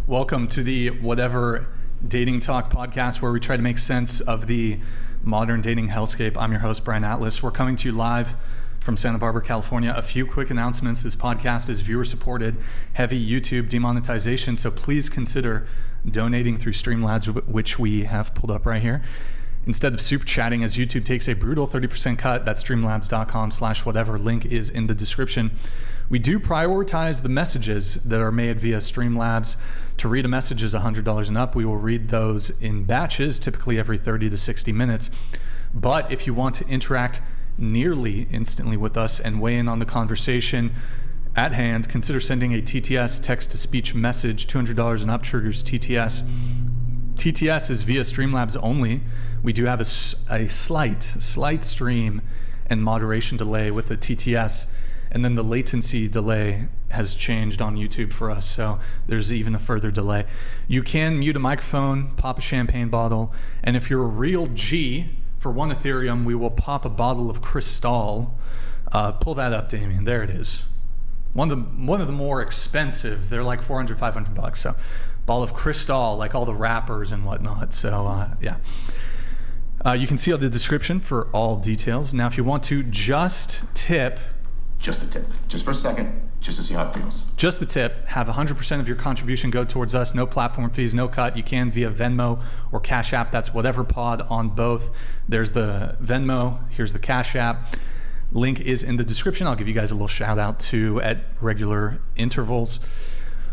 Welcome to the Whatever Dating Talk podcast, where we try to make sense of the modern dating hellscape. I'm your host, Brian Atlas. We're coming to you live from Santa Barbara, California. A few quick announcements. This podcast is viewer-supported, heavy YouTube demonetization, so please consider donating through Streamlabs, which we have pulled up right here, instead of super chatting, as YouTube takes a brutal 30% cut. That's streamlabs.com/whatever. Link is in the description. We do prioritize the messages that are made via Streamlabs. To read a message is $100 and up. We will read those in batches, typically every 30 to 60 minutes. But if you want to interact nearly instantly with us and weigh in on the conversation at hand, consider sending a TTS, text-to-speech message. $200 and up triggers TTS. TTS is via Streamlabs only. We do have a slight stream and moderation delay with the TTS, and then the latency delay has changed on YouTube for us, so there's even a further delay. You can mute a microphone, pop a champagne bottle, and if you're a real G, for 1 Ethereum, we will pop a bottle of Cristal. Pull that up, Damien. There it is. One of the more expensive. They're like $400, $500. So, bottle of Cristal, like all the wrappers and whatnot. So, yeah. You can see the description for all details. Now, if you want to just tip. Just a tip. Just for a second, just to see how it feels. Just the tip. Have 100% of your contribution go towards us. No platform fees, no cut. You can via Venmo or Cash App. That's Whatever Pod on both. There's the Venmo. Here's the Cash App. Link is in the description. I'll give you guys a little shout out too at regular intervals.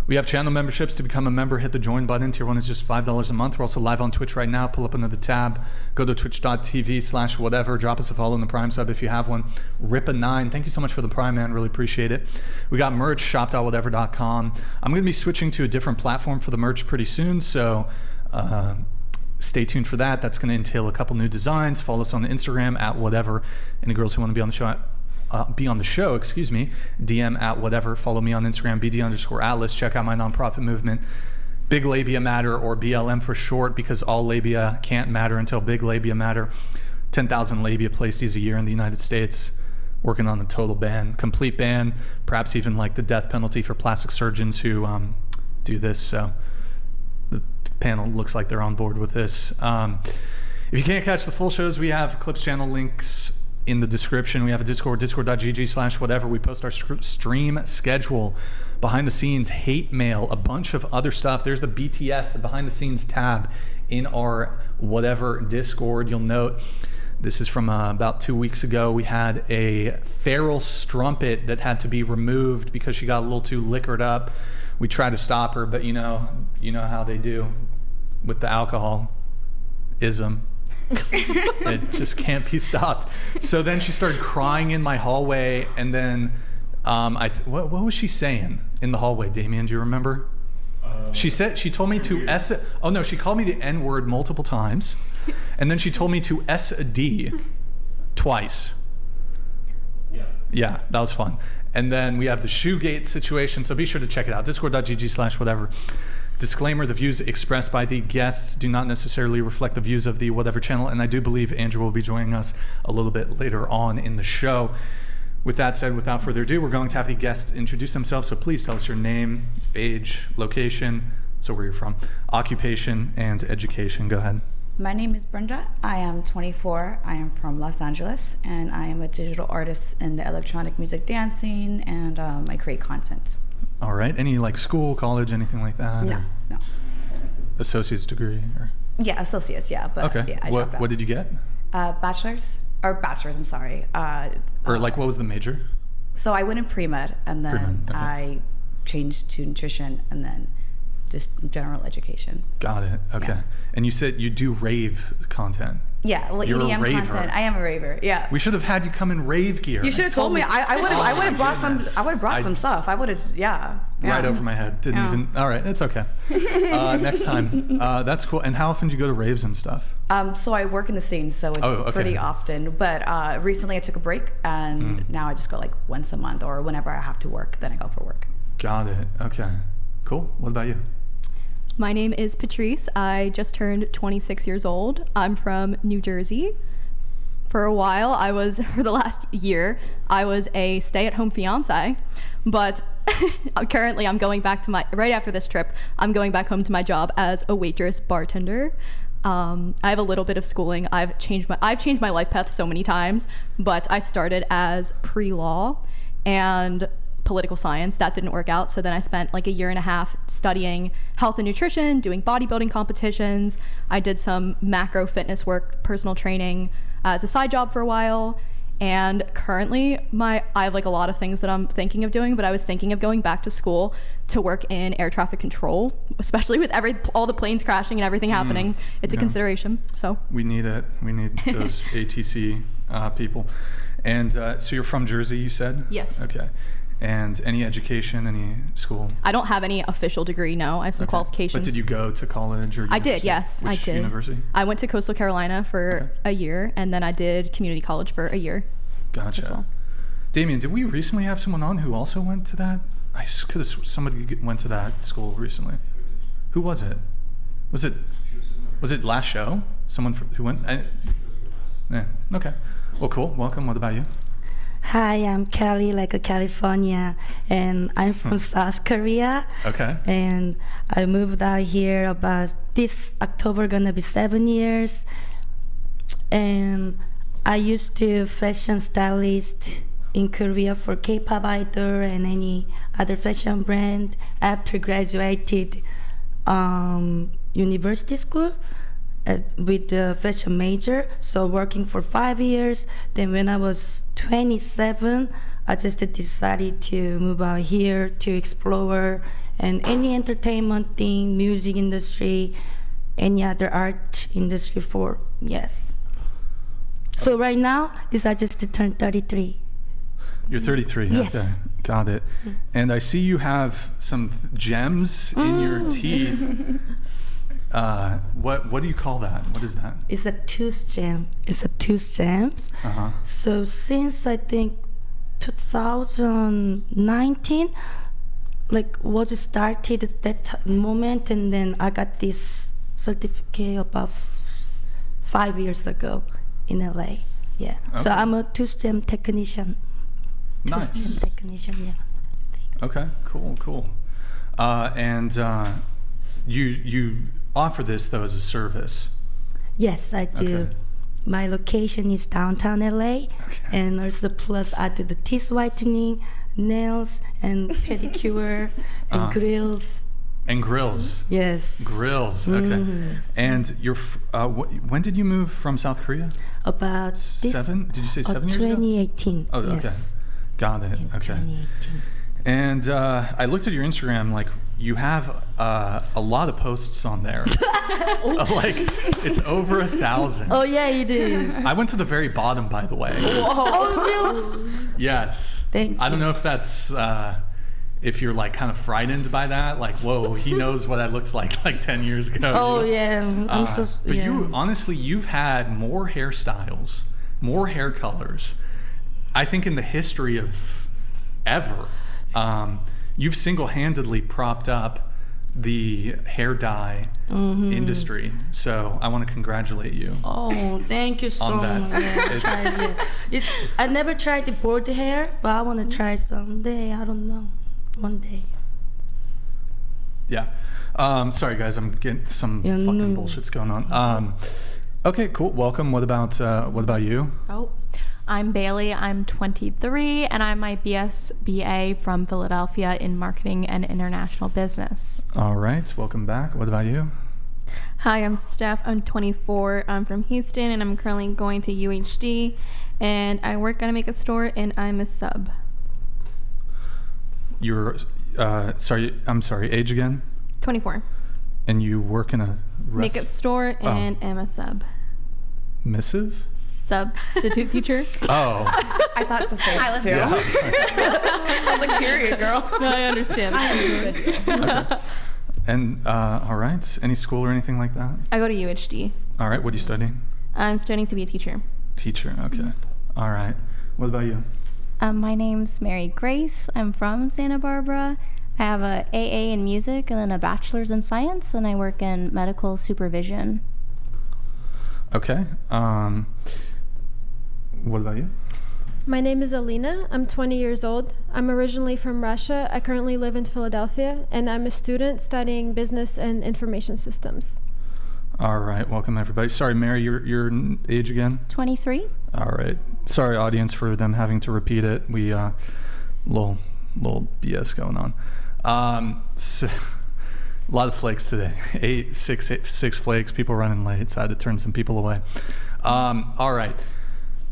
We have channel memberships. To become a member, hit the join button. Tier 1 is just $5 a month. We're also live on Twitch right now. Pull up another tab. Go to twitch.tv/whatever. Drop us a follow in the Prime sub if you have one. Rip9. Thank you so much for the Prime, man. Really appreciate it. We got merch, shop.whatever.com. I'm going to be switching to a different platform for the merch pretty soon, so stay tuned for that. That's going to entail a couple new designs. Follow us on Instagram at whatever. Any girls who want to be on the show, DM at whatever. Follow me on Instagram, BD_Atlas. Check out my nonprofit movement, Big Labia Matter, or BLM for short, because all labia can't matter until big labia matter. 10,000 labia placed a year in the United States. Working on a total ban, complete ban, perhaps even like the death penalty for plastic surgeons who do this. So the panel looks like they're on board with this. If you can't catch the full shows, we have Clips channel links in the description. We have a Discord, discord.gg/whatever. We post our stream schedule, behind the scenes, hate mail, a bunch of other stuff. There's the BTS, the behind the scenes tab in our Whatever Discord. You'll note this is from about 2 weeks ago. We had a feral strumpet that had to be removed because she got a little too liquored up. We tried to stop her, but you know how they do with the alcoholism. It just can't be stopped. So then she started crying in my hallway, and then what was she saying in the hallway, Damien? Do you remember? She told me to she called me the N-word multiple times, and then she told me to S-D twice. Yeah, that was fun. And then we have the Shoegate situation, so be sure to check it out. Discord.gg/whatever. Disclaimer: the views expressed by the guests do not necessarily reflect the views of the Whatever channel, and I do believe Andrew will be joining us a little bit later on in the show. With that said, without further ado, we're going to have the guests introduce themselves, so please tell us your name, age, location, so where you're from, occupation, and education. Go ahead. My name is Brenda. I am 24. I am from Los Angeles, and I am a digital artist in the electronic music dance scene, and I create content. All right. Any like school, college, anything like that? No. Associate's degree? Or? Yeah, associates, yeah. But okay. Yeah, What did you get? Bachelor's, I'm sorry. Or like what was the major? So I went in pre-med, and then okay. I changed to nutrition, and then just general education. Got it. Okay. Yeah. And you said you do rave content. Yeah, well, You're EDM a raver. content. I am a raver. Yeah. We should have had you come in rave gear. You should have told me. I would have brought some. I would have brought some stuff. I would have. Yeah. Right over my head. Didn't even. All right, it's okay. Next time. That's cool. And how often do you go to raves and stuff? So I work in the scene, so it's pretty often. But recently I took a break, and now I just go like once a month, or whenever I have to work, then I go for work. Got it. Okay. Cool. What about you? My name is Patrice. I just turned 26 years old. I'm from New Jersey. For a while, for the last year, I was a stay-at-home fiance, but currently I'm going back to right after this trip, I'm going back home to my job as a waitress bartender. I have a little bit of schooling. I've changed my life path so many times, but I started as pre-law and political science. That didn't work out, so then I spent like a year and a half studying health and nutrition, doing bodybuilding competitions. I did some macro fitness work, personal training as a side job for a while, and currently I have like a lot of things that I'm thinking of doing, but I was thinking of going back to school to work in air traffic control, especially with all the planes crashing and everything happening. It's a consideration. So we need it. We need those ATC people. And so you're from Jersey, you said? Yes. Okay. And any education, any school? I don't have any official degree, no. I have some qualifications. But did you go to college or university? I did, yes. Which I did. University? I went to Coastal Carolina for a year, and then I did community college for a year. Gotcha. As well. Damien, did we recently have someone on who also went to that? I could have somebody went to that school recently. Who was it? Was it last show? Someone who went? Yeah. Okay. Well, cool. Welcome. What about you? Hi, I'm Kelly, like a California, and I'm from South Korea. Okay. And I moved out here about this October, gonna be 7 years. And I used to fashion stylist in Korea for K-pop idol and any other fashion brand. After graduated university school with the fashion major, so working for 5 years. Then when I was 27, I just decided to move out here to explore and any entertainment thing, music industry, any other art industry for, yes. So right now, I just turned 33. You're 33. Yes. Okay. Got it. And I see you have some gems in your teeth. What do you call that? What is that? It's a tooth gem. It's a tooth gems. Uh-huh. So since I think 2019, like was started at that moment, and then I got this certificate about 5 years ago in LA. Yeah. Okay. So I'm a tooth gem technician. Nice. Tooth gem technician. Yeah. Okay. Cool. And you offer this though as a service. Yes, I do. Okay. My location is downtown LA, and also plus I do the teeth whitening, nails, and pedicure, and grills. And grills. Yes. Grills. Okay. And you're when did you move from South Korea? About 7? Did you say 7 years ago? 2018. Oh, okay. Yes. Got it. In Okay. 2018. And I looked at your Instagram, like you have a lot of posts on there. Like it's over 1,000. Oh yeah, it is. I went to the very bottom, by the way. Oh really? Yes. Thank I don't you. know if that's if you're like kind of frightened by that, like whoa, he knows what I looked like 10 years ago. Oh yeah. I'm so. But yeah. you honestly, you've had more hairstyles, more hair colors, I think in the history of ever. You've single-handedly propped up the hair dye industry, so I want to congratulate you. Oh, thank you so On that. much. Yeah, I never tried the board hair, but I want to try someday. I don't know, one day. Yeah. Sorry guys, I'm getting some fucking bullshit's going on. Okay, cool. Welcome. What about you? Oh, I'm Bailey. I'm 23, and I'm my BA from Philadelphia in marketing and international business. All right. Welcome back. What about you? Hi, I'm Steph. I'm 24. I'm from Houston, and I'm currently going to UHD, and I work at a makeup store, and I'm a sub. You're I'm sorry, age again? 24. And you work in a Makeup store, and am a sub. Missive? Substitute teacher. Oh. I thought the same. I was Yeah. I was like, period, girl. No, I understand. Okay. And all right. Any school or anything like that? I go to UHD. All right. What are you studying? I'm studying to be a teacher. Teacher. Okay. All right. What about you? My name's Mary Grace. I'm from Santa Barbara. I have a AA in music and then a bachelor's in science, and I work in medical supervision. Okay. What about you? My name is Alina. I'm 20 years old. I'm originally from Russia. I currently live in Philadelphia, and I'm a student studying business and information systems. All right, welcome everybody. Sorry, Mary, your age again? 23. All right. Sorry, audience, for them having to repeat it. We little BS going on. So, a lot of flakes today. Six flakes. People running late, so I had to turn some people away. All right.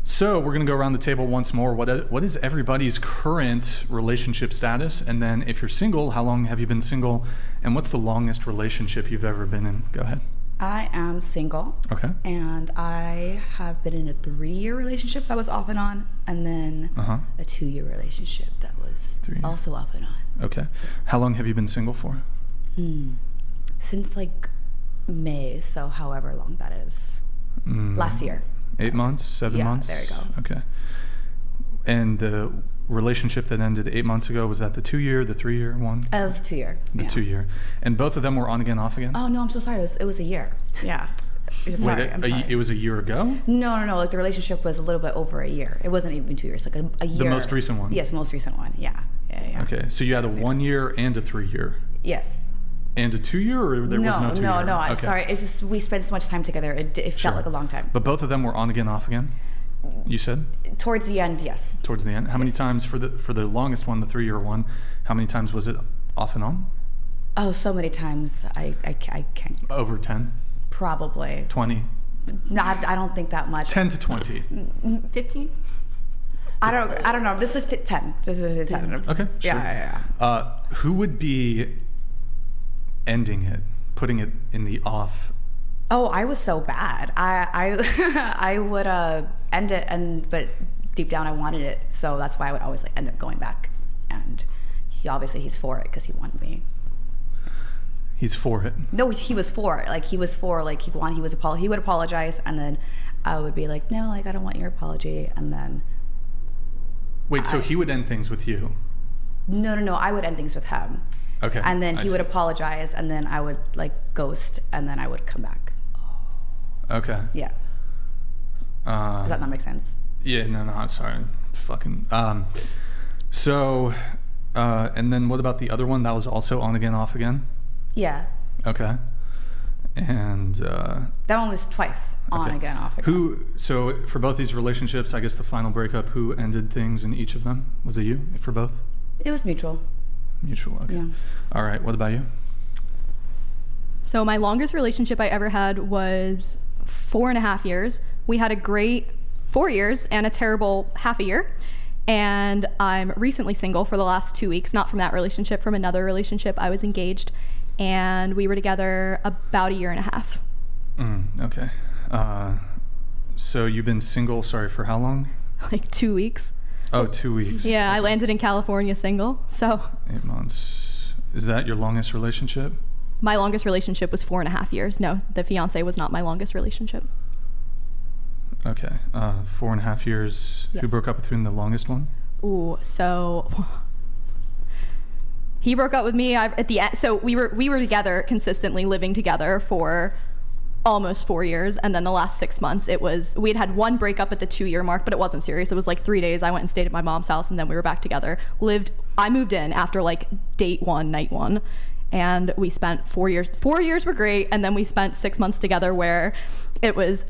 So we're going to go around the table once more. What is everybody's current relationship status? And then if you're single, how long have you been single? And what's the longest relationship you've ever been in? Go ahead. I am single. Okay. And I have been in a 3-year relationship that was off and on, and then a 2-year relationship that was also off and on. Okay. How long have you been single for? Since like May, so however long that is. Last year. 8 months, 7 months? Yeah, there you go. Okay. And the relationship that ended 8 months ago, was that the 2-year, the 3-year one? It was a 2-year. The 2-year. And both of them were on again, off again? Oh, no, I'm so sorry. It was a year. Yeah. Sorry, I'm sorry. It was a year ago? No. Like the relationship was a little bit over a year. It wasn't even 2 years. Like a year. The most recent one? Yes, most recent one. Yeah. Okay. So you had a 1-year and a 3-year? Yes. And a 2-year, or there was no 2-year? No. Okay. Sorry. It's just we spent so much time together. It felt like a long time. But both of them were on again, off again? You said? Towards the end, yes. Towards the end. How many times for the longest one, the 3-year one? How many times was it off and on? Oh, so many times. I can't. Over 10? Probably. 20? No, I don't think that much. 10 to 20. 15. I don't know. This is 10. This is 10. Okay. Sure. Yeah. Who would be ending it, putting it in the off? Oh, I was so bad. I would end it, but deep down I wanted it, so that's why I would always end up going back. And he's for it because he wanted me. He's for it. No, he was for it. He would apologize, and then I would be like, no, I don't want your apology, and then. Wait, so he would end things with you? No. I would end things with him. Okay. And then he would apologize, and then I would ghost, and then I would come back. Okay. Yeah. Does that not make sense? Yeah, no, I'm sorry. Fucking. So, and then what about the other one? That was also on again, off again? Yeah. Okay. And that one was twice on again, off again. So for both these relationships, I guess the final breakup, who ended things in each of them? Was it you for both? It was mutual. Mutual, okay. Yeah. All right, what about you? So my longest relationship I ever had was 4.5 years. We had a great 4 years and a terrible half a year. And I'm recently single for the last 2 weeks, not from that relationship, from another relationship. I was engaged, and we were together about 1.5 years. Okay. So you've been single, for how long? Like 2 weeks. Oh, 2 weeks. Yeah, I landed in California single, so. 8 months. Is that your longest relationship? My longest relationship was 4.5 years. No, the fiance was not my longest relationship. Okay. 4.5 years. Yes. Who broke up with you in the longest one? Ooh, so he broke up with me at the end. So we were together consistently, living together for almost 4 years, and then the last 6 months we had one breakup at the 2-year mark, but it wasn't serious. It was 3 days. I went and stayed at my mom's house, and then we were back together. I moved in after date 1, night 1, and we spent 4 years. 4 years were great, and then we spent 6 months together where it was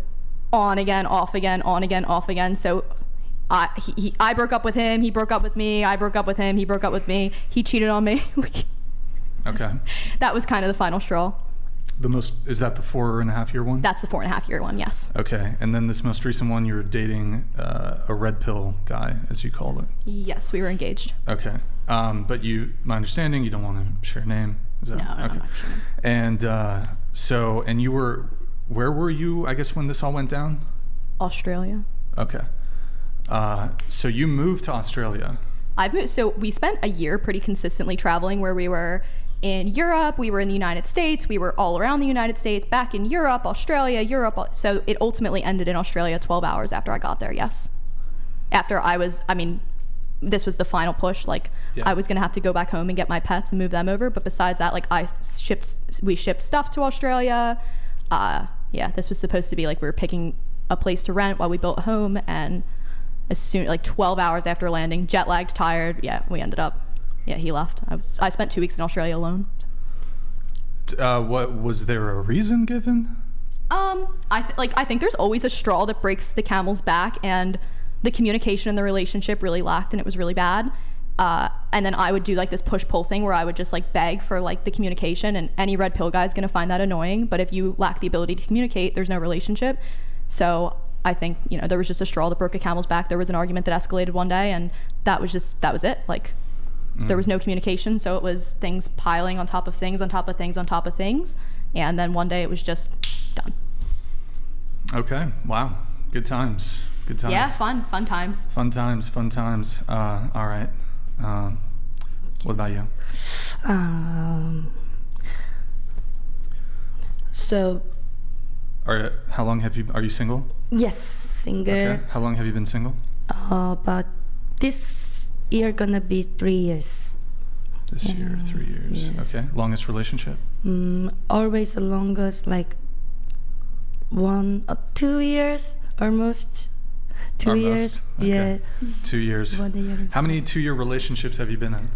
on again, off again, on again, off again. So I broke up with him, he broke up with me, I broke up with him, he broke up with me, he cheated on me. Okay. That was kind of the final straw. Is that the 4.5 year one? That's the 4.5 year one, yes. Okay, and then this most recent one, you were dating a red pill guy, as you called it. Yes, we were engaged. Okay, but my understanding, you don't want to share a name. Is that no, okay? I'm not sure. And where were you, I guess, when this all went down? Australia. Okay. So you moved to Australia. So we spent a year pretty consistently traveling, where we were in Europe, we were in the United States, we were all around the United States, back in Europe, Australia, Europe. So it ultimately ended in Australia 12 hours after I got there, yes. After this was the final push. I was gonna have to go back home and get my pets and move them over. But besides that, we shipped stuff to Australia. This was supposed to be we were picking a place to rent while we built a home, and as soon, like 12 hours after landing, jet lagged, tired. Yeah, we ended up. Yeah, he left. I spent 2 weeks in Australia alone. What was there a reason given? I think there's always a straw that breaks the camel's back, and the communication in the relationship really lacked, and it was really bad. And then I would do like this push-pull thing where I would just like beg for like the communication, and any red pill guy is going to find that annoying. But if you lack the ability to communicate, there's no relationship. So I think, you know, there was just a straw that broke a camel's back. There was an argument that escalated one day, and that was it. Like, there was no communication, so it was things piling on top of things, on top of things, on top of things. And then one day it was just done. Okay. Wow. Good times. Good times. Yeah, fun times. Fun times. All right. What about you? So. How long are you single? Yes, single. Okay. How long have you been single? But this year gonna be 3 years. This year, 3 years. Yes. Okay. Longest relationship? Always the longest, like 1 or 2 years, almost. 2 years. Okay. Yeah. 2 years. 1 year and How many 2-year relationships have you been in?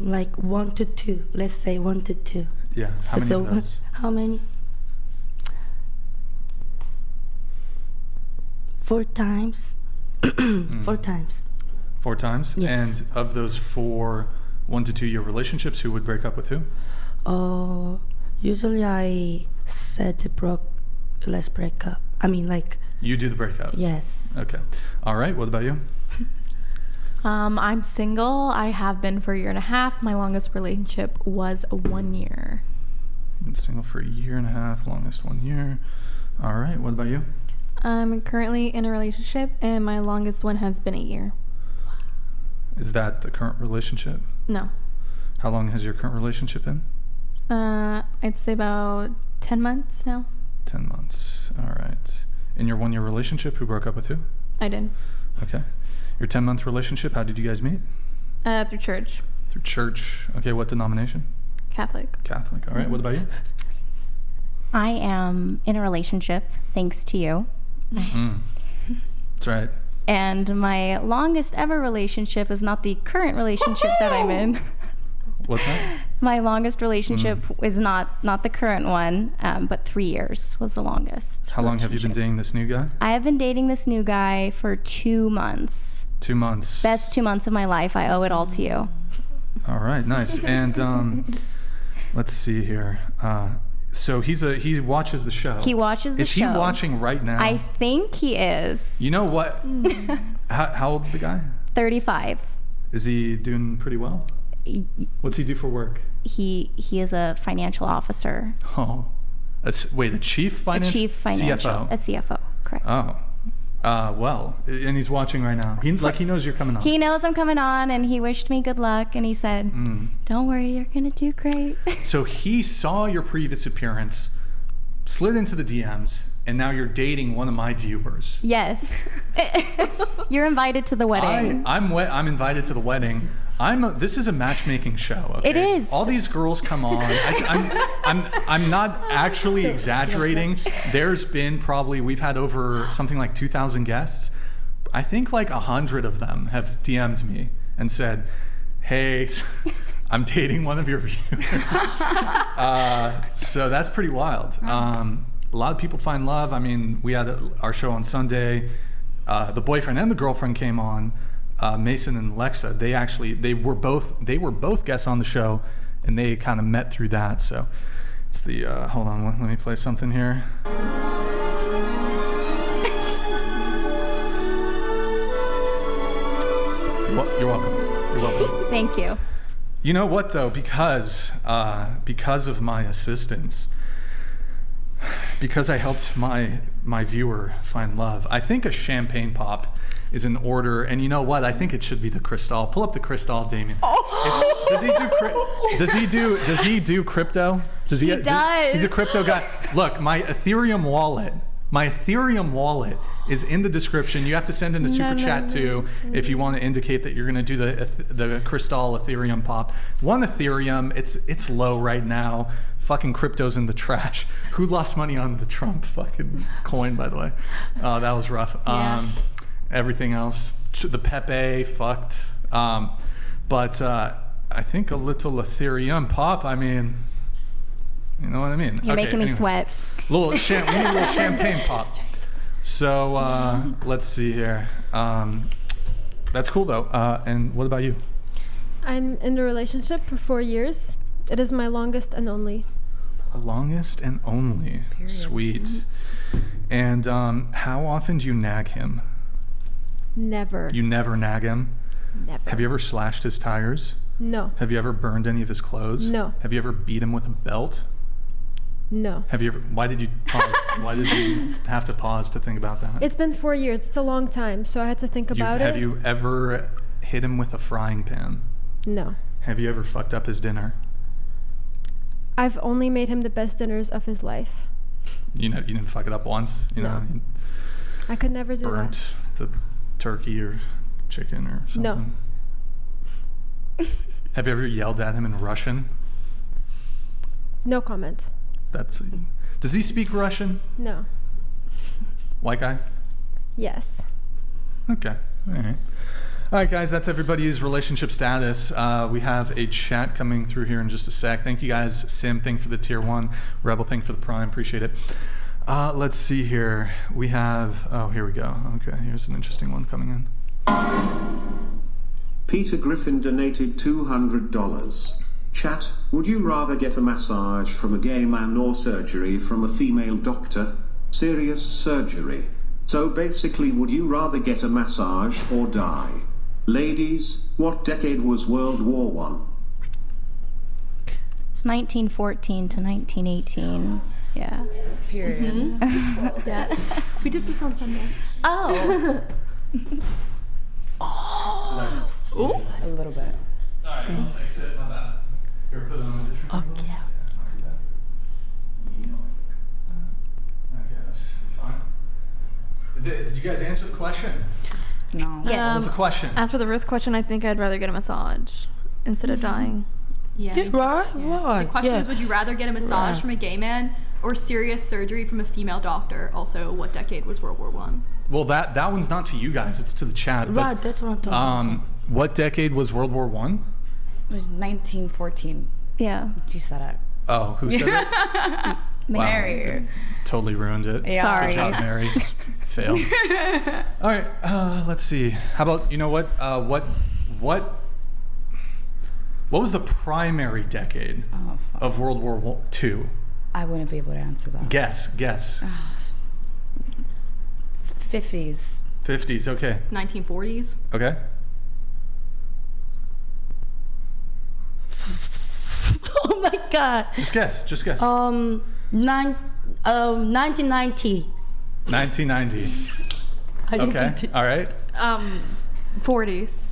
Like 1 to 2. Let's say 1 to 2. Yeah. How many of those? How many? 4 times. 4 times. 4 times? Yes. And of those 4 1 to 2 year relationships, who would break up with who? Usually I said let's break up. I mean, like. You do the breakup? Yes. Okay. All right. What about you? I'm single. I have been for a year and a half. My longest relationship was 1 year. Been single for a year and a half, longest 1 year. All right. What about you? I'm currently in a relationship, and my longest one has been a year. Is that the current relationship? No. How long has your current relationship been? I'd say about 10 months now. 10 months. All right. In your 1 year relationship, who broke up with who? I did. Okay. Your 10-month relationship, how did you guys meet? Through church. Through church. Okay. What denomination? Catholic. Catholic. All right. What about you? I am in a relationship, thanks to you. That's right. And my longest ever relationship is not the current relationship that I'm in. What's that? My longest relationship is not the current one, but 3 years was the longest. How long have you been dating this new guy? I have been dating this new guy for 2 months. 2 months. Best 2 months of my life. I owe it all to you. All right, nice. And let's see here. So he watches the show. He watches the show. Is he watching right now? I think he is. You know what? How old's the guy? 35. Is he doing pretty well? What's he do for work? He is a financial officer. Oh, wait, a chief financial? A chief financial. CFO. A CFO, correct. Oh, well, and he's watching right now. He knows you're coming on. He knows I'm coming on, and he wished me good luck, and he said, "Don't worry, you're gonna do great." So he saw your previous appearance, slid into the DMs, and now you're dating one of my viewers. Yes. You're invited to the wedding. I'm invited to the wedding. This is a matchmaking show. Okay? It is. All these girls come on. I'm not actually exaggerating. There's been we've had over something like 2,000 guests. I think like 100 of them have DM'd me and said, "Hey, I'm dating one of your viewers." So that's pretty wild. A lot of people find love. I mean, we had our show on Sunday. The boyfriend and the girlfriend came on. Mason and Alexa, they were both guests on the show, and they kind of met through that. So it's the hold on, let me play something here. You're welcome. Thank you. You know what though? Because of my assistance, because I helped my viewer find love, I think a champagne pop is in order. And you know what? I think it should be the Cristal. Pull up the Cristal, Damien. Does he do crypto? He does. He's a crypto guy. Look, my Ethereum wallet is in the description. You have to send in a super chat too if you want to indicate that you're going to do the Cristal Ethereum pop. 1 Ethereum, it's low right now. Fucking crypto's in the trash. Who lost money on the Trump fucking coin, by the way? That was rough. Yeah. everything else. The Pepe fucked. But I think a little Ethereum pop. I mean, you know what I mean? You're making me sweat. We need a little champagne pop. So let's see here. That's cool though. And what about you? I'm in a relationship for 4 years. It is my longest and only. Longest and only. Period. Sweet. And how often do you nag him? Never. You never nag him? Never. Have you ever slashed his tires? No. Have you ever burned any of his clothes? No. Have you ever beat him with a belt? No. Have you ever? Why did you pause? Why did you have to pause to think about that? It's been 4 years. It's a long time, so I had to think about Have it. you ever hit him with a frying pan? No. Have you ever fucked up his dinner? I've only made him the best dinners of his life. You know, you didn't fuck it up once. You know, No. you I could never do burnt the turkey or chicken or something. No. Have you ever yelled at him in Russian? No comment. Does he speak Russian? No. White guy? Yes. Okay. All right. All right, guys, that's everybody's relationship status. We have a chat coming through here in just a sec. Thank you guys. Sim, thank you for the tier 1. Rebel, thank you for the prime. Appreciate it. Let's see here. We have, here we go. Okay, here's an interesting one coming in. Peter Griffin donated $200. Chat, would you rather get a massage from a gay man or surgery from a female doctor? Serious surgery. So basically, would you rather get a massage or die? Ladies, what decade was World War I? It's 1914 to 1918. Yeah. Period. Yeah. We did this on Sunday. Oh. Ooh. A little bit. All right, I'll fix it. My bad. Here, put it on a different angle. Okay. Yeah, not too bad. Okay, that's fine. Did you guys answer the question? No. Yeah. What was the question? As for the risk question, I think I'd rather get a massage instead of dying. Yeah. Right? Why? The question Yeah. is, would you rather get a massage Right. from a gay man or serious surgery from a female doctor? Also, what decade was World War I? Well, that one's not to you guys. It's to the chat. Right, But, that's what I'm talking about. what decade was World War I? It was 1914. Yeah. She said it. Oh, who said it? Mary. Totally ruined it. Yeah. Sorry. Good job, Mary. Failed. All right, let's see. How about, you know what? What was the primary decade Oh, fuck. of World War II? I wouldn't be able to answer that. Guess. 50s. 50s, okay. 1940s. Okay. Oh my God. Just guess. 1990. 1990. I didn't Okay. think- All right. 40s.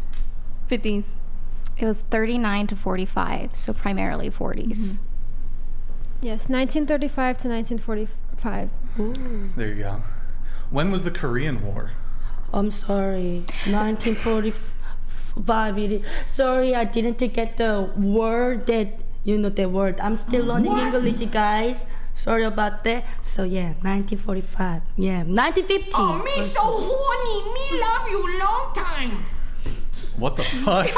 50s. It was 39 to 45, so primarily 40s. Yes, 1935 to 1945. There you go. When was the Korean War? I'm sorry. 1945. Sorry, I didn't get the word that, the word. I'm still learning English, guys. Sorry about that. So yeah, 1945. Yeah, 1950. Oh, me so horny. Me love you long time. What the fuck?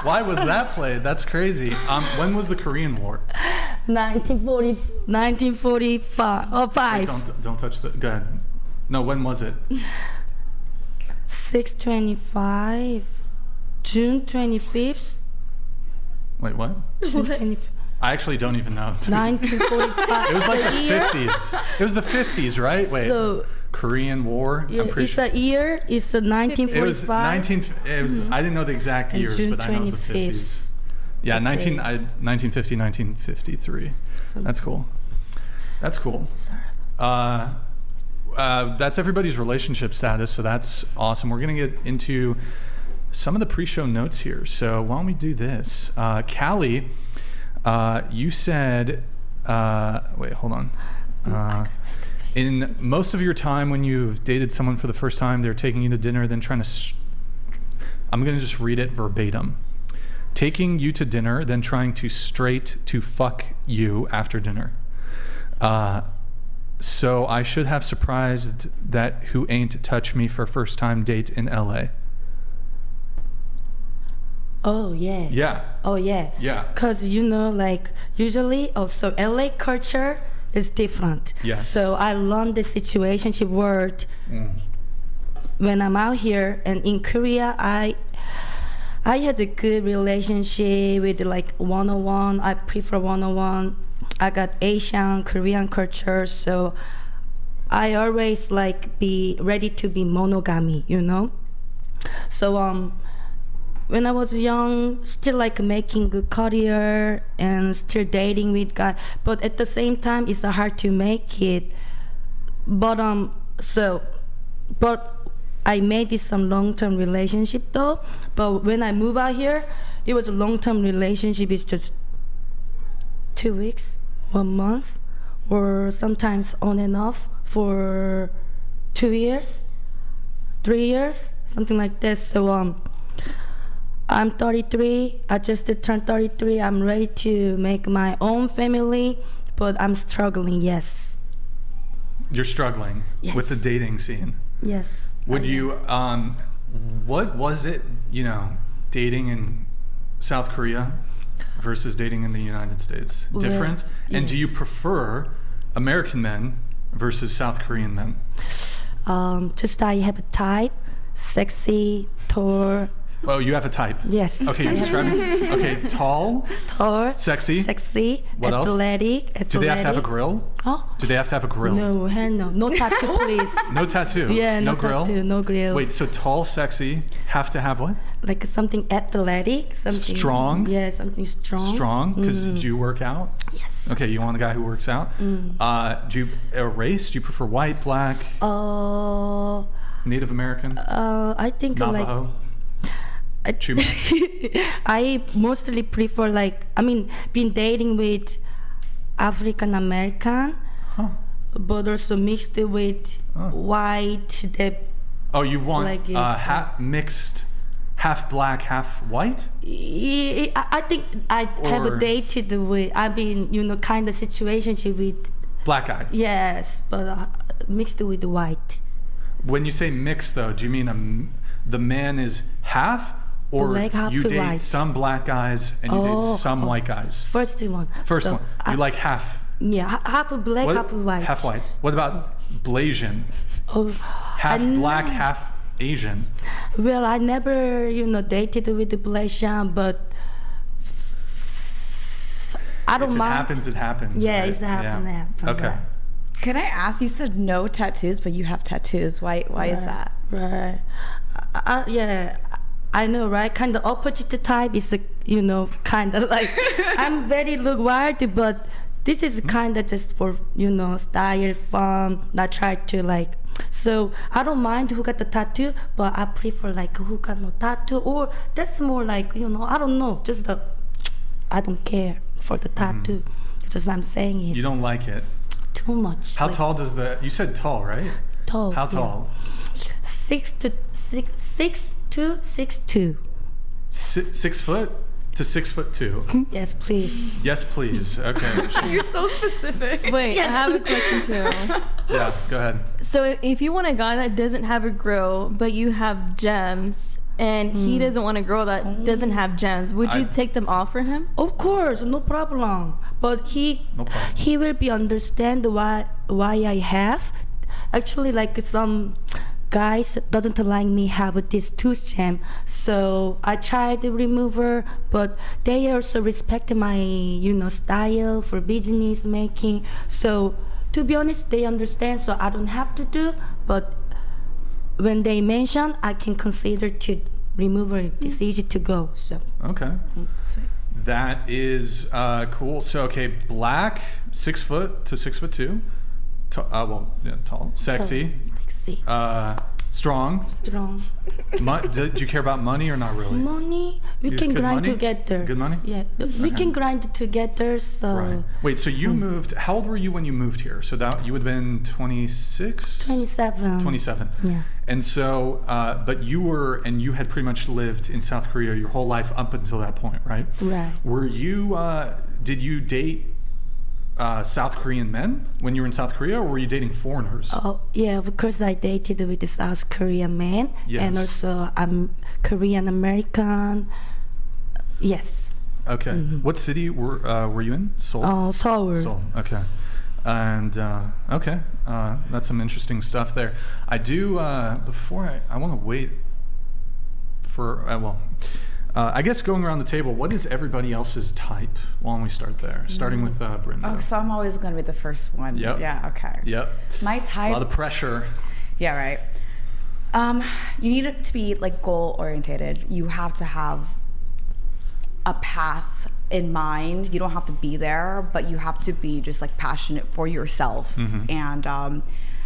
Why was that played? That's crazy. When was the Korean War? 1945. Oh, 5. Wait, don't touch the. Go ahead. No, when was it? 6/25. June 25th. Wait, what? June 25th. I actually don't even know. 1945. It was like the year? 50s. It was the 50s, right? Wait. So, Korean War. I'm pretty it's sure. a year. It's a 1945. It was 19. It was. I didn't know the exact And years, June but I know it was the 25th. 50s. Yeah, Okay. 1950, 1953. That's cool. That's cool. That's everybody's relationship status, so that's awesome. We're gonna get into some of the pre-show notes here. So why don't we do this? Callie, you said, wait, hold on. In most of your time when you've dated someone for the first time, they're taking you to dinner, then trying to, I'm going to just read it verbatim. Taking you to dinner, then trying to straight to fuck you after dinner. So I should have surprised that who ain't touch me for first time date in LA. Oh yeah. Yeah. Oh yeah. Yeah. Cause like usually also LA culture is different. Yes. So I learned the situationship word when I'm out here, and in Korea I had a good relationship with like one-on-one. I prefer one-on-one. I got Asian, Korean culture, so I always like be ready to be monogamy, So when I was young, still like making good career and still dating with guy, but at the same time it's hard to make it. But I made it some long-term relationship though. But when I moved out here, it was a long-term relationship. It's just 2 weeks, 1 month, or sometimes on and off for 2 years, 3 years, something like this. So I'm 33. I just turned 33. I'm ready to make my own family, but I'm struggling. Yes. You're struggling with the dating scene. Yes. Would you? What was it? Dating in South Korea versus dating in the United States? Different? Yeah. And do you prefer American men versus South Korean men? Just I have a type, sexy, tall. Oh, you have a type. Yes. Okay, you're describing. Okay, tall, sexy, what athletic. Else? Do they have to have a grill? Oh. Do they have to have a grill? No, hell no. No tattoo, please. No tattoo? Yeah, no grill? Tattoo, no grills. Wait, so tall, sexy, have to have what? Like something athletic, something strong. Yeah, something strong. Strong, because do you work out? Yes. Okay, you want a guy who works out. Do you race? Do you prefer white, black? Native American? I think Navajo? I mostly prefer been dating with African American, but also mixed with white. You want mixed, half black, half white? I think I have dated with. I've been kind of situationship with black guy. Yes, but mixed with white. When you say mixed, though, do you mean the man is half? Or black, half you date white. some black guys and you date some white guys? First one. You like half? Yeah, half black, half white. Half white. What about Blasian? Half black, half Asian. Well, I never, dated with the Blasian, but I don't mind. If it happens, it happens. Yeah, right? it's happened. Okay. Right. Can I ask? You said no tattoos, but you have tattoos. Why is that? Right. Yeah. I know, right? Kind of opposite type is, kind of like, I'm very look wild, but this is kind of just for, style, fun, not try to so I don't mind who got the tattoo, but I prefer who got no tattoo, or that's more I don't know, just I don't care for the tattoo. Just I'm saying is. You don't like it? Too much. How tall does you said tall, right? Tall. How tall? 6'2". 6 foot to 6'2". Yes, please. Yes, please. Okay. You're so specific. Wait, Yes. I have a question too. Yeah, go ahead. So if you want a guy that doesn't have a grill, but you have gems, and he doesn't want a girl that doesn't have gems, would you take them off for him? Of course, no problem. But he will be understand why I have. Actually, some guys doesn't like me have this tooth gem, so I tried to remove her, but they also respect my style for business making. So to be honest, they understand, so I don't have to do. But when they mention, I can consider to remove her. It's easy to go. So okay. Sweet. That is cool. So black, 6 foot to 6'2". Tall, sexy. Strong. Do you care about money or not really? Money, we can grind together. Good money? Yeah, we can grind together. So. Right. Wait, so you moved? How old were you when you moved here? So that you would have been 26. 27. 27. Yeah. And so, but you had pretty much lived in South Korea your whole life up until that point, right? Right. Were you? Did you date South Korean men when you were in South Korea, or were you dating foreigners? Oh, yeah, of course I dated with the South Korean man. Yes. And also I'm Korean American. Yes. Okay. What city were you in? Seoul? Seoul. Seoul. Okay. And okay, that's some interesting stuff there. I do, before I want to wait for, I guess going around the table, what is everybody else's type? Why don't we start there? Starting with Brenda. Oh, so I'm always going to be the first one. Yep. Yeah, okay. Yep. My type. A lot of pressure. Yeah, right. You need it to be like goal orientated. You have to have a path in mind. You don't have to be there, but you have to be just like passionate for yourself. And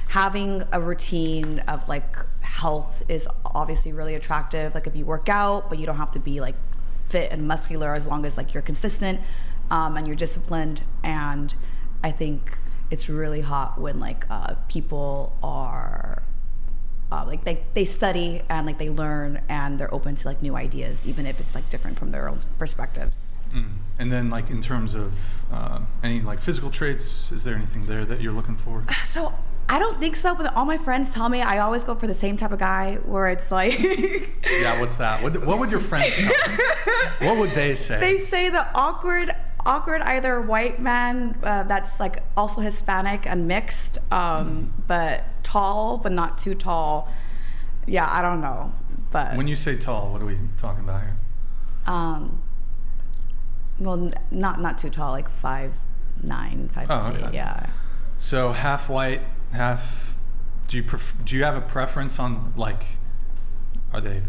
having a routine of like health is obviously really attractive. Like if you work out, but you don't have to be like fit and muscular, as long as like you're consistent and you're disciplined. And I think it's really hot when like people are like they study and like they learn and they're open to like new ideas, even if it's like different from their own perspectives. And then like in terms of any like physical traits, is there anything there that you're looking for? So I don't think so, but all my friends tell me I always go for the same type of guy where it's like Yeah, what's that? What would your friends tell us? What would they say? They say the awkward either white man that's like also Hispanic and mixed, but tall but not too tall. Yeah, I don't know. But when you say tall, what are we talking about here? Well, not too tall, like 5'9", 5'8". Oh, okay. Yeah. So half white, half. Do you have a preference on like, are they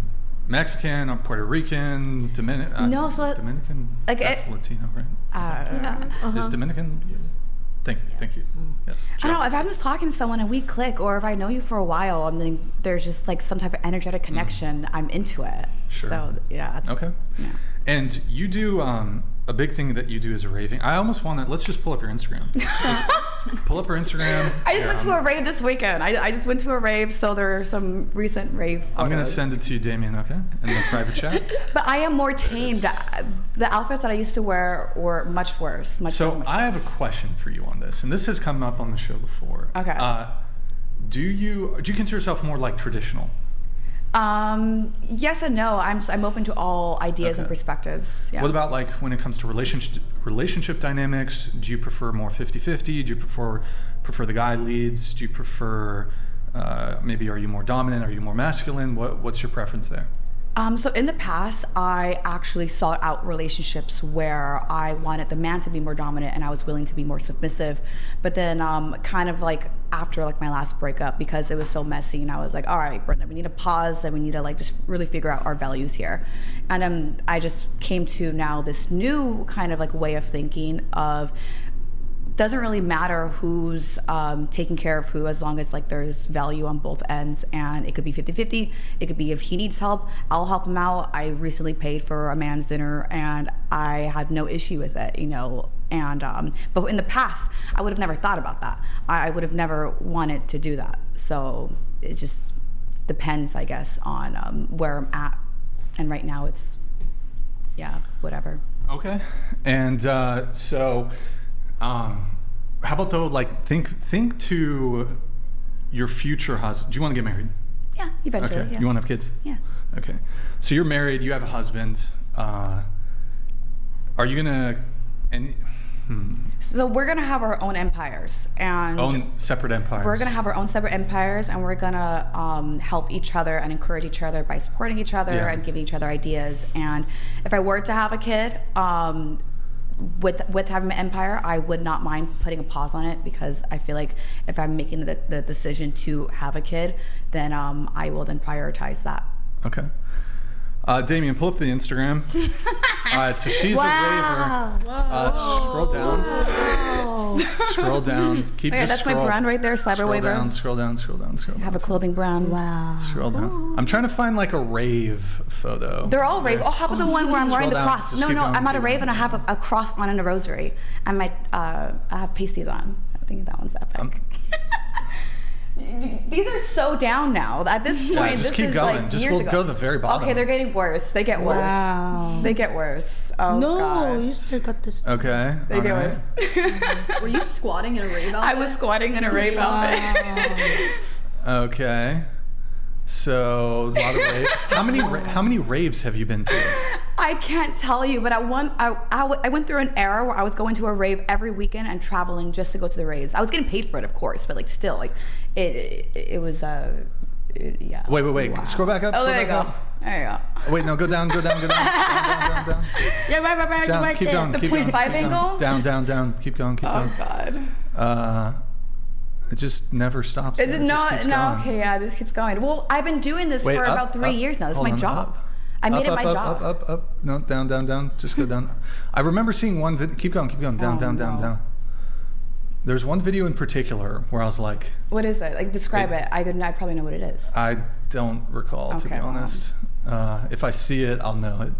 Mexican or Puerto Rican, Dominican? No, so Dominican. like that's Latino, right? Is Dominican? Thank you. Yes. I don't know, if I'm just talking to someone and we click, or if I know you for a while and then there's just like some type of energetic connection, I'm into it. Sure. So yeah, that's okay. Yeah. And you do a big thing that you do is raving. I almost want to. Let's just pull up your Instagram. Pull up her Instagram. I just went to a rave this weekend. I just went to a rave, so there are some recent rave photos. I'm gonna send it to you, Damien. Okay, in the private chat. But I am more tamed. The outfits that I used to wear were much worse. Much I have a question for you on this, and this has come up on the show before. Okay. Do you consider yourself more like traditional? Yes and no. I'm open to all ideas and perspectives. Yeah. What about like when it comes to relationship dynamics? Do you prefer more 50-50? Do you prefer the guy leads? Do you prefer maybe are you more dominant? Are you more masculine? What's your preference there? So in the past, I actually sought out relationships where I wanted the man to be more dominant and I was willing to be more submissive. But then kind of like after like my last breakup, because it was so messy, and I was like, all right, Brenda, we need to pause and we need to like just really figure out our values here. And I just came to now this new kind of like way of thinking of, doesn't really matter who's taking care of who, as long as like there's value on both ends. And it could be 50-50. It could be if he needs help, I'll help him out. I recently paid for a man's dinner and I had no issue with it, you know. And but in the past, I would have never thought about that. I would have never wanted to do that. So it just depends, I guess, on where I'm at. And right now it's, yeah, whatever. Okay. And so how about though, like think to your future husband. Do you want to get married? Yeah, eventually. Okay. Yeah. You want to have kids? Yeah. Okay. So you're married, you have a husband. Are you gonna So we're gonna have our own empires and own separate empires. We're gonna have our own separate empires, and we're gonna help each other and encourage each other by supporting each other and giving each other ideas. And if I were to have a kid, with having an empire, I would not mind putting a pause on it, because I feel like if I'm making the decision to have a kid, then I will then prioritize that. Okay. Damien, pull up the Instagram. All right, so she's a raver. Scroll down. Whoa. Scroll down. Keep just that's scroll. my brand right there, Cyber Waver. Scroll down. I have a clothing brand. Wow. Scroll down. I'm trying to find like a rave photo. They're all rave. Oh, how about the one where I'm wearing the down. cross? Just No, keep going, I'm at a keep rave going. and I have a cross on and a rosary. And I have pasties on. I think that one's epic. These are so down now. At this point, Yeah, just this keep is going. like Just years we'll ago. go to the very bottom. Okay, they're getting worse. They get worse. Wow. They get worse. Oh No, God. you still got this. Okay. They get worse. Were you squatting in a rave outfit? I was squatting in a rave outfit. Okay. So a lot of rave. How many raves have you been to? I can't tell you, but I went through an era where I was going to a rave every weekend and traveling just to go to the raves. I was getting paid for it, of course, but like still, like it was yeah. Wait. Wow. Scroll back up. Oh, Scroll there you back go. up. There you go. Wait, no, go down. Down. Yeah, right Down. Keep there. going. The Keep going. 0.5 keep going. angle? Down. Keep going. Oh God. It just never stops. Is there. it just no? keeps No. going. Okay, yeah, it just keeps going. Well, I've been doing this Wait, for up, about 3 up. years now. This is Hold my on, job. up. I made it Up, my job. Up. No, down. Just go down. I remember seeing one video. Keep going. Down. There's one video in particular where I was like, What is it? Like, describe it. I probably know what it is. I don't recall, to be Okay, well. honest. If I see it, I'll know it.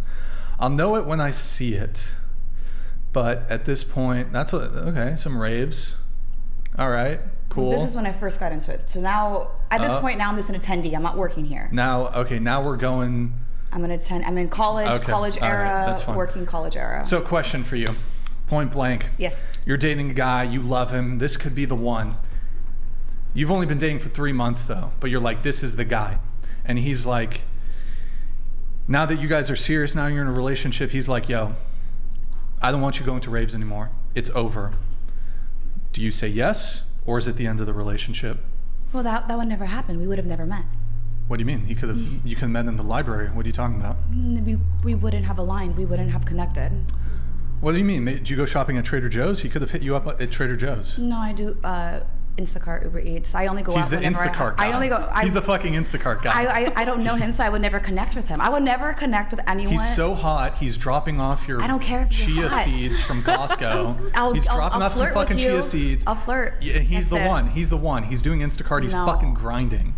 I'll know it when I see it. But at this point, okay, some raves. All right, cool. This is when I first got into it. So now, at this point, now I'm just an attendee. I'm not working here. Now we're going. I'm in college, Okay, college all right, era, that's fine. working college era. So, question for you, point blank. Yes. You're dating a guy, you love him. This could be the one. You've only been dating for 3 months though, but you're like, this is the guy, and he's like, now that you guys are serious, now you're in a relationship. He's like, yo, I don't want you going to raves anymore. It's over. Do you say yes, or is it the end of the relationship? Well, that would never happen. We would have never met. What do you mean? You could have met in the library. What are you talking about? We wouldn't have aligned. We wouldn't have connected. What do you mean? Did you go shopping at Trader Joe's? He could have hit you up at Trader Joe's. No, I do Instacart, Uber Eats. I only go He's out the whenever Instacart guy. I only go. He's the fucking Instacart guy. I don't know him, so I would never connect with him. I would never connect with anyone. He's so hot. He's dropping off your I don't care if you're chia hot. seeds from Costco. I'll dropping off some flirt with fucking chia you. seeds. I'll flirt. Yeah, he's That's the it. one. He's the one. He's doing Instacart. He's No. fucking grinding.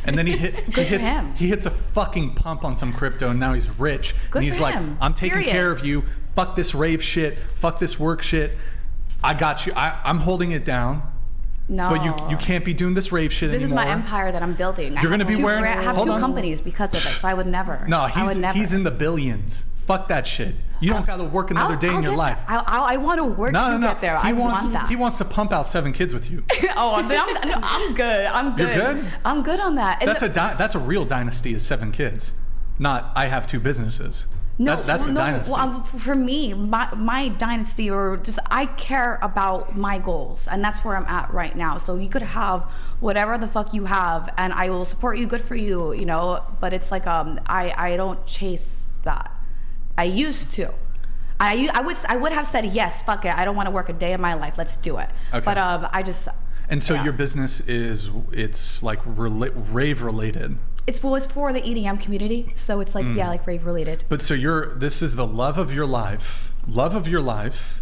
And then he hits a fucking pump on some crypto, and now he's rich. Good and he's for like, him. I'm taking Period. care of you. Fuck this rave shit. Fuck this work shit. I got you. I'm holding it down. No. But you can't be doing this rave shit This anymore. is my empire that I'm building. You're gonna be wearing- I have hold two on. companies because of it, so I would never. No, I would never. he's in the billions. Fuck that shit. You don't got to work another day in your get life. there. I want to work to get there. He I wants want that. he wants to pump out 7 kids with you. Oh, I'm good. I'm good. You're good? I'm good on that. And That's a real dynasty is 7 kids. Not I have 2 businesses. That's the dynasty. Well, for me, my dynasty, or just I care about my goals, and that's where I'm at right now. So you could have whatever the fuck you have, and I will support you. Good for you, you know. But it's like I don't chase that. I used to. I would have said yes. Fuck it. I don't want to work a day in my life. Let's do it. Okay. But I just. And so yeah. your business it's like rave related. It's for the EDM community, so it's like like rave related. But so this is the love of your life. Love of your life.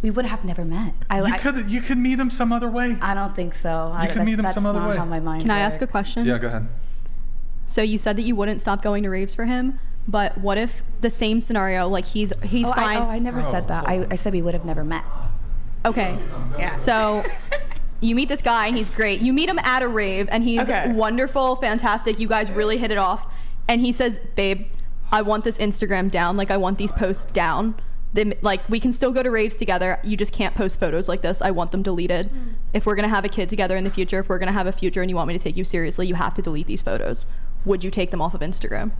We would have never met. You could meet him some other way. I don't think so. You could meet him some other way. How my mind Can I works. ask a question? Yeah, go ahead. So you said that you wouldn't stop going to raves for him, but what if the same scenario, like he's fine. I never said that. I said we would have never met. Okay. Yeah. So you meet this guy and he's great. You meet him at a rave and he's wonderful, fantastic. You guys really hit it off. And he says, babe, I want this Instagram down. Like, I want these posts down. Like, we can still go to raves together. You just can't post photos like this. I want them deleted. If we're going to have a kid together in the future, if we're going to have a future and you want me to take you seriously, you have to delete these photos. Would you take them off of Instagram?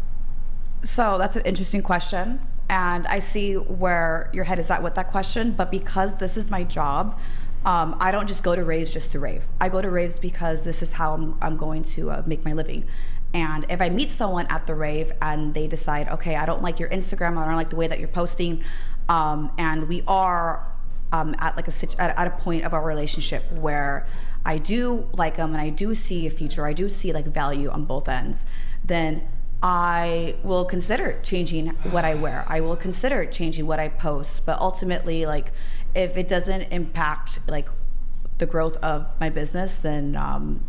So that's an interesting question. And I see where your head is at with that question. But because this is my job, I don't just go to raves just to rave. I go to raves because this is how I'm going to make my living. And if I meet someone at the rave and they decide, okay, I don't like your Instagram, I don't like the way that you're posting, and we are at like at a point of our relationship where I do like them and I do see a future, I do see like value on both ends, then I will consider changing what I wear. I will consider changing what I post. But ultimately, like, if it doesn't impact like the growth of my business, then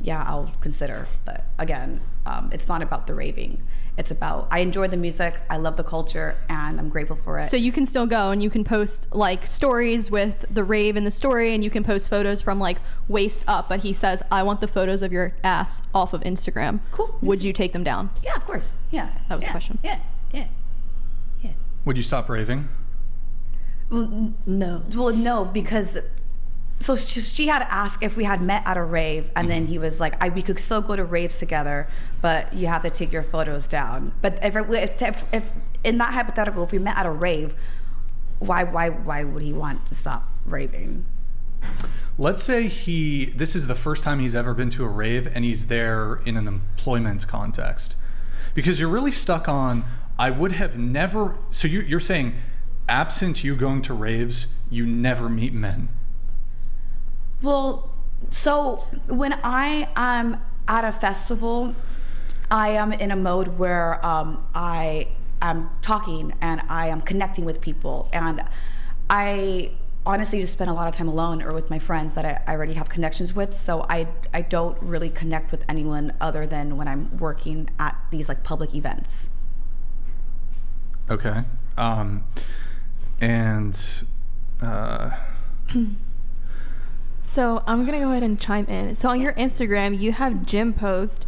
yeah, I'll consider. But again, It's not about the raving. It's about, I enjoy the music, I love the culture, and I'm grateful for it. So you can still go and you can post like stories with the rave in the story, and you can post photos from like waist up, but he says, I want the photos of your ass off of Instagram. Cool. Would you take them down? Yeah, of course. Yeah. That was the question. Yeah. Would you stop raving? Well, no. Well, no, because so she had asked if we had met at a rave, and then he was like, we could still go to raves together, but you have to take your photos down. But if in that hypothetical, if we met at a rave, why would he want to stop raving? Let's say this is the first time he's ever been to a rave, and he's there in an employment context. Because you're really stuck on, I would have never, so you're saying, absent you going to raves, you never meet men. Well, so when I am at a festival, I am in a mode where I am talking and I am connecting with people, and I honestly just spend a lot of time alone or with my friends that I already have connections with. So I don't really connect with anyone other than when I'm working at these like public events. Okay. So I'm gonna go ahead and chime in. So on your Instagram, you have gym posts.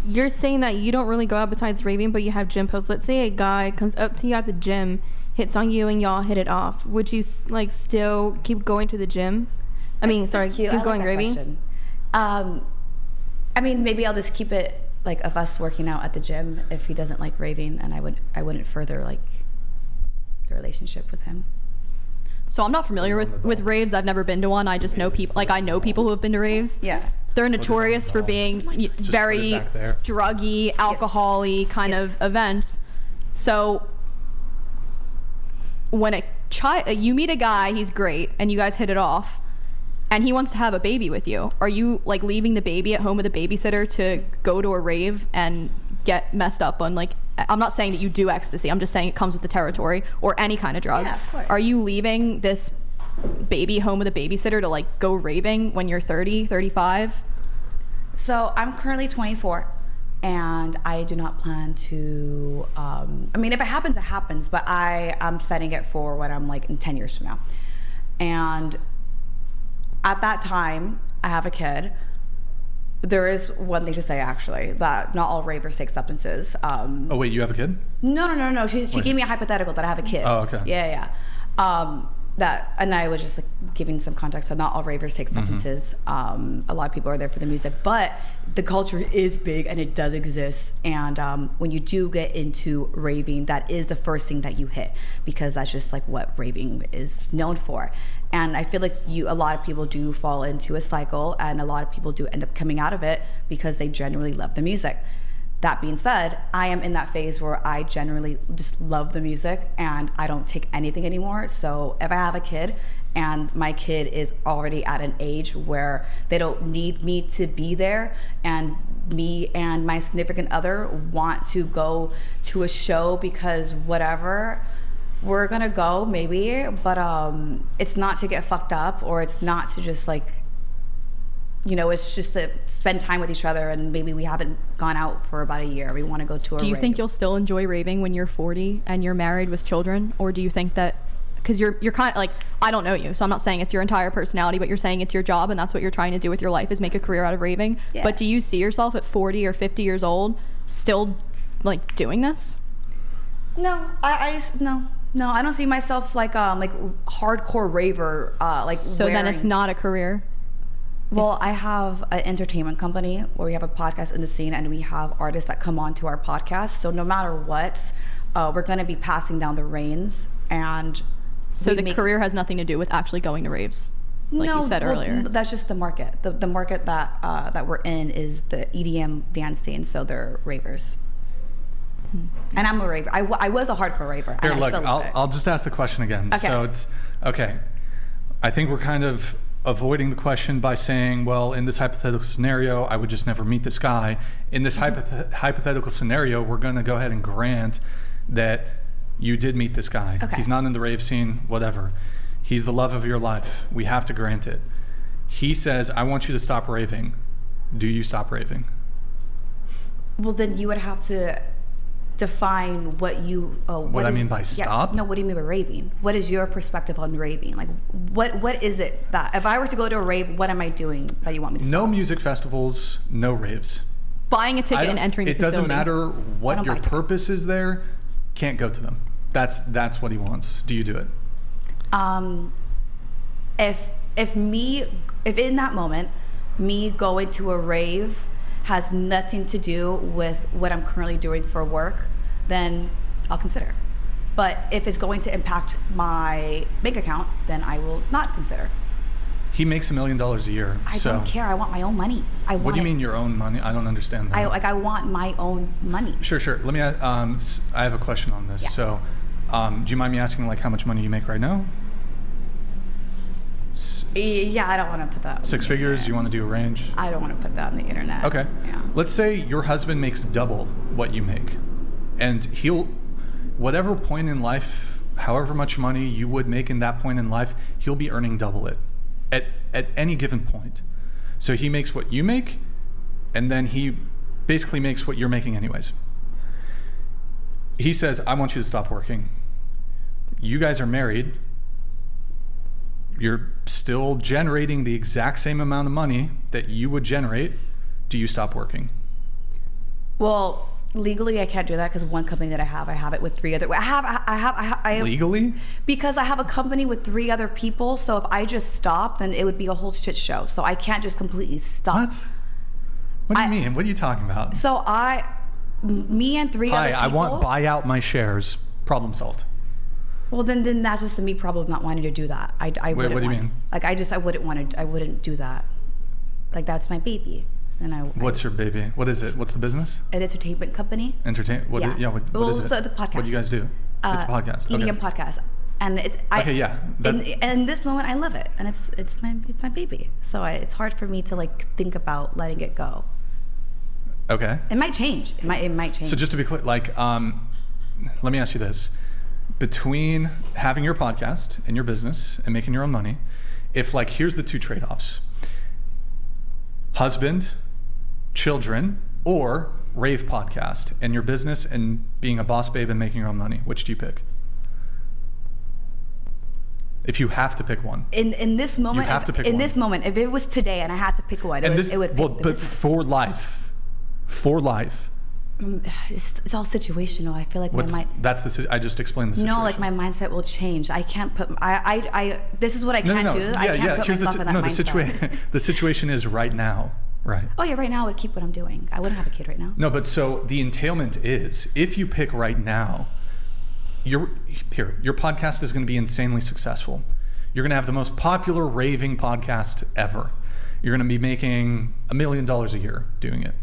You're saying that you don't really go out besides raving, but you have gym posts. Let's say a guy comes up to you at the gym, hits on you, and y'all hit it off. Would you like still keep going to the gym? Keep going raving? I mean, maybe I'll just keep it like of us working out at the gym if he doesn't like raving, and I wouldn't further like the relationship with him. So I'm not familiar with raves. I've never been to one. I just know people, like I know people who have been to raves. Yeah. They're notorious for being very druggy, alcohol-y kind of events. So when you meet a guy, he's great, and you guys hit it off, and he wants to have a baby with you, are you like leaving the baby at home with a babysitter to go to a rave and get messed up on, like, I'm not saying that you do ecstasy, I'm just saying it comes with the territory, or any kind of drug. Yeah, of course. Are you leaving this baby home with a babysitter to like go raving when you're 30, 35? So I'm currently 24, and I do not plan to, I mean, if it happens, it happens, but I'm setting it for when I'm like in 10 years from now. And at that time, I have a kid. There is one thing to say, actually, that not all ravers take substances. Oh, wait, you have a kid? No. She gave me a hypothetical that I have a kid. Oh, okay. Yeah. And I was just like giving some context. So not all ravers take substances. A lot of people are there for the music, but the culture is big and it does exist. And when you do get into raving, that is the first thing that you hit, because that's just like what raving is known for. And I feel like a lot of people do fall into a cycle, and a lot of people do end up coming out of it because they genuinely love the music. That being said, I am in that phase where I generally just love the music and I don't take anything anymore. So if I have a kid and my kid is already at an age where they don't need me to be there, and me and my significant other want to go to a show because whatever, we're gonna go maybe, but it's not to get fucked up, or it's not to just like, it's just to spend time with each other, and maybe we haven't gone out for about a year. We want to go to a rave. Do you think you'll still enjoy raving when you're 40 and you're married with children? Or do you think that, because you're kind of like, I don't know you, so I'm not saying it's your entire personality, but you're saying it's your job and that's what you're trying to do with your life, is make a career out of raving. Yeah. But do you see yourself at 40 or 50 years old still like doing this? No, No, I don't see myself like hardcore raver. So then it's not a career. Well, I have an entertainment company where we have a podcast in the scene, and we have artists that come on to our podcast. So no matter what, we're going to be passing down the reins. And so the career has nothing to do with actually going to raves, like you said earlier. That's just the market. The market that we're in is the EDM dance scene, so they're ravers. And I'm a raver. I was a hardcore raver. Here, look, I'll just ask the question again. Okay. So it's, okay, I think we're kind of avoiding the question by saying, well, in this hypothetical scenario, I would just never meet this guy. In this hypothetical scenario, we're going to go ahead and grant that you did meet this guy. Okay. He's not in the rave scene, whatever. He's the love of your life. We have to grant it. He says, I want you to stop raving. Do you stop raving? Well, then you would have to define what you. What I mean by stop? No, what do you mean by raving? What is your perspective on raving? Like, what is it that if I were to go to a rave, what am I doing that you want me to? No stop? music festivals, no raves. Buying a ticket and entering the It facility. doesn't matter I what don't your buy tickets. purpose is there. Can't go to them. That's what he wants. Do you do it? If in that moment, me going to a rave has nothing to do with what I'm currently doing for work, then I'll consider. But if it's going to impact my bank account, then I will not consider. He makes $1 million a year. I so don't care. I want my own money. What do you mean your own money? I don't understand that. I want my own money. Sure. Let me. I have a question on this. Yeah. So, do you mind me asking like how much money you make right now? Yeah, I don't want to put that. 6 figures. You want to do a range? I don't want to put that on the internet. Okay. Yeah. Let's say your husband makes double what you make, and whatever point in life, however much money you would make in that point in life, he'll be earning double it at any given point. So he makes what you make, and then he basically makes what you're making anyways. He says, I want you to stop working. You guys are married. You're still generating the exact same amount of money that you would generate. Do you stop working? Well, legally, I can't do that because one company that I have it with 3 other. I have Legally? Because I have a company with 3 other people. So if I just stop, then it would be a whole shit show. So I can't just completely stop. What do you mean? What are you talking about? So me and 3 other people. I want buy out my shares. Problem solved. Well, then that's just a me problem of not wanting to do that. I Wait, wouldn't what do you want- mean? Like I wouldn't do that. Like that's my baby. And What's your baby? What is it? What's the business? an entertainment company. What is it? So it's a podcast. What do you guys do? It's a podcast. EDM Okay. podcast. And it's Okay, yeah. in this moment I love it, and it's my baby. So it's hard for me to like think about letting it go. Okay. It might change. It might change. So just to be clear, like, let me ask you this: between having your podcast and your business and making your own money, if like here's the 2 trade-offs: husband, children, or rave podcast and your business and being a boss babe and making your own money, which do you pick? If you have to pick one. In this moment, You have to pick in one. this moment, if it was today and I had to pick one, it would pick the but business. for life. It's all situational. I feel like my mind. I just explained the situation. No, like my mindset will change. I can't put. This is what I No. can't do. I can't put Here's myself in that mindset. the situation is right now, right? Oh yeah, right now I would keep what I'm doing. I wouldn't have a kid right now. No, but so the entailment is if you pick right now, your podcast is going to be insanely successful. You're going to have the most popular raving podcast ever. You're going to be making $1 million a year doing it.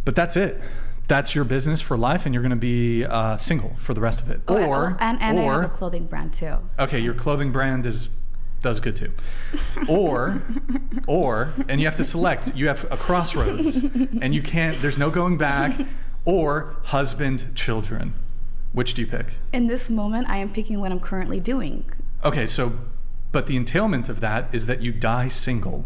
But that's it. That's your business for life, and you're going to be single for the rest of it. And I have a clothing brand too. Okay, your clothing brand does good too. Or, and you have to select. You have a crossroads, and you can't. There's no going back. Or husband, children. Which do you pick? In this moment, I am picking what I'm currently doing. Okay, but the entailment of that is that you die single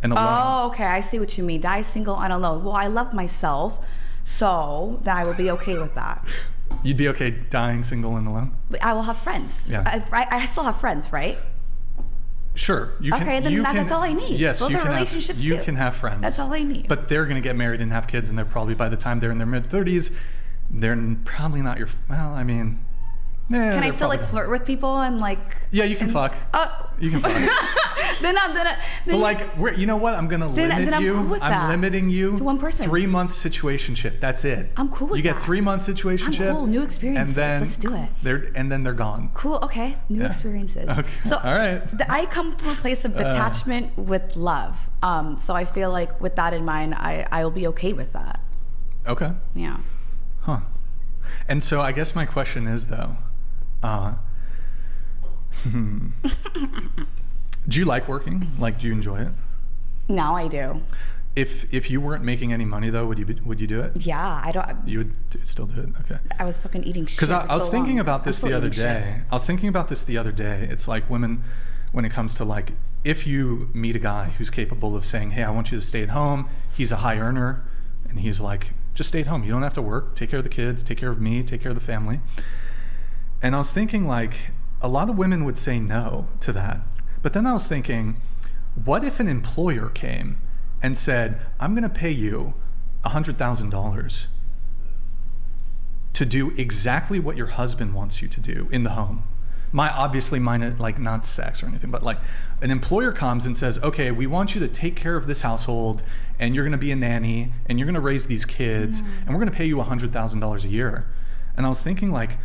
and alone. Oh, okay. I see what you mean. Die single and alone. Well, I love myself, so that I will be okay with that. You'd be okay dying single and alone? But I will have friends. Yeah. I still have friends, right? Sure. That's all I need. Yes, those you are can relationships you too. can have friends. That's all I need. But they're going to get married and have kids, and they're probably by the time they're in their mid-30s, they're probably not your. Well, I mean. Yeah, Can I still like flirt with people and like? Yeah, you can fuck. You can fuck. But like, you know what? I'm gonna limit you. I'm cool with that. I'm limiting you to one person. 3-month situationship. That's it. I'm cool with you that. get 3-month situationship. I'm cool. New experiences. And then let's do it. And then they're gone. Cool. Okay. New experiences. Okay. So all right. I come from a place of detachment with love. So I feel like with that in mind, I will be okay with that. Okay. Yeah. Huh. And so I guess my question is though. Do you like working? Like, do you enjoy it? Now I do. If you weren't making any money though, would you do it? Yeah, I don't. You would still do it? Okay. I was fucking eating shit. Because I was thinking about this the other day. It's like women, when it comes to like, if you meet a guy who's capable of saying, hey, I want you to stay at home, he's a high earner, and he's like Just stay at home. You don't have to work. Take care of the kids, take care of me, take care of the family. And I was thinking, like, a lot of women would say no to that. But then I was thinking, what if an employer came and said, I'm going to pay you $100,000 to do exactly what your husband wants you to do in the home? Obviously mine, like, not sex or anything, but like an employer comes and says, okay, we want you to take care of this household, and you're going to be a nanny, and you're going to raise these kids, and we're going to pay you $100,000 a year. And I was thinking, like,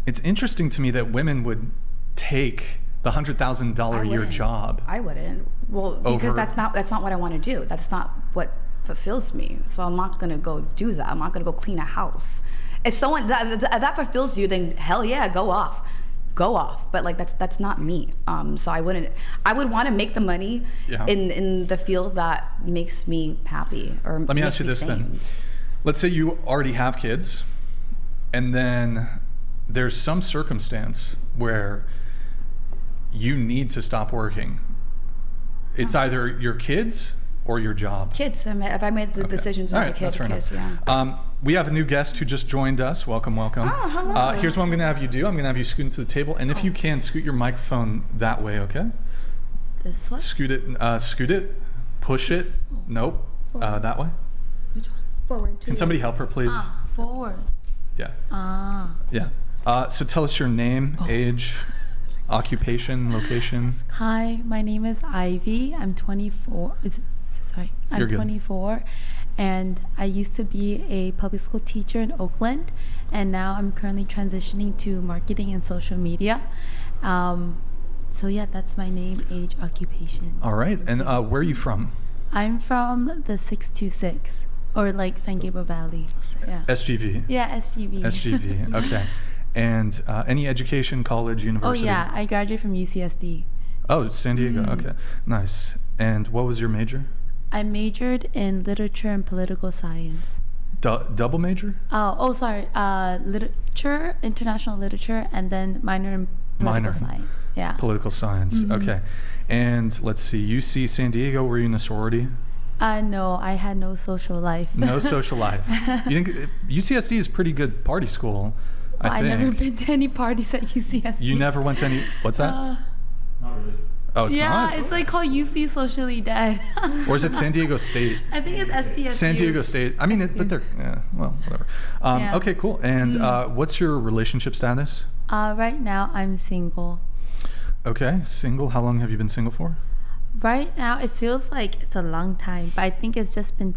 it's interesting to me that women would take the $100,000 a year job. I wouldn't. Well, because that's not what I want to do. That's not what fulfills me. So I'm not going to go do that. I'm not going to go clean a house. If someone that fulfills you, then hell yeah, go off. But like that's not me. So I would want to make the money in the field that makes me happy. Or let me ask you this then. Let's say you already have kids, and then there's some circumstance where you need to stop working. It's either your kids or your job. Kids. If I made the decisions on the kids, we have a new guest who just joined us. Welcome. Oh, hello. Here's what I'm going to have you do. I'm going to have you scoot into the table, and if you can, scoot your microphone that way, okay? This way? Scoot it, push it. Nope. That way. Which one? Forward. Can somebody help her, please? Forward. Yeah. Yeah. So tell us your name, age, occupation, location. Hi, my name is Ivy. I'm 24. I'm 24, and I used to be a public school teacher in Oakland, and now I'm currently transitioning to marketing and social media. So yeah, that's my name, age, occupation. All right, and where are you from? I'm from the 626, or like San Gabriel Valley. Yeah. SGV. Yeah, SGV. SGV. Okay. And any education, college, university? Oh yeah, I graduated from UCSD. Oh, it's San Diego. Okay, nice. And what was your major? I majored in literature and political science. Double major? Sorry. Literature, international literature, and then minor in political science. Yeah. Political science. Okay. And let's see, UC San Diego, were you in a sorority? No, I had no social life. No social life. UCSD is pretty good party school, I think. I've never been to any parties at UCSD. You never went to any, what's that? Not really. Oh, it's not? Yeah, it's like called UC Socially Dead. Or is it San Diego State? I think it's SDSU. San Diego State. I mean, but they're, well, whatever. Okay, cool. And what's your relationship status? Right now, I'm single. Okay, single. How long have you been single for? Right now, it feels like it's a long time, but I think it's just been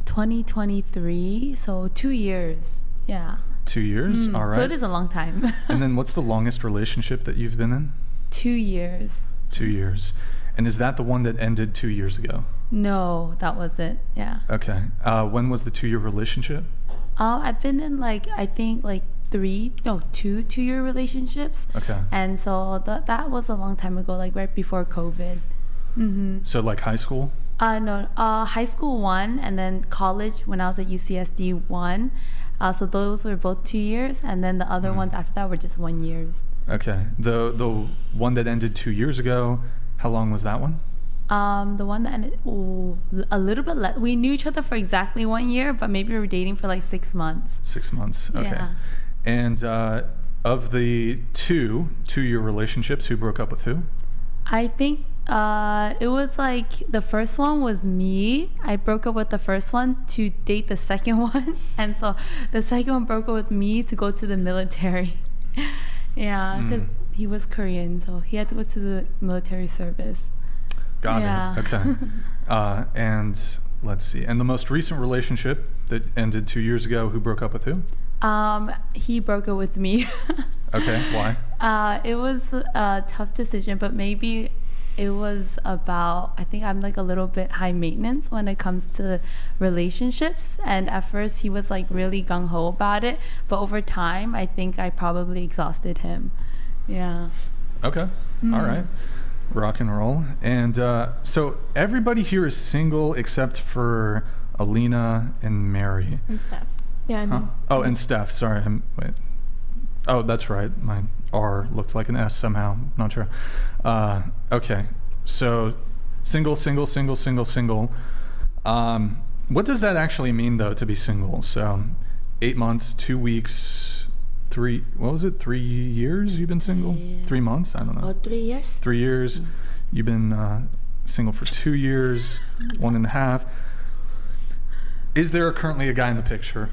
2023, so 2 years. Yeah. 2 years? All right. So it is a long time. And then what's the longest relationship that you've been in? 2 years. 2 years. And is that the one that ended 2 years ago? No, that wasn't. Yeah. Okay. When was the 2-year relationship? I've been in I think 2-year relationships. Okay. And so that was a long time ago, like right before COVID. So like high school? No, high school 1, and then college when I was at UCSD 1. So those were both 2 years, and then the other ones after that were just 1 year. Okay. The one that ended 2 years ago, how long was that one? The one that ended a little bit less. We knew each other for exactly 1 year, but maybe we were dating for like 6 months. 6 months. Okay. Yeah. And of the 2-year relationships, who broke up with who? I think it was like the first one was me. I broke up with the first one to date the second one, and so the second one broke up with me to go to the military. Yeah, because he was Korean, so he had to go to the military service. Got it. Okay. And let's see. And the most recent relationship that ended 2 years ago, who broke up with who? He broke up with me. Okay. Why? It was a tough decision, but maybe it was about, I think I'm like a little bit high maintenance when it comes to relationships. And at first he was like really gung-ho about it, but over time I think I probably exhausted him. Yeah. Okay. All right. Rock and roll. And so everybody here is single except for Alina and Mary. And Steph. Yeah. Huh? Oh, and Steph. Sorry. Wait. Oh, that's right. My R looks like an S somehow. Not sure. Okay. So single. What does that actually mean, though, to be single? So 8 months, 2 weeks, 3, what was it, 3 years you've been single? 3 months? I don't know. 3 years. 3 years. You've been single for 2 years, 1.5. Is there currently a guy in the picture?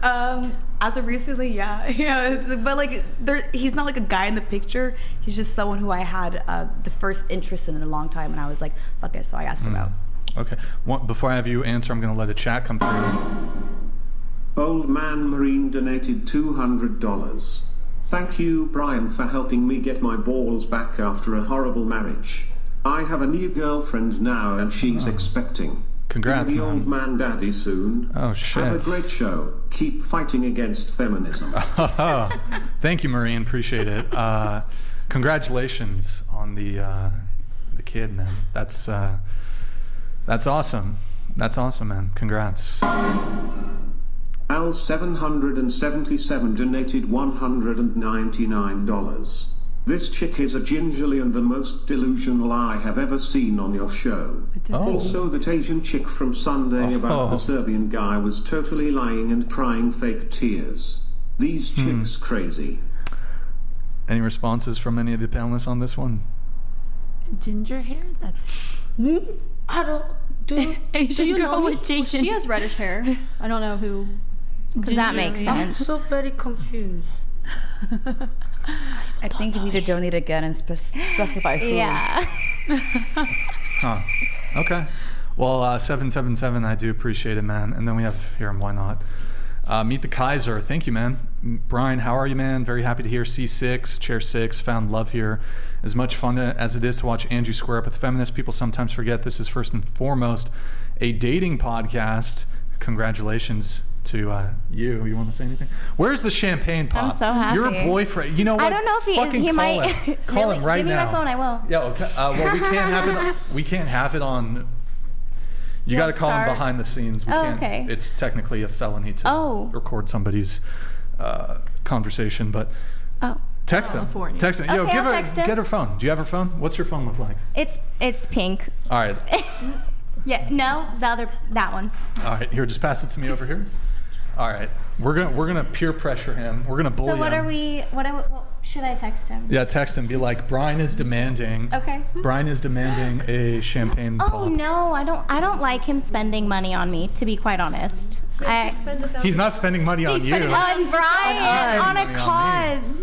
As of recently, yeah, but like, he's not like a guy in the picture. He's just someone who I had the first interest in a long time, and I was like, fuck it, so I asked him out. Okay. Before I have you answer, I'm going to let the chat come through. Old Man Marine donated $200. Thank you, Brian, for helping me get my balls back after a horrible marriage. I have a new girlfriend now, and she's expecting. Congrats, the man. old man daddy soon. Oh, shit. Have a great show. Keep fighting against feminism. Thank you, Marine. Appreciate it. Congratulations on the kid, man. That's awesome. That's awesome, man. Congrats. Al777 donated $199. This chick is a gingerly and the most delusional I have ever seen on your show. Also, that Asian chick from Sunday about the Serbian guy was totally lying and crying fake tears. These chicks crazy. Any responses from any of the panelists on this one? Ginger hair? That's... I don't... Do Asian you girl know me? with Asian... She has reddish hair. I don't know who... Because that makes I'm sense. so very confused. I think you need to donate again and specify who. Yeah. Huh. Okay. Well, 777, I do appreciate it, man. And then we have here, and why not? Meet the Kaiser. Thank you, man. Brian, how are you, man? Very happy to hear. C6, Chair 6, found love here. As much fun as it is to watch Andrew square up with feminists, people sometimes forget this is first and foremost a dating podcast. Congratulations to you. You want to say anything? Where's the champagne pop? I'm so happy. Your boyfriend. You know what? I don't know if he might. Call him right Give me now. my phone. I will. Yeah. Okay. Well, we can't have it on. You got to call him behind the scenes. We can't. Okay. It's technically a felony to record somebody's conversation, but. Text him. Text him. Yo, Okay, I'll text him. Get her phone. Do you have her phone? What's your phone look like? It's pink. All right. Yeah. No, that one. All right. Here, just pass it to me over here. All right. We're gonna peer pressure him. We're gonna bully him. So what should I text him? Yeah, text him. Be like, Brian is demanding. Okay. Brian is demanding a champagne pop. Oh no, I don't like him spending money on me. To be quite honest, He's not spending money on you. On Brian on a cause.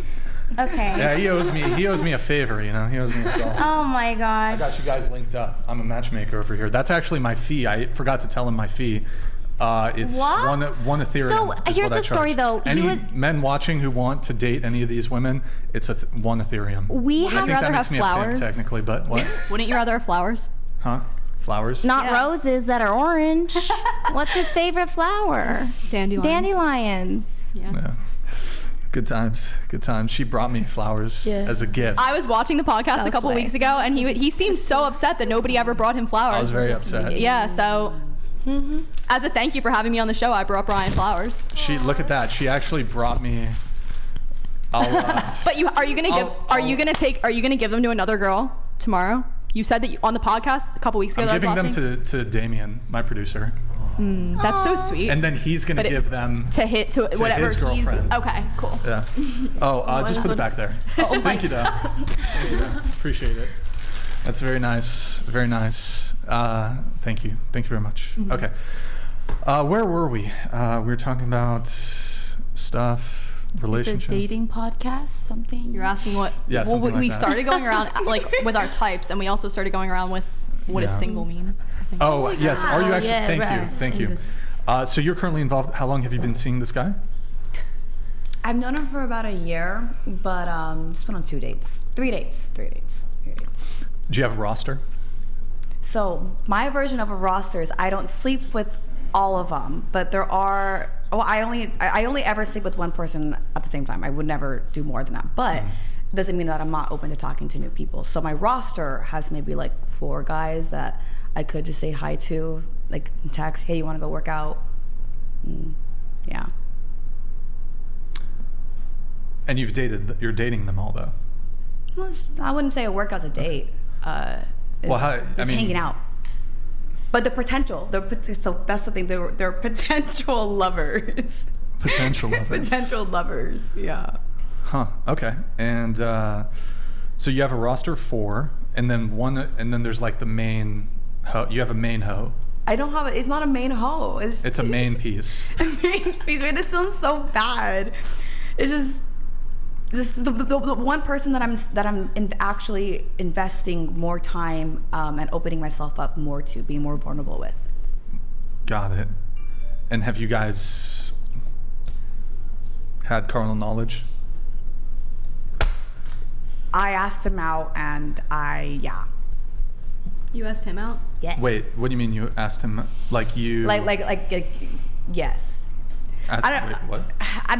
Okay. Yeah, he owes me a favor, you know. He owes me a solve. Oh my gosh. I got you guys linked up. I'm a matchmaker over here. That's actually my fee. I forgot to tell him my fee. It's what? one Ethereum. So here's the story, though. Any men watching who want to date any of these women, it's one Ethereum. We I have think that rather makes have me flowers. a pimp technically, but what? Wouldn't you rather have flowers? Huh? Flowers? Not roses that are orange. What's his favorite flower? Dandelions. Dandelions. Yeah. Good times. Good times. She brought me flowers as a gift. I was watching the podcast a couple weeks ago, and he seemed so upset that nobody ever brought him flowers. I was very upset. Yeah, so as a thank you for having me on the show, I brought Brian flowers. Look at that. She actually brought me. But are you gonna give them to another girl tomorrow? You said that on the podcast a couple weeks ago. I'm giving them to Damien, my producer. That's so sweet. And then he's gonna give them to whatever his girlfriend. Okay, cool. Yeah. Just put it back there. Thank you, though. Thank you, though. Appreciate it. That's very nice. Very nice. Thank you. Thank you very much. Okay. Where were we? We were talking about stuff. Relationships. It's a dating podcast, something. You're asking what? Yeah, well, something we like that. started going around like with our types, and we also started going around with what does single mean. Oh yes. Are you actually? Yeah, Thank you. So you're currently involved. How long have you been seeing this guy? I've known him for about a year, but just went on 2 dates. 3 dates. Do you have a roster? So my version of a roster is I don't sleep with all of them, but there are. Well, I only ever sleep with one person at the same time. I would never do more than that, but it doesn't mean that I'm not open to talking to new people. So my roster has maybe like 4 guys that I could just say hi to, like text, hey, you want to go work out? Yeah. And you're dating them all though. Well, I wouldn't say a workout's a date. It's hanging out. But the potential, so that's the thing. They're potential lovers. Potential lovers. Potential lovers. Yeah. Huh. Okay. And so you have a roster of 4, and then there's like the main hoe. You have a main hoe. I don't have it. It's not a main hoe. It's a main piece. A main piece. Wait, this sounds so bad. It's just the one person that I'm actually investing more time and opening myself up more to, being more vulnerable with. Got it. And have you guys had carnal knowledge? I asked him out, and yeah. You asked him out? Yeah. Wait, what do you mean you asked him? Like you? Like yes. Asked, wait, what?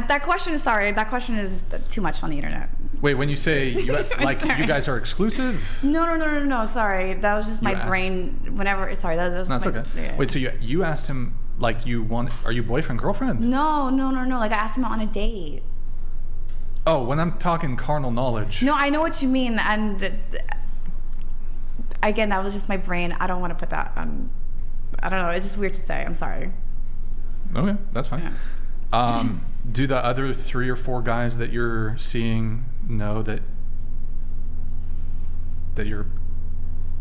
That question is too much on the internet. Wait, when you say you guys are exclusive? No. Sorry, that was just my brain. Whenever, sorry, that was. That's okay. Yeah. Wait, so you asked him like are you boyfriend girlfriend? No. Like I asked him out on a date. Oh, when I'm talking carnal knowledge. No, I know what you mean, and again, that was just my brain. I don't want to put that on. I don't know. It's just weird to say. I'm sorry. Okay, that's fine. Yeah. Do the other 3 or 4 guys that you're seeing know that you're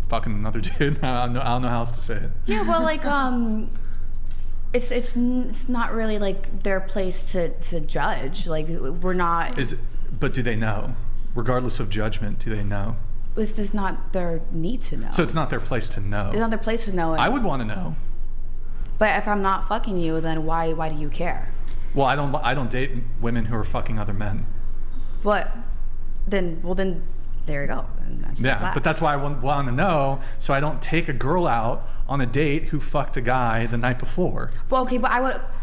fucking another dude? I don't know how else to say it. Yeah, well, like it's not really like their place to judge. Like we're not. But do they know? Regardless of judgment, do they know? It's just not their need to know. So it's not their place to know. It's not their place to know. I would want to know. But if I'm not fucking you, then why do you care? Well, I don't date women who are fucking other men. Well, then there you go. But that's why I want to know, so I don't take a girl out on a date who fucked a guy the night before. Well, okay, but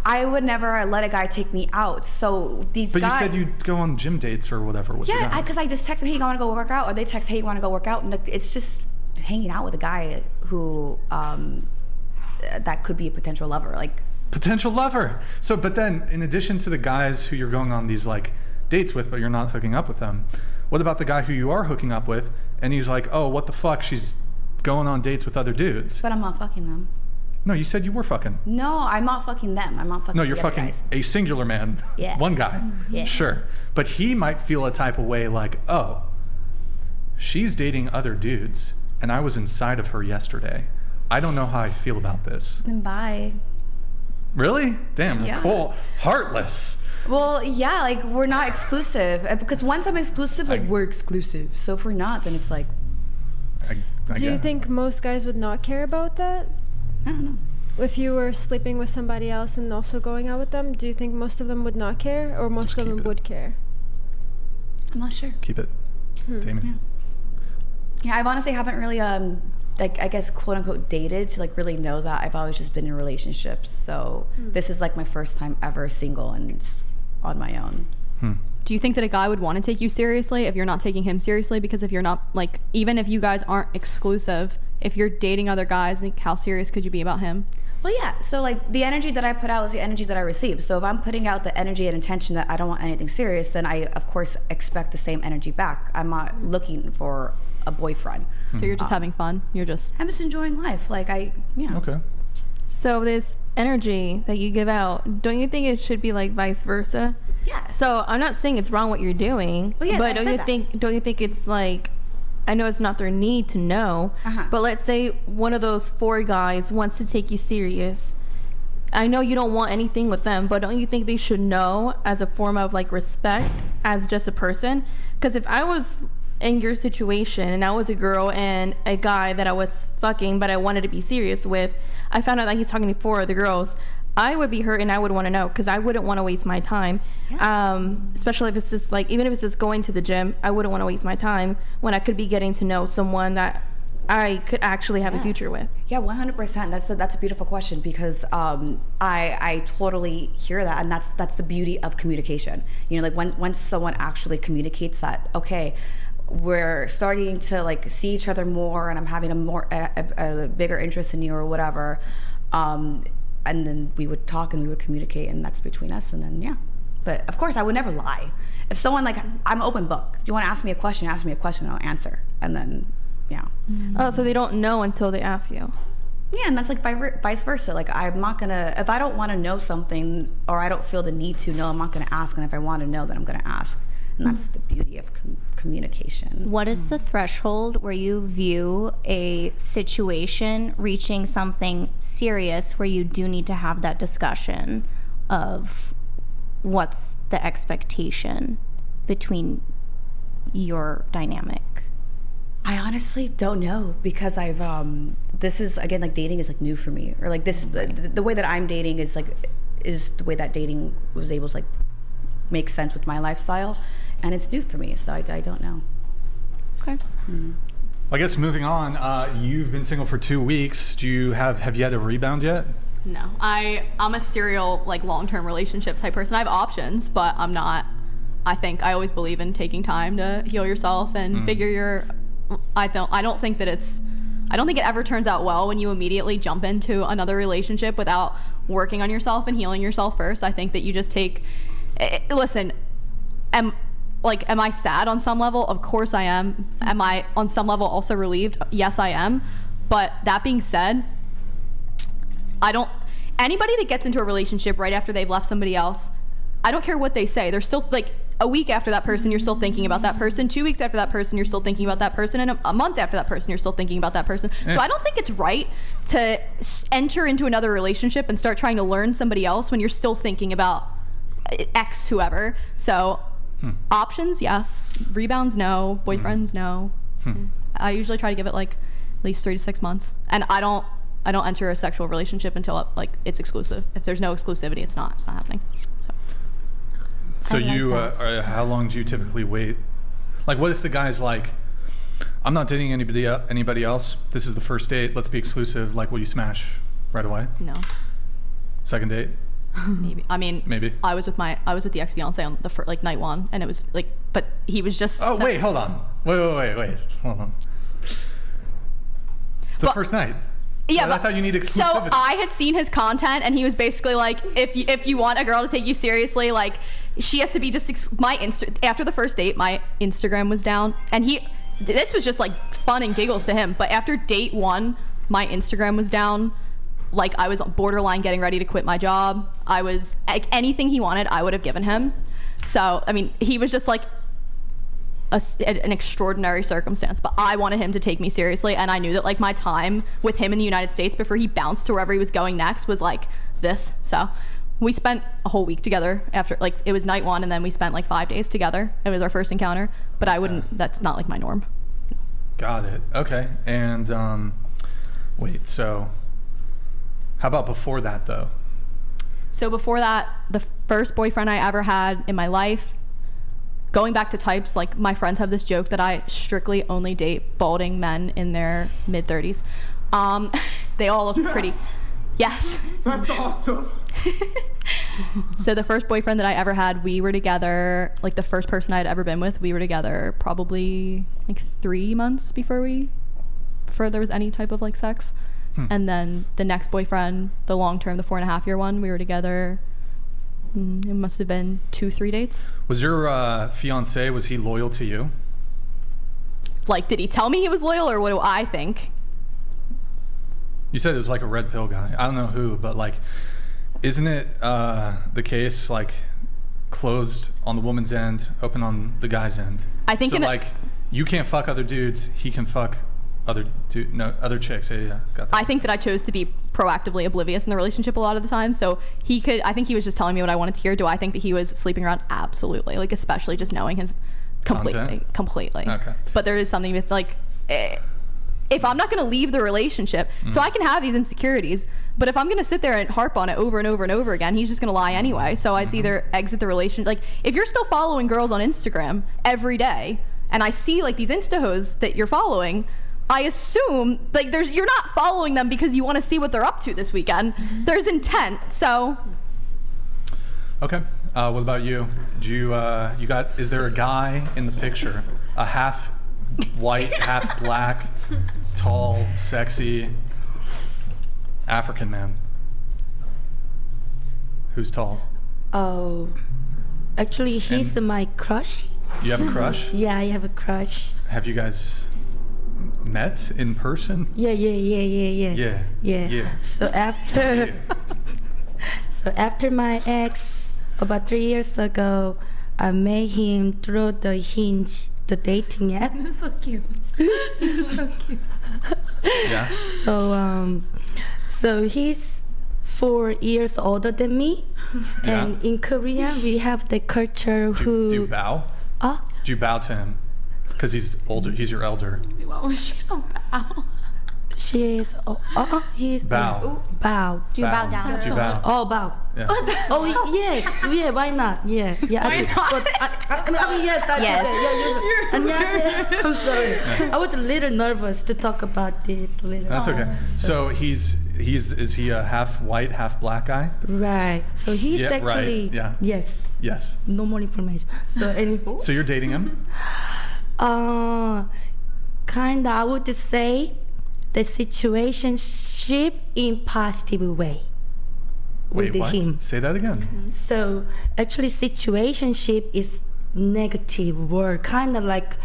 I would never let a guy take me out. So these guys. But you said you'd go on gym dates or whatever with the guys. Because I just text them, hey, you want to go work out? Or they text, hey, you want to go work out? And it's just hanging out with a guy who that could be a potential lover. Like potential lover. So, but then in addition to the guys who you're going on these like dates with, but you're not hooking up with them, what about the guy who you are hooking up with and he's like, oh, what the fuck? She's going on dates with other dudes. But I'm not fucking them. No, you said you were fucking. No, I'm not fucking them. I'm not fucking. No, you're fucking guys. A singular man. Yeah. One guy. Yeah. Sure. But he might feel a type of way like, oh, she's dating other dudes and I was inside of her yesterday. I don't know how I feel about this. Then bye. Really? Damn, Yeah. Nicole. Heartless. Well, yeah, like we're not exclusive. Because once I'm exclusive, like we're exclusive. So if we're not, then it's like. Do you think most guys would not care about that? I don't know. If you were sleeping with somebody else and also going out with them, do you think most of them would not care, or most of them would care? I'm not sure. Keep it. Damien. Yeah, I honestly haven't really like I guess quote unquote dated to like really know that. I've always just been in relationships. So this is like my first time ever single and just on my own. Do you think that a guy would want to take you seriously if you're not taking him seriously? Because if you're not, like, even if you guys aren't exclusive, if you're dating other guys, like, how serious could you be about him? Well, yeah. So like the energy that I put out is the energy that I receive. So if I'm putting out the energy and intention that I don't want anything serious, then I of course expect the same energy back. I'm not looking for a boyfriend. So you're just having fun. I'm just enjoying life. Like Okay. So this energy that you give out, don't you think it should be like vice versa? Yeah. So I'm not saying it's wrong what you're doing, well, yeah, but don't you think it's like, I know it's not their need to know, but let's say one of those 4 guys wants to take you serious. I know you don't want anything with them, but don't you think they should know as a form of like respect as just a person? Because if I was in your situation and I was a girl and a guy that I was fucking but I wanted to be serious with, I found out that he's talking to 4 other girls, I would be hurt and I would want to know because I wouldn't want to waste my time. Especially if it's just like, even if it's just going to the gym, I wouldn't want to waste my time when I could be getting to know someone that I could actually have a future with. Yeah, 100%. That's a beautiful question because I totally hear that, and that's the beauty of communication. You know, like once someone actually communicates that, okay, we're starting to like see each other more, and I'm having a bigger interest in you or whatever. And then we would talk and we would communicate, and that's between us. And then, yeah. But of course, I would never lie. If someone, like, I'm an open book. If you want to ask me a question, I'll answer. And then, yeah. Oh, so they don't know until they ask you. Yeah, and that's like vice versa. Like, I'm not gonna, if I don't want to know something or I don't feel the need to know, I'm not gonna ask. And if I want to know, then I'm gonna ask. And that's the beauty of communication. What is the threshold where you view a situation reaching something serious where you do need to have that discussion of what's the expectation between your dynamic? I honestly don't know, because I've this is, again, like, dating is like new for me, or like this is the way that I'm dating is the way that dating was able to like make sense with my lifestyle, and it's new for me, so I don't know. Okay. Well, I guess moving on, you've been single for 2 weeks. Have you had a rebound yet? No, I'm a serial, like, long-term relationship type person. I have options, but I'm not. I think I always believe in taking time to heal yourself and figure your. I don't think it ever turns out well when you immediately jump into another relationship without working on yourself and healing yourself first. I think that you just take. Listen, am I sad on some level? Of course I am. Am I on some level also relieved? Yes, I am. But that being said, anybody that gets into a relationship right after they've left somebody else, I don't care what they say. They're still, like, a week after that person, you're still thinking about that person. 2 weeks after that person, you're still thinking about that person. And a month after that person, you're still thinking about that person. So I don't think it's right to enter into another relationship and start trying to learn somebody else when you're still thinking about ex whoever. So options, yes. Rebounds, no. Boyfriends, no. I usually try to give it like at least 3 to 6 months. And I don't enter a sexual relationship until like it's exclusive. If there's no exclusivity, it's not happening. So you, how long do you typically wait? Like, what if the guy's like, I'm not dating anybody else. This is the first date. Let's be exclusive. Like, will you smash right away? No. Second date? Maybe. I mean, maybe. I was with the ex-fiance on the night one, and it was like, but he was just. Oh wait, hold on. Wait, hold on. The first night. Yeah, but I thought you need exclusivity. So I had seen his content, and he was basically like, if you want a girl to take you seriously, like, she has to be just after the first date, my Instagram was down, and this was just like fun and giggles to him. But after date 1, my Instagram was down. Like, I was borderline getting ready to quit my job. I was like, anything he wanted, I would have given him. So I mean, he was just like an extraordinary circumstance, but I wanted him to take me seriously, and I knew that like my time with him in the United States before he bounced to wherever he was going next was like this. So we spent a whole week together after, like, it was night 1, and then we spent like 5 days together. It was our first encounter, but I wouldn't, that's not like my norm. Got it. Okay. And wait, so how about before that though? So before that, the first boyfriend I ever had in my life, going back to types, like, my friends have this joke that I strictly only date balding men in their mid-30s. They all look pretty. Yes. That's awesome. So the first boyfriend that I ever had, we were together, like, the first person I'd ever been with, we were together probably like 3 months before there was any type of like sex. And then the next boyfriend, the long-term, the 4.5-year one, we were together. It must have been 2-3 dates. Was your fiance, was he loyal to you? Like, did he tell me he was loyal, or what do I think? You said it was like a red pill guy. I don't know who, but like, isn't it the case, like, closed on the woman's end, open on the guy's end? I think so. Like, you can't fuck other dudes. He can fuck other chicks. Yeah, got that. I think that I chose to be proactively oblivious in the relationship a lot of the time. So I think he was just telling me what I wanted to hear. Do I think that he was sleeping around? Absolutely. Like, especially just knowing his completely. Okay. But there is something that's like, if I'm not going to leave the relationship, so I can have these insecurities, but if I'm going to sit there and harp on it over and over and over again, he's just going to lie anyway. So I'd either exit the relationship. Like, if you're still following girls on Instagram every day, and I see like these Insta-hoes that you're following, I assume like you're not following them because you want to see what they're up to this weekend. There's intent. So. Okay. What about you? Is there a guy in the picture, a half white, half black, tall, sexy African man? Who's tall? Oh, actually, he's my crush. You have a crush? Yeah, I have a crush. Have you guys met in person? Yeah. Yeah. So after my ex, about 3 years ago, I met him through the Hinge, the dating app. So cute. So cute. Yeah. So he's 4 years older than me, and in Korea we have the culture who. Do you bow? Do you bow to him? Because he's older. He's your elder. What was she gonna bow? She is. He's Bow. Bow. Do you bow down? Do you bow? Oh, bow. Yeah. Oh yes, yeah. Why not? Yeah. Why not? But I mean, yes, I Yes. did. Yeah, I'm sorry. I was a little nervous to talk about this later. That's okay. So is he a half white, half black guy? Right. So he's Yeah, right, actually. yeah. Yes. Yes. No more information. So anyway. So you're dating him? Kinda. I would say the situationship in positive way. Wait, with what? him. Say that again. So actually, situationship is negative word, kind of like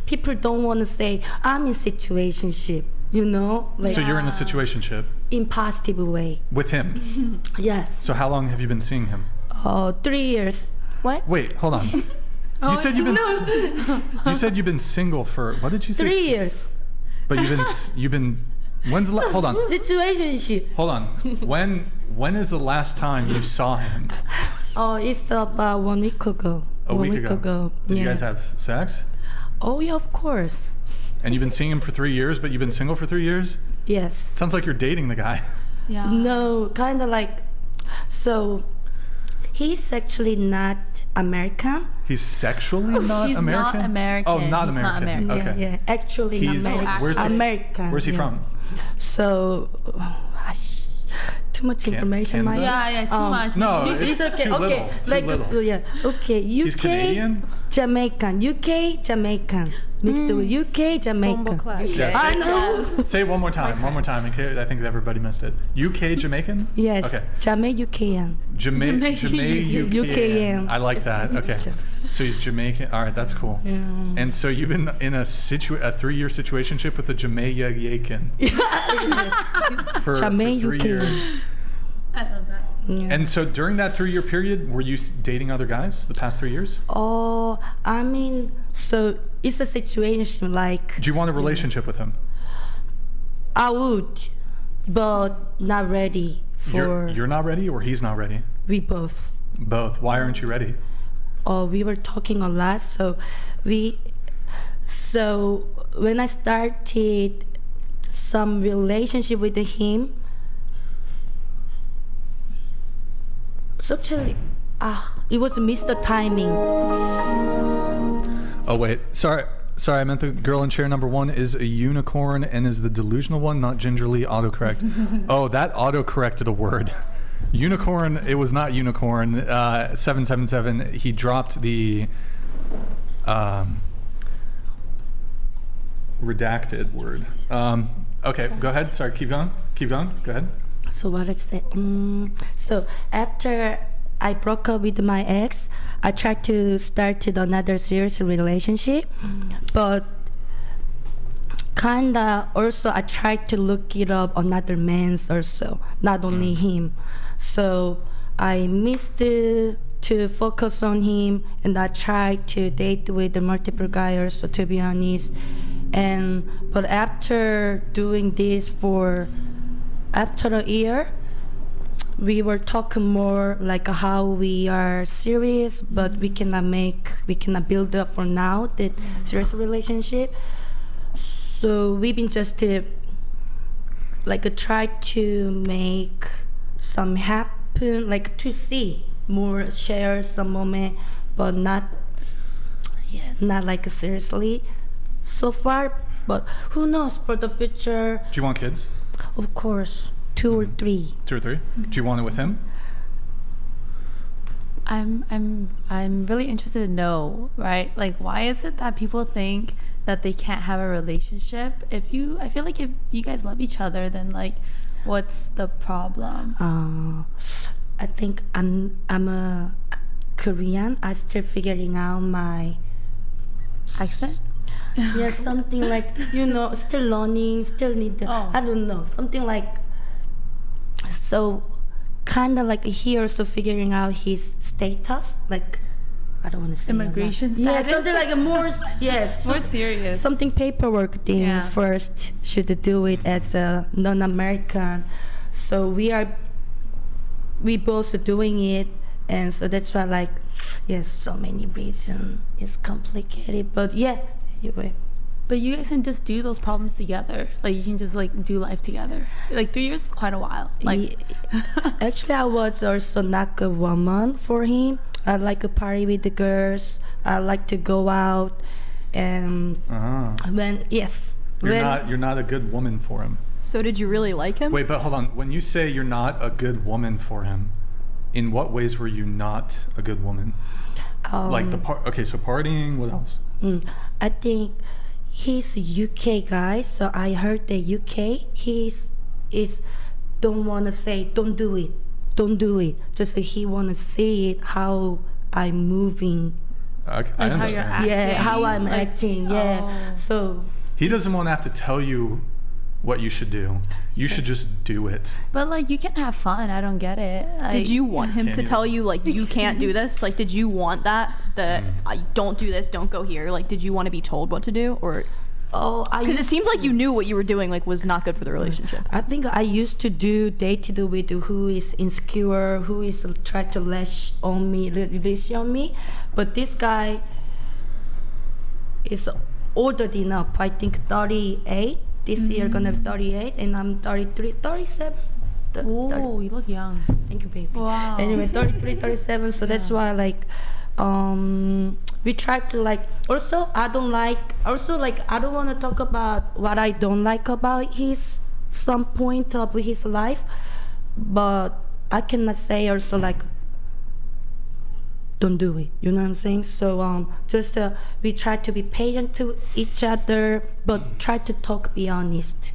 people don't want to say I'm in situationship, you know, like So you're in a situationship in positive way. with him. Yes. So how long have you been seeing him? 3 years. What? Wait, hold on. You said you've been you said you've been single for what did you say? 3 years. But you've been when's the hold on. Situationship. Hold on. When is the last time you saw him? Oh, it's about 1 week ago. A week ago. Did you guys have sex? Oh yeah, of course. And you've been seeing him for 3 years, but you've been single for 3 years? Yes. Sounds like you're dating the guy. Yeah. No, kind of like. So he's actually not American. He's sexually not He's American? not American. Oh, not He's not American. American. Okay. Yeah, actually He's American. American. Where's he yeah. from? So, too much information, Canada? Maya. Yeah, too much. No, it's okay. too little. Too little. Yeah. Okay. UK, He's Canadian? Jamaican. UK, Jamaican. Mixed with UK, Jamaican. Yes. I know. Say it one more time. One more time. In case I think everybody missed it. UK Jamaican? Yes. Okay. Jamaican. Jamaican. I like that. Okay. So he's Jamaican. All right, that's cool. Yeah. And so you've been in a 3-year situationship with a Jamaican for 3 years. I love that. Yeah. And so during that 3-year period, were you dating other guys the past 3 years? Oh, I mean, so it's a situation like. Do you want a relationship with him? I would, but not ready for. You're not ready, or he's not ready? We both. Both. Why aren't you ready? Oh, we were talking a lot, so when I started some relationship with him, so actually, it was Mr. Timing. Oh wait, sorry. I meant the girl in chair number 1 is a unicorn and is the delusional one, not gingerly autocorrect. Oh, that autocorrected a word. Unicorn, it was not unicorn. 777, he dropped the redacted word. Okay, go ahead. Sorry, keep going. Go ahead. So what is that? So after I broke up with my ex, I tried to start another serious relationship, but kinda also I tried to look it up on other men's also, not only him. So I missed to focus on him, and I tried to date with the multiple guys, so to be honest. But after doing this after a year, we were talking more like how we are serious, but we cannot build up for now the serious relationship. So we've been just try to make some happen, like to see more, share some moment, but not like seriously so far. But who knows for the future? Do you want kids? Of course, 2 or 3. 2 or 3? Do you want it with him? I'm really interested to know, right? Like, why is it that people think that they can't have a relationship? I feel like if you guys love each other, then like, what's the problem? I think I'm a Korean. I'm still figuring out my accent. Yeah, something like, still learning, still need I don't know, something like, so kind of like he also figuring out his status, like, I don't want to say immigration status. Yeah, something like a more more serious. Something paperwork thing first should do it as a non-American. So we both are doing it, and so that's why like so many reasons. It's complicated, but anyway. But you guys can just do those problems together. Like you can just like do life together. Like 3 years is quite a while. Like actually, I was also not a woman for him. I like to party with the girls. I like to go out, and You're not a good woman for him. So did you really like him? Wait, but hold on. When you say you're not a good woman for him, in what ways were you not a good woman? Like so partying. What else? I think he's a UK guy, so I heard the UK don't want to say don't do it. Just so he want to see it how I'm moving. Okay, I understand. How I'm acting. So he doesn't want to have to tell you what you should do. You should just do it. But like you can have fun. I don't get it. Did you want him to tell you like you can't do this? Like did you want that don't do this, don't go here? Like did you want to be told what to do, or because it seems like you knew what you were doing like was not good for the relationship. I think I used to date with who is insecure, who is trying to release on me, but this guy is older enough. I think 38. This year gonna be 38, and I'm 33, 37. Oh, you look young. Thank you, baby. Wow. Anyway, 33, 37. So that's why like. We try to like I don't want to talk about what I don't like about some point of his life, but I cannot say also like don't do it, you know what I'm saying? So we try to be patient to each other, but try to be honest.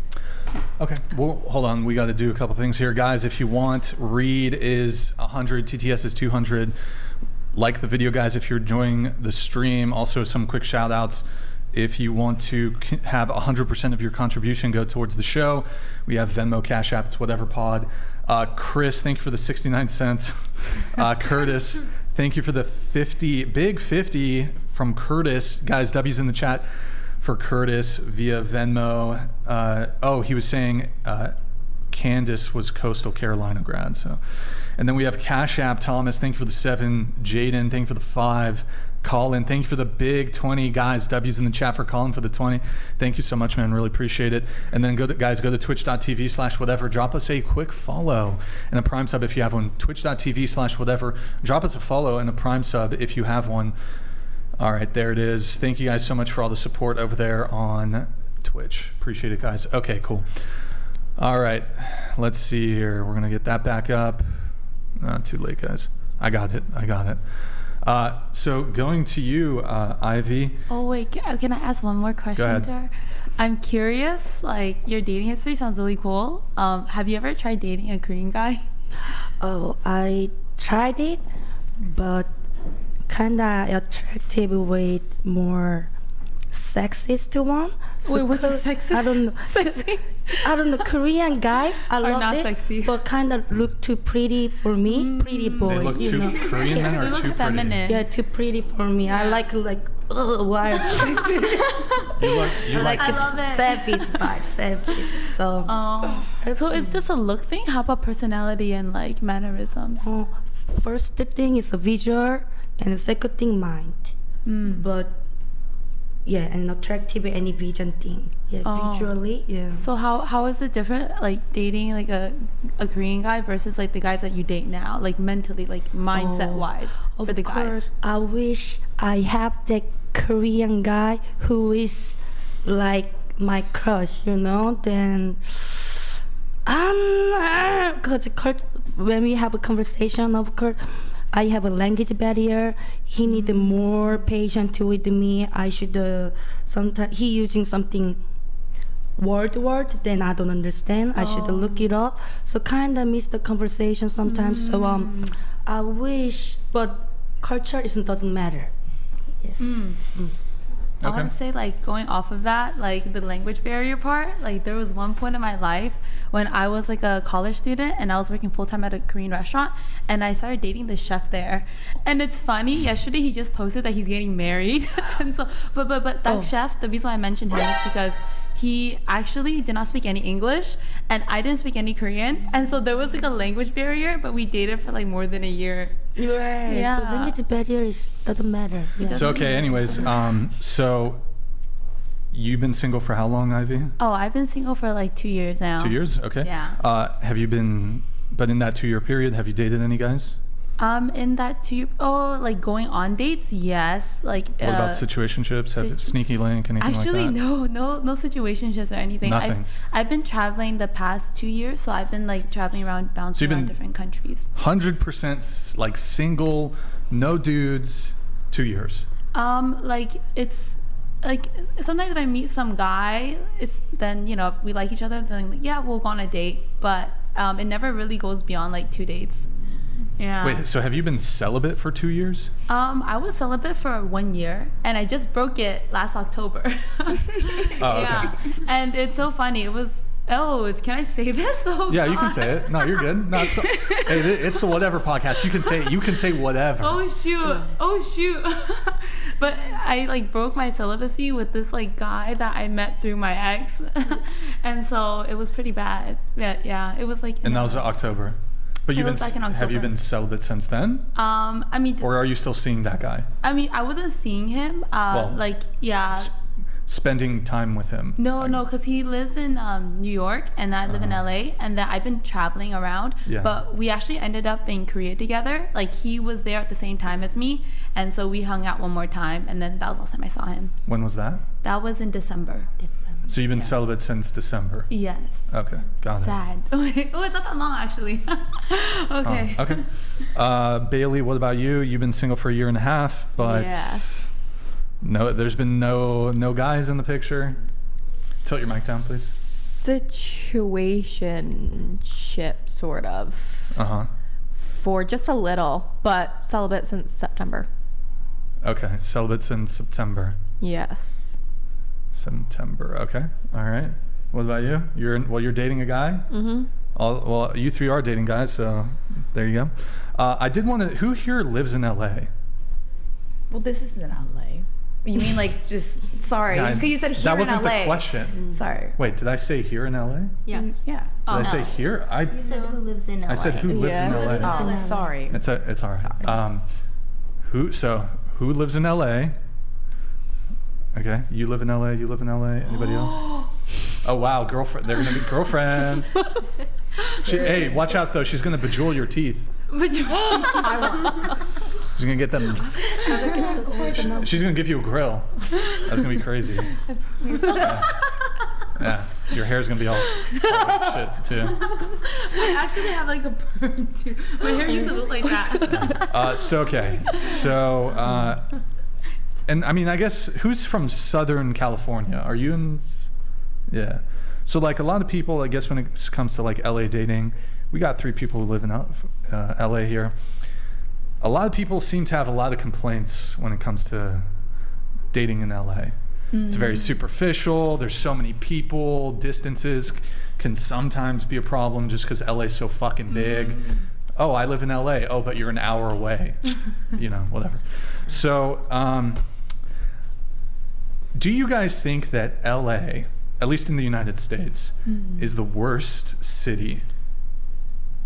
Okay, well, hold on. We got to do a couple things here, guys. If you want, Reed is 100, TTS is 200. Like the video, guys, if you're enjoying the stream. Also, some quick shout outs. If you want to have 100% of your contribution go towards the show, we have Venmo, Cash App, it's whatever pod. Chris, thank you for the 69 cents. Curtis, thank you for the 50, big 50 from Curtis. Guys, W's in the chat for Curtis via Venmo. He was saying Candace was Coastal Carolina grad, so. And then we have Cash App, Thomas, thank you for the 7. Jaden, thank you for the 5. Colin, thank you for the big 20. Guys, W's in the chat for Colin for the 20. Thank you so much, man, really appreciate it. And then go to twitch.tv/whatever. Drop us a quick follow and a Prime sub if you have one. Twitch.tv/whatever. Drop us a follow and a Prime sub if you have one. All right, there it is. Thank you guys so much for all the support over there on Twitch. Appreciate it, guys. Okay, cool. All right, let's see here. We're gonna get that back up. Not too late, guys. I got it. So going to you, Ivy. Oh wait, can I ask one more question? Go ahead. There? I'm curious. Like your dating history sounds really cool. Have you ever tried dating a Korean guy? Oh, I tried it, but kinda attractive with more sexist one. Wait, what's sexist? I don't know. Sexy? I don't know. Korean guys, I love not it, sexy. but kind of look too pretty for me. Pretty boys, They look you too know. Korean men They are look too feminine. pretty. Yeah, too pretty for me. I like wild. You like I the love it. Savage. So. So it's just a look thing? How about personality and like mannerisms? First thing is a visual, and the second thing mind. But yeah, and attractive any vision thing. Yeah, visually. Yeah. So how is it different, like dating like a Korean guy versus like the guys that you date now, like mentally, like mindset wise for the guys? Of course, I wish I have that Korean guy who is like my crush, you know. Then, because when we have a conversation, of course, I have a language barrier. He need more patience with me. I should sometimes he using something word, then I don't understand. I should look it up. So kind of miss the conversation sometimes. So I wish, but culture doesn't matter. Yes. I Okay. want to say, like, going off of that, like the language barrier part, like there was one point in my life when I was like a college student and I was working full-time at a Korean restaurant, and I started dating the chef there. And it's funny, yesterday he just posted that he's getting married. And so but that chef, the reason why I mentioned him is because he actually did not speak any English and I didn't speak any Korean, and so there was like a language barrier, but we dated for like more than a year. Right. Yeah. So language barrier doesn't matter. Yeah. So okay, anyways, so you've been single for how long, Ivy? Oh, I've been single for like 2 years now. 2 years? Okay. Yeah. Have you been, but in that 2-year period, have you dated any guys? In that like going on dates, yes. Like What about situationships? Have sneaky link, anything actually, like that? no situationships or anything. Nothing. I've been traveling the past 2 years, so I've been like traveling around, bouncing around different countries. 100% like single, no dudes, 2 years. Like it's like sometimes if I meet some guy, it's then, you know, if we like each other, then like, yeah, we'll go on a date, but it never really goes beyond like 2 dates. Yeah. Wait, so have you been celibate for 2 years? I was celibate for 1 year, and I just broke it last October. Yeah. Okay. And it's so funny. It was, can I say this? Oh, Yeah, God. you can say it. No, you're good. No, it's the whatever podcast. You can say it. You can say whatever. Oh shoot. But I like broke my celibacy with this like guy that I met through my ex. And so it was pretty bad. Yeah, it was like And that was October. But It was back in have you October. been celibate since then? I mean, Or are you still seeing that guy? I mean, I wasn't seeing him. Like, yeah. Spending time with him? No, because he lives in New York and I live in LA, and then I've been traveling around. Yeah. But we actually ended up in Korea together. Like, he was there at the same time as me, and so we hung out one more time, and then that was the last time I saw him. When was that? That was in December. So you've been celibate since December? Yes. Okay, got it. Sad. Oh, it's not that long actually. Okay. Oh, okay. Bailey, what about you? You've been single for 1.5 years, but Yes. no, there's been no guys in the picture. Tilt your mic down, please. Situationship, sort of. Uh-huh. For just a little, but celibate since September. Okay, celibate since September. Yes. September. Okay. All right. What about you? You're dating a guy? Mm-hmm. Well, you three are dating guys, so there you go. I did want to. Who here lives in LA? Well, this is in LA. You mean like just sorry? Yeah, Because you said here that in wasn't LA. the question. Sorry. Wait, did I say here in LA? Yes. Yeah. Did I say here? You said who lives in LA. I said who lives in LA. Oh, sorry. It's all right. Who lives in LA? Okay, you live in LA. You live in LA. Anybody else? Oh wow, girlfriend. They're gonna be girlfriends. Hey, watch out though. She's gonna bejewel your teeth. She's gonna get them. She's gonna give you a grill. That's gonna be crazy. Yeah, your hair's gonna be all shit too. I actually have like a perm too. My hair used to look like that. And I mean, I guess, who's from Southern California? Are you in? Yeah. So like a lot of people, I guess when it comes to like LA dating, we got 3 people who live in LA here. A lot of people seem to have a lot of complaints when it comes to dating in LA. It's very superficial. There's so many people. Distances can sometimes be a problem just because LA's so fucking big. Oh, I live in LA. Oh, but you're an hour away. You know, whatever. So, do you guys think that LA, at least in the United States, is the worst city?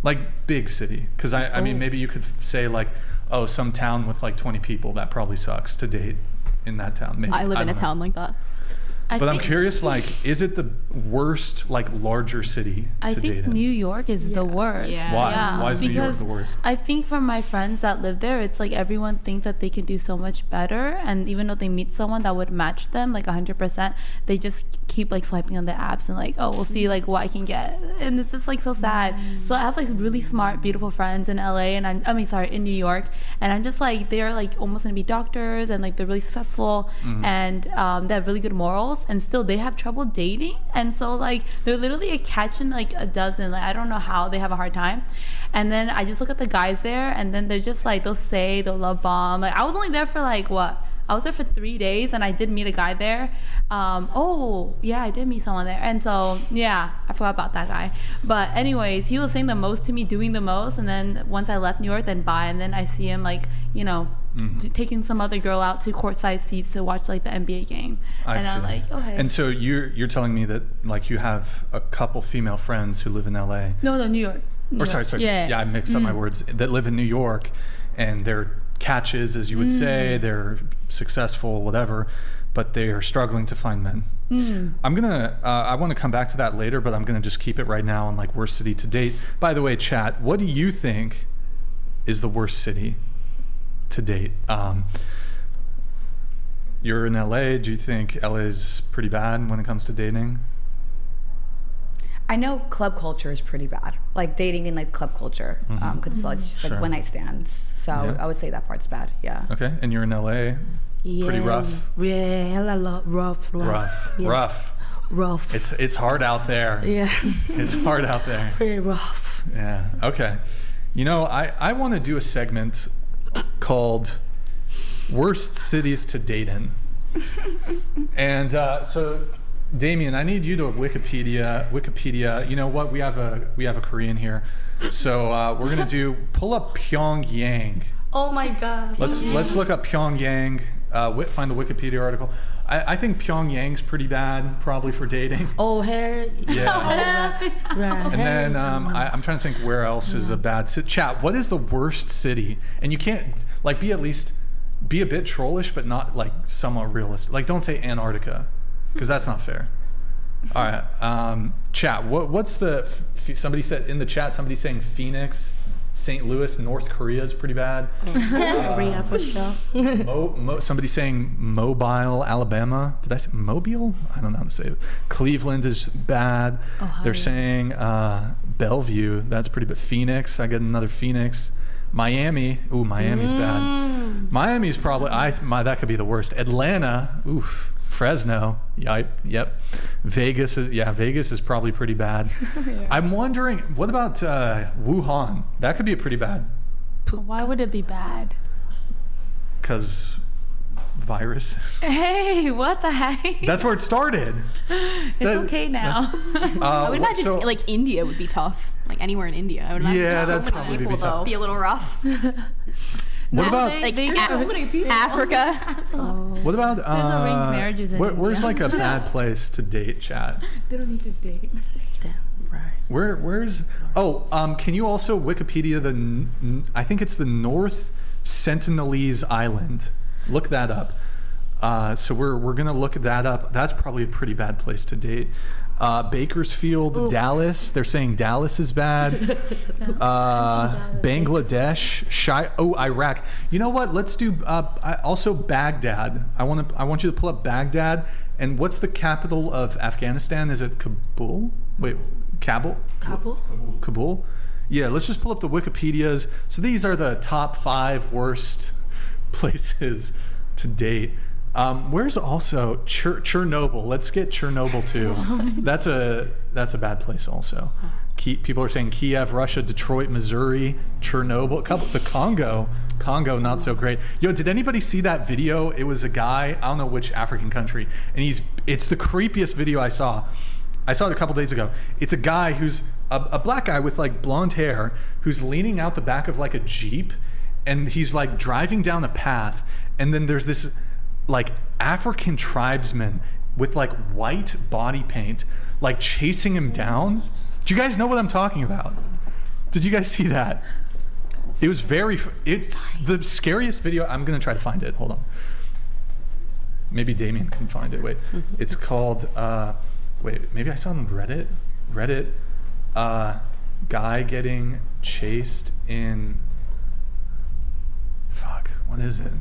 Like, big city? Because I mean, maybe you could say like, oh, some town with like 20 people, that probably sucks to date in that town. Maybe. I live in don't a know. town like that. But I'm curious, like, is it the worst, like, larger city I to date think in? New York is the worst. Yeah. Why? Yeah, Why is New York because the worst? I think from my friends that live there, it's like everyone thinks that they can do so much better, and even though they meet someone that would match them like 100%, they just keep like swiping on the apps and like, oh, we'll see like what I can get, and it's just like so sad. So I have like really smart, beautiful friends in LA, and in New York, and I'm just like, they're like almost gonna be doctors, and like they're really successful, and they have really good morals, and still they have trouble dating. And so like they're literally a catch in like a dozen. Like I don't know how they have a hard time. And then I just look at the guys there, and then they're just like, they'll love bomb. Like I was only there for like what, I was there for 3 days, and I did meet a guy there. Oh, yeah, I did meet someone there. And so, yeah, I forgot about that guy. But anyways, he was saying the most to me, doing the most. And then once I left New York, then bye. And then I see him, like, you know, taking some other girl out to courtside seats to watch, like, the NBA game. I see. I'm like, okay. And so you're telling me that, like, you have a couple female friends who live in LA. No, New York. Or sorry. Yeah, I mixed up my words. That live in New York, and they're catches, as you would say. They're successful, whatever, but they are struggling to find men. I'm gonna I want to come back to that later, but I'm gonna just keep it right now on, like, worst city to date. By the way, chat, what do you think is the worst city to date? You're in LA. Do you think LA is pretty bad when it comes to dating? I know club culture is pretty bad, like dating in like club culture, because it's just like one night stands. So I would say that part's bad. Yeah. Okay, and you're in LA. Pretty rough. Yeah, hella rough. Yes. Rough. It's hard out there. Yeah. It's hard out there. Pretty rough. Yeah. Okay. You know, I want to do a segment called Worst Cities to Date In. And so, Damien, I need you to Wikipedia. You know what? We have a Korean here, so we're gonna pull up Pyongyang. Oh my God. Let's look up Pyongyang. Find the Wikipedia article. I think Pyongyang's pretty bad, probably for dating. Oh, hair. Yeah. Right. And then I'm trying to think where else is a bad city. Chat, what is the worst city? And you can't, like, be a bit trollish, but not, like, somewhat realistic. Like, don't say Antarctica, because that's not fair. All right. Chat, what's the, somebody said in the chat, somebody's saying Phoenix, St. Louis, North Korea is pretty bad. Korea for sure. Somebody's saying Mobile, Alabama. Did I say Mobile? I don't know how to say it. Cleveland is bad. Ohio. They're saying Bellevue. That's pretty bad. Phoenix. I get another Phoenix. Miami. Ooh, Miami's bad. Miami's probably, that could be the worst. Atlanta. Oof. Fresno. Yep. Vegas is probably pretty bad. Yeah. I'm wondering, what about Wuhan? That could be pretty bad. Why would it be bad? Because viruses. Hey, what the heck? That's where it started. It's okay now. I would imagine like India would be tough. Like anywhere in India, I would imagine. Yeah, that'd probably be tough. Be a little rough. What about Africa? What about There's arranged marriages in where's India. like a bad place to date, chat? They don't need to date. Damn right. Where's can you also Wikipedia I think it's the North Sentinelese Island. Look that up. So we're gonna look that up. That's probably a pretty bad place to date. Bakersfield, oof. Dallas. They're saying Dallas is bad. Bangladesh, Iraq. You know what? Let's do also Baghdad. I want you to pull up Baghdad. And what's the capital of Afghanistan? Is it Kabul? Wait, Kabul? Kabul? Yeah. Let's just pull up the Wikipedias. So these are the top 5 worst places to date. Where's also Chernobyl? Let's get Chernobyl too. That's a bad place also. People are saying Kiev, Russia, Detroit, Missouri, Chernobyl, the Congo, not so great. Yo, did anybody see that video? It was a guy, I don't know which African country, and it's the creepiest video I saw. I saw it a couple days ago. It's a guy who's a black guy with like blonde hair who's leaning out the back of like a Jeep, and he's like driving down a path, and then there's this like African tribesmen with like white body paint like chasing him down. Do you guys know what I'm talking about? Did you guys see that? It was it's the scariest video. I'm gonna try to find it. Hold on. Maybe Damien can find it. Wait. It's called maybe I saw it on Reddit. Guy getting chased in what is it?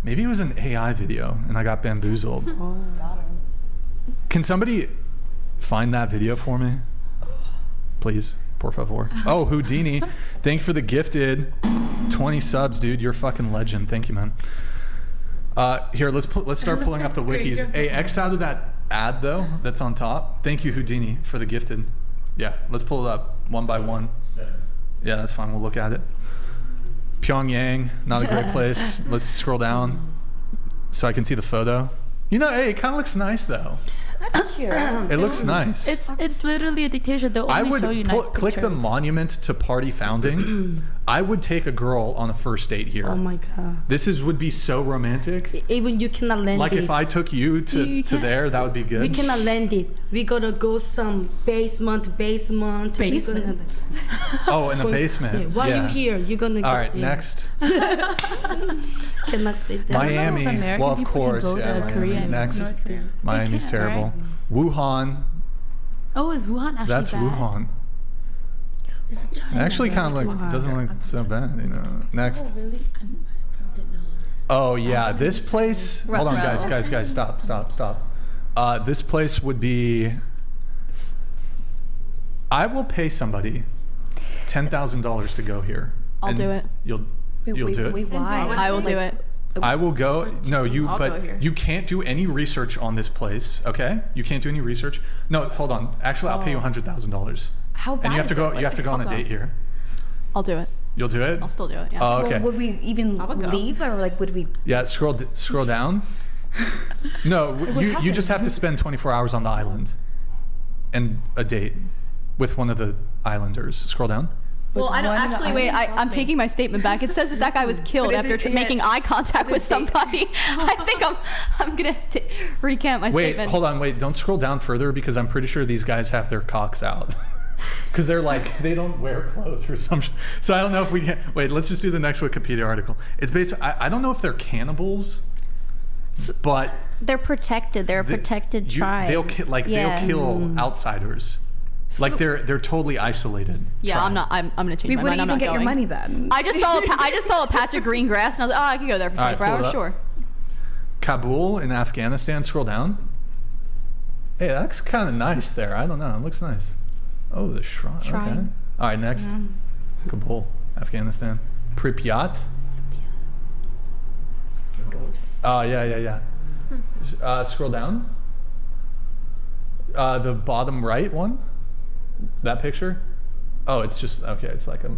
Maybe it was an AI video and I got bamboozled. Oh. Can somebody find that video for me? Please, por favor. Oh, Houdini, thank you for the gifted 20 subs, dude. You're a fucking legend. Thank you, man. Here, let's start pulling up the wikis. Hey, X out of that ad though, that's on top. Thank you, Houdini, for the gifted. Yeah, let's pull it up one by one. Yeah, that's fine. We'll look at it. Pyongyang, not a great place. Let's scroll down. so I can see the photo. You know, hey, it kind of looks nice though. That's cute. It looks nice. It's literally a dictatorship. They'll I only would show you nice click the pictures. monument to party founding. I would take a girl on a first date here. Oh my god. This would be so romantic. Even you cannot land Like it. if I took you to there, that would be good. We cannot land it. We gotta go some basement. We gonna, Oh, in the basement. yeah, while Yeah. you here, you're gonna. All right, next. Cannot sit down. Miami. American Well, of people can course. go Yeah, to Miami. Korea and Next. North Korea. Miami's They can't, terrible. Wuhan. Oh, is Wuhan actually That's bad? Wuhan. It's a China, It actually kind of Wuhan. doesn't look so bad, you know. Next. Oh, really? I'm from Vietnam. Oh yeah, this place. Hold on, guys, stop. This place would be. I will pay somebody $10,000 to go here. I'll And do it. You'll do it. Why? I will do it. I will go. No, you. I'll go But here. you can't do any research on this place. Okay, you can't do any research. No, hold on. Actually, I'll pay you $100,000. How bad And you have to is go. it? You have to go on a I'll date here. I'll do it. You'll do it. I'll still do it. Yeah. Oh, okay. Well, would we even would go. leave, or like would we? Yeah, scroll down. No, you just have to spend 24 hours on the island, and a date with one of the islanders. Scroll down. Well, I don't one of the actually. Wait, islands I'm taking my statement back. It says that guy was killed But is after it- making eye contact with somebody. I think I'm gonna recant my Wait, statement. hold on. Wait, don't scroll down further because I'm pretty sure these guys have their cocks out. Because they're like, they don't wear clothes or some So I don't know if we can. Wait, let's just do the next Wikipedia article. It's basically, I don't know if they're cannibals, but They're protected. They're a protected tribe. they'll kill outsiders. Like they're totally isolated. Yeah, tribe. I'm not. I'm gonna change We my wouldn't mind. I'm even not get going. your money then. I just saw a patch of green grass, and I was like, oh, I could go there for All right, 24 pull it hours. up. Sure. Kabul in Afghanistan. Scroll down. Hey, that looks kind of nice there. I don't know. It looks nice. Oh, the shrine. Okay. All right, next. Kabul, Afghanistan. Pripyat. Ghosts. Oh, yeah. Scroll down. The bottom right one. That picture. Oh, it's just okay. It's like a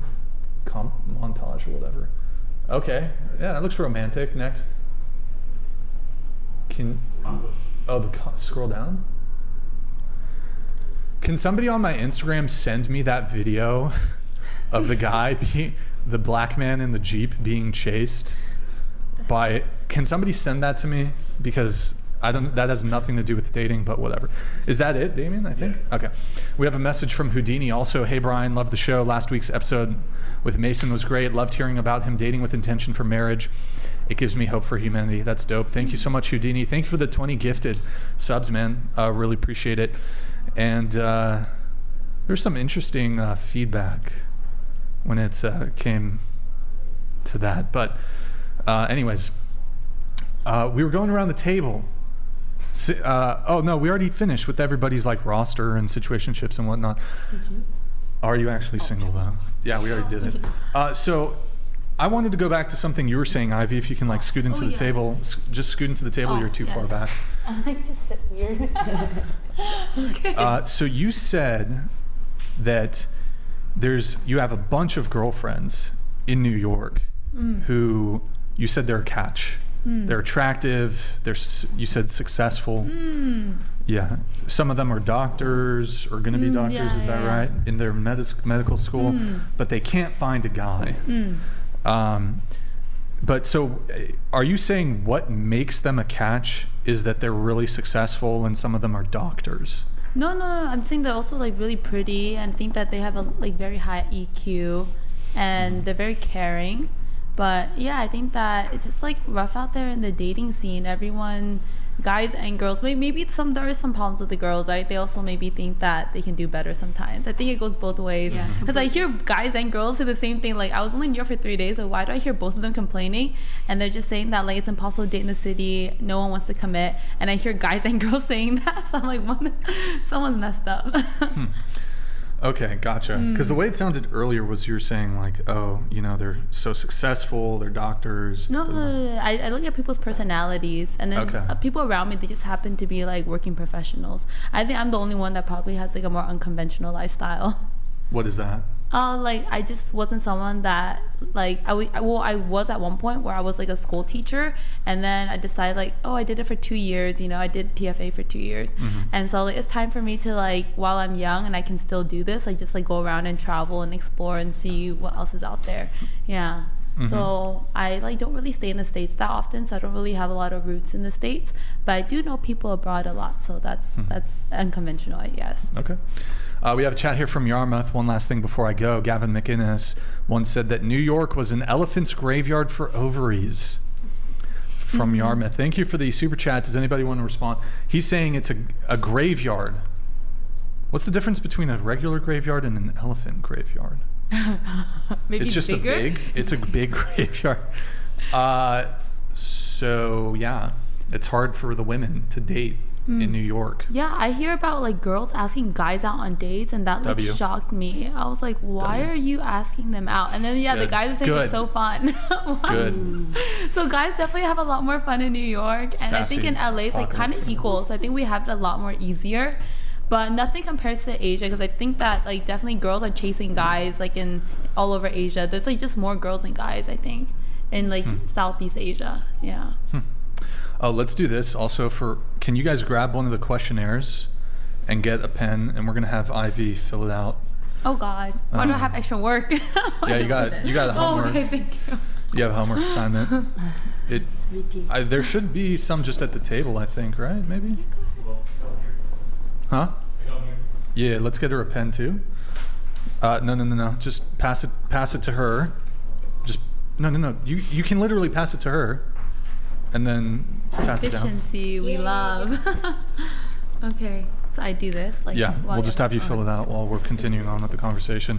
montage or whatever. Okay. Yeah, that looks romantic. Next. Scroll down. Can somebody on my Instagram send me that video of the guy the black man in the Jeep being chased by? Can somebody send that to me? Because that has nothing to do with dating, but whatever. Is that it, Damien? I think. Yeah. Okay. We have a message from Houdini also. Hey Brian, loved the show. Last week's episode with Mason was great. Loved hearing about him dating with intention for marriage. It gives me hope for humanity. That's dope. Thank you so much, Houdini. Thank you for the 20 gifted subs, man. Really appreciate it. And there's some interesting feedback when it came to that. But anyways, we were going around the table. Oh no, we already finished with everybody's like roster and situationships and whatnot. Did you? Are you actually single though? Yeah, we already did it. So I wanted to go back to something you were saying, Ivy. If you can like scoot into the yes. table, just scoot into the table. You're too far back. I like to sit weird. Okay. So you said that you have a bunch of girlfriends in New York who you said they're a catch. They're attractive. You said successful. Yeah. Some of them are doctors or going to be doctors. Is that right? In their medical school, but they can't find a guy. But so, are you saying what makes them a catch is that they're really successful and some of them are doctors? No. I'm saying they're also like really pretty and think that they have a like very high EQ and they're very caring. But yeah, I think that it's just like rough out there in the dating scene. Everyone, guys and girls, maybe there are some problems with the girls, right? They also maybe think that they can do better sometimes. I think it goes both ways. Because I hear guys and girls say the same thing. Like I was only in New York for 3 days, but why do I hear both of them complaining? And they're just saying that like it's impossible to date in the city. No one wants to commit. And I hear guys and girls saying that. So I'm like, someone's messed up. Okay, gotcha. Because the way it sounded earlier was you were saying like, oh, you know, they're so successful, they're doctors. No, I look at people's personalities, and then people around me, they just happen to be like working professionals. I think I'm the only one that probably has like a more unconventional lifestyle. What is that? Like I just wasn't someone that like I was at one point where I was like a school teacher, and then I decided like, oh, I did it for 2 years, you know, I did TFA for 2 years, and so like it's time for me to like, while I'm young and I can still do this, like just like go around and travel and explore and see what else is out there. Yeah. So I like don't really stay in the States that often, so I don't really have a lot of roots in the States, but I do know people abroad a lot, so that's unconventional, I guess. Okay. We have a chat here from Yarmouth. One last thing before I go. Gavin McInnes once said that New York was an elephant's graveyard for ovaries. From Yarmouth. Thank you for the super chat. Does anybody want to respond? He's saying it's a graveyard. What's the difference between a regular graveyard and an elephant graveyard? Maybe it's just bigger? It's a big graveyard. So yeah, it's hard for the women to date in New York. Yeah, I hear about like girls asking guys out on dates, and that like shocked me. I was like, why are you asking them out? And then the guys are saying it's so fun. Good. So guys definitely have a lot more fun in New York, and I think in LA it's like kind of equal. So I think we have it a lot more easier. But nothing compares to Asia, because I think that like definitely girls are chasing guys like in all over Asia. There's like just more girls than guys, I think, in like Southeast Asia. Yeah. Oh, let's do this also can you guys grab one of the questionnaires and get a pen, and we're gonna have Ivy fill it out. Oh God, why do I have extra work? Yeah, you got a homework. Oh, okay, thank you. You have a homework assignment. There should be some just at the table, I think, right? Maybe. Huh? Yeah, let's get her a pen too. No. Just pass it to her. Just no. You can literally pass it to her, and then pass it down. Efficiency, we love. Okay, so I do this. Like, yeah, we'll just have you fill it out while we're continuing on with the conversation.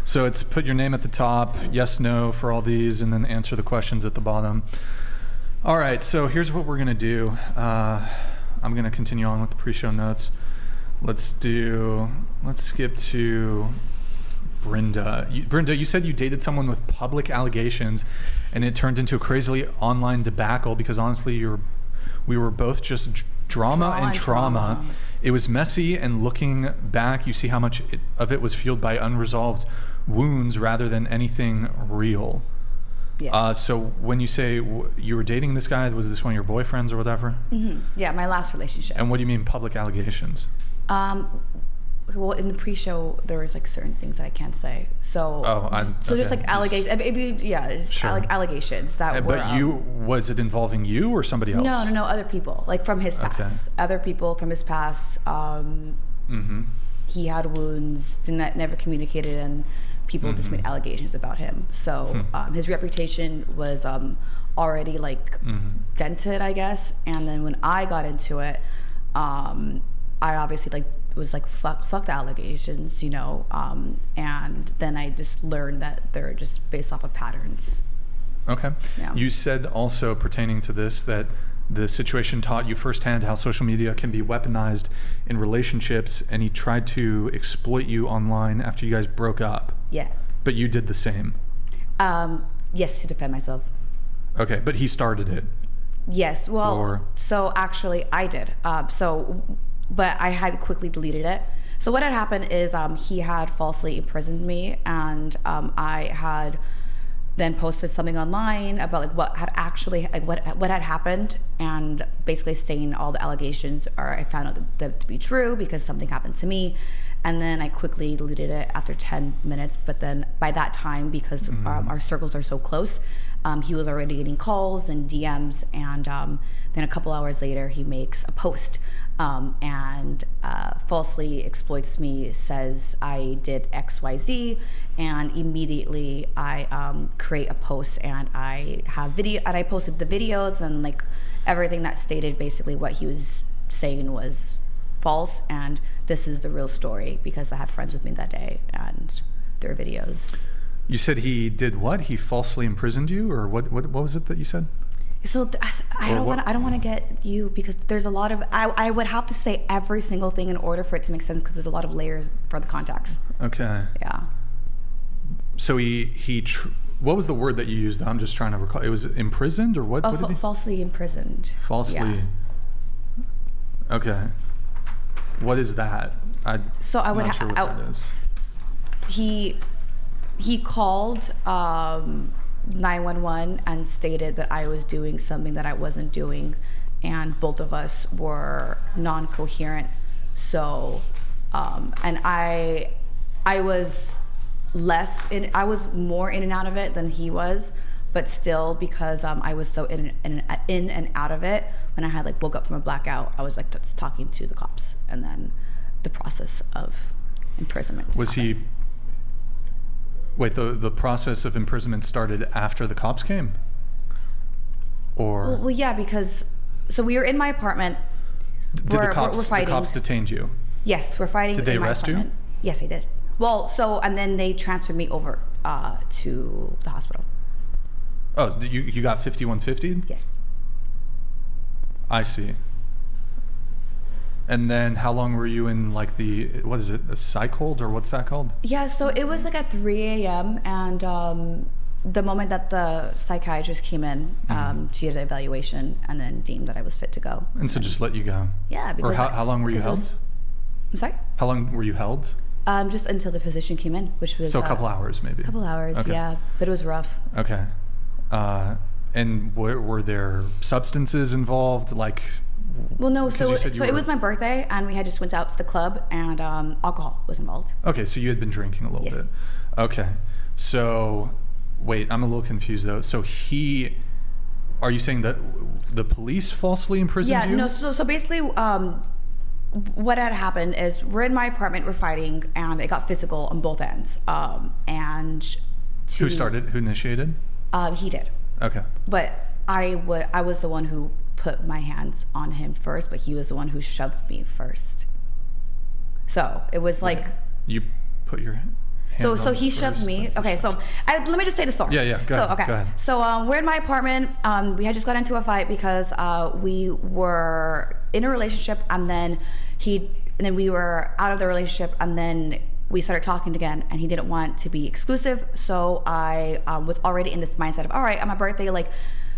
So it's put your name at the top, yes, no for all these, and then answer the questions at the bottom. All right, so here's what we're gonna do. I'm gonna continue on with the pre-show notes. Let's skip to Brenda. Brenda, you said you dated someone with public allegations, and it turned into a crazily online debacle because honestly, we were both just drama and trauma. It was messy, and looking back, you see how much of it was fueled by unresolved wounds rather than anything real. Yeah. So when you say you were dating this guy, was this one of your boyfriends or whatever? Yeah, my last relationship. And what do you mean public allegations? Well, in the pre-show, there was like certain things that I can't say. So, just like allegations. Allegations that were. But was it involving you or somebody else? No, other people, like from his past. Okay. Other people from his past. He had wounds, never communicated, and people just made allegations about him. So his reputation was already like dented, I guess. And then when I got into it, I obviously like was like fuck the allegations, you know, and then I just learned that they're just based off of patterns. Okay. Yeah. You said also pertaining to this that the situation taught you firsthand how social media can be weaponized in relationships, and he tried to exploit you online after you guys broke up. Yeah. But you did the same. Yes, to defend myself. Okay, but he started it. Yes. Well, so actually I did. But I had quickly deleted it. So what had happened is he had falsely imprisoned me, and I had then posted something online about like what had actually what had happened, and basically saying all the allegations I found out them to be true because something happened to me. And then I quickly deleted it after 10 minutes. But then by that time, because our circles are so close, he was already getting calls and DMs. And then a couple hours later, he makes a post and falsely exploits me, says I did XYZ. And immediately I create a post, and I posted the videos and like everything that stated basically what he was saying was false, and this is the real story because I had friends with me that day and their videos. You said he did what? He falsely imprisoned you, or what was it that you said? So I don't want to get you, because there's a lot of I would have to say every single thing in order for it to make sense, because there's a lot of layers for the context. Okay. Yeah. So what was the word that you used? I'm just trying to recall. It was imprisoned, or what? Falsely imprisoned. Falsely. Yeah. Okay. What is that? So I would not sure what that is. he called 911 and stated that I was doing something that I wasn't doing, and both of us were non-coherent. So, and I was I was more in and out of it than he was, but still, because I was so in and out of it, when I had like woke up from a blackout, I was like just talking to the cops, and then the process of imprisonment. Was he? Wait, the process of imprisonment started after the cops came, or? Well, yeah, because so we were in my apartment. Did we're the cops fighting. detained you? Yes, we're fighting. Did they in my arrest you? apartment. Yes, they did. Well, so and then they transferred me over to the hospital. Oh, you got 5150? Yes. I see. And then how long were you in like what is it, a psych hold, or what's that called? Yeah, so it was like at 3 a.m. and the moment that the psychiatrist came in, she did an evaluation and then deemed that I was fit to go. And so just let you go? Yeah. Because or how long were you held? I'm sorry? How long were you held? Just until the physician came in, which was... So a couple hours maybe? A couple hours, okay. Yeah. But it was rough. Okay. And were there substances involved? Like... Well, no. So it was my birthday, and we had just went out to the club, and alcohol was involved. Okay, so you had been drinking a little bit. Okay. So, wait, I'm a little confused though. So are you saying that the police falsely imprisoned you? Yeah, no, so basically what had happened is we're in my apartment, we're fighting, and it got physical on both ends. Who started? Who initiated? He did. Okay. But I was the one who put my hands on him first, but he was the one who shoved me first. So it was like... You put your hands So on he first, shoved me. Okay, so let me just say the story. Yeah, go ahead. So we're in my apartment. We had just got into a fight because we were in a relationship, and then we were out of the relationship, and then we started talking again, and he didn't want to be exclusive. So I was already in this mindset of, all right, on my birthday, like,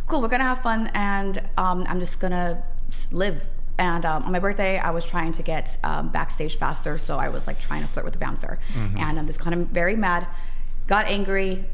cool, we're gonna have fun, and I'm just gonna live. And on my birthday, I was trying to get backstage faster, so I was like trying to flirt with the bouncer. And I'm just kind of very mad, got angry,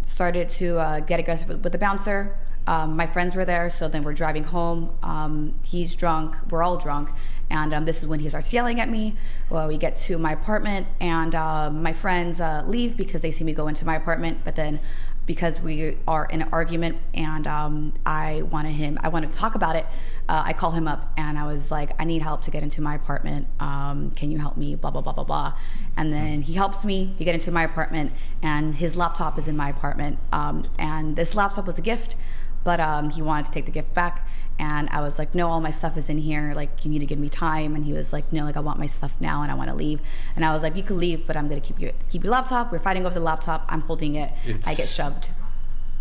started to get aggressive with the bouncer. My friends were there, so then we're driving home. He's drunk, we're all drunk, and this is when he starts yelling at me. Well, we get to my apartment, and my friends leave because they see me go into my apartment, but then because we are in an argument, and I want to talk about it, I call him up, and I was like, I need help to get into my apartment. Can you help me? Blah, blah, blah, blah, blah. And then he helps me. We get into my apartment, and his laptop is in my apartment. And this laptop was a gift, but he wanted to take the gift back. And I was like, no, all my stuff is in here. Like, you need to give me time. And he was like, no, like, I want my stuff now, and I want to leave. And I was like, you can leave, but I'm going to keep your laptop. We're fighting over the laptop. I'm holding it. I get shoved.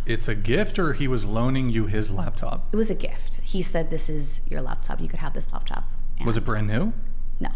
It's a gift, or he was loaning you his laptop? It was a gift. He said, this is your laptop. You could have this laptop. And was it brand new? No.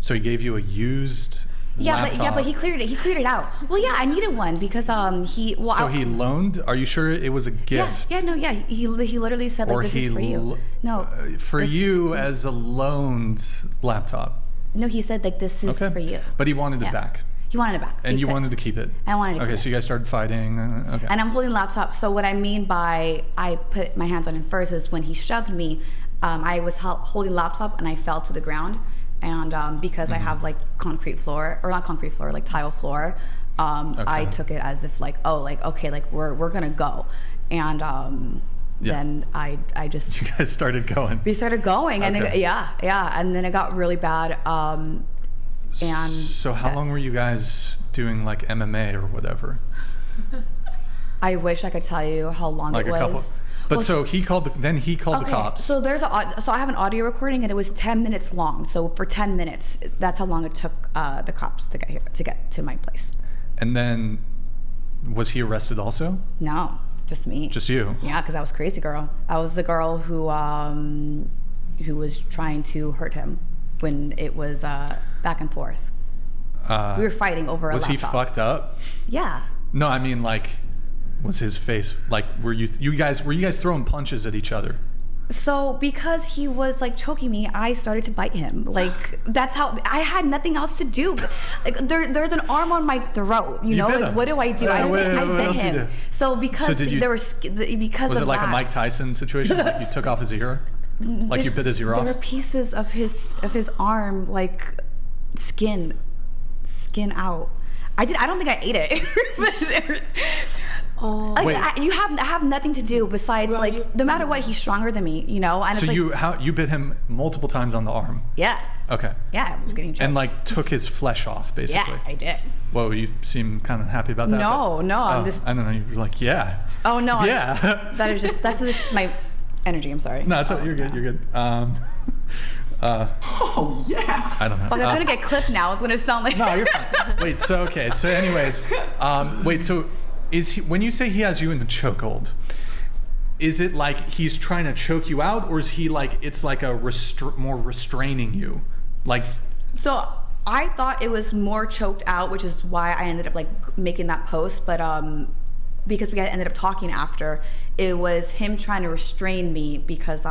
So he gave you a used laptop. But he cleared it. He cleared it out. Well, yeah, I needed one because he. Well, so he loaned. Are you sure it was a gift? Yeah. He literally said, like, this is for you. No. For you as a loaned laptop. No, he said, like, this is for you. But he wanted it back. He wanted it back. And you wanted to keep it. I wanted to keep it. Okay, so you guys started fighting. Okay. And I'm holding the laptop. So what I mean by I put my hands on him first is when he shoved me, I was holding the laptop and I fell to the ground. And because I have like concrete floor, or not concrete floor, like tile floor, I took it as if like, oh, like, okay, like we're gonna go. And then I just... You guys started going. We started going, and and then it got really bad. And so how long were you guys doing like MMA or whatever? I wish I could tell you how long like it was. Couple, but well, so he called the cops. So I have an audio recording, and it was 10 minutes long. So for 10 minutes, that's how long it took the cops to get here, to get to my place. And then was he arrested also? No, just me. Just you? Yeah, because I was crazy girl. I was the girl who was trying to hurt him when it was back and forth. We were fighting over a laptop. Was he fucked up? Yeah. No, I mean, like, was his face like? Were you guys throwing punches at each other? So because he was like choking me, I started to bite him. Like that's how I had nothing else to do. Like there's an arm on my throat. You know, bit like him. what do I do? So I what bit else you him. did? So because there was because was of it like that, a Mike Tyson situation? Like you took off his ear? Like you bit his ear off? There were pieces of his arm, like skin out. I don't think I ate it. But there's, like, Wait. I have nothing to do besides like no matter what, he's stronger than me, you know. And So it's like, you bit him multiple times on the arm? yeah, Okay. yeah, I was getting choked. And like took his flesh off, basically. Yeah, I did. Whoa, you seem kind of happy about that. No, I'm just. I don't know. You're like, yeah. Oh no. Yeah. That's just my energy. I'm sorry. No, you're good. You're good. Oh, yeah. I don't know. Like I'm gonna get clipped now. It's gonna sound like. No, you're fine. Wait. So okay. So anyways, wait. So is he, when you say he has you in the chokehold, is it like he's trying to choke you out, or is he like it's like a more restraining you, like? So I thought it was more choked out, which is why I ended up like making that post. But because we had ended up talking after, it was him trying to restrain me because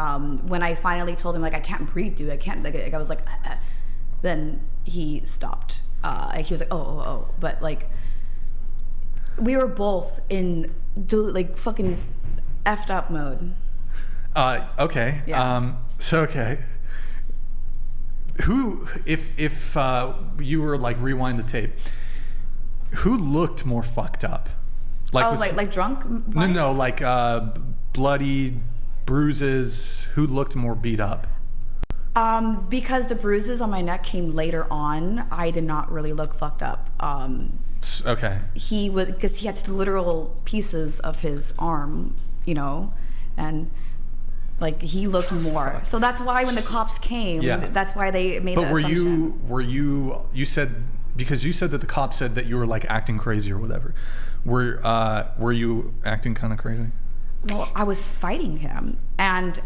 when I finally told him like I can't breathe, dude, I can't. Like I was like, then he stopped. Like he was like, oh, but like we were both in like fucking effed up mode. Okay. Yeah. So okay. Who, if you were like rewind the tape, who looked more fucked up? Like drunk? No, like bloody bruises. Who looked more beat up? Because the bruises on my neck came later on, I did not really look fucked up. Okay. He was, because he had literal pieces of his arm, you know, and like he looked more. So that's why when the cops came, that's why they made that assumption. But you said, because you said that the cops said that you were like acting crazy or whatever. Were you acting kind of crazy? Well, I was fighting him, and.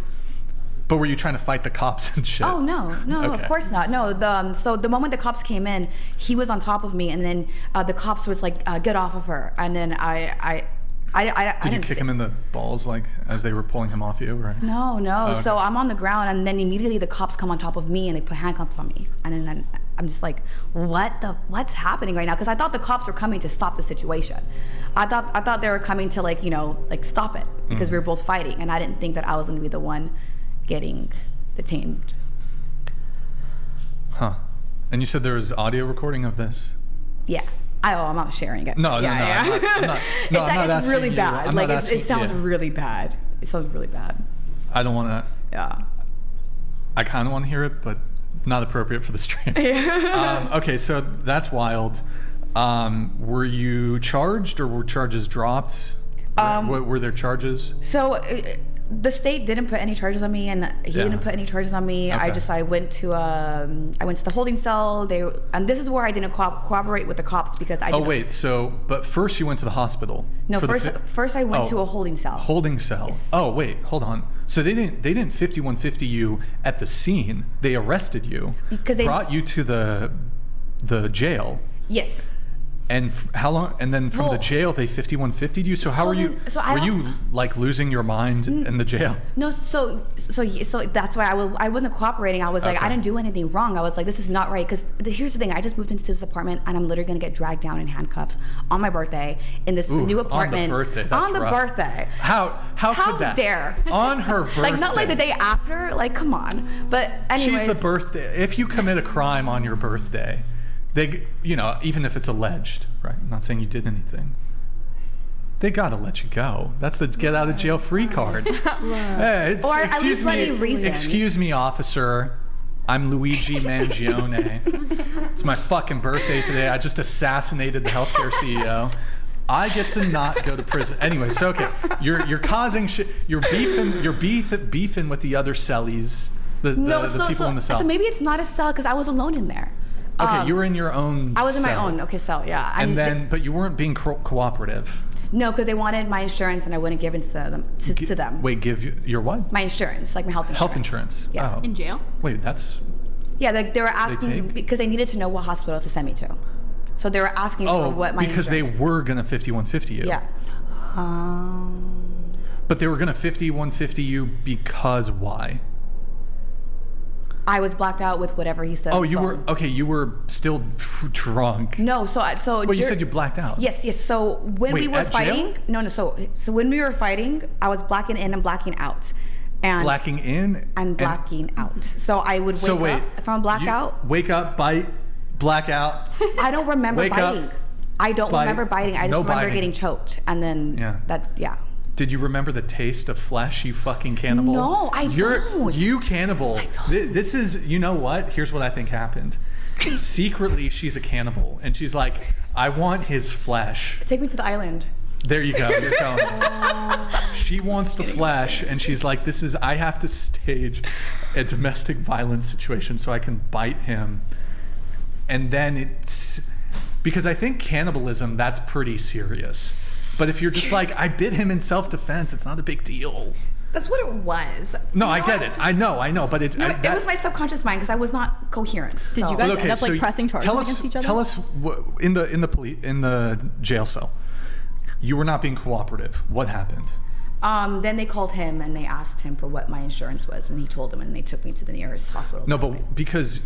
But were you trying to fight the cops and shit? Oh no, Okay. Of course not. No, so the moment the cops came in, he was on top of me, and then the cops was like, "Get off of her!" And then I Did you kick him in the balls like as they were pulling him off you? Or? No. Oh, okay. So I'm on the ground, and then immediately the cops come on top of me, and they put handcuffs on me, and then I'm just like, what's happening right now? Because I thought the cops were coming to stop the situation. I thought they were coming to like stop it because we were both fighting, and I didn't think that I was going to be the one getting detained. Huh. And you said there was audio recording of this? Yeah. I'm not sharing it. No. I'm not it's really bad. Like it sounds really bad. It sounds really bad. I don't want to. Yeah. I kind of want to hear it, but not appropriate for the stream. Okay, so that's wild. Were you charged or were charges dropped? Were there charges? So the state didn't put any charges on me, and he didn't put any charges on me. Okay. I went to the holding cell. And this is where I didn't cooperate with the cops because I. But first you went to the hospital. No, first I went to a holding cell. Holding cell. Yes. Oh wait, hold on. So they didn't 5150 you at the scene. They arrested you. Because they brought you to the jail. Yes. And how long? And then from the jail, they 5150'd you. So how were you? Were you like losing your mind in the jail? No. So that's why I wasn't cooperating. I was like, I didn't do anything wrong. I was like, this is not right. Because here's the thing: I just moved into this apartment, and I'm literally gonna get dragged down in handcuffs on my birthday in this new apartment. On the birthday. That's on the rough. birthday. How could that? Dare? On her birthday. Like not like the day after. Like come on. But anyways. She's the birthday. If you commit a crime on your birthday. They, even if it's alleged, right? I'm not saying you did anything. They gotta let you go. That's the get out of jail free card. Hey, or at least let me reason. Excuse me, officer. I'm Luigi Mangione. It's my fucking birthday today. I just assassinated the healthcare CEO. I get to not go to prison. Anyway, so okay, you're causing shit. You're beefing with the other cellies. The people in the cell. So maybe it's not a cell because I was alone in there. Okay, you were in your own I was in my cell. own, cell, yeah. And then, but you weren't being cooperative. No, because they wanted my insurance and I wouldn't give it to them. Wait, give your what? My insurance, like my health insurance. Health insurance? Yeah. Oh. In jail? Wait, that's... Yeah, they were asking, because they needed to know what hospital to send me to. So they were asking for what my because insurance. They were going to 5150 you. Yeah. But they were gonna 150 you because why? I was blacked out with whatever he said. Oh, on the you were phone. okay. You were still drunk. No, so Well, you said you blacked out. Yes. So when Wait, we were at jail? fighting, no. So when we were fighting, I was blacking in and blacking out, and Blacking in and blacking out. So I would wake up from a blackout. Wake up, bite, blackout. I don't remember Wake up, biting. I don't bite. remember biting. I just No remember biting. getting choked, and then Yeah. Did you remember the taste of flesh, you fucking cannibal? No, I don't. You cannibal. This is, you know what? Here's what I think happened. Secretly, she's a cannibal, and she's like, I want his flesh. Take me to the island. There you go. You're going. She wants the flesh, and she's like, I have to stage a domestic violence situation so I can bite him. And then it's, because I think cannibalism, that's pretty serious. But if you're just like, I bit him in self-defense, it's not a big deal. That's what it was. No, I get it. I know, but it was my subconscious mind because I was not coherent. Did you guys end up like pressing charges against each other? Tell us in the jail cell, you were not being cooperative. What happened? Then they called him and they asked him for what my insurance was, and he told them, and they took me to the nearest hospital. No, but because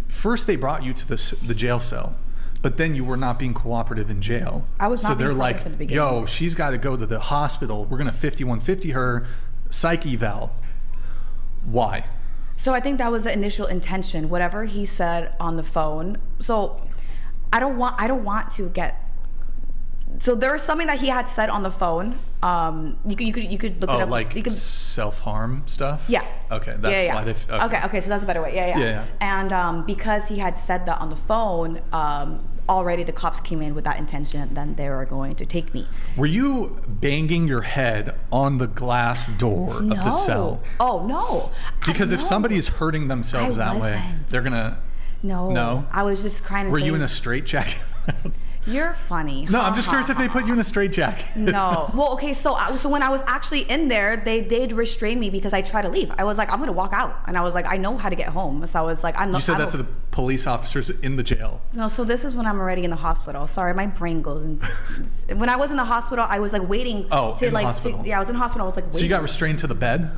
first they brought you to the jail cell, but then you were not being cooperative in jail. I was not So being they're like, cooperative at the beginning. yo, she's got to go to the hospital. We're gonna 5150 her, psych eval. Why? So I think that was the initial intention. Whatever he said on the phone. So I don't want to get. So there was something that he had said on the phone. You could look it up. Like you could, self-harm stuff? Yeah. Okay, that's why they've. Okay, so that's a better way. Yeah. And because he had said that on the phone, already the cops came in with that intention. Then they were going to take me. Were you banging your head on the glass door of the cell? Oh no. Because if somebody's hurting themselves that way, wasn't. they're gonna. No. I was just crying. Were you in a straitjacket? You're funny. No, I'm just curious if they put you in a straitjacket. No. Well, okay, so when I was actually in there, they'd restrain me because I tried to leave. I was like, I'm gonna walk out, and I was like, I know how to get home. So I was like, You said that to the police officers in the jail. No, so this is when I'm already in the hospital. Sorry, my brain goes. When I was in the hospital, I was like waiting. Oh, in the hospital. I was in the hospital. I was like waiting. So you got restrained to the bed?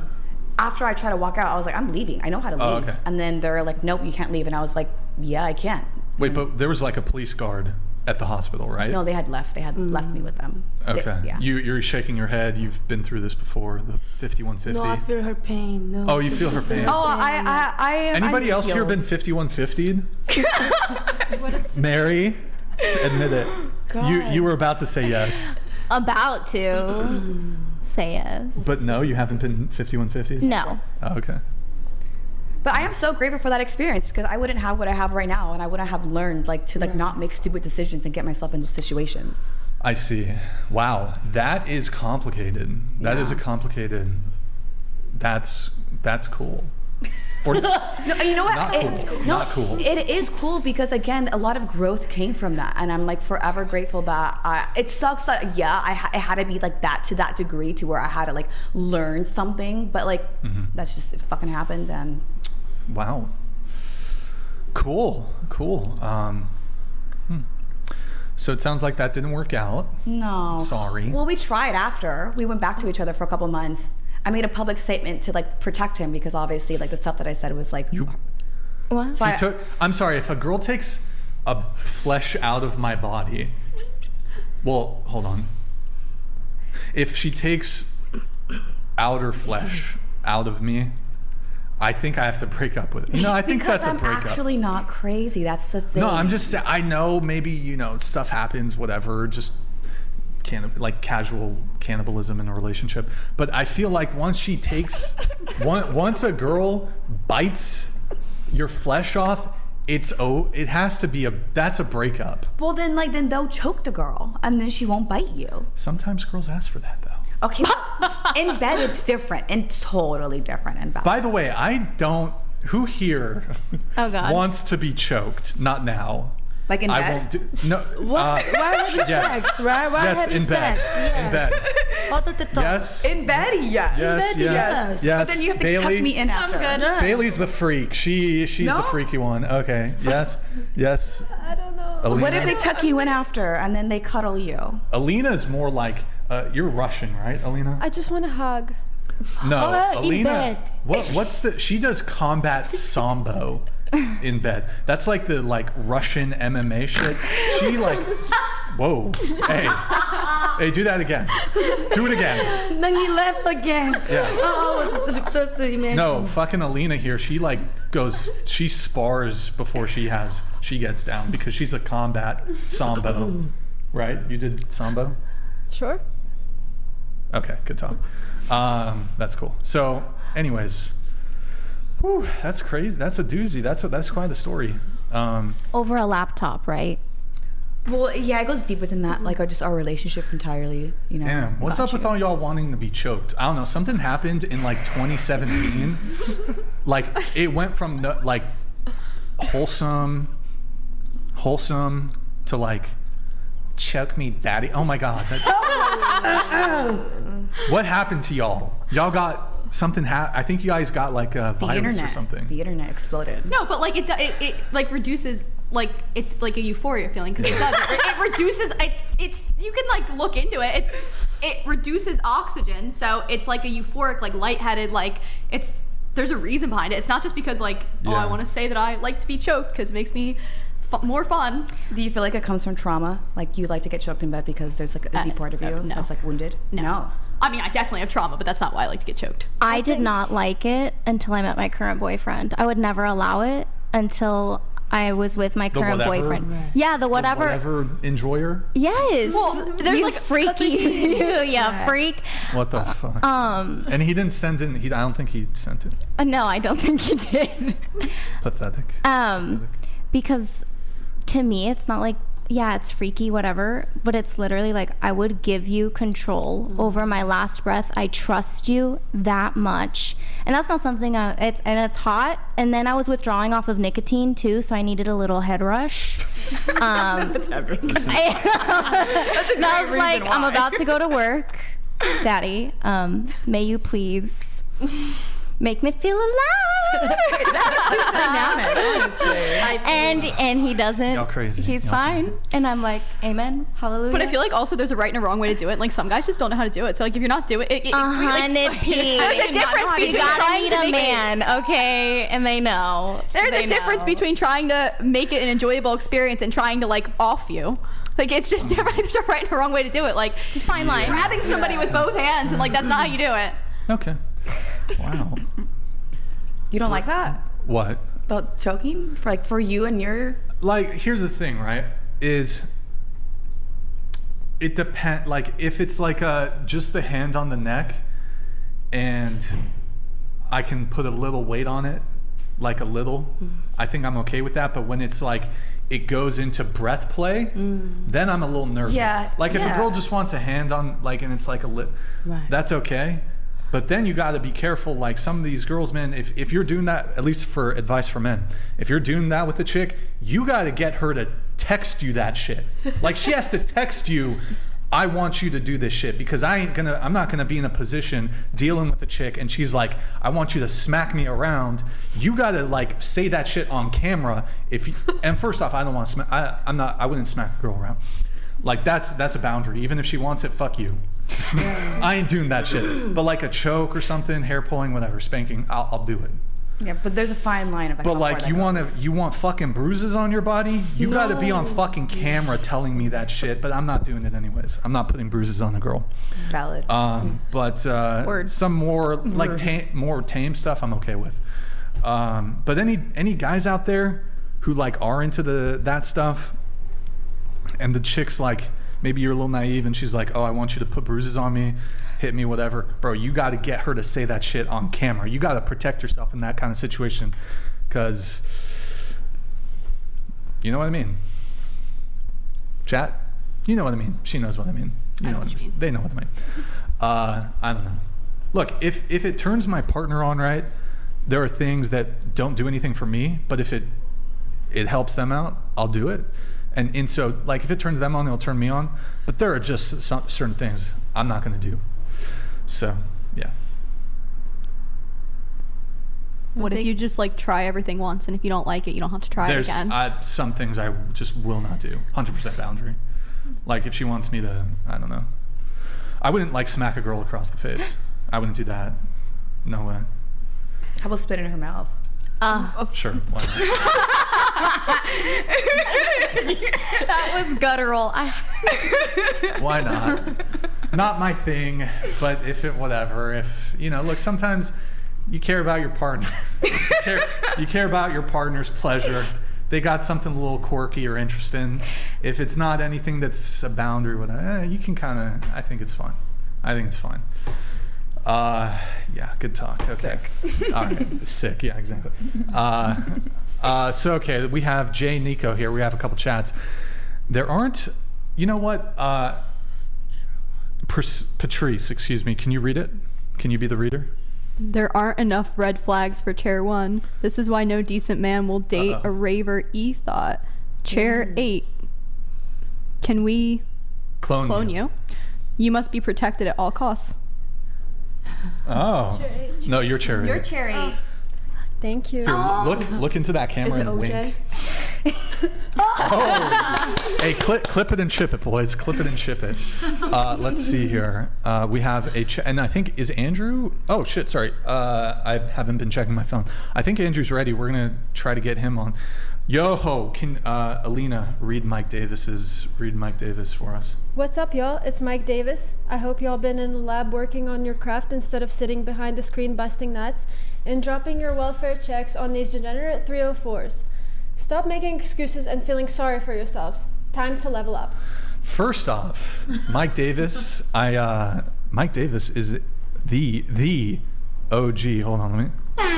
After I tried to walk out, I was like, I'm leaving. I know how to leave. Oh, okay. And then they're like, nope, you can't leave. And I was like, yeah, I can. Wait, but there was like a police guard at the hospital, right? No, they had left. They had left me with them. Okay. Yeah. You're shaking your head. You've been through this before, the 5150. No, I feel her pain. No. Oh, you feel her pain. Oh, I am. Anybody else here been 5150'd? Mary, admit it. You were about to say yes. About to say yes. But no, you haven't been 5150'd? No. Oh, okay. But I am so grateful for that experience because I wouldn't have what I have right now, and I wouldn't have learned to not make stupid decisions and get myself into situations. I see. Wow, that is complicated. That is a complicated. That's cool. Or, no, you know what? Not cool. It is cool because again, a lot of growth came from that, and I'm like forever grateful that it sucks that it had to be like that to that degree to where I had to like learn something, but like that's just it fucking happened and. Wow. Cool. So it sounds like that didn't work out. No. Sorry. Well, we tried after. We went back to each other for a couple months. I made a public statement to like protect him because obviously like the stuff that I said was like. What? So I'm sorry, if a girl takes a flesh out of my body. Well, hold on. If she takes outer flesh out of me, I think I have to break up with it. I think that's a breakup. I'm actually not crazy. That's the thing. No, I'm just. I know maybe stuff happens, whatever. Just like casual cannibalism in a relationship. But I feel like once she takes, once a girl bites your flesh off, it has to be that's a breakup. Well, then they'll choke the girl, and then she won't bite you. Sometimes girls ask for that though. Okay, in bed it's different and totally different in bed. By the way, who here wants to be choked? Not now. Like in bed? I won't do, no. Why having sex, right? Why yes, having in bed. sex? In bed. Yes. In bed, yes. Yes. But then you have to Bailey, tuck me in after. I'm good. Bailey's the freak. She's the freaky one. Okay. Yes. I don't know. Alina. What if they tuck you in after and then they cuddle you? Alina is more like You're Russian, right, Alina? I just want to hug. No, in Alina. bed. What's the? She does combat sambo in bed. That's like the Russian MMA shit. She like, whoa, hey, do that again. Do it again. Then he left again. Yeah. Oh, it's just imagine. No, fucking Alina here. She she spars before she gets down because she's a combat sambo, right? You did sambo? Sure. Okay, good talk. That's cool. So, anyways, whew, that's crazy. That's a doozy. That's quite a story. Over a laptop, right? Well, yeah, it goes deeper than that. Like, just our relationship entirely. You know. Damn, what's up with all y'all wanting to be choked? I don't know. Something happened in 2017. It went from wholesome to choke me, daddy. Oh my god. What happened to y'all? Y'all got something. I think you guys got a virus or something. The internet exploded. No, but it reduces. It's like a euphoria feeling because it does. It reduces. It's you can look into it. It reduces oxygen, so it's like a euphoric, lightheaded. There's a reason behind it. It's not just because I want to say that I like to be choked because it makes me more fun. Do you feel like it comes from trauma? Like you like to get choked in bed because there's a deep part of you that's wounded? No. I mean, I definitely have trauma, but that's not why I like to get choked. I did not like it until I met my current boyfriend. I would never allow it until I was with my current boyfriend. Right. Yeah, the whatever. The whatever enjoyer? Yes. Well, there's freaky. Yeah, freak. What the fuck? And he didn't send it. I don't think he sent it. No, I don't think he did. Pathetic. Because to me, it's not it's freaky, whatever, but it's literally I would give you control over my last breath. I trust you that much. And that's not something, it's hot. And then I was withdrawing off of nicotine too, so I needed a little head rush. That's everything. I was like, I'm about to go to work. Daddy, may you please make me feel alive. That's dynamic, honestly. And he doesn't. Y'all crazy. He's Y'all fine. crazy. And I'm like, amen, hallelujah. But I feel also there's a right and a wrong way to do it. Some guys just don't know how to do it. So if you're not doing it, 100 p. There's a difference between trying to meet a man, okay? And they know. There's a difference between trying to make it an enjoyable experience and trying to off you. It's just different. There's a right and a wrong way to do it. It's a fine line. Grabbing somebody with both hands and that's not how you do it. Okay. Wow. You don't like that? What? About choking for you and your. Here's the thing, right? Is it depend? If it's just the hand on the neck, and I can put a little weight on it, a little, I think I'm okay with that. But when it's it goes into breath play, then I'm a little nervous. Yeah. If a girl just wants a hand on, and it's a lip, right. That's okay. But then you got to be careful. Some of these girls, man, if you're doing that, at least for advice for men, if you're doing that with a chick, you got to get her to text you that shit. She has to text you, I want you to do this shit, because I'm not gonna be in a position dealing with a chick and she's like, I want you to smack me around. You gotta say that shit on camera. And first off, I don't want to smack. I wouldn't smack a girl around. That's a boundary. Even if she wants it, fuck you. I ain't doing that shit. But a choke or something, hair pulling, whatever, spanking, I'll do it. Yeah, but there's a fine line of. But you want fucking bruises on your body? You got to be on fucking camera telling me that shit. But I'm not doing it anyways. I'm not putting bruises on a girl. Valid. But some more more tame stuff I'm okay with. But any guys out there who are into that stuff, and the chick's maybe you're a little naive and she's like, oh, I want you to put bruises on me, hit me, whatever. Bro, you got to get her to say that shit on camera. You got to protect yourself in that kind of situation, because you know what I mean. Chat, you know what I mean. She knows what I mean. You know what I mean. They know what I mean. I don't know. Look, if it turns my partner on, right, there are things that don't do anything for me, but if it helps them out, I'll do it. And so, if it turns them on, it'll turn me on. But there are just certain things I'm not going to do. So, yeah. What if you just try everything once, and if you don't like it, you don't have to try it again? There's some things I just will not do. 100% boundary. If she wants me to, I don't know. I wouldn't like smack a girl across the face. I wouldn't do that. No way. How about spit in her mouth? Sure. Why not? That was guttural. Why not? Not my thing, but whatever. If, look, sometimes you care about your partner. You care about your partner's pleasure. They got something a little quirky or interesting. If it's not anything that's a boundary, whatever, you can kind of, I think it's fine. Yeah, good talk. Okay. Sick. All right. Sick. Yeah, exactly. So, okay, we have Jay Nico here. We have a couple chats. There aren't, you know what? Patrice, excuse me. Can you read it? Can you be the reader? There aren't enough red flags for chair 1. This is why no decent man will date a raver thought. Chair 8. Can we clone you? You must be protected at all costs. Oh. No, you're chair 8. You're chair 8. Thank you. Here, look into that camera and wink. Oh. Hey, clip it and ship it, boys. Clip it and ship it. Let's see here. We have and I think, is Andrew? Oh, shit, sorry. I haven't been checking my phone. I think Andrew's ready. We're going to try to get him on. Yo-ho, can Alina read Mike Davis for us? What's up, y'all? It's Mike Davis. I hope y'all been in the lab working on your craft instead of sitting behind the screen busting nuts and dropping your welfare checks on these degenerate 304s. Stop making excuses and feeling sorry for yourselves. Time to level up. First off, Mike Davis, Mike Davis is the OG. Hold on, let me. That's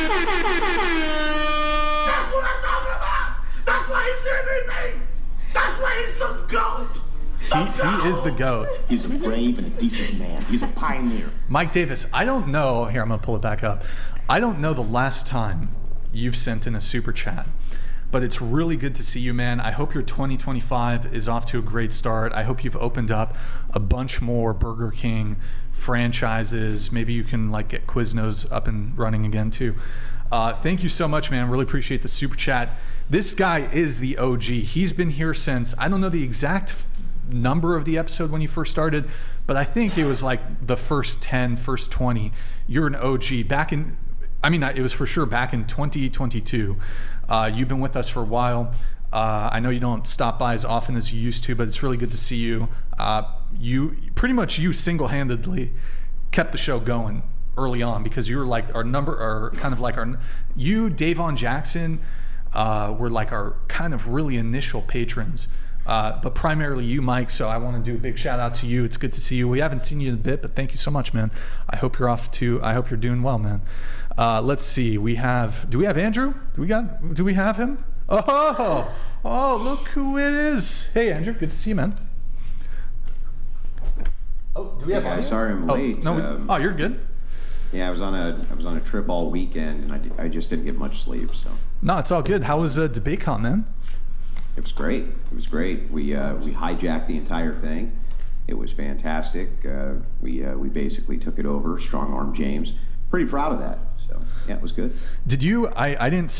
what I'm talking about! That's why he's the MVP! That's why he's the GOAT! He is the GOAT. He's a brave and a decent man. He's a pioneer. Mike Davis, I don't know, here, I'm gonna pull it back up. I don't know the last time you've sent in a super chat, but it's really good to see you, man. I hope your 2025 is off to a great start. I hope you've opened up a bunch more Burger King franchises. Maybe you can get Quiznos up and running again too. Thank you so much, man. Really appreciate the super chat. This guy is the OG. He's been here since, I don't know the exact number of the episode when you first started, but I think it was the first 10, first 20. You're an OG. It was for sure back in 2022. You've been with us for a while. I know you don't stop by as often as you used to, but it's really good to see you. You single-handedly kept the show going early on because you were you, Davon Jackson, were our kind of really initial patrons. But primarily you, Mike, so I want to do a big shout out to you. It's good to see you. We haven't seen you in a bit, but thank you so much, man. I hope you're doing well, man. Let's see. Do we have Andrew? Do we have him? Oh, look who it is. Hey, Andrew, good to see you, man. Oh, do we have audio? Sorry I'm late. No, you're good. Yeah, I was on a trip all weekend, and I just didn't get much sleep. So. No, it's all good. How was DebateCon, man? It was great. We hijacked the entire thing. It was fantastic. We basically took it over. Strong arm James. Pretty proud of that. So yeah, it was good. Did you? I didn't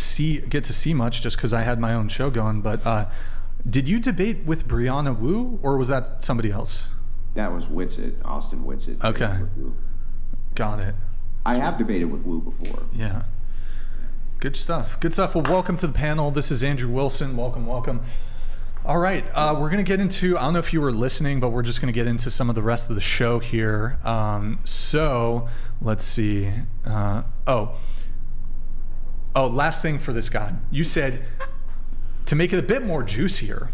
get to see much just because I had my own show going. But did you debate with Brianna Wu, or was that somebody else? That was Whitsitt, Austin Whitsitt. Okay. Got it. I have debated with Wu before. Yeah. Good stuff. Well, welcome to the panel. This is Andrew Wilson. Welcome. All right. We're going to get into, I don't know if you were listening, but we're just going to get into some of the rest of the show here. So let's see. Last thing for this guy. You said to make it a bit more juicier.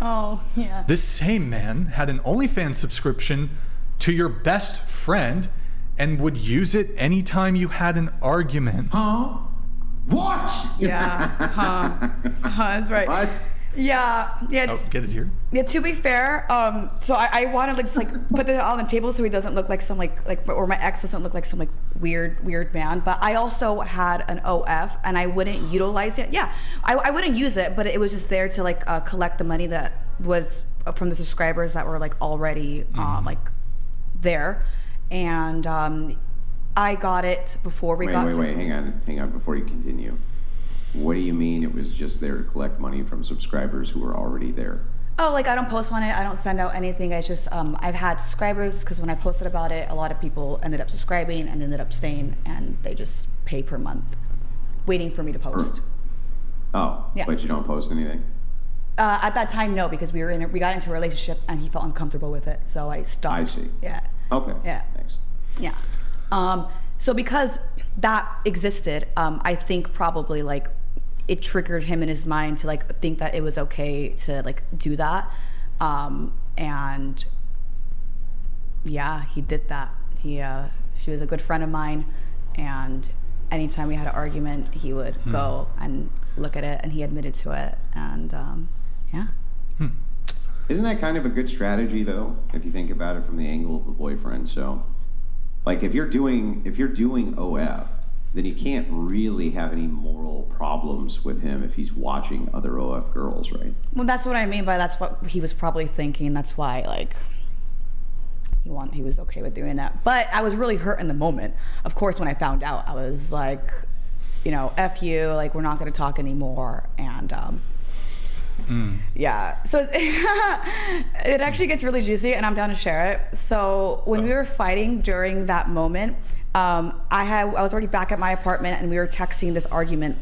Oh, yeah. This same man had an OnlyFans subscription to your best friend and would use it anytime you had an argument. Huh? What? Yeah. That's right. What? Yeah. Oh, get it here. Yeah. To be fair, so I want to just put it on the table so he doesn't look like some or my ex doesn't look like some weird man. But I also had an OF and I wouldn't utilize it. Yeah, I wouldn't use it, but it was just there to collect the money that was from the subscribers that were already there, and I got it before we got. Wait, hang on before you continue. What do you mean it was just there to collect money from subscribers who were already there? Oh, like I don't post on it. I don't send out anything. I just I've had subscribers because when I posted about it, a lot of people ended up subscribing and ended up staying, and they just pay per month, waiting for me to post. Oh, Yeah. but you don't post anything? At that time, no, because we got into a relationship and he felt uncomfortable with it, so I stopped. I see. Yeah. Okay. Yeah. Thanks. Yeah. So because that existed, I think probably like it triggered him in his mind to like think that it was okay to like do that. And yeah, he did that. She was a good friend of mine, and anytime we had an argument, he would go and look at it, and he admitted to it. And yeah. Isn't that kind of a good strategy, though, if you think about it from the angle of the boyfriend? So, like, if you're doing OF, then you can't really have any moral problems with him if he's watching other OF girls, right? Well, that's what I mean by that's what he was probably thinking. That's why, like, he was okay with doing that. But I was really hurt in the moment. Of course, when I found out, I was like, you know, F you, like, we're not going to talk anymore. And yeah, so it actually gets really juicy, and I'm down to share it. So when we were fighting during that moment, I was already back at my apartment, and we were texting this argument.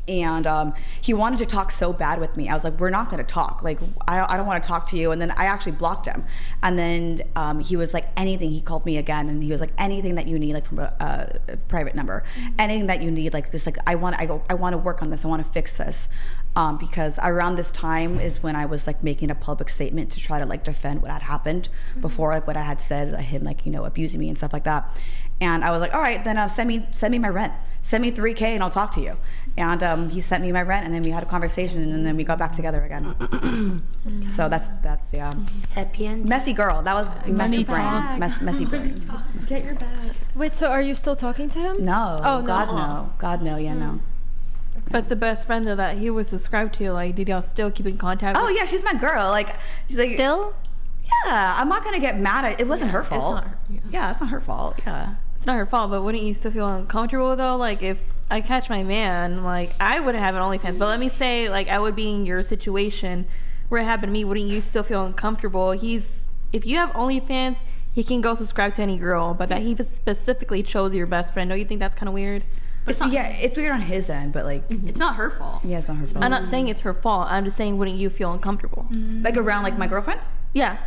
And he wanted to talk so bad with me. I was like, we're not going to talk. Like, I don't want to talk to you. And then I actually blocked him. And then he was like, anything. He called me again, and he was like, anything that you need, like from a private number, anything that you need, like just like I want to work on this. I want to fix this. Because around this time is when I was like making a public statement to try to like defend what had happened before, like what I had said, him like, you know, abusing me and stuff like that. And I was like, all right, then send me my rent. Send me $3,000 and I'll talk to you. And he sent me my rent, and then we had a conversation, and then we got back together again. So that's yeah. Happy end. Messy girl. That was messy brain. Messy brain. Get your bags. Wait, so are you still talking to him? No. Oh, God no. no. God no. Yeah, no. But the best friend though that he was subscribed to, like, did y'all still keep in contact? Oh yeah, she's my girl. Like, she's like Still? Yeah, I'm not gonna get mad at it. Wasn't her fault. It's not her, Yeah, it's not her fault. Yeah. It's not her fault, but wouldn't you still feel uncomfortable though? Like, if I catch my man, like, I wouldn't have an OnlyFans, but let me say, like, I would be in your situation where it happened to me. Wouldn't you still feel uncomfortable? If you have OnlyFans, he can go subscribe to any girl, but that he specifically chose your best friend. Don't you think that's kind of weird? It's weird on his end, but like It's not her fault. yeah, it's not her fault. I'm not saying it's her fault. I'm just saying, wouldn't you feel uncomfortable? Like around like my girlfriend. Yeah.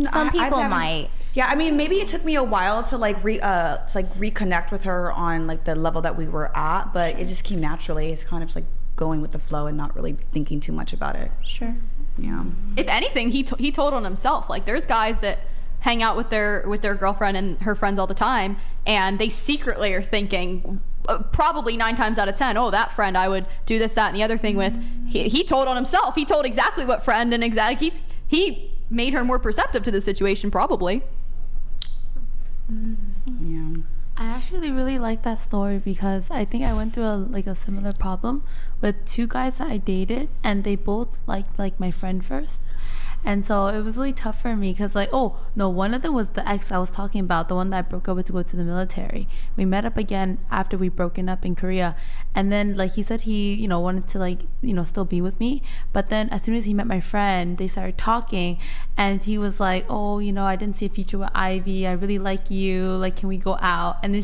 Some people might. Yeah, I mean, maybe it took me a while to like reconnect with her on like the level that we were at, but it just came naturally. It's kind of just like going with the flow and not really thinking too much about it. Sure. Yeah. If anything, he told on himself. Like, there's guys that hang out with their girlfriend and her friends all the time, and they secretly are thinking, probably 9 times out of 10, oh, that friend I would do this, that, and the other thing with. He told on himself. He told exactly what friend, and exactly he made her more perceptive to the situation, probably. Yeah. I actually really like that story because I think I went through a similar problem with 2 guys that I dated, and they both liked like my friend first. And so it was really tough for me because, like, oh, no, one of them was the ex I was talking about, the one that I broke up with to go to the military. We met up again after we broken up in Korea. And then, like, he said he, you know, wanted to, like, you know, still be with me. But then as soon as he met my friend, they started talking. And he was like, oh, you know, I didn't see a future with Ivy. I really like you. Like, can we go out? And then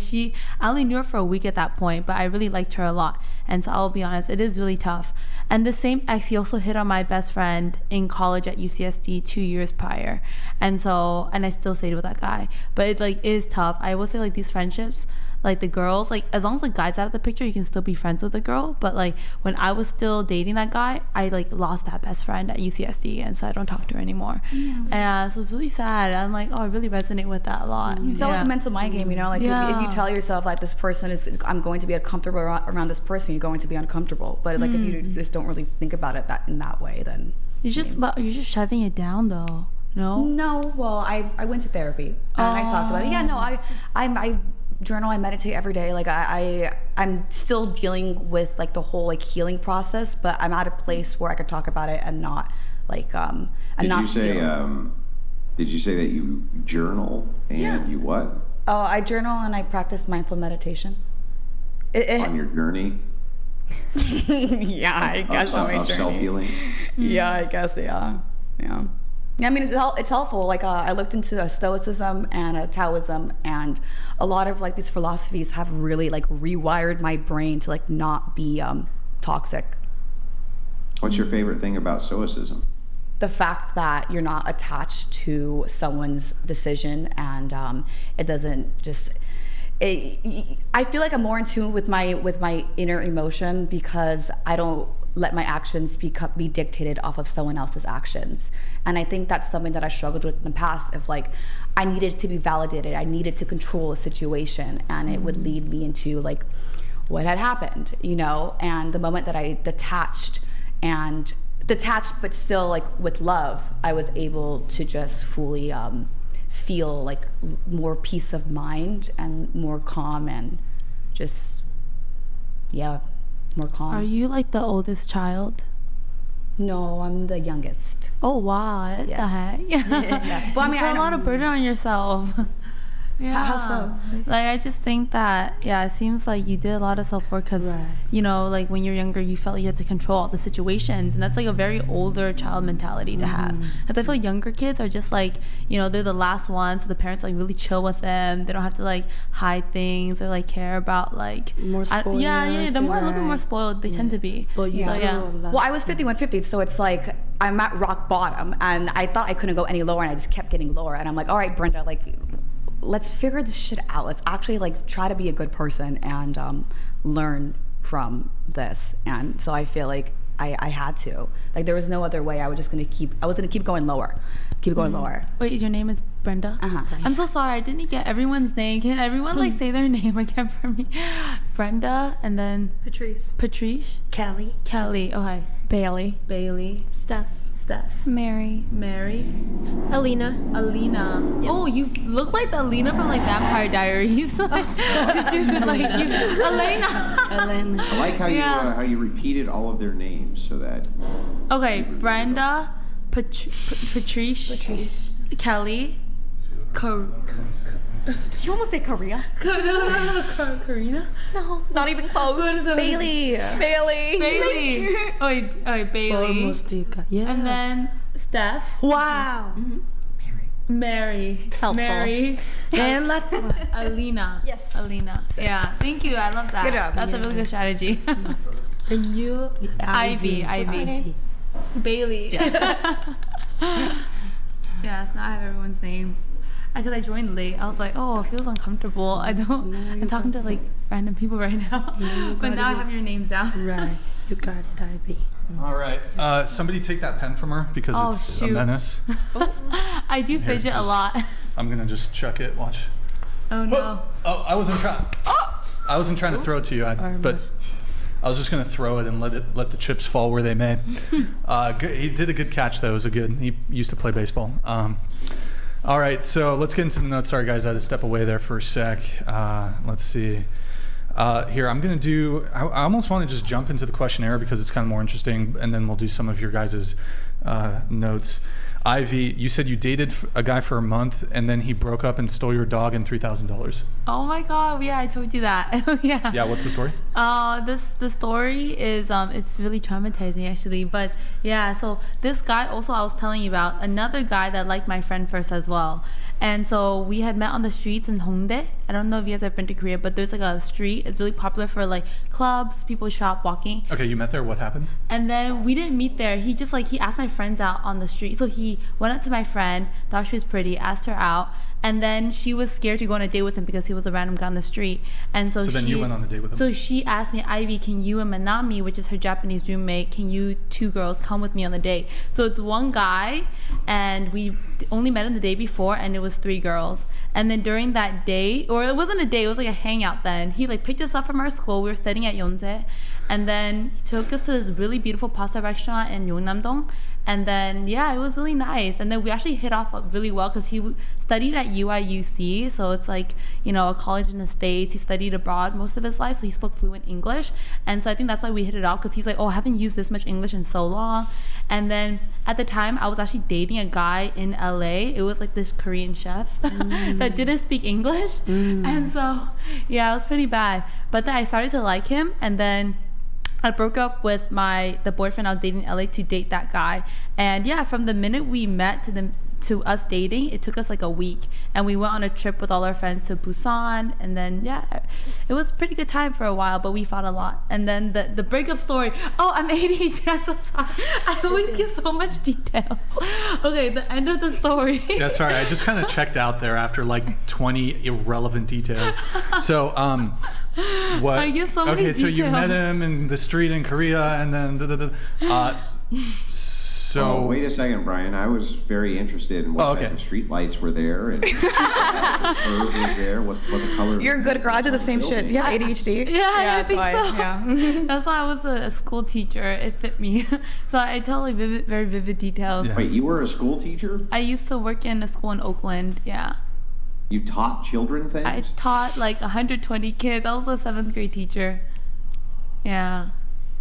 I only knew her for a week at that point, but I really liked her a lot. And so I'll be honest, it is really tough. And the same ex, he also hit on my best friend in college at UCSD 2 years prior. And I still stayed with that guy. But it like is tough. I will say, like, these friendships, like the girls, like as long as the guy's out of the picture, you can still be friends with the girl. But like when I was still dating that guy, I like lost that best friend at UCSD, and so I don't talk to her anymore. Yeah. So it's really sad. I'm like, oh, I really resonate with that a lot. It's all like a mental mind game, you know. Like if you tell yourself like this person I'm going to be uncomfortable around this person, you're going to be uncomfortable. But like if you just don't really think about it in that way, then you're just shoving it down though. No. Well, I went to therapy and I talked about it. Yeah. No. I journal. I meditate every day. Like I'm still dealing with like the whole like healing process, but I'm at a place where I could talk about it and not like Did you say that you journal and you what? Oh, I journal and I practice mindful meditation. On your journey? Yeah, I guess on my journey. Self-healing. Yeah, I guess, yeah. I mean, it's helpful. Like, I looked into Stoicism and Taoism, and a lot of like these philosophies have really like rewired my brain to like not be toxic. What's your favorite thing about Stoicism? The fact that you're not attached to someone's decision, and it doesn't just. I feel like I'm more in tune with my inner emotion because I don't let my actions be dictated off of someone else's actions. And I think that's something that I struggled with in the past, of like I needed to be validated, I needed to control a situation, and it would lead me into like what had happened, you know. And the moment that I detached but still like with love, I was able to just fully feel like more peace of mind and more calm, and just more calm. Are you like the oldest child? No, I'm the youngest. Oh wow, what the heck? Yeah. Well, I mean, you put a lot of burden on yourself. Yeah. How so? Like, I just think that, it seems like you did a lot of self-work because, you know, like when you're younger, you felt like you had to control all the situations. And that's like a very older child mentality to have. Because I feel like younger kids are just like, you know, they're the last ones. So the parents like really chill with them. They don't have to like hide things or like care about like. More spoiled. They're a little bit more spoiled. They tend to be. Well, Well, I was 51-50, so it's like I'm at rock bottom. And I thought I couldn't go any lower, and I just kept getting lower. And I'm like, all right, Brenda, like, let's figure this shit out. Let's actually like try to be a good person and learn from this. And so I feel like I had to. Like, there was no other way. I was gonna keep going lower. Wait, your name is Brenda? I'm so sorry, I didn't get everyone's name. Can everyone like say their name again for me? Brenda, and then Patrice. Kelly. Oh, hi. Bailey. Steph. Mary. Alina. Yes. Oh, you look like the Alina from like Vampire Diaries. Dude, like you, Elena. I like how you repeated all of their names so that. Okay, Brenda, Patrice, Kelly, You almost say Korea. Karina? No, not even close. Bailey. Oh, Bailey. Almost yeah. And then Steph. Wow. Mary. Helpful. Mary. And last one. Alina. Yes. Alina. Yeah. Thank you. I love that. Good job. That's a really good strategy. And you? Ivy. Bailey. Yes. Now I have everyone's name. Because I joined late, I was like, oh, it feels uncomfortable. I'm talking to like random people right now. But now I have your names down. Right. You got it, Ivy. All right. Somebody take that pen from her because it's a menace. I do fidget a lot. I'm gonna just chuck it. Watch. Oh no. Oh, I wasn't trying to throw it to you, but I was just gonna throw it and let the chips fall where they may. He did a good catch though. He used to play baseball. All right, so let's get into the notes. Sorry, guys, I had to step away there for a sec. Let's see. Here, I'm going to do... I almost want to just jump into the questionnaire because it's kind of more interesting, and then we'll do some of your guys' notes. Ivy, you said you dated a guy for a month, and then he broke up and stole your dog and $3,000. Oh my God! Yeah, I told you that. Yeah. Yeah. What's the story? The story is it's really traumatizing actually. But yeah, so this guy also I was telling you about another guy that liked my friend first as well, and so we had met on the streets in Hongdae. I don't know if you guys have been to Korea, but there's like a street. It's really popular for like clubs, people shop, walking. Okay, you met there. What happened? And then we didn't meet there. He just like he asked my friends out on the street. So he went up to my friend, thought she was pretty, asked her out, and then she was scared to go on a date with him because he was a random guy on the street. And so then you went on a date with him. So she asked me, Ivy, can you and Manami, which is her Japanese roommate, can you two girls come with me on the date? So it's one guy, and we only met him the day before, and it was 3 girls. And then during that day, or it wasn't a day, it was like a hangout then, he like picked us up from our school. We were studying at Yonsei, and then he took us to this really beautiful pasta restaurant in Yongnam-dong. And then, yeah, it was really nice. And then we actually hit off really well because he studied at UIUC. So it's like, you know, a college in the States. He studied abroad most of his life. So he spoke fluent English. And so I think that's why we hit it off, because he's like, oh, I haven't used this much English in so long. And then at the time, I was actually dating a guy in LA. It was like this Korean chef that didn't speak English. And so, yeah, it was pretty bad. But then I started to like him. And then I broke up with the boyfriend I was dating in LA to date that guy. And yeah, from the minute we met to us dating, it took us like a week, and we went on a trip with all our friends to Busan, and then yeah, it was a pretty good time for a while, but we fought a lot. And then the breakup story, I'm ADHD, I'm so sorry. I always give so much details. Okay, the end of the story. Yeah, sorry, I just kind of checked out there after like 20 irrelevant details. So what? I get so many okay, so you details. met him in the street in Korea, and then so wait a second, Brian. I was very interested in what type of street lights were there, and what curve was there, what the color. You're a good girl. I do the same shit. You have ADHD. Yeah, I think so. Yeah. That's why I was a school teacher. It fit me. So I tell like very vivid details. Wait, you were a school teacher? I used to work in a school in Oakland. Yeah. You taught children things? I taught like 120 kids. I was a 7th grade teacher. Yeah.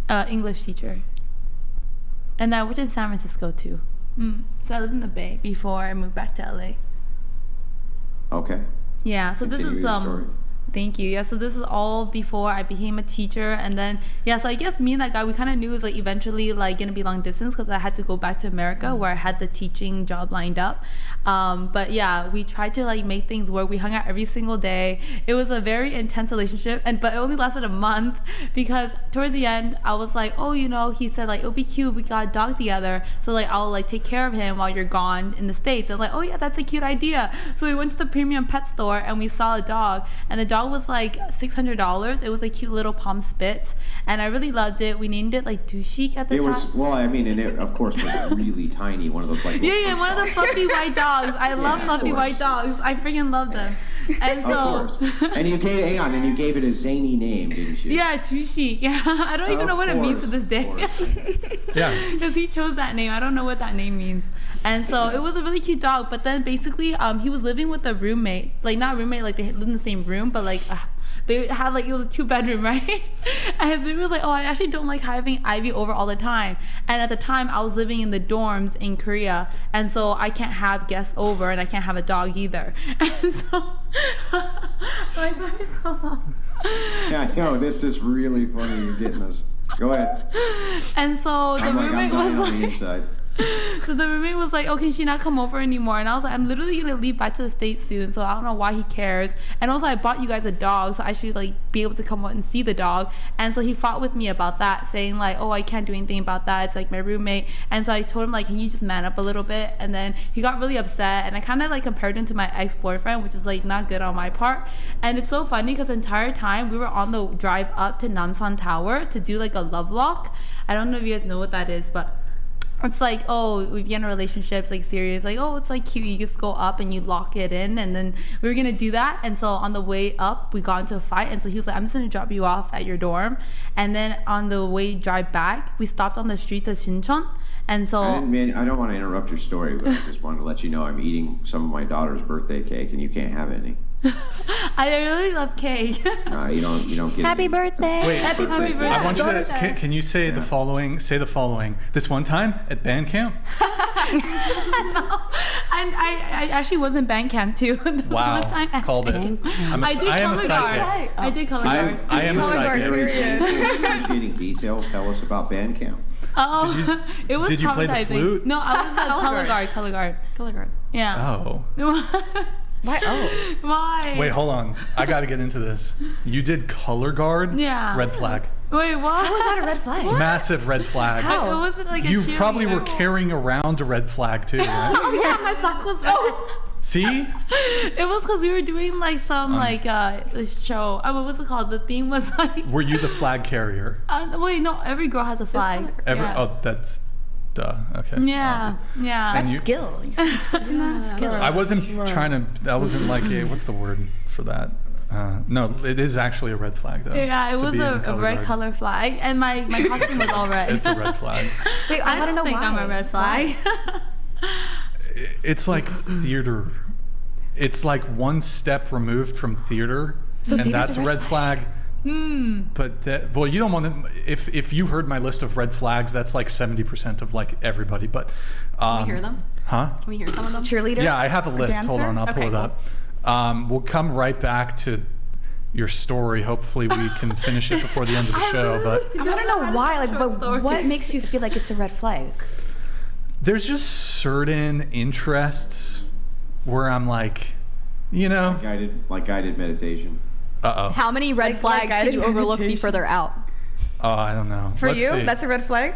English teacher. And I worked in San Francisco too. So I lived in the Bay before I moved back to LA. Okay. Yeah, so Continue this is your story. Thank you. Yeah, so this is all before I became a teacher, and then so I guess me and that guy, we kind of knew it was like eventually like gonna be long distance because I had to go back to America where I had the teaching job lined up. But yeah, we tried to like make things work. We hung out every single day. It was a very intense relationship, but it only lasted a month because towards the end I was like, he said like it'll be cute if we got a dog together, so like I'll like take care of him while you're gone in the States. I was like, oh yeah, that's a cute idea. So we went to the premium pet store and we saw a dog, and the dog was like $600. It was a cute little Palm Spitz, and I really loved it. We named it like Dushik at the time. And it of course was really tiny, one of those like one of the fluffy white dogs. I love fluffy white dogs. I freaking love them. And so of course. And you gave it a zany name, didn't you? Yeah, Dushik. Yeah, I don't even know what it means to this day. Yeah. Because he chose that name. I don't know what that name means. And so it was a really cute dog, but then basically he was living with a roommate, like not a roommate, like they lived in the same room, but like they had like, it was a 2-bedroom, right? And his roommate was like, I actually don't like having Ivy over all the time. And at the time I was living in the dorms in Korea, and so I can't have guests over and I can't have a dog either. And so my God, it's so long. Yeah, I know, this is really funny. You're getting us. Go ahead. And so the roommate was like, so the roommate was like, can she not come over anymore? And I was like, I'm literally gonna leave back to the States soon, so I don't know why he cares. And also I bought you guys a dog, so I should like be able to come out and see the dog. And so he fought with me about that, saying like, I can't do anything about that, it's like my roommate. And so I told him like, can you just man up a little bit? And then he got really upset, and I kind of like compared him to my ex-boyfriend, which is like not good on my part. And it's so funny because the entire time we were on the drive up to Namsan Tower to do like a love lock. I don't know if you guys know what that is, but it's like, we get in a relationship, it's like serious, like, it's like cute, you just go up and you lock it in. And then we were gonna do that, and so on the way up we got into a fight, and so he was like, I'm just gonna drop you off at your dorm. And then on the way drive back, we stopped on the streets of Shincheon. And so I don't want to interrupt your story, but I just wanted to let you know I'm eating some of my daughter's birthday cake, and you can't have any. I really love cake. No, you don't get Happy any. birthday. Wait, Happy birthday. I want you to. Can you say the following? Say the following. This one time at band camp. No. And I actually was in band camp too. Wow, called it. I am a psychic. I did color guard. I am a psychic. Excruciating detail. Tell us about band camp. It was Did you play the traumatizing. flute? No, I was a color guard. Yeah. Oh. Why? Oh. Why? Wait, hold on. I got to get into this. You did color guard? Yeah. Red flag. Wait, what? How was that a red flag? Massive red flag. How? It wasn't like a You cheerleader. probably were carrying around a red flag too, right? Oh yeah, my flag was red. See? It was because we were doing like some show. What was it called? The theme was like. Were you the flag carrier? Wait, no. Every girl has a flag. That's duh. Okay. Yeah. That's skill. Isn't that skill? I wasn't trying to. That wasn't like a. What's the word for that? No, it is actually a red flag though. Yeah, it was a red color flag, and my costume was all red. It's a red flag. Wait, I want to know think why. I'm a red flag. It's like theater. It's like one step removed from theater, and that's a red flag. But you don't want to. If you heard my list of red flags, that's like 70% of like everybody. But Can we hear them? Huh? Can we hear some of them? Cheerleader? Yeah, I have a list. Hold on, I'll pull it cool. up. We'll come right back to your story. Hopefully we can finish it before the end of the show. But I want to know why. Like, but what makes you feel like it's a red flag? there's just certain interests where I'm like, you know, like guided meditation. How many red flags did you overlook before they're out? Oh, I don't know. For Let's you, see. that's a red flag.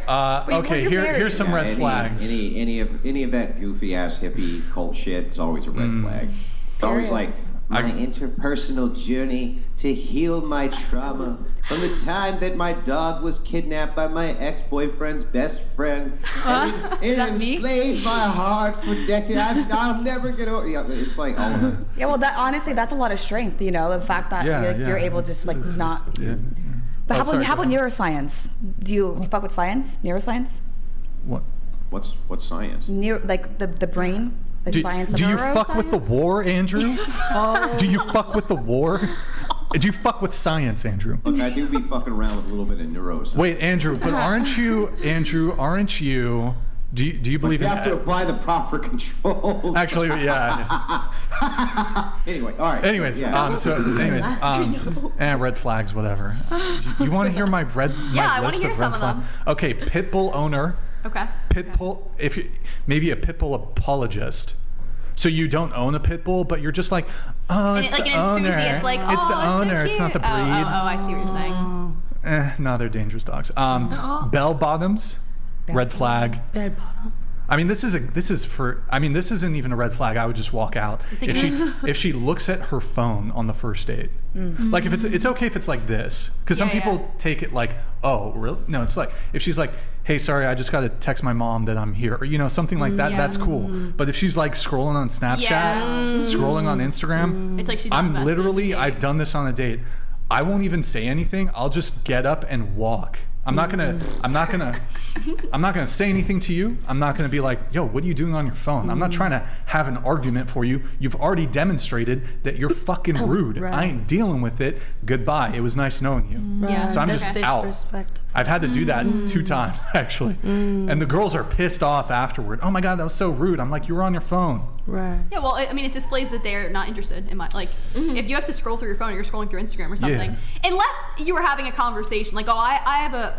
Okay, here's some red flags. Any of that goofy ass hippie cult shit is always a red flag. It's always like my interpersonal journey to heal my trauma from the time that my dog was kidnapped by my ex-boyfriend's best friend and it enslaved my heart for decades. I'll never get over. Yeah, it's like all of it. Yeah, well, that honestly, that's a lot of strength. You know, the fact that you're able to just like not. But how about neuroscience? Do you fuck with science? Neuroscience? What's science? Like the brain? Like science. Do you fuck with the war, Andrew? Do you fuck with the war? Do you fuck with science, Andrew? Look, I do be fucking around with a little bit of neuroscience. Wait, Andrew, but aren't you? Do you believe you have to apply the proper controls? Actually, yeah. Anyway, all right. Anyways, red flags, whatever. You want to hear my red? Yeah, my I want list to hear of some red of them. Okay, pit bull owner. Okay. Pit bull, maybe a pit bull apologist. So you don't own a pit bull, but you're just like, oh, it's like the an owner. enthusiast, like, It's the owner. so It's not the breed. Oh, I see what you're saying. No, they're dangerous dogs. Bell bottoms, red flag. Bell bottom. I mean, this isn't even a red flag. I would just walk out if she looks at her phone on the first date. Like if it's okay if it's like this, because some people take it like, oh, really? No, it's like if she's like, hey, sorry, I just got to text my mom that I'm here, or something like that. That's cool. But if she's like scrolling on Snapchat, scrolling on Instagram, it's like she's not invested in I've done this on a date. I won't even say anything. I'll just get up and walk. I'm not gonna say anything to you. I'm not gonna be like, yo, what are you doing on your phone? I'm not trying to have an argument for you. You've already demonstrated that you're fucking rude. Right. I ain't dealing with it. Goodbye. It was nice knowing you. Yeah. So I'm just out. I've had to do that 2 times actually, and the girls are pissed off afterward. Oh my god, that was so rude. I'm like, you were on your phone. Right. Yeah, well, I mean, it displays that they're not interested in my, like, if you have to scroll through your phone or you're scrolling through Instagram or something, unless you were having a conversation, like, oh, I have a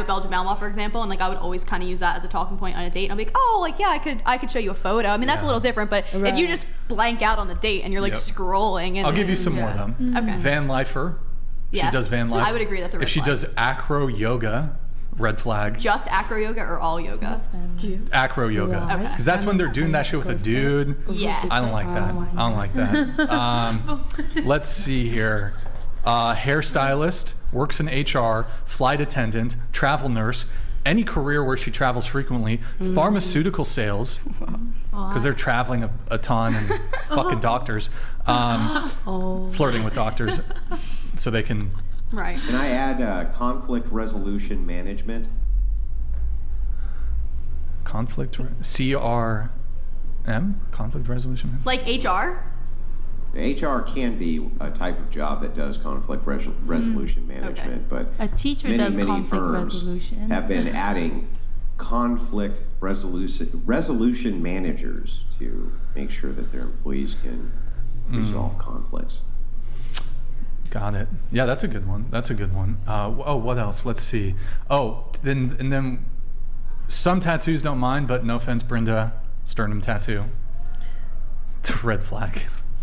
Belgian Malinois, for example, and like I would always kind of use that as a talking point on a date. And I'll be like, oh, like, yeah, I could show you a photo. I mean, that's a little different, but if you just blank out on the date and you're like scrolling, and I'll give you some more of them. Okay. Van lifer. She does van life. I would agree that's a red If she flag. does acro yoga, red flag. Just acro yoga or all yoga? Acro yoga. Okay. Because that's when they're doing that shit with a dude. Yeah. I don't like that. I don't like that. Let's see here. Hairstylist, works in HR, flight attendant, travel nurse, any career where she travels frequently, pharmaceutical sales, because they're traveling a ton, and fucking doctors, flirting with doctors so they can... Right. Can I add conflict resolution management? CRM? Conflict resolution? Like HR? HR can be a type of job that does conflict resolution management, but a teacher does conflict firms resolution. Have been adding conflict resolution managers to make sure that their employees can resolve conflicts. Got it. Yeah, that's a good one. What else? Let's see. Then some tattoos don't mind, but no offense, Brenda, sternum tattoo. Red flag.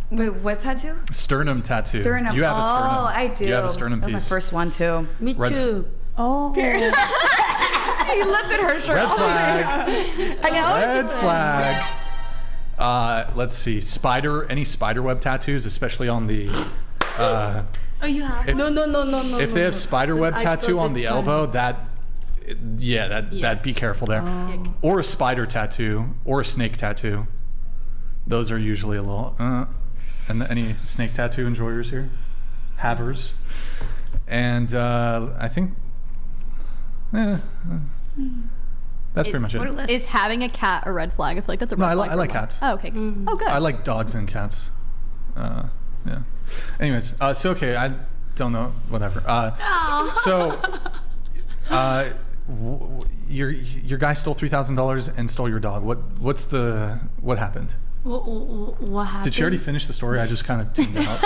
Wait, what tattoo? Sternum tattoo. Sternum. You have a sternum. Oh, I do. You have a sternum piece. That's my first one too. Me too. Oh. He lifted her shirt. Red flag. Red flag. Let's see. Any spiderweb tattoos, especially on the. You have? No. If they have spiderweb tattoo on the elbow, that'd be careful there. Or a spider tattoo, or a snake tattoo. Those are usually a little. And any snake tattoo enjoyers here? Havers. And I think. That's pretty much it. Is having a cat a red flag? I feel like that's a red flag. I like cats. Oh, okay. Oh, good. I like dogs and cats. Yeah. Anyways, so okay, I don't know, whatever. So, your guy stole $3,000 and stole your dog. What happened? What happened? Did she already finish the story? I just kind of tuned out.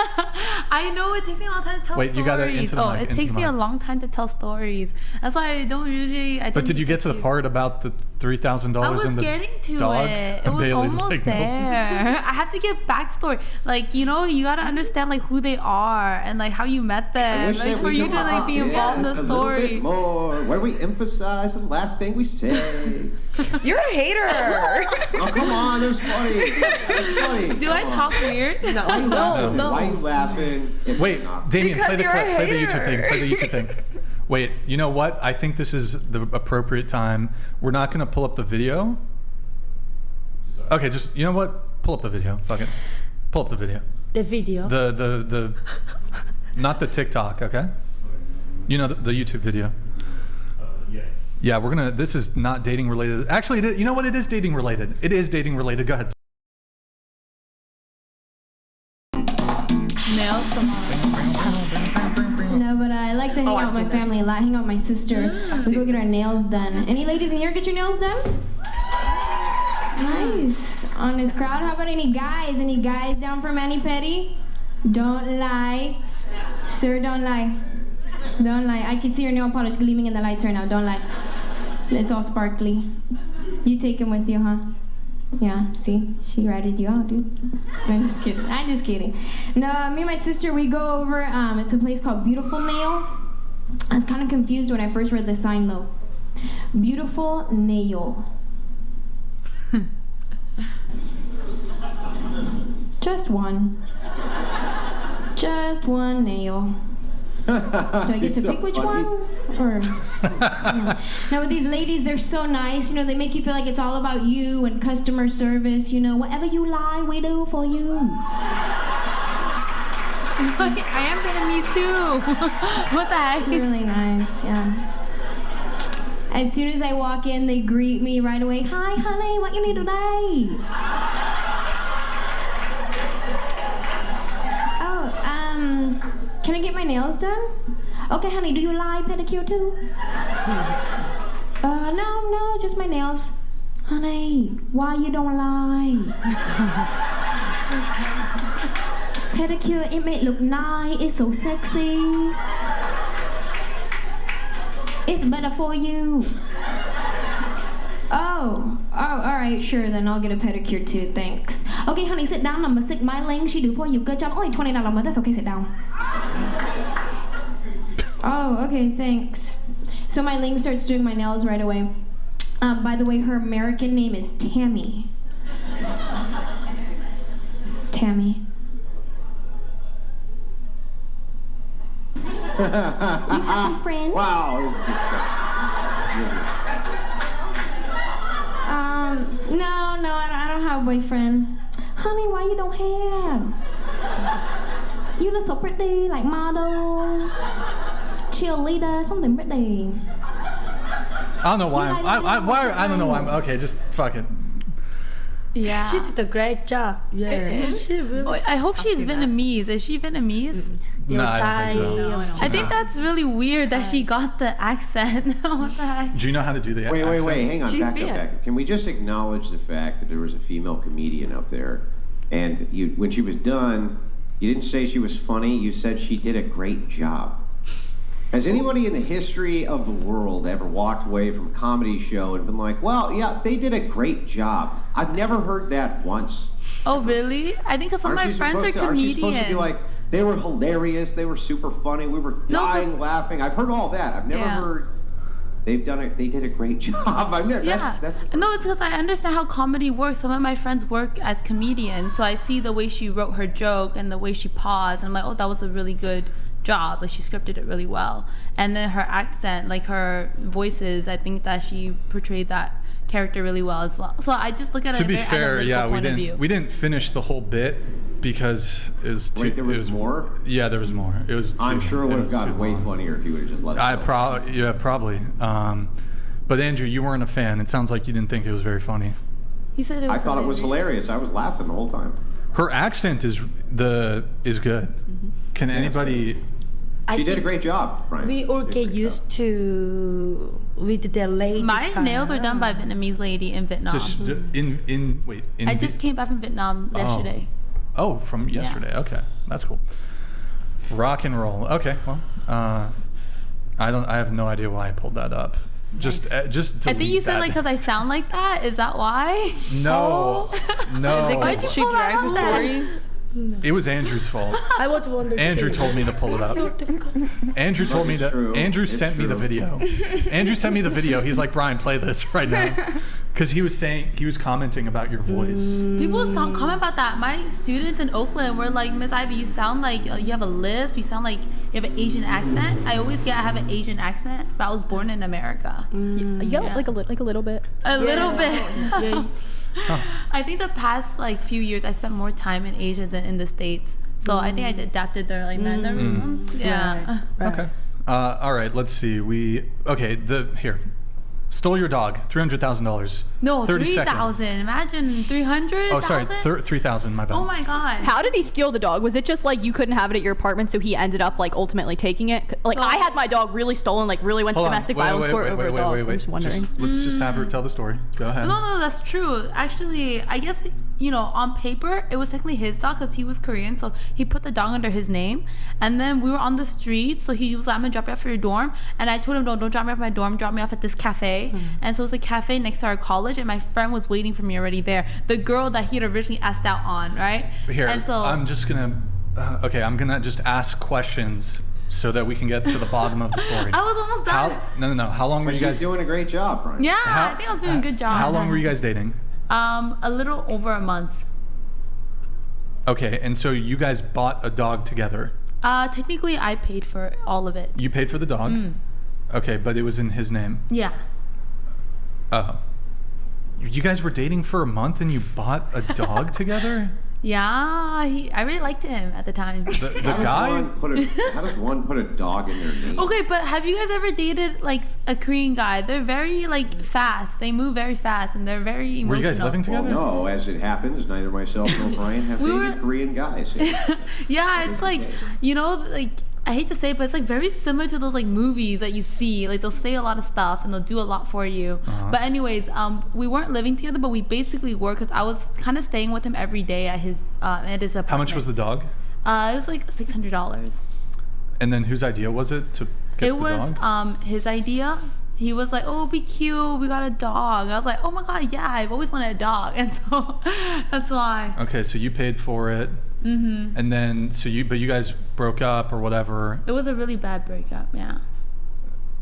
I know it takes me a long time to tell stories. Wait, you gotta into the mic. It takes me a long time to tell stories. That's why I don't usually. But did you get to the part about the $3,000 in the dog? I was getting to it. It was Bailey's almost like, there. No. I have to get backstory. Like, you know, you gotta understand like who they are and like how you met them. Like for you to like be involved in the a story. little bit more. Where we emphasize the last thing we say. You're a hater. Oh, come on, it was funny. It was funny. Do I talk weird? No. Why are you laughing? Wait, Damien, play the Because clip. you're a Play the YouTube thing. hater. Play the YouTube thing. Wait, you know what? I think this is the appropriate time. We're not gonna pull up the video. Okay, just you know what? Pull up the video. Fuck it. Pull up the video. The video. The not the TikTok. Okay. You know the YouTube video. Yeah, we're gonna. This is not dating related. Actually, you know what? It is dating related. It is dating related. Go ahead. Nail salon. No, but I like to hang out with my family a lot. Hang out with my sister. We go get our nails done. Any ladies in here get your nails done? Nice. On this crowd, how about any guys? Any guys down for mani-pedi? Don't lie. Sir, don't lie. Don't lie. I can see your nail polish gleaming in the lights right now. Don't lie. It's all sparkly. You take him with you, huh? Yeah, see? She ratted you out, dude. I'm just kidding. I'm just kidding. No, me and my sister, we go over, it's a place called Beautiful Nail. I was kind of confused when I first read the sign, though. Beautiful Nail. Just one. Just one nail. Do I get to pick which one? Or now with these ladies, they're so nice. You know, they make you feel like it's all about you and customer service. You know, whatever you lie, we do for you. I am Vietnamese too. What the heck? Really nice, yeah. As soon as I walk in, they greet me right away. Hi, honey, what you need today? Can I get my nails done? Okay, honey, do you lie pedicure too? No, just my nails. Honey, why you don't lie? Pedicure, it may look nice, it's so sexy. It's better for you. Oh, all right, sure, then I'll get a pedicure too, thanks. Okay, honey, sit down, number 6, my Ling, she do for you, good job. Only $20, but that's okay, sit down. Oh, okay, thanks. So my Ling starts doing my nails right away. By the way, her American name is Tammy. Tammy. You have a friend? Wow, this is good stuff. No, I don't have a boyfriend. Honey, why you don't have? You look so pretty, like model, cheerleader, something pretty. I don't know why. I don't know why. Okay, just fuck it. Yeah. She did a great job. Yeah. She really. I hope she's Vietnamese. Is she Vietnamese? No, I don't think so. I think that's really weird that she got the accent. What the heck? Do you know how to do the accent? Wait, hang on. She's Back up. Can we just acknowledge the fact that there was a female comedian up there, and when she was done, you didn't say she was funny, you said she did a great job. Has anybody in the history of the world ever walked away from a comedy show and been like, well, yeah, they did a great job? I've never heard that once. Oh, really? I think some of my friends are comedians. Aren't you supposed to be like, they were hilarious, they were super funny, we were dying laughing? I've heard all that. I've never heard they did a great job. I've never, that's no, it's because I understand how comedy works. Some of my friends work as comedians, so I see the way she wrote her joke and the way she paused, and I'm like, oh, that was a really good job. Like, she scripted it really well. And then her accent, like her voices, I think that she portrayed that character really well as well. So I just look at it. To be fair, yeah, we didn't finish the whole bit because it was too. Wait, there was more? Yeah, there was more. It was. I'm sure it would have gotten way funnier if you would have just let it go. Probably. But Andrew, you weren't a fan. It sounds like you didn't think it was very funny. He said it was. I thought it was hilarious. I was laughing the whole time. Her accent is good. Mm-hmm. Can anybody? She did a great job, Brian. We all get used to with the lady. My nails were done by a Vietnamese lady in Vietnam. I just came back from Vietnam yesterday. Oh, from yesterday. Okay, that's cool. Rock and roll. Okay, well, I have no idea why I pulled that up. Just I think you said like because I sound like that. Is that why? No, no. Did she drag her stories? It was Andrew's fault. I was wondering. Andrew told me to pull it up. Andrew told me that. Andrew sent me the video. Andrew sent me the video. He's like, Brian, play this right now, because he was commenting about your voice. People comment about that. My students in Oakland were like, Miss Ivy, you sound like you have a lisp. You sound like you have an Asian accent. I always get I have an Asian accent, but I was born in America. Like a little bit. A little bit. I think the past like few years I spent more time in Asia than in the States, so I think I adapted their like mannerisms. Yeah. Right. Okay. All right. Let's see. Here. Stole your dog. $300,000. No, 30 3,000. seconds. Imagine 300. Oh, sorry. 3,000. My bad. Oh my god. How did he steal the dog? Was it just like you couldn't have it at your apartment, so he ended up like ultimately taking it? Like I had my dog really stolen, like really went to domestic violence court over a dog. So I'm just wondering. Let's just have her tell the story. Go ahead. No, that's true. Actually, I guess on paper it was technically his dog because he was Korean, so he put the dog under his name. And then we were on the street, so he was like, "I'm gonna drop you off at your dorm," and I told him, "Don't drop me off at my dorm. Drop me off at this cafe." And so it was a cafe next to our college, and my friend was waiting for me already there. The girl that he had originally asked out on, right? Here, and so I'm just gonna. I'm gonna just ask questions so that we can get to the bottom of the story. I was almost done. No. How long were you guys? She's doing a great job, Brian. Yeah, I think I was doing a good job. How long were you guys dating? A little over a month. Okay, and so you guys bought a dog together. Technically, I paid for all of it. You paid for the dog? Okay, but it was in his name? Yeah. Oh. You guys were dating for a month and you bought a dog together? Yeah, I really liked him at the time. The guy? How does one put a dog in their name? Okay, but have you guys ever dated like a Korean guy? They're very like fast. They move very fast and they're very emotional. Were you guys living together? Well, no, as it happens, neither myself nor Brian have dated Korean guys. Yeah, it's like, like I hate to say it, but it's like very similar to those like movies that you see. Like they'll say a lot of stuff and they'll do a lot for you. But anyways, we weren't living together, but we basically were, because I was kind of staying with him every day at his apartment. How much was the dog? It was like $600. And then whose idea was it to get the dog? It was his idea. He was like, "Oh, be cute. We got a dog." I was like, "Oh my god, yeah! I've always wanted a dog," and so that's why. Okay, so you paid for it. And then but you guys broke up or whatever. It was a really bad breakup. Yeah.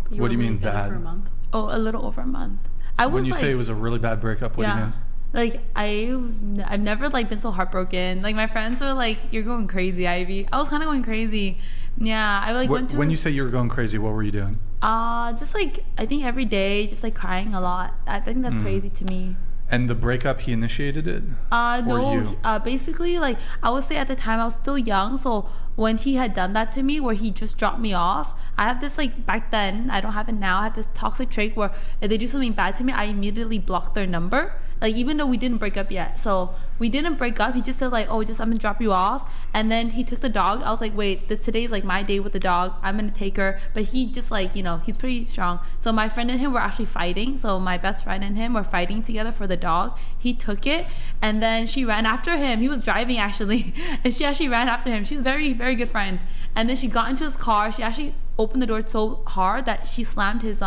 What do you mean bad? For a month? Oh, a little over a month. When you say it was a really bad breakup, what do you mean? Like I've never like been so heartbroken. Like my friends were like, "You're going crazy, Ivy." I was kind of going crazy. Yeah, I like went to. When you say you were going crazy, what were you doing? Just like I think every day, just like crying a lot. I think that's crazy to me. And the breakup, he initiated it? No. Basically, like I would say at the time I was still young, so when he had done that to me, where he just dropped me off, I have this like back then, I don't have it now. I have this toxic trait where if they do something bad to me, I immediately block their number. Like even though we didn't break up yet, so we didn't break up. He just said like, "Oh, I'm gonna drop you off," and then he took the dog. I was like, "Wait, today's like my day with the dog. I'm gonna take her." But he just like he's pretty strong. So my friend and him were actually fighting. So my best friend and him were fighting together for the dog. He took it, and then she ran after him. He was driving actually, and she actually ran after him. She's a very, very good friend. And then she got into his car. She actually opened the door so hard that she slammed his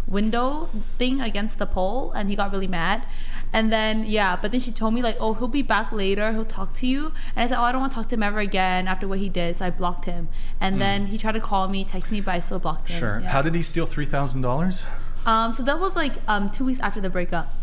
window thing against the pole, and he got really mad. And then but then she told me like, "Oh, he'll be back later, he'll talk to you." And I said, "Oh, I don't want to talk to him ever again after what he did." So I blocked him. And then he tried to call me, text me, but I still blocked him. Sure. How did he steal $3,000? So that was like 2 weeks after the breakup.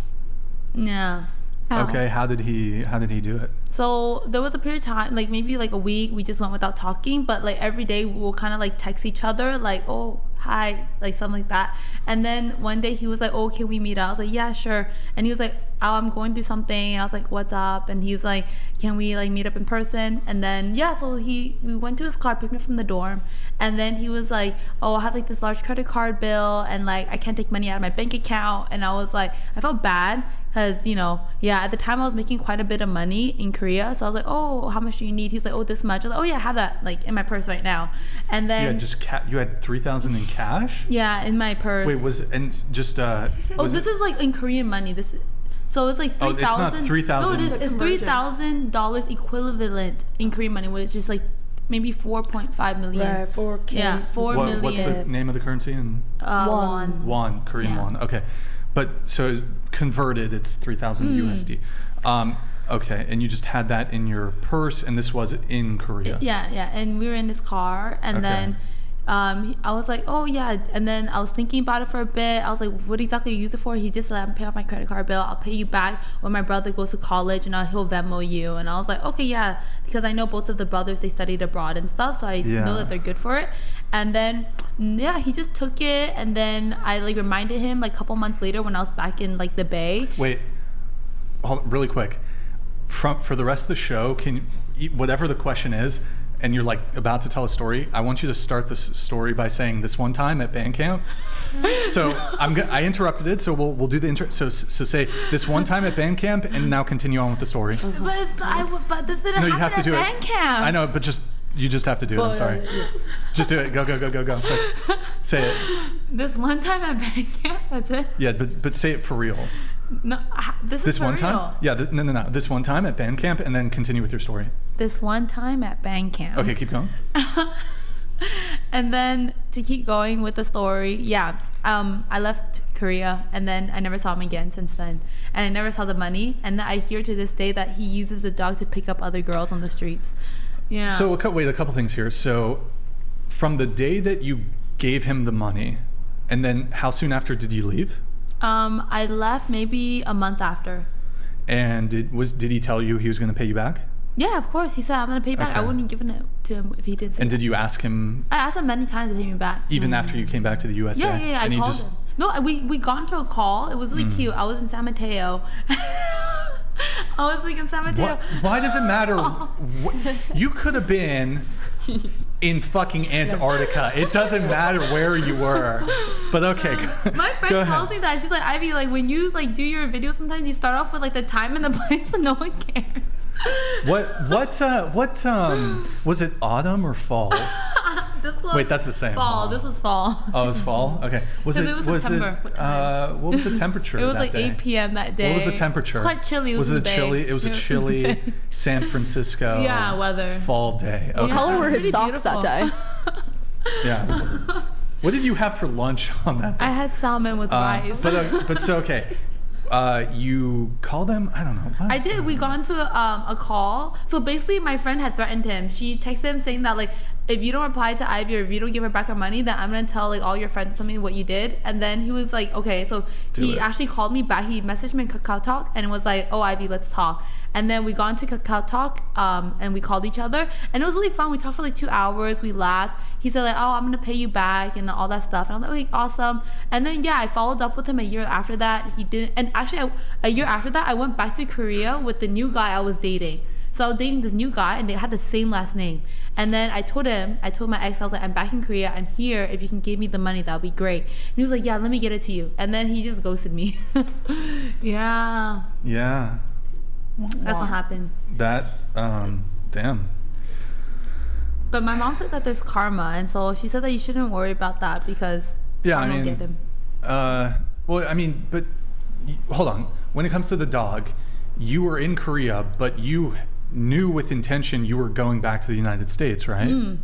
Yeah. Okay, how did he do it? So there was a period of time, like maybe like a week, we just went without talking, but like every day we'll kind of like text each other like, "Oh, hi," like something like that. And then one day he was like, "Oh, can we meet up?" I was like, "Yeah, sure." And he was like, "Oh, I'm going through something." And I was like, "What's up?" And he was like, "Can we like meet up in person?" And then so we went to his car, picked me up from the dorm, and then he was like, "Oh, I have like this large credit card bill and like I can't take money out of my bank account." And I was like, I felt bad because at the time I was making quite a bit of money in Korea, so I was like, oh, how much do you need? He's like, oh, this much. I was like, oh yeah, I have that like in my purse right now. And then you had 3,000 in cash? Yeah, in my purse. Wait, this is like in Korean money. So it's like 3,000. Oh, it's not 3,000. No, it's $3,000 equivalent in Korean money, which is just like maybe 4.5 million. Right, 4K. Yeah, 4 million. What's the name of the currency? Won. Won, Korean won. Okay, but so converted, it's 3,000 USD. Okay, and you just had that in your purse, and this was in Korea. Yeah, and we were in this car, and then I was like, oh yeah, and then I was thinking about it for a bit. I was like, what exactly you use it for? He just let me pay off my credit card bill. I'll pay you back when my brother goes to college, and he'll Venmo you. And I was like, okay, yeah, because I know both of the brothers, they studied abroad and stuff, so I know that they're good for it. And then he just took it, and then I like reminded him like a couple months later when I was back in like the Bay. Wait, hold on, really quick. For the rest of the show, whatever the question is, and you're like about to tell a story, I want you to start this story by saying this one time at band camp. So I interrupted it, so we'll do the intro. So say this one time at band camp, and now continue on with the story. But this didn't happen have to at do band camp. I know, but you just have to do it. I'm sorry. Just do it. Go. Quick. Say it. This one time at band camp. That's it. Yeah, but say it for real. No, this is for one time. real. Yeah, no. This one time at band camp, and then continue with your story. This one time at band camp. Okay, keep going. And then to keep going with the story, I left Korea, and then I never saw him again since then, and I never saw the money. And I hear to this day that he uses the dog to pick up other girls on the streets. Yeah. So a couple things here. So from the day that you gave him the money, and then how soon after did you leave? I left maybe a month after. And did he tell you he was going to pay you back? Yeah, of course. He said, I'm going to pay you back. Okay. I wouldn't have given it to him if he didn't say And that. did you ask him? I asked him many times to pay me back. Even after you came back to the USA? Yeah. And I called him. No, we got into a call. It was really cute. I was in San Mateo. I was like in San Mateo. Why does it matter? You could have been in fucking Antarctica. It doesn't matter where you were. But okay. My friend tells me that. She's like, Ivy, like when you like do your videos, sometimes you start off with like the time and the place, and no one cares. What was it, autumn or fall? Wait, that's the same. Fall. This was fall. Oh, it was fall? Okay. It was September. What was the temperature It was that like day? 8 p.m. that day. What was the temperature? It was quite chilly. It was a chilly San Francisco weather. Fall day. Okay. What color were his socks beautiful. that day? Yeah. What did you have for lunch on that day? I had salmon with rice. But so okay. You called him? I don't know. What? I did. We got into a call. So basically, my friend had threatened him. She texted him saying that like, if you don't reply to Ivy or if you don't give her back her money, then I'm gonna tell like all your friends something what you did. And then he was like, okay. So he actually called me back. He messaged me in Kakao Talk and was like, oh Ivy, let's talk. And then we got into Kakao Talk and we called each other, and it was really fun. We talked for like 2 hours. We laughed. He said like, oh, I'm gonna pay you back and all that stuff. And I was like, okay, awesome. And then I followed up with him a year after that. He didn't. And actually, a year after that, I went back to Korea with the new guy I was dating. So I was dating this new guy, and they had the same last name. And then I told my ex, I was like, I'm back in Korea. I'm here. If you can give me the money, that would be great. And he was like, yeah, let me get it to you. And then he just ghosted me. Yeah. Yeah. That's what happened. That, damn. But my mom said that there's karma, and so she said that you shouldn't worry about that because I don't get him. Well, I mean, but hold on. When it comes to the dog, you were in Korea, but you knew with intention you were going back to the United States, right?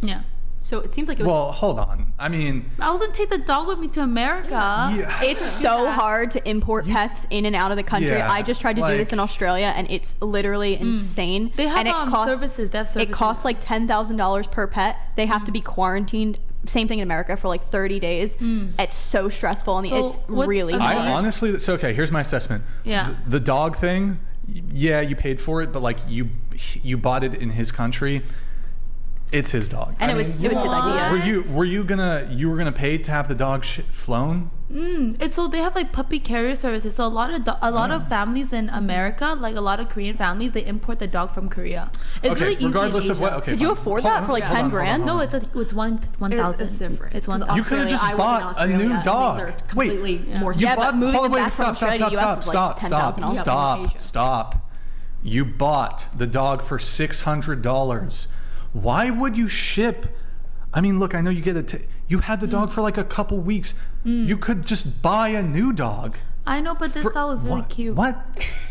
Yeah. So it seems like it was... Well, hold on. I mean... I was going to take the dog with me to America. Yeah. It's so hard to import pets in and out of the country. Yeah, I just tried to do this in Australia, and it's literally insane. They have services. They have services. It costs like $10,000 per pet. They have to be quarantined. Same thing in America for like 30 days. It's so stressful, and it's really hard. I honestly... So, okay, here's my assessment. Yeah. The dog thing, yeah, you paid for it, but like you bought it in his country. It's his dog. And it was his idea. Were you gonna pay to have the dog flown? It's so they have like puppy carrier services. So a lot of families in America, like a lot of Korean families, they import the dog from Korea. It's Okay, really easy. regardless in of Asia. what. Okay, Could you fine. afford Hold that on, for like hold 10 on, grand? hold on, No, it's 1,000. It's different. It's 1,000. You could have just bought a new dog. Wait, Yeah, but moving them back from stop, Australia to US is like $10,000. Stop. You bought the dog for $600. Why would you ship? I mean, look, I know you get you had the dog for like a couple weeks. You could just buy a new dog. I know, but this dog was really cute. What?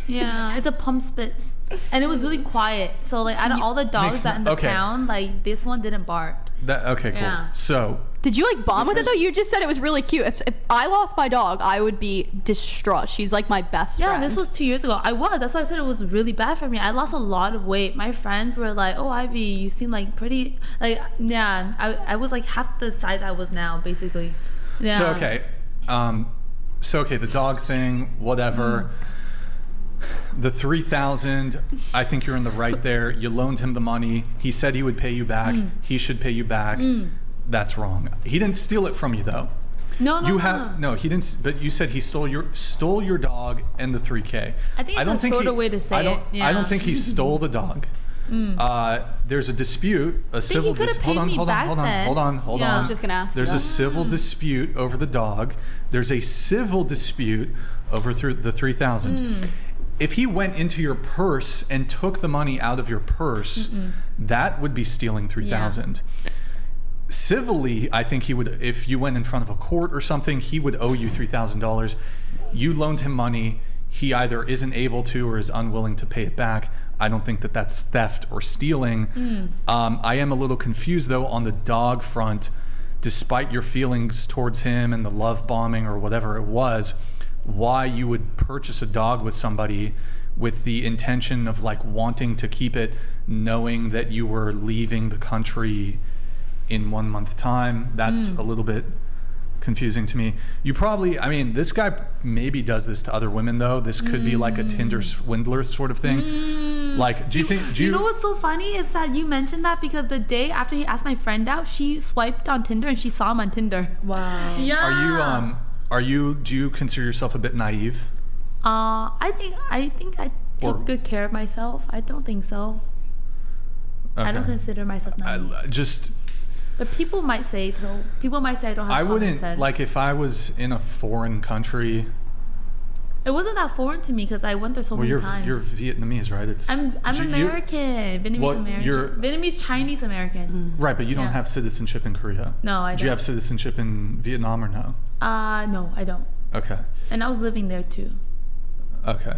Yeah, it's a pump spitz, and it was really quiet. So like, out of all the dogs that in the pound, like this one didn't bark. Okay, cool. Yeah. So. Did you like bond with it though? You just said it was really cute. If I lost my dog, I would be distraught. She's like my best friend. Yeah, this was 2 years ago. That's why I said it was really bad for me. I lost a lot of weight. My friends were like, "Oh, Ivy, you seem like pretty." Like, yeah, I was like half the size I was now, basically. Yeah. So okay, the dog thing, whatever. The $3,000, I think you're in the right there. You loaned him the money. He said he would pay you back. He should pay you back. That's wrong. He didn't steal it from you though. No, he didn't. But you said he stole your dog and the $3K. I think it's a shorter way to say it. Yeah. I don't think he stole the dog. There's a dispute, a civil dispute. Hold on. I was just gonna ask. There's a civil dispute over the dog. There's a civil dispute over the $3,000. If he went into your purse and took the money out of your purse, that would be stealing $3,000. Civilly, I think he would, if you went in front of a court or something, he would owe you $3,000. You loaned him money. He either isn't able to or is unwilling to pay it back. I don't think that that's theft or stealing. I am a little confused though on the dog front, despite your feelings towards him and the love bombing or whatever it was, why you would purchase a dog with somebody with the intention of like wanting to keep it, knowing that you were leaving the country in 1 month time. That's a little bit confusing to me. You probably, I mean, this guy maybe does this to other women though. This could be like a Tinder swindler sort of thing. Like, do you know what's so funny is that you mentioned that because the day after he asked my friend out, she swiped on Tinder and she saw him on Tinder. Wow. Yeah. Do you consider yourself a bit naive? I think I take good care of myself. I don't think so. Okay. I don't consider myself naive. But people might say so. People might say I don't have common sense. I wouldn't, like if I was in a foreign country. It wasn't that foreign to me because I went there so many times. You're Vietnamese, right? I'm American. Vietnamese, Chinese American. Right, but you don't have citizenship in Korea. No, I don't. Do you have citizenship in Vietnam or no? No, I don't. Okay. And I was living there too. Okay.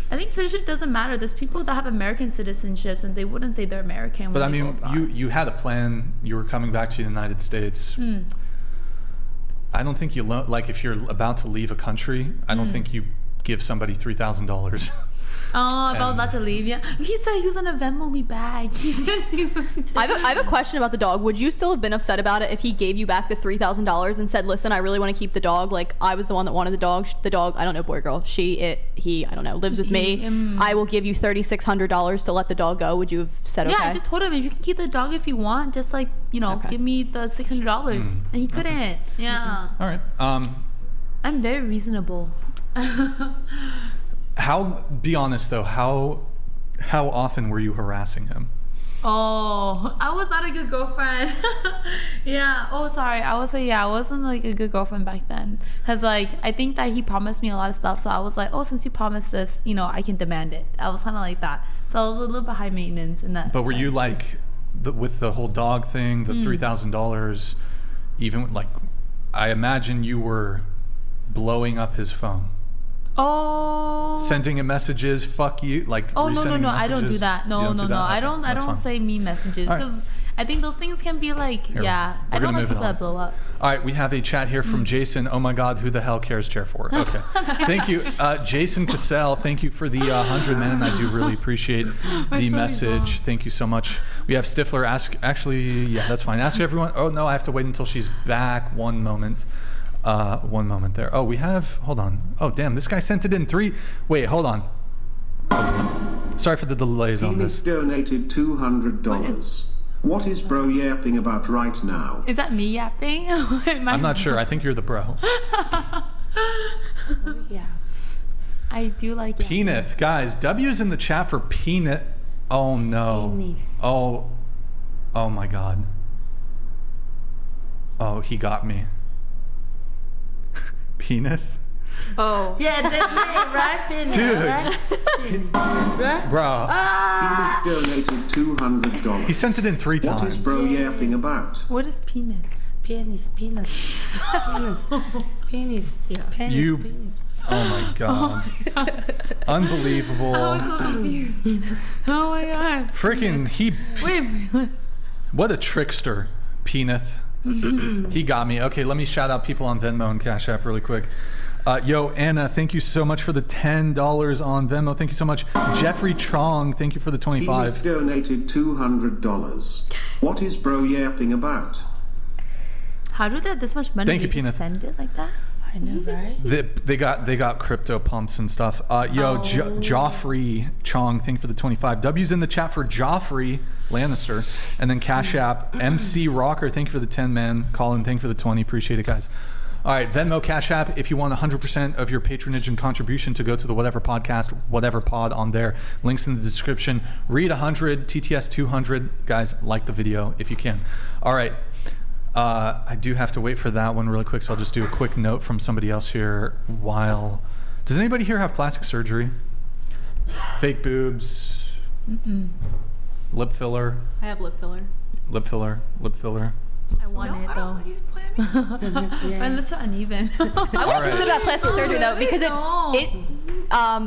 I think citizenship doesn't matter. There's people that have American citizenships and they wouldn't say they're American. But I mean, you had a plan. You were coming back to the United States. I don't think like if you're about to leave a country, I don't think you give somebody $3,000. About to leave, yeah. He said he was gonna Venmo me back. I have a question about the dog. Would you still have been upset about it if he gave you back the $3,000 and said, "Listen, I really want to keep the dog. Like I was the one that wanted the dog. The dog, I don't know, boy or girl. He, I don't know, lives with me. I will give you $3,600 to let the dog go." Would you have said okay? Yeah, I just told him if you can keep the dog if you want, just like give me the $600, and he couldn't. Okay. Yeah. All right. I'm very reasonable. Be honest though, how often were you harassing him? Oh, I was not a good girlfriend. Yeah. Oh, sorry. I wasn't like a good girlfriend back then. Cause like I think that he promised me a lot of stuff, so I was like, oh, since you promised this, I can demand it. I was kind of like that. So I was a little bit high maintenance in that. But were you like with the whole dog thing, the $3,000, even like I imagine you were blowing up his phone. Oh. Sending him messages, fuck you, like. Oh no! I don't do that. No. I don't say mean messages because I think those things can be like, I don't like people that blow up. All right, we have a chat here from Jason. Oh my God, who the hell cares chair for? Okay, thank you, Jason Cassell. Thank you for the 100 men. I do really appreciate the message. Thank you so much. We have Stifler. That's fine. Ask everyone. Oh no, I have to wait until she's back. One moment there. Oh, hold on. Oh, damn, this guy sent it in 3. Wait, hold on. Sorry for the delays on Phoenix this. donated $200. What is bro yapping about right now? Is that me yapping? I'm not sure. I think you're the bro. Yeah. I do like yapping. Penith. Guys, W's in the chat for peanut. Oh, no. Penith. Oh my God. Oh, he got me. Penith? Oh. Yeah, that's me, right? Penny, Dude. right? Bro. Phoenix donated $200. He sent it in 3 times. What is bro yapping about? What is peanut? Penis. Penis. Penis. Penis. You- Penis. Oh my God. Unbelievable. I was so confused. Oh my God. Freaking, Wait. what a trickster, Penith. He got me. Okay, let me shout out people on Venmo and Cash App really quick. Yo, Anna, thank you so much for the $10 on Venmo. Thank you so much. Jeffrey Chong, thank you for the Phoenix 25. donated $200. What is bro yapping about? How do they have this much money? Thank you, They just Peanut. send it like that? I know, right? They got crypto pumps and stuff. Joffrey Chong, thank you for the 25. W's in the chat for Joffrey Lannister. And then Cash App. MC Rocker, thank you for the 10, man. Colin, thank you for the 20. Appreciate it, guys. All right, Venmo, Cash App. If you want 100% of your patronage and contribution to go to the Whatever Podcast, Whatever Pod on there. Links in the description. Read 100, TTS 200. Guys, like the video if you can. All right. I do have to wait for that one really quick, so I'll just do a quick note from somebody else here while... Does anybody here have plastic surgery? Fake boobs? Lip filler? I have lip filler. Lip filler? Lip filler? I want it though. My lips are uneven. I wouldn't right. consider that plastic surgery though, because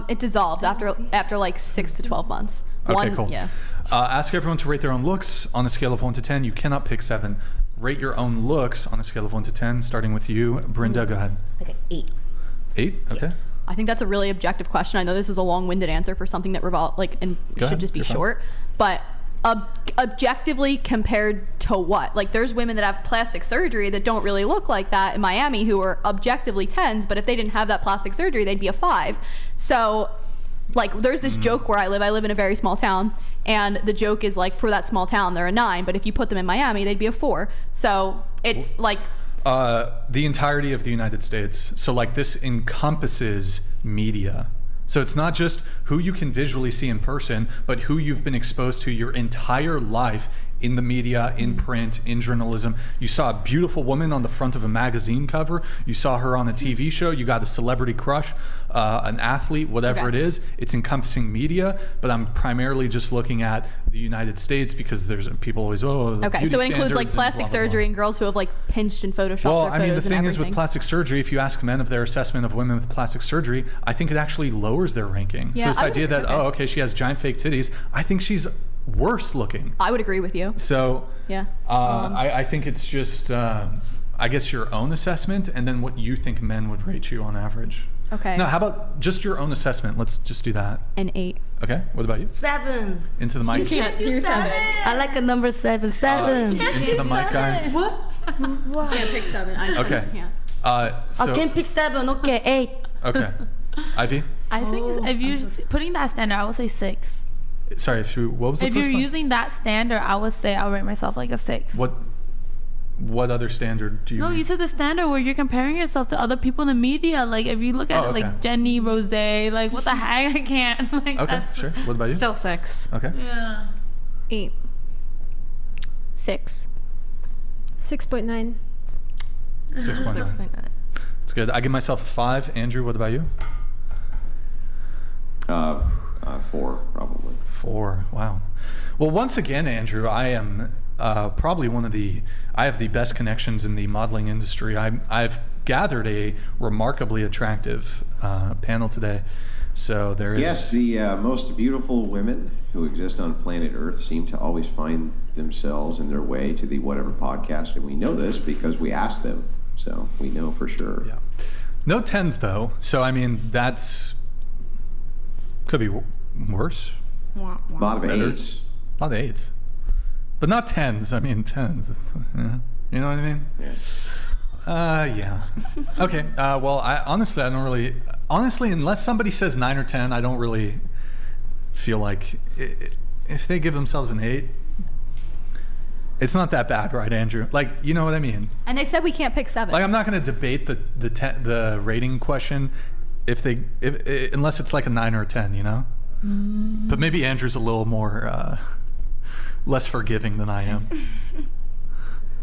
it dissolves after like 6 to 12 months. Okay, cool. Yeah. Ask everyone to rate their own looks on a scale of 1 to 10. You cannot pick 7. Rate your own looks on a scale of 1 to 10, starting with you. Brenda, go ahead. Like an 8. 8? Okay. I think that's a really objective question. I know this is a long-winded answer for something that Go should ahead. just be You're fine. short, but objectively compared to what? Like there's women that have plastic surgery that don't really look like that in Miami who are objectively 10s, but if they didn't have that plastic surgery, they'd be a 5. So like there's this joke where I live in a very small town, and the joke is like for that small town they're a 9, but if you put them in Miami they'd be a 4. So it's like The entirety of the United States. So like this encompasses media. So it's not just who you can visually see in person, but who you've been exposed to your entire life in the media, in print, in journalism. You saw a beautiful woman on the front of a magazine cover. You saw her on a TV show. You got a celebrity crush, an athlete, whatever it is. It's encompassing media, but I'm primarily just looking at the United States because there's people always, the okay, beauty so it includes like standards and plastic blah, blah, blah. surgery and girls who have like pinched and photoshopped Well, their I mean, the photos and thing is with everything. plastic surgery, if you ask men of their assessment of women with plastic surgery, I think it actually lowers their ranking. Yeah, so this I would idea that, agree. okay, she has giant fake titties, I think she's worse looking. I would agree with you. So Yeah. I think it's just, I guess, your own assessment and then what you think men would rate you on average. Okay. No, how about just your own assessment? Let's just do that. An 8. Okay, what about you? 7. Into the mic. Can't do 7. I like a number 7. 7. Into the mic, guys. What? What? Can't pick 7. I just Okay. can't. So, I can pick 7. Okay, 8. okay. Ivy? I think if you're putting that standard, I would say 6. Sorry, what was the If first you're one? using that standard, I would say I'll rate myself like a 6. What other standard do you No, mean? you said the standard where you're comparing yourself to other people in the media. Like if you look at it, okay. like Jenny, Rose, like what the heck? I can't. Like, Okay, that's- sure. What about you? Still 6. Okay. Yeah. 8. 6. 6.9. 6.9. 6.9. It's good. I give myself a 5. Andrew, what about you? 4, probably. 4. Wow. Well, once again, Andrew, I am probably I have the best connections in the modeling industry. I've gathered a remarkably attractive panel today. So there is... Yes, the most beautiful women who exist on planet Earth seem to always find themselves in their way to the Whatever Podcast, and we know this because we asked them, so we know for sure. Yeah. No 10s, though. So, I mean, that's... Could be worse. A lot of Better. 8s. A lot of 8s. But not 10s. I mean, 10s. You know what I mean? Yeah. Yeah. Okay. Well, I don't really... Honestly, unless somebody says 9 or 10, I don't really feel like if they give themselves an 8, it's not that bad, right, Andrew? Like, you know what I mean? And they said we can't pick 7. Like, I'm not going to debate the rating question if unless it's like a 9 or a 10, you know? But maybe Andrew's a little more less forgiving than I am.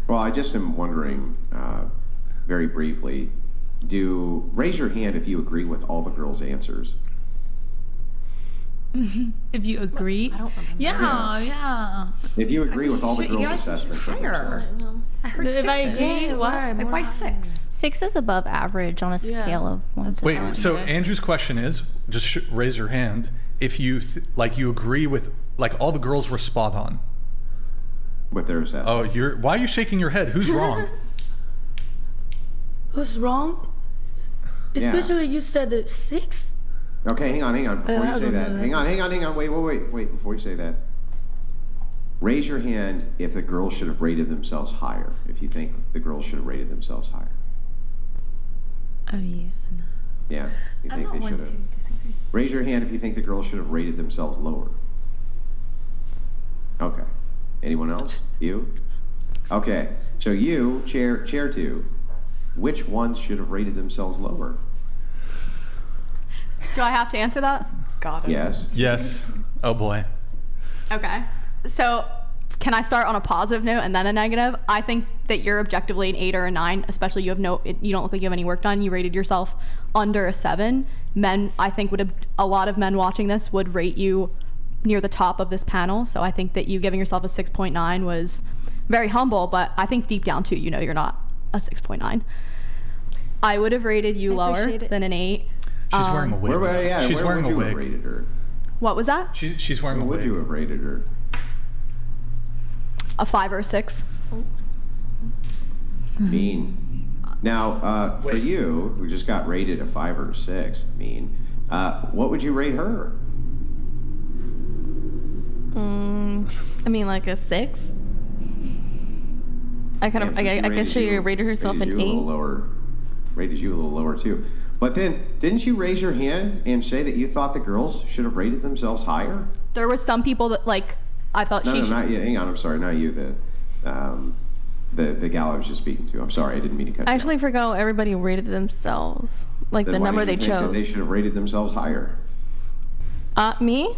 Well, I just am wondering, very briefly, raise your hand if you agree with all the girls' answers. If you agree, I don't remember. yeah. If you agree with all the girls' assessments of higher. I heard If I 6. agree, what? Like, why 6? 6 is above average on a scale of 1 to 10. Wait, so Andrew's question is, just raise your hand if you you agree with, like, all the girls were spot on. with their assessment. Oh, why are you shaking your head? Who's wrong? Who's wrong? Especially you said 6. Okay, hang on. Before you say that, hang on. Wait. Before you say that, raise your hand if the girls should have rated themselves higher. If you think the girls should have rated themselves higher. Oh yeah. No. Yeah, you I'm think not they one should to have. disagree. Raise your hand if you think the girls should have rated themselves lower. Okay. Anyone else? You? Okay. So you, chair 2, which ones should have rated themselves lower? Do I have to answer that? Got it. Yes. Yes. Oh boy. Okay. So can I start on a positive note and then a negative? I think that you're objectively an 8 or a 9, especially you don't look like you have any work done. You rated yourself under a 7. Men, I think a lot of men watching this would rate you near the top of this panel. So I think that you giving yourself a 6.9 was very humble, but I think deep down too, you know you're not a 6.9. I would have rated you lower than an 8. She's wearing a wig. She's wearing a wig. Rated her? What was that? She's wearing a wig. Would you have rated her? A 5 or a 6. Mean. Now, for you, who just got rated a 5 or a 6, mean, what would you rate her? I mean, like a 6. I can show you rated herself an 8. Rated you a little lower too. But then, didn't you raise your hand and say that you thought the girls should have rated themselves higher? There were some people that I thought No, not you. Hang on, I'm sorry, not you. The gal I was just speaking to. I'm sorry, I didn't mean to cut you I actually forgot what everybody rated themselves, like Then the why number did they you think that chose. They should have rated themselves higher. Me?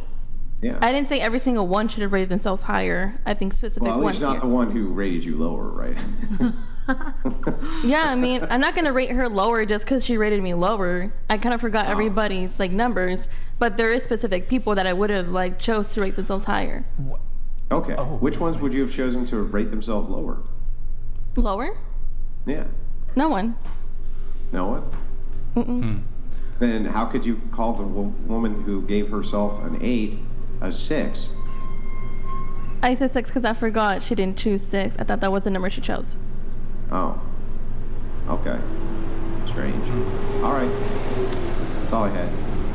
Yeah. I didn't say every single one should have rated themselves higher. I think specific Well, at ones least not here. the one who rated you lower, right? Yeah, I mean, I'm not gonna rate her lower just because she rated me lower. I kind of forgot everybody's numbers, but there is specific people that I would have chose to rate themselves higher. Okay. Which ones would you have chosen to rate themselves lower? Lower? Yeah. No one. No one? Mm-mm. Then how could you call the woman who gave herself an 8 a 6? I said 6 because I forgot she didn't choose 6. I thought that was the number she chose. Oh. Okay. Strange. All right. That's all I had.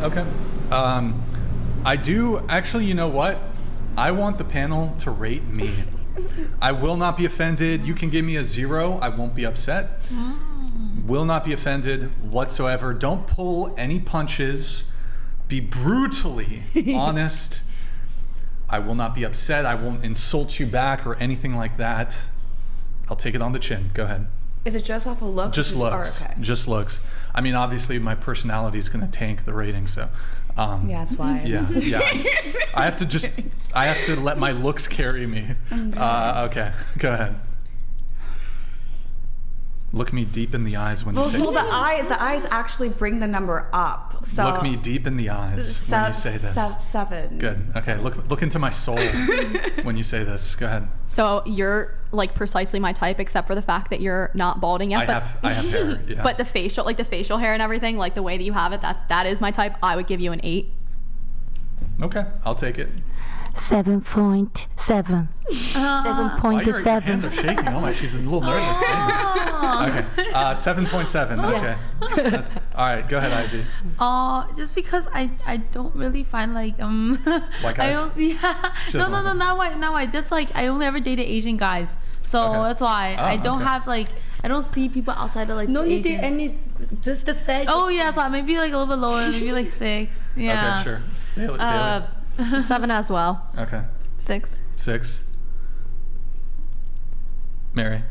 Okay. I do actually. You know what? I want the panel to rate me. I will not be offended. You can give me a 0. I won't be upset. Will not be offended whatsoever. Don't pull any punches. Be brutally honest. I will not be upset. I won't insult you back or anything like that. I'll take it on the chin. Go ahead. Is it just off a look? Just looks. Okay. Just looks. I mean, obviously, my personality is going to tank the rating, so. Yeah, that's why. Yeah. I have to let my looks carry me. Okay, go ahead. Look me deep in the eyes when you say so the eyes actually bring the number up. So look me deep in the eyes when you say this. 7. Good. Okay. Look into my soul when you say this. Go ahead. So you're precisely my type, except for the fact that you're not balding yet. I have hair. Yeah. But the facial hair and everything, the way that you have it, that is my type. I would give you an 8. Okay, I'll take it. 7.7. 7.7. Your hands are shaking. Oh my, she's a little nervous. Okay, 7.7. Okay. All right, go ahead, Ivy. Just because I don't really find White guys? Not white. Just I only ever dated Asian guys, so that's why I don't have I don't see people outside of No the need Asian. any, just to say. Oh yeah, so maybe a little bit lower, maybe 6. Yeah. Okay, sure. Bailey. 7 as well. Okay. 6. 6. Mary.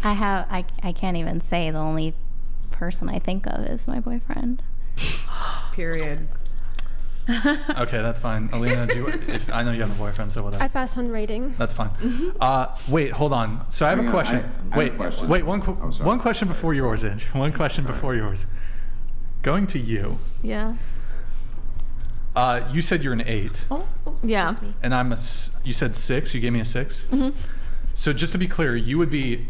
I can't even say. The only person I think of is my boyfriend. Period. Okay, that's fine. Alina, I know you have a boyfriend, so whatever. I pass on rating. That's fine. Wait, hold on. So I have a question. Wait, one question before yours, Andrew. One question before yours. Going to you. Yeah. You said you're an 8. Oh, yeah. And you said 6. You gave me a 6. Mm-hmm. So just to be clear, you would be,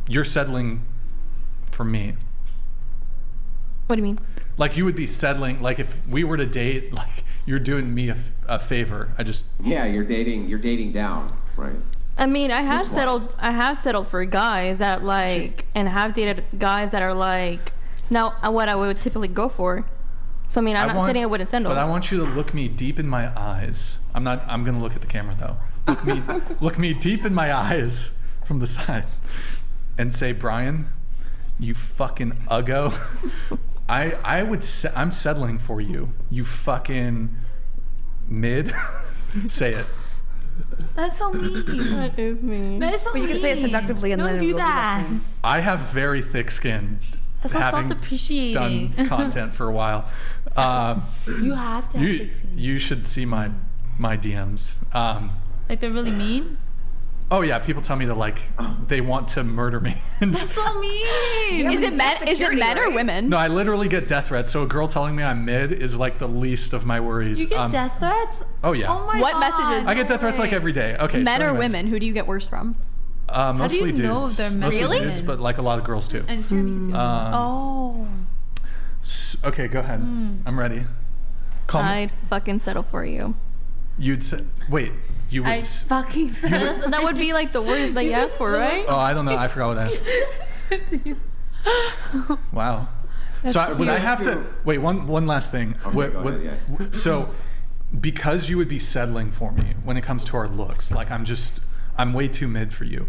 you're settling for me. What do you mean? Like you would be settling, like if we were to date, like you're doing me a favor. Yeah, you're dating down, right? I mean, I have settled for guys that and have dated guys that are like, now what I would typically go for. So I mean, I'm not saying I wouldn't settle. But I want you to look me deep in my eyes. I'm gonna look at the camera though. Look me deep in my eyes from the side and say, Brian, you fucking uggo. I'm settling for you. You fucking mid. Say it. That's so mean. That is mean. That is so But you mean. can say it seductively and Don't then do it'll be that. listening. I have very thick skin. That's so having self-depreciating. done content for a while. You have to have thick skin. You should see my DMs. Like they're really mean? Oh yeah, people tell me that they want to murder me. That's so mean. Is it men or women? No, I literally get death threats. So a girl telling me I'm mid is like the least of my worries. You get death threats? Oh yeah. Oh my What God. messages? I get death threats like every day. Okay. Men so or anyways. women? Who do you get worse from? Mostly do you know dudes. they're men Mostly or women? dudes, but like a lot of girls too. And it's your me too. Oh. Okay, go ahead. I'm ready. Call me. I'd fucking settle for you. You'd say, wait, you would. I fucking said That would be like the words that you asked for, right? Oh, I don't know. I forgot what I asked. Wow. So would I have to wait? One last thing. Okay, go ahead, yeah. So, because you would be settling for me when it comes to our looks, like I'm way too mid for you.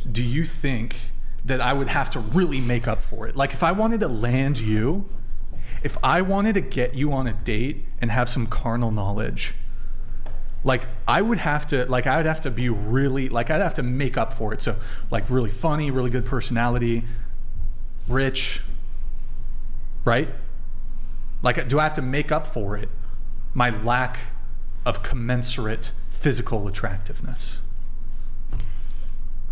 Do you think that I would have to really make up for it? Like if I wanted to land you, if I wanted to get you on a date and have some carnal knowledge, like I would have to be really, like I'd have to make up for it. So like really funny, really good personality, rich, right? Like do I have to make up for it? My lack of commensurate physical attractiveness.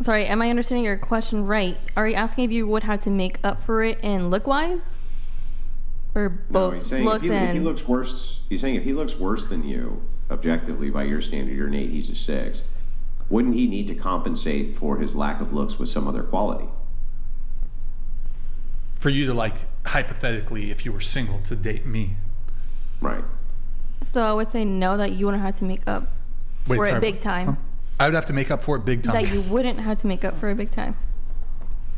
Sorry, am I understanding your question right? Are you asking if you would have to make up for it in look-wise? Or both he's saying looks if he looks worse. He's saying if he looks worse than you, objectively by your standard, you're an 8, he's a 6. Wouldn't he need to compensate for his lack of looks with some other quality? For you to like hypothetically, if you were single, to date me. Right. So I would say no, that you wouldn't have to make up for it big time. Huh? I would have to make up for it big time. That you wouldn't have to make up for it big time.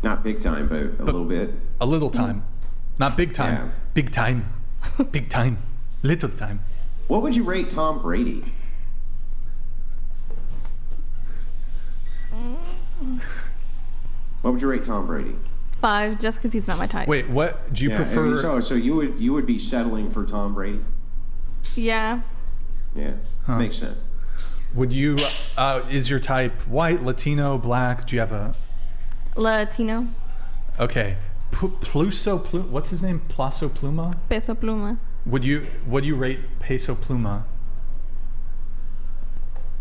Not big time, but a little bit. A little time. Not big time. Yeah. Big time. Big time. Little time. What would you rate Tom Brady? What would you rate Tom Brady? 5, just because he's not my type. Wait, what do you prefer? So you would be settling for Tom Brady? Yeah. Yeah, makes sense. Would you? Is your type white, Latino, black? Do you have a Latino. Okay. What's his name? Plazo Pluma? Peso Pluma. Would you rate Peso Pluma?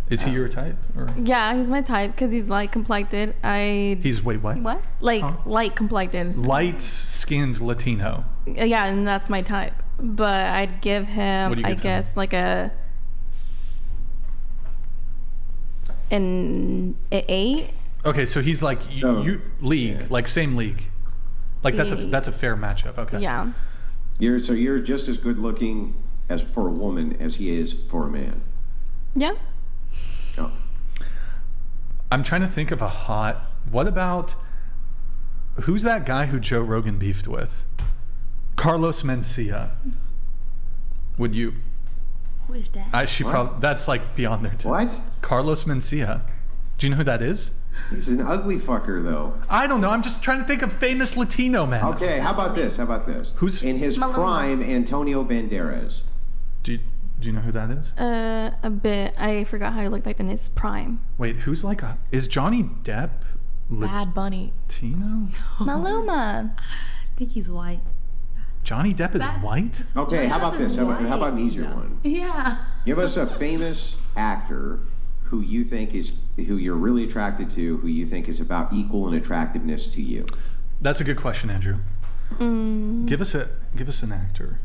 Is he your type? Or? Yeah, he's my type because he's light complected. He's wait, what? What? Like light complected. Light skinned Latino. Yeah, and that's my type. But I'd give him, I guess, like an 8. Okay, so he's like you league, like same league. Like that's a fair matchup. Okay. Yeah. You're just as good looking as for a woman as he is for a man. Yeah. Oh. I'm trying to think of a hot. What about who's that guy who Joe Rogan beefed with? Carlos Mencia. Would you? Who is that? That's like beyond their time. What? Carlos Mencia. Do you know who that is? He's an ugly fucker, though. I don't know. I'm just trying to think of famous Latino men. Okay, how about this? Who's in his prime? Antonio Banderas. Do you know who that is? A bit. I forgot how he looked like in his prime. Wait, who's like is Johnny Depp Bad Bunny. Latino? Maluma. I think he's white. Johnny Depp is white? Okay, how about this? How about an easier one? Yeah. Give us a famous actor who you think who you're really attracted to, who you think is about equal in attractiveness to you. That's a good question, Andrew. Give us an actor.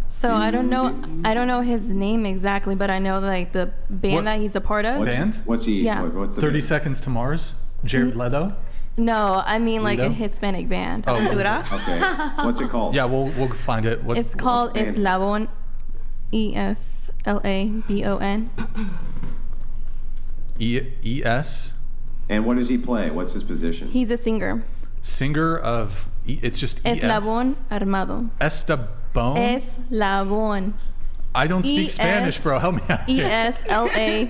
So I don't know his name exactly, but I know like the band that he's a part of. What's he? Yeah. What's the 30 band? Seconds to Mars? Jared Leto? No, I mean like a Lido? Hispanic band. Oh, Okay. What's it called? yeah, we'll find it. It's called band? Eslabon. Eslabon. E.S. And what does he play? What's his position? He's a singer. Singer of it's just E.S. Eslabon Armado. Estabon? Eslabon. I don't speak Spanish, bro. Help me out.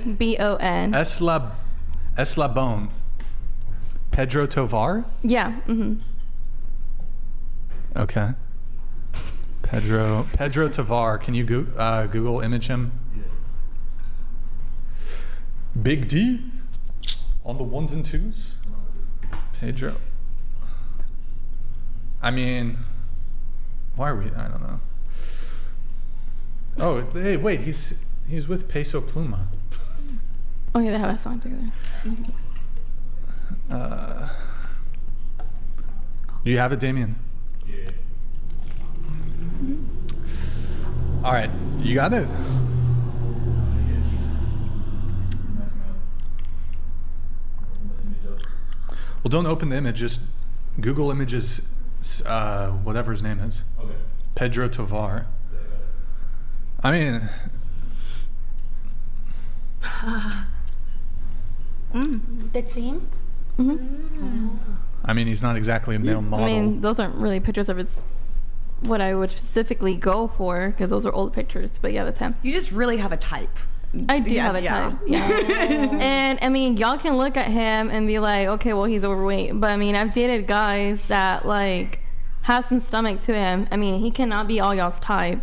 Eslabon. Eslabon. Pedro Tovar? Yeah. Okay. Pedro Tovar. Can you Google image him? Big D on the ones and twos. Pedro. I mean, why are we? I don't know. Oh, hey, wait. He's with Peso Pluma. Oh yeah, they have a song together. Do you have it, Damien? Yeah. All right, you got it. Well, don't open the image. Just Google images, whatever his name is. Okay. Pedro Tovar. I mean. That's him? I mean, he's not exactly a male model. I mean, those aren't really pictures of his. What I would specifically go for, because those are old pictures. But yeah, that's him. You just really have a type. I do have a type. Yeah. And I mean, y'all can look at him and be like, okay, well, he's overweight. But I mean, I've dated guys that like have some stomach to him. I mean, he cannot be all y'all's type.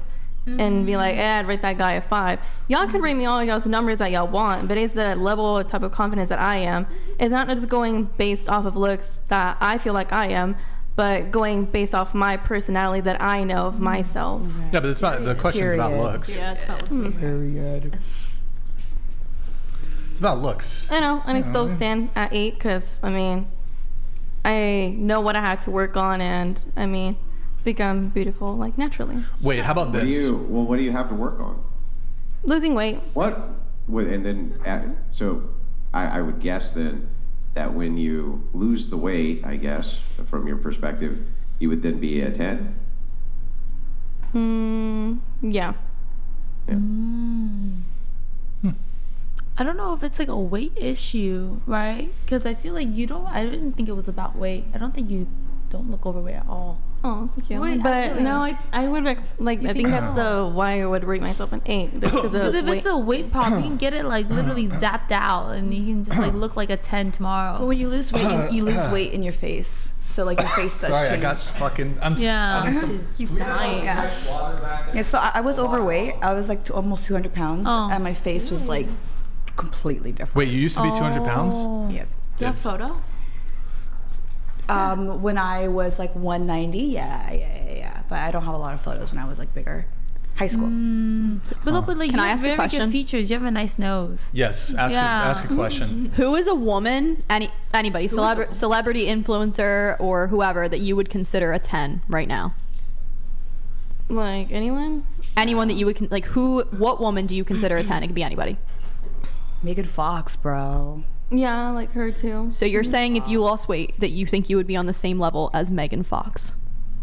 And be like, I'd rate that guy a 5. Y'all can rate me all y'all's numbers that y'all want, but it's the level of type of confidence that I am. It's not just going based off of looks that I feel like I am, but going based off my personality that I know of myself. Yeah, but it's about the question's about looks. Yeah, it's about looks. Period. It's about looks. I know, and I still stand at 8 because, I mean, I know what I had to work on, and I mean, think I'm beautiful, like naturally. Wait, how about this? What do you have to work on? Losing weight. What? And then, so I would guess then that when you lose the weight, I guess, from your perspective, you would then be a 10? Yeah. I don't know if it's like a weight issue, right? Because I feel like I didn't think it was about weight. I don't think you don't look overweight at all. Oh, thank you. Wait, but actually, no, I would like. I think that's the why I would rate myself an 8. Because if it's a weight problem, you can get it like literally zapped out, and you can just like look like a 10 tomorrow. But when you lose weight, you lose weight in your face. So like your face does Sorry, change. I got fucking. He's dying. Yeah. So I was overweight. I was like almost 200 pounds, and my face was like completely different. Wait, you used to be 200 pounds? Yeah. Do you have a photo? When I was like 190, yeah. But I don't have a lot of photos when I was like bigger. High school. But like, Can you I have ask a very question? good features. You have a nice nose. Yes, ask a question. Who is a woman, anybody, celebrity, influencer, or whoever that you would consider a 10 right now? Like anyone? Anyone that you would what woman do you consider a 10? It could be anybody. Megan Fox, bro. Yeah, like her too. So you're saying if you lost weight that you think you would be on the same level as Megan Fox?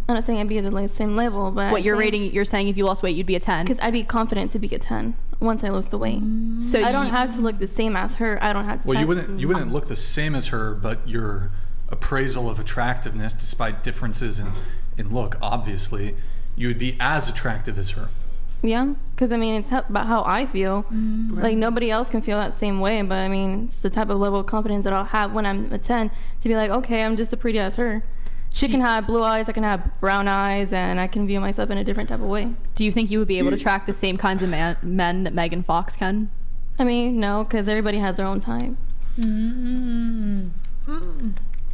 I'm not saying I'd be at the same level, but What you're saying if you lost weight you'd be a 10? Because I'd be confident to be a 10 once I lose the weight. So I don't have to look the same as her. I don't have to. Well, you wouldn't look the same as her, but your appraisal of attractiveness, despite differences in look, obviously, you would be as attractive as her. Yeah, because I mean, it's about how I feel. Like nobody else can feel that same way, but I mean, it's the type of level of confidence that I'll have when I'm a 10 to be like, okay, I'm just as pretty as her. She can have blue eyes, I can have brown eyes, and I can view myself in a different type of way. Do you think you would be able to attract the same kinds of men that Megan Fox can? I mean, no, because everybody has their own type.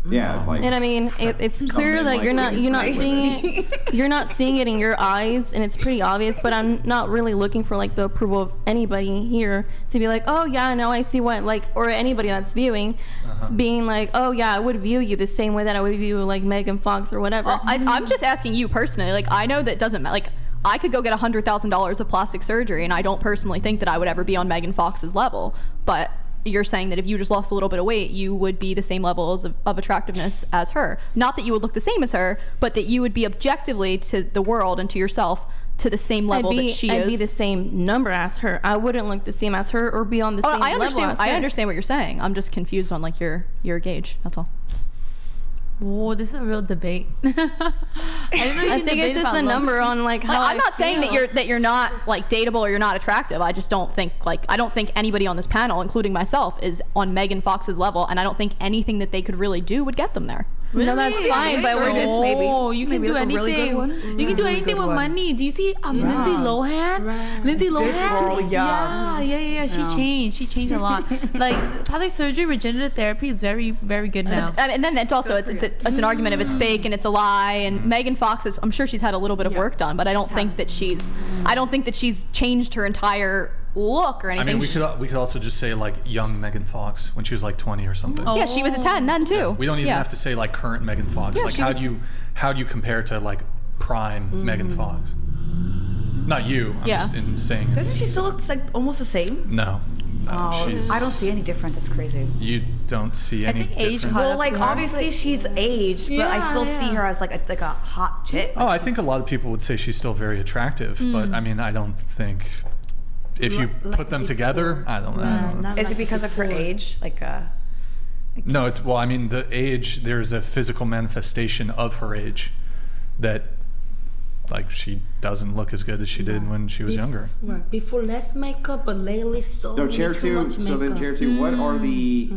Yeah, like, and I mean, it's clear that you're not seeing it. You're not seeing it in your eyes, and it's pretty obvious. But I'm not really looking for like the approval of anybody here to be like, oh yeah, no, I see what like, or anybody that's viewing, being like, oh yeah, I would view you the same way that I would view like Megan Fox or whatever. Well, I'm just asking you personally. Like, I know that doesn't matter. Like, I could go get $100,000 of plastic surgery, and I don't personally think that I would ever be on Megan Fox's level, but you're saying that if you just lost a little bit of weight, you would be the same levels of attractiveness as her. Not that you would look the same as her, but that you would be objectively to the world and to yourself to the same level that she is. I'd be the same number as her. I wouldn't look the same as her or be on the same level as her. I understand what you're saying. I'm just confused on like your gauge. That's all. Whoa, this is a real debate. I think it's just a number on like how I'm not saying that you're not like dateable or you're not attractive. I just don't think I don't think anybody on this panel, including myself, is on Megan Fox's level, and I don't think anything that they could really do would get them there. Really? No, that's fine, but we're just you can do anything. You can do anything with money. Do you see Lindsay Lohan? Right. Lindsay Lohan? Yeah. She changed a lot. Like plastic surgery, regenerative therapy is very, very good now. And then it's also it's an argument if it's fake and it's a lie. And Megan Fox, I'm sure she's had a little bit of work done, but I don't think that she's changed her entire look or anything. I mean, we could also just say like young Megan Fox when she was like 20 or something. Yeah, she was a 10 then too. Yeah, we don't even have to say like current Megan Fox. Yeah, like how do you compare to like prime Megan Fox? Not you. I'm just saying. Doesn't she still look like almost the same? No. I don't see any difference. It's crazy. You don't see any difference. Well, like obviously she's aged, but I still see her as like a hot chick. Oh, I think a lot of people would say she's still very attractive, but I mean, I don't think. If you put them together, I don't know. Is it because of her age? No, it's I mean, the age. There's a physical manifestation of her age that, like, she doesn't look as good as she did when she was younger. Before less makeup, but lately so chair two. So then, chair two. What are the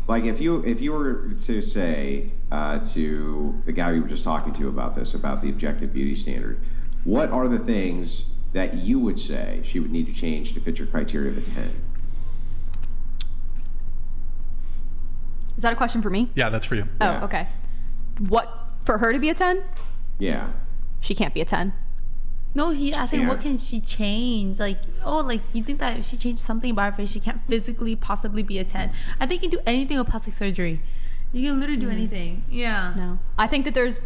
like? If you were to say to the guy we were just talking to about the objective beauty standard, what are the things that you would say she would need to change to fit your criteria of a 10? Is that a question for me? Yeah, that's for you. Oh, okay. What, for her to be a 10? Yeah. She can't be a 10. No, he asking what can she change? Like, you think that if she changed something about her face, she can't physically possibly be a 10. I think you can do anything with plastic surgery. You can literally do anything. Yeah. No. I think that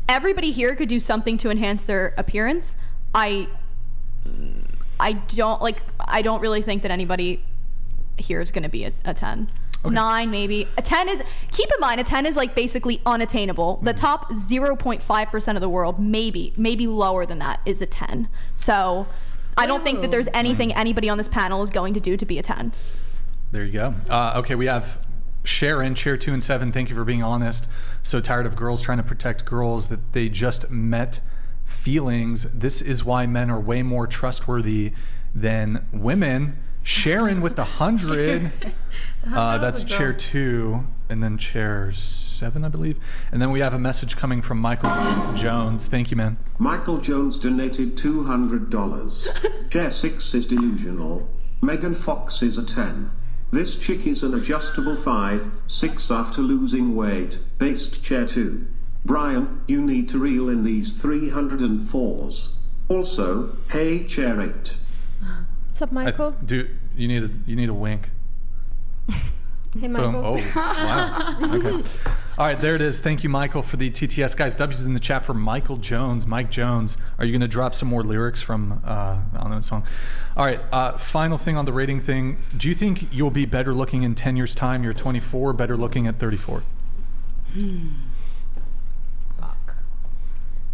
everybody here could do something to enhance their appearance. I don't really think that anybody here is going to be a 10. Okay. 9 maybe. A 10 is, keep in mind, a 10 is like basically unattainable. The top 0.5% of the world, maybe lower than that, is a 10. So I don't think that there's anything anybody on this panel is going to do to be a 10. There you go. Okay, we have Sharon, chair 2 and 7. Thank you for being honest. So tired of girls trying to protect girls that they just met. Feelings. This is why men are way more trustworthy than women. Sharon with the 100. That's chair 2 and then chair 7, I believe. And then we have a message coming from Michael Jones. Thank you, man. Michael Jones donated $200. Chair 6 is delusional. Megan Fox is a 10. This chick is an adjustable 5, 6 after losing weight. Based chair 2. Brian, you need to reel in these 304s. Also, hey, chair 8. What's up, Michael? You need a wink. Hey, Michael. Boom. Oh, wow. Okay. All right, there it is. Thank you, Michael, for the TTS. Guys, W's in the chat for Michael Jones. Mike Jones. Are you going to drop some more lyrics from, I don't know, the song? All right, final thing on the rating thing. Do you think you'll be better looking in 10 years' time? You're 24, better looking at 34?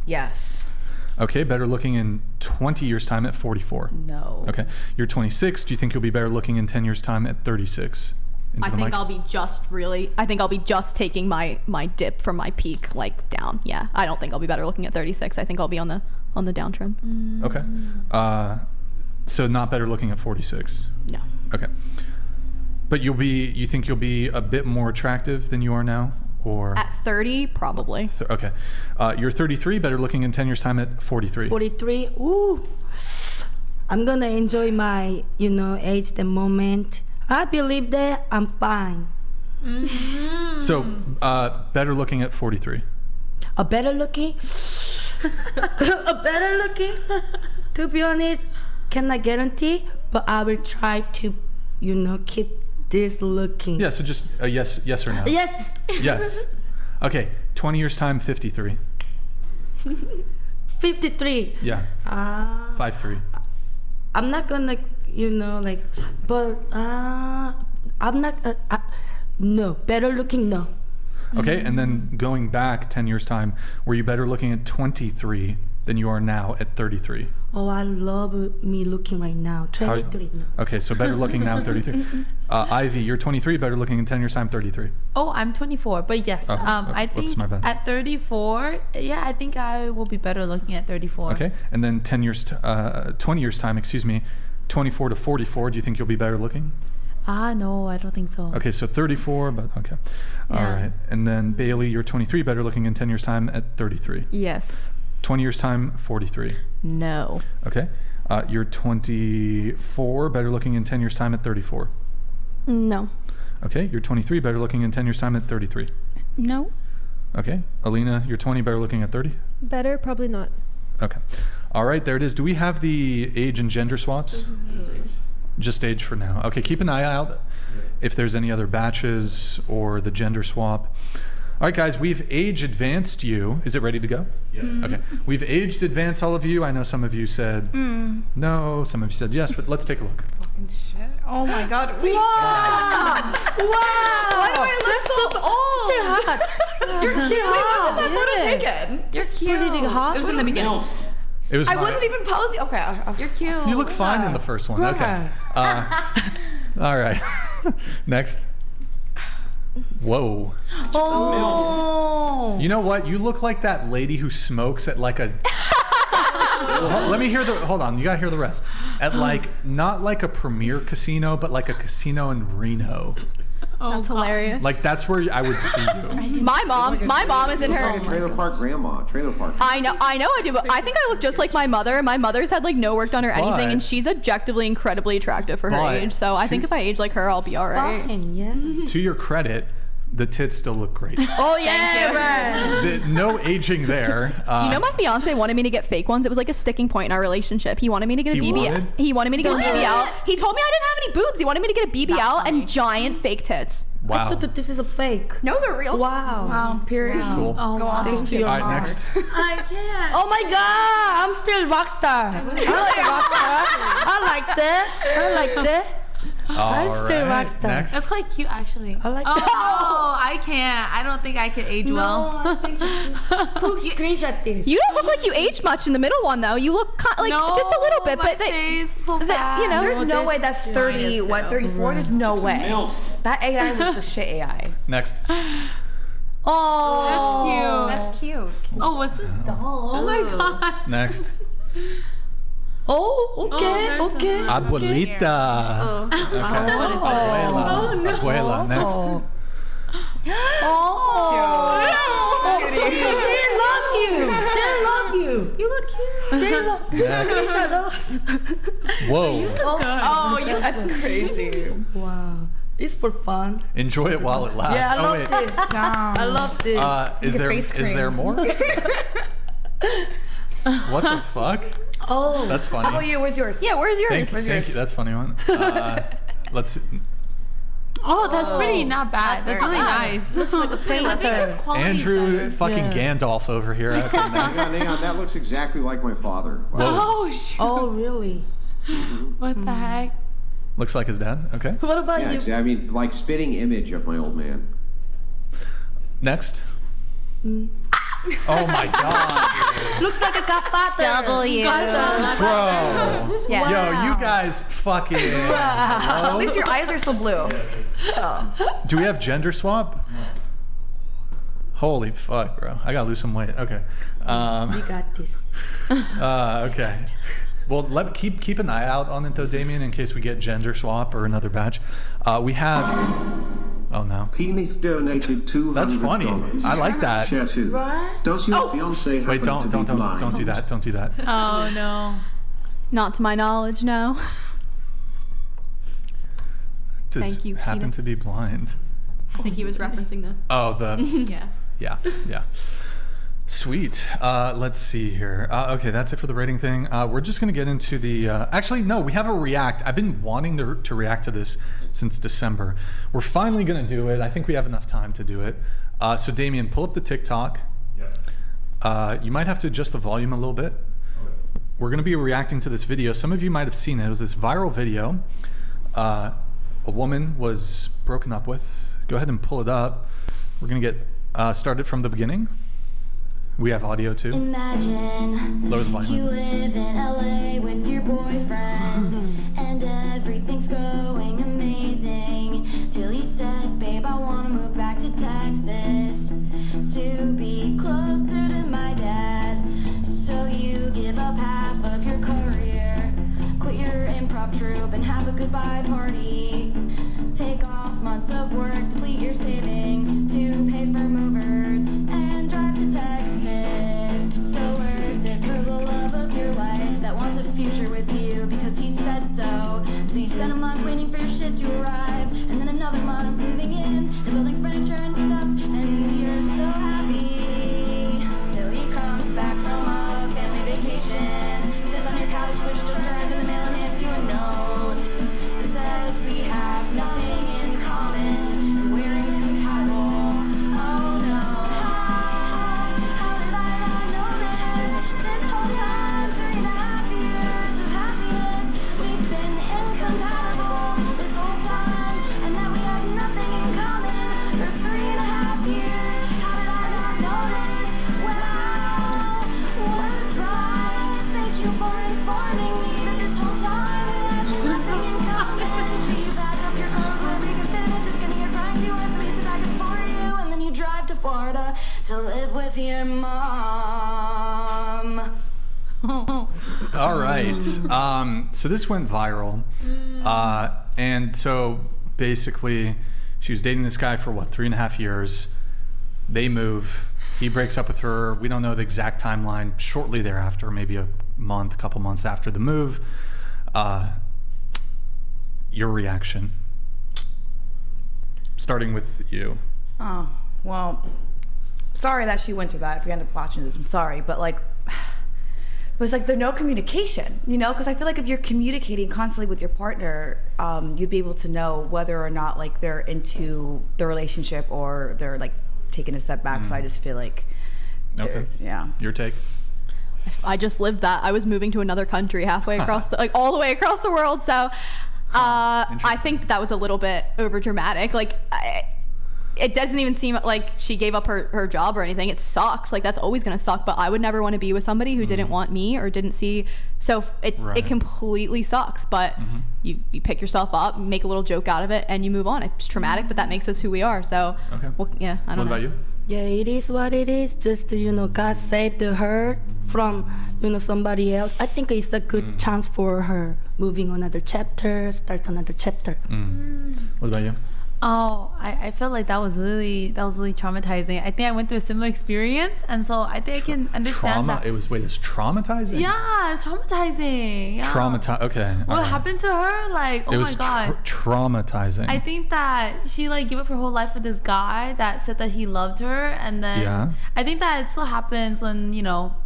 Yes. Okay, better looking in 20 years' time at 44? No. Okay, you're 26. Do you think you'll be better looking in 10 years' time at 36? I think I'll be just taking my dip from my peak like down. Yeah, I don't think I'll be better looking at 36. I think I'll be on on the downtrend. Okay. So not better looking at 46. No. Okay. But you think you'll be a bit more attractive than you are now, or At 30, probably. okay. You're 33, better looking in 10 years time at 43. 43. Ooh. I'm gonna enjoy my, age, the moment. I believe that I'm fine. So better looking at 43. A better looking? A better looking? To be honest, cannot guarantee, but I will try to, keep this looking. Yeah. So just a yes or no. Yes. Yes. Okay. 20 years time, 53. 53. Yeah. 5'3". I'm not gonna, but I'm not. No, better looking, no. Okay. And then going back 10 years time, were you better looking at 23 than you are now at 33? Oh, I love me looking right now. 23. No. Okay, so better looking now at 33. Ivy, you're 23, better looking in 10 years time, 33. Oh, I'm 24, but yes, Oh, I whoops, think my bad. at 34, yeah, I think I will be better looking at 34. Okay, and then 20 years time, 24 to 44, do you think you'll be better looking? No, I don't think so. Okay, so 34, but okay. All Yeah. right, and then Bailey, you're 23, better looking in 10 years time at 33. Yes. 20 years time, 43. No. Okay, you're 24, better looking in 10 years time at 34. No. Okay, you're 23, better looking in 10 years time at 33. No. Okay, Alina, you're 20, better looking at 30. Better, probably not. Okay. All right, there it is. Do we have the age and gender swaps? Just age for now. Okay, keep an eye out if there's any other batches or the gender swap. All right, guys, we've age advanced you. Is it ready to go? Yeah. Okay. We've aged advanced all of you. I know some of you said no, some of you said yes, but let's take a look. Oh my God. Wow! Why do I look so old? Still hot. You're still hot. When was that photo taken? You're cute. Pretty hot. It was in the beginning. It was I my- wasn't even posing. Okay. You're cute. You look fine in the first one. Okay. All right. Next. Whoa. Oh. You know what? You look like that lady who smokes at like a. Let me hear the. Hold on. You gotta hear the rest. At like not like a premier casino, but like a casino in Reno. That's hilarious. Like that's where I would see you. My mom is in her. Like a trailer park grandma. Trailer park. I know I do, but I think I look just like my mother. My mother's had like no work done or anything, But- and she's objectively incredibly attractive for her But- age. So I think if I age like her, I'll be all right. Fine, yeah. To your credit, the tits still look great. Oh yeah, right. No aging there. Do you know my fiance wanted me to get fake ones? It was like a sticking point in our relationship. He wanted me to get a He BBL. wanted? He wanted me to get a BBL. He told me I didn't have any boobs. He wanted me to get a BBL and giant fake tits. I Wow. thought that this is a fake. No, they're real. Wow. Period. Cool. Oh, Go wow. on. Thanks to your All right, mom. next. I can't. Oh my God, I'm still rock star. I'm still rock star. I like that. I'm still rock star. Next. That's quite cute, actually. I like oh, that. Oh, I can't. I don't think I can age well. No, I think who screenshot this? You don't look like you aged much in the middle one though. You look like No, just a little bit, my but face is so that- bad. you know. There's no this way that's is 30, what, 34? There's no way. MILF. That AI was the shit AI. Next. Oh, That's cute. Oh, what's this doll? Oh my god. Next. Oh, okay, there's okay. Abuelita. Okay. What is it? Abuela. Oh, no. Abuela. Next. They love you. They love you. You look cute. They love. Next. Screenshot us. Whoa. Oh, yeah, that's crazy. Wow, it's for fun. Enjoy it while it lasts. Yeah, I oh love wait. this. I love this. Is there face is there cream. more? What the fuck? Oh, That's funny. How about you? Where's yours? yeah, where's yours? Thank you. That's a funny one. Let's. Oh, that's pretty not bad. That's really nice. I think it's quality Andrew better. fucking Gandalf over here. At the next. Hang on. That looks exactly like my father. Wow. Whoa. Oh shit. oh, really? What the heck? Looks like his dad. Okay. What about Yeah, you? exactly. I mean, like spitting image of my old man. Next. Oh my god. Looks like a godfather. W. Bro. Yeah. Yo, you guys fucking. At Hello? least your eyes are so blue. So. Do we have gender swap? Holy fuck, bro. I gotta lose some weight. Okay. We got this. Okay. Well, keep an eye out on it though, Damien, in case we get gender swap or another batch. We have. Oh no. Penis donated $200. That's funny. I like that. Share too. Does your fiance happen Wait, don't to be blind? do that. Don't do that. Oh no. Not to my knowledge, no. Does Thank you, happen Peanut. to be blind? I think he was referencing the. Oh, the. Yeah. Yeah. Sweet. Let's see here. Okay, that's it for the rating thing. We're just going to get into the... actually, no, we have a react. I've been wanting to react to this since December. We're finally going to do it. I think we have enough time to do it. So, Damien, pull up the TikTok. Yeah. You might have to adjust the volume a little bit. Okay. We're going to be reacting to this video. Some of you might have seen it. It was this viral video. A woman was broken up with. Go ahead and pull it up. We're going to get started from the beginning. We have audio too. Imagine Lower the volume. you live in LA with your boyfriend and everything's going amazing till he says, babe, I want to move back to Texas to be closer to my dad. So you give up half of your career, quit your improv troupe and have a goodbye party. Take off months of work, deplete your savings to pay for movers and drive to Texas. So worth it for the love of your life that wants a future with you because he said so. So you spend a month waiting for your shit to arrive and then another month of moving in and building furniture and stuff, and you're so happy till he comes back from a family vacation, sits on your couch, which just turned in the mail and hands you a note that says we have nothing in common and we're incompatible. Oh no. How did I not know this whole time? 3.5 years of happiness. We've been incompatible this whole time, and that we have nothing in common for 3.5 years. How did I not know this? Wow, what a surprise. Thank you for informing me that this whole time we have nothing in common. So you back up your car wherever you can fit it, just getting your grind to us, we get to back it for you, and then you drive to Florida to live with your mom. All right. So this went viral. And so basically, she was dating this guy for what, 3.5 years. They move. He breaks up with her. We don't know the exact timeline. Shortly thereafter, maybe a couple months after the move. Your reaction. Starting with you. Oh, well, sorry that she went through that. If you end up watching this, I'm sorry. But like, it was like there's no communication, you know? Because I feel like if you're communicating constantly with your partner, you'd be able to know whether or not like they're into the relationship or they're like taking a step back. So I just feel like, Okay. Yeah. Your take? I just lived that. I was moving to another country halfway across, like all the way across the world. So I think that was a little bit over dramatic. Like, it doesn't even seem like she gave up her job or anything. It sucks. Like, that's always gonna suck. But I would never want to be with somebody who didn't want me or didn't see. So it completely sucks. But you pick yourself up, make a little joke out of it, and you move on. It's traumatic, but that makes us who we are. So well, yeah, I don't know. What about you? Yeah, it is what it is. Just, God saved her from, somebody else. I think it's a good chance for her moving another chapter, start another chapter. What about you? Oh, I feel like that was really traumatizing. I think I went through a similar experience, and so I think I can understand that. It's traumatizing? Yeah, it's traumatizing. Yeah. Okay. What happened to her? Like, oh my God. Traumatizing. I think that she gave up her whole life for this guy that said that he loved her, and then I think that it still happens when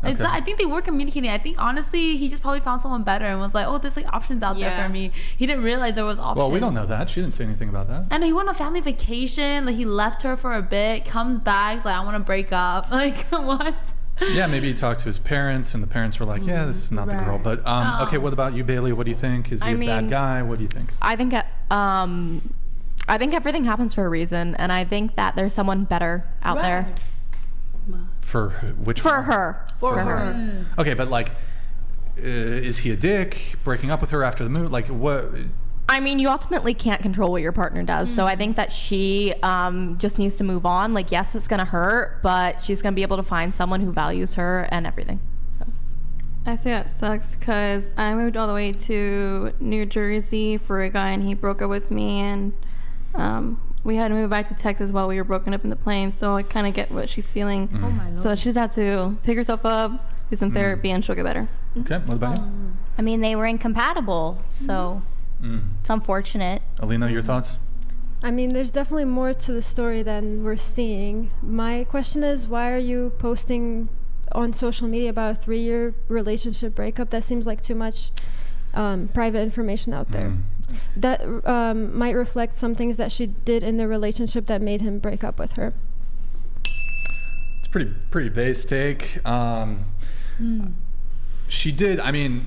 it's. I think they were communicating. I think honestly, he just probably found someone better and was like, oh, there's options out there for me. He didn't realize there was options. Well, we don't know that. She didn't say anything about that. And he went on a family vacation. Like, he left her for a bit, comes back, like, I want to break up. Like, what? Yeah, maybe he talked to his parents, and the parents were like, "Yeah, this is not the girl." But okay, what about you, Bailey? What do you think? Is he a bad guy? What do you think? I think everything happens for a reason, and I think that there's someone better out there. For which? For one? her. For her. Okay, but like, is he a dick? Breaking up with her after the move? Like, what? I mean, you ultimately can't control what your partner does. So I think that she just needs to move on. Like, yes, it's going to hurt, but she's going to be able to find someone who values her and everything. So. I say that sucks because I moved all the way to New Jersey for a guy, and he broke up with me, and we had to move back to Texas while we were broken up in the plane. So I kind of get what she's feeling. Oh my Lord. So she just had to pick herself up, do some therapy, and she'll get better. Okay, what about you? I mean, they were incompatible, so it's unfortunate. Alina, your thoughts? I mean, there's definitely more to the story than we're seeing. My question is, why are you posting on social media about a 3-year relationship breakup? That seems like too much private information out there. That might reflect some things that she did in the relationship that made him break up with her. It's pretty base take. She did, I mean,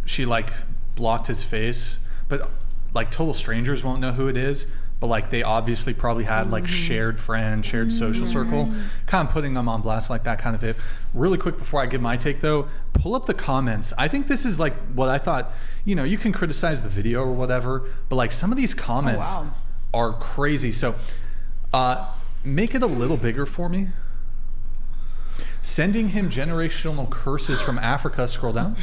she like blocked his face, but like total strangers won't know who it is, but like they obviously probably had like shared friend, shared social circle, kind of putting them on blast like that kind of it. Really quick before I give my take though, pull up the comments. I think this is like what I thought, you know, you can criticize the video or whatever, but like some of these comments are crazy. So make it a little bigger for me. Sending him generational curses from Africa, scroll down.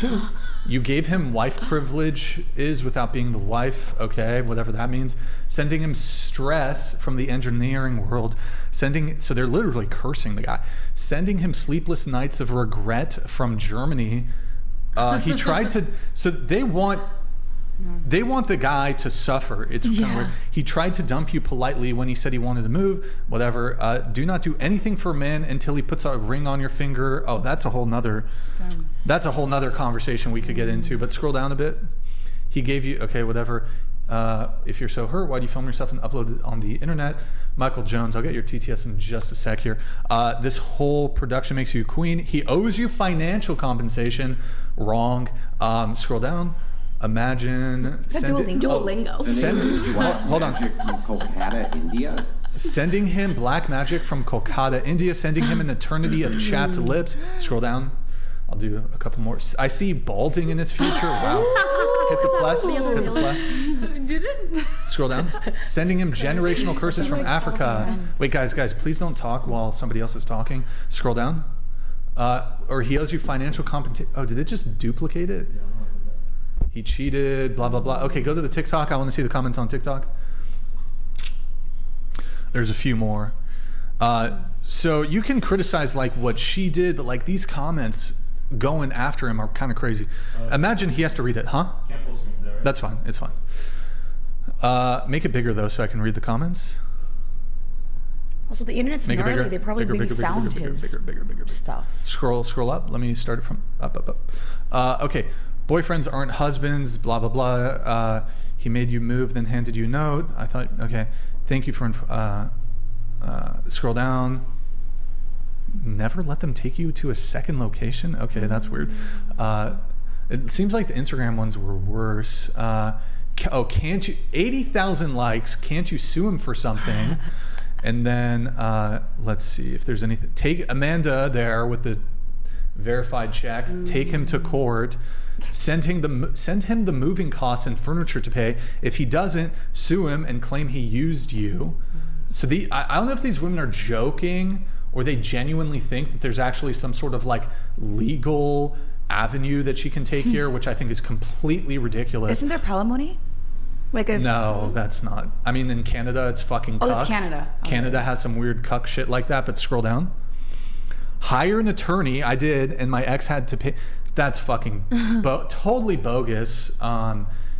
You gave him wife privileges without being the wife, okay, whatever that means. Sending him stress from the engineering world. So they're literally cursing the guy. Sending him sleepless nights of regret from Germany. He tried to, so they want the guy to suffer. It's kind of weird. He tried to dump you politely when he said he wanted to move, whatever. Do not do anything for a man until he puts a ring on your finger. Oh, that's a whole nother conversation we could get into, but scroll down a bit. He gave you, okay, whatever. If you're so hurt, why do you film yourself and upload it on the internet? Michael Jones, I'll get your TTS in just a sec here. This whole production makes you a queen. He owes you financial compensation. Wrong. Scroll down. Imagine Duolingo. Hold on. From Kolkata, India. Sending him black magic from Kolkata, India. Sending him an eternity of chapped lips. Scroll down. I'll do a couple more. I see balding in his future. Wow. Hit the plus. Hit the plus. Scroll down. Sending him generational curses from Africa. Wait, guys, please don't talk while somebody else is talking. Scroll down. Or he owes you financial compensation. Oh, did it just duplicate it? He cheated, blah, blah, blah. Okay, go to the TikTok. I want to see the comments on TikTok. There's a few more. So you can criticize like what she did, but like these comments going after him are kind of crazy. Imagine he has to read it, huh? Can't full screen, is that right? That's fine, it's fine. Make it bigger though so I can read the comments. Also, the internet's gnarly. They probably maybe found his stuff. Scroll up. Let me start it from up. Okay. Boyfriends aren't husbands, blah, blah, blah. He made you move, then handed you a note. I thought, okay, thank you for, scroll down. Never let them take you to a second location? Okay, that's weird. It seems like the Instagram ones were worse. Can't you, 80,000 likes, can't you sue him for something? And then, let's see if there's anything. Take Amanda there with the verified check, take him to court. Send him the moving costs and furniture to pay. If he doesn't, sue him and claim he used you. So I don't know if these women are joking or they genuinely think that there's actually some sort of like legal avenue that she can take here, which I think is completely ridiculous. Isn't there palimony? No, that's not. I mean, in Canada, it's fucking cucked. Oh, it's Canada. Canada has some weird cuck shit like that, but scroll down. Hire an attorney. I did, and my ex had to pay. That's fucking totally bogus.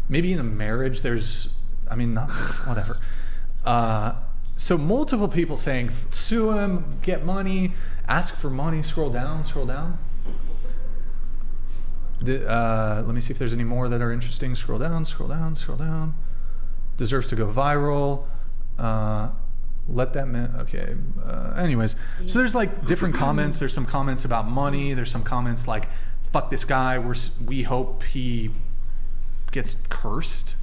Maybe in a marriage, whatever. So multiple people saying, sue him, get money, ask for money. Scroll down. Let me see if there's any more that are interesting. Scroll down. Deserves to go viral. Let that man, okay. Anyways, so there's like different comments. There's some comments about money. There's some comments like, fuck this guy, we hope he gets cursed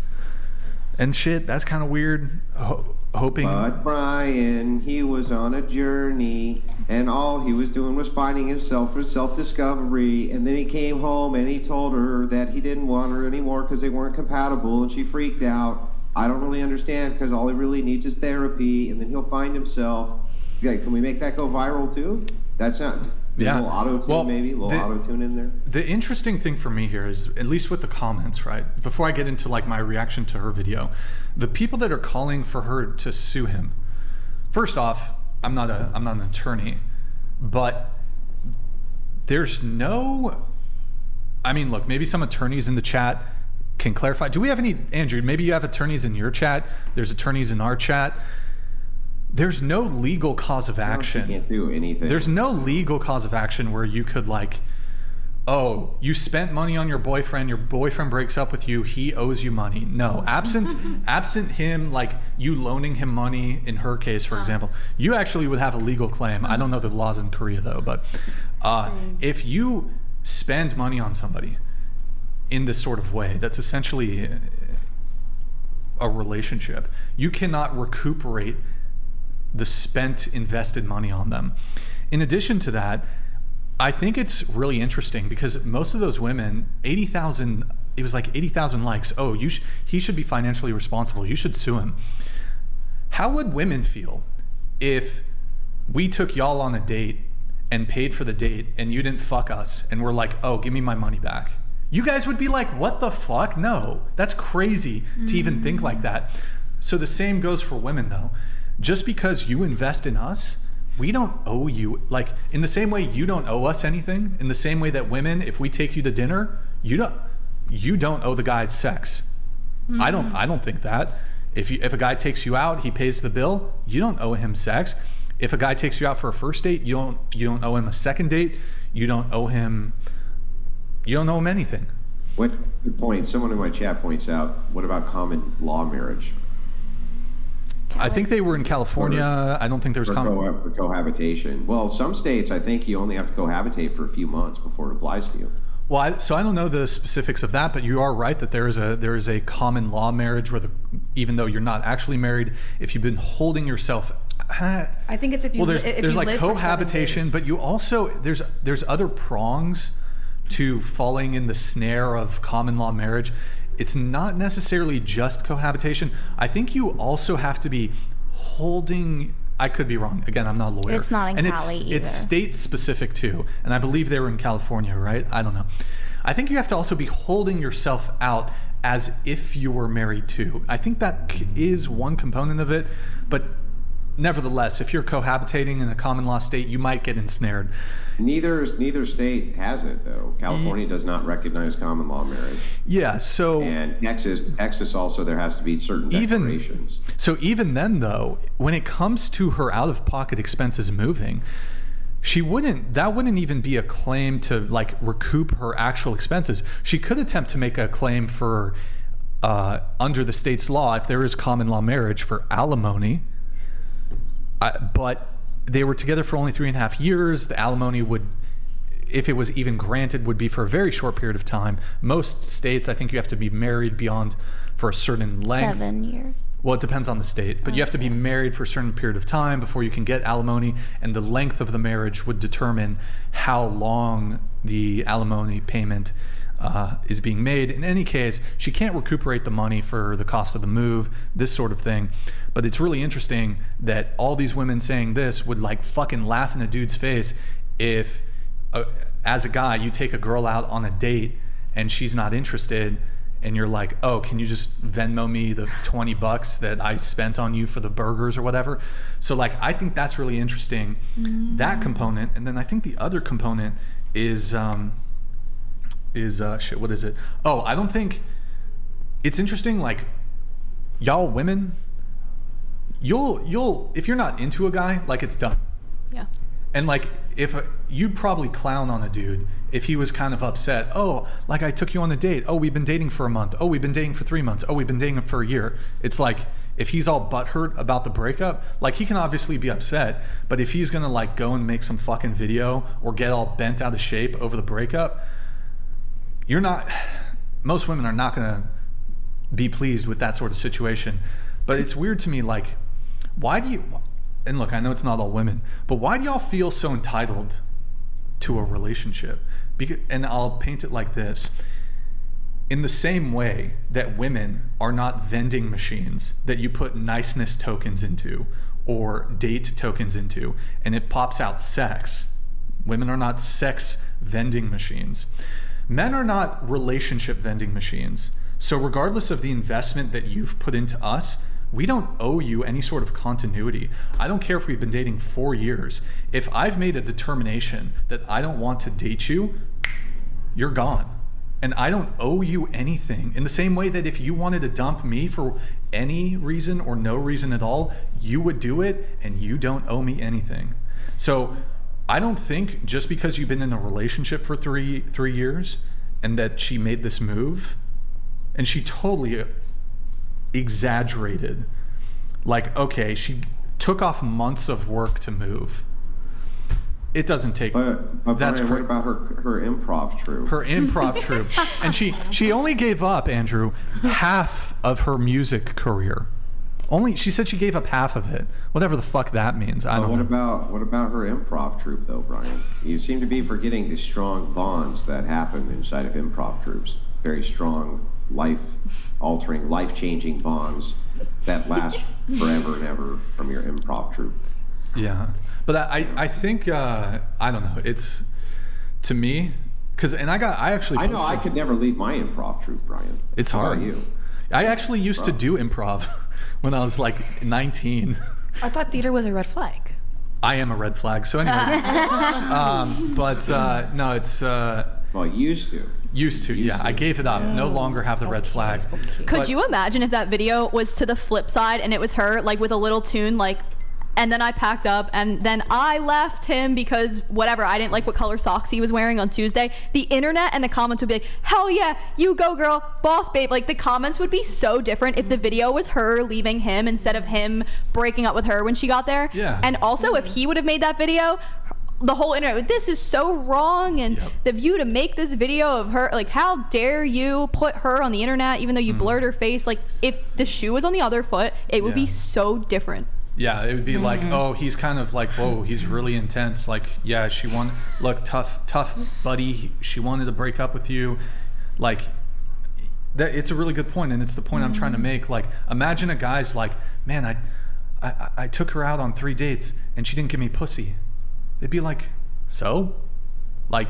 and shit. That's kind of weird. Hoping. But Brian, he was on a journey. and all he was doing was finding himself for self-discovery, and then he came home and he told her that he didn't want her anymore because they weren't compatible, and she freaked out. I don't really understand, because all he really needs is therapy, and then he'll find himself. Okay, can we make that go viral too? That's not... Yeah. A little auto-tune, maybe? A little auto-tune in there? The interesting thing for me here is, at least with the comments, right? Before I get into like my reaction to her video, the people that are calling for her to sue him, first off, I'm not an attorney, but there's no... I mean, look, maybe some attorneys in the chat can clarify. Do we have any... Andrew, maybe you have attorneys in your chat. There's attorneys in our chat. There's no legal cause of action. You can't do anything. There's no legal cause of action where you could like, oh, you spent money on your boyfriend breaks up with you, he owes you money. No, absent him, like you loaning him money in her case, for example, you actually would have a legal claim. I don't know the laws in Korea though, but if you spend money on somebody in this sort of way, that's essentially a relationship. You cannot recuperate the spent invested money on them. In addition to that, I think it's really interesting because most of those women, 80,000, it was like 80,000 likes. Oh, he should be financially responsible. You should sue him. How would women feel if we took y'all on a date and paid for the date and you didn't fuck us and we're like, oh, give me my money back? You guys would be like, what the fuck? No, that's crazy to even think like that. So the same goes for women though. Just because you invest in us, we don't owe you, like in the same way you don't owe us anything, in the same way that women, if we take you to dinner, you don't owe the guy sex. I don't think that. If a guy takes you out, he pays the bill, you don't owe him sex. If a guy takes you out for a first date, you don't owe him a second date, you don't owe him anything. What good point? Someone in my chat points out, what about common law marriage? I think they were in California. I don't think there's for cohabitation. Well, some states, I think you only have to cohabitate for a few months before it applies to you. Well, so I don't know the specifics of that, but you are right that there is a common law marriage where even though you're not actually married, if you've been holding yourself. I think it's if you. Well, there's like live cohabitation, but you also there's other prongs to falling in the snare of common law marriage. It's not necessarily just cohabitation. I think you also have to be holding, I could be wrong. Again, I'm not a lawyer. It's not in Cali either. It's state specific too. And I believe they were in California, right? I don't know. I think you have to also be holding yourself out as if you were married too. I think that is one component of it. But nevertheless, if you're cohabitating in a common law state, you might get ensnared. Neither state has it though. California does not recognize common law marriage. Yeah, so and Texas also, there has to be certain declarations. So even then though, when it comes to her out-of-pocket expenses moving, that wouldn't even be a claim to like recoup her actual expenses. She could attempt to make a claim for under the state's law, if there is common law marriage, for alimony. But they were together for only 3.5 years. The alimony would, if it was even granted, would be for a very short period of time. Most states, I think you have to be married for a certain length. 7 years. Well, it depends on the state, but you have to be married for a certain period of time before you can get alimony, and the length of the marriage would determine how long the alimony payment is being made. In any case, she can't recuperate the money for the cost of the move, this sort of thing. But it's really interesting that all these women saying this would like fucking laugh in a dude's face if, as a guy, you take a girl out on a date and she's not interested, and you're like, oh, can you just Venmo me the $20 that I spent on you for the burgers or whatever? So like, I think that's really interesting, that component. And then I think the other component is what is it? Oh, I don't think it's interesting. Like, y'all women, you'll if you're not into a guy, like, it's done. Yeah. And like, you'd probably clown on a dude if he was kind of upset. Oh, like, I took you on a date. Oh, we've been dating for a month. Oh, we've been dating for 3 months. Oh, we've been dating for a year. It's like, if he's all butthurt about the breakup, like, he can obviously be upset, but if he's gonna like go and make some fucking video or get all bent out of shape over the breakup, most women are not going to be pleased with that sort of situation. But it's weird to me, like, why do you, and look, I know it's not all women, but why do y'all feel so entitled to a relationship? And I'll paint it like this. In the same way that women are not vending machines that you put niceness tokens into or date tokens into, and it pops out sex. Women are not sex vending machines. Men are not relationship vending machines. So regardless of the investment that you've put into us, we don't owe you any sort of continuity. I don't care if we've been dating 4 years. If I've made a determination that I don't want to date you, you're gone. And I don't owe you anything. In the same way that if you wanted to dump me for any reason or no reason at all, you would do it, and you don't owe me anything. So I don't think just because you've been in a relationship for three years and that she made this move, and she totally exaggerated, like, okay, she took off months of work to move. It doesn't take. But that's Brian, what about her improv troupe? Her improv troupe, and she only gave up, Andrew, half of her music career. She said she gave up half of it. Whatever the fuck that means. I don't know. What about her improv troupe, though, Brian? You seem to be forgetting the strong bonds that happen inside of improv troupes. Very strong, life-altering, life-changing bonds that last forever and ever from your improv troupe. Yeah. But I think, I don't know, it's, to me, because, and I actually I know I could never leave my improv troupe, Brian. It's How hard. about you? I actually used to do improv when I was like 19. I thought theater was a red flag. I am a red flag. So anyways, no, it's... well, used to, yeah. I gave it up. No longer have the red flag. Could you imagine if that video was to the flip side and it was her, like, with a little tune, like, and then I packed up and then I left him because whatever, I didn't like what color socks he was wearing on Tuesday. The internet and the comments would be like, hell yeah, you go girl, boss babe. Like, the comments would be so different if the video was her leaving him instead of him breaking up with her when she got there. Yeah. And also if he would have made that video, the whole internet, this is so wrong, and the view to make this video of her, like, how dare you put her on the internet even though you blurred her face. Like, if the shoe was on the other foot, it would be so different. Yeah, it would be like, oh, he's kind of like, whoa, he's really intense. Like, yeah, look, tough buddy. She wanted to break up with you. Like, that, it's a really good point, and it's the point I'm trying to make. Like, imagine a guy's like, man, I took her out on 3 dates and she didn't give me pussy. It'd be like, so? Like,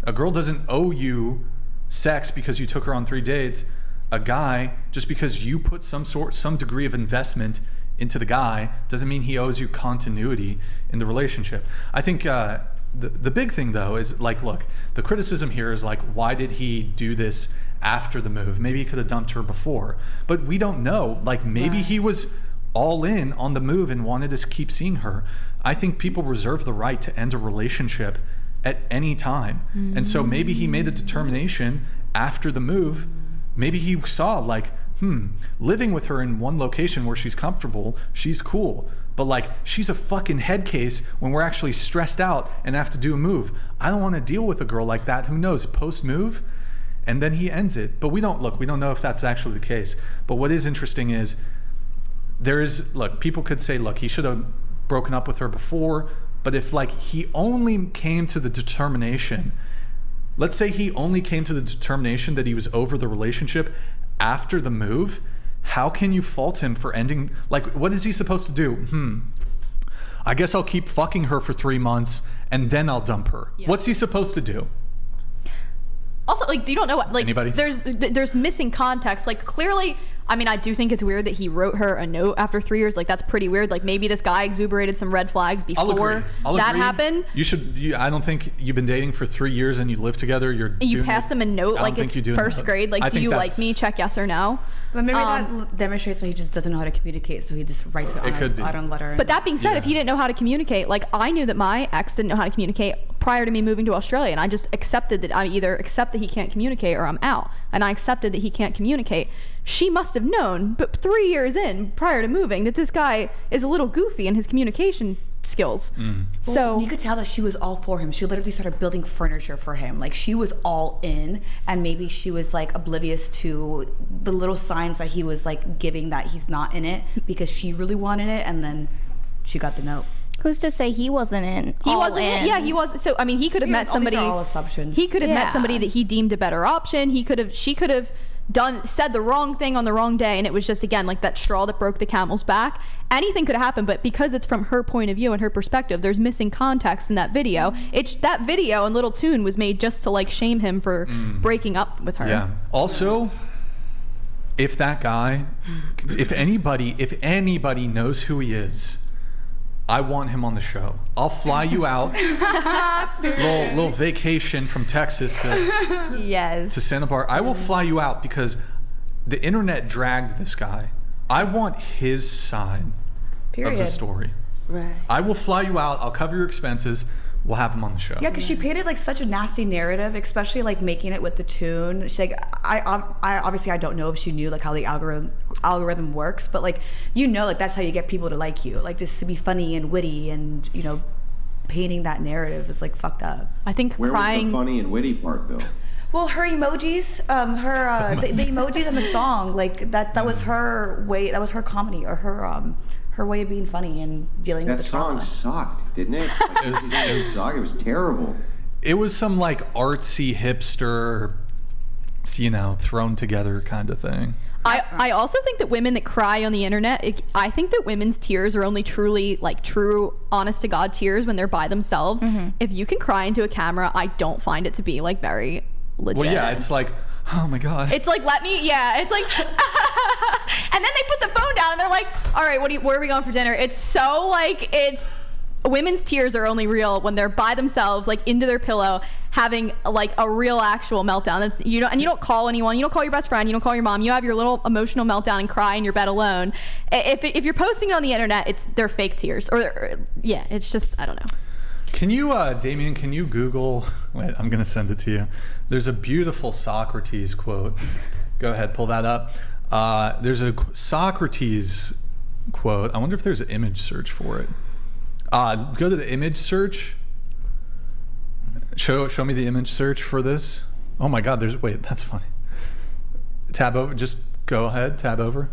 a girl doesn't owe you sex because you took her on 3 dates. A guy, just because you put some degree of investment into the guy doesn't mean he owes you continuity in the relationship. I think the big thing though is, like, look, the criticism here is like, why did he do this after the move? Maybe he could have dumped her before, but we don't know. Like, maybe he was all in on the move and wanted to keep seeing her. I think people reserve the right to end a relationship at any time. And so maybe he made a determination after the move. Maybe he saw, like, living with her in one location where she's comfortable, she's cool. But, like, she's a fucking head case when we're actually stressed out and have to do a move. I don't want to deal with a girl like that. Who knows, post-move? And then he ends it. But we don't know if that's actually the case. But what is interesting is people could say, look, he should have broken up with her before. But if, like, he only came to the determination, let's say he only came to the determination that he was over the relationship after the move, how can you fault him for ending? Like, what is he supposed to do? I guess I'll keep fucking her for 3 months and then I'll dump her. Yeah. What's he supposed to do? Also, like, you don't know what, like, anybody? There's missing context. Like, clearly, I mean, I do think it's weird that he wrote her a note after 3 years. Like, that's pretty weird. Like, maybe this guy exuberated some red flags before that happened. I don't think you've been dating for 3 years and you live together. You pass them a note like it's first grade. Like, do you like me? Check yes or no. But maybe that demonstrates that he just doesn't know how to communicate, so he just writes it on letter. But that being said, if he didn't know how to communicate, like, I knew that my ex didn't know how to communicate prior to me moving to Australia, and I just accepted that. I either accept that he can't communicate or I'm out, and I accepted that he can't communicate. She must have known, but 3 years in, prior to moving, that this guy is a little goofy in his communication skills. So you could tell that she was all for him. She literally started building furniture for him. Like, she was all in, and maybe she was, like, oblivious to the little signs that he was, like, giving that he's not in it because she really wanted it, and then she got the note. Who's to say he wasn't in? He wasn't. Yeah, he was. So I mean, he could have met somebody. These are all assumptions. He could have met somebody that he deemed a better option. She could have said the wrong thing on the wrong day, and it was just, again, like that straw that broke the camel's back. Anything could have happened, but because it's from her point of view and her perspective, there's missing context in that video. That video and little tune was made just to like shame him for breaking up with her. Yeah. Also, if that guy, if anybody knows who he is, I want him on the show. I'll fly you out. little vacation from Texas to Santa Barbara. I will fly you out because the internet dragged this guy. I want his side of the story. Right. I will fly you out. I'll cover your expenses. We'll have him on the show. Yeah, because she painted like such a nasty narrative, especially like making it with the tune. She's like, I obviously I don't know if she knew like how the algorithm works, but like, you know, like that's how you get people to like you, like just to be funny and witty, and you know, painting that narrative is like fucked up. I think Where crying. was the funny and witty part though? Well, her emojis, the emojis in the song, like that was her way. That was her comedy, or her way of being funny and dealing with the trauma. That song sucked, didn't it? Like, it was terrible. It was some like artsy hipster, you know, thrown together kind of thing. I also think that women that cry on the internet, I think that women's tears are only truly like true, honest to God tears when they're by themselves. If you can cry into a camera, I don't find it to be like very legit. Well, yeah, it's like, oh my God. It's like, it's like, and then they put the phone down and they're like, all right, where are we going for dinner? It's so like, women's tears are only real when they're by themselves, like into their pillow, having like a real actual meltdown. You don't call anyone, you don't call your best friend, you don't call your mom, you have your little emotional meltdown and cry in your bed alone. If you're posting it on the internet, they're fake tears, or it's just, I don't know. Can you, Damien, can you Google, wait, I'm gonna send it to you. There's a beautiful Socrates quote. Go ahead, pull that up. There's a Socrates quote. I wonder if there's an image search for it. Go to the image search. Show me the image search for this. Oh my God, wait, that's funny. Tab over, just go ahead, tab over.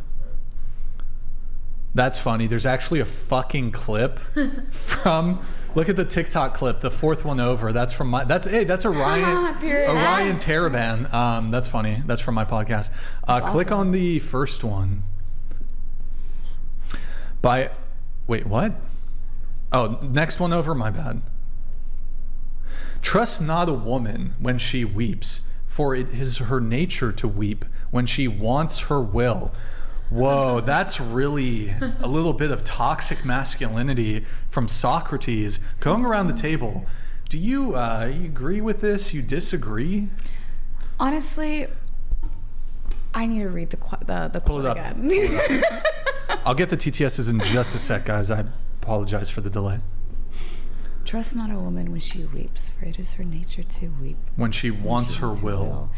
That's funny. There's actually a fucking clip from, look at the TikTok clip, the fourth one over. That's from that's a Ryan Taraban. That's funny. That's from my podcast. Click on the first one. Wait, what? Oh, next one over, my bad. Trust not a woman when she weeps, for it is her nature to weep when she wants her will. Whoa, that's really a little bit of toxic masculinity from Socrates going around the table. Do you agree with this? You disagree? Honestly, I need to read the quote again. Pull it up. I'll get the TTSs in just a sec, guys. I apologize for the delay. Trust not a woman when she weeps, for it is her nature to weep. When she wants her will.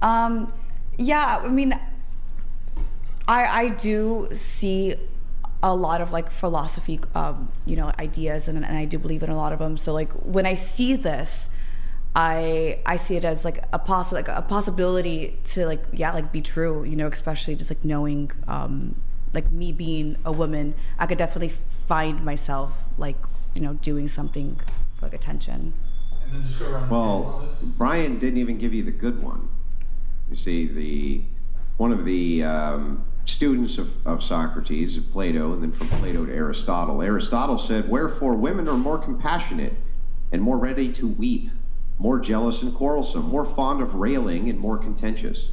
Yeah, I mean, I do see a lot of like philosophy, ideas, and I do believe in a lot of them. So like when I see this, I see it as like a possibility to be true, especially just like knowing, like me being a woman, I could definitely find myself like, doing something for like attention. And then just go around the table on this. Brian didn't even give you the good one. You see, one of the students of Socrates, Plato, and then from Plato to Aristotle. Aristotle said, "Wherefore women are more compassionate and more ready to weep, more jealous and quarrelsome, more fond of railing and more contentious.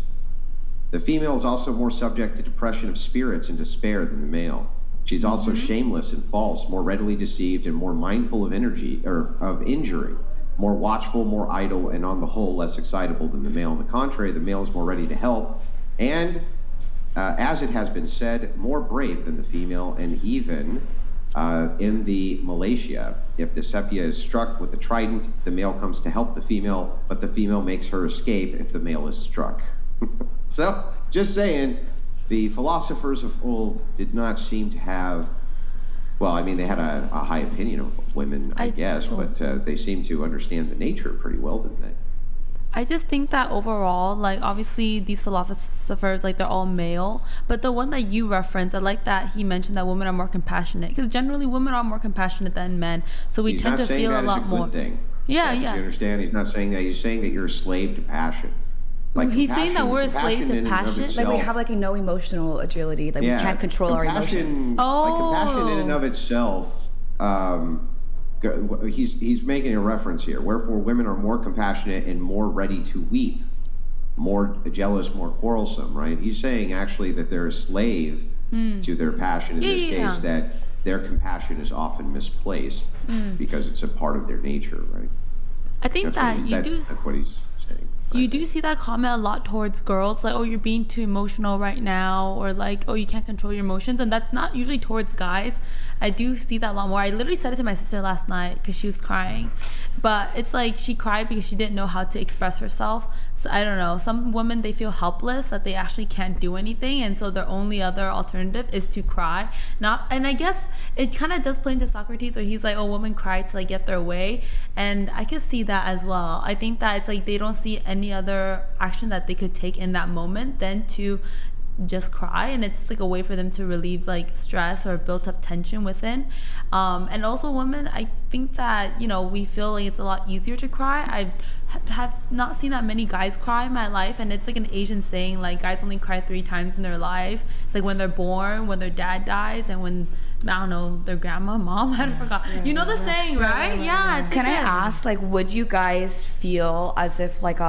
The female is also more subject to depression of spirits and despair than the male. She's also shameless and false, more readily deceived, and more mindful of injury, more watchful, more idle, and on the whole less excitable than the male. On the contrary, the male is more ready to help, and as it has been said, more brave than the female, and even in the Malatia, if the sepia is struck with the trident, the male comes to help the female, but the female makes her escape if the male is struck." So, just saying, the philosophers of old did not seem to have, well, I mean, they had a high opinion of women, I guess, but they seem to understand the nature pretty well, didn't they? I just think that overall, like, obviously these philosophers, like, they're all male, but the one that you referenced, I like that he mentioned that women are more compassionate, because generally women are more compassionate than men, so we tend to feel a lot more. Thing. Yeah. You understand? He's not saying that. He's saying that you're a slave to passion. Like, he's saying that we're a slave to passion. Like, we have like a no emotional agility. Like, we can't control our emotions. Like, compassion in and of itself. He's making a reference here. Wherefore, women are more compassionate and more ready to weep, more jealous, more quarrelsome. Right? He's saying actually that they're a slave to their passion. In this case, that their compassion is often misplaced because it's a part of their nature. Right? I think that's what he's saying. You do see that comment a lot towards girls, like, oh, you're being too emotional right now, or like, oh, you can't control your emotions, and that's not usually towards guys. I do see that a lot more. I literally said it to my sister last night because she was crying, but it's like she cried because she didn't know how to express herself. So I don't know, some women, they feel helpless, that they actually can't do anything, and so their only other alternative is to cry. And I guess it kind of does play into Socrates, where he's like, oh, women cry to like get their way, and I can see that as well. I think that it's like they don't see any other action that they could take in that moment than to just cry, and it's just like a way for them to relieve like stress or built up tension within. And also women, I think that, you know, we feel like it's a lot easier to cry. I have not seen that many guys cry in my life, and it's like an Asian saying, like, guys only cry 3 times in their life. It's like when they're born, when their dad dies, and when, I don't know, their grandma, mom, I forgot. You know the saying, right? Yeah. It's Can I ask, like, would you guys feel as if like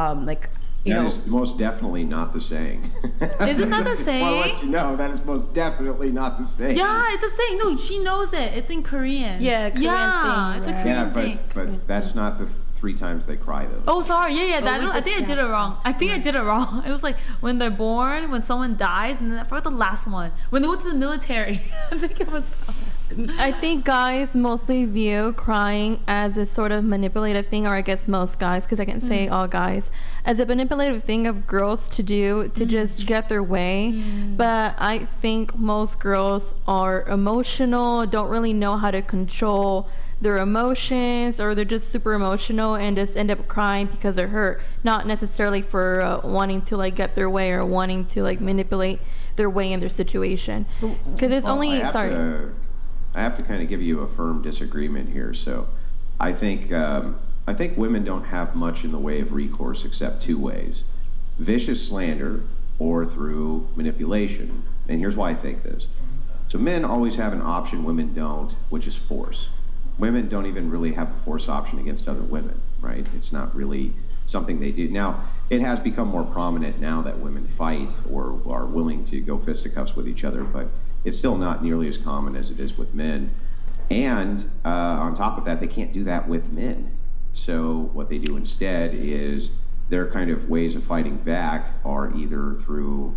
you that know, is most definitely not the saying. Isn't that the saying? I'll let you know, that is most definitely not the saying. Yeah, it's a saying. No, she knows it. It's in Korean. Yeah, Korean thing, it's a right? Korean thing. But that's not the 3 times they cry, though. Oh, sorry. Yeah. I think I did it wrong. I did it wrong. It was like when they're born, when someone dies, and then for the last one, when they went to the military. I think it was that one. I think guys mostly view crying as a sort of manipulative thing, or I guess most guys, because I can't say all guys, as a manipulative thing of girls to do to just get their way. But I think most girls are emotional, don't really know how to control their emotions, or they're just super emotional and just end up crying because they're hurt, not necessarily for wanting to like get their way or wanting to like manipulate their way in their situation. Because it's I have to kind of give you a firm disagreement here. So I think women don't have much in the way of recourse except 2 ways: vicious slander or through manipulation. And here's why I think this. So men always have an option women don't, which is force. Women don't even really have a force option against other women, right? It's not really something they do. Now, it has become more prominent now that women fight or are willing to go fisticuffs with each other, but it's still not nearly as common as it is with men. And on top of that, they can't do that with men. So what they do instead is their kind of ways of fighting back are either through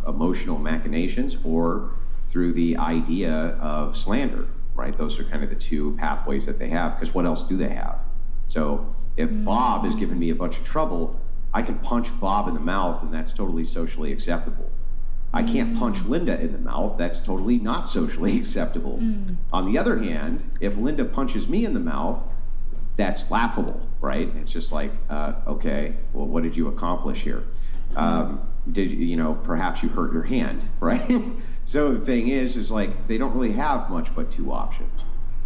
emotional machinations or through the idea of slander, right? Those are kind of the 2 pathways that they have, because what else do they have? So if Bob is giving me a bunch of trouble, I can punch Bob in the mouth, and that's totally socially acceptable. I can't punch Linda in the mouth. That's totally not socially acceptable. On the other hand, if Linda punches me in the mouth, that's laughable, right? It's just like, okay, well, what did you accomplish here? Perhaps you hurt your hand, right? So the thing is like, they don't really have much but 2 options.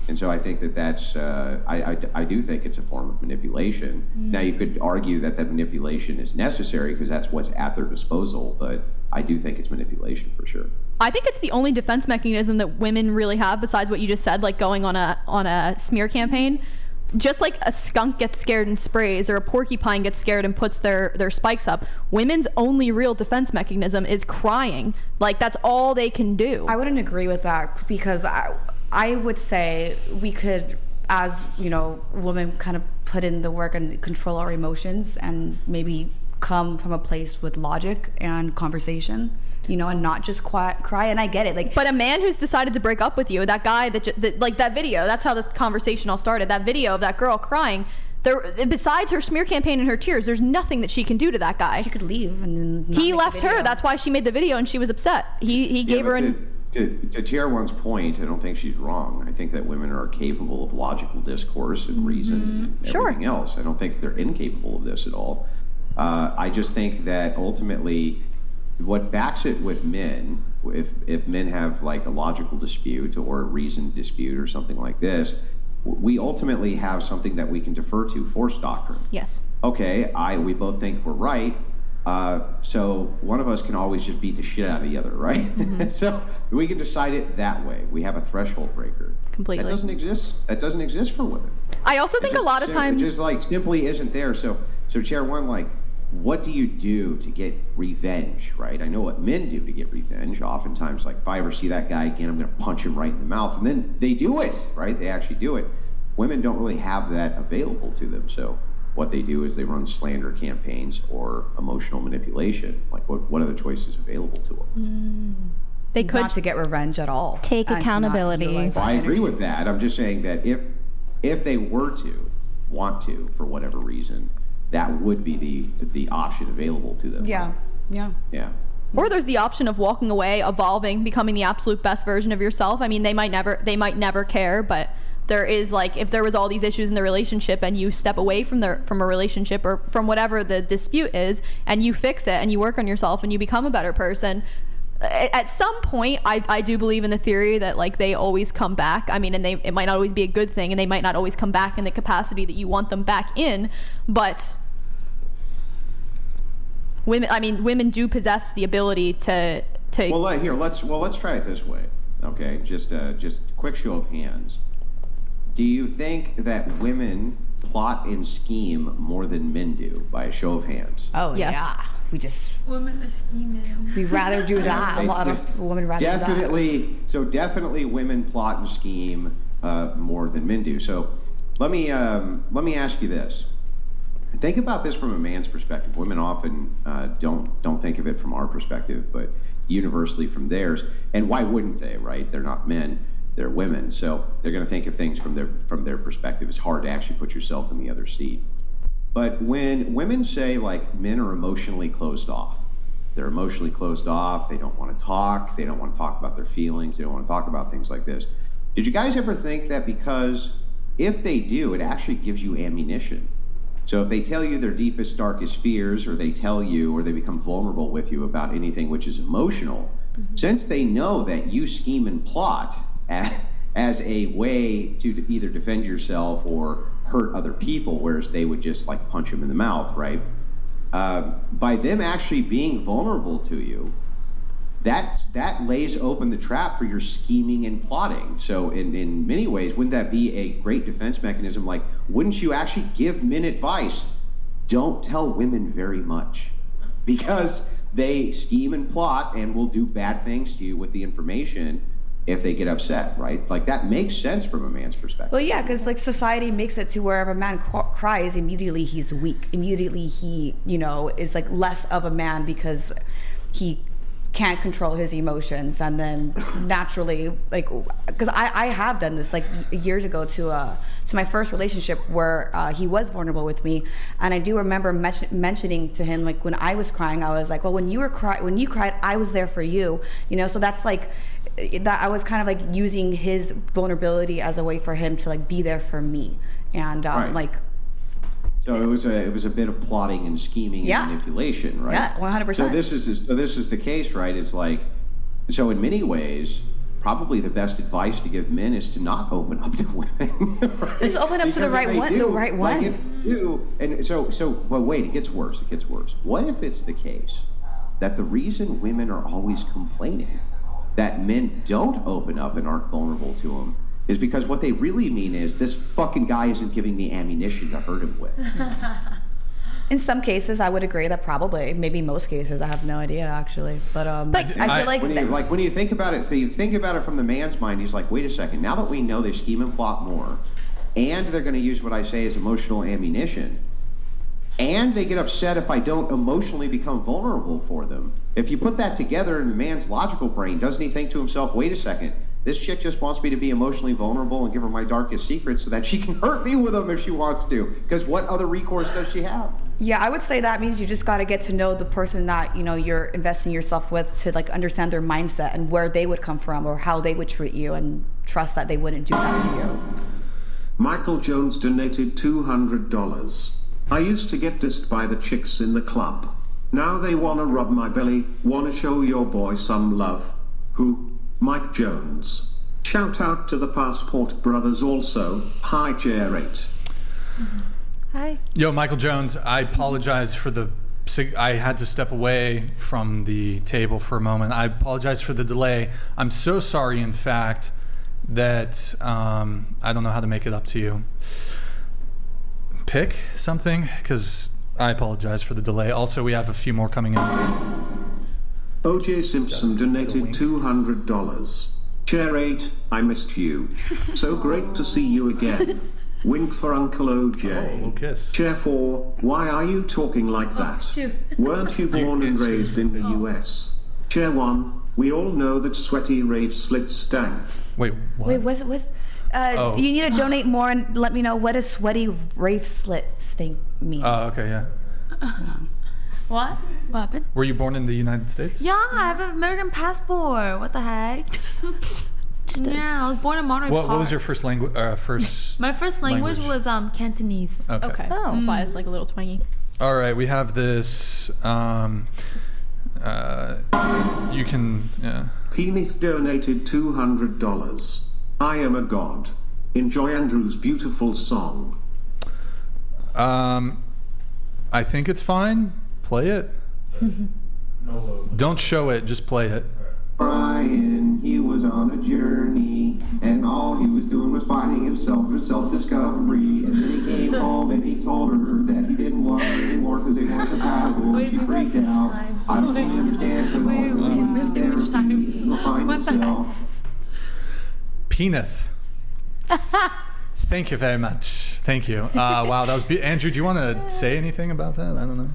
And so I think that's, I do think it's a form of manipulation. Now, you could argue that manipulation is necessary because that's what's at their disposal, but I do think it's manipulation for sure. I think it's the only defense mechanism that women really have, besides what you just said, like going on a smear campaign. Just like a skunk gets scared and sprays, or a porcupine gets scared and puts their spikes up, women's only real defense mechanism is crying. Like, that's all they can do. I wouldn't agree with that, because I would say we could, as you know, women, kind of put in the work and control our emotions and maybe come from a place with logic and conversation, you know, and not just cry. And I get it, like, but a man who's decided to break up with you, that guy that like that video, that's how this conversation all started, that video of that girl crying, there, besides her smear campaign and her tears, there's nothing that she can do to that guy. She could leave, and then he left her. That's why she made the video, and she was upset. He gave her to Tierra one's point, I don't think she's wrong. I think that women are capable of logical discourse and reason and everything else. I don't think they're incapable of this at all. I just think that ultimately what backs it with men, if men have like a logical dispute or a reasoned dispute or something like this, we ultimately have something that we can defer to, force doctrine. Yes. Okay, we both think we're right, so one of us can always just beat the shit out of the other, right? So we can decide it that way. We have a threshold breaker. Completely. That doesn't exist. That doesn't exist for women. I also think a lot of times it just like simply isn't there. So chair one, like, what do you do to get revenge, right? I know what men do to get revenge. Oftentimes, like, if I ever see that guy again, I'm going to punch him right in the mouth. And then they do it, right? They actually do it. Women don't really have that available to them. So what they do is they run slander campaigns or emotional manipulation. Like, what are the choices available to them? They could not to get revenge at all. Take accountability. I agree with that. I'm just saying that if they were to want to, for whatever reason, that would be the option available to them. Yeah. Or there's the option of walking away, evolving, becoming the absolute best version of yourself. I mean, they might never care, but there is, like, if there was all these issues in the relationship and you step away from a relationship or from whatever the dispute is, and you fix it and you work on yourself and you become a better person, at some point, I do believe in the theory that, like, they always come back. I mean, and it might not always be a good thing, and they might not always come back in the capacity that you want them back in, but women do possess the ability to. Well, let's try it this way. Okay, just quick show of hands. Do you think that women plot and scheme more than men do, by a show of hands? Oh, yes. Yeah. We just... Women are scheming. We rather do that. A lot of women rather do that. So definitely women plot and scheme more than men do. So let me ask you this. Think about this from a man's perspective. Women often don't think of it from our perspective, but universally from theirs. And why wouldn't they, right? They're not men, they're women. So they're going to think of things from their perspective. It's hard to actually put yourself in the other seat. But when women say, like, men are emotionally closed off, they're emotionally closed off, they don't want to talk, they don't want to talk about their feelings, they don't want to talk about things like this. Did you guys ever think that because if they do, it actually gives you ammunition? So if they tell you their deepest, darkest fears, or they tell you, or they become vulnerable with you about anything which is emotional, since they know that you scheme and plot as a way to either defend yourself or hurt other people, whereas they would just, like, punch them in the mouth, right? By them actually being vulnerable to you, that lays open the trap for your scheming and plotting. So in many ways, wouldn't that be a great defense mechanism? Like, wouldn't you actually give men advice? Don't tell women very much, because they scheme and plot and will do bad things to you with the information if they get upset, right? Like, that makes sense from a man's perspective. Well, yeah, because, like, society makes it to where if a man cries, immediately he's weak. Immediately he, is, like, less of a man because he can't control his emotions. And then naturally, like, because I have done this, like, years ago to my first relationship where he was vulnerable with me. And I do remember mentioning to him, like, when I was crying, I was like, well, when you cried, I was there for you, So that's, like, that I was kind of, like, using his vulnerability as a way for him to, like, be there for me. And Right. like, so it was a bit of plotting and scheming and manipulation, right? Yeah, 100%. So this is the case, right? It's like, so in many ways, probably the best advice to give men is to not open up to women. Right? Just open up to the right one. The right one. Like, if you do, and so, but wait, it gets worse. It gets worse. What if it's the case that the reason women are always complaining that men don't open up and aren't vulnerable to them is because what they really mean is, this fucking guy isn't giving me ammunition to hurt him with. In some cases, I would agree that probably, maybe most cases, I have no idea actually. But I feel like when you think about it, from the man's mind, he's like, wait a second, now that we know they scheme and plot more, and they're going to use what I say as emotional ammunition, and they get upset if I don't emotionally become vulnerable for them. If you put that together in the man's logical brain, doesn't he think to himself, wait a second, this chick just wants me to be emotionally vulnerable and give her my darkest secrets so that she can hurt me with them if she wants to? Because what other recourse does she have? Yeah, I would say that means you just got to get to know the person that, you're investing yourself with, to, like, understand their mindset and where they would come from or how they would treat you, and trust that they wouldn't do that to you. Michael Jones donated $200. I used to get dissed by the chicks in the club. Now they wanna rub my belly, wanna show your boy some love. Who? Mike Jones. Shout out to the Passport Brothers also. Hi, Chair 8. Hi. Yo, Michael Jones, I apologize for I had to step away from the table for a moment. I apologize for the delay. I'm so sorry, in fact, that I don't know how to make it up to you. Pick something, because I apologize for the delay. Also, we have a few more coming in. OJ Simpson donated $200. Chair 8, I missed you. So great to see you again. Wink for Uncle OJ. Oh, kiss. Chair 4, why are you talking like that? shoot. Weren't you born and raised in the US? Chair 1, we all know that sweaty rave slits stank. Wait, what? Wait, what's Oh. You need to donate more and let me know, what does sweaty rave slit stink mean? Oh, okay, yeah. What? What happened? Were you born in the United States? Yeah, I have an American passport. What the heck? Yeah, I was born in Monterey Park. What was your first language? My first language was Cantonese. Okay. Oh, that's why it's like a little twangy. All right, we have this. You can. Yeah. Penith donated $200. I am a god. Enjoy Andrew's beautiful song. I think it's fine. Play it. Don't show it. Just play it. Brian, he was on a journey, and all he was doing was finding himself for self-discovery. And then he came home and he told her that he didn't want her anymore because they weren't compatible. She freaked out. I don't really understand, because all he was doing was therapy to find himself. Penith. Thank you very much. Thank you. Wow, that was Andrew, do you want to say anything about that? I don't know.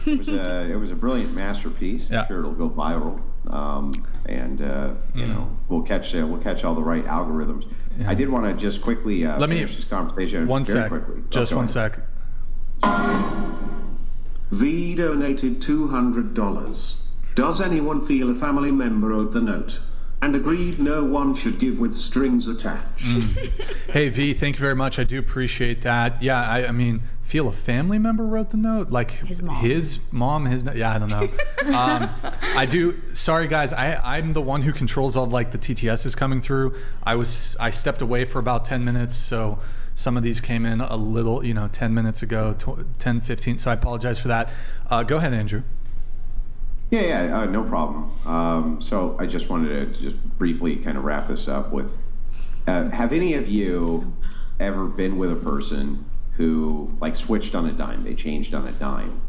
It was a brilliant masterpiece. I'm sure it'll go viral. You know, we'll catch all the right algorithms. Yeah. I did want to just quickly finish this conversation very quickly. Just one sec. V donated $200. Does anyone feel a family member owed the note? And agreed no one should give with strings attached. Hey, V, thank you very much. I do appreciate that. Yeah, I mean, feel a family member wrote the note? Like his mom? Yeah, I don't know. I do. Sorry, guys. I'm the one who controls all like the TTSs coming through. I stepped away for about 10 minutes, so some of these came in a little, 10 minutes ago, 10, 15. So I apologize for that. Go ahead, Andrew. Yeah, no problem. So I just wanted to just briefly kind of wrap this up with, have any of you ever been with a person who like switched on a dime, they changed on a dime,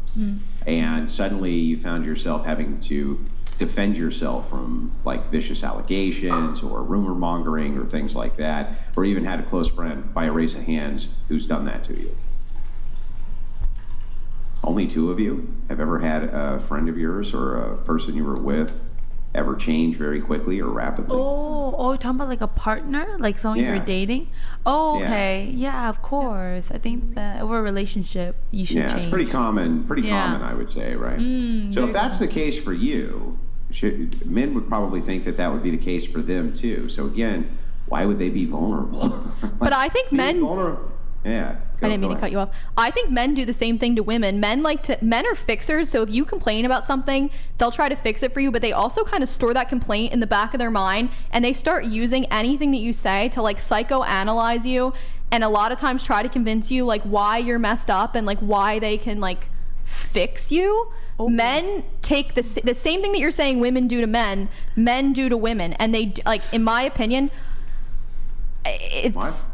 and suddenly you found yourself having to defend yourself from like vicious allegations or rumor mongering or things like that, or even had a close friend, by a raise of hands, who's done that to you? Only two of you have ever had a friend of yours or a person you were with ever change very quickly or rapidly? Oh, you're talking about like a partner, like someone you're dating? Oh, okay. Yeah, of course. I think that over a relationship, you should change. Yeah, it's pretty common, I would say, right? So if that's the case for you, men would probably think that would be the case for them too. So again, why would they be vulnerable? But I think men... Yeah. I didn't mean to cut you off. I think men do the same thing to women. Men are fixers, so if you complain about something, they'll try to fix it for you, but they also kind of store that complaint in the back of their mind, and they start using anything that you say to like psychoanalyze you, and a lot of times try to convince you like why you're messed up and like why they can like fix you. Men take the same thing that you're saying women do to men do to women, and they like, in my opinion, it's...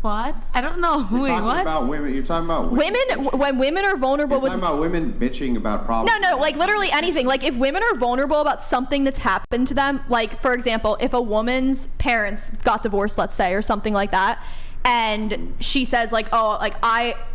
What? I don't know. Wait, what? You're talking about women. When women are vulnerable. You're talking about women bitching about problems. No, like literally anything. Like if women are vulnerable about something that's happened to them, like for example, if a woman's parents got divorced, let's say, or something like that, and she says like, oh, like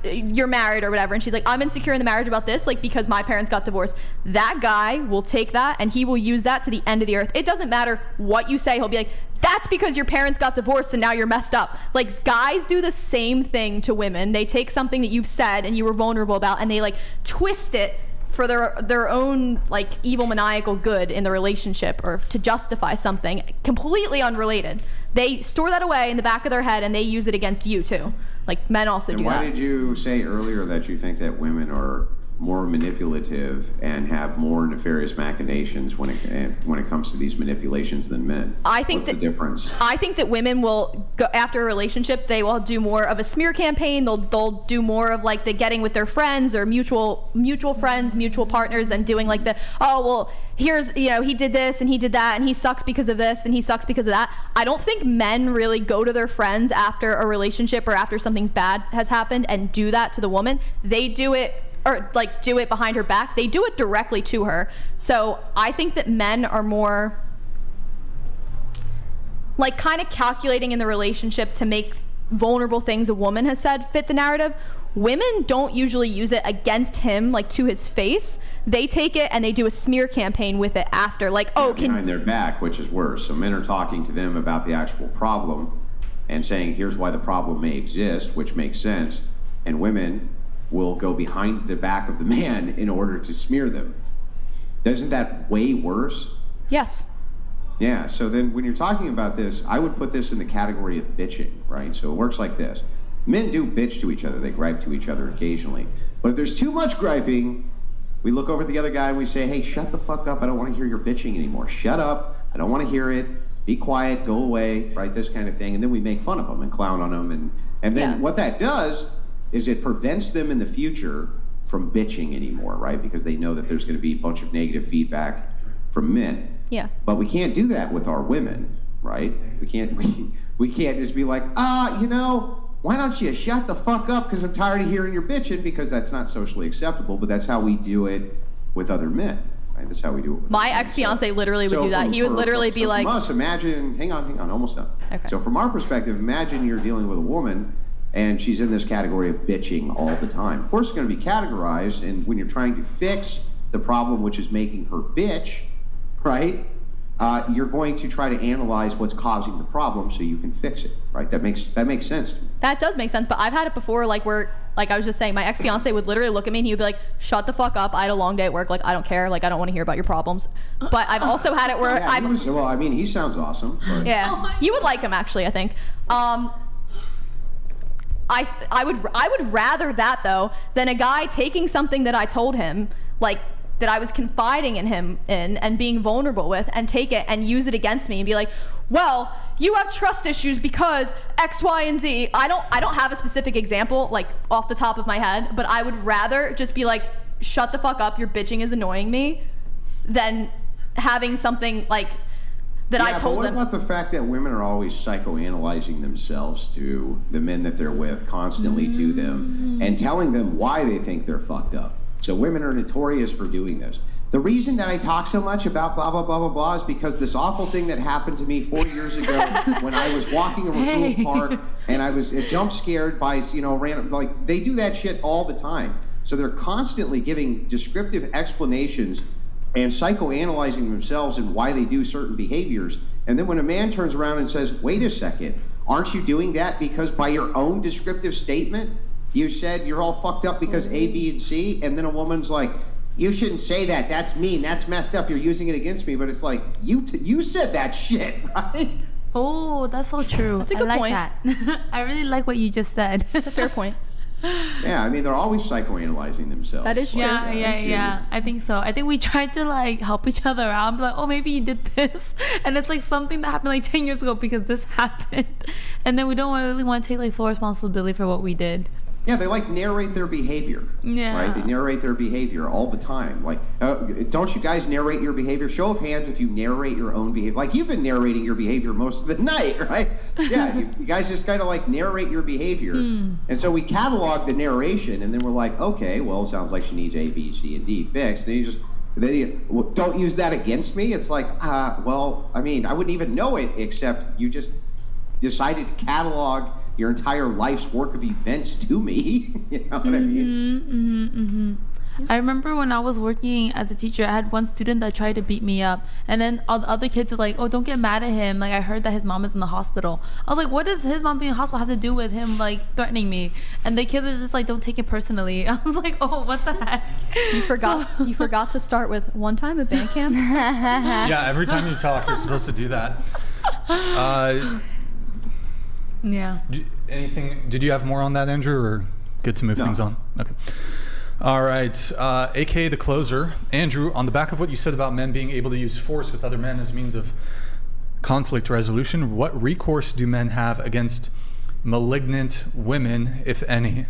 you're married or whatever, and she's like, I'm insecure in the marriage about this, like because my parents got divorced. That guy will take that and he will use that to the end of the earth. It doesn't matter what you say. He'll be like, that's because your parents got divorced and now you're messed up. Like guys do the same thing to women. They take something that you've said and you were vulnerable about, and they like twist it for their own like evil maniacal good in the relationship, or to justify something completely unrelated. They store that away in the back of their head and they use it against you too. Like men also do why that. Did you say earlier that you think that women are more manipulative and have more nefarious machinations when it comes to these manipulations than men? I think What's the difference? I think that women will go after a relationship. They will do more of a smear campaign. They'll do more of like the getting with their friends or mutual friends, mutual partners, and doing like the, oh well, here's, he did this and he did that and he sucks because of this and he sucks because of that. I don't think men really go to their friends after a relationship or after something bad has happened and do that to the woman. They do it, or like do it behind her back. They do it directly to her. So I think that men are more like kind of calculating in the relationship to make vulnerable things a woman has said fit the narrative. Women don't usually use it against him, like to his face. They take it and they do a smear campaign with it after, like, behind their back, which is worse. So men are talking to them about the actual problem and saying, here's why the problem may exist, which makes sense. And women will go behind the back of the man in order to smear them. Isn't that way worse? Yes. Yeah, so then when you're talking about this, I would put this in the category of bitching, right? So it works like this. Men do bitch to each other. They gripe to each other occasionally. But if there's too much griping, we look over at the other guy and we say, hey, shut the fuck up. I don't want to hear your bitching anymore. Shut up. I don't want to hear it. Be quiet. Go away, right? This kind of thing. And then we make fun of them and clown on them. And then what that does is it prevents them in the future from bitching anymore, right? Because they know that there's going to be a bunch of negative feedback from men. Yeah. But we can't do that with our women, right? We can't just be like, why don't you shut the fuck up because I'm tired of hearing your bitching, because that's not socially acceptable, but that's how we do it with other men, right? That's how we do it with my ex-fiance literally would do that. He would literally be like... From us, imagine, hang on, almost done. Okay. So from our perspective, imagine you're dealing with a woman and she's in this category of bitching all the time. Of course, it's going to be categorized, and when you're trying to fix the problem, which is making her bitch, right? You're going to try to analyze what's causing the problem so you can fix it, right? That makes sense to me. That does make sense, but I've had it before, like where, like I was just saying, my ex-fiance would literally look at me and he would be like, shut the fuck up, I had a long day at work, like I don't care, like I don't want to hear about your problems. But I've also had it where he sounds awesome. But. Yeah, you would like him actually, I think. I would rather that though than a guy taking something that I told him, like that I was confiding in him and being vulnerable with, and take it and use it against me and be like, well, you have trust issues because X, Y, and Z. I don't have a specific example like off the top of my head, but I would rather just be like, shut the fuck up, your bitching is annoying me, than having something like that I told them. What about the fact that women are always psychoanalyzing themselves to the men that they're with, constantly to them, and telling them why they think they're fucked up? So women are notorious for doing this. The reason that I talk so much about blah, blah, blah, blah, blah is because this awful thing that happened to me 4 years ago when I was walking over through a park and I was jump scared by, random, like they do that shit all the time. So they're constantly giving descriptive explanations and psychoanalyzing themselves and why they do certain behaviors. And then when a man turns around and says, wait a second, aren't you doing that because by your own descriptive statement, you said you're all fucked up because A, B, and C, and then a woman's like, you shouldn't say that, that's mean, that's messed up, you're using it against me, but it's like, you said that shit, right? Oh, that's so true. That's a good point. That. I really like what you just said. That's a fair point. Yeah, I mean, they're always psychoanalyzing themselves. That is true. Yeah. I think so. I think we tried to like help each other out. Be like, oh, maybe you did this, and it's like something that happened like 10 years ago because this happened, and then we don't really want to take like full responsibility for what we did. Yeah, they like narrate their behavior. Yeah. Right? They narrate their behavior all the time. Like, don't you guys narrate your behavior? Show of hands if you narrate your own behavior. Like, you've been narrating your behavior most of the night, right? Yeah, you guys just kind of like narrate your behavior. And so we catalog the narration, and then we're like, okay, well, it sounds like she needs A, B, C, and D fixed. And don't use that against me. It's like, well, I mean, I wouldn't even know it except you just decided to catalog your entire life's work of events to me. You know what I mean? I remember when I was working as a teacher, I had one student that tried to beat me up, and then all the other kids were like, oh, don't get mad at him, like I heard that his mom is in the hospital. I was like, what does his mom being in the hospital have to do with him like threatening me? And the kids are just like, don't take it personally. I was like, oh, what the heck? You forgot to start with one time at band camp. Yeah, every time you talk, you're supposed to do that. Yeah. anything? Did you have more on that, Andrew, or good to move things on? Okay. All right. AKA the closer. Andrew, on the back of what you said about men being able to use force with other men as a means of conflict resolution, what recourse do men have against malignant women, if any?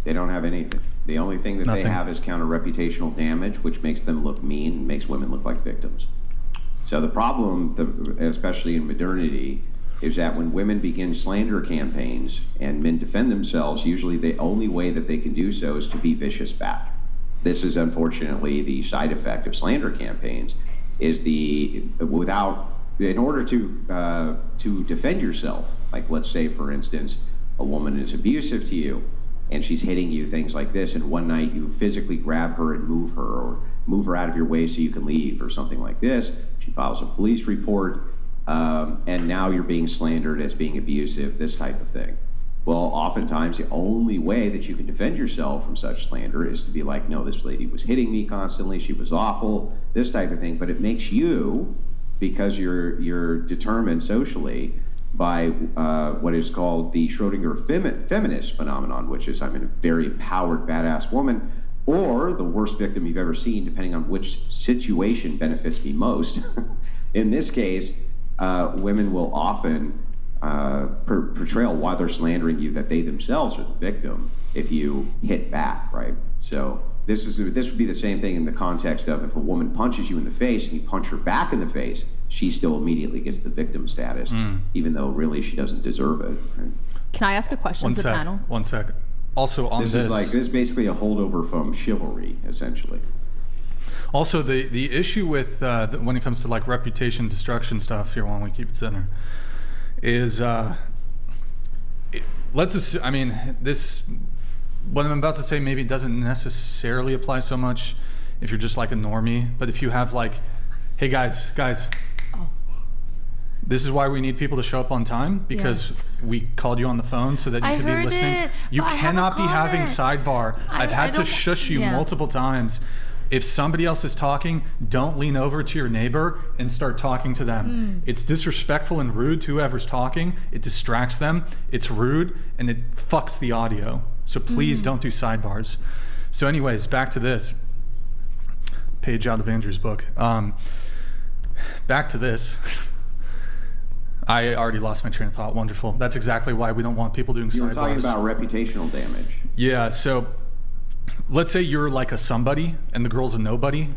They don't have anything. The only thing that they have is counter reputational damage, which makes them look mean and makes women look like victims. So the problem, especially in modernity, is that when women begin slander campaigns and men defend themselves, usually the only way that they can do so is to be vicious back. This is unfortunately the side effect of slander campaigns, is in order to defend yourself, like let's say for instance, a woman is abusive to you and she's hitting you, things like this, and one night you physically grab her and move her, or move her out of your way so you can leave, or something like this. She files a police report, and now you're being slandered as being abusive, this type of thing. Well, oftentimes the only way that you can defend yourself from such slander is to be like, no, this lady was hitting me constantly, she was awful, this type of thing. But it makes you, because you're determined socially by what is called the Schrodinger feminist phenomenon, which is I'm a very empowered, badass woman, or the worst victim you've ever seen, depending on which situation benefits me most. In this case, women will often portray while they're slandering you that they themselves are the victim if you hit back, right? So this would be the same thing in the context of if a woman punches you in the face and you punch her back in the face, she still immediately gets the victim status, even though really she doesn't deserve it. Right? Can I ask a question to the panel? 1 sec. Also on this is basically a holdover from chivalry, essentially. Also, the issue with when it comes to like reputation destruction stuff here, when we keep it center, is let's assume, I mean, this, what I'm about to say maybe doesn't necessarily apply so much if you're just like a normie, but if you have like, hey guys, this is why we need people to show up on time, because we called you on the phone so that you could be listening. You cannot be having sidebar. I've had to shush you multiple times. If somebody else is talking, don't lean over to your neighbor and start talking to them. It's disrespectful and rude to whoever's talking. It distracts them. It's rude and it fucks the audio. So please don't do sidebars. So anyways, back to this. Page out of Andrew's book. Back to this. I already lost my train of thought. Wonderful. That's exactly why we don't want people doing sidebars. You were talking about reputational damage. Yeah, so let's say you're like a somebody and the girl's a nobody.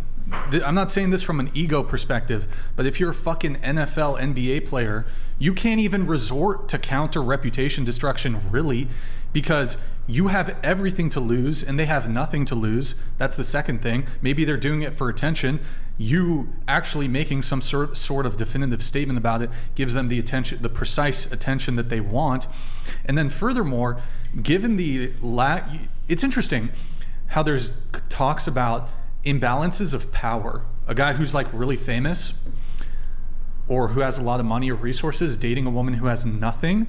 I'm not saying this from an ego perspective, but if you're a fucking NFL, NBA player, you can't even resort to counter reputation destruction, really, because you have everything to lose and they have nothing to lose. That's the second thing. Maybe they're doing it for attention. You actually making some sort of definitive statement about it gives them the attention, the precise attention that they want. And then furthermore, given the it's interesting how there's talks about imbalances of power. A guy who's like really famous or who has a lot of money or resources dating a woman who has nothing.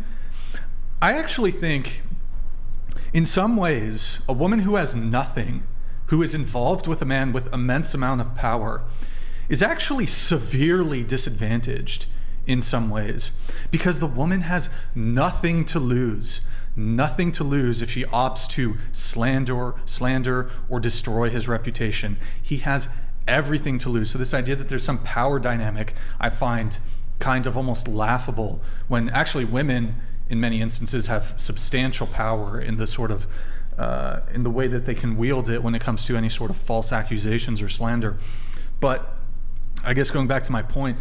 I actually think in some ways, a woman who has nothing, who is involved with a man with immense amount of power, is actually severely disadvantaged in some ways, because the woman has nothing to lose if she opts to slander or destroy his reputation. He has everything to lose. So this idea that there's some power dynamic, I find kind of almost laughable, when actually women in many instances have substantial power in the sort of in the way that they can wield it when it comes to any sort of false accusations or slander. But I guess going back to my point,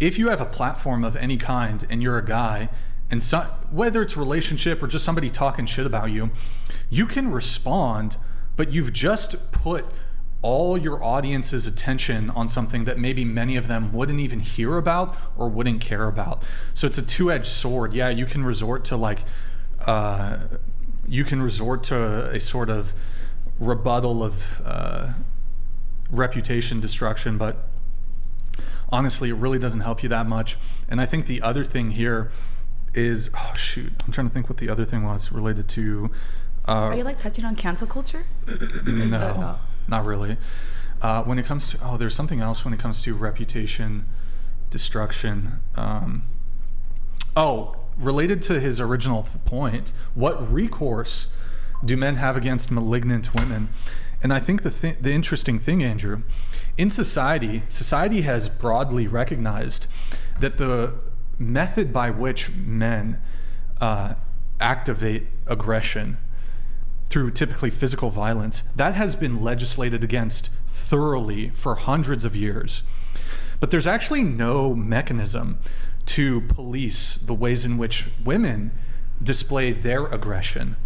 if you have a platform of any kind and you're a guy, and so, whether it's a relationship or just somebody talking shit about you, you can respond, but you've just put all your audience's attention on something that maybe many of them wouldn't even hear about or wouldn't care about. So it's a two-edged sword. Yeah, you can resort to like, a sort of rebuttal of reputation destruction, but honestly, it really doesn't help you that much. And I think the other thing here is, oh shoot, I'm trying to think what the other thing was related to. Are you like touching on cancel culture? No, not really. When it comes to, there's something else when it comes to reputation destruction. related to his original point, what recourse do men have against malignant women? And I think the interesting thing, Andrew, in society has broadly recognized that the method by which men activate aggression through typically physical violence, that has been legislated against thoroughly for hundreds of years. But there's actually no mechanism to police the ways in which women display their aggression.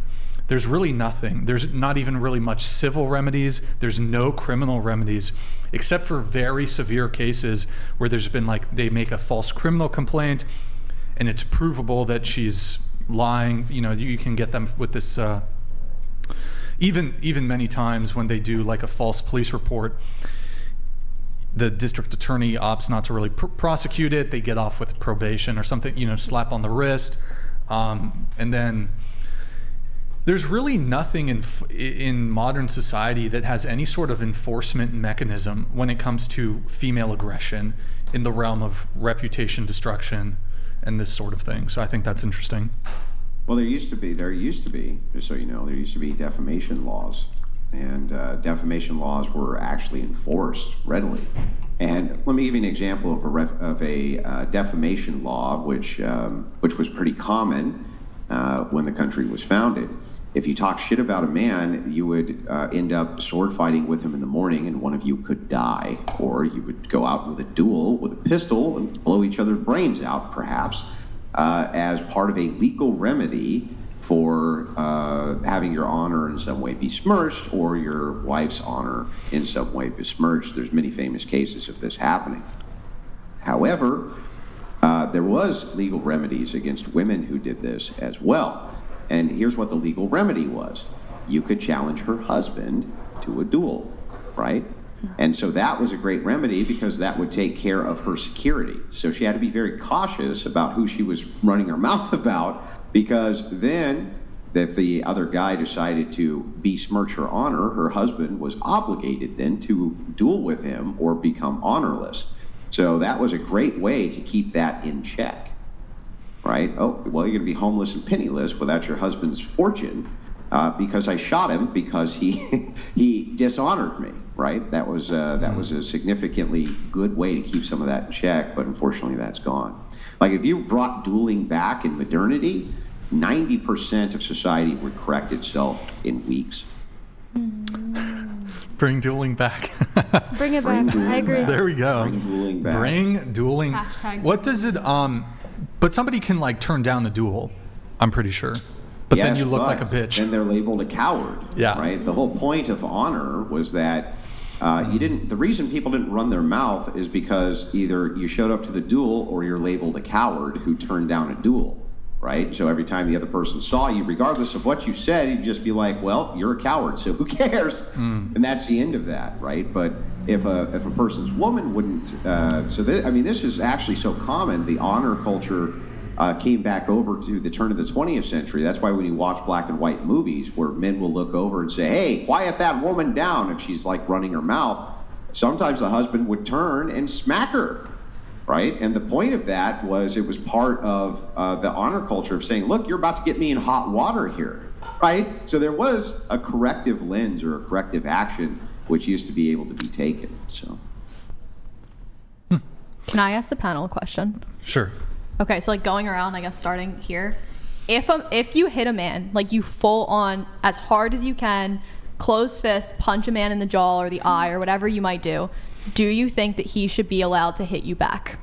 There's really nothing. There's not even really much civil remedies. There's no criminal remedies, except for very severe cases where there's been like, they make a false criminal complaint and it's provable that she's lying. You know, you can get them with this, even many times when they do like a false police report, the district attorney opts not to really prosecute it. They get off with probation or something, you know, slap on the wrist. And then there's really nothing in modern society that has any sort of enforcement mechanism when it comes to female aggression in the realm of reputation destruction and this sort of thing. So I think that's interesting. Well, there used to be, just so you know, there used to be defamation laws. And defamation laws were actually enforced readily. And let me give you an example of a defamation law, which was pretty common when the country was founded. If you talk shit about a man, you would end up sword fighting with him in the morning, and one of you could die, or you would go out with a duel with a pistol and blow each other's brains out, perhaps, as part of a legal remedy for having your honor in some way besmirched, or your wife's honor in some way besmirched. There's many famous cases of this happening. However, there was legal remedies against women who did this as well. And here's what the legal remedy was. You could challenge her husband to a duel, right? And so that was a great remedy because that would take care of her security. So she had to be very cautious about who she was running her mouth about, because then if the other guy decided to besmirch her honor, her husband was obligated then to duel with him or become honorless. So that was a great way to keep that in check, right? Oh, well, you're gonna be homeless and penniless without your husband's fortune because I shot him because he dishonored me, right? That was a significantly good way to keep some of that in check, but unfortunately that's gone. Like if you brought dueling back in modernity, 90% of society would correct itself in weeks. Bring dueling back. Bring it back. I agree. There we go. Bring dueling back. Bring dueling. Hashtag. What does it, but somebody can like turn down a duel, I'm pretty sure. But Yes, then you look but like a bitch. Then they're labeled a coward. Yeah. Right? The whole point of honor was that the reason people didn't run their mouth is because either you showed up to the duel or you're labeled a coward who turned down a duel. Right? So every time the other person saw you, regardless of what you said, you'd just be like, well, you're a coward, so who cares? And that's the end of that, right? But if a person's woman wouldn't, this is actually so common, the honor culture came back over to the turn of the 20th century. That's why when you watch black and white movies where men will look over and say, hey, quiet that woman down if she's like running her mouth, sometimes the husband would turn and smack her. Right? And the point of that was it was part of the honor culture of saying, look, you're about to get me in hot water here. Right? So there was a corrective lens or a corrective action which used to be able to be taken. So. Can I ask the panel a question? Sure. Okay, so like going around, I guess starting here, if you hit a man, like you full on as hard as you can, closed fist, punch a man in the jaw or the eye or whatever you might do you think that he should be allowed to hit you back?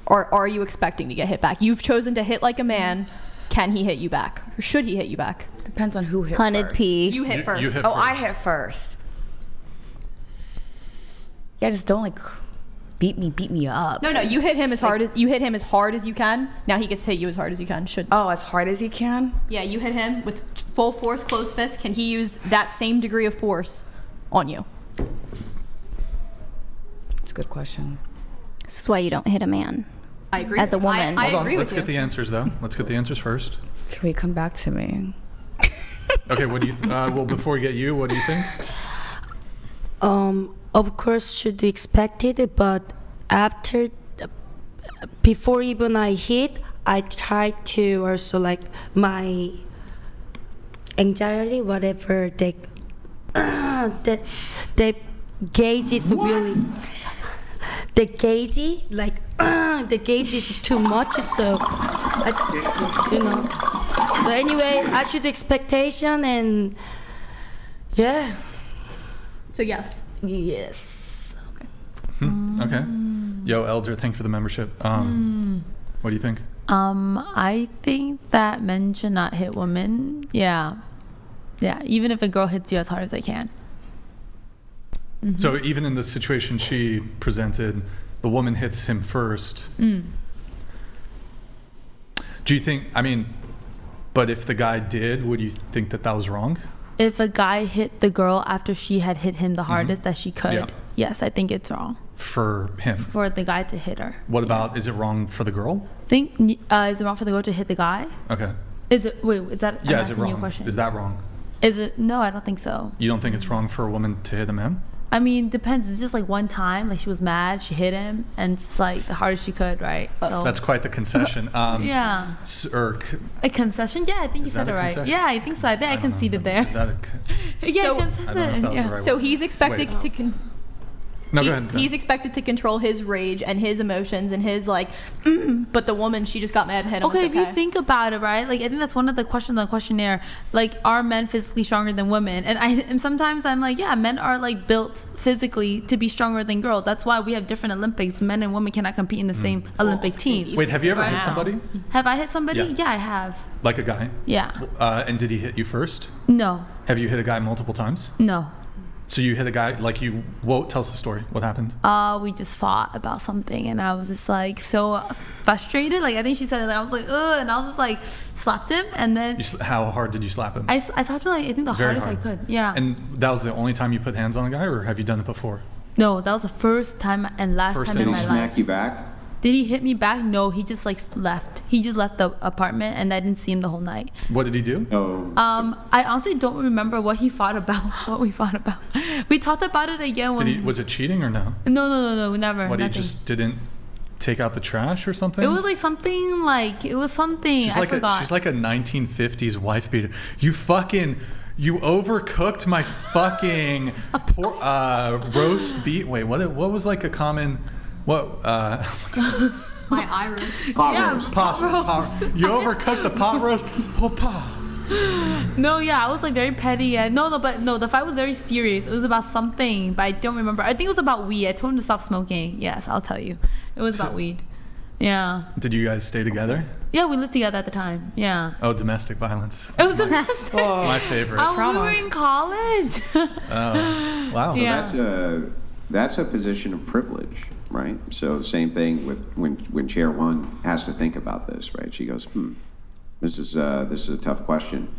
Or are you expecting to get hit back? You've chosen to hit like a man. Can he hit you back? Or should he hit you back? Depends on who hit Hunted first. P. You hit first. You hit Oh, first. I hit first. Yeah, just don't like beat me up. No, you hit him as hard as you can. Now he gets to hit you as hard as you can. Oh, as hard as he can? Yeah, you hit him with full force, closed fist. Can he use that same degree of force on you? That's a good question. This is why you don't hit a man. I agree. As a woman. I Hold on, agree let's with get the answers though. Let's get the answers first. Can we come back to me? Okay, what do you, well, before we get you, what do you think? Of course, should be expected, but before even I hit, I try to also like my anxiety, whatever they the gauge is really the gauge the gauge is too much, so so anyway, I should expectation and yeah. So yes. Okay. Yo, Elder, thank you for the membership. What do you think? I think that men should not hit women. Yeah, even if a girl hits you as hard as they can. So even in the situation she presented, the woman hits him first. Do you think, but if the guy did, would you think that was wrong? If a guy hit the girl after she had hit him the hardest that she could, yes, I think it's wrong. For him? For the guy to hit her. What about, is it wrong for the girl? Is it wrong for the girl to hit the guy? Okay. Is it that? Yeah, is it wrong? Is that wrong? Is it? No, I don't think so. You don't think it's wrong for a woman to hit a man? Depends. It's just like one time, like she was mad, she hit him, and it's like the hardest she could, right? So. That's quite the concession. Yeah. A concession? Yeah, I think you said it right. Concession? Yeah, I think so. I think I conceded there. Is that a yeah, I don't know if that was the right So word. he's expected to No, go ahead. He's expected to control his rage and his emotions and his but the woman, she just got mad and hit him. Okay, if you think about it, right? Like I think that's one of the questions on the questionnaire. Like, are men physically stronger than women? And sometimes I'm like, yeah, men are like built physically to be stronger than girls. That's why we have different Olympics. Men and women cannot compete in the same Olympic team. Wait, have you ever hit somebody? Have I hit somebody? Yeah, I have. Like a guy? Yeah. And did he hit you first? No. Have you hit a guy multiple times? No. So you hit a guy, tell us the story. What happened? We just fought about something, and I was just like so frustrated. Like I think she said it, I was like, ugh, and I was just like slapped him, and then. How hard did you slap him? I slapped him I think the hardest I could. Yeah. And that was the only time you put hands on a guy, or have you done it before? No, that was the first time and last time in my life. Did he smack you back? Did he hit me back? No, he just left. He just left the apartment, and I didn't see him the whole night. What did he do? I honestly don't remember what he fought about. What we fought about. We talked about it again. Was it cheating or no? No, never. What, nothing. he just didn't take out the trash or something? It was like something I forgot. She's like a 1950s wife beater. You overcooked my fucking roast beef. Wait, what was like a common? What? My eye roast. Pot roast. You overcooked the pot roast. No, yeah, I was like very petty. No, the fight was very serious. It was about something, but I don't remember. I think it was about weed. I told him to stop smoking. Yes, I'll tell you. It was about weed. Yeah. Did you guys stay together? Yeah, we lived together at the time. Yeah. Oh, domestic violence. It was domestic. My favorite. We were in college. Oh, wow. So that's a position of privilege. Right. So the same thing with when Chair One has to think about this. Right. She goes, this is a tough question.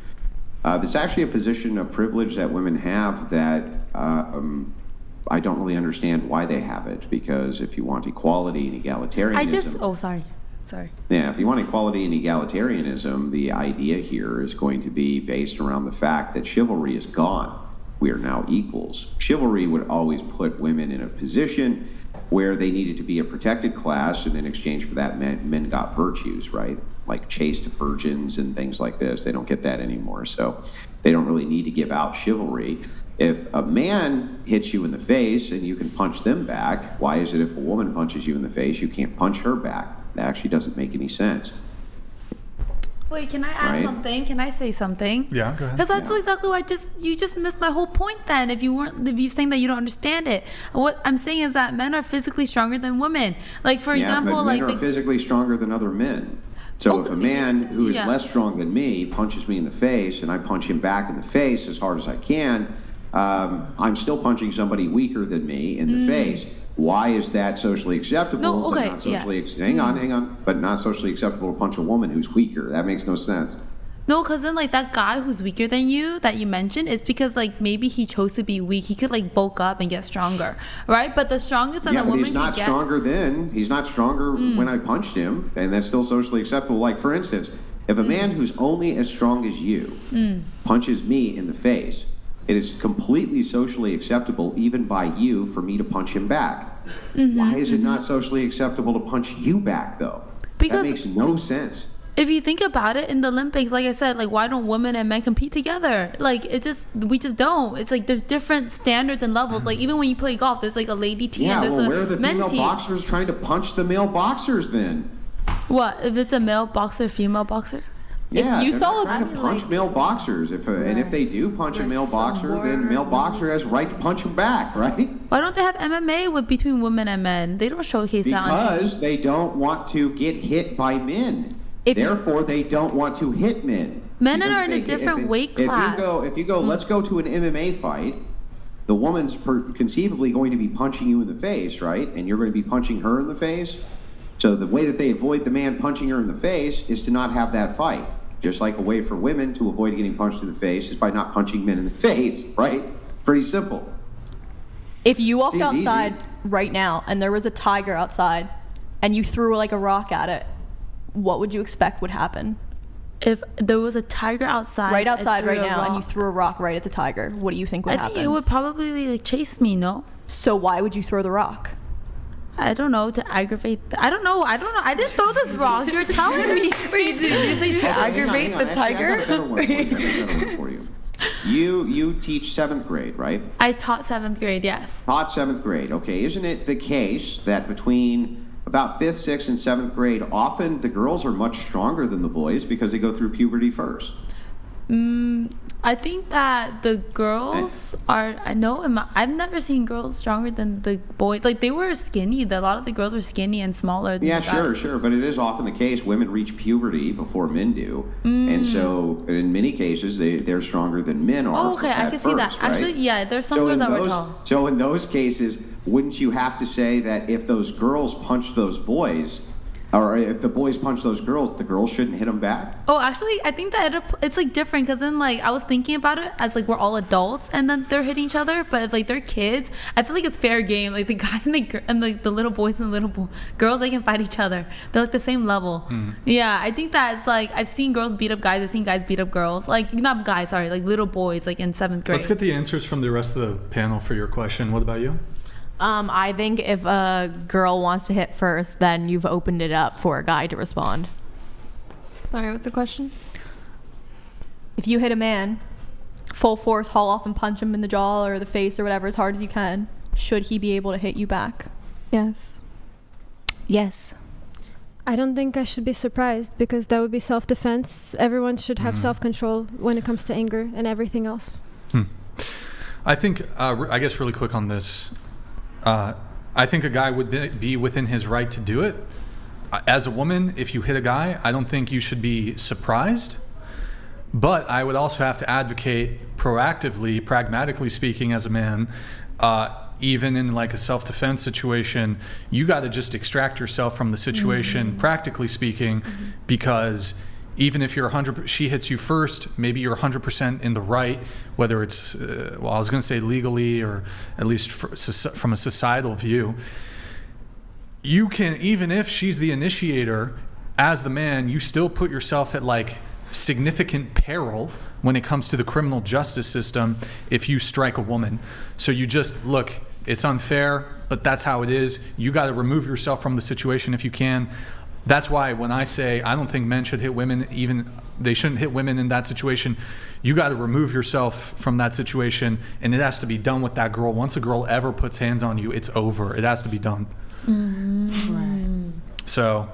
There's actually a position of privilege that women have that I don't really understand why they have it. Because if you want equality and egalitarianism, sorry. Yeah, if you want equality and egalitarianism, the idea here is going to be based around the fact that chivalry is gone. We are now equals. Chivalry would always put women in a position where they needed to be a protected class, and in exchange for that, men got virtues, right? Like chaste virgins and things like this. They don't get that anymore, so they don't really need to give out chivalry. If a man hits you in the face and you can punch them back, why is it if a woman punches you in the face, you can't punch her back? That actually doesn't make any sense. Wait, can I add something? Can I say something? Yeah, go ahead. Because that's exactly why you just missed my whole point then. If you're saying that you don't understand it, what I'm saying is that men are physically stronger than women. Like for example, but men are physically stronger than other men. So if a man who is less strong than me punches me in the face and I punch him back in the face as hard as I can, I'm still punching somebody weaker than me in the face. Why is that socially acceptable? But not socially hang on. But not socially acceptable to punch a woman who's weaker. That makes no sense. No, because then like that guy who's weaker than you that you mentioned is because like maybe he chose to be weak. He could like bulk up and get stronger, right? But the strongest that a woman he's not can stronger then. He's not stronger when I punched him, and that's still socially acceptable. Like for instance, if a man who's only as strong as you punches me in the face, it is completely socially acceptable, even by you, for me to punch him back. Why is it not socially acceptable to punch you back, though? Because that makes no sense. if you think about it, in the Olympics, like I said, like why don't women and men compete together? Like we just don't. It's like there's different standards and levels. Like even when you play golf, there's like a lady team. Yeah, there's well, a where are the men female team. boxers trying to punch the male boxers then? What if it's a male boxer, female boxer? Yeah, you they're saw not trying to punch male boxers. And if they do punch a male boxer, then male boxer has a right to punch him back, right? Why don't they have MMA between women and men? They don't showcase that. Because they don't want to get hit by men. Therefore, they don't want to hit men. Men Because are in a different weight class. If you go, let's go to an MMA fight. The woman's conceivably going to be punching you in the face, right? And you're going to be punching her in the face. So the way that they avoid the man punching her in the face is to not have that fight. Just like a way for women to avoid getting punched in the face is by not punching men in the face, right? Pretty simple. If you walked Seems outside easy. right now and there was a tiger outside and you threw like a rock at it, what would you expect would happen? If there was a tiger outside, Right outside I threw right a now and you rock, threw a rock right at the tiger, what do you think would I happen? think it would probably like chase me. No. So why would you throw the rock? I don't know, to aggravate. I don't know. I didn't throw this rock. You're telling me. Wait, did you say to aggravate the tiger? I got a better one for you. You teach 7th grade, right? I taught 7th grade. Yes. Taught 7th grade. Okay, isn't it the case that between about 5th, 6th, and 7th grade, often the girls are much stronger than the boys because they go through puberty first? I think that the girls are. I've never seen girls stronger than the boys. Like they were skinny. A lot of the girls were skinny and smaller. Than Yeah, the guys. sure. But it is often the case women reach puberty before men do. And so in many cases, they're stronger than men are. Oh, okay, I can see that. Right? Actually, yeah, there's some girls that were tall. So in those cases, wouldn't you have to say that if those girls punch those boys, or if the boys punch those girls, the girls shouldn't hit them back? Oh, actually, I think that it's like different because then like I was thinking about it as like we're all adults and then they're hitting each other, but if like they're kids, I feel like it's fair game. Like the guy and the little boys and the little girls, they can fight each other. They're like the same level. Yeah, I think that it's like I've seen girls beat up guys. I've seen guys beat up girls. Like not guys, sorry, like little boys, like in 7th grade. Let's get the answers from the rest of the panel for your question. What about you? I think if a girl wants to hit first, then you've opened it up for a guy to respond. Sorry, what's the question? If you hit a man, full force, haul off and punch him in the jaw or the face or whatever as hard as you can, should he be able to hit you back? Yes. Yes. I don't think I should be surprised because that would be self-defense. Everyone should have self-control when it comes to anger and everything else. I think, I guess really quick on this, I think a guy would be within his right to do it. As a woman, if you hit a guy, I don't think you should be surprised. But I would also have to advocate proactively, pragmatically speaking, as a man, even in like a self-defense situation, you got to just extract yourself from the situation, practically speaking, because even if you're 100%, she hits you first, maybe you're 100% in the right, whether it's, well, I was going to say legally or at least from a societal view. You can, even if she's the initiator, as the man, you still put yourself at like significant peril when it comes to the criminal justice system if you strike a woman. So you just, look, it's unfair, but that's how it is. You got to remove yourself from the situation if you can. That's why when I say I don't think men should hit women, even they shouldn't hit women in that situation, you got to remove yourself from that situation, and it has to be done with that girl. Once a girl ever puts hands on you, it's over. It has to be done. Right. So,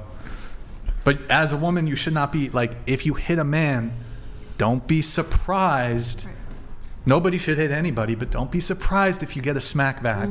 but as a woman, you should not be like, if you hit a man, don't be surprised. Nobody should hit anybody, but don't be surprised if you get a smack back.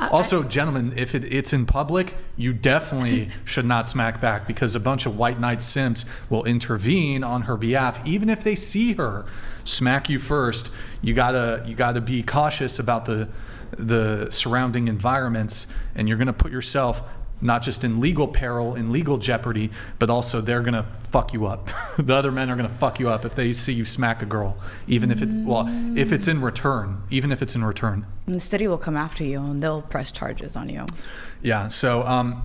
Also, gentlemen, if it's in public, you definitely should not smack back, because a bunch of white knight simps will intervene on her behalf, even if they see her smack you first. You gotta be cautious about the surrounding environments, and you're gonna put yourself not just in legal peril, in legal jeopardy, but also they're gonna fuck you up. The other men are gonna fuck you up if they see you smack a girl, even if if it's in return, even if it's in return. And the city will come after you and they'll press charges on you. Yeah, so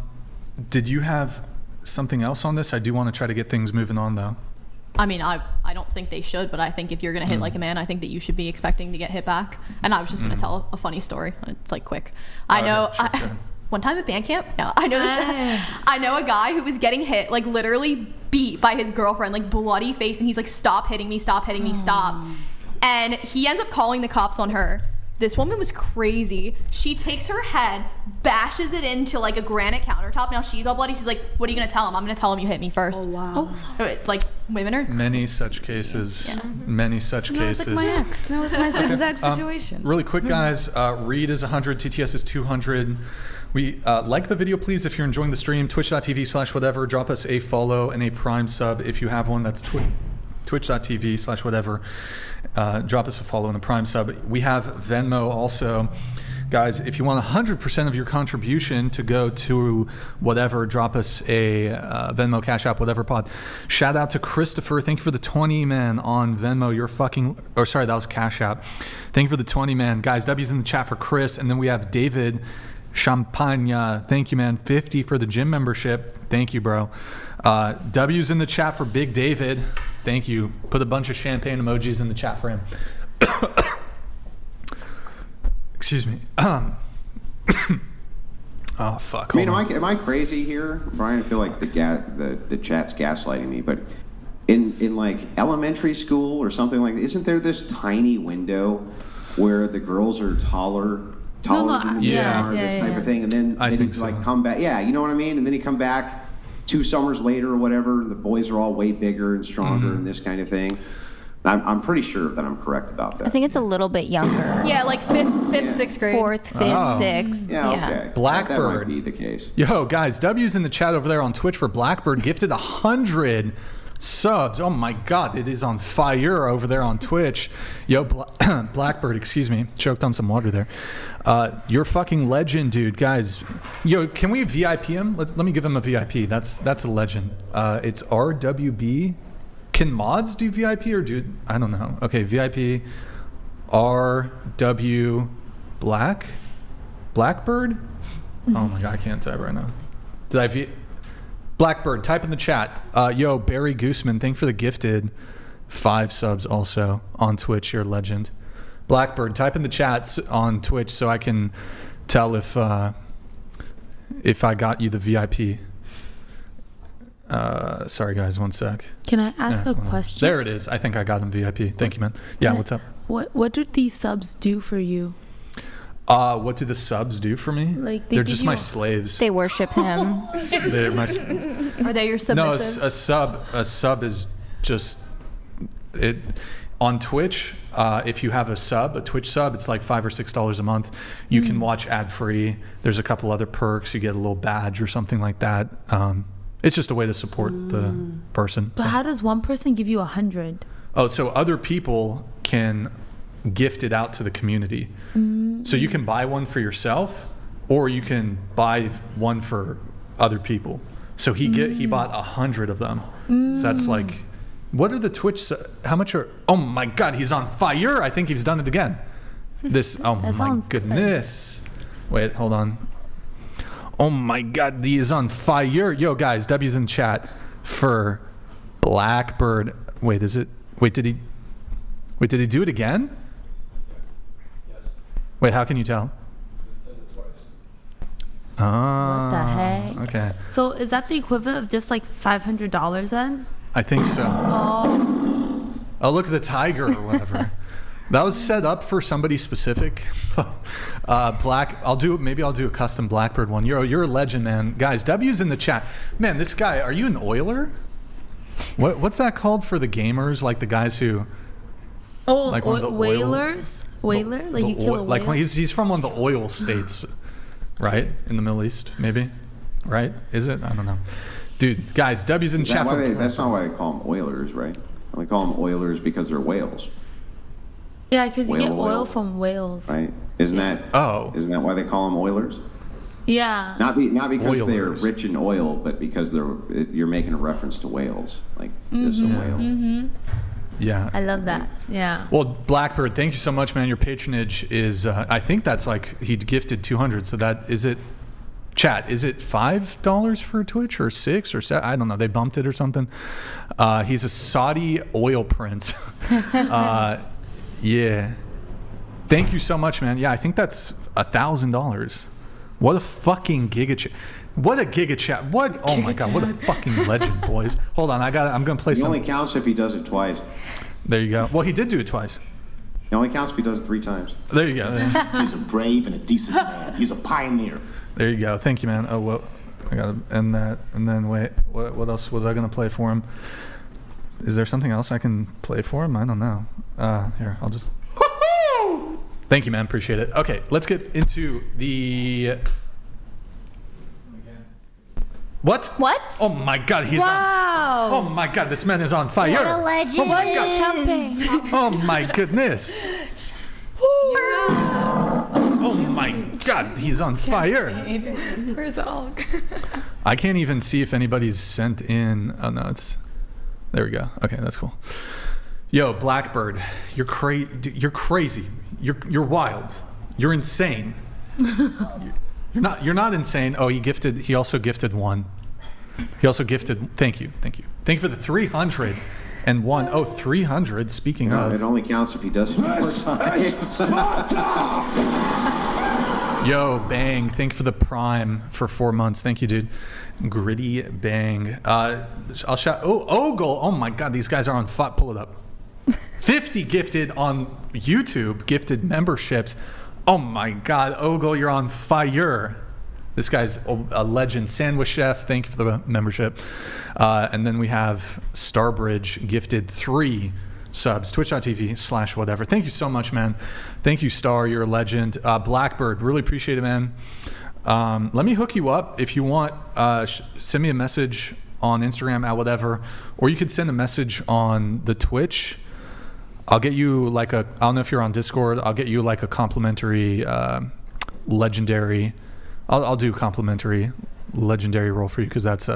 did you have something else on this? I do want to try to get things moving on though. I mean, I don't think they should, but I think if you're going to hit like a man, I think that you should be expecting to get hit back. And I was just going to tell a funny story. It's like quick. I know. Sure, one time at band camp. No, I know this. I know a guy who was getting hit, like literally beat by his girlfriend, like bloody face, and he's like, "Stop hitting me! Stop hitting me! Stop!" And he ends up calling the cops on her. This woman was crazy. She takes her head, bashes it into like a granite countertop. Now she's all bloody. She's like, "What are you gonna tell him? I'm gonna tell him you hit me first." Oh wow. Like women are Many such cases. Many such cases. It's like my ex. No, it's my exact situation. Really quick, guys. Reed is 100. TTS is 200. We like the video, please. If you're enjoying the stream, twitch.tv/whatever. Drop us a follow and a Prime sub if you have one. That's twitch.tv/whatever. Drop us a follow and a Prime sub. We have Venmo also. Guys, if you want 100% of your contribution to go to whatever, drop us a Venmo, Cash App, whatever pod. Shout out to Christopher. Thank you for the 20, man, on Venmo. You're fucking... Or sorry, that was Cash App. Thank you for the 20, man. Guys, W's in the chat for Chris. And then we have David Champagne. Thank you, man. 50 for the gym membership. Thank you, bro. W's in the chat for Big David. Thank you. Put a bunch of champagne emojis in the chat for him. Excuse me. Oh, fuck. I mean, am I crazy here, Brian? I feel like the chat's gaslighting me, but in like elementary school or something like that, isn't there this tiny window where the girls are taller than the are, this type of thing, and then you like come back, you know what I mean? And then you come back 2 summers later or whatever, and the boys are all way bigger and stronger and this kind of thing. I'm pretty sure that I'm correct about that. I think it's a little bit younger. Yeah, like fifth, sixth grade. 4th, 5th, 6th. Yeah, okay. Blackbird. That might be the case. Yo, guys, W's in the chat over there on Twitch for Blackbird. Gifted 100 subs. Oh my God, it is on fire over there on Twitch. Yo, Blackbird, excuse me. Choked on some water there. You're fucking legend, dude. Guys, yo, can we VIP him? Let me give him a VIP. That's a legend. It's RWB. Can mods do VIP or do... I don't know. Okay, VIP. RW Blackbird? Oh my God, I can't type right now. Did I... Blackbird, type in the chat. Yo, Barry Gooseman, thank you for the gifted 5 subs also on Twitch. You're a legend. Blackbird, type in the chat on Twitch so I can tell if I got you the VIP. Sorry guys, one sec. Can I ask a question? There it is. I think I got him VIP. Thank you, man. Yeah, what's up? What do these subs do for you? What do the subs do for me? Like they're just my slaves. They worship him. They're my. Are they your submissives? No, a sub is just it on Twitch. If you have a Twitch sub, it's like $5 or $6 a month. You can watch ad free. There's a couple other perks. You get a little badge or something like that. It's just a way to support the person. But how does one person give you 100? Oh, so other people can gift it out to the community. So you can buy one for yourself, or you can buy one for other people. So he bought 100 of them. So that's like, what are the Twitch? How much are? Oh my God, he's on fire! I think he's done it again. Oh my goodness! Good. Wait, hold on. Oh my God, he is on fire. Yo, guys, W's in chat for Blackbird. Wait, is it? Wait, did he do it again? Yes. Wait, how can you tell? It says it twice. Oh. What the heck? Okay. So is that the equivalent of just like $500 then? I think so. Oh, look at the tiger or whatever. That was set up for somebody specific. Maybe I'll do a custom Blackbird one. You're a legend, man. Guys, W's in the chat. Man, this guy, are you an oiler? What's that called for the gamers? Like the guys who... Oh, like one of the whalers? Whaler? Like you kill a whale? Like he's from one of the oil states, right? In the Middle East, maybe? Right? Is it? I don't know. Dude, guys, W's in chat. That's not why they call them oilers, right? They call them oilers because they're whales. Yeah, because you get oil from whales. Right? Isn't that why they call them oilers? Yeah. Not because Oilers. they're rich in oil, but because you're making a reference to whales. Like this is a whale. Yeah. I love that. Yeah. Well, Blackbird, thank you so much, man. Your patronage is, I think that's like, he gifted 200. So that, is it, chat, is it $5 for Twitch or $6 or $7? I don't know. They bumped it or something. He's a Saudi oil prince. Yeah. Thank you so much, man. Yeah, I think that's $1,000. What a fucking giga chat. What a giga chat. What? Oh my God. What a fucking legend, boys. Hold on. I'm going to play It some. only counts if he does it twice. There you go. Well, he did do it twice. It only counts if he does it 3 times. There you go. He's a brave and a decent man. He's a pioneer. There you go. Thank you, man. Oh, well, I got to end that. And then, wait, what else was I going to play for him? Is there something else I can play for him? I don't know. Here, I'll just... Thank you, man. Appreciate it. Okay, let's get into the... What? What? Oh my God, he's on... Oh my God, this man is on fire. What a legend. Oh my God. Oh my goodness. Oh my God, he's on fire. Where's the Og? I can't even see if anybody's sent in. Oh no, it's... There we go. Okay, that's cool. Yo, Blackbird, you're crazy. You're wild. You're insane. You're not insane. Oh, he also gifted one. He also gifted. Thank you for the 301. Oh, 300. Speaking of, it only counts if he does it 4 times. Yo, Bang, thank you for the Prime for 4 months. Thank you, dude. Gritty Bang. I'll shout. Oh, Ogle. Oh my God, these guys are on fire. Pull it up. 50 gifted on YouTube. Gifted memberships. Oh my God, Ogle, you're on fire. This guy's a legend. Sandwich Chef, thank you for the membership. And then we have Starbridge gifted 3 subs. Twitch.tv/whatever. Thank you so much, man. Thank you, Star. You're a legend. Blackbird, really appreciate it, man. Let me hook you up if you want. Send me a message on Instagram at whatever, or you could send a message on the Twitch. I'll get you like I don't know if you're on Discord. I'll get you like a complimentary legendary. I'll do complimentary legendary role for you because that's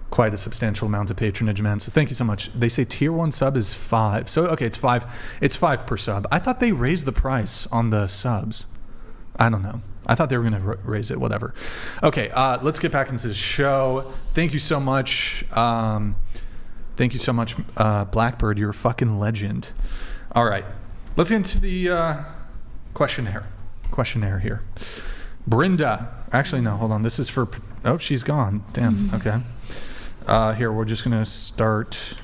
quite a substantial amount of patronage, man. So thank you so much. They say tier 1 sub is 5. So okay, it's 5. It's 5 per sub. I thought they raised the price on the subs. I don't know. I thought they were going to raise it. Whatever. Okay, let's get back into the show. Thank you so much. Thank you so much, Blackbird. You're a fucking legend. All right, let's get into the questionnaire here. Brenda. Actually, no, hold on. This is for... Oh, she's gone. Damn. Okay. Here, we're just going to start...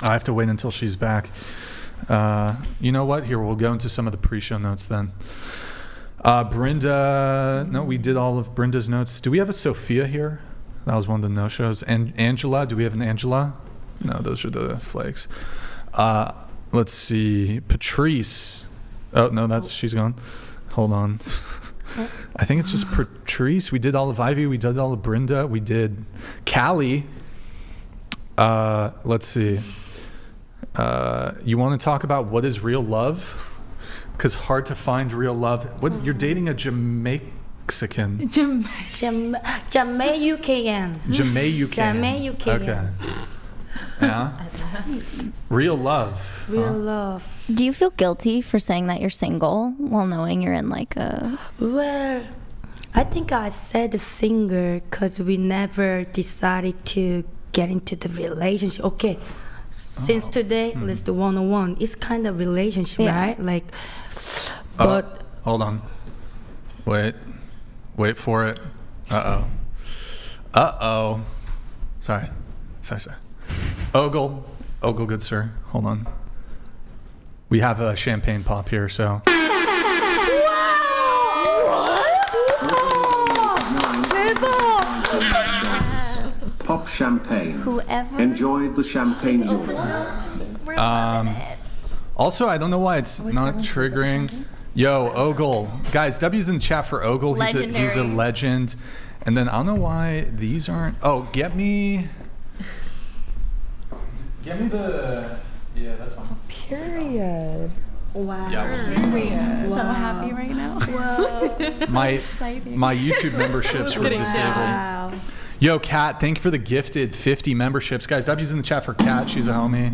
I have to wait until she's back. You know what? Here, we'll go into some of the pre-show notes then. Brenda... No, we did all of Brenda's notes. Do we have a Sophia here? That was one of the no-shows. And Angela, do we have an Angela? No, those are the flakes. Let's see. Patrice. Oh, no, she's gone. Hold on. I think it's just Patrice. We did all of Ivy. We did all of Brenda. We did Callie. Let's see. You want to talk about what is real love? Because hard to find real love. What? You're dating a Jamaican. Jamaican. Okay. Yeah. Real love. Real love. Do you feel guilty for saying that you're single while knowing you're in like a... Well, I think I said single because we never decided to get into the relationship. Okay, since today, let's do 101. It's kind of relationship, right? Like, but... Hold on. Wait for it. Uh-oh. Sorry. Ogle, good sir. Hold on. We have a champagne pop here, so... Pop champagne. Whoever... Enjoyed the champagne you Also, I don't know why it's not triggering. Yo, Ogle. Guys, W's in the chat for Ogle. He's a legend. And then I don't know why these aren't... Oh, get me the... Yeah, that's fine. Period. Wow. Yeah, So happy right now. my YouTube memberships were disabled. Wow. Yo, Kat, thank you for the gifted 50 memberships. Guys, W's in the chat for Kat. She's a homie.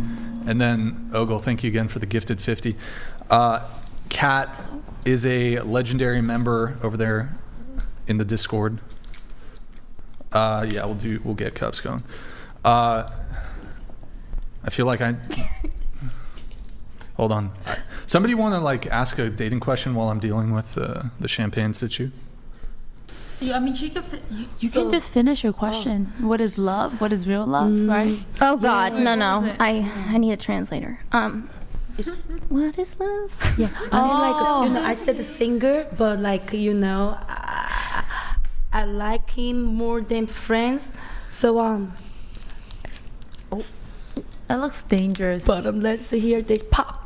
And then Ogle, thank you again for the gifted 50. Kat is a legendary member over there in the Discord. Yeah, we'll get cups going. I feel like hold on. Somebody want to like ask a dating question while I'm dealing with the champagne situ? I mean, you can just finish your question. What is love? What is real love? Right? Oh God, Yeah. no. I need a translator. What is love? Yeah, I mean, like, I said the singer, but like, I like him more than friends. So That looks dangerous. But let's hear this pop.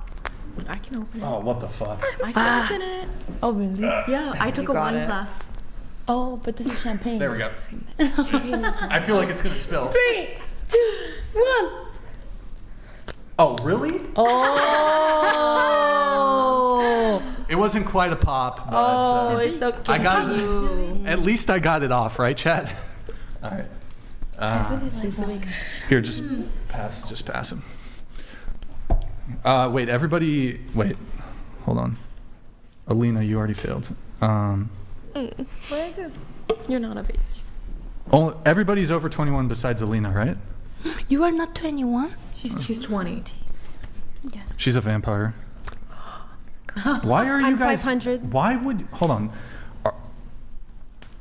I can open it. Oh, what the fuck? I can open it. Oh really? Yeah, I took a got wine it. class. Oh, but this is champagne. There we go. I feel like it's gonna spill. 3, 2, 1. Oh, really? Oh. It wasn't quite a pop, but It's okay. I got at least I got it off, right, chat? All right. Here, just pass him. Wait, everybody, hold on. Alina, you already failed. You're not of age. Everybody's over 21 besides Alina, right? You are not 21? She's 20. Yes. She's a vampire. Why are you I'm guys? 500. Why would? Hold on.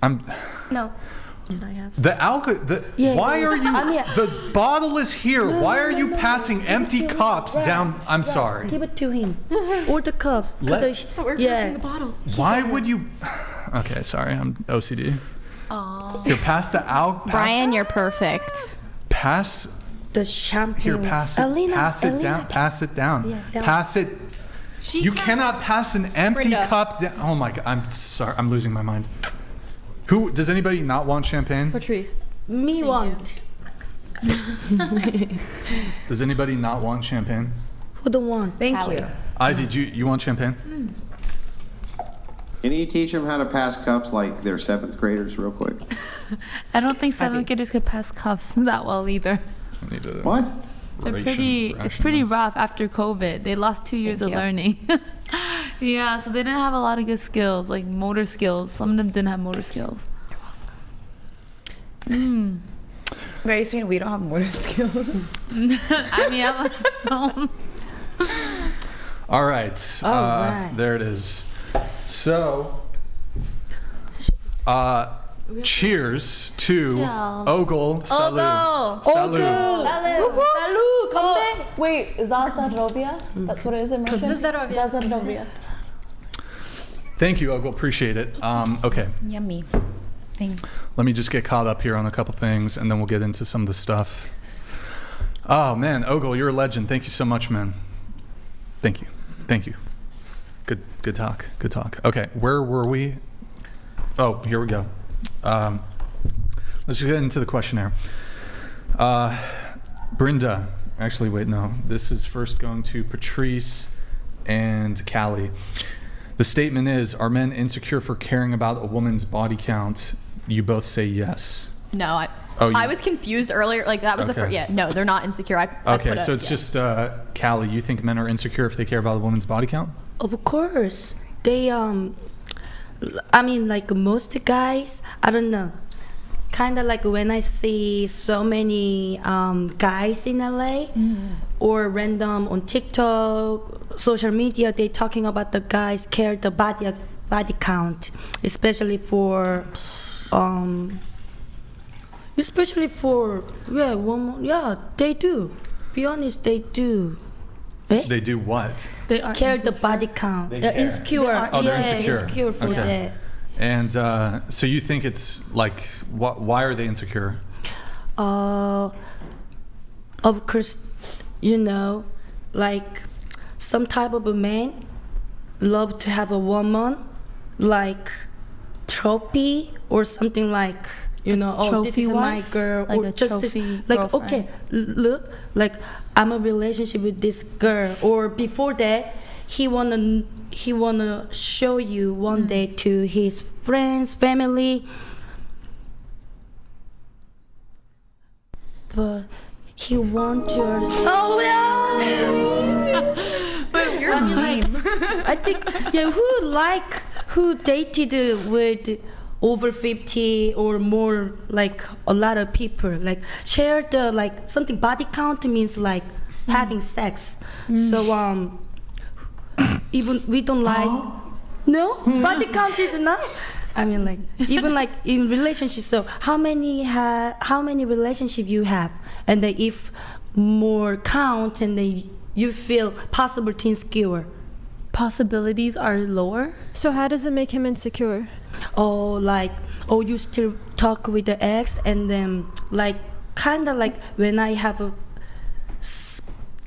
I'm. No. And I have. The alcohol. Why are you? The bottle is here. Why are you passing empty cups down? I'm sorry. Give it to him. Or the cups. But we're passing the bottle. Why would you? Okay, sorry. I'm OCD. Oh. Here, pass the alcohol. Brian, you're perfect. Pass. The champagne. Here, pass it. Alina, pass it Alina. down. Pass it down. Yeah, down. Pass it. You cannot pass an empty Brenda. cup down. Oh my god. I'm sorry. I'm losing my mind. Who does anybody not want champagne? Patrice. Me want. Does anybody not want champagne? Who don't want? Thank Callie. you. Ivy, you want champagne? Can you teach them how to pass cups like they're 7th graders real quick? I don't think 7th graders could pass cups that well either. I need to What? It's pretty rough after COVID. They lost 2 years of learning. Yeah, so they didn't have a lot of good skills, like motor skills. Some of them didn't have motor skills. Wait, are you saying we don't have motor skills? I mean, All right. Right. There it is. So, cheers to Ogle. Salud. Salud. Salud, come back. Wait, Zazarovia? That's what it is in Russian? Zazarovia. Thank you, Ogle. Appreciate it. Okay. Yummy. Thanks. Let me just get caught up here on a couple things, and then we'll get into some of the stuff. Oh, man. Ogle, you're a legend. Thank you so much, man. Thank you. Thank you. Good talk. Good talk. Okay, where were we? Oh, here we go. Let's get into the questionnaire. Brenda, actually, wait, no. This is first going to Patrice and Callie. The statement is, are men insecure for caring about a woman's body count? You both say yes. No, I was confused earlier. Like that was the first. Yeah, no, they're not insecure. Okay, so it's just Callie. You think men are insecure if they care about a woman's body count? Of course. They, I mean, like most guys, I don't know. Kind of like when I see so many guys in LA or random on TikTok, social media, they talking about the guys care the body count, especially for women. Yeah, they do. Be honest, they do. Eh? They do what? They are care the body count. They care. Insecure. Oh, they're yeah, insecure. for Okay. that. And so you think it's like, why are they insecure? Of course, like some type of a man love to have a woman like trophy or something like, oh, this is my girl, like or a just trophy like girlfriend. okay, look, like I'm a relationship with this girl, or before that he wanna show you one day to his friends, family, but he wants your But you're I think who dated with over 50 or more, like a lot of people, like share the like something body count means like having sex. So even we don't like no body count is not. I mean, like even like in relationships. So how many relationship you have, and then if more count, and then you feel possible to insecure. Possibilities are lower. So how does it make him insecure? You still talk with the ex, and then like kind of like when I have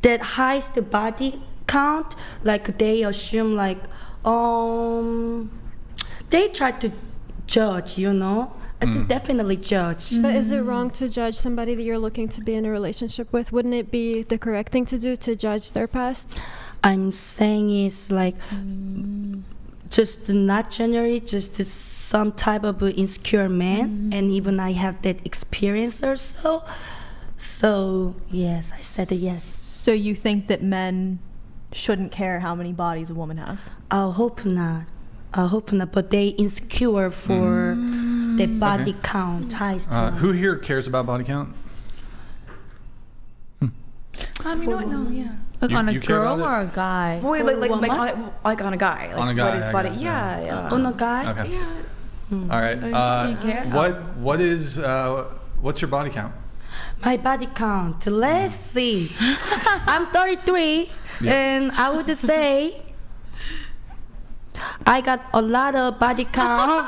that highest body count, like they assume like they try to judge, to definitely judge. But is it wrong to judge somebody that you're looking to be in a relationship with? Wouldn't it be the correct thing to do to judge their past? I'm saying is like just not generally, just some type of insecure man, and even I have that experience or so. So yes, I said yes. So you think that men shouldn't care how many bodies a woman has? I hope not. But they insecure for their body count. Who here cares about body count? You know what? No, yeah. Like You- on a you care girl about it? or a guy? Wait, like on a guy. Like, On a guy, what is I body? guess, Yeah. On a guy? Okay. Yeah. All right. you care? What is what's your body count? My body count. Let's see. I'm 33, Yeah. and I would say I got a lot of body count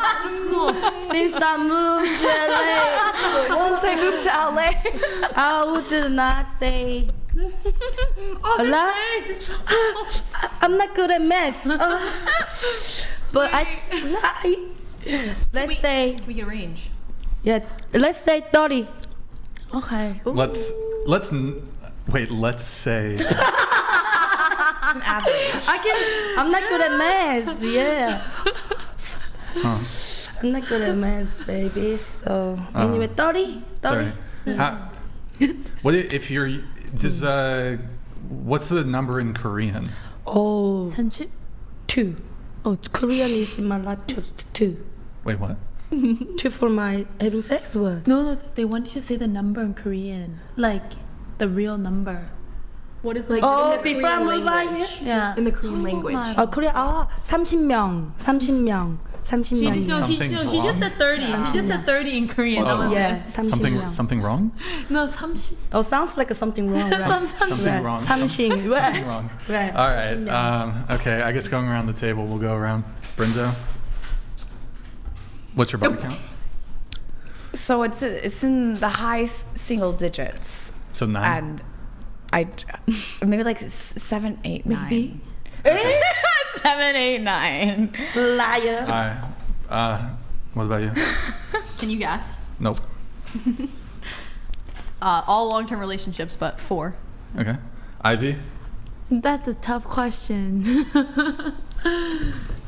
since I moved to LA. Since I moved to LA, I would not say a lot. I'm not good at mess. But let's say, We get a range. yeah, let's say 30. Okay. Let's say an average. I'm not good at mess. Yeah. I'm not good at mess, baby. So anyway, 30. sorry. What if you're what's the number in Korean? Oh, 2. Oh, Korean is in my life two. Wait, what? 2 for my having sex. What? No, they want you to say the number in Korean, like the real number. What is Like Oh, in the before I Korean move out here? language. Yeah. In the Korean language. Korea. 30명. 30명. Something She just said 30. She just said 30 in Korean. Oh. That was Yeah, it. Something wrong? No, 30. Oh, sounds like something wrong, right? Something wrong. Something. Something wrong. Right. All right. Okay. I guess going around the table, we'll go around. Brenzo, what's your body count? So it's in the high single digits. So 9. And maybe like 7, 8, 9. Maybe. 7, 8, 9. Liar. What about you? Can you guess? Nope. All long-term relationships, but 4. Okay. Ivy? That's a tough question.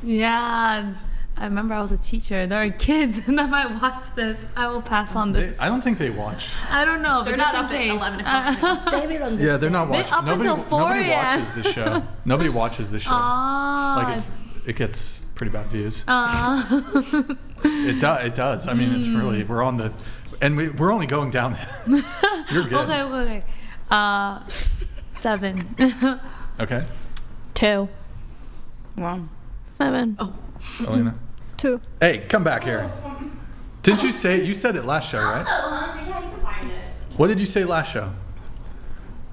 Yeah. I remember I was a teacher. There are kids that might watch this. I will pass on this. I don't think they watch. I don't know. They're but not just up in at case. 11 o'clock. David understands. Yeah, they're not watching. Up until 4 nobody a.m. watches the show. Nobody watches the show. Ah. It gets pretty bad views. Ah. It does. I mean, it's really we're on the, and we're only going down. You're good. Okay. 7. Okay. 2. 1. 7. Oh. Elena. 2. Hey, come back here. Didn't you say you said it last show, right? Yeah, you can find it. What did you say last show?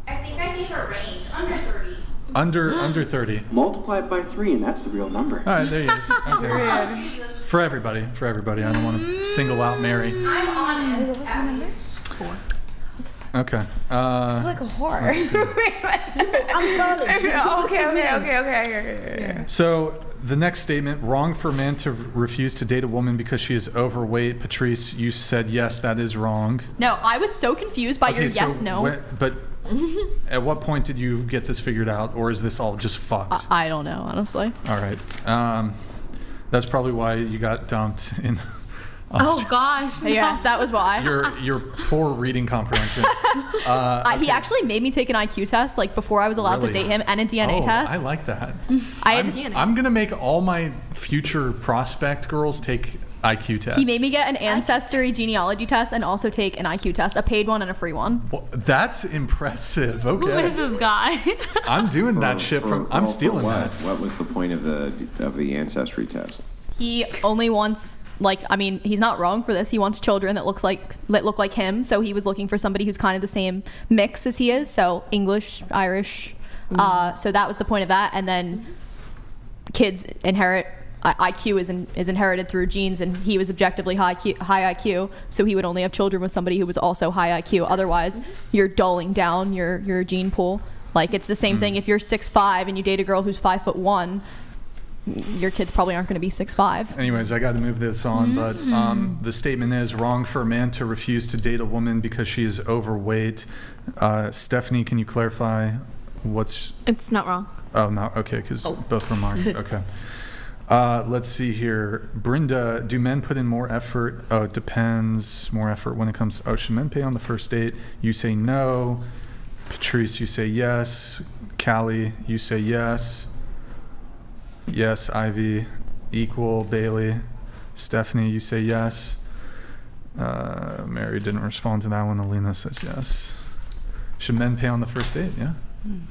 I think I gave a range under 30. Under 30. Multiply it by 3, and that's the real number. All right, there he is. Okay. For everybody. I don't want to single out Mary. I'm honest. At least. 4. Okay. I feel like a whore. I'm Okay. So the next statement: wrong for a man to refuse to date a woman because she is overweight. Patrice, you said yes, that is wrong. No, I was so confused by your yes, no. But at what point did you get this figured out, or is this all just fucked? I don't know, honestly. All right. That's probably why you got dumped in. Oh gosh. Yes, that was why. Your poor reading comprehension. He actually made me take an IQ test like before I was allowed to date him, and a DNA test. I like that. I'm gonna make all my future prospect girls take IQ tests. He made me get an ancestry genealogy test and also take an IQ test, a paid one and a free one. Well, that's impressive. Okay. Who is this guy? I'm doing that shit from. I'm stealing what? that. What was the point of the ancestry test? He only wants like, I mean, he's not wrong for this. He wants children that look like him. So he was looking for somebody who's kind of the same mix as he is. So English, Irish. So that was the point of that. And then kids inherit. IQ is inherited through genes, and he was objectively high IQ, so he would only have children with somebody who was also high IQ. Otherwise, you're dulling down your gene pool. Like, it's the same thing if you're 6'5" and you date a girl who's 5'1", your kids probably aren't going to be 6'5". Anyways, I got to move this on, but the statement is wrong for a man to refuse to date a woman because she is overweight. Stephanie, can you clarify what's... It's not wrong. Oh, no, okay, because both remarks, okay. Let's see here. Brenda, do men put in more effort? Oh, it depends. More effort when it comes... Oh, should men pay on the first date? You say no. Patrice, you say yes. Callie, you say yes. Yes, Ivy. Equal. Bailey. Stephanie, you say yes. Mary didn't respond to that one. Alina says yes. Should men pay on the first date? Yeah.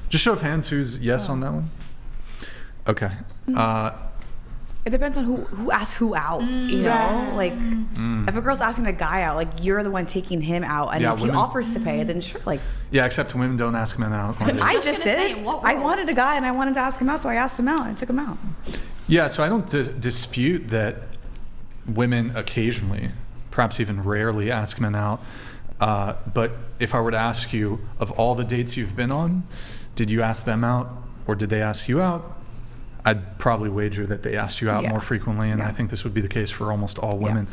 Just show of hands who's yes on that one. Okay. It depends on who asks who out, you know? Like, if a girl's asking a guy out, like, you're the one taking him out. And if he offers to pay, then sure, like... Yeah, except women don't ask men out. I just did. I wanted a guy, and I wanted to ask him out, so I asked him out, and I took him out. Yeah, so I don't dispute that women occasionally, perhaps even rarely, ask men out. But if I were to ask you, of all the dates you've been on, did you ask them out, or did they ask you out? I'd probably wager that they asked you out more frequently, and I think this would be the case for almost all women.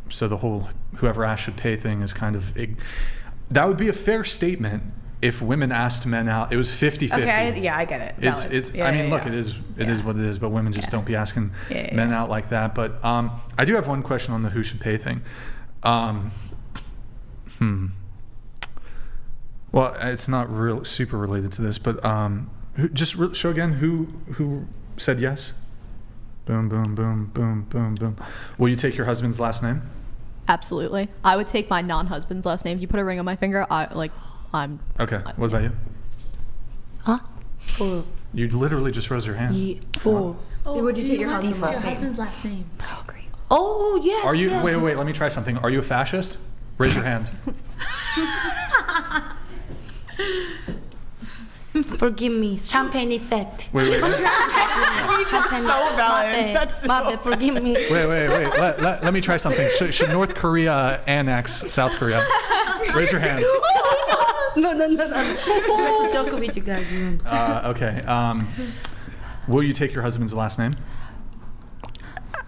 So the whole whoever asks should pay thing is kind of... that would be a fair statement if women asked men out. It was 50-50. Okay, I get it. It's. I mean, look, it is what it is, but women just don't be asking men out like that. But I do have one question on the who should pay thing. Well, it's not real super related to this, but just show again who said yes. Boom, boom, boom, boom, boom, boom. Will you take your husband's last name? Absolutely. I would take my non-husband's last name. If you put a ring on my finger, I'm... Okay. What about you? Huh? 4. You literally just rose your hand. 4. Oh, would you take your husband's last name? Oh, great. Oh, yes. Are you... Wait, let me try something. Are you a fascist? Raise your hand. Forgive me. Champagne effect. Wait. Champagne. So valid. My bad. Forgive me. Wait. Let me try something. Should North Korea annex South Korea? Raise your hand. No. Try to joke with you guys. Okay. Will you take your husband's last name?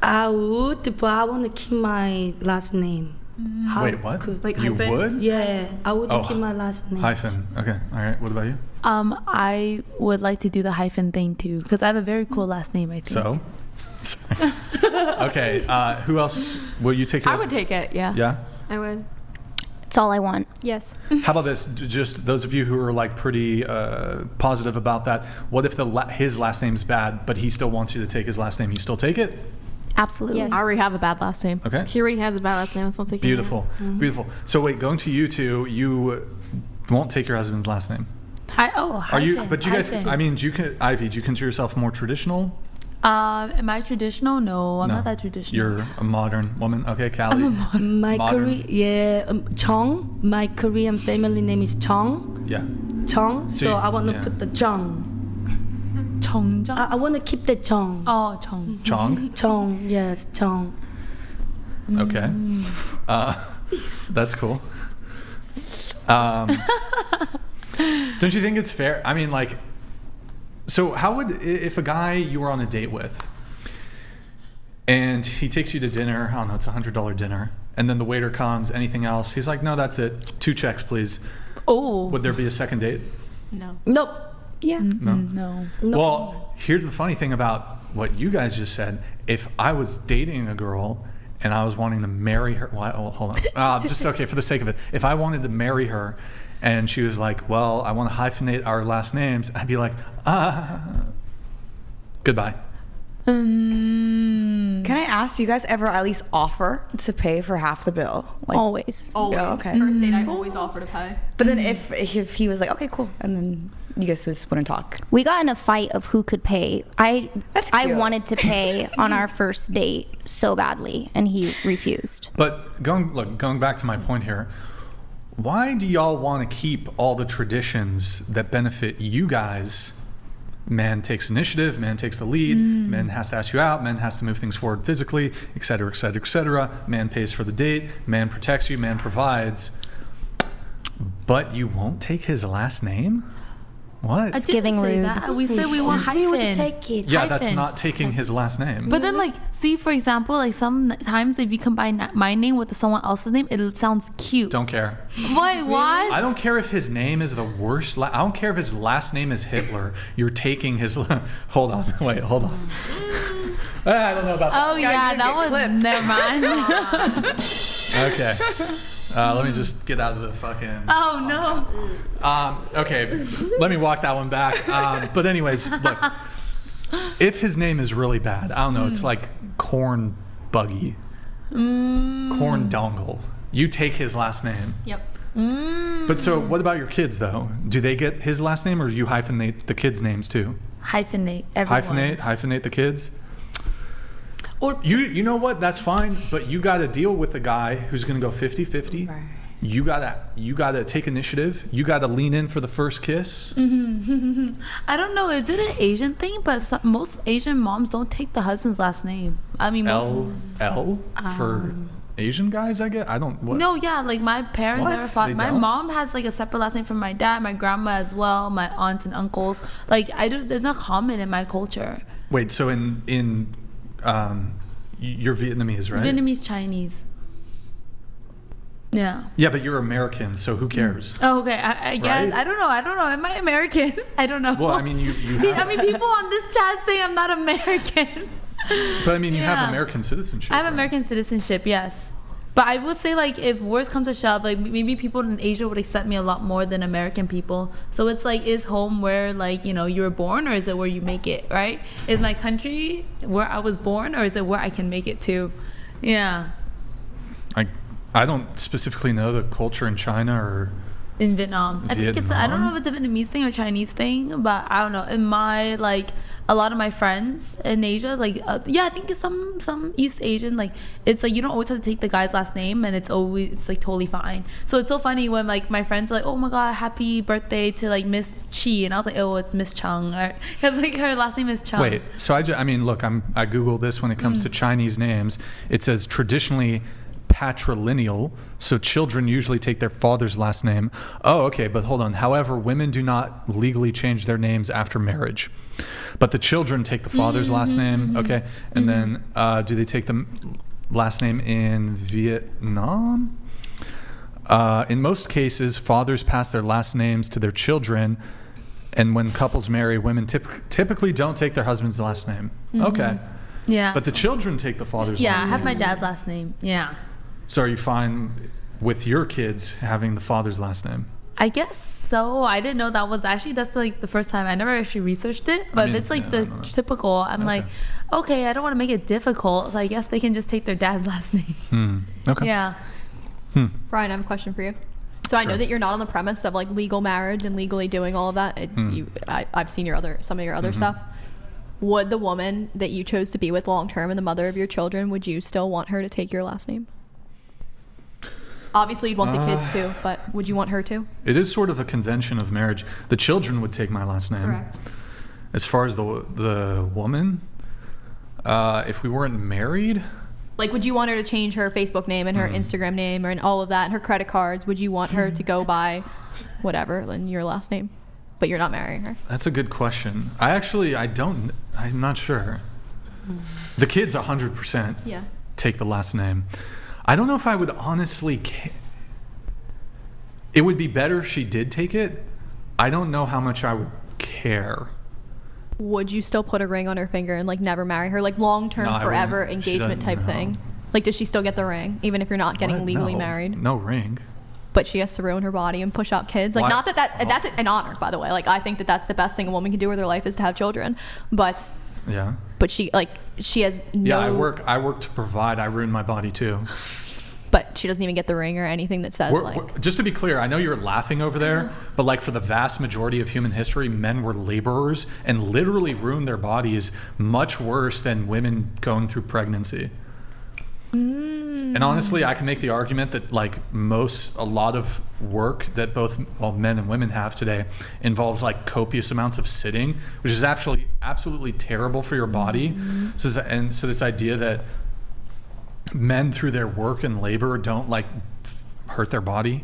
I would, but I want to keep my last name. Wait, what? Like you hyphen? would? Yeah, I would keep my last name. Hyphen. Okay. All right. What about you? I would like to do the hyphen thing too, because I have a very cool last name, I think. So? Sorry. Okay. Who else? Will you take your I would take it, yeah. Yeah? I would. It's all I want. Yes. How about this? Just those of you who are like pretty positive about that, what if his last name's bad, but he still wants you to take his last name? You still take it? Absolutely. Yes. I already have a bad last name. Okay. He already has a bad last name. So I'll take Beautiful. Beautiful. So wait, going to you two, you won't take your husband's last name. Hyphen. Are you? But you guys, hyphen. I mean, Ivy, do you consider yourself more traditional? Am I traditional? No, I'm not that traditional. You're a modern woman. Okay, Callie. My Modern. Chong. My Korean family name is Chong. Yeah. Chong. So So I want to put the Chong. 정정? I want to keep the Chong. Oh, 정. Chong? Chong. Yes, Chong. Okay. That's cool. Don't you think it's fair? I mean, like, so how would, if a guy you were on a date with and he takes you to dinner, I don't know, it's $100 dinner, and then the waiter comes, anything else? He's like, no, that's it. 2 checks, please. Oh. Would there be a second date? No. Nope. Yeah. No. Well, here's the funny thing about what you guys just said. If I was dating a girl and I was wanting to marry her, well, hold on. Just okay, for the sake of it. If I wanted to marry her and she was like, well, I want to hyphenate our last names, I'd be like, goodbye. Can I ask, do you guys ever at least offer to pay for half the bill? Like, Always. Yeah, okay. First date, I always offer to pay. But then if he was like, okay, cool, and then you guys just wouldn't talk. We got in a fight of who could pay. I cute. wanted to pay on our first date so badly, and he refused. But going back to my point here, why do y'all want to keep all the traditions that benefit you guys? Man takes initiative, man takes the lead, man has to ask you out, man has to move things forward physically, et cetera, et cetera, et cetera. Man pays for the date, man protects you, man provides. But you won't take his last name? What? I didn't say that. We said we want hyphen. We would take it. Yeah, that's not taking his last name. But then, like, see, for example, like sometimes if you combine my name with someone else's name, it sounds cute. Don't care. Wait, what? I don't care if his name is the worst. I don't care if his last name is Hitler. You're taking his. Hold on. Wait, hold on. I don't know about that. Oh, yeah, that was. Never mind. Okay. Let me just get out of the fucking. Oh, no. Okay, let me walk that one back. But anyways, look, if his name is really bad, I don't know, it's like corn buggy, corn dongle. You take his last name. Yep. But so what about your kids though? Do they get his last name, or do you hyphenate the kids' names too? Hyphenate everyone. Hyphenate the kids? Or You know what? That's fine, but you got to deal with the guy who's going to go 50-50. Right. You gotta take initiative. You gotta lean in for the first kiss. I don't know. Is it an Asian thing? But most Asian moms don't take the husband's last name. I mean, most. L for Asian guys, I guess. I don't. What? No, yeah, like my parents What? never fought. They My don't? mom has like a separate last name from my dad, my grandma as well, my aunts and uncles. Like it's not common in my culture. Wait. So in you're Vietnamese, right? Vietnamese, Chinese. Yeah. Yeah, but you're American, so who cares? Oh, okay. I guess. Right? I don't know. Am I American? I don't know. Well, I mean, you have, I mean, people on this chat say I'm not American. but I mean, you Yeah. have American citizenship. I have right? American citizenship, yes. But I would say, like, if worse comes to shove, like, maybe people in Asia would accept me a lot more than American people. So it's like, is home where, like, you know, you were born, or is it where you make it, right? Is my country where I was born, or is it where I can make it to? Yeah. I don't specifically know the culture in China or In Vietnam. I think it's, I don't know if it's a Vietnamese thing or Chinese thing, but I don't know. In my, like, a lot of my friends in Asia, like, yeah, I think it's some East Asian, like, it's like you don't always have to take the guy's last name, and it's like totally fine. So it's so funny when, like, my friends are like, oh my god, happy birthday to, like, Miss Chi, and I was like, oh, it's Miss Chung, because, like, her last name is Chung. Wait, so I mean, look, I Googled this when it comes to Chinese names. It says traditionally patrilineal, so children usually take their father's last name. Oh, okay, but hold on. However, women do not legally change their names after marriage, but the children take the father's last name. Okay, and then do they take the last name in Vietnam? In most cases, fathers pass their last names to their children, and when couples marry, women typically don't take their husband's last name. Okay. Yeah. But the children take the father's Yeah, last I name. have my dad's last name. Yeah. So are you fine with your kids having the father's last name? I guess so. I didn't know that was actually, that's like the first time. I never actually researched it, but I mean, if it's like yeah, the typical, I'm like, okay, I don't want to make it difficult, so I guess they can just take their dad's last name. Okay. Yeah. Brian, I have a question for you. So I know that you're not on the premise of like legal marriage and legally doing all of that. I've seen some of your other stuff. Would the woman that you chose to be with long term and the mother of your children, would you still want her to take your last name? Obviously, you'd want the kids too, but would you want her to? It is sort of a convention of marriage. The children would take my last name. Correct. As far as the woman, if we weren't married, Like, would you want her to change her Facebook name and her Instagram name and all of that and her credit cards? Would you want her to go by whatever and your last name, but you're not marrying her? that's a good question. I'm not sure. The kids 100% Yeah. take the last name. I don't know if I would honestly it would be better if she did take it. I don't know how much I would care. Would you still put a ring on her finger and like never marry her, like long term, No, I forever wouldn't. She engagement doesn't type know. thing? Like, does she still get the ring even if you're not getting What? legally No. married? No ring. But she has to ruin her body and push out kids. Like, Why? not that's an honor, by the way. Like, I think that's the best thing a woman can do with her life is to have children. But Yeah. But she has no. Yeah, I work to provide. I ruin my body too. But she doesn't even get the ring or anything that says Just to be clear, I know you're laughing over there, but like for the vast majority of human history, men were laborers and literally ruined their bodies much worse than women going through pregnancy. And honestly, I can make the argument that like a lot of work that both men and women have today involves like copious amounts of sitting, which is actually absolutely terrible for your body. So this idea that men through their work and labor don't like hurt their body,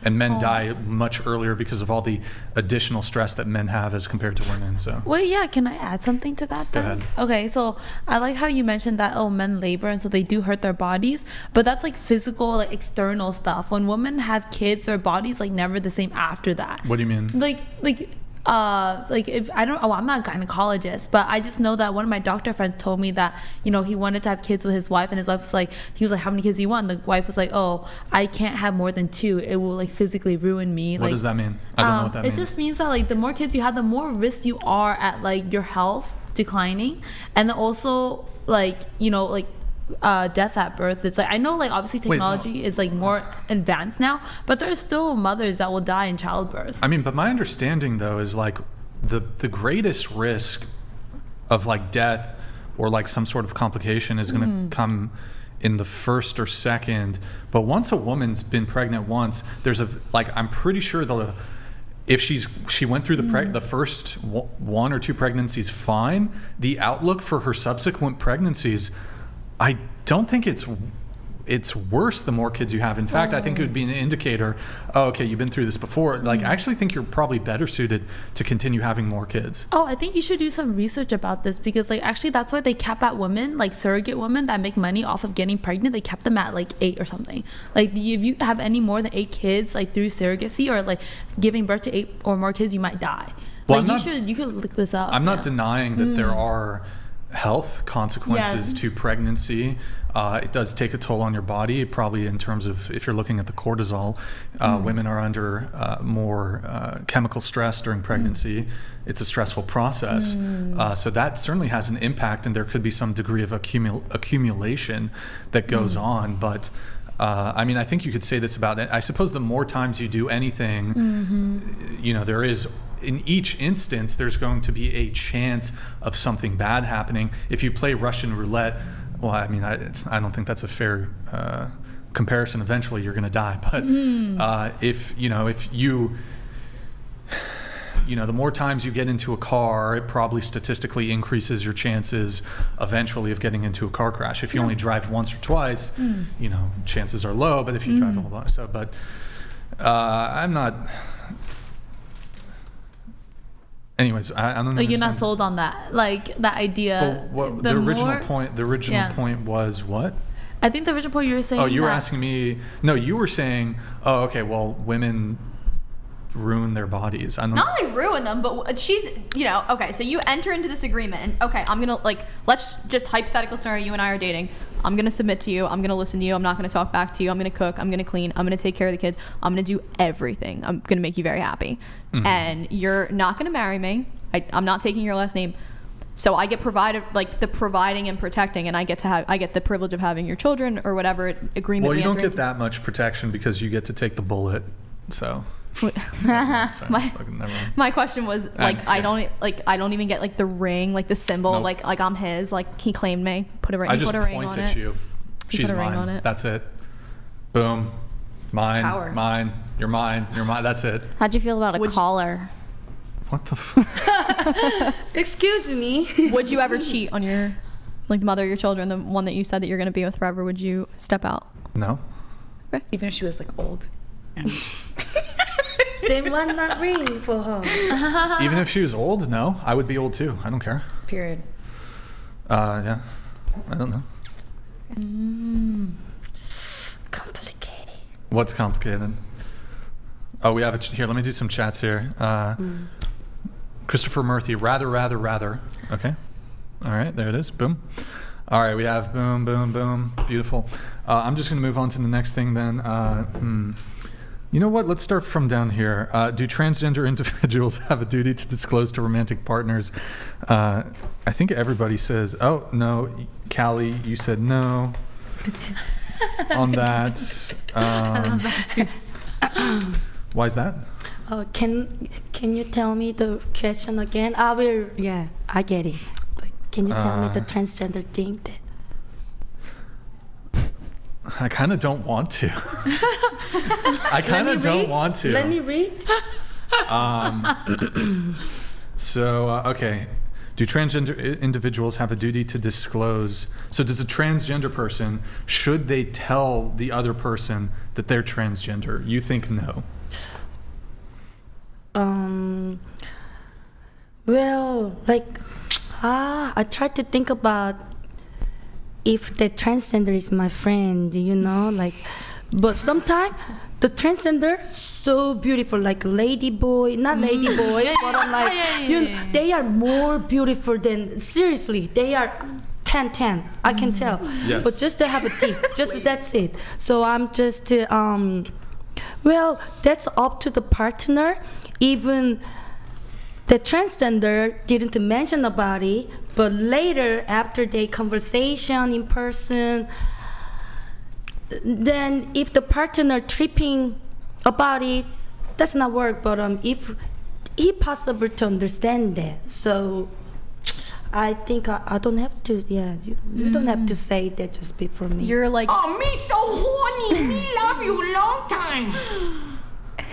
and men die much earlier because of all the additional stress that men have as compared to women. So Wait, yeah, can I add something to that then? Go ahead. Okay, so I like how you mentioned that men labor and so they do hurt their bodies, but that's like physical, like external stuff. When women have kids, their body's like never the same after that. What do you mean? If I don't, I'm not a gynecologist, but I just know that one of my doctor friends told me that, he wanted to have kids with his wife, and his wife was like, how many kids do you want? And the wife was like, oh, I can't have more than 2. It will like physically ruin me. What does that mean? I don't know what that means. It just means that like the more kids you have, the more risk you are at like your health declining, and then also death at birth. It's like, I know like obviously technology is like more advanced now, but there's still mothers that will die in childbirth. I mean, but my understanding though is like the greatest risk of like death or like some sort of complication is going to come in the first or second. But once a woman's been pregnant once, I'm pretty sure if she went through the first 1 or 2 pregnancies fine, the outlook for her subsequent pregnancies, I don't think it's worse the more kids you have. In fact, I think it would be an indicator, you've been through this before. Like, I actually think you're probably better suited to continue having more kids. Oh, I think you should do some research about this, because like actually that's why they cap at women, like surrogate women that make money off of getting pregnant. They kept them at like 8 or something. Like if you have any more than 8 kids like through surrogacy or like giving birth to 8 or more kids, you might die. Well, you could look this up. I'm not denying that there are health consequences to pregnancy. It does take a toll on your body, probably in terms of if you're looking at the cortisol. Women are under more chemical stress during pregnancy. It's a stressful process. So that certainly has an impact, and there could be some degree of accumulation that goes on. But I mean, I think you could say this about it. I suppose the more times you do anything, there is, in each instance, there's going to be a chance of something bad happening. If you play Russian roulette, well, I mean, I don't think that's a fair comparison. Eventually, you're going to die. But if you the more times you get into a car, it probably statistically increases your chances eventually of getting into a car crash. If you only drive once or twice, chances are low. But if you drive a lot, I'm not. Anyways, I don't know. Like, you're not sold on that, like that idea. Well, the original point was what? I think the original point you were saying. Oh, you were asking me. No, you were saying. Oh, okay. Well, women ruin their bodies. I don't. Not only ruin them, but she's. Okay. So you enter into this agreement, and okay, I'm gonna let's just hypothetical scenario. You and I are dating. I'm gonna submit to you. I'm gonna listen to you. I'm not gonna talk back to you. I'm gonna cook. I'm gonna clean. I'm gonna take care of the kids. I'm gonna do everything. I'm gonna make you very happy. And you're not gonna marry me. I'm not taking your last name. So I get provided the providing and protecting, and I get the privilege of having your children or whatever agreement. Well, you don't get that much protection because you get to take the bullet. So. My question was I don't even get the ring, the symbol, nope. I'm his, he claimed me, put a ring. I just put a ring point on at it. you. She's put a ring mine. on it. That's it. Boom. Mine. Mine. You're mine. You're mine. That's it. How'd you feel about a collar? What the? Excuse me. Would you ever cheat on your, the mother of your children, the one that you said that you're going to be with forever? Would you step out? No. Okay. Even if she was old. Then why not ring for her? Even if she was old, no. I would be old too. I don't care. Period. Yeah. I don't know. Complicated. What's complicated? Oh, we have it here. Let me do some chats here. Christopher Murphy, rather. Okay. All right, there it is. Boom. All right, we have boom. Beautiful. I'm just going to move on to the next thing then. You know what? Let's start from down here. Do transgender individuals have a duty to disclose to romantic partners? I think everybody says, oh, no. Callie, you said no on that. I love that too. Why is that? Can you tell me the question again? I will. Yeah, I get it. But can you tell me the transgender thing? That I kind of don't want to. I kind of don't want to. Let me read. Okay. Do transgender individuals have a duty to disclose? So does a transgender person, should they tell the other person that they're transgender? You think no? Well, like, I tried to think about if the transgender is my friend, you know, like, but sometimes the transgender so beautiful, like lady boy, not lady boy, but I'm like, you know, they are more beautiful than, seriously, they are 10-10, I can tell. Yes. But just to have a dick, just that's it. So I'm just, well, that's up to the partner. Even the transgender didn't mention about it, but later after the conversation in person, then if the partner tripping about it, that's not work. But if he possible to understand that, so I think I don't have to. Yeah, you don't have to say that just before me. You're like, Oh, me so horny. Me love you long time.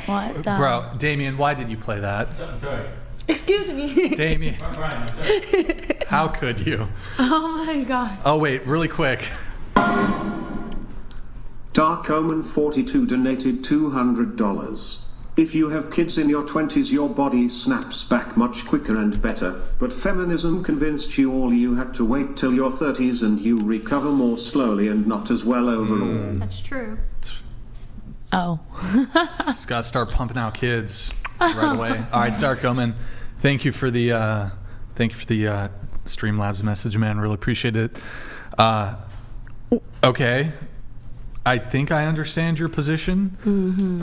What the? Bro, Damien, why did you play that? Sorry. Excuse me. Damien, Brian, I'm sorry. how could you? Oh my god. Oh, wait, really quick. Dark Omen 42 donated $200. If you have kids in your 20s, your body snaps back much quicker and better, but feminism convinced you all you had to wait till your 30s and you recover more slowly and not as well overall. that's true. Oh. Just gotta start pumping out kids right away. All right, Dark Omen, thank you for the Streamlabs message, man. Really appreciate it. Okay, I think I understand your position. Mm-hmm.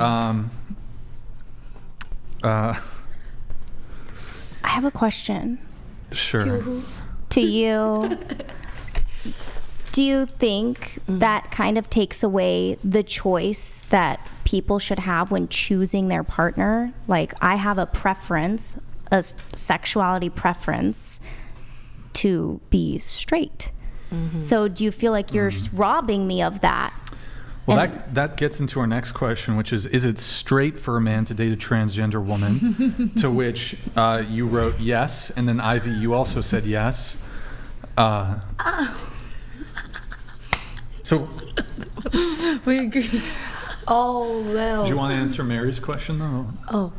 I have a question. Sure. To you. Do you think that kind of takes away the choice that people should have when choosing their partner? Like, I have a preference, a sexuality preference to be straight. So do you feel like you're robbing me of that? Well, that gets into our next question, which is it straight for a man to date a transgender woman? To which you wrote yes, and then Ivy, you also said yes. So We agree. Oh, well. do you want to answer Mary's question, though? Oh,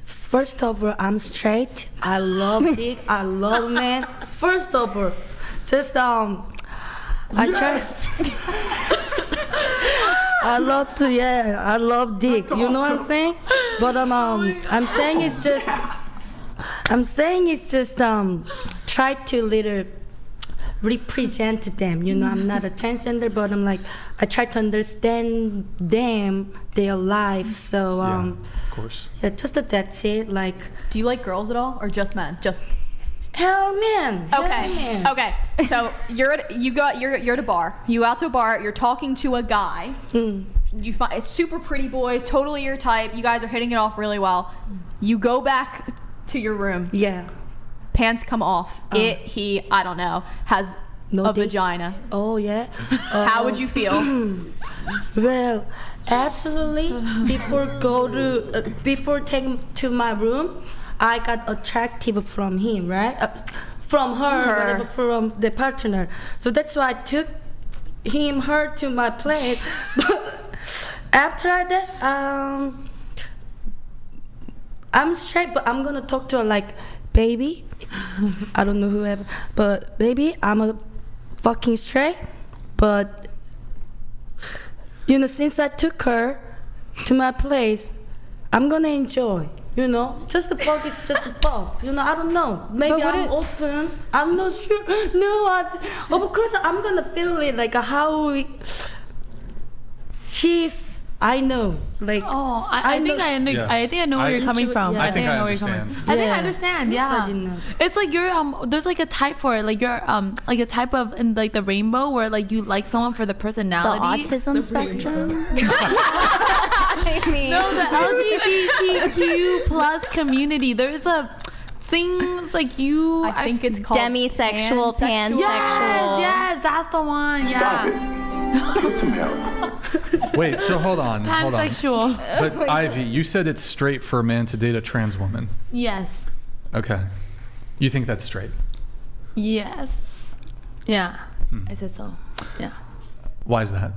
first of all, I'm straight. I love dick. I love men. First of all, just I try. I love to, yeah. I love dick. You know what I'm saying? But I'm saying it's just try to little represent them. You know, I'm not a transgender, but I'm like, I try to understand them, their life. So Of course. yeah, just that's it. Like, Do you like girls at all, or just men? Just hell man. okay. Hell, man. Okay. So you're at a bar. You go out to a bar. You're talking to a guy. You find a super pretty boy, totally your type. You guys are hitting it off really well. You go back to your room. Yeah. Pants come off. He, I don't know, has No a dick. vagina. Oh yeah. How would you feel? Well, absolutely. Before taking to my room, I got attractive from him, right? From her, whatever, from the partner. So that's why I took her to my place. But after that, I'm straight, but I'm gonna talk to her like, baby. I don't know whoever, but baby, I'm a fucking straight, but you know, since I took her to my place, I'm gonna enjoy. You know, just the fuck is just the fuck. You know, I don't know. Maybe I'm open. I'm not sure. No, of course I'm gonna feel it like how she's I know, like. Oh, I think I know. Yes. I think I know where you're coming from. Yeah. I think I know where you're coming understand. from. I think I Yeah. understand. Yeah, I didn't know. it's like you're there's like a type for it. Like you're like a type of in like the rainbow where like you like someone for the The personality. autism spectrum. I mean, No, the LGBTQ plus community. There's a things like you. I think it's called demisexual, pansexual. Yes, that's the one. Stop Yeah. it. Put some help. Wait, so hold on. Pansexual. But Ivy, you said it's straight for a man to date a trans woman. Yes. Okay. You think that's straight? Yes. Yeah. I said so. Yeah. Why is that?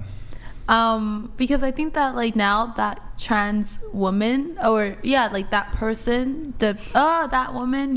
Because I think that like now that trans woman or like that person, that woman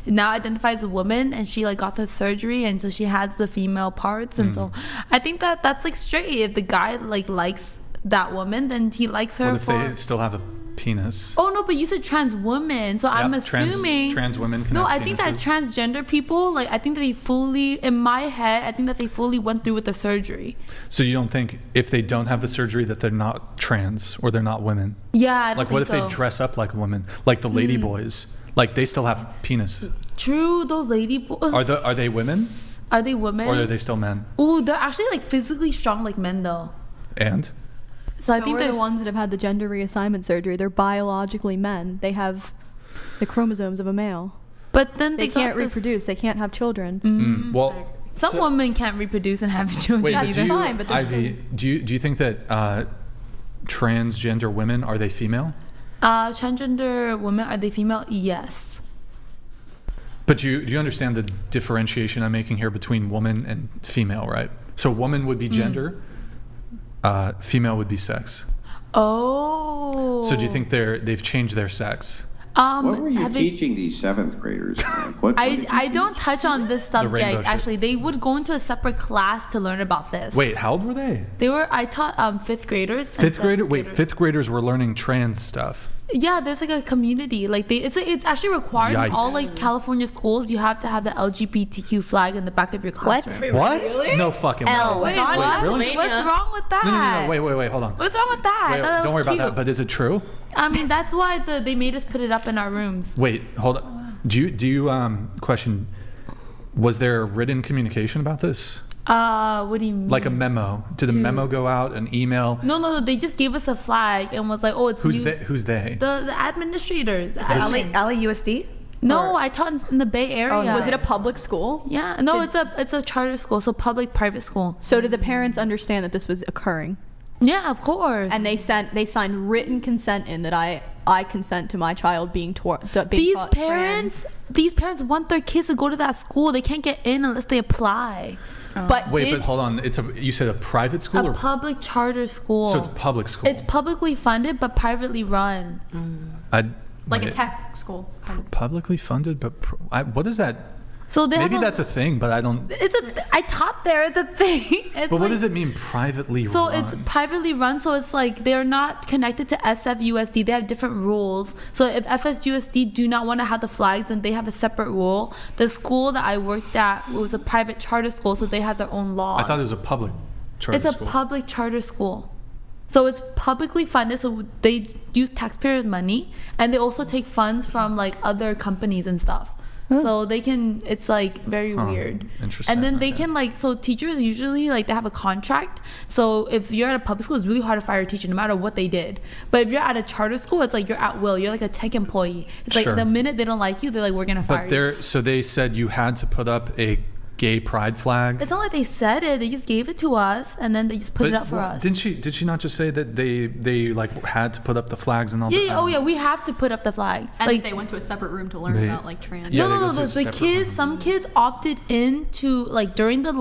now identifies as a woman and she like got the surgery and so she has the female parts and so I think that that's like straight. If the guy like likes that woman, then he likes her What if they still have a penis? Oh no, but you said trans woman, so I'm assuming trans women can No, have I think that penises? transgender people, like I think that they fully, in my head, I think that they fully went through with the surgery. So you don't think if they don't have the surgery that they're not trans or they're not women? Yeah, I don't Like what if think they so. dress up like a woman, like the lady boys? Like they still have penis. True, those lady boys. Are they women Are they women? or are they still men? Ooh, they're actually like physically strong like men though. And So I think we're they're the s- ones that have had the gender reassignment surgery. They're biologically men. They have the chromosomes of a male. But then They they got can't this- reproduce. They can't have children. well, Some so- women can't reproduce and have children wait, but either. do you, fine, but they're Ivy, do you think that transgender women, are they female? Transgender women, are they female? Yes. But do you understand the differentiation I'm making here between woman and female, right? So woman would be gender, female would be sex. Oh. So do you think they've changed their sex? What were you have they- teaching these seventh graders? Like, what did you I teach don't touch on this rainbow subject shit. actually. They would go into a separate class to learn about this. Wait, how old were they? I taught fifth graders. and Fifth grader? seventh Wait, graders. fifth graders were learning trans stuff. Yeah, there's like a community. Like it's actually required in all Yikes. like California schools. You have to have the LGBTQ flag in the back of your classroom. What? No fucking way. Wait, what? really? What's wrong with that? No, wait, hold on. What's wrong with that? Wait, I thought that don't worry was about cute. that, but is it true? I mean, that's why they made us put it up in our rooms. Wait, hold on. Do you question, was there written communication about this? What do you mean? Like a memo? Did a memo go out, an email? No. They just gave us a flag and was like, "Oh, it's Who's news- they? Who's they? The administrators." LAUSD? No, I taught in the Bay Area. Was it a public school? Yeah, no, it's a charter school, so public private school. So did the parents understand that this was occurring? Yeah, of course. And they signed written consent in that I consent to my child being taught. These parents want their kids to go to that school. They can't get in unless they apply. But Wait, but hold on. You said a private school A or public charter school. so it's public school? It's publicly funded but privately run. like a wait, tech school kind of. publicly funded, but what is that? So they Maybe have that's a thing, but I don't. I taught there. It's a thing. It's But what does it mean, privately So run? it's privately run, so it's like they're not connected to SFUSD. They have different rules. So if FSUSD do not want to have the flags, then they have a separate rule. The school that I worked at was a private charter school, so they have their own laws. I thought it was a public charter It's a school. public charter school. So it's publicly funded, so they use taxpayers' money, and they also take funds from like other companies and stuff. So they can, it's like very weird. Interesting. And then they can like, so teachers usually like they have a contract. So if you're at a public school, it's really hard to fire a teacher no matter what they did. But if you're at a charter school, it's like you're at will. You're like a tech employee. It's like Sure. the minute they don't like you, they're like, we're going to fire you. So they said you had to put up a gay pride flag. It's not like they said it. They just gave it to us and then they just put it up for us. Did she not just say that they like had to put up the flags and all that? Yeah, oh yeah, we have to put up the flags. And like they went to a separate room to learn They- about like trans. Yeah, they no, go to a the separate kids, room. some kids opted in to like during their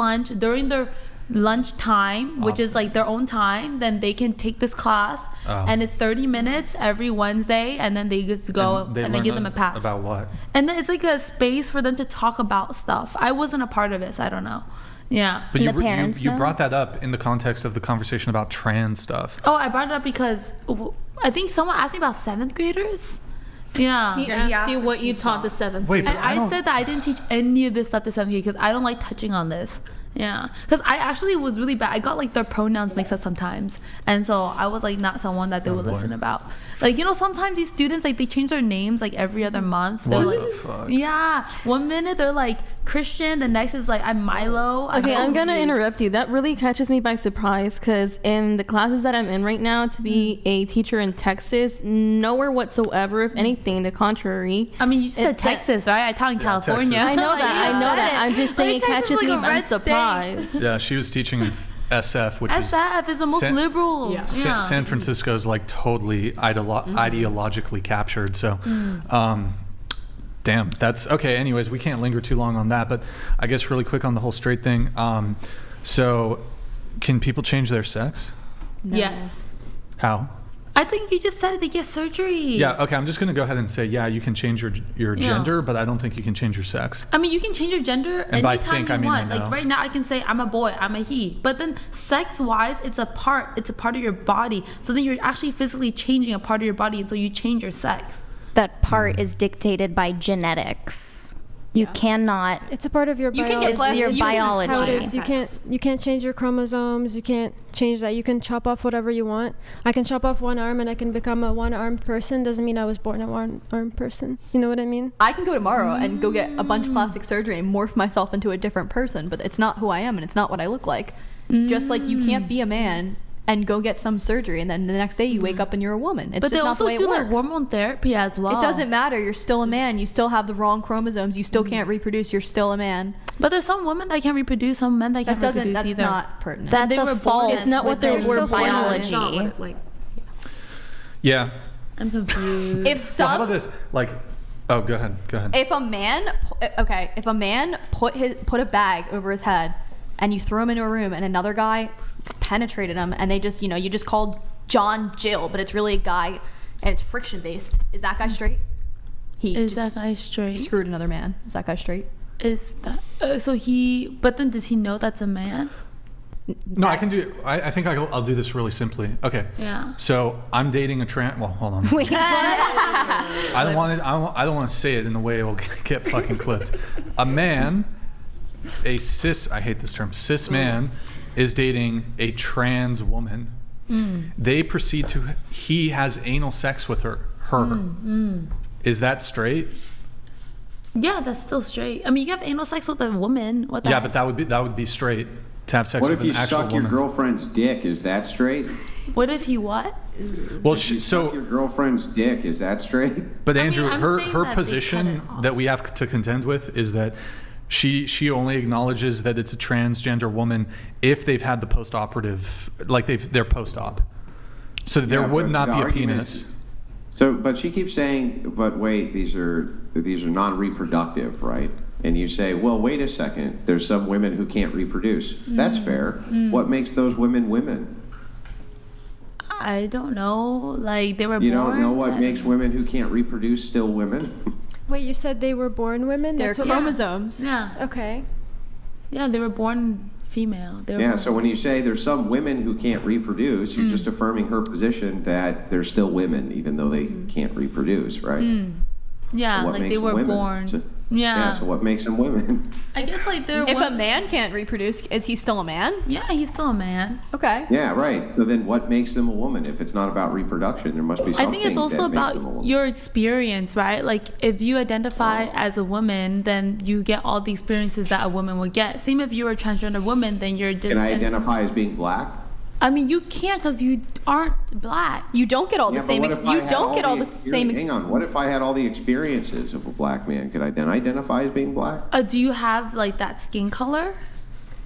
lunch time, which is like their own time, then they can take this class and it's 30 minutes every Wednesday and then they just go and they learn give them a pass. About what? And then it's like a space for them to talk about stuff. I wasn't a part of it, so I don't know. Yeah. But And the parents you know? brought that up in the context of the conversation about trans stuff. Oh, I brought it up because I think someone asked me about 7th graders. Yeah. He asked you what you taught the 7th Wait, grade. but And I said that I didn't teach any of this stuff to 7th grade because I don't like touching on this. Yeah, because I actually was really bad. I got like their pronouns mixed up sometimes, and so I was like not someone that they would listen about. Like, you know, sometimes these students, like, they change their names like every other month. They're What like, the fuck? yeah, one minute they're like Christian, the next is like I'm Milo. Okay, I'm gonna interrupt you. That really catches me by surprise because in the classes that I'm in right now, to be a teacher in Texas, nowhere whatsoever. If anything, the contrary. I mean, you said Texas, right? I taught in California. I know that. I know that. I'm just saying it catches me by surprise. Yeah, she was teaching in SF, which SF is the most liberal. Yeah. San Francisco's like totally ideologically captured. So, damn, that's okay. Anyways, we can't linger too long on that. But I guess really quick on the whole straight thing. So, can people change their sex? No. Yes. How? I think you just said it, they get surgery. Yeah, okay, I'm just going to go ahead and say, yeah, you can change your gender, but I don't think you can change your sex. I mean, you can change your gender And by anytime think, you I mean want. I know. Like right now, I can say I'm a boy, I'm a he. But then sex-wise, it's a part of your body. So then you're actually physically changing a part of your body, and so you change your sex. That part is dictated by genetics. You cannot. It's a part of your You biology. can get plastic. Your It's biology. how it is. You can't change your chromosomes. You can't change that. You can chop off whatever you want. I can chop off one arm and I can become a one-armed person. Doesn't mean I was born a one-armed person. You know what I mean? I can go tomorrow and go get a bunch of plastic surgery and morph myself into a different person, but it's not who I am and it's not what I look like. Just like you can't be a man and go get some surgery and then the next day you wake up and you're a woman. It's But just they not also the way it do like works. hormone therapy as well. It doesn't matter. You're still a man. You still have the wrong chromosomes. You still can't reproduce. You're still a man. But there's some women that can't reproduce, some men that can't reproduce That's either. not pertinent. That's They a were fault. born It's not what they with were their biology. Yeah. I'm confused. If Well, how about this? Like, oh, go ahead. If a man, put a bag over his head, and you throw him into a room, and another guy penetrated him, and they just, you just called John Jill, but it's really a guy, and it's friction based. Is that guy straight? Is that guy straight? Screwed another man. Is that guy straight? Is that but then does he know that's a man? No, I can do. I think I'll do this really simply. Okay. Yeah. So I'm dating a trans. Well, hold on. Wait. I don't want to say it in a way it will get fucking clipped. A man, a cis. I hate this term. Cis man is dating a trans woman. They proceed to. He has anal sex with her. Is that straight? Yeah, that's still straight. I mean, you have anal sex with a woman. What the Yeah, heck? but that would be straight to have sex What with if you an actual suck your woman. girlfriend's dick? Is that straight? What if he what? Well, Suck your girlfriend's dick. Is that straight? But Andrew, I'm saying her that they position cut it off. that we have to contend with is that she only acknowledges that it's a transgender woman if they've had the post-operative, like they're post-op. So there Yeah, would but not the be a argument- penis. So, but she keeps saying, but wait, these are non-reproductive, right? And you say, well, wait a second. There's some women who can't reproduce. That's fair. What makes those women women? I don't know. Like they were You born. don't know what makes women who can't reproduce still women? Wait, you said they were born women? Their That's what- chromosomes. Yeah. Okay. Yeah, they were born female. They were Yeah, born- so when you say there's some women who can't reproduce, you're just affirming her position that they're still women, even though they can't reproduce, right? Yeah, So what like makes they them were women? born. So- Yeah. So what makes them women? I guess like they're. If a man can't reproduce, is he still a man? Yeah, he's still a man. Okay. Yeah, right. So then what makes them a woman? If it's not about reproduction, there must be something I think it's also that makes them a about woman. your experience, right? Like if you identify as a woman, then you get all the experiences that a woman would get. Same if you're a transgender woman, then you're. Can I identify as being black? I mean, you can't because you aren't black. You don't get all Yeah, the but same. what if I You had don't get all the experience- same. Hang on. What if I had all the experiences of a black man? Could I then identify as being black? Do you have like that skin color?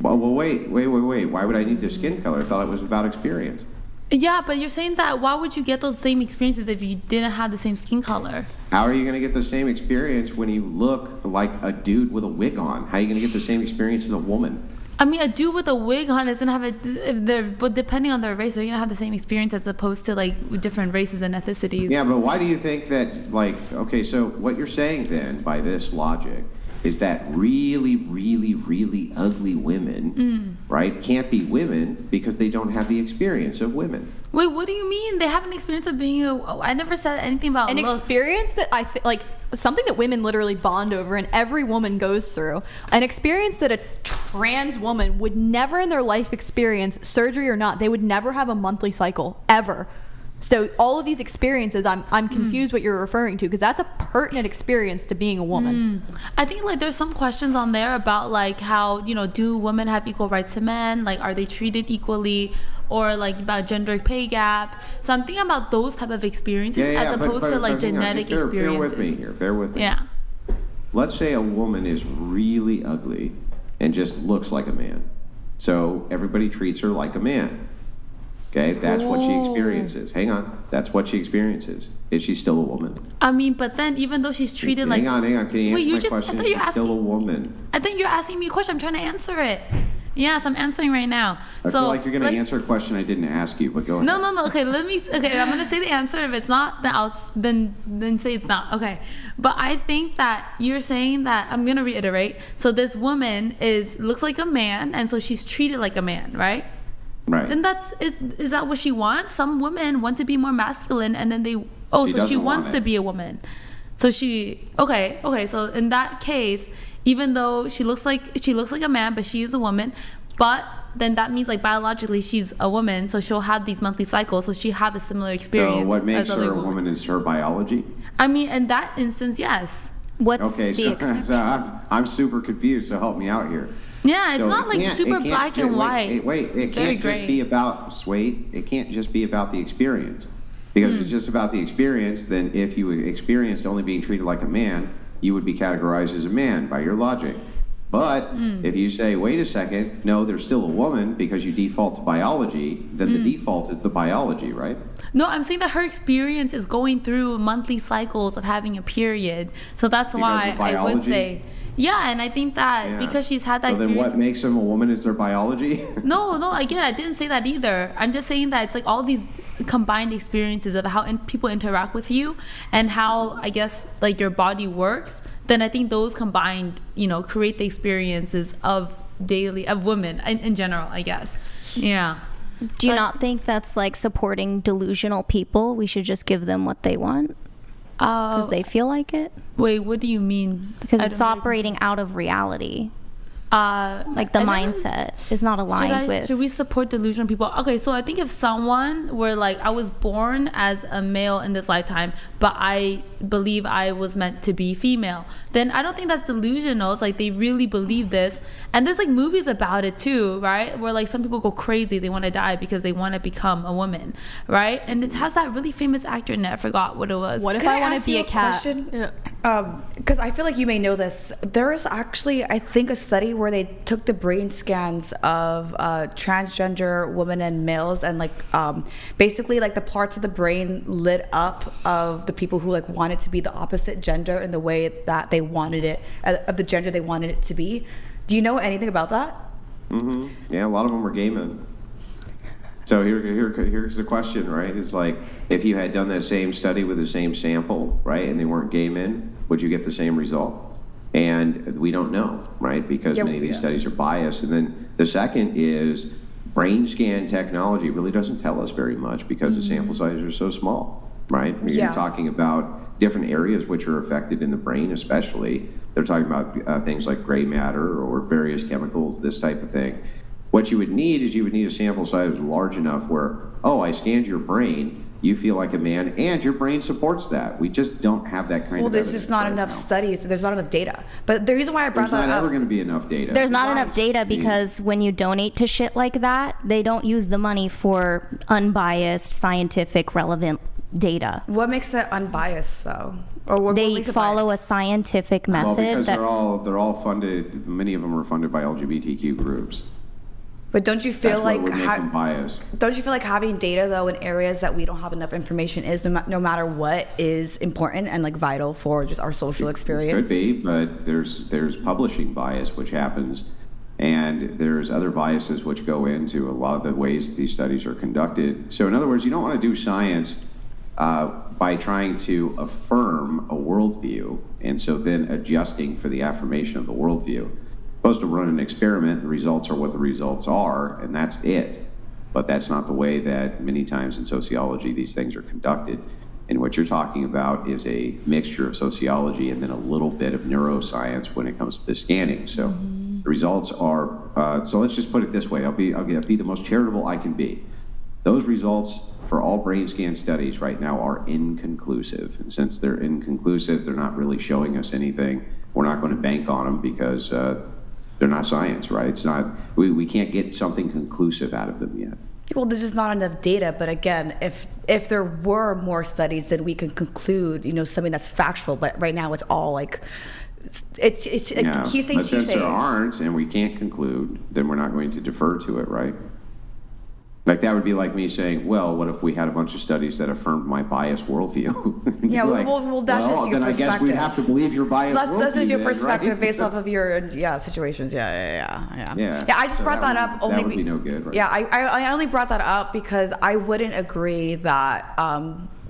Well, wait. Why would I need the skin color? I thought it was about experience. Yeah, but you're saying that why would you get those same experiences if you didn't have the same skin color? How are you going to get the same experience when you look like a dude with a wig on? How are you going to get the same experience as a woman? I mean, a dude with a wig on doesn't have but depending on their race, they're gonna have the same experience as opposed to like with different races and ethnicities. Yeah, but why do you think that, like, okay, so what you're saying then, by this logic, is that really, really, really ugly women, right, can't be women because they don't have the experience of women. Wait, what do you mean? They have an experience of being I never said anything about An looks. experience that I like. something that women literally bond over and every woman goes through, an experience that a trans woman would never in their life experience, surgery or not. They would never have a monthly cycle ever. So all of these experiences, I'm confused what you're referring to, because that's a pertinent experience to being a woman. I think like there's some questions on there about like how, you know, do women have equal rights to men? Like, are they treated equally? Or like about gender pay gap. So I'm thinking about those type of experiences as opposed to like genetic experiences. Bear with me. Yeah. Let's say a woman is really ugly and just looks like a man. So everybody treats her like a man. Okay, that's what she experiences. Hang on, that's what she experiences. Is she still a woman? I mean, but then even though she's treated like... Hang on. Can you answer my question? I thought you Is she still a woman? I think you're asking me a question. I'm trying to answer it. Yes, I'm answering right now. I feel like you're going to answer a question I didn't ask you, but go ahead. No. Okay, I'm going to say the answer. If it's not, then say it's not. Okay. But I think that you're saying that, I'm going to reiterate. So this woman looks like a man, and so she's treated like a man, right? Right. And is that what she wants? Some women want to be more masculine, and then she wants to be a woman. So okay. So in that case, even though she looks like a man, but she is a woman, but then that means like biologically she's a woman, so she'll have these monthly cycles, so she have a similar experience. So what makes as her a woman is her biology? I mean, in that instance, yes. I'm super confused, so help me out here. Yeah, it's not like super black and white. Wait, it can't just be about it can't just be about the experience. Because if it's just about the experience, then if you experienced only being treated like a man, you would be categorized as a man by your logic. But if you say, wait a second, no, they're still a woman because you default to biology, then the default is the biology, right? No, I'm saying that her experience is going through monthly cycles of having a period. So that's why I would say... Yeah, and I think that because she's had that experience... So then what makes them a woman is their biology? No, again, I didn't say that either. I'm just saying that it's like all these combined experiences of how people interact with you and how, I guess, like your body works. Then I think those combined, create the experiences of women in general, I guess. Yeah. Do you not think that's like supporting delusional people? We should just give them what they want? Because they feel like it? Wait, what do you mean? Because it's operating out of reality. Like the mindset is not aligned with. Should we support delusional people? Okay, so I think if someone were like, I was born as a male in this lifetime, but I believe I was meant to be female, then I don't think that's delusional. It's like they really believe this. And there's like movies about it too, right? Where like some people go crazy, they want to die because they want to become a woman, right? And it has that really famous actor in it. I forgot what it was. What if I want to be a cat? Because I feel like you may know this. There is actually, I think, a study where they took the brain scans of transgender women and males, and like basically like the parts of the brain lit up of the people who like wanted to be the opposite gender in the way that they wanted it, of the gender they wanted it to be. Do you know anything about that? Mm-hmm. Yeah, a lot of them were gay men. So here's the question, right? It's like, if you had done that same study with the same sample, right, and they weren't gay men, would you get the same result? And we don't know, right? Because many of these studies are biased. And then the second is brain scan technology really doesn't tell us very much because the sample sizes are so small, right? You're talking about different areas which are affected in the brain, especially. They're talking about things like gray matter or various chemicals, this type of thing. What you would need is a sample size large enough where, I scanned your brain, you feel like a man, and your brain supports that. We just don't have that kind of evidence. Well, there's just not enough studies. There's not enough data. But the reason why I brought that up... There's not ever going to be enough data. There's not enough data because when you donate to shit like that, they don't use the money for unbiased, scientific, relevant data. What makes it unbiased, though? Or they follow a scientific method. Well, because they're all funded, many of them are funded by LGBTQ groups. But don't you feel like biased? Don't you feel like having data though in areas that we don't have enough information is no matter what is important and like vital for just our social experience? Could be, but there's publishing bias which happens, and there's other biases which go into a lot of the ways that these studies are conducted. So in other words, you don't want to do science by trying to affirm a worldview, and so then adjusting for the affirmation of the worldview. Supposed to run an experiment, the results are what the results are, and that's it. But that's not the way that many times in sociology these things are conducted. And what you're talking about is a mixture of sociology and then a little bit of neuroscience when it comes to the scanning. So the results are, so let's just put it this way. I'll be the most charitable I can be. Those results for all brain scan studies right now are inconclusive. And since they're inconclusive, they're not really showing us anything. We're not going to bank on them because they're not science, right? It's not, we can't get something conclusive out of them yet. Well, there's just not enough data. But again, if there were more studies, then we can conclude, something that's factual. But right now, it's all like, it's Yeah, he but says, since there aren't and we can't conclude, then we're not going to defer to it, right? Like that would be like me saying, well, what if we had a bunch of studies that affirmed my biased worldview? Yeah, well, that's just your then perspective. I guess we'd have to believe your biased worldview. That's just your then, perspective right? based off of your situations. Yeah. Yeah, I just so brought that up only. That would be no good, right? Yeah, I only brought that up because I wouldn't agree that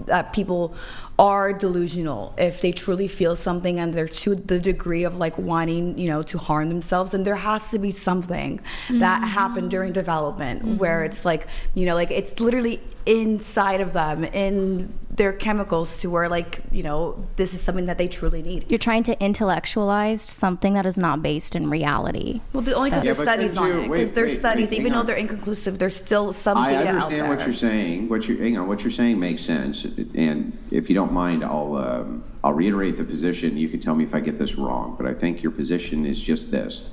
that people are delusional if they truly feel something and they're to the degree of like wanting to harm themselves. And there has to be something that happened during development where it's like like it's literally inside of them in their chemicals to where like this is something that they truly need. You're trying to intellectualize something that is not based in reality. Well, only because there's studies on it. Because there's studies, even though on. they're inconclusive, there's still some data out there. I understand what you're saying. What you're saying makes sense. And if you don't mind, I'll reiterate the position. You can tell me if I get this wrong, but I think your position is just this: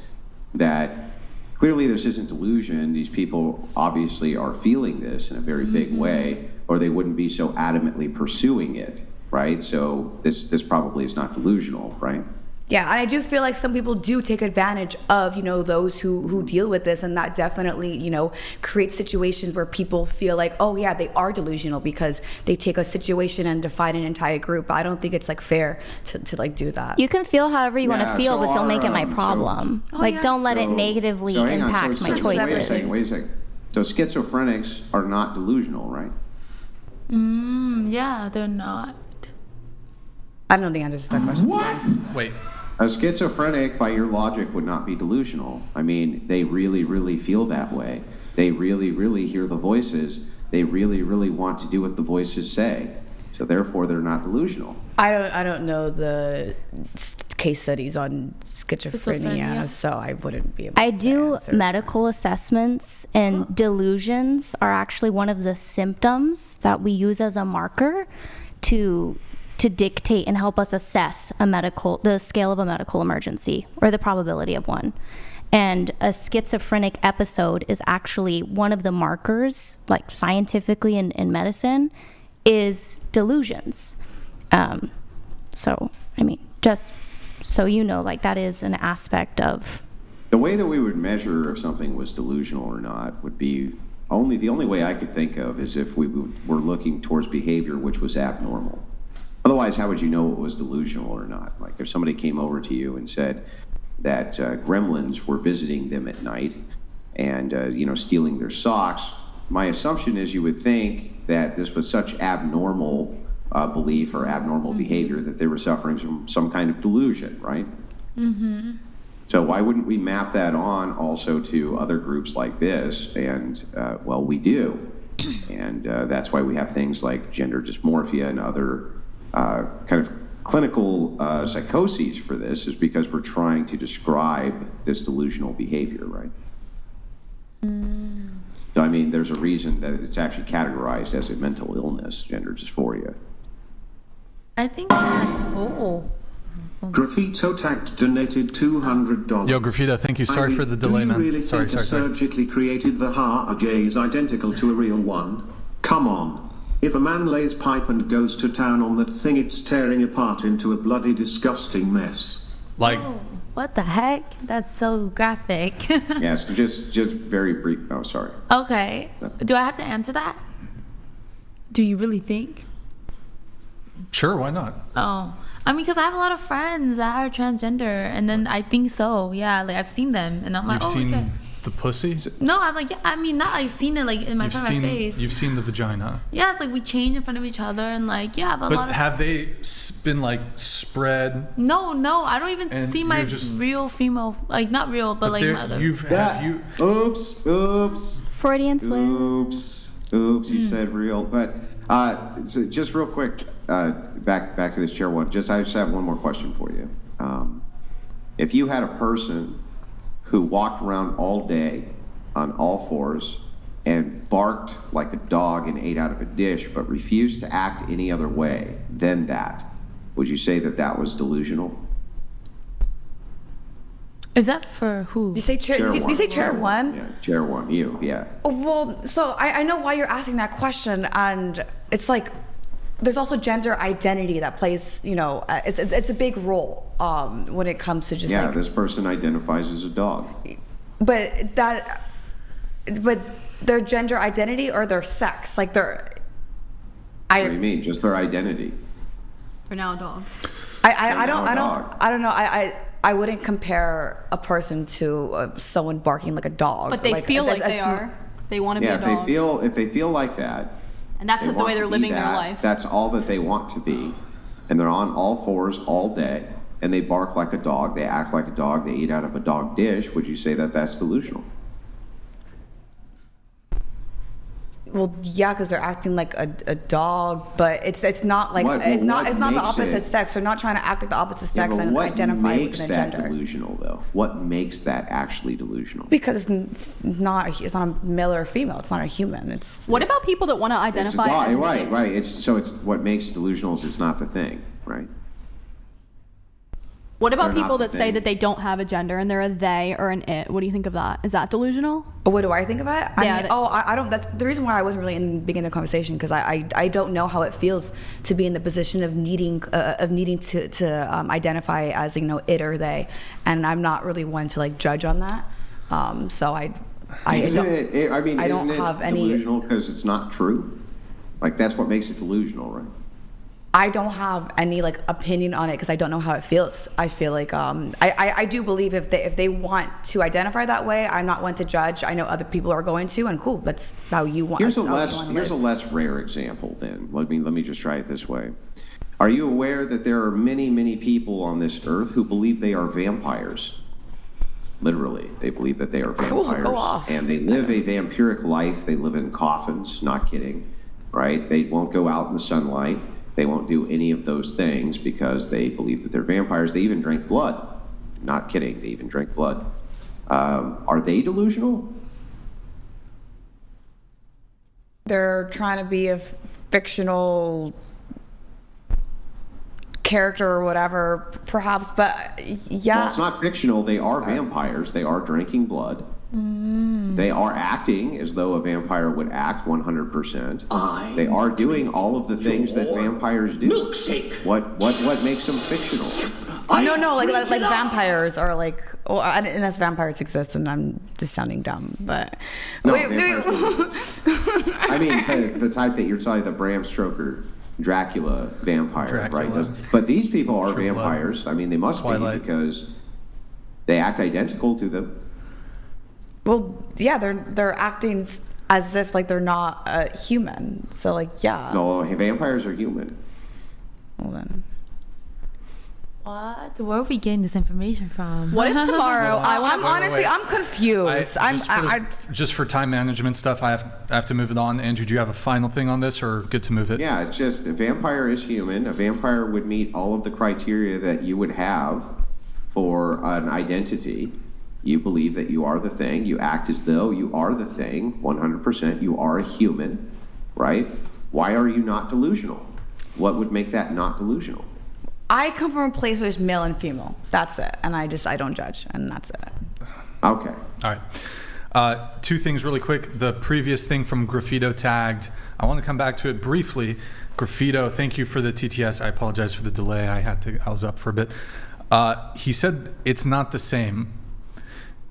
that clearly this isn't delusion. These people obviously are feeling this in a very big way, or they wouldn't be so adamantly pursuing it, right? So this probably is not delusional, right? Yeah, and I do feel like some people do take advantage of, those who deal with this, and that definitely, creates situations where people feel like, oh yeah, they are delusional because they take a situation and define an entire group. But I don't think it's like fair to like do that. You can feel however you want to feel, but don't make it my problem. Don't let it negatively impact my choices. Wait a second. So schizophrenics are not delusional, right? Yeah, they're not. I don't know the answer to that question. What? Wait. A schizophrenic, by your logic, would not be delusional. I mean, they really, really feel that way. They really, really hear the voices. They really, really want to do what the voices say. So therefore, they're not delusional. I don't know the case studies on schizophrenia, so I wouldn't be able to answer. Medical assessments, and delusions are actually one of the symptoms that we use as a marker to dictate and help us assess the scale of a medical emergency or the probability of one. And a schizophrenic episode is actually one of the markers, like scientifically in medicine, is delusions. So, I mean, just so you know, like that is an aspect of. The way that we would measure if something was delusional or not would be the only way I could think of is if we were looking towards behavior which was abnormal. Otherwise, how would you know it was delusional or not? Like if somebody came over to you and said that gremlins were visiting them at night and, stealing their socks, my assumption is you would think that this was such abnormal belief or abnormal behavior that they were suffering from some kind of delusion, right? Mm-hmm. So why wouldn't we map that on also to other groups like this? And, well, we do. And that's why we have things like gender dysmorphia and other kind of clinical psychoses for this, is because we're trying to describe this delusional behavior, right? So, I mean, there's a reason that it's actually categorized as a mental illness, gender dysphoria. I think that, Graffito tagged donated $200. Yo, Graffito, thank you. Sorry for the delay, man. Do you really Sorry. think a surgically created Vahajay is identical to a real one? Come on. If a man lays pipe and goes to town on that thing, it's tearing apart into a bloody, disgusting mess. Like, what the heck? That's so graphic. Yes, just very brief. Oh, sorry. Okay. Do I have to answer that? Do you really think? sure, why not? Oh, I mean, because I have a lot of friends that are transgender, and then I think so. Yeah, like I've seen them, and I'm like, You've oh, seen okay. the pussy? No, I'm like, yeah, I mean, not like seen it like in my front of my face. You've seen the vagina. Yeah, it's like we change in front of each other, and like, yeah, I have a lot But of. have they been like spread? No, I don't even see my real female, like not real, but like my other. Oops. Freudian slip. Oops. You said real. But so just real quick, back to this chair one. I just have one more question for you. If you had a person who walked around all day on all fours and barked like a dog and ate out of a dish, but refused to act any other way than that, would you say that was delusional? Is that for who? You say chair one? Yeah, chair one. You, yeah. Well, so I know why you're asking that question, and it's like there's also gender identity that plays, it's a big role when it comes to just this person identifies as a dog. But their gender identity or their sex, like what do you mean? Just their identity? For now, a dog. I don't know. I wouldn't compare a person to someone barking like a dog. But they feel like they are. They want to be a dog. If they feel like that, and that's the way they're living their life. That's all that they want to be, and they're on all fours all day, and they bark like a dog. They act like a dog. They eat out of a dog dish. Would you say that that's delusional? Well, yeah, because they're acting like a dog, but it's not like it's not the opposite sex. They're not trying to act like the opposite sex and identify with a gender. What makes that delusional, though? What makes that actually delusional? Because it's not a male or a female. It's not a human. What about people that want to identify? Right. It's what makes it delusional is it's not the thing, right? What about people that say that they don't have a gender and they're a they or an it? What do you think of that? Is that delusional? What do I think of it? I don't. That's the reason why I wasn't really in the beginning of the conversation, because I don't know how it feels to be in the position of needing to identify as it or they, and I'm not really one to isn't it delusional because it's not true? Like that's what makes it delusional, right? I don't have any opinion on it because I don't know how it feels. I feel like I do believe if they want to identify that way, I'm not one to judge. I know other people are going to, and cool, that's how you want. Here's a less rare example. Then let me just try it this way. Are you aware that there are many people on this earth who believe they are vampires? Literally, they believe that they are vampires. Cool, go off. And they live a vampiric life. They live in coffins. Not kidding, right? They won't go out in the sunlight. They won't do any of those things because they believe that they're vampires. They even drink blood. Not kidding. They even drink blood. Are they delusional? They're trying to be a fictional character or whatever, perhaps, but yeah. Well, it's not fictional. They are vampires. They are drinking blood. They are acting as though a vampire would act 100%. They are doing all of the things that vampires do. Milkshake. What makes them fictional? No, like vampires are unless vampires exist, and I'm just sounding dumb, but no, I mean the type that you're talking, the Bram Stoker Dracula vampire, right? But these people are vampires. Blood. I mean, they must be because they act identical to them. Well, yeah, they're acting as if they're not human. So yeah. No, vampires are human. Well then. What? Where are we getting this information from? What if tomorrow? I'm confused. Just for time management stuff, I have to move it on. Andrew, do you have a final thing on this, or good to move it? Yeah, it's just a vampire is human. A vampire would meet all of the criteria that you would have for an identity. You believe that you are the thing. You act as though you are the thing. 100%. You are a human, right? Why are you not delusional? What would make that not delusional? I come from a place where it's male and female. That's it. And I don't judge, and that's it. Okay. All right. Two things really quick. The previous thing from Graffito tagged, I want to come back to it briefly. Graffito, thank you for the TTS. I apologize for the delay. I was up for a bit. He said it's not the same.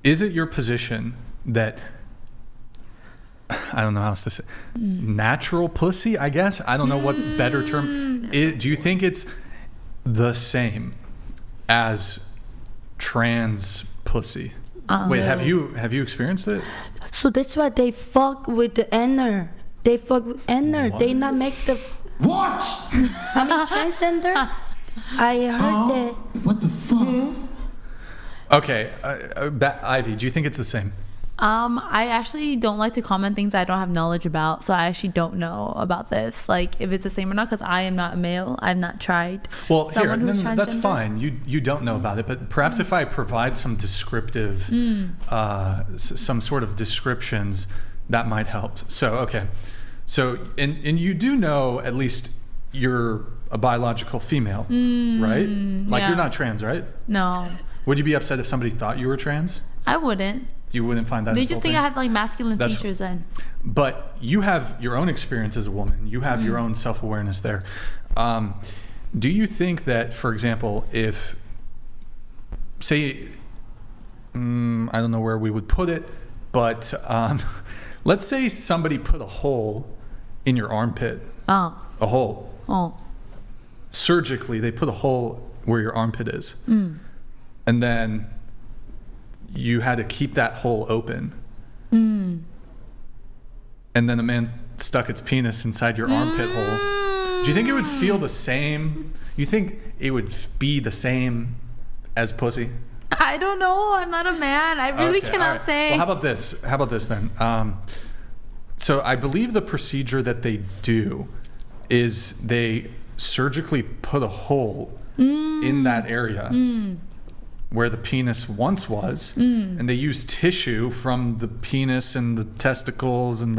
Is it your position that, I don't know how else to say, natural pussy, I guess? I don't know what better term. Do you think it's the same as trans pussy? Wait, have you experienced it? So that's why they fuck with the inner. They fuck with inner. They not make the. What? I mean transgender. I heard that. What the fuck? Okay, Ivy, do you think it's the same? I actually don't like to comment things I don't have knowledge about, so I actually don't know about this, like if it's the same or not, because I am not a male. I've not tried. Well, someone here, who's no, that's transgender. fine. You don't know about it, but perhaps if I provide some descriptive, some sort of descriptions, that might help. So, okay. So, and you do know at least you're a biological female, right? Like yeah. you're not trans, right? No, Would you be upset if somebody thought you were trans? I wouldn't. You wouldn't find that They insulting? just think I have like masculine That's- features then. But you have your own experience as a woman. You have your own self-awareness there. Do you think that, for example, if, say, I don't know where we would put it, but let's say somebody put a hole in your armpit. Oh. A hole. Oh. Surgically, they put a hole where your armpit is. And then you had to keep that hole open. And then a man stuck its penis inside your armpit hole. Do you think it would feel the same? You think it would be the same as pussy? I don't know. I'm not a man. I really Okay, cannot all right. say. Well, how about this? How about this then? So I believe the procedure that they do is they surgically put a hole in that area where the penis once was, and they use tissue from the penis and the testicles and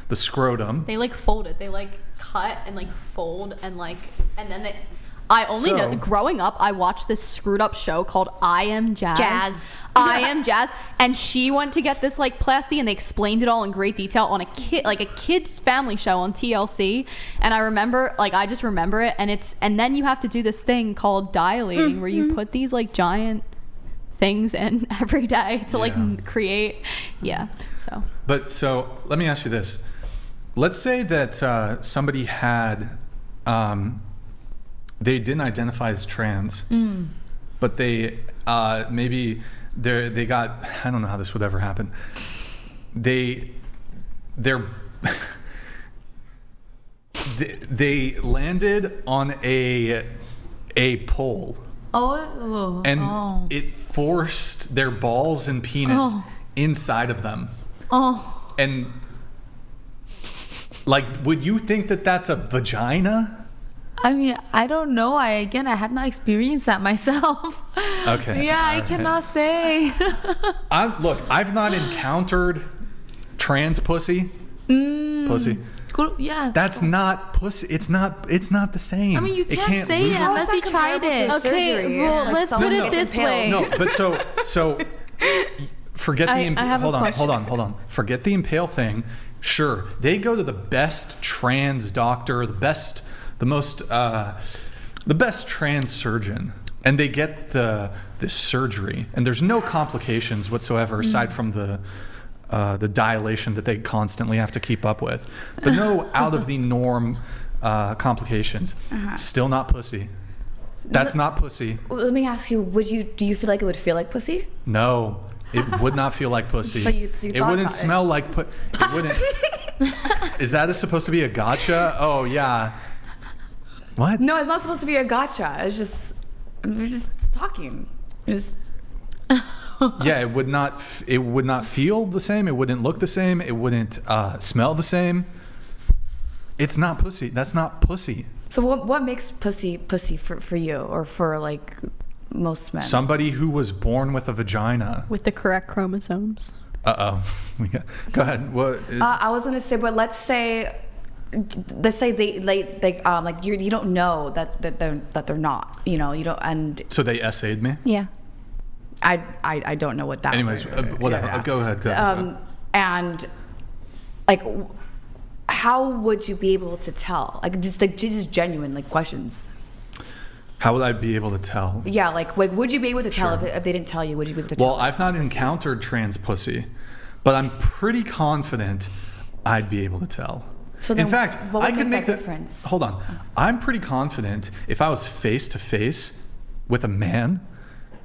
the scrotum. They like fold it. They like cut and like fold and like, and then they. I only So- know, growing up, I watched this screwed up show called I Am Jazz. Jazz. I Am Jazz. And she went to get this like plasty and they explained it all in great detail on a kid's family show on TLC. And I remember, like, I just remember it. And then you have to do this thing called dilating where you put these like giant things in every day to like create. Yeah. So. But so let me ask you this. Let's say that somebody had, they didn't identify as trans, but they maybe they got, I don't know how this would ever happen. They landed on a pole. Oh. And it forced their balls and penis inside of them. Oh. And like, would you think that that's a vagina? I mean, I don't know. I have not experienced that myself. Okay. Yeah, I Okay. cannot say. Look, I've not encountered trans pussy. Pussy. Yeah. That's not pussy. It's not the same. I mean, you It can't say move. it unless you tried it. Okay, well, let's put it this way. No, but so forget the I have a hold on. Forget the impale thing. Sure, they go to the best trans doctor, the best trans surgeon, and they get this surgery, and there's no complications whatsoever aside from the dilation that they constantly have to keep up with, but no out of the norm complications. Still not pussy. That's not pussy. Let me ask you, do you feel like it would feel like pussy? No, it would not feel like pussy. So you it thought wouldn't about it. smell like it wouldn't. Is that supposed to be a gotcha? Oh yeah. What? No, it's not supposed to be a gotcha. We're just talking. Yeah, it would not feel the same. It wouldn't look the same. It wouldn't smell the same. It's not pussy. That's not pussy. So what makes pussy for you or for like most men? Somebody who was born with a vagina. With the correct chromosomes. Go ahead. What? I was gonna say, but let's say they like you don't know that they're not, you don't, and So they essayed me. Yeah. I don't know what that. Anyways, whatever. Yeah. Go ahead. And like, how would you be able to tell? Like just genuine like questions. How would I be able to tell? Yeah, like would you be able to tell Sure. if they didn't tell you? Would you be able to tell? Well, I've not encountered trans pussy, but I'm pretty confident I'd be able to tell. So in then fact, what would I could make make that difference? Hold on. I'm pretty confident if I was face to face with a man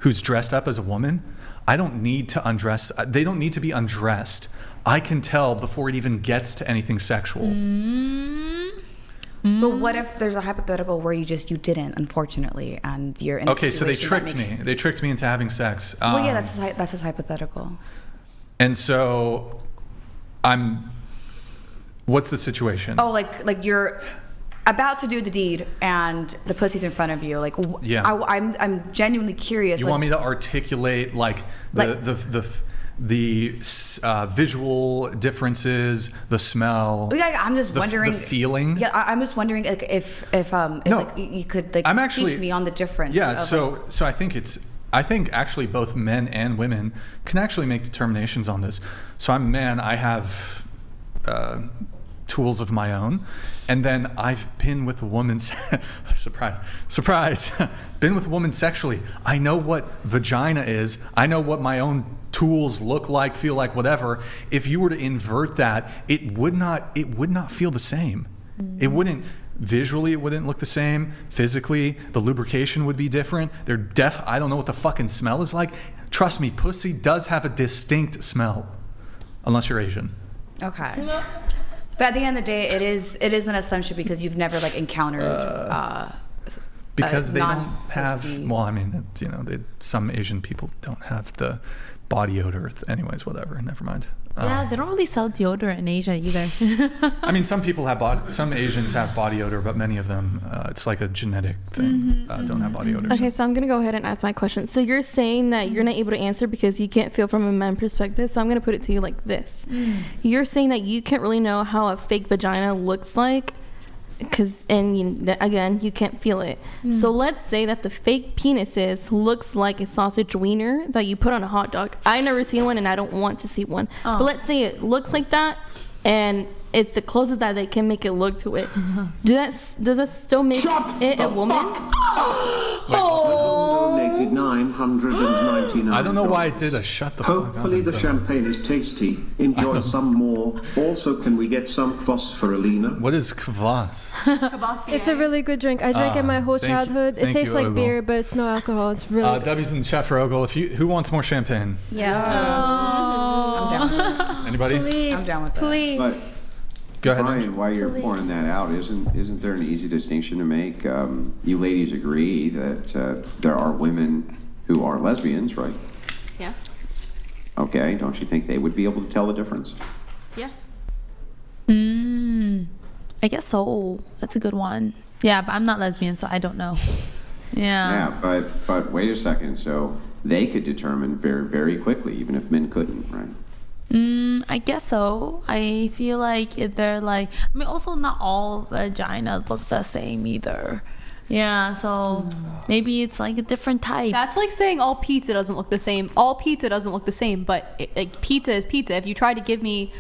who's dressed up as a woman, I don't need to undress. They don't need to be undressed. I can tell before it even gets to anything sexual. But what if there's a hypothetical where you didn't, unfortunately, and you're in a Okay, so they situation that tricked makes me. They tricked me into having sex. Well, yeah, that's his hypothetical. And so what's the situation? Oh, like you're about to do the deed and the pussy's in front of you. Like, Yeah. I'm genuinely curious. You like, want me to articulate like the visual differences, the smell? Yeah, I'm just wondering the feeling. Yeah, I'm just wondering like if like, you could like I'm actually, teach me on the difference. Yeah, of, so I think actually both men and women can actually make determinations on this. So I'm a man. I have tools of my own, and then I've been with a woman. surprise, been with a woman sexually. I know what vagina is. I know what my own tools look like, feel like, whatever. If you were to invert that, it would not feel the same. It wouldn't. Visually, it wouldn't look the same. Physically, the lubrication would be different. I don't know what the fucking smell is like. Trust me, pussy does have a distinct smell, unless you're Asian. Okay. But at the end of the day, it is an assumption because you've never like encountered. Because they don't have. Well, I mean, some Asian people don't have the body odor. Anyways, whatever. Never mind. Yeah, they don't really sell deodorant in Asia either. I mean, some Asians have body odor, but many of them, it's like a genetic thing. Don't have body odor. Okay, so I'm gonna go ahead and ask my question. So you're saying that you're not able to answer because you can't feel from a man's perspective. So I'm gonna put it to you like this: you're saying that you can't really know how a fake vagina looks like, again, you can't feel it. So let's say that the fake penises looks like a sausage wiener that you put on a hot dog. I never seen one and I don't want to see one. But let's say it looks like that and it's the closest that they can make it look to it. Does that still make it a woman? Donated $999. I don't know why I did a shut the fuck up. Hopefully the champagne is tasty. Enjoy some more. Also, can we get some kvass for Alina? What is kvass? It's a really good drink. I drank it my whole childhood. It tastes like beer, but it's no alcohol. It's really good. Debbie's in the chat for Ogle. Who wants more champagne? Yeah. I'm down with it. Anybody? Please. I'm down with that. Please. Go ahead. Brian, while you're pouring that out, isn't there an easy distinction to make? You ladies agree that there are women who are lesbians, right? Yes. Okay, don't you think they would be able to tell the difference? Yes. I guess so. That's a good one. Yeah, but I'm not lesbian, so I don't know. Yeah. Yeah, but wait a second. So they could determine very, very quickly, even if men couldn't, right? I guess so. I feel like they're like, I mean, also not all vaginas look the same either. Yeah, so maybe it's like a different type. That's like saying all pizza doesn't look the same. All pizza doesn't look the same, but pizza is pizza. If you tried to give me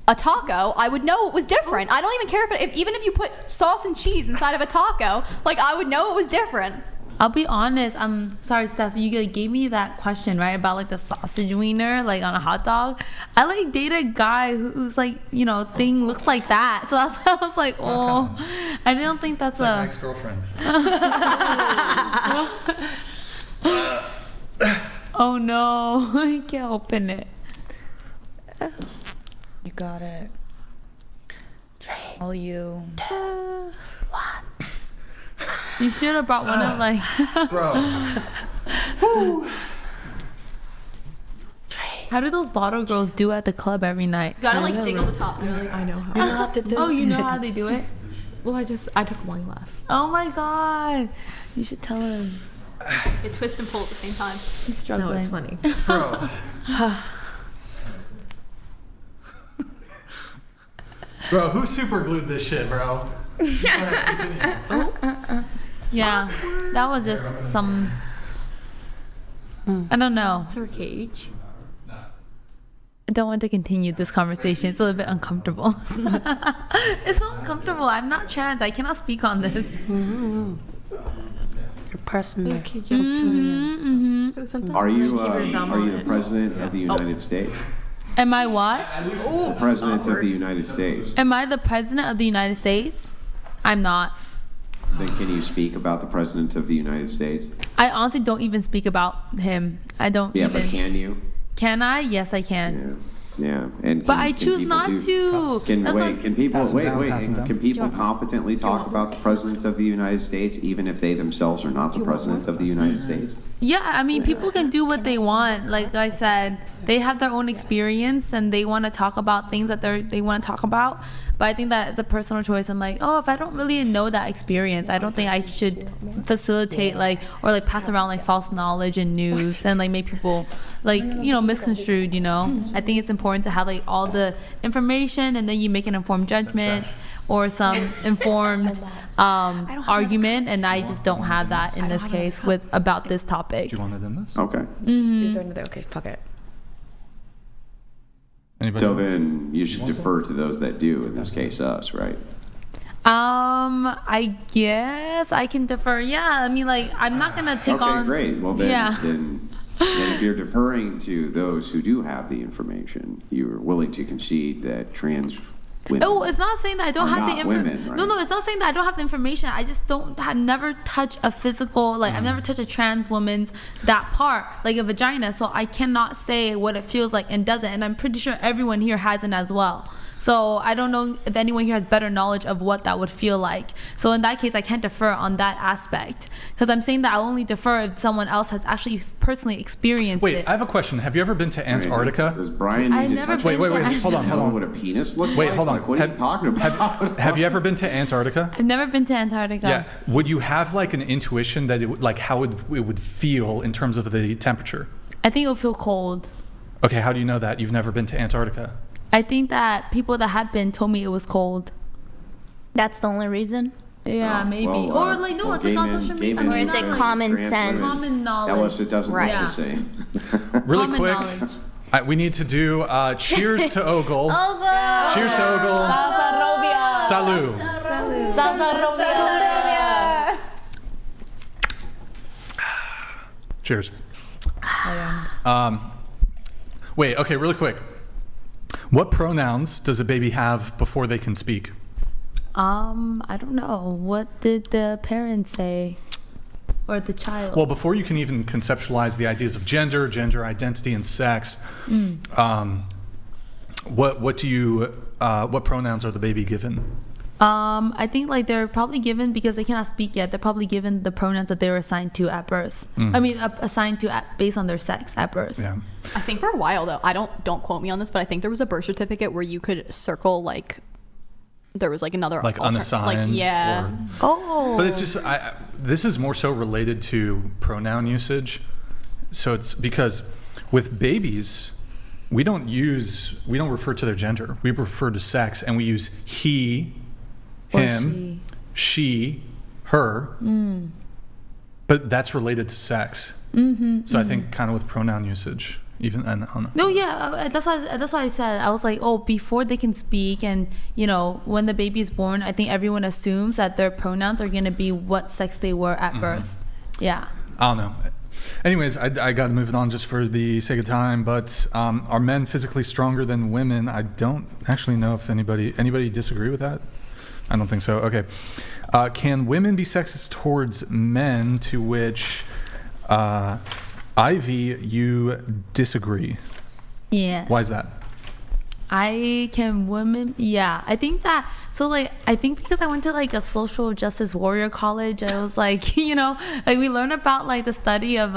a taco, I would know it was different. I don't even care if even if you put sauce and cheese inside of a taco, like I would know it was different. I'll be honest. I'm sorry, Steph. You gave me that question, right, about like the sausage wiener, like on a hot dog. I like date a guy who's like, thing looks like that. So that's why I was like, I don't think that's like my ex-girlfriend. Oh no, I can't open it. You got it. 3. All you. 2. 1. You should have brought one of like. Bro. How do those bottle girls do at the club every night? You gotta like jiggle the top. I know how. You know how to do. Oh, you know how they do it? Well, I took one glass. Oh my god! You should tell him. You twist and pull at the same time. He's struggling. No, it's funny. Bro. Bro, who super glued this shit, bro? Yeah, that was just some. I don't know. It's her cage. I don't want to continue this conversation. It's a little bit uncomfortable. It's so uncomfortable. I'm not trans. I cannot speak on this. Your personal opinions. Are you the president of the United States? Am I what? The president of the United States. Am I the president of the United States? I'm not. Then can you speak about the president of the United States? I honestly don't even speak about him. I don't even. Yeah, but can you? Can I? Yes, I can. Yeah, and But I choose not to. Can That's what- can people Pass 'em down, pass 'em down. Can people competently talk about the president of the United States, even if they themselves are not the president of the United States? Yeah, I mean, people can do what they want. Like I said, they have their own experience and they want to talk about things that they want to talk about. But I think that it's a personal choice. I'm like, oh, if I don't really know that experience, I don't think I should facilitate or pass around like false knowledge and news and like make people misconstrued. I think it's important to have like all the information and then you make an informed judgment or some informed argument, and I just don't have that in this case about this topic. Do you want it in this? Okay. Is there another? Okay, fuck it. Anybody? So then you should defer to those that do, in this case us, right? I guess I can defer. Yeah, I mean, like, I'm not gonna take on. Okay, great. Well, then if you're deferring to those who do have the information, you're willing to concede that trans women. Oh, it's not saying that I don't have the information. Women, right? No, it's not saying that I don't have the information. I just I've never touched a physical, I've never touched a trans woman's that part, like a vagina. So I cannot say what it feels like and doesn't. And I'm pretty sure everyone here hasn't as well. So I don't know if anyone here has better knowledge of what that would feel like. So in that case, I can't defer on that aspect because I'm saying that I'll only defer if someone else has actually personally experienced it. Wait, I have a question. Have you ever been to Antarctica? Does Brian I've need to never touch been Wait, to hold on. know what a penis looks Wait, like? hold on. Like, what are you talking about? Have you ever been to Antarctica? I've never been to Antarctica. Yeah. Would you have like an intuition that how it would feel in terms of the temperature? I think it would feel cold. Okay, how do you know that? You've never been to Antarctica. I think that people that have been told me it was cold. That's the only reason? Yeah, maybe. Well, or like, no, it's like on social media. Or is it common sense? Common knowledge. Tell us it doesn't Right. look the same. Really Common quick, knowledge. we need to do cheers to Ogle. Ogle! Cheers to Ogle. Salud. Cheers. Wait, okay, really quick. What pronouns does a baby have before they can speak? I don't know. What did the parents say? Or the child? Well, before you can even conceptualize the ideas of gender identity, and sex, what pronouns are the baby given? I think like they're probably given, because they cannot speak yet, they're probably given the pronouns that they were assigned to at birth. I mean, assigned to based on their sex at birth. Yeah. I think for a while though, don't quote me on this, but I think there was a birth certificate where you could circle like there was like another unassigned. Yeah. But it's just this is more so related to pronoun usage. So it's because with babies, we don't refer to their gender. We refer to sex, and we use he, him, she, her. But that's related to sex. So I think kind of with pronoun usage. No, yeah, that's why I said, I was like, oh, before they can speak, and when the baby is born, I think everyone assumes that their pronouns are going to be what sex they were at birth. Yeah. I don't know. Anyways, I got to move it on just for the sake of time, but are men physically stronger than women? I don't actually know if anybody disagree with that. I don't think so. Okay. Can women be sexist towards men? To which Ivy, you disagree. Yeah. Why is that? I think that, so like, I think because I went to like a social justice warrior college, I was like, like we learn about like the study of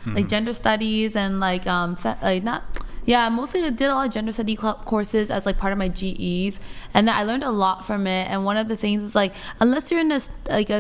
like gender studies and like mostly I did a lot of gender study courses as like part of my GEs, and I learned a lot from it. And one of the things is like, unless you're in this like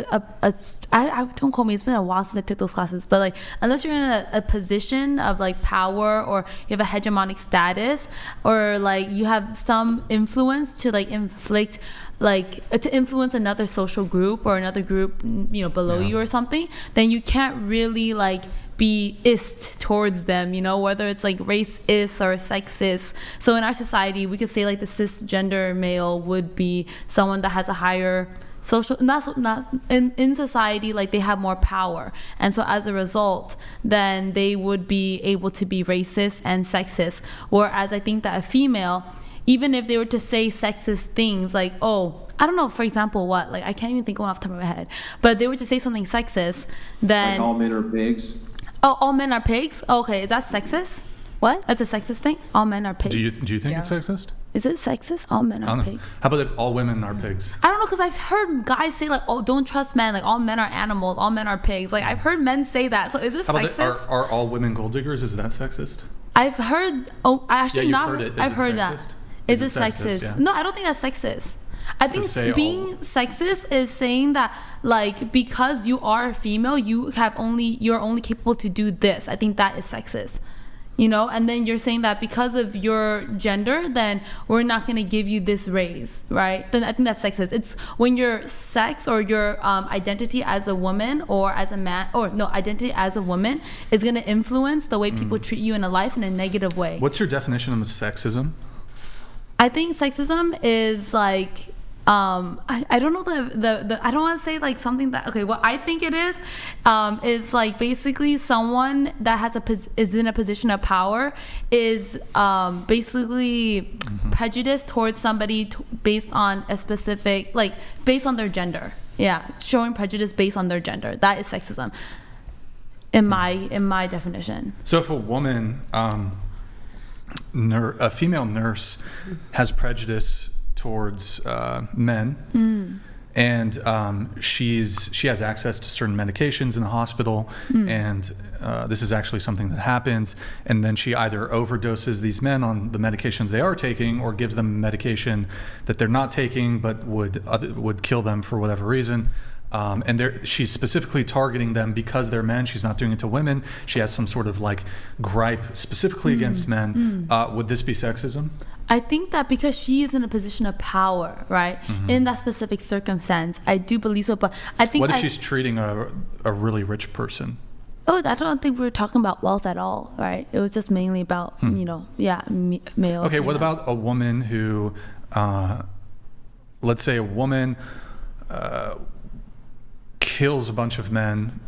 I don't quote me, it's been a while since I took those classes, but like unless you're in a position of like power, or you have a hegemonic status, or like you have some influence to like inflict to influence another social group or another group below you or something, then you can't really like be ist towards them, whether it's like racist or sexist. So in our society, we could say like the cisgender male would be someone that has a higher social, in society, like they have more power, and so as a result, then they would be able to be racist and sexist. Whereas I think that a female, even if they were to say sexist things like, oh, I don't know, for example, what, like I can't even think of one off the top of my head, but if they were to say something sexist, then like all men are pigs. Oh, all men are pigs? Okay, is that sexist? What? That's a sexist thing? All men are pigs. Do you think it's sexist? Is it sexist? All men I are don't know. pigs. How about if all women are pigs? I don't know, because I've heard guys say like, "Oh, don't trust men. Like all men are animals. All men are pigs." Like I've heard men say that. So is this How about sexist? are all women gold diggers? Is that sexist? I've heard. Oh, I actually you've not. heard it. Is I've it heard sexist? that. Is Is it it sexist? sexist? Yeah. No, I don't think that's sexist. I think say being sexist is saying that like because you are a female, you're only capable to do this. I think that is sexist. You know, and then you're saying that because of your gender, then we're not going to give you this raise, right? Then I think that's sexist. It's when your sex or your identity as a woman or as a man, or no, identity as a woman is going to influence the way people treat you in a life in a negative way. What's your definition of sexism? I think sexism is like, I don't know the I don't want to say like something that, okay, what I think it is like basically someone that is in a position of power is basically prejudiced towards somebody based on a specific, like based on their gender. Yeah, showing prejudice based on their gender. That is sexism in my definition. So if a woman, a female nurse has prejudice towards men, and she has access to certain medications in the hospital, and this is actually something that happens, and then she either overdoses these men on the medications they are taking, or gives them medication that they're not taking but would kill them for whatever reason. And she's specifically targeting them because they're men. She's not doing it to women. She has some sort of like gripe specifically against men. Would this be sexism? I think that because she is in a position of power, right, in that specific circumstance, I do believe so. But I think what if she's treating a really rich person? Oh, I don't think we were talking about wealth at all, right? It was just mainly about, male. Okay, what about a woman who, let's say a woman kills a bunch of men,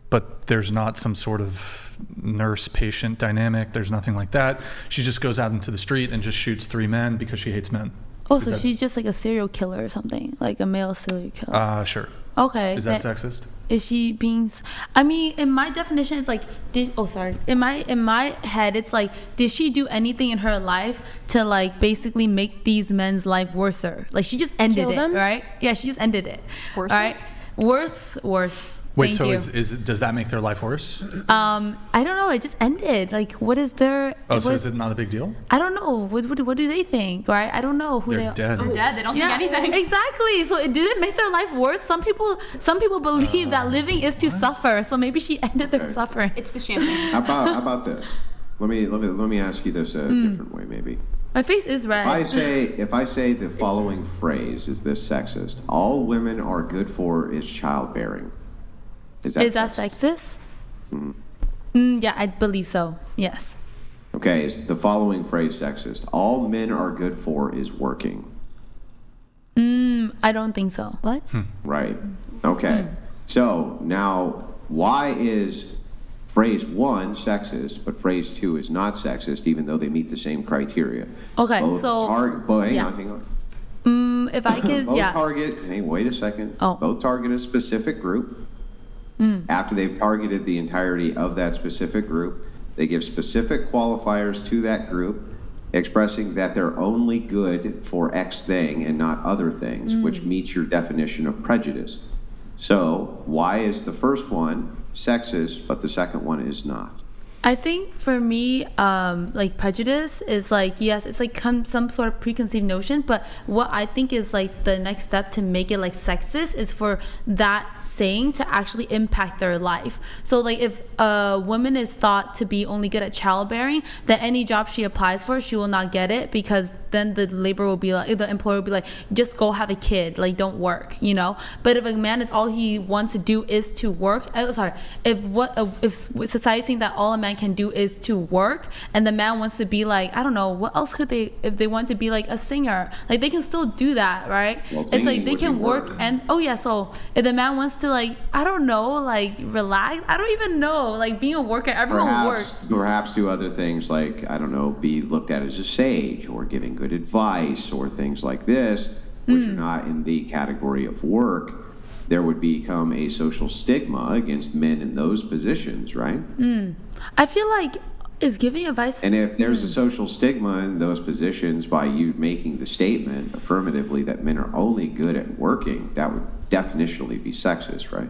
but there's not some sort of nurse-patient dynamic. There's nothing like that. She just goes out into the street and just shoots 3 men because she hates men. Oh, so she's just like a serial killer or something, like a male serial killer. Sure. Okay. Is that sexist? Is she being? I mean, in my definition, it's like, in my head, it's like, did she do anything in her life to like basically make these men's life worser? Like she just ended it, right? Yeah, she just ended it. Worse. Right? Worse. Wait, Thank so you. does that make their life worse? I don't know. It just ended. Like, what is their? So is it not a big deal? I don't know. What do they think? Right? I don't know who They're dead. They're dead. They don't think anything. Exactly. So it didn't make their life worse. Some people believe that living is to suffer. So maybe she ended their suffering. It's the champagne. How about this? Let me ask you this a different way, maybe. My face is red. If I say the following phrase, is this sexist? All women are good for is childbearing. Is that sexist? Yeah, I believe so. Yes. Okay, is the following phrase sexist? All men are good for is working. I don't think so. What? Right. Okay. So now, why is phrase 1 sexist, but phrase 2 is not sexist, even though they meet the same criteria? Okay, Hang on. If I could, Wait a second. Oh. Both target a specific group. After they've targeted the entirety of that specific group, they give specific qualifiers to that group, expressing that they're only good for X thing and not other things, which meets your definition of prejudice. So why is the first one sexist, but the second one is not? I think for me, like prejudice is like, yes, it's like some sort of preconceived notion, but what I think is like the next step to make it like sexist is for that saying to actually impact their life. So like if a woman is thought to be only good at childbearing, then any job she applies for, she will not get it, because then the employer will be like, just go have a kid, like don't work, you know? But if a man is all he wants to do is to work, if society's saying that all a man can do is to work, and the man wants to be like, I don't know, what else could they, if they want to be like a singer, like they can still do that, right? Well, it's like they can work and so if the man wants to like, I don't know, like relax, I don't even know, like being a worker, everyone works. Perhaps do other things like, I don't know, be looked at as a sage or giving good advice or things like this, which are not in the category of work. There would become a social stigma against men in those positions, right? I feel like Is giving advice. And if there's a social stigma in those positions by you making the statement affirmatively that men are only good at working, that would definitionally be sexist, right?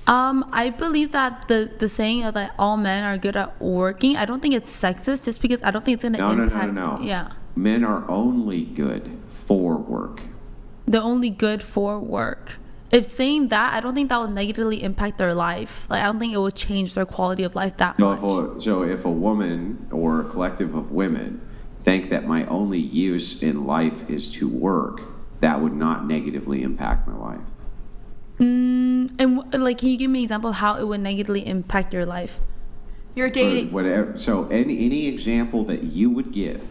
I believe that the saying of that all men are good at working, I don't think it's sexist, just because I don't think it's going to impact. No. Yeah. Men are only good for work. They're only good for work. If saying that, I don't think that will negatively impact their life. Like, I don't think it will change their quality of life that much. So if a woman or a collective of women think that my only use in life is to work, that would not negatively impact my life. And like, can you give me an example of how it would negatively impact your life? You're dating. Whatever. So any example that you would give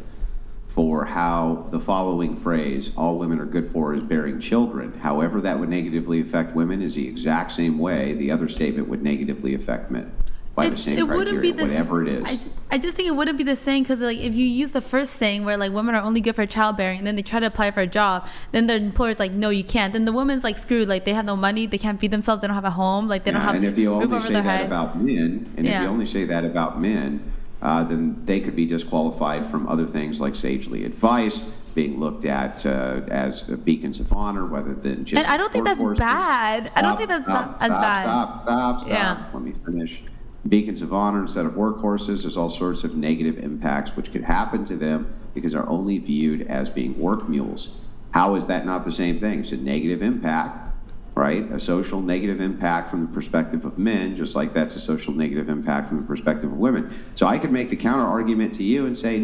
for how the following phrase, all women are good for, is bearing children, however that would negatively affect women, is the exact same way the other statement would negatively affect men by the same criteria, whatever it is. I just think it wouldn't be the same, because like, if you use the first saying where like women are only good for childbearing, and then they try to apply for a job, then the employer's like, no, you can't. Then the woman's like screwed. Like, they have no money, they can't feed themselves, they don't have a home, like they don't have and if you roof only over say their that head. about men, and if you only say that about men, then they could be disqualified from other things like sagely advice, being looked at as beacons of honor, rather than just. And I don't think that's bad. I don't think that's not as bad. Stop. Yeah. Let me finish. Beacons of honor instead of workhorses. There's all sorts of negative impacts which could happen to them because they're only viewed as being work mules. How is that not the same thing? It's a negative impact, right? A social negative impact from the perspective of men, just like that's a social negative impact from the perspective of women. So I could make the counter argument to you and say,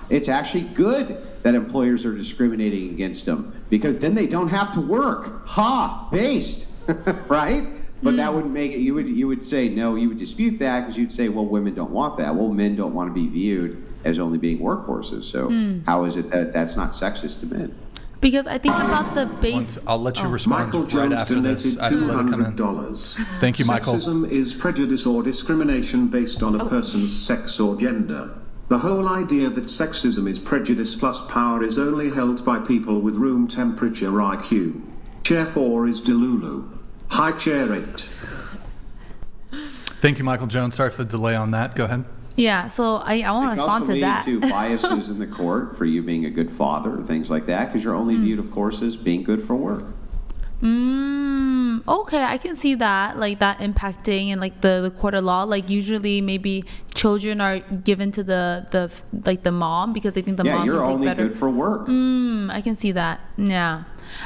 it's actually good that employers are discriminating against them, because then they don't have to work. Based, right? But that wouldn't make it, you would say, no, you would dispute that, because you'd say, well, women don't want that. Well, men don't want to be viewed as only being workhorses. So how is it that that's not sexist to men? Because I think about the base. I'll let you respond Michael right Jones after this. I have to let it come in. $200. Thank you, Michael. Sexism is prejudice or discrimination based on a person's sex or gender. The whole idea that sexism is prejudice plus power is only held by people with room temperature IQ. Chair 4 is Delulu. High chair 8. Thank you, Michael Jones. Sorry for the delay on that. Go ahead. Yeah, so I want to respond to that. It can also lead to biases in the court for you being a good father, things like that, because you're only viewed, of course, as being good for work. Okay, I can see that, like that impacting in like the court of law. Like usually maybe children are given to the mom because they think the mom you're can only take better. good for work. I can see that. Yeah.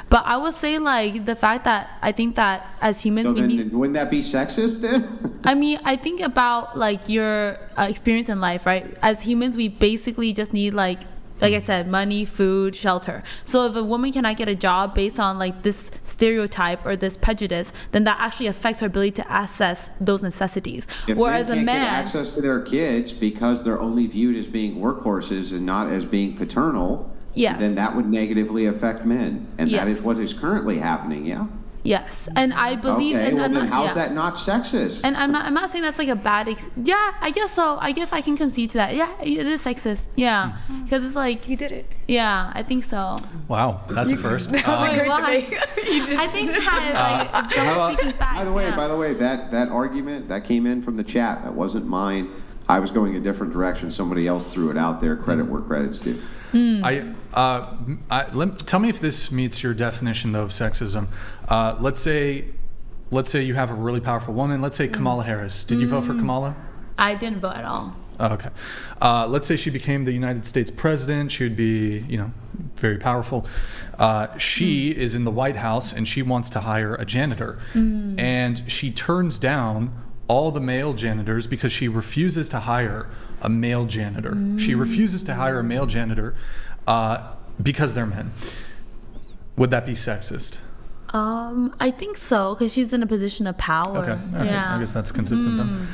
But I would say like the fact that I think that as humans wouldn't that be sexist then? I mean, I think about like your experience in life, right? As humans, we basically just need like I said, money, food, shelter. So if a woman cannot get a job based on like this stereotype or this prejudice, then that actually affects her ability to access those necessities. If Whereas men a can't man get access to their kids because they're only viewed as being workhorses and not as being paternal, then that would negatively affect men, and that is what is currently happening. Yes, and I believe. Okay, and well I'm then not, how's that not sexist? And I'm not saying that's like a bad. I guess so. I guess I can concede to that. Yeah, it is sexist. Yeah, because it's like you did it. Yeah, I think so. Wow, that's a first. Wait, why? I think that speaking facts. By the way, that argument that came in from the chat. That wasn't mine. I was going a different direction. Somebody else threw it out there. Credit where credit's due. Tell me if this meets your definition though of sexism. Let's say you have a really powerful woman. Let's say Kamala Harris. Did you vote for Kamala? I didn't vote at all. Oh, okay. Let's say she became the United States president. She would be, very powerful. She is in the White House and she wants to hire a janitor, and she turns down all the male janitors because she refuses to hire a male janitor. She refuses to hire a male janitor because they're men. Would that be sexist? I think so, because she's in a position of power. Okay, all right. I guess that's consistent then.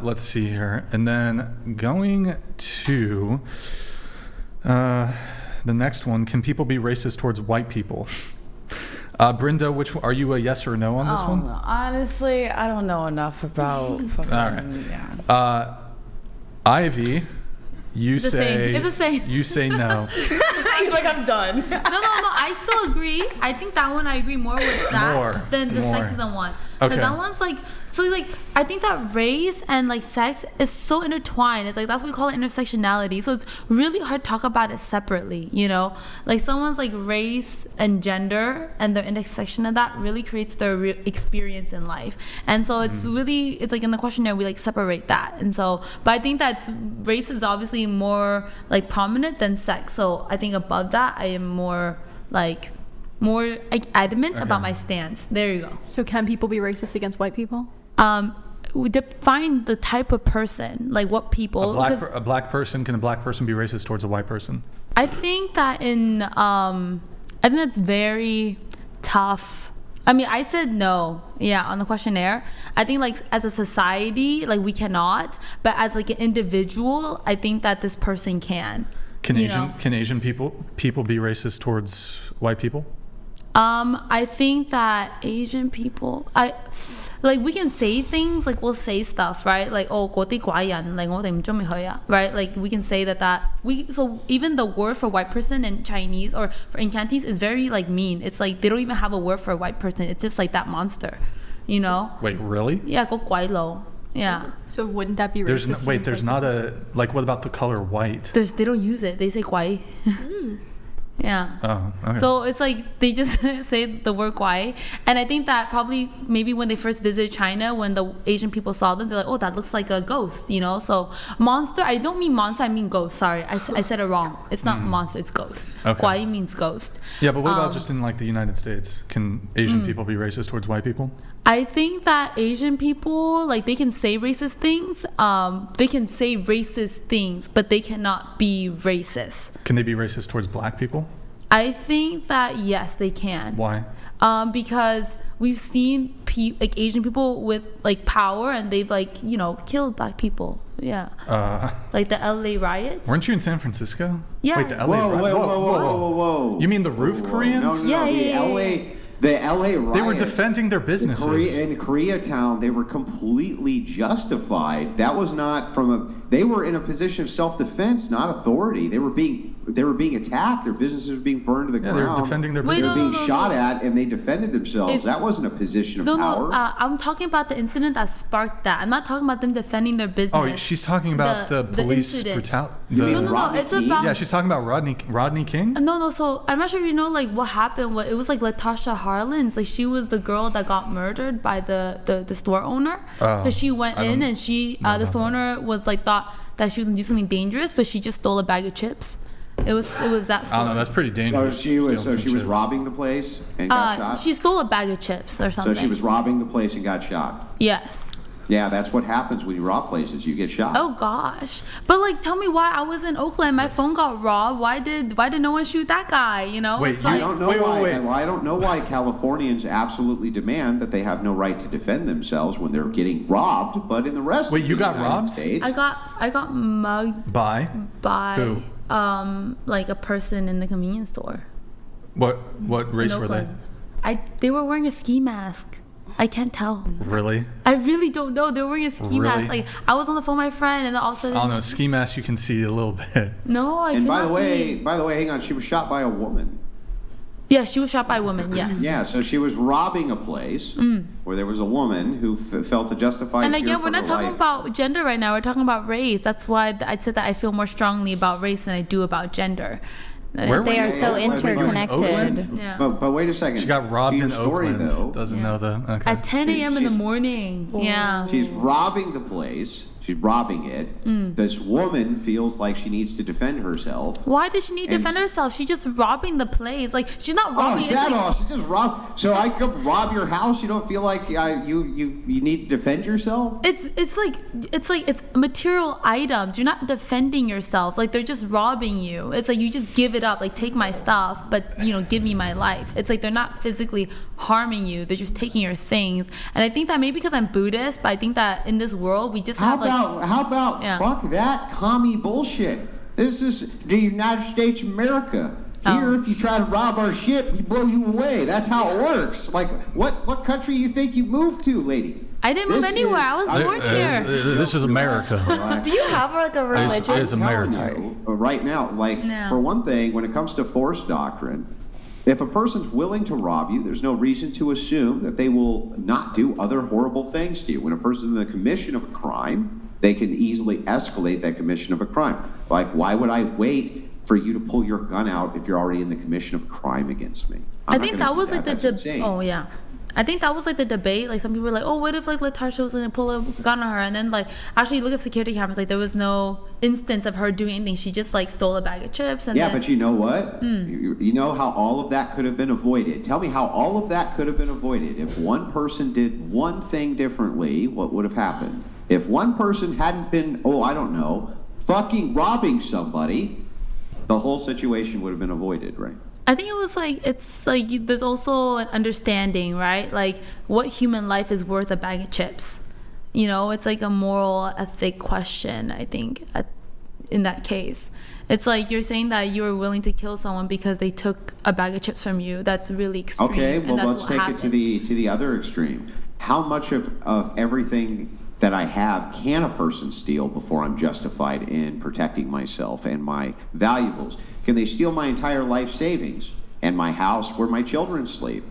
Let's see here. And then going to the next one, can people be racist towards white people? Brenda, are you a yes or no on this one? Honestly, I don't know enough about fucking. All right. Ivy, you say no. He's like, I'm done. No. I still agree. I think that one I agree more with that than the sexism one. Because that one's like, so like, I think that race and like sex is so intertwined. It's like, that's what we call it intersectionality. So it's really hard to talk about it separately, you know? Like someone's like race and gender and their intersection of that really creates their experience in life. And so it's really, it's like in the questionnaire, we like separate that. And so, but I think that race is obviously more like prominent than sex. So I think above that, I am more adamant about my stance. There you go. So can people be racist against white people? We define the type of person, like what people. A black person, can a black person be racist towards a white person? I think that I think that's very tough. I mean, I said no, on the questionnaire. I think like as a society, like we cannot, but as like an individual, I think that this person can. Can Asian people be racist towards white people? I think that Asian people, we can say things, like we'll say stuff, right? Like, oh, 嗰啲怪人, like 我哋唔鍾意佢啊, right? Like we can say so even the word for white person in Chinese or in Cantonese is very like mean. It's like they don't even have a word for a white person. It's just like that monster, you know? Wait, really? Yeah, 個鬼佬. Yeah. So wouldn't that be racist? There's not a, like, what about the color white? They don't use it. They say 怪. Yeah. Oh, okay. So it's like they just say the word guai. And I think that probably maybe when they first visited China, when the Asian people saw them, they're like, oh, that looks like a ghost, you know? So monster, I don't mean monster, I mean ghost. Sorry, I said it wrong. It's not monster, it's ghost. Okay. Guai means ghost. Yeah, but what about just in like the United States? Can Asian people be racist towards white people? I think that Asian people, like, they can say racist things. They can say racist things, but they cannot be racist. Can they be racist towards black people? I think that yes, they can. Why? Because we've seen like Asian people with like power, and they've like killed black people. Yeah. Like the LA riots. Weren't you in San Francisco? Yeah. Wait, the LA riots. Whoa. You mean the roof Koreans? No, the LA riots. They were defending their businesses. In Koreatown, they were completely justified. That was not they were in a position of self-defense, not authority. They were being attacked. Their businesses were being burned to the ground. They were defending their businesses. They were being shot at, and they defended themselves. That wasn't a position of power. I'm talking about the incident that sparked that. I'm not talking about them defending their business. Oh, she's talking about the police brutality. No, it's about... Yeah, she's talking about Rodney King? No, so I'm not sure if you know like what happened. It was like Latasha Harlins. Like she was the girl that got murdered by the store owner. She went in and the store owner was like thought that she was gonna do something dangerous, but she just stole a bag of chips. It was that story. I don't know, that's pretty dangerous. She was robbing the place and got shot? She stole a bag of chips or something. So she was robbing the place and got shot? Yes. Yeah, that's what happens when you rob places. You get shot. Oh gosh. But like, tell me why I was in Oakland, my phone got robbed. Why did no one shoot that guy? You know? Wait, I don't know I don't know why Californians absolutely demand that they have no right to defend themselves when they're getting robbed. But in the rest of the United States, I got mugged by who? Like a person in the convenience store. What race were they? They were wearing a ski mask. I can't tell. Really? I really don't know. They were wearing a ski mask. Like I was on the phone with my friend, and then all of a sudden. I don't know. Ski mask you can see a little bit. No, I and cannot see. By the way, hang on. She was shot by a woman. Yeah, she was shot by a woman. Yes. Yeah, so she was robbing a place where there was a woman who felt a justified. And again, we're not talking about gender right now. We're talking about race. That's why I said that I feel more strongly about race than I do about gender. They are so interconnected. Yeah. But wait a second. She got robbed in Oakland. Though, doesn't know the. Okay. At 10 a.m. in the morning. Yeah. She's robbing the place. She's robbing it. This woman feels like she needs to defend herself. Why does she need to defend herself? She's just robbing the place. Like she's not robbing. She just robbed. So I could rob your house. You don't feel like you need to defend yourself? It's like material items. You're not defending yourself. Like they're just robbing you. It's like you just give it up. Like take my stuff, but give me my life. It's like they're not physically harming you. They're just taking your things. And I think that maybe because I'm Buddhist, but I think that in this world we just have How about fuck that commie bullshit? This is the United States of America. Here, if you try to rob our shit, we blow you away. That's how it works. Like, what country you think you moved to, lady? I didn't move anywhere. I was born here. This is America. Do you have like a religion? It's America. Right now, for one thing, when it comes to force doctrine, If a person's willing to rob you, there's no reason to assume that they will not do other horrible things to you. When a person's in the commission of a crime, they can easily escalate that commission of a crime. Like, why would I wait for you to pull your gun out if you're already in the commission of a crime against me? I think that was like the I think that was like the debate. Like some people were like, oh, what if like Latasha was gonna pull a gun on her, and then like actually look at security cameras, like there was no instance of her doing anything. She just like stole a bag of chips. And but you know what? You know how all of that could have been avoided. Tell me how all of that could have been avoided. If one person did one thing differently, what would have happened? If one person hadn't been, fucking robbing somebody, the whole situation would have been avoided, right? I think it was like, it's like there's also an understanding, right? Like what human life is worth a bag of chips. You know, it's like a moral ethic question, I think, in that case. It's like you're saying that you were willing to kill someone because they took a bag of chips from you. That's really extreme. Okay, well, and let's take it to the other extreme. How much of everything that I have can a person steal before I'm justified in protecting myself and my valuables? Can they steal my entire life savings and my house where my children sleep?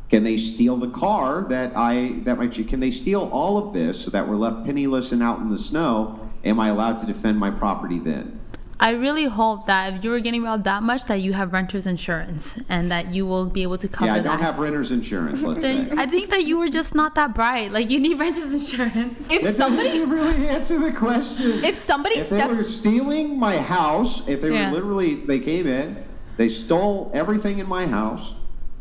Can they steal the car can they steal all of this so that we're left penniless and out in the snow? Am I allowed to defend my property then? I really hope that if you were getting robbed that much, that you have renter's insurance and that you will be able to cover that. Yeah, I don't have renter's insurance, let's say. I think that you were just not that bright. Like, you need renter's insurance. If somebody doesn't really answer the question. If they were stealing my house, if they were literally, they came in, they stole everything in my house,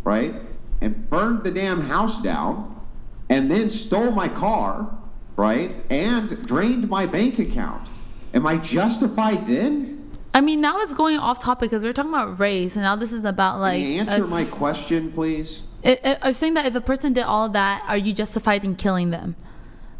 right? And burned the damn house down, and then stole my car, right? And drained my bank account. Am I justified then? I mean, now it's going off topic because we're talking about race, and now this is about like. Can you answer my question, please? I was saying that if a person did all of that, are you justified in killing them?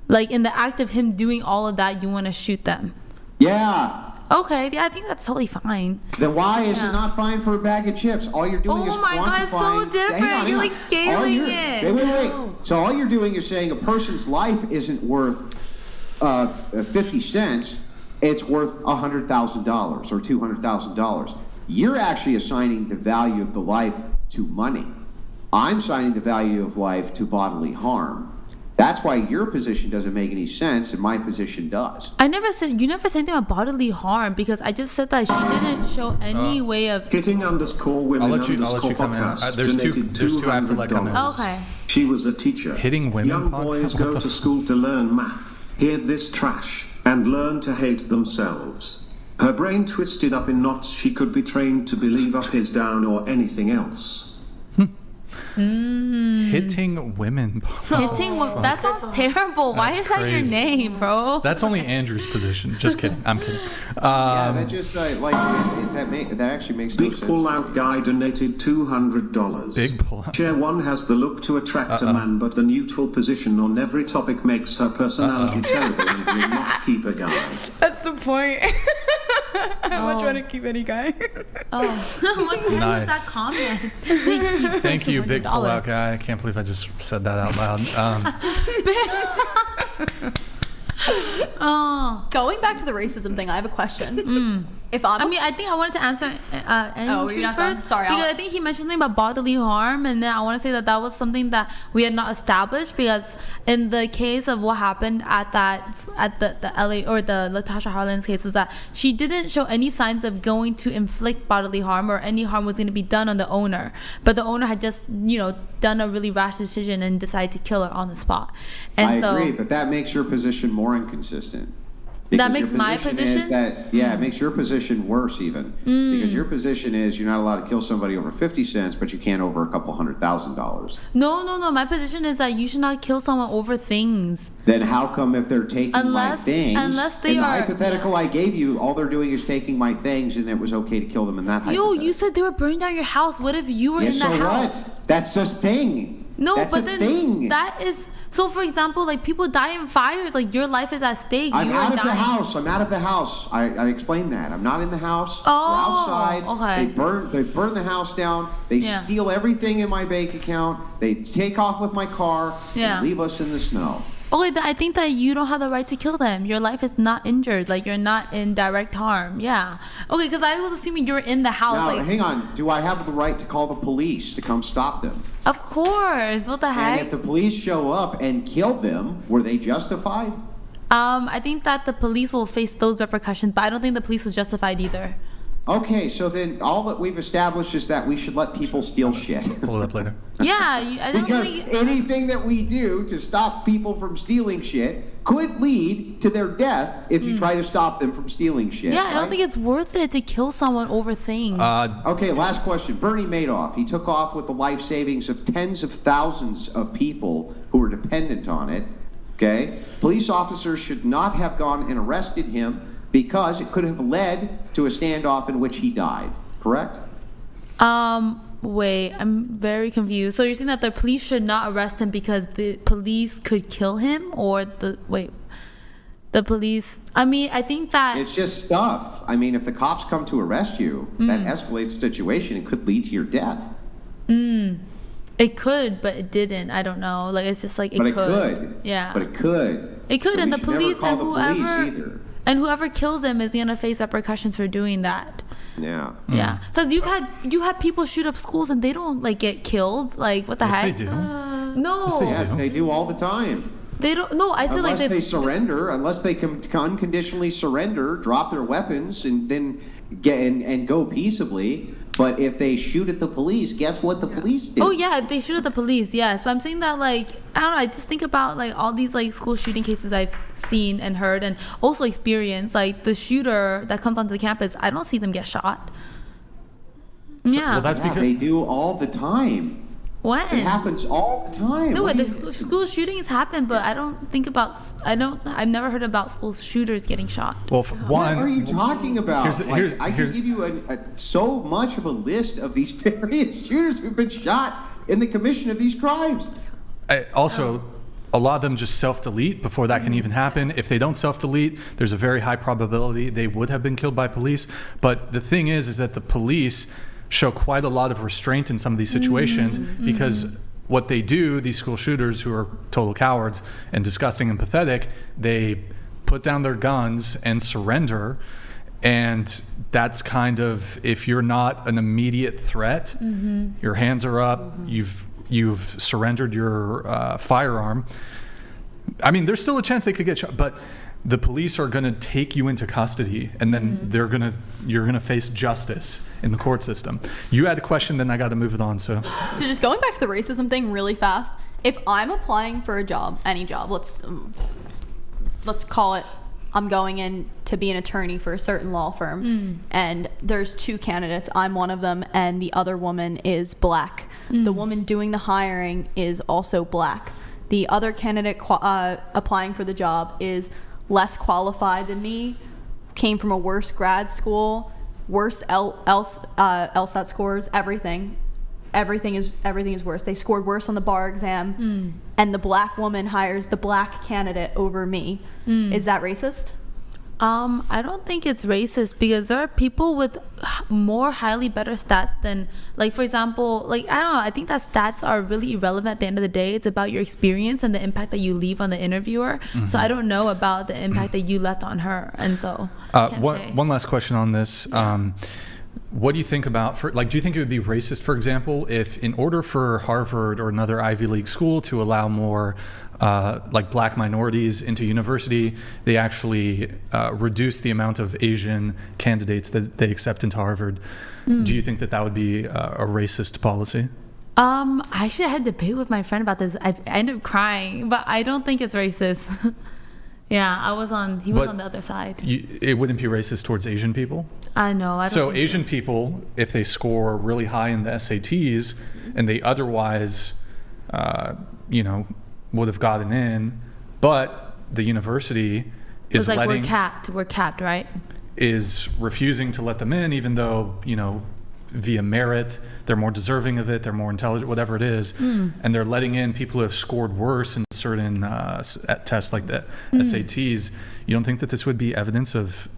Like in the act of him doing all of that, you want to shoot them? Yeah. Okay, yeah, I think that's totally fine. Then why is it not fine for a bag of chips? All you're doing is quantifying. Oh my God, it's so different. You're like scaling it. Wait. So all you're doing is saying a person's life isn't worth 50 cents. It's worth $100,000 or $200,000. You're actually assigning the value of the life to money. I'm assigning the value of life to bodily harm. That's why your position doesn't make any sense and my position does. You never said anything about bodily harm because I just said that she didn't show any way of hitting_women_podcast. I'll let you come in. There's two I have to let come in. Okay. She was a teacher. Hitting women. Young boys go to school to learn math, hear this trash, and learn to hate themselves. Her brain twisted up in knots. She could be trained to believe up is down or anything else. Hitting women. That sounds terrible. Why is that your name, bro? That's only Andrew's position. Just kidding. I'm kidding. That just that actually makes no sense. Big pull-out guy donated $200. Big pull-out. Chair 1 has the look to attract a man, but the neutral position on every topic makes her personality terrible and will not keep a guy. That's the point. I'm not trying to keep any guy. What the hell was that comment? Thank you, big pull-out guy. I can't believe I just said that out loud. Going back to the racism thing, I have a question. I think I wanted to answer Andrew first. Sorry, because I think he mentioned something about bodily harm, and then I want to say that was something that we had not established because in the case of what happened at the LA or the Latasha Harlan's case was that she didn't show any signs of going to inflict bodily harm or any harm was going to be done on the owner, but the owner had just done a really rash decision and decided to kill her on the spot. And I agree, but that makes your position more inconsistent. That makes my position? It makes your position worse even. Because your position is you're not allowed to kill somebody over 50 cents, but you can over a couple $100,000. No. My position is that you should not kill someone over things. Then how come if they're taking my things, unless they in the are hypothetical I gave you, all they're doing is taking my things and it was okay to kill them in that hypothetical? You said they were burning down your house. What if you were in the house? What? That's just thing. No, that's but then thing. That is... So, for example, like people die in fires, like your life is at stake. I'm out of the house. I explained that. I'm not in the house. Oh, we're outside. Okay. They burn the house down. They steal everything in my bank account. They take off with my car and leave us in the snow. Okay, I think that you don't have the right to kill them. Your life is not injured. Like, you're not in direct harm. Yeah. Okay, because I was assuming you were in the house. Now, like, hang on. Do I have the right to call the police to come stop them? Of course. What the heck? And if the police show up and kill them, were they justified? I think that the police will face those repercussions, but I don't think the police was justified either. Okay, so then all that we've established is that we should let people steal shit. Pull it up later. Yeah, I don't Because think... anything that we do to stop people from stealing shit could lead to their death if you try to stop them from stealing shit. Yeah, I don't right? think it's worth it to kill someone over things. Okay, last question. Bernie Madoff, he took off with the life savings of tens of thousands of people who were dependent on it. Okay? Police officers should not have gone and arrested him because it could have led to a standoff in which he died. Correct? Wait, I'm very confused. So you're saying that the police should not arrest him because the police could kill him, or the police? I mean, I think that It's just stuff. I mean, if the cops come to arrest you, that escalates the situation. It could lead to your death. It could, but it didn't. I don't know. Like, it's just like it But it could. could. Yeah. But it could. It could, So and we the should never police call and the whoever police either. and whoever kills him is gonna face repercussions for doing that. Yeah. Yeah, because you had people shoot up schools and they don't like get killed. Like, what the Yes, heck? they do. No. Yes, they do all the time. They don't. No, I said Unless like they surrender, unless they can unconditionally surrender, drop their weapons, and then get and go peaceably. But if they shoot at the police, guess what the police do? Oh yeah, if they shoot at the police, yes. But I'm saying that, like, I don't know, I just think about like all these like school shooting cases I've seen and heard and also experienced. Like, the shooter that comes onto the campus, I don't see them get shot. Yeah. Well, that's Yeah, because they do all the time. When? It happens all the time. No, What do the you- school shootings happen, but I don't think about. I've never heard about school shooters getting shot. well, What are you talking about? I here's- can give you so much of a list of these various shooters who've been shot in the commission of these crimes. Also, a lot of them just self-delete before that can even happen. If they don't self-delete, there's a very high probability they would have been killed by police. But the thing is that the police show quite a lot of restraint in some of these situations because what they do, these school shooters who are total cowards and disgusting and pathetic, they put down their guns and surrender. And that's kind of, if you're not an immediate threat, your hands are up, you've surrendered your firearm. I mean, there's still a chance they could get shot, but the police are going to take you into custody, and then you're going to face justice in the court system. You had a question, then I got to move it on. So just going back to the racism thing really fast. If I'm applying for a job, any job, let's call it, I'm going in to be an attorney for a certain law firm, and there's two candidates. I'm one of them, and the other woman is black. The woman doing the hiring is also black. The other candidate applying for the job is less qualified than me, came from a worse grad school, worse LSAT scores, everything is worse. They scored worse on the bar exam, and the black woman hires the black candidate over me. Is that racist? I don't think it's racist because there are people with more highly better stats than, like, for example, like, I don't know, I think that stats are really irrelevant at the end of the day. It's about your experience and the impact that you leave on the interviewer. So I don't know about the impact that you left on her, and so one last question on this. What do you think about, do you think it would be racist, for example, if in order for Harvard or another Ivy League school to allow more black minorities into university, they actually reduce the amount of Asian candidates that they accept into Harvard? Do you think that would be a racist policy? I actually had a debate with my friend about this. I ended up crying, but I don't think it's racist. Yeah, he was on the other side. It wouldn't be racist towards Asian people? I know. I don't So think Asian people, if they score really high in the SATs and they otherwise, would have gotten in, but the university is it's like we're capped, right? Is refusing to let them in, even though, via merit, they're more deserving of it, they're more intelligent, whatever it is, and they're letting in people who have scored worse in certain tests like the SATs. You don't think that this would be evidence of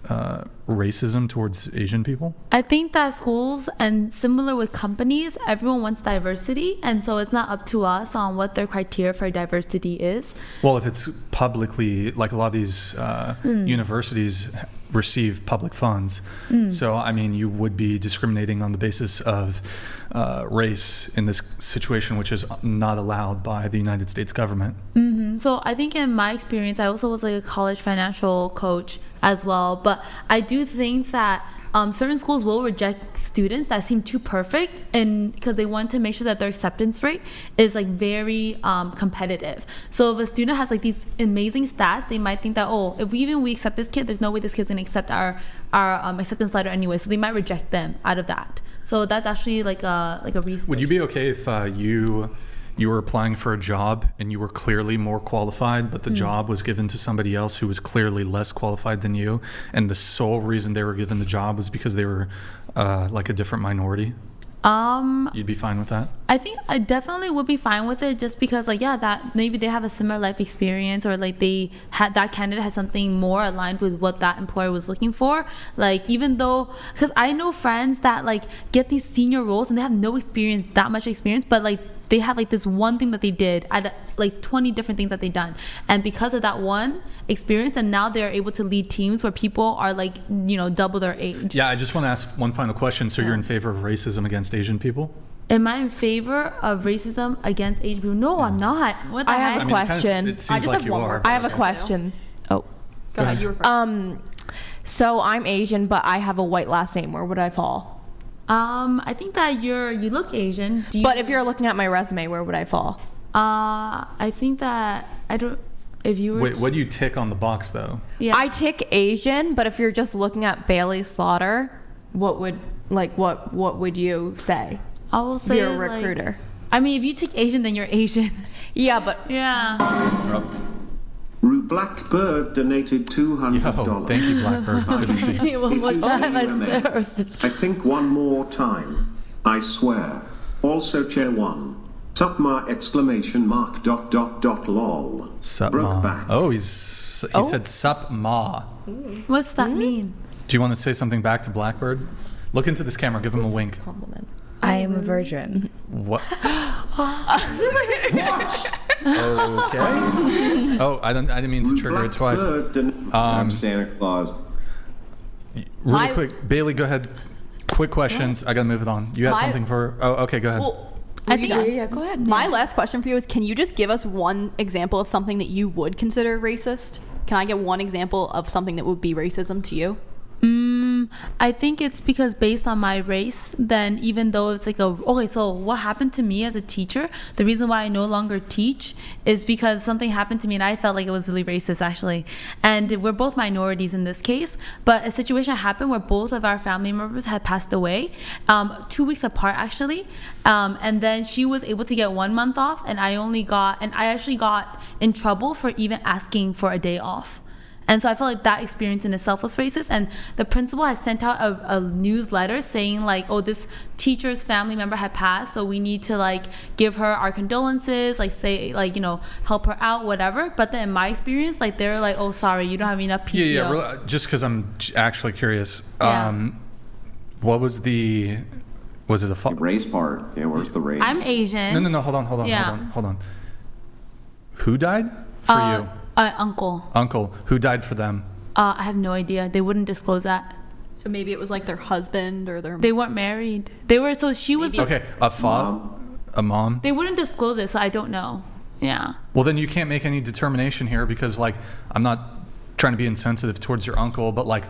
racism towards Asian people? I think that schools, and similar with companies, everyone wants diversity, and so it's not up to us on what their criteria for diversity is. Well, if it's publicly, like a lot of these universities receive public funds, so I mean, you would be discriminating on the basis of race in this situation, which is not allowed by the United States government. So I think in my experience, I also was like a college financial coach as well, but I do think that certain schools will reject students that seem too perfect, and because they want to make sure that their acceptance rate is like very competitive. So if a student has like these amazing stats, they might think that, oh, if we accept this kid, there's no way this kid's gonna accept our acceptance letter anyway, so they might reject them out of that. So that's actually like a research. Would you be okay if you were applying for a job and you were clearly more qualified, but the job was given to somebody else who was clearly less qualified than you, and the sole reason they were given the job was because they were like a different minority? You'd be fine with that? I think I definitely would be fine with it, just because like, yeah, that maybe they have a similar life experience, or like that candidate had something more aligned with what that employer was looking for. Like, even though, because I know friends that like get these senior roles and they have no experience, that much experience, but like they have like this one thing that they did at like 20 different things that they've done, and because of that one experience, and now they're able to lead teams where people are like, you know, double their age. Yeah, I just want to ask one final question. So you're in favor of racism against Asian people? Am I in favor of racism against Asian people? No, I'm not. What the I heck? have a question. It seems like you are. I have a question. Oh, Go ahead, you were first. So I'm Asian, but I have a white last name. Where would I fall? I think that you look Asian. But if you're looking at my resume, where would I fall? I think that I don't. If you were Wait, what do you tick on the box though? Yeah. I tick Asian, but if you're just looking at Bailey Slaughter, what would you say? I will say you're a like, recruiter. I mean, if you tick Asian, then you're Asian. Yeah, but yeah. Rue Blackbird donated $200. Yo, thank you, Blackbird. Good to see you. I think one more time. I swear. Also chair one. Supma exclamation mark dot dot dot lol. Sup ma. Oh, he said sup ma. What's that mean? Do you want to say something back to Blackbird? Look into this camera. Give him a wink. Compliment. I am a virgin. What? Okay. Oh, I didn't mean to trigger it twice. I'm Santa Claus. Really quick, Bailey, go ahead. Quick questions. I gotta move it on. You have something for? Oh, okay. Go ahead. Well, I think go ahead. My last question for you is: can you just give us one example of something that you would consider racist? Can I get one example of something that would be racism to you? I think it's because based on my race, then even though it's like okay, so what happened to me as a teacher, the reason why I no longer teach is because something happened to me and I felt like it was really racist actually. And we're both minorities in this case, but a situation happened where both of our family members had passed away, 2 weeks apart actually. And then she was able to get 1 month off, and I actually got in trouble for even asking for a day off. And so I felt like that experience in itself was racist, and the principal has sent out a newsletter saying like, oh, this teacher's family member had passed, so we need to like give her our condolences, like say like, you know, help her out, whatever. But then in my experience, like they're like, oh, sorry, you don't have enough PTO. Yeah, really, just because I'm actually curious. Yeah. What was it a The race part. Yeah, where's the race? I'm Asian. No, hold on. Who died for you? Uncle. Who died for them? I have no idea. They wouldn't disclose that. So maybe it was like their husband or their. They weren't married. They were. So she was. Okay, a mom. They wouldn't disclose it, so I don't know. Yeah. Well, then you can't make any determination here because, like, I'm not trying to be insensitive towards your uncle, but like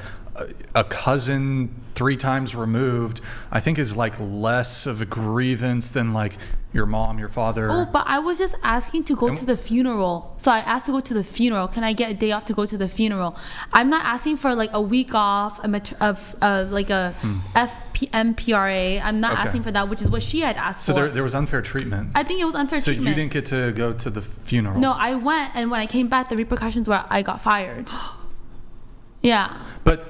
a cousin 3 times removed, I think is like less of a grievance than like your mom, your father. Oh, but I was just asking to go to the funeral. So I asked to go to the funeral. Can I get a day off to go to the funeral? I'm not asking for like a week off like a FMPRA. I'm not asking for that, which is what she had asked for. So there was unfair treatment. I think it was unfair treatment. So you didn't get to go to the funeral? No, I went, and when I came back, the repercussions were I got fired. Yeah. But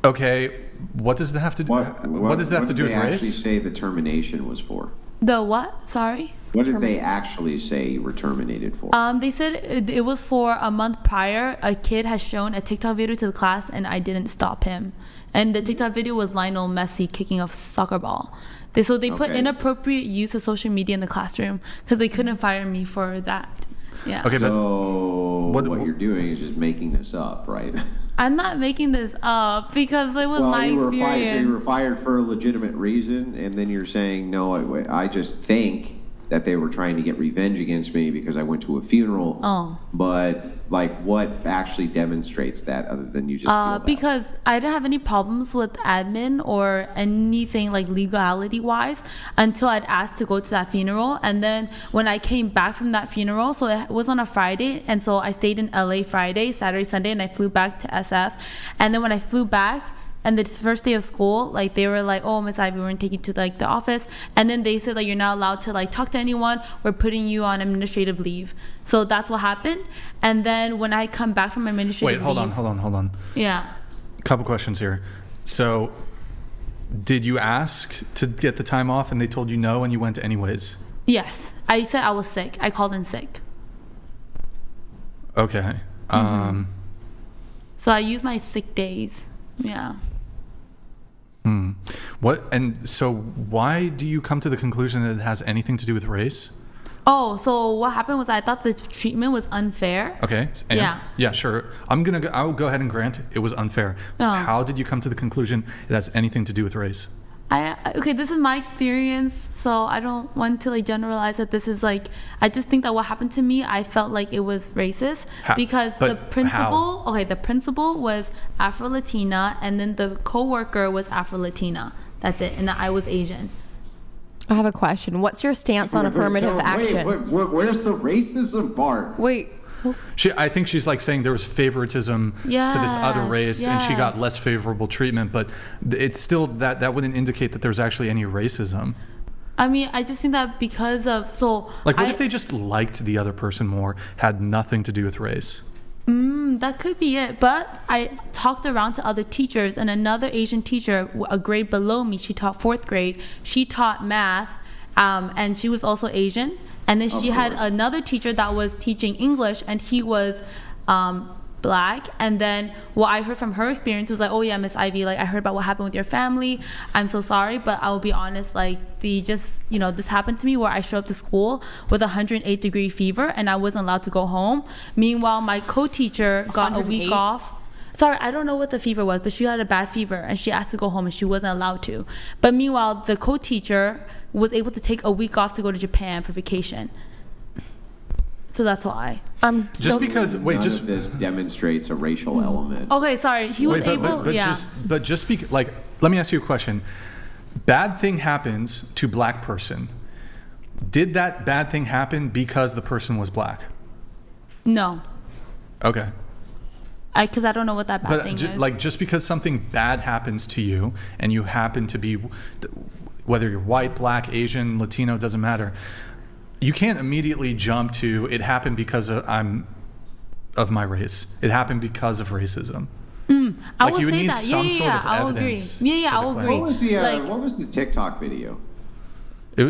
okay, what does that have to do? What does that have to do with What did they race? actually say the termination was for? The what? Sorry? What did they actually say you were terminated for? They said it was for a month prior. A kid has shown a TikTok video to the class, and I didn't stop him. And the TikTok video was Lionel Messi kicking a soccer ball. So they put inappropriate use of social media in the classroom because they couldn't fire me for that. Yeah. Okay, so what you're doing is just making this up, right? I'm not making this up because it was my experience. So you were fired for a legitimate reason, and then you're saying, no, I just think that they were trying to get revenge against me because I went to a funeral. Oh. But like, what actually demonstrates that other than you just feel bad? Because I didn't have any problems with admin or anything like legality wise until I'd asked to go to that funeral. And then when I came back from that funeral, so it was on a Friday, and so I stayed in LA Friday, Saturday, Sunday, and I flew back to SF. And then when I flew back, and the first day of school, like they were like, oh, Miss Ivy, we're gonna take you to like the office. And then they said like, you're not allowed to like talk to anyone. We're putting you on administrative leave. So that's what happened. And then when I come back from administrative leave. Wait, hold on. Yeah. Couple questions here. So did you ask to get the time off and they told you no and you went anyways? Yes. I said I was sick. I called in sick. Okay. So I used my sick days. Yeah. What, and so why do you come to the conclusion that it has anything to do with race? Oh, so what happened was I thought the treatment was unfair. Okay. And yeah, sure. I'll go ahead and grant it was unfair. How did you come to the conclusion it has anything to do with race? Okay, this is my experience, so I don't want to like generalize that this is like, I just think that what happened to me, I felt like it was racist because the principal was Afro-Latina, and then the co-worker was Afro-Latina. That's it, and I was Asian. I have a question. What's your stance on affirmative action? Where's the racism part? Wait. I think she's like saying there was favoritism to this other race and she got less favorable treatment, but it's still that wouldn't indicate that there's actually any racism. I mean, I just think that because of, what if they just liked the other person more, had nothing to do with race? That could be it, but I talked around to other teachers, and another Asian teacher, a grade below me, she taught 4th grade, she taught math, and she was also Asian. And then she had another teacher that was teaching English, and he was black. And then what I heard from her experience was like, oh yeah, Miss Ivy, like I heard about what happened with your family. I'm so sorry, but I will be honest, like this happened to me where I showed up to school with 108-degree fever and I wasn't allowed to go home. Meanwhile, my co-teacher got a week off. Sorry, I don't know what the fever was, but she had a bad fever and she asked to go home and she wasn't allowed to. But meanwhile, the co-teacher was able to take a week off to go to Japan for vacation. So that's why. Just because this demonstrates a racial element. Okay, sorry. He was able. Let me ask you a question. Bad thing happens to black person. Did that bad thing happen because the person was black? No. Okay. Because I don't know what that bad thing is. Like just because something bad happens to you and you happen to be, whether you're white, black, Asian, Latino, doesn't matter. You can't immediately jump to it happened because I'm of my race. It happened because of racism. I would say that. Yeah, I will agree. Yeah, I will agree. What was the TikTok video?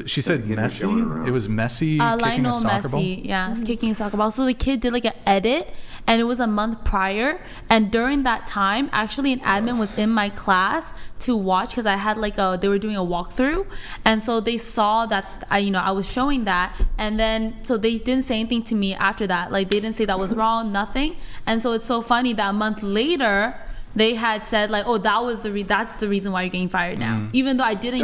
She said messy. It was messy kicking a soccer ball. Yeah, kicking a soccer ball. So the kid did like an edit, and it was a month prior. And during that time, actually, an admin was in my class to watch because I had they were doing a walkthrough, and so they saw that I was showing that, and then so they didn't say anything to me after that. Like they didn't say that was wrong, nothing. And so it's so funny that a month later, they had said that's the reason why you're getting fired now, even though I didn't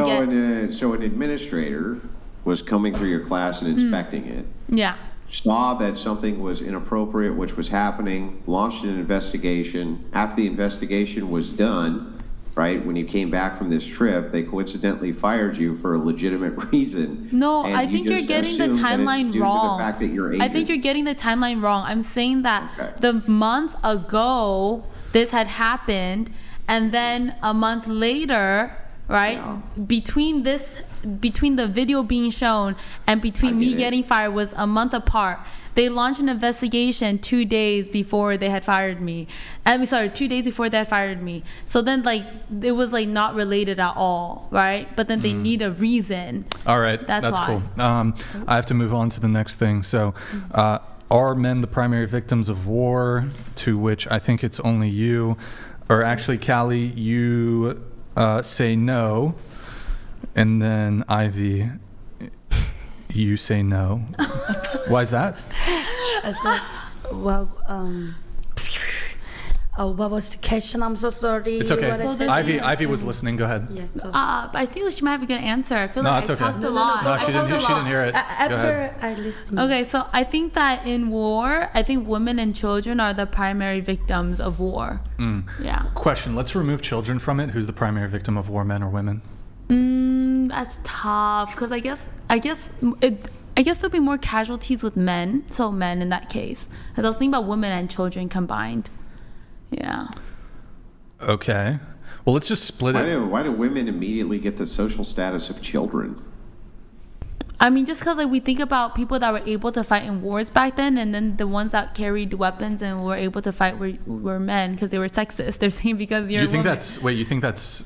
So an administrator was coming through your class and inspecting it. Yeah. Saw that something was inappropriate, which was happening, launched an investigation. After the investigation was done, right, when you came back from this trip, they coincidentally fired you for a legitimate reason. No, I think you're getting the timeline wrong. The fact that you're Asian. I think you're getting the timeline wrong. I'm saying that the month ago, this had happened, and then a month later, right, between the video being shown and between me getting fired was a month apart. they launched an investigation 2 days before they had fired me. 2 days before they had fired me. So then like it was like not related at all, right? But then they need a reason. All right, that's why. cool. I have to move on to the next thing. So, are men the primary victims of war? To which I think it's only you, or actually, Callie, you say no, and then Ivy, you say no. Why is that? I said, well, what was the question? I'm so sorry. It's okay. What I said. Ivy was listening. Go ahead. Yeah, go. I think she might have a good answer. I feel No, like it's I okay. talked a lot. No, she didn't hear it. Go After ahead. I listen. Okay, so I think that in war, I think women and children are the primary victims of war. Yeah. Question: let's remove children from it. Who's the primary victim of war, men or women? That's tough because I guess there'll be more casualties with men. So men in that case. Because I was thinking about women and children combined. Yeah. Okay. Well, let's just split it. Why do women immediately get the social status of children? I mean, just because like we think about people that were able to fight in wars back then, and then the ones that carried weapons and were able to fight were men because they were sexist. They're saying because you're. You think that's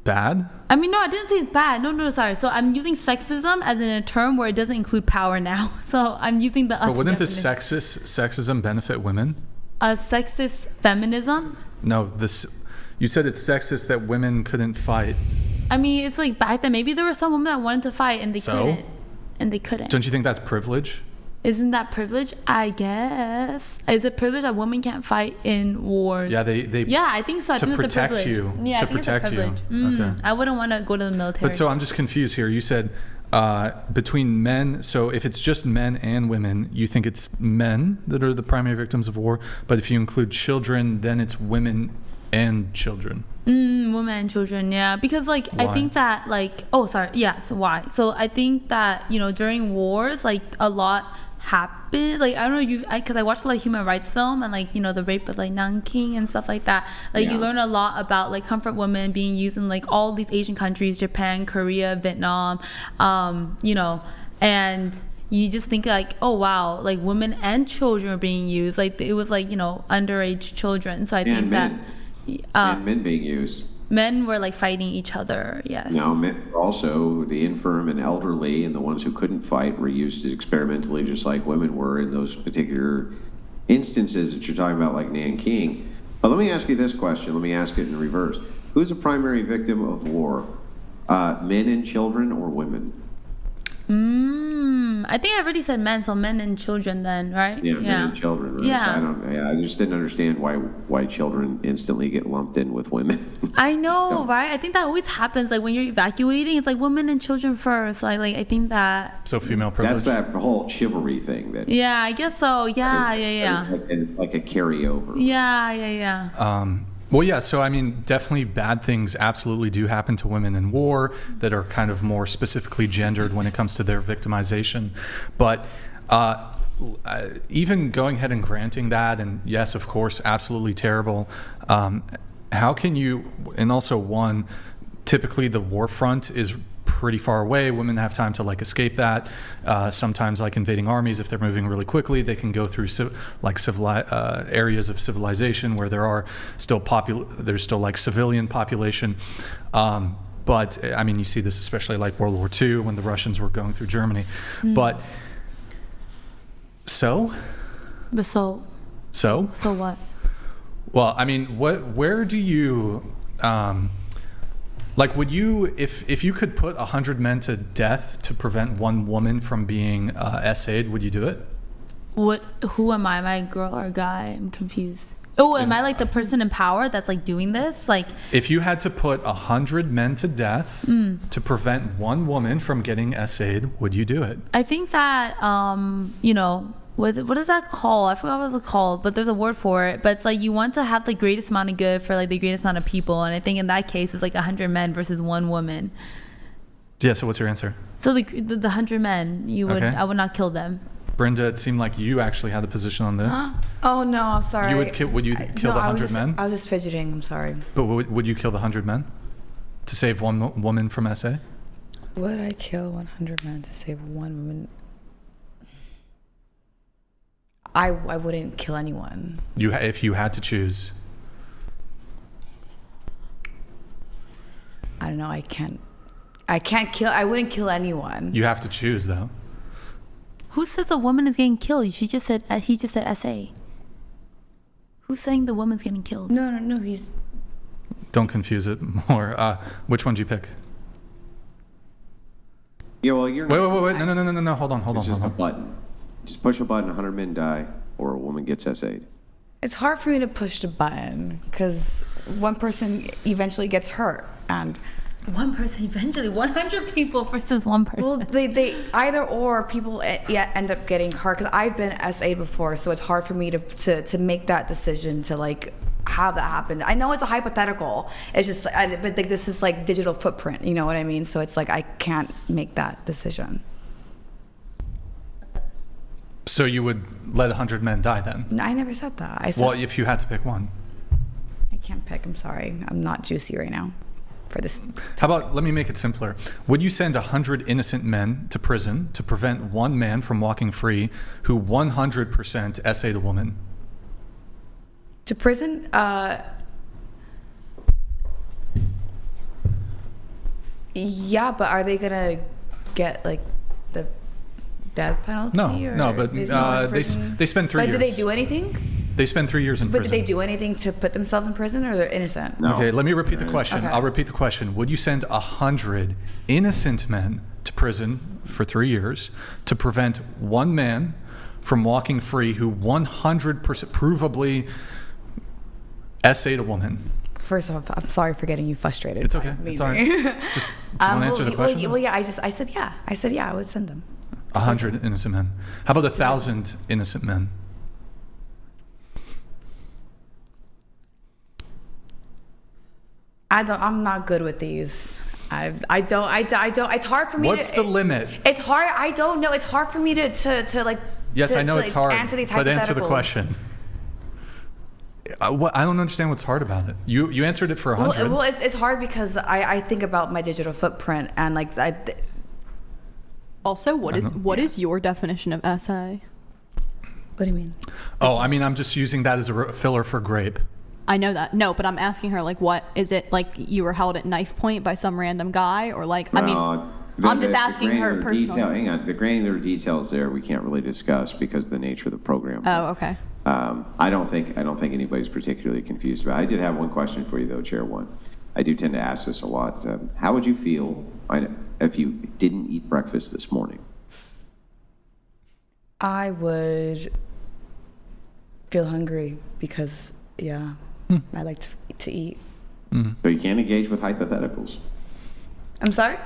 bad? I mean, no, I didn't say it's bad. No, sorry. So I'm using sexism as in a term where it doesn't include power now. So I'm using the. But wouldn't the sexism benefit women? Sexist feminism? No, you said it's sexist that women couldn't fight. I mean, it's like back then. Maybe there were some women that wanted to fight and they couldn't. Don't you think that's privilege? Isn't that privilege? I guess. Is it privilege that women can't fight in wars? Yeah, they. Yeah, I think so. I to think protect it's a privilege. you. Yeah, to I think protect it's a you. privilege. Okay. I wouldn't want to go to the military. But so I'm just confused here. You said between men. So if it's just men and women, you think it's men that are the primary victims of war. But if you include children, then it's women and children. Women and children, yeah, because like Why? I think that like so why? So I think that during wars like a lot happened. Like I don't know because I watched a lot of human rights film and like the rape of like Nanking and stuff like that. Like you learn a lot about like comfort women being used in like all these Asian countries, Japan, Korea, Vietnam, and you just think like, oh wow, like women and children are being used. Like it was like underage children. So I think men. And men being used. Men were like fighting each other. Yes. Now, men, also the infirm and elderly and the ones who couldn't fight were used experimentally, just like women were in those particular instances that you're talking about, like Nanking. But let me ask you this question. Let me ask it in reverse. Who's the primary victim of war? Men and children or women? I think I already said men, so men and children then, right? Yeah, men and children. Right? Yeah. So I just didn't understand why children instantly get lumped in with women. I know, right? I think that always happens. Like when you're evacuating, it's like women and children first. So I think that. So female privilege. That's that whole chivalry thing. Yeah, I guess so. Yeah. Like a carryover. Yeah. Well, yeah, so I mean, definitely bad things absolutely do happen to women in war that are kind of more specifically gendered when it comes to their victimization. But even going ahead and granting that, and yes, of course, absolutely terrible, how can you, and also typically the war front is pretty far away. Women have time to like escape that. Sometimes like invading armies, if they're moving really quickly, they can go through areas of civilization where there's still like civilian population. But I mean, you see this especially like World War II when the Russians were going through Germany. But so what? Well, I mean, where do you like, would you, if you could put 100 men to death to prevent one woman from being SA'd, would you do it? Who am I? Am I a girl or a guy? I'm confused. Oh, am I like the person in power that's like doing this? Like, if you had to put 100 men to death to prevent one woman from getting SA'd, would you do it? I think that, what is that called? I forgot what it's called, but there's a word for it. But it's like you want to have the greatest amount of good for like the greatest amount of people. And I think in that case, it's like 100 men versus one woman. Yeah, so what's your answer? So the 100 men, I would not kill them. Brenda, it seemed like you actually had a position on this. Oh no, I'm sorry. Would you kill the 100 men? I was just fidgeting. I'm sorry. But would you kill the 100 men to save one woman from SA? Would I kill 100 men to save one woman? I wouldn't kill anyone. If you had to choose. I don't know. I can't kill. I wouldn't kill anyone. You have to choose, though. Who says a woman is getting killed? He just said SA. Who's saying the woman's getting killed? No. He's. Don't confuse it more. Which one do you pick? Yeah, well, you're. Wait. No. Hold on. It's just a button. Just push a button, 100 men die, or a woman gets SA'd. It's hard for me to push the button because one person eventually gets hurt, and one person eventually, 100 people versus one person. Well, they either or people end up getting hurt because I've been SA'd before, so it's hard for me to make that decision to like have that happen. I know it's a hypothetical. It's just, but like this is like digital footprint. You know what I mean? So it's like I can't make that decision. So you would let 100 men die then? No, I never said that. I said, well, if you had to pick one. I can't pick. I'm sorry. I'm not juicy right now for this. How about, let me make it simpler. Would you send 100 innocent men to prison to prevent one man from walking free who 100% essayed a woman? To prison? Yeah, but are they gonna get like the death penalty? No, but they spend 3 years. But did they do anything? They spend 3 years in prison. But did they do anything to put themselves in prison, or they're innocent? No. Okay, let me repeat the question. Okay. I'll repeat the question. Would you send 100 innocent men to prison for 3 years to prevent one man from walking free who 100% provably essayed a woman? First off, I'm sorry for getting you frustrated. It's okay. It's all right. Just do you want to answer the question? Well, yeah. I said yeah. I would send them. 100 innocent men. How about 1,000 innocent men? I'm not good with these. I don't. It's hard for me. What's the limit? It's hard. I don't know. It's hard for me to like. Yes, I know it's hard. Answer these but answer the hypotheticals. question. I don't understand what's hard about it. You answered it for 100. Well, it's hard because I think about my digital footprint and like Also, what is your definition of essay? What do you mean? Oh, I mean, I'm just using that as a filler for grape. I know that. No, but I'm asking her, like, what is it, like you were held at knife point by some random guy, or like, I mean, I'm just asking her personally. Hang on, the granular details there we can't really discuss because of the nature of the program. Oh, okay. I don't think anybody's particularly confused about it. I did have one question for you though, Chair One. I do tend to ask this a lot. How would you feel if you didn't eat breakfast this morning? I would feel hungry because I like to eat. So you can't engage with hypotheticals. I'm sorry?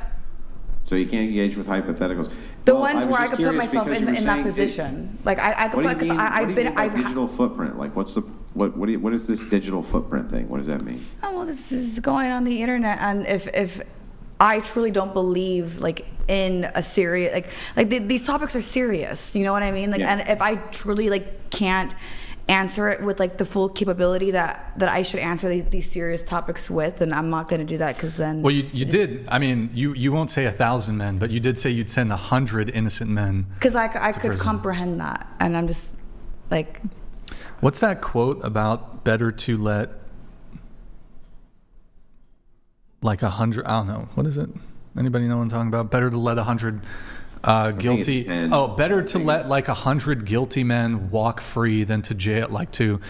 So you can't engage with hyphypotheticals. The ones where I could put myself in that position. Like I could put, because I've been, digital footprint. Like what is this digital footprint thing? What does that mean? Oh, well, this is going on the internet, and if I truly don't believe like in a serious, these topics are serious, you know what I mean? Like, and if I truly like can't answer it with like the full capability that I should answer these serious topics with, and I'm not going to do that because then. Well, you did. I mean, you won't say 1,000 men, but you did say you'd send 100 innocent men. Because I could comprehend that, and I'm just like. What's that quote about better to let like 100? I don't know. What is it? Anybody know what I'm talking about? Better to let 100 guilty. Oh, better to let like 100 guilty men walk free than to jail, like to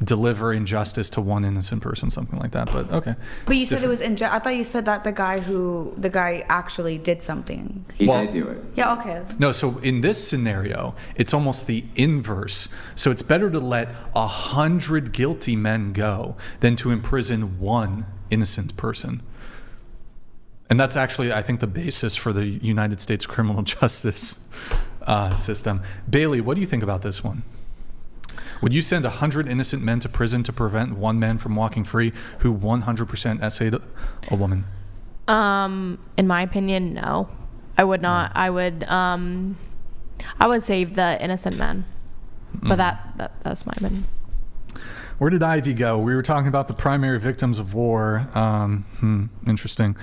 deliver injustice to one innocent person, something like that. But okay. But you said it was I thought you said that the guy actually did something. He did do it. Yeah. Okay. No. So in this scenario, it's almost the inverse. So it's better to let 100 guilty men go than to imprison one innocent person. And that's actually, I think, the basis for the United States criminal justice system. Bailey, what do you think about this one? Would you send 100 innocent men to prison to prevent one man from walking free who 100% essayed a woman? In my opinion, no. I would not. I would save the innocent men. But that's my opinion. Where did Ivy go? We were talking about the primary victims of war. Interesting.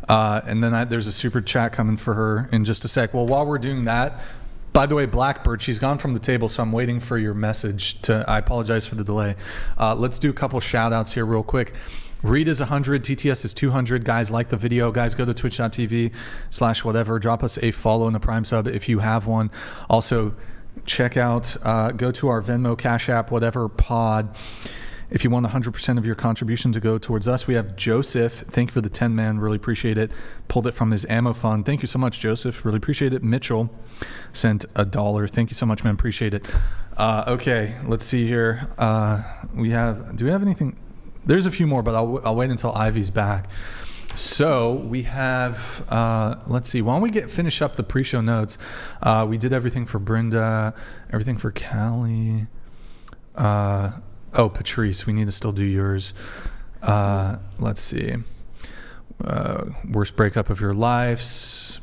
And then there's a super chat coming for her in just a sec. Well, while we're doing that, By the way, Blackbird, she's gone from the table, so I'm waiting for your message. I apologize for the delay. Let's do a couple shout outs here real quick. Reed is 100, TTS is 200. Guys, like the video. Guys, go to twitch.tv/whatever. Drop us a follow and a Prime sub if you have one. Also, check out, go to our Venmo, Cash App, whatever pod. If you want 100% of your contribution to go towards us, we have Joseph. Thank you for the 10 man. Really appreciate it. Pulled it from his ammo fund. Thank you so much, Joseph. Really appreciate it. Mitchell sent $1. Thank you so much, man. Appreciate it. Okay, let's see here. Do we have anything? There's a few more, but I'll wait until Ivy's back. So we have, let's see, why don't we finish up the pre-show notes? We did everything for Brenda, everything for Callie. Patrice, we need to still do yours. Let's see. Worst breakup of your lives.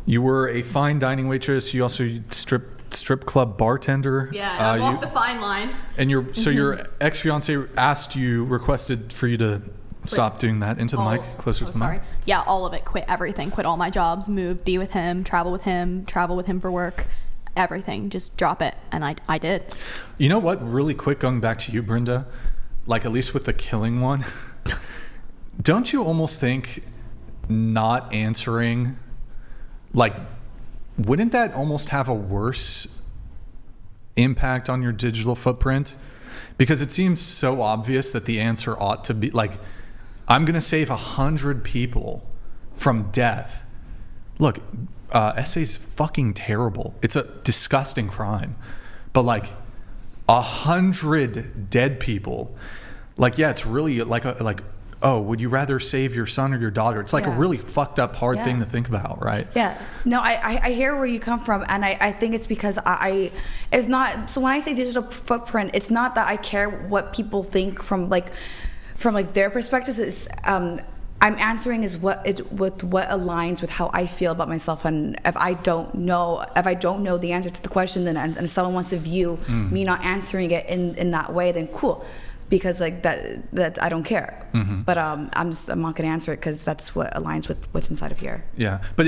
You were a fine dining waitress. You also strip club bartender. Yeah, I walked the fine line. And your ex-fiance requested for you to stop doing that. Into the mic, closer to the mic. Yeah, all of it. Quit everything. Quit all my jobs. Move. Be with him. Travel with him for work. Everything. Just drop it. And I did. You know what? Really quick, going back to you, Brenda. Like, at least with the killing one, don't you almost think not answering, like, wouldn't that almost have a worse impact on your digital footprint? Because it seems so obvious that the answer ought to be like, I'm going to save 100 people from death. Look, essay's fucking terrible. It's a disgusting crime. But like 100 dead people, like, yeah, it's really like, oh, would you rather save your son or your daughter? It's like a really fucked up, hard thing to think about, right? Yeah. No, I hear where you come from, and I think it's because it's not, so when I say digital footprint, it's not that I care what people think from their perspectives. It's I'm answering with what aligns with how I feel about myself, and if I don't know the answer to the question, then and if someone wants to view me not answering it in that way, then cool. Because like that I don't care. Mm-hmm. But I'm not going to answer it because that's what aligns with what's inside of here. Yeah, but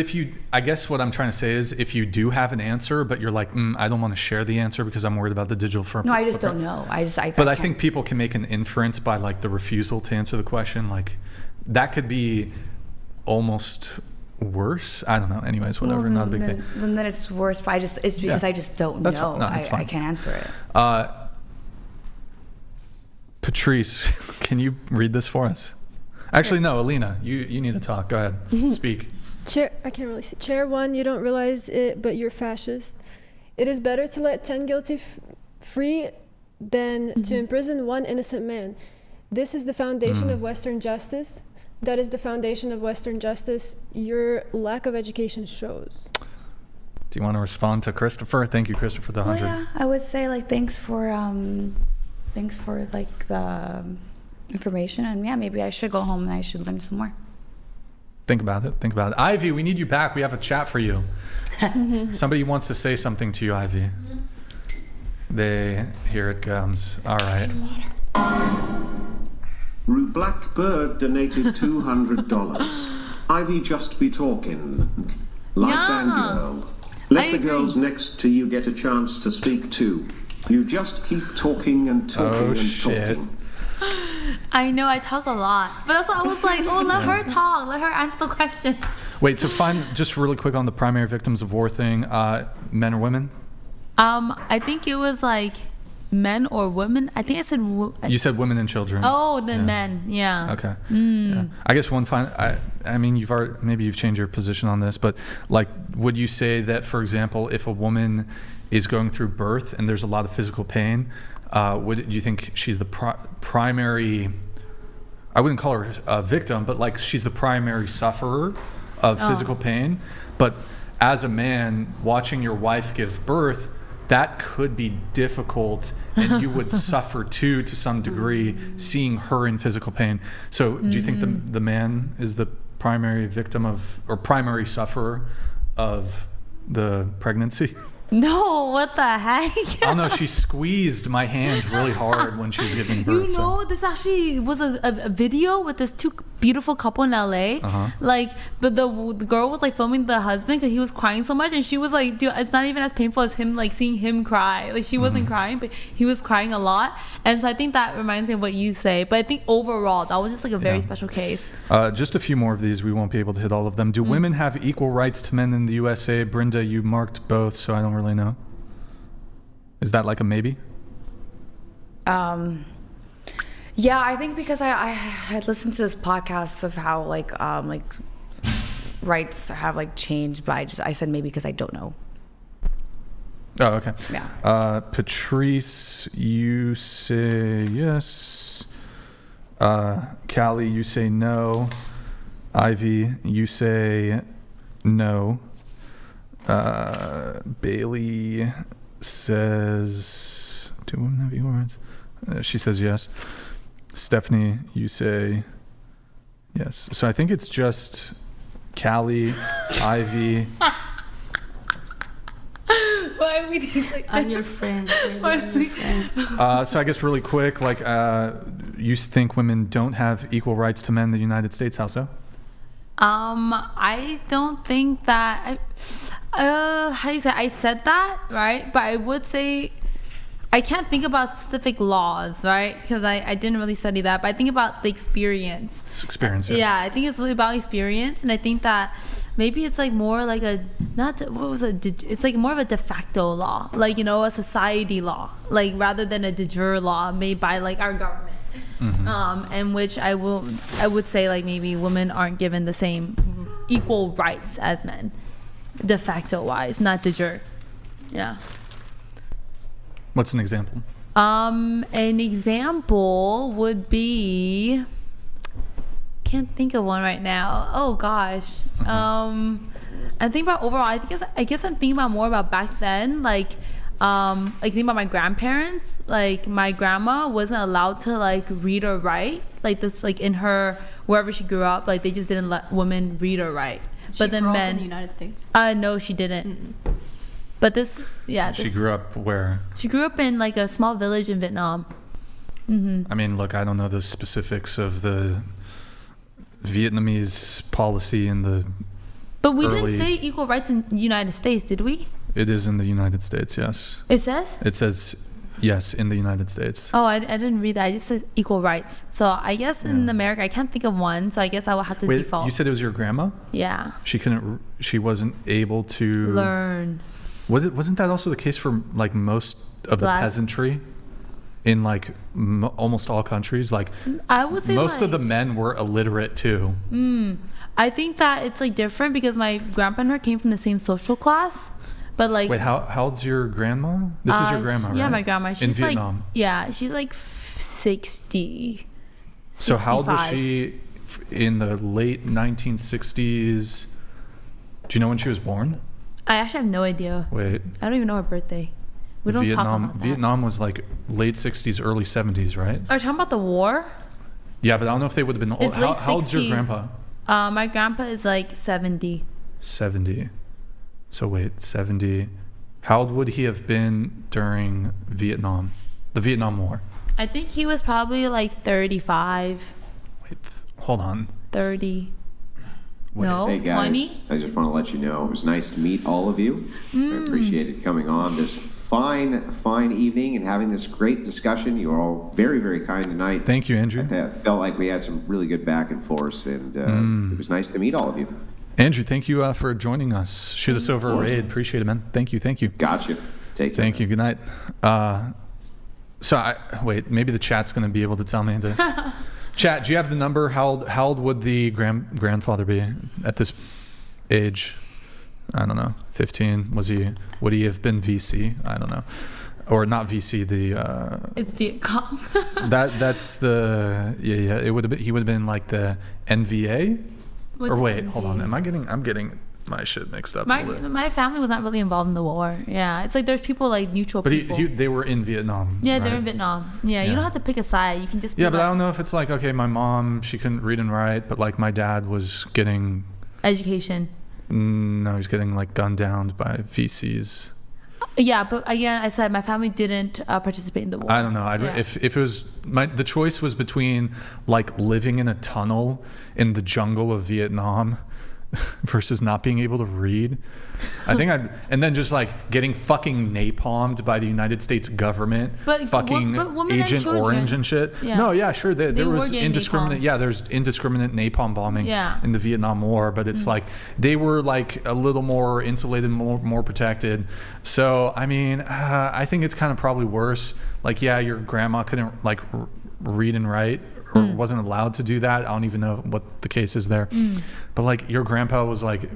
I guess what I'm trying to say is, if you do have an answer, but you're like, I don't want to share the answer because I'm worried about the digital footprint. No, I just don't know. I think people can make an inference by like the refusal to answer the question. Like that could be almost worse. I don't know. Anyways, whatever. Not a big thing. Then it's worse. But it's because I just don't know. No, that's fine. I can't answer it. Patrice, can you read this for us? Actually, no, Alina, you need to talk. Go ahead, speak. I can't really see. Chair 1, you don't realize it, but you're fascist. It is better to let 10 guilty free than to imprison one innocent man. This is the foundation of Western justice. That is the foundation of Western justice. Your lack of education shows. Do you want to respond to Christopher? Thank you, Christopher, the 100. Yeah, I would say like thanks for like the information, and yeah, maybe I should go home and I should learn some more. Think about it. Ivy, we need you back. We have a chat for you. Somebody wants to say something to you, Ivy. Here it comes. All right. Rue Blackbird donated $200. Ivy just be talking. Like Fangirl. Let the girls next to you get a chance to speak too. You just keep talking and talking talking. I know I talk a lot, but that's why I was like, let her talk, let her answer the question. Wait, so just really quick on the primary victims of war thing, men or women? I think it was like men or women. I think I said you said women and children. Oh, then men. Yeah. Okay. Yeah. I guess I mean, you've changed your position on this, but like, would you say that, for example, if a woman is going through birth and there's a lot of physical pain, would you think she's the primary, I wouldn't call her a victim, but like she's the primary sufferer of physical pain? But as a man, watching your wife give birth, that could be difficult, and you would suffer too, to some degree, seeing her in physical pain. So do you think the man is the primary victim or primary sufferer of the pregnancy? No, what the heck? I don't know. She squeezed my hand really hard when she was giving birth. This actually was a video with this two beautiful couple in LA. Like, but the girl was like filming the husband because he was crying so much, and she was like, dude, it's not even as painful as him, like seeing him cry. Like, she wasn't crying, but he was crying a lot. And so I think that reminds me of what you say. But I think overall, that was just like a very special case. Just a few more of these. We won't be able to hit all of them. Do women have equal rights to men in the USA? Brenda, you marked both, so I don't really know. Is that like a maybe? Yeah, I think because I had listened to this podcast of how like rights have like changed, but I said maybe because I don't know. Oh, okay. Yeah. Patrice, you say yes. Callie, you say no. Ivy, you say no. Bailey says, do women have equal rights? She says yes. Stephanie, you say yes. So I think it's just Callie, Ivy. Why are we like I'm your friend. I'm your friend. So I guess really quick, like, you think women don't have equal rights to men in the United States? How so? I don't think that how do you say, I said that, right? But I would say I can't think about specific laws, right? Because I didn't really study that, but I think about the experience. It's experience, yeah. I think it's really about experience, and I think that maybe it's like more like it's like more of a de facto law, like, you know, a society law, like rather than a de jure law made by like our government. And which I would say like maybe women aren't given the same equal rights as men, de facto wise, not de jure. Yeah. What's an example? An example would be, can't think of one right now. Oh gosh. I think about overall. I guess I'm thinking about more about back then, like thinking about my grandparents. Like my grandma wasn't allowed to like read or write, like this, like in her wherever she grew up, like they just didn't let women read or write. But then men in the United States. No, she didn't. But She grew up where? She grew up in like a small village in Vietnam. I mean, look, I don't know the specifics of the Vietnamese policy in the But we didn't say equal rights in the United States, did we? It is in the United States, yes. It says? It says yes in the United States. Oh, I didn't read that. I just said equal rights. So I guess in America, I can't think of one. So I guess I will have to default. You said it was your grandma? Yeah. She wasn't able to learn. Wasn't that also the case for like most of the peasantry in like almost all countries? Like I would say most of the men were illiterate too. I think that it's like different because my grandpa and her came from the same social class. But like, wait, how old's your grandma? This is your grandma, right? Yeah, my grandma. She's in Vietnam. She's like 60. So how old was she in the late 1960s? Do you know when she was born? I actually have no idea. Wait. I don't even know her birthday. We don't talk about that. Vietnam was like late 60s, early 70s, right? Are you talking about the war? Yeah, but I don't know if they would have been old. How old's your grandpa? My grandpa is like 70. 70. So wait, 70. How old would he have been during Vietnam? The Vietnam War? I think he was probably like 35. Wait, hold on. 30. Wait. No, hey guys, 20. I just want to let you know it was nice to meet all of you. I appreciated coming on this fine evening and having this great discussion. You are all very, very kind tonight. Thank you, Andrew. I felt like we had some really good back and forth, and it was nice to meet all of you. Andrew, thank you for joining us. Shoot us over a raid. Appreciate it, man. Thank you. Gotcha. Take care. Thank you. Good night. Wait, maybe the chat's going to be able to tell me this. Chat, do you have the number? How old would the grandfather be at this age? I don't know. 15? Would he have been VC? I don't know. Or not VC, it's Viet Cong. that's the it would have been, he would have been like the NVA? Or wait, hold on. I'm getting my shit mixed up. My family was not really involved in the war. Yeah, it's like there's people like neutral people. But they were in Vietnam. Yeah, right? They're in Vietnam. Yeah, you don't have to pick a side. You can just be but I don't know if it's like, okay, my mom, she couldn't read and write, but like my dad was getting education. No, he's getting like gunned down by VCs. Yeah, but again, I said my family didn't participate in the war. I don't know. Yeah. If it was the choice was between like living in a tunnel in the jungle of Vietnam versus not being able to read, I think and then just like getting fucking napalmed by the United States government, but fucking women and Agent children. Orange and shit. Yeah. No, yeah, sure. There were was getting indiscriminate. napalmed. Yeah, there's indiscriminate napalm bombing Yeah. in the Vietnam War, but it's like they were like a little more insulated, more protected. So I mean, I think it's kind of probably worse. Like, yeah, your grandma couldn't like read and write, or wasn't allowed to do that. I don't even know what the case is there. But like your grandpa was like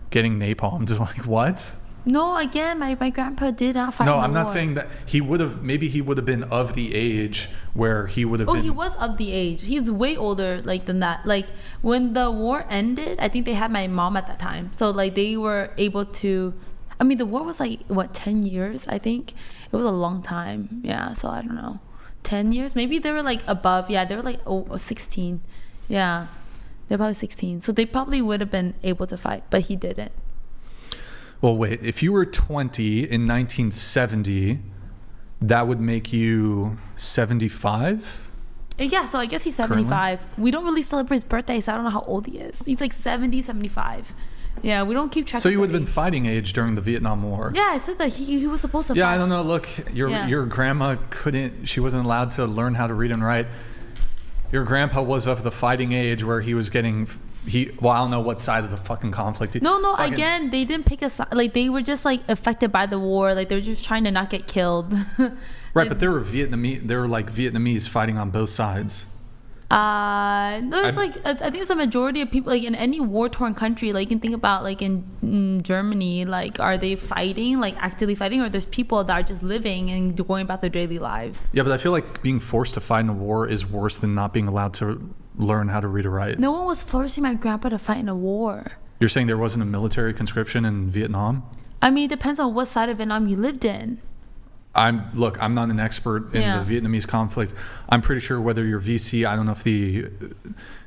getting napalmed. Like, what? No, again, my grandpa did not fight. No, in the I'm not war. saying that he would have. Maybe he would have been of the age where he would have been. He was of the age. He's way older like than that. Like when the war ended, I think they had my mom at that time. So like they were able to. I mean, the war was like what 10 years. I think it was a long time. Yeah. So I don't know, 10 years. Maybe they were like above. Yeah, they were like 16. Yeah, they're probably 16. So they probably would have been able to fight, but he didn't. Well, wait. If you were 20 in 1970, that would make you 75? Yeah, so I guess he's 75. We don't really celebrate his birthday, so I don't know how old he is. He's like 70, 75. Yeah, we don't keep track So of you would have their been fighting age during the Vietnam War. Yeah, I said that he was supposed to Yeah, fight. I don't know. Look, your grandma couldn't. She wasn't allowed to learn how to read and write. Your grandpa was of the fighting age where he was getting. Well, I don't know what side of the fucking conflict. No. Again, they didn't pick a side. Like they were just like affected by the war. Like they were just trying to not get killed. Right, but there were Vietnamese fighting on both sides. There's like I think it's a majority of people like in any war-torn country. Like you can think about like in Germany. Like are they fighting, like actively fighting, or there's people that are just living and going about their daily lives? Yeah, but I feel like being forced to fight in a war is worse than not being allowed to learn how to read or write. No one was forcing my grandpa to fight in a war. You're saying there wasn't a military conscription in Vietnam? I mean, it depends on what side of Vietnam you lived in. I'm not an expert in the Vietnamese conflict. I'm pretty sure whether you're VC, I don't know if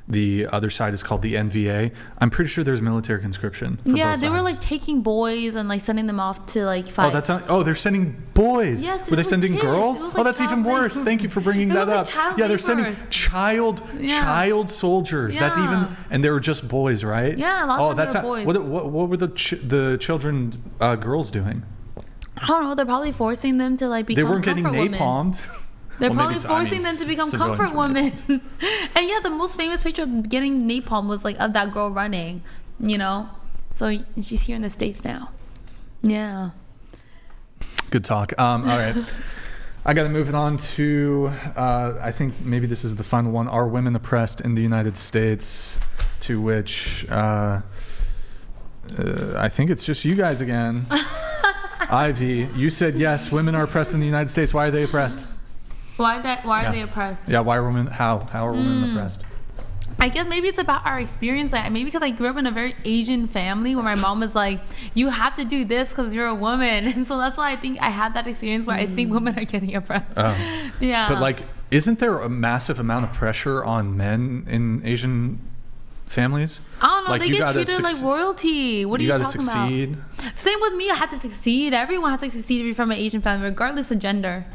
the other side is called the NVA. I'm pretty sure there's military conscription. For both they were sides. like taking boys and like sending them off to like fight. Oh, that's not. Oh, they're sending boys. Yes, were they sending kids. girls? It was Oh, like that's even child worse. labor. Thank you for bringing It that was up. like child Yeah, they're sending labor. child soldiers. That's Yeah. even, and they were just boys, right? Yeah, a lot of them that's were boys. What were the children girls doing? I don't know. They're probably forcing them to like become. They weren't getting comfort women. napalmed. They're Well, probably maybe so. I mean, forcing them to become civilians comfort were women. And yeah, the most famous picture of getting napalm was like of that girl running, you know. So she's here in the States now. Yeah. Good talk. All right. I got to move it on to, I think maybe this is the final one. Are women oppressed in the United States? To which I think it's just you guys again. Ivy, you said yes, women are oppressed in the United States. Why are they oppressed? Why are they oppressed? Yeah, why are women, how are women oppressed? I guess maybe it's about our experience. Like maybe because I grew up in a very Asian family where my mom was like, you have to do this because you're a woman. And so that's why I think I had that experience where I think women are getting oppressed. Yeah. But like, isn't there a massive amount of pressure on men in Asian families? I don't know. Like, they get treated like royalty. What are you talking succeed. about? Same with me. I had to succeed. Everyone has to succeed to be from an Asian family, regardless of gender.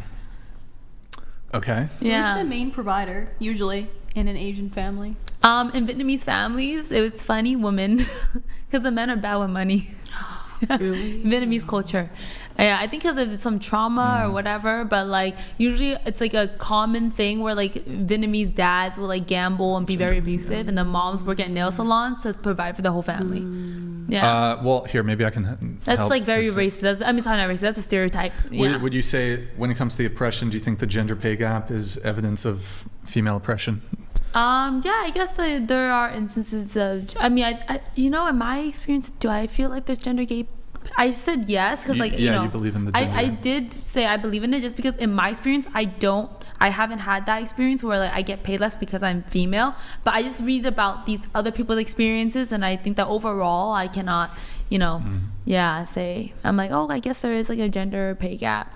Okay. Yeah. Who's the main provider usually in an Asian family? In Vietnamese families, it was funny women, because the men are bad with money. Really? Vietnamese culture. Yeah, I think because of some trauma or whatever, but like usually it's like a common thing where like Vietnamese dads will like gamble and be very abusive, and the moms work at nail salons to provide for the whole family. Yeah. Well, here, maybe I can That's help like very this. racist. It's not racist. That's a stereotype. Yeah. Would you say, when it comes to the oppression, do you think the gender pay gap is evidence of female oppression? Yeah, I guess there are instances of. I mean, I in my experience, do I feel like there's gender gap? I said yes because like you believe in the gender. I did say I believe in it just because in my experience I haven't had that experience where like I get paid less because I'm female, but I just read about these other people's experiences, and I think that overall I cannot say I'm like, oh, I guess there is like a gender pay gap.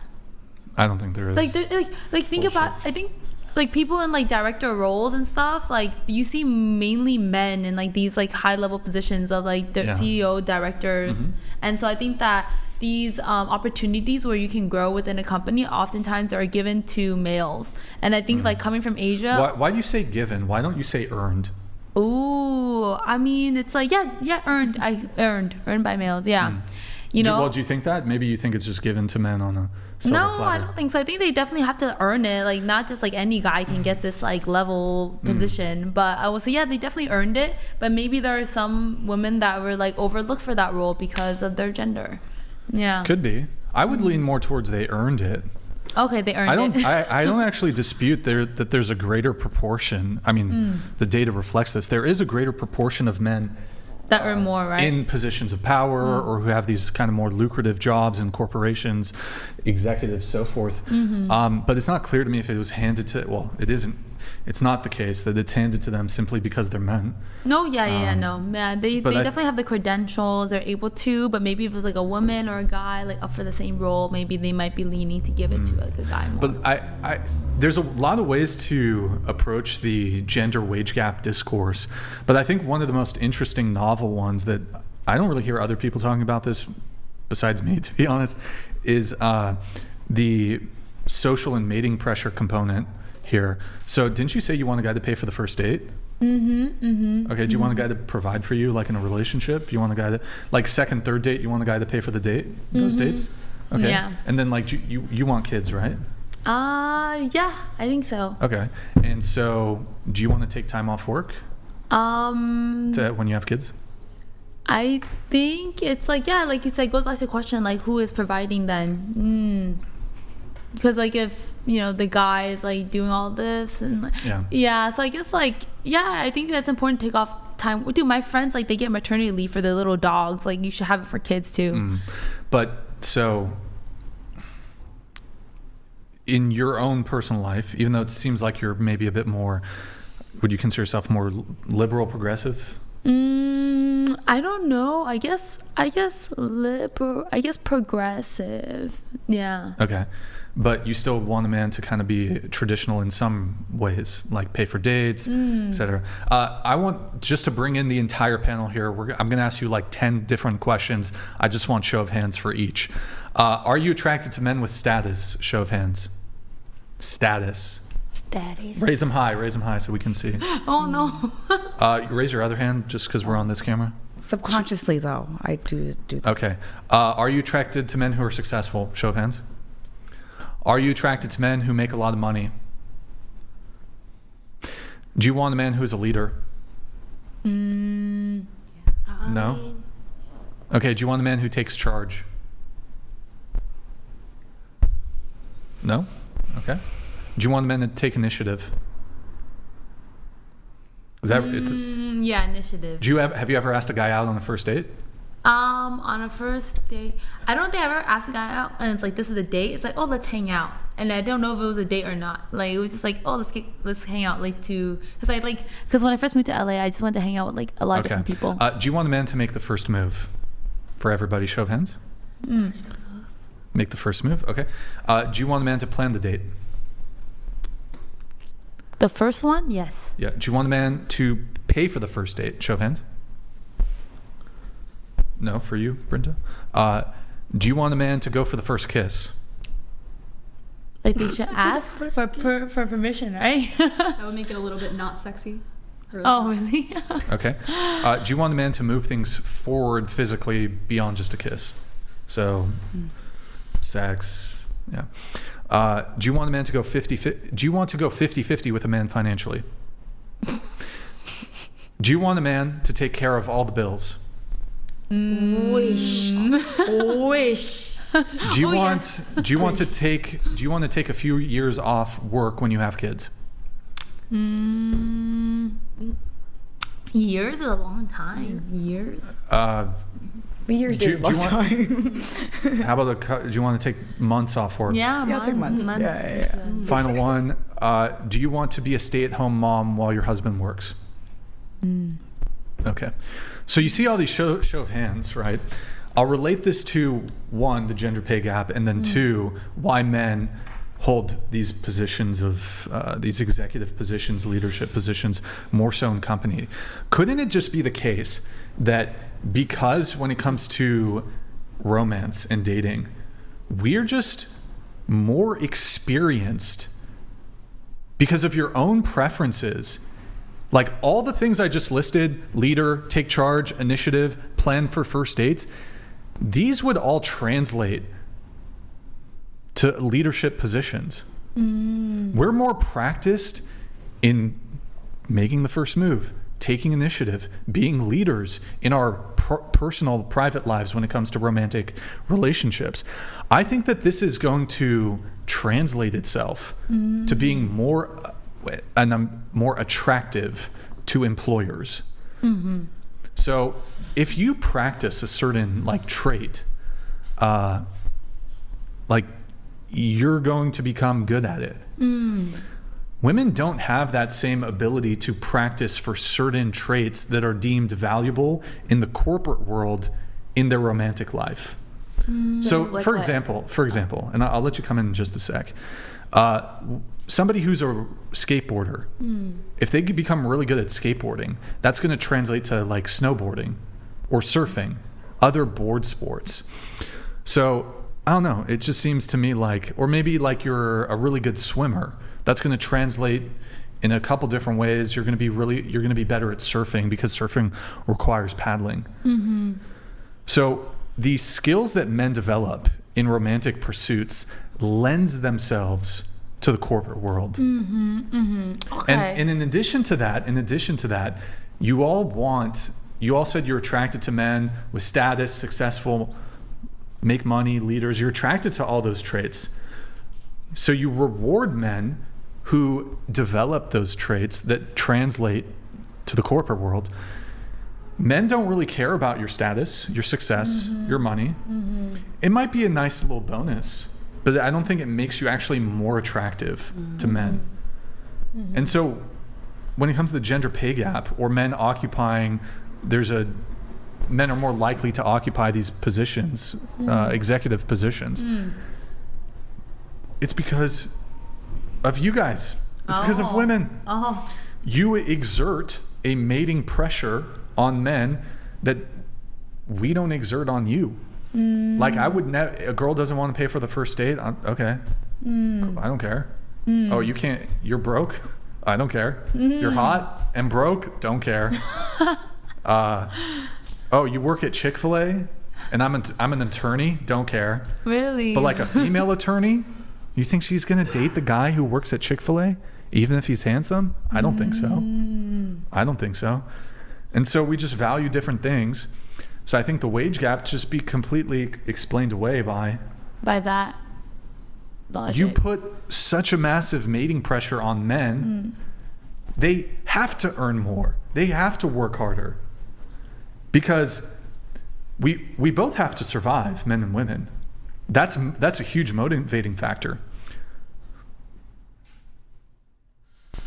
I don't think there is. Like think about, I think like people in like director roles and stuff, like you see mainly men in like these like high level positions of like the CEO, directors, and so I think that these opportunities where you can grow within a company oftentimes are given to males. And I think like coming from Asia. Why do you say given? Why don't you say earned? Ooh, I mean, it's like, earned. Earned by males, yeah. You know? Well, do you think that? Maybe you think it's just given to men on a silver No, platter. I don't think so. I think they definitely have to earn it. Like, not just like any guy can get this like level position. But I will say, yeah, they definitely earned it. But maybe there are some women that were like overlooked for that role because of their gender. Yeah. Could be. I would lean more towards they earned it. Okay, they earned it. I don't actually dispute that there's a greater proportion. I mean, the data reflects this. There is a greater proportion of men that earn more, right? In positions of power or who have these kind of more lucrative jobs in corporations, executives, so forth. But it's not clear to me if it was handed to, well, it isn't. It's not the case that it's handed to them simply because they're men. No, they definitely have the credentials. They're able to, but maybe if it's like a woman or a guy like up for the same role, maybe they might be leaning to give it to like a guy more. But there's a lot of ways to approach the gender wage gap discourse. But I think one of the most interesting novel ones that I don't really hear other people talking about this besides me, to be honest, is the social and mating pressure component here. So didn't you say you want a guy to pay for the first date? Okay, do you want a guy to provide for you like in a relationship? You want a guy that, like second, third date, you want a guy to pay for the date, those dates? Okay. Yeah. And then like you want kids, right? Yeah, I think so. Okay. And so do you want to take time off work? When you have kids? I think it's like, yeah, like you said, goes back to the question, like who is providing then? Because like if the guy is like doing all this and like, so I guess like I think that's important to take off time. Dude, my friends like they get maternity leave for their little dogs. Like you should have it for kids too. But so in your own personal life, even though it seems like you're maybe a bit more, would you consider yourself more liberal, progressive? I don't know. I guess liberal. I guess progressive. Yeah. Okay. But you still want a man to kind of be traditional in some ways, like pay for dates, etc. I want just to bring in the entire panel here. I'm going to ask you like 10 different questions. I just want show of hands for each. Are you attracted to men with status? Show of hands. Status. Raise them high so we can see. Oh no. Raise your other hand just because we're on this camera. Subconsciously though, I do that. Okay. Are you attracted to men who are successful? Show of hands. Are you attracted to men who make a lot of money? Do you want a man who is a leader? No? Okay, do you want a man who takes charge? No? Okay. Do you want a man to take initiative? Is that yeah, initiative. Do you have you ever asked a guy out on a first date? On a first date, I don't think I ever asked a guy out and it's like, this is a date. It's like, oh, let's hang out. And I don't know if it was a date or not. Like it was just like, oh, let's hang out. Like because when I first moved to LA, I just wanted to hang out with like a lot of different people. Do you want a man to make the first move? For everybody, show of hands. Make the first move. Okay. Do you want a man to plan the date? The first one, yes. Yeah. Do you want a man to pay for the first date? Show of hands. No, for you, Brenda. Do you want a man to go for the first kiss? Like they should ask for permission, right? That would make it a little bit not sexy. Oh, really? Okay. Do you want a man to move things forward physically beyond just a kiss? So, sex, yeah. Do you want a man to go 50-50? Do you want to go 50-50 with a man financially? Do you want a man to take care of all the bills? Wish. Do you want to take a few years off work when you have kids? Years is a long time. Years. Years is a long time. How about do you want to take months off work? Yeah, months. Take months. Yeah. Final one. Do you want to be a stay-at-home mom while your husband works? Okay. So you see all these show of hands, right? I'll relate this to one, the gender pay gap, and then two, why men hold these positions of these executive positions, leadership positions, more so in company. Couldn't it just be the case that because when it comes to romance and dating, we're just more experienced because of your own preferences. Like all the things I just listed, leader, take charge, initiative, plan for first dates, these would all translate to leadership positions. We're more practiced in making the first move, taking initiative, being leaders in our personal, private lives when it comes to romantic relationships. I think that this is going to translate itself to being more attractive to employers. So if you practice a certain like trait, like you're going to become good at it. Women don't have that same ability to practice for certain traits that are deemed valuable in the corporate world in their romantic life. So Like for what? example, and I'll let you come in just a sec. Somebody who's a skateboarder, if they could become really good at skateboarding, that's going to translate to like snowboarding or surfing, other board sports. So I don't know, it just seems to me like, or maybe like you're a really good swimmer, that's going to translate in a couple different ways. You're going to be better at surfing because surfing requires paddling. So the skills that men develop in romantic pursuits lends themselves to the corporate world. Okay. And in addition to that, you all said you're attracted to men with status, successful, make money, leaders. You're attracted to all those traits. So you reward men who develop those traits that translate to the corporate world. Men don't really care about your status, your success, your money. It might be a nice little bonus, but I don't think it makes you actually more attractive to men. And so when it comes to the gender pay gap or men occupying, men are more likely to occupy these positions, executive positions. It's because of you guys. It's because of women. You exert a mating pressure on men that we don't exert on you. Like I would never, a girl doesn't want to pay for the first date. Okay. I don't care. Oh, you can't, you're broke. I don't care. You're hot and broke. Don't care. Oh, you work at Chick-fil-A and I'm an attorney. Don't care. Really? But like a female attorney, you think she's going to date the guy who works at Chick-fil-A even if he's handsome? I don't think so. I don't think so. And so we just value different things. So I think the wage gap just be completely explained away by that logic. You put such a massive mating pressure on men. They have to earn more. They have to work harder. Because we both have to survive, men and women. That's a huge motivating factor.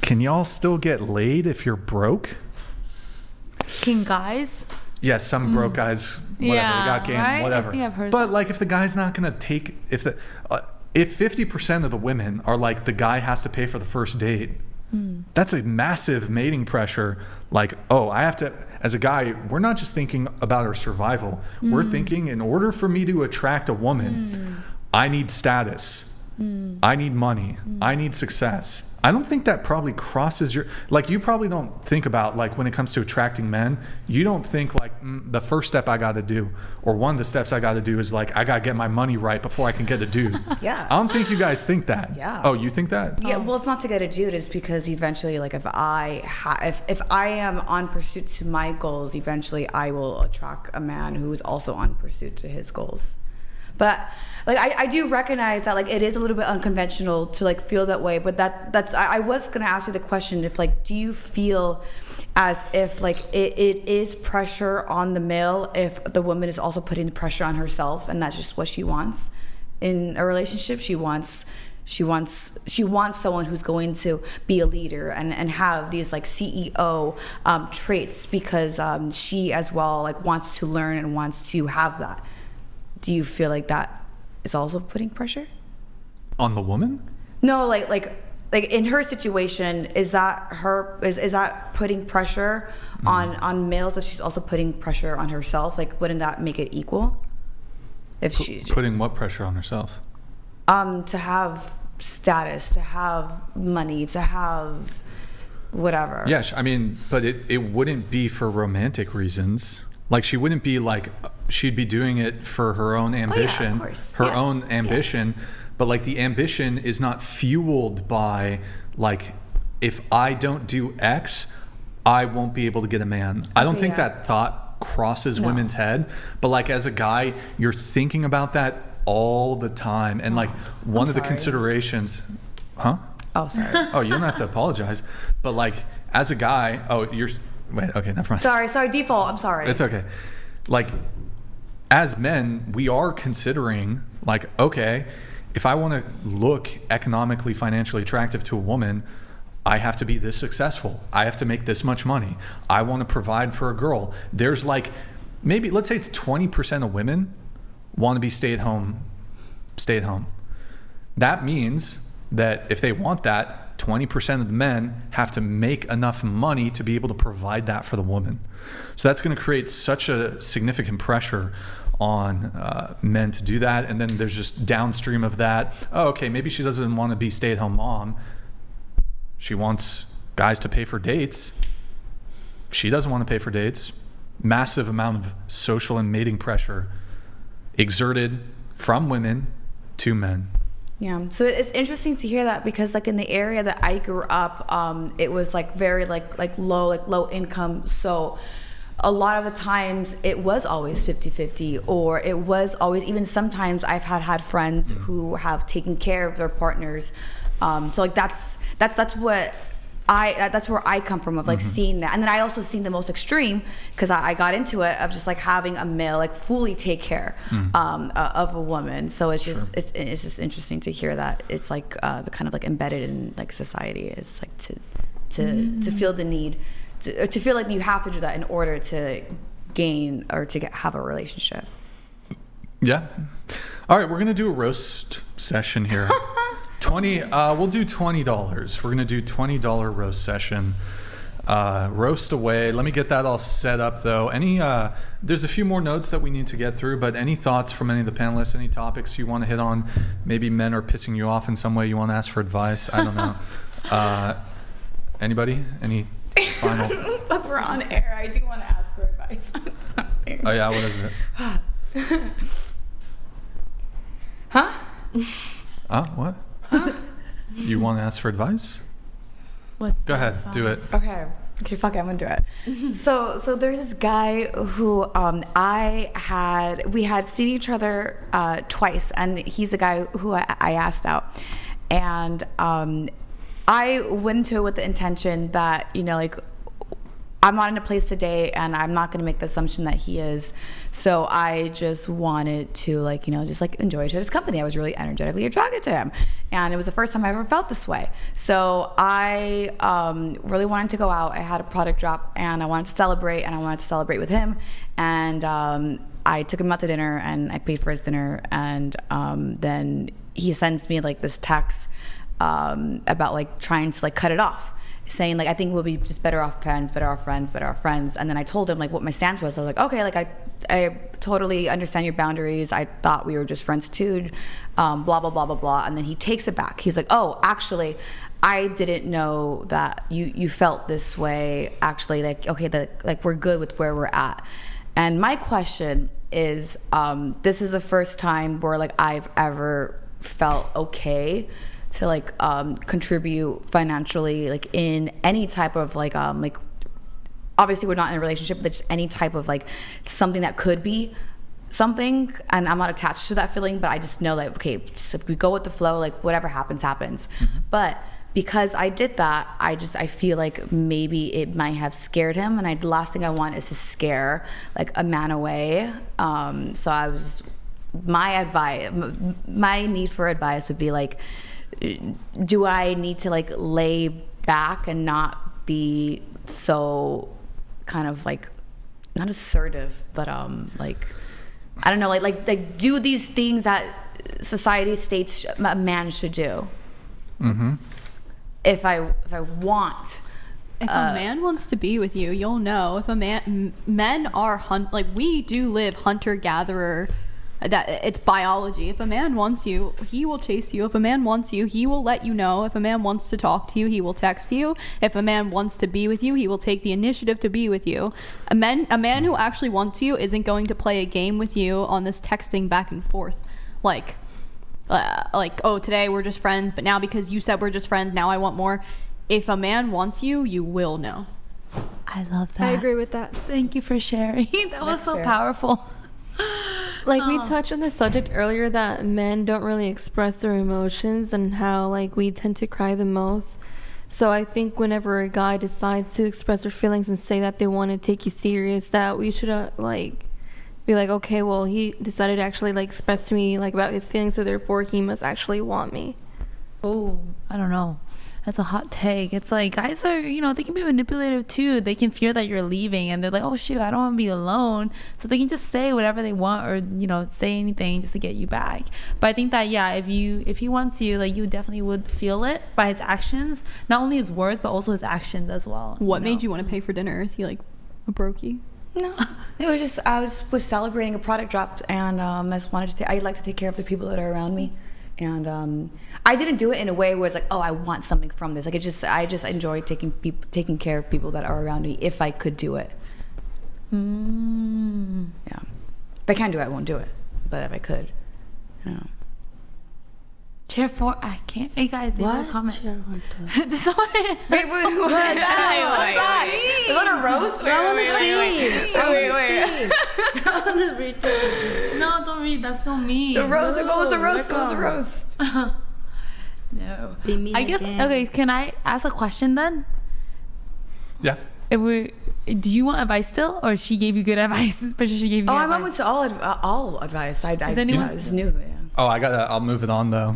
Can y'all still get laid if you're broke? Can guys? Yes, some broke guys, whatever, Yeah, they got game, right? whatever. I think I've heard but that. like if the guy's not gonna take, if 50% of the women are like the guy has to pay for the first date, that's a massive mating pressure. Like, oh, I have to, as a guy, we're not just thinking about our survival. We're thinking in order for me to attract a woman, I need status. I need money. I need success. I don't think that probably crosses your, like you probably don't think about like when it comes to attracting men, you don't think like the first step I got to do or one of the steps I got to do is like I got to get my money right before I can get a dude. Yeah. I don't think you guys think that. Yeah. Oh, you think that? Yeah, well, it's not to get a dude. It's because eventually, like, if I am on pursuit to my goals, eventually I will attract a man who is also on pursuit to his goals. But like, I do recognize that like it is a little bit unconventional to like feel that way. But that's I was gonna ask you the question if like, do you feel as if like it is pressure on the male if the woman is also putting the pressure on herself and that's just what she wants in a relationship? She wants someone who's going to be a leader and have these like CEO traits because she as well like wants to learn and wants to have that. Do you feel like that is also putting pressure on the woman? No, like in her situation, is that putting pressure on males that she's also putting pressure on herself? Like, wouldn't that make it equal? If she putting what pressure on herself? To have status, to have money, to have whatever. Yeah, I mean, but it wouldn't be for romantic reasons. Like, she wouldn't be like, she'd be doing it for her own ambition, of course. her own ambition. But like, the ambition is not fueled by like, if I don't do X, I won't be able to get a man. I don't think that thought crosses women's head. But like, as a guy, you're thinking about that all the time. And like, one of the considerations, Oh, sorry. Oh, you don't have to apologize. But like, as a guy, wait, okay, never mind. Sorry, default, I'm sorry. It's okay. Like, as men, we are considering like, okay, if I want to look economically, financially attractive to a woman, I have to be this successful. I have to make this much money. I want to provide for a girl. There's like, maybe, let's say it's 20% of women want to be stay at home. That means that if they want that, 20% of the men have to make enough money to be able to provide that for the woman. So that's going to create such a significant pressure on men to do that. And then there's just downstream of that, oh, okay, maybe she doesn't want to be stay-at-home mom. She wants guys to pay for dates. She doesn't want to pay for dates. Massive amount of social and mating pressure exerted from women to men. Yeah, so it's interesting to hear that, because like in the area that I grew up, it was like very like low income. So a lot of the times it was always 50-50, or it was always, even sometimes I've had friends who have taken care of their partners. So like that's where I come from, of like seeing that. And then I also seen the most extreme, because I got into it, of just like having a male like fully take care of a woman. So it's just it's just interesting to hear that it's like the kind of like embedded in like society. It's like to feel the need to feel like you have to do that in order to gain or to have a relationship. Yeah. All right, we're gonna do a roast session here. We'll do $20. We're gonna do $20 roast session. Roast away. Let me get that all set up though. There's a few more notes that we need to get through, but any thoughts from any of the panelists, any topics you want to hit on? Maybe men are pissing you off in some way, you want to ask for advice? I don't know. Anybody? Any final? We're on air. I do want to ask for advice on something. Oh yeah, what is it? Huh? What? You want to ask for advice? Go ahead, do it. Okay, fuck it, I'm gonna do it. So there's this guy who we had seen each other twice, and he's a guy who I asked out, and I went into it with the intention that, you know, like, I'm not in a place today, and I'm not going to make the assumption that he is. So I just wanted to, like, you know, just like enjoy each other's company. I was really energetically attracted to him, and it was the first time I ever felt this way. So I really wanted to go out. I had a product drop, and I wanted to celebrate, and I wanted to celebrate with him. And I took him out to dinner, and I paid for his dinner. And then he sends me like this text about like trying to like cut it off, saying like, I think we'll be just better off friends, better off friends. And then I told him like what my stance was. I was like, okay, like I totally understand your boundaries. I thought we were just friends too, blah, blah, blah, blah, blah. And then he takes it back. He's like, oh, actually, I didn't know that you felt this way. Actually, like, okay, like we're good with where we're at. And my question is, this is the first time where like I've ever felt okay to like contribute financially, like in any type of like obviously we're not in a relationship, but just any type of like something that could be something, and I'm not attached to that feeling, but I just know that, okay, so if we go with the flow, like whatever happens. But because I did that, I feel like maybe it might have scared him, and the last thing I want is to scare like a man away. So my need for advice would be like, do I need to like lay back and not be so kind of like, not assertive, but like, I don't know, like do these things that society states a man should do? If I want. If a man wants to be with you, you'll know. If a men are like, we do live hunter-gatherer that it's biology. If a man wants you, he will chase you. If a man wants you, he will let you know. If a man wants to talk to you, he will text you. If a man wants to be with you, he will take the initiative to be with you. A man who actually wants you isn't going to play a game with you on this texting back and forth, like oh, today we're just friends, but now because you said we're just friends, now I want more. If a man wants you, you will know. I love that. I agree with that. Thank you for sharing. That was so powerful. Like we touched on the subject earlier that men don't really express their emotions and how like we tend to cry the most. So I think whenever a guy decides to express their feelings and say that they want to take you serious, that we should like be like, okay, well, he decided to actually like express to me like about his feelings, so therefore he must actually want me. Oh, I don't know. That's a hot take. It's like guys are, they can be manipulative too. They can fear that you're leaving and they're like, oh shoot, I don't want to be alone. So they can just say whatever they want or, say anything just to get you back. But I think that, yeah, if he wants you, like you definitely would feel it by his actions, not only his words, but also his actions as well. What made you want to pay for dinner? Is he like a brokey? No, it was just I was celebrating a product drop, and I just wanted to I like to take care of the people that are around me, and I didn't do it in a way where it's like, oh, I want something from this. Like I just enjoy taking care of people that are around me if I could do it. Yeah, if I can't do it, I won't do it. But if I could, I don't know. Chair 4, I can't. Hey guys, they have a comment. Chair 1, 2. This is what Wait. Is that a roast? Wait. No, don't read. That's so mean. The roast. What was the roast? What was the roast? No. Be mean I guess. again. Okay, can I ask a question then? Yeah. Do you want advice still, or she gave you good advice? But she gave you. Oh, good I'm open advice. to all advice. Is anyone- it's new. Yeah. Oh, I'll move it on though.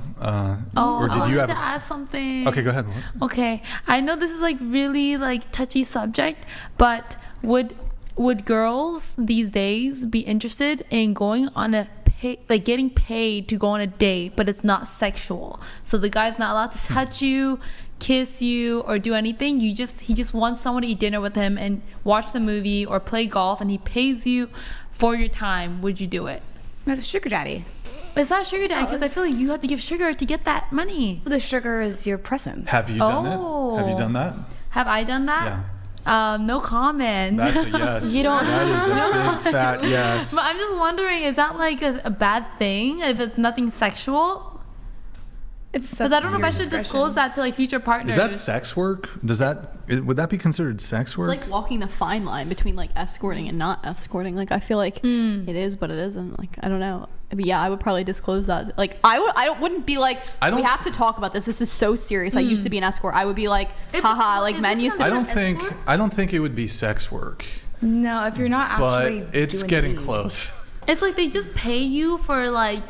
Or did you have to ask something? Okay, go ahead. Okay, I know this is like really like touchy subject, but would girls these days be interested in going on getting paid to go on a date, but it's not sexual? So the guy's not allowed to touch you, kiss you, or do anything. He just wants someone to eat dinner with him and watch the movie or play golf, and he pays you for your time. Would you do it? That's a sugar daddy. It's not sugar daddy because I feel like you have to give sugar to get that money. The sugar is your presence. Have you done it? Have you done that? Have I done that? Yeah. No comment. That's a yes. You don't. That is a big fat yes. But I'm just wondering, is that like a bad thing if it's nothing sexual? Because I don't know if I should disclose that to like future partners. Is that sex work? Would that be considered sex work? It's like walking the fine line between like escorting and not escorting. Like I feel like it is, but it isn't. Like I don't know. But yeah, I would probably disclose that. Like I wouldn't be like, we have to talk about this. This is so serious. I used to be an escort. I would be like, haha, like men used to. I don't think it would be sex work. No, if you're not actually. But it's getting close. It's like they just pay you for like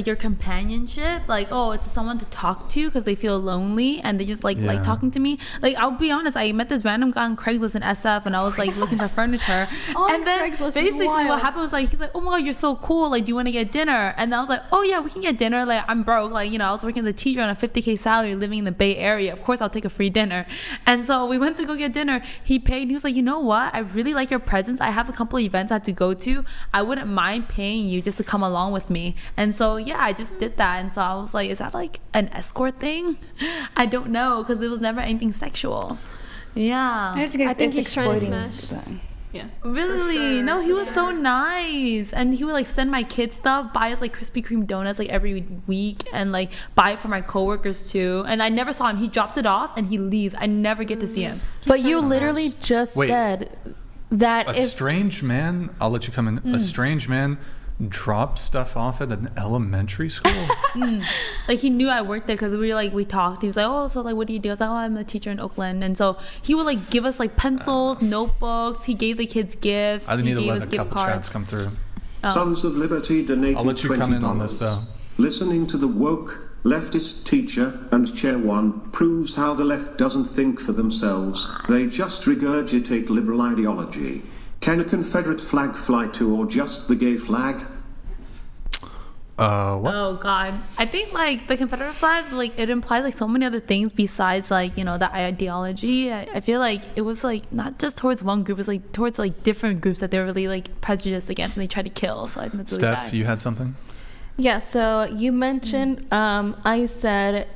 your companionship, like, oh, it's someone to talk to because they feel lonely and they just like talking to me. Like I'll be honest, I met this random guy on Craigslist in SF and I was like looking for furniture, and then Craigslist basically what happened was like he's like, oh my god, you're so cool, like do you want to get dinner? And I was like, oh yeah, we can get dinner. Like I'm broke, like I was working as a teacher on a 50K salary living in the Bay Area, of course I'll take a free dinner. And so we went to go get dinner. He paid and he was like, you know what, I really like your presence. I have a couple of events I have to go to. I wouldn't mind paying you just to come along with me. And so yeah, I just did that. And so I was like, is that like an escort thing? I don't know, because it was never anything sexual. Yeah, I think he's trying to smash. Yeah, really? Sure. No, he was so nice, and he would like send my kids stuff, buy us like Krispy Kreme donuts like every week, and like buy it for my coworkers too. And I never saw him. He dropped it off and he leaves. I never get to see him. But you literally just said that a strange man, I'll let you come in. A strange man drop stuff off at an elementary school. Like he knew I worked there because we talked. He was like, oh, so like what do you do? I was like, oh, I'm a teacher in Oakland. And so he would like give us like pencils, notebooks. He gave the kids gifts. I need to let a couple chats come through. Sons of Liberty donated I'll let you $20. come in on this though. Listening to the woke leftist teacher and chair 1 proves how the left doesn't think for themselves. They just regurgitate liberal ideology. Can a Confederate flag fly too, or just the gay flag? What? Oh God, I think like the Confederate flag, like it implies like so many other things besides like, you know, the ideology. I feel like it was like not just towards one group, it was like towards like different groups that they were really like prejudiced against and they tried to kill. So I think that's really Steph, bad. you had something? Yeah, so you mentioned, I said,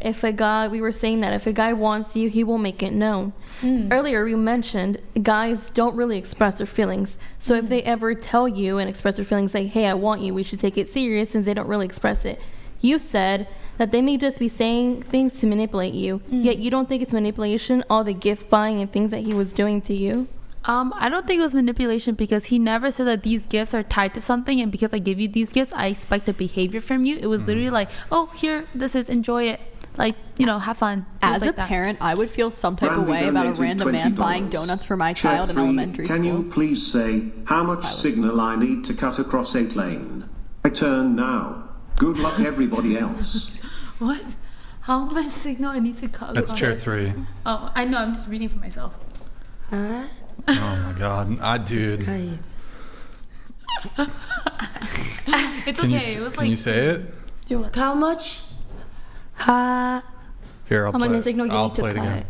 we were saying that if a guy wants you, he will make it known. Earlier, we mentioned guys don't really express their feelings. So if they ever tell you and express their feelings, like, hey, I want you, we should take it serious, since they don't really express it. You said that they may just be saying things to manipulate you, yet you don't think it's manipulation, all the gift buying and things that he was doing to you? I don't think it was manipulation because he never said that these gifts are tied to something, and because I give you these gifts, I expect a behavior from you. It was literally like, oh, here, this is, enjoy it. Like, you know, have fun. As like a parent, I would feel some type of Randy way about a donated random man $20. buying donuts for my Chair child in 3, elementary can school. you please say how much signal I need to cut across 8 lane? I turn now. Good luck everybody else. What? How much signal I need to cut? That's chair 3. Oh, I know. I'm just reading for myself. Oh my God, dude. It's Can okay. you, It was can like. you say it? How much? Here, I'll How much play. signal you I'll need to play it again.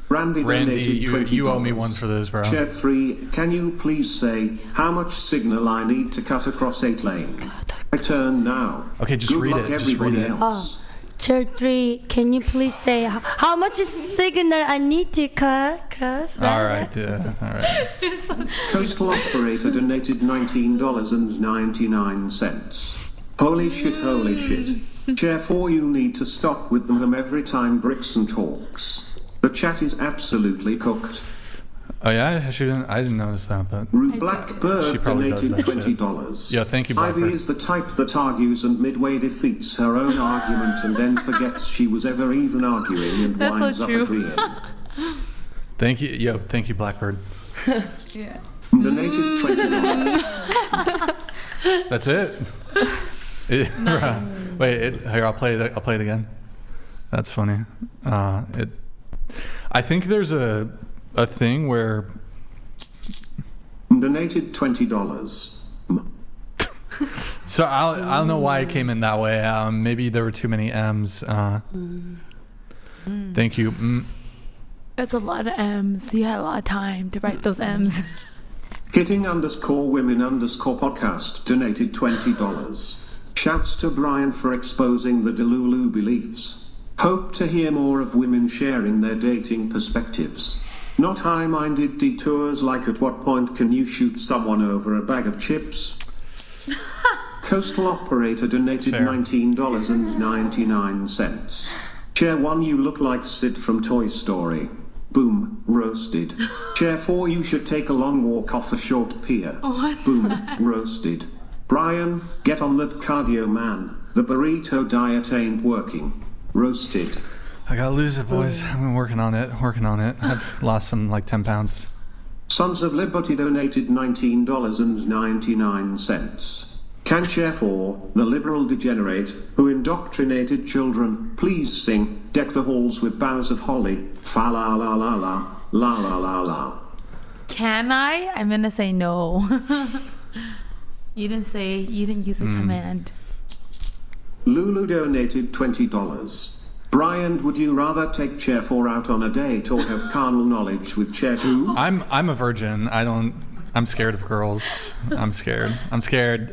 Randy donated you owe me $20. one for this, bro. Chair 3, can you please say how much signal I need to cut across 8 lane? I turn now. Okay, just Good read luck it. Just read everybody it. else. Chair 3, can you please say how much is signal I need to cut across? All right, yeah. All right. Coastal operator donated $19.99. Holy shit, holy shit. Chair 4, you need to stop with them every time Brixan talks. The chat is absolutely cooked. Oh yeah, I didn't notice that, but Blackbird she probably does donated that shit. $20. Yeah, thank you, Ivy Blackbird. is the type that argues and midway defeats her own argument and then forgets she was ever even arguing and That's so winds up true. agreeing. Thank you, thank you, Blackbird. Yeah. Donated $20. That's it. Wait, here I'll play it. I'll play it again. That's funny. I think there's a thing where Donated $20. So I don't know why it came in that way. Maybe there were too many M's. Thank you. That's a lot of M's. You had a lot of time to write those M's. Hitting_women_podcast donated $20. Shouts to Brian for exposing the Delulu beliefs. Hope to hear more of women sharing their dating perspectives. Not high-minded detours like at what point can you shoot someone over a bag of chips? Coastal operator donated $19.99. Chair 1, you look like Sid from Toy Story. Boom, roasted. Chair 4, you should take a long walk off a short pier. What? Boom, roasted. Brian, get on that cardio, man. The burrito diet ain't working. Roasted. I gotta lose it, boys. I've been working on it. I've lost some like 10 pounds. Sons of Liberty donated $19.99. Can Chair 4, the liberal degenerate who indoctrinated children, please sing Deck the Halls with Boughs of Holly, fa la la la la, la la la la. Can I? I'm gonna say no. You didn't use the command. Lulu donated $20. Brian, would you rather take Chair 4 out on a date or have carnal knowledge with Chair 2? I'm a virgin. I'm scared of girls. I'm scared.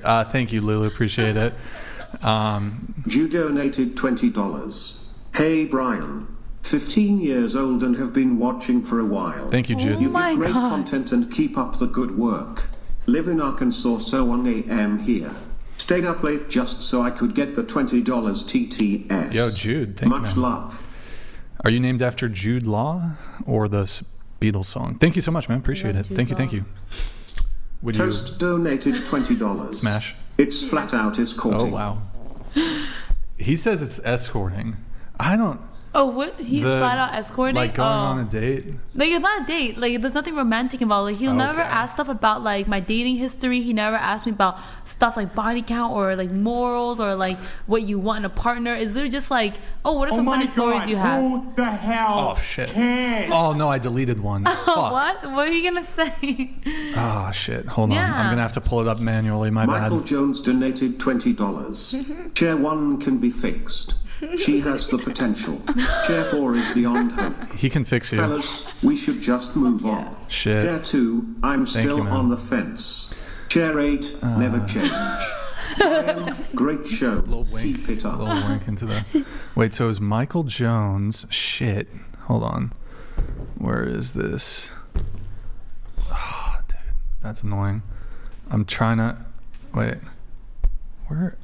Thank you, Lulu. Appreciate it. Ju donated $20. Hey, Brian. 15 years old and have been watching for a while. Thank you, Jude. You give great content and keep up the good work. Live in Arkansas, so 1 a.m. here. Stayed up late just so I could get the $20 TTS. Yo, Jude. Thank you, Much man. love. Are you named after Jude Law or the Beatles song? Thank you so much, man. Appreciate it. Thank you. Would Toast donated $20. Smash. It's flat out escorting. Oh, wow. He says it's escorting. I don't... Oh, what? He's flat out escorting? Like going on a date? Like, it's not a date. Like, there's nothing romantic involved. Like, he'll never ask stuff about, like, my dating history. He never asked me about stuff like body count or, like, morals or, like, what you want in a partner. Is there just, like, oh, what are some funny stories you have? Who the hell? Oh, shit. cares? Oh, no, I deleted one. Fuck. What? What are you going to say? Oh, shit. Hold on. Yeah. I'm going to have to pull it up manually. My Michael bad. Jones donated $20. Chair 1 can be fixed. She has the potential. Chair 4 is beyond hope. He can fix you. Fellas, we should just move on. Shit. Chair 2, I'm Thank still you, man. on the fence. Chair 8, never change. Brian, great show. Keep it up. Little wink into that. Wait, so is Michael Jones? Shit. Hold on. Where is this? Oh, dude. That's annoying. I'm trying to... Wait. Where?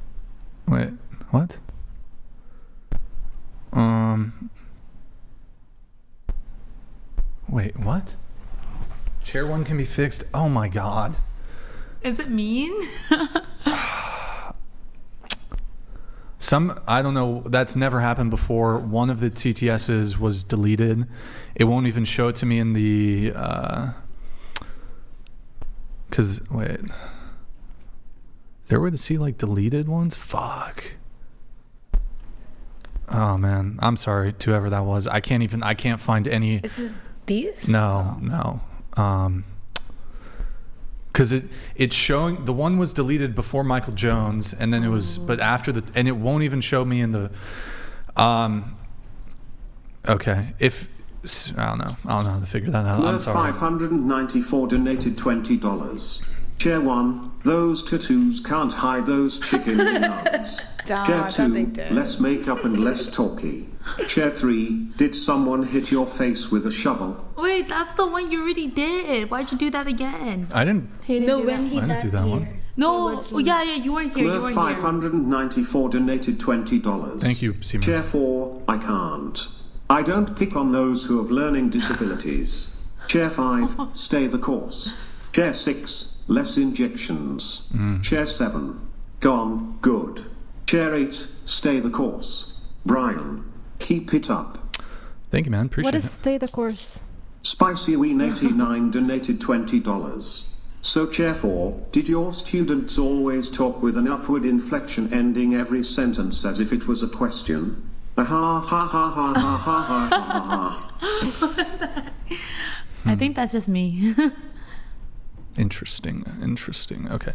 Wait. What? Wait, what? Chair 1 can be fixed. Oh my god. Is it mean? I don't know, that's never happened before. One of the TTSs was deleted. It won't even show it to me in the, cause, wait. Is there a way to see like deleted ones? Fuck. Oh man, I'm sorry to whoever that was. I can't find any. Is it these? No. Because it's showing, the one was deleted before Michael Jones, and then it was, but after and it won't even show me in the, okay, I don't know how to figure that out. I'm Worth sorry. 594 donated $20. Chair 1, those tattoos can't hide those chicken nuts. Chair 2, less makeup and less talky. Chair 3, did someone hit your face with a shovel? Wait, that's the one you already did. Why'd you do that again? I didn't. No, when he I didn't do that one. No, yeah, you weren't here. You Worth weren't here. 594 donated $20. Thank you, Seaman. Chair 4, I can't. I don't pick on those who have learning disabilities. Chair 5, stay the course. Chair 6, less injections. Chair 7, gone, good. Chair 8, stay the course. Brian, keep it up. Thank you, man. Appreciate What it. is stay the course? Spicy Ween 89 donated $20. So Chair 4, did your students always talk with an upward inflection ending every sentence as if it was a question? Ha ha ha ha ha ha ha ha. I think that's just me. Interesting. Okay.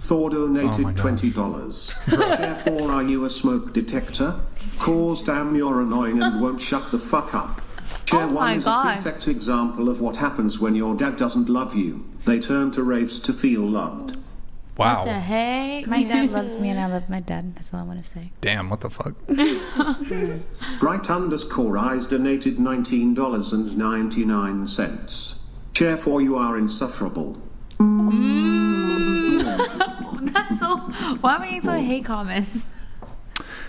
Thor donated Oh my gosh. $20. Chair 4, are you a smoke detector? Cause damn, you're annoying and won't shut the fuck up. Chair 1 is a perfect example of what happens when your dad doesn't love you. They turn to raves to feel loved. Wow. What the heck? My dad loves me and I love my dad. That's all I want to say. Damn, what the fuck? Bright_eyes donated $19.99. Chair 4, you are insufferable. That's so. Why am I getting so many hate comments?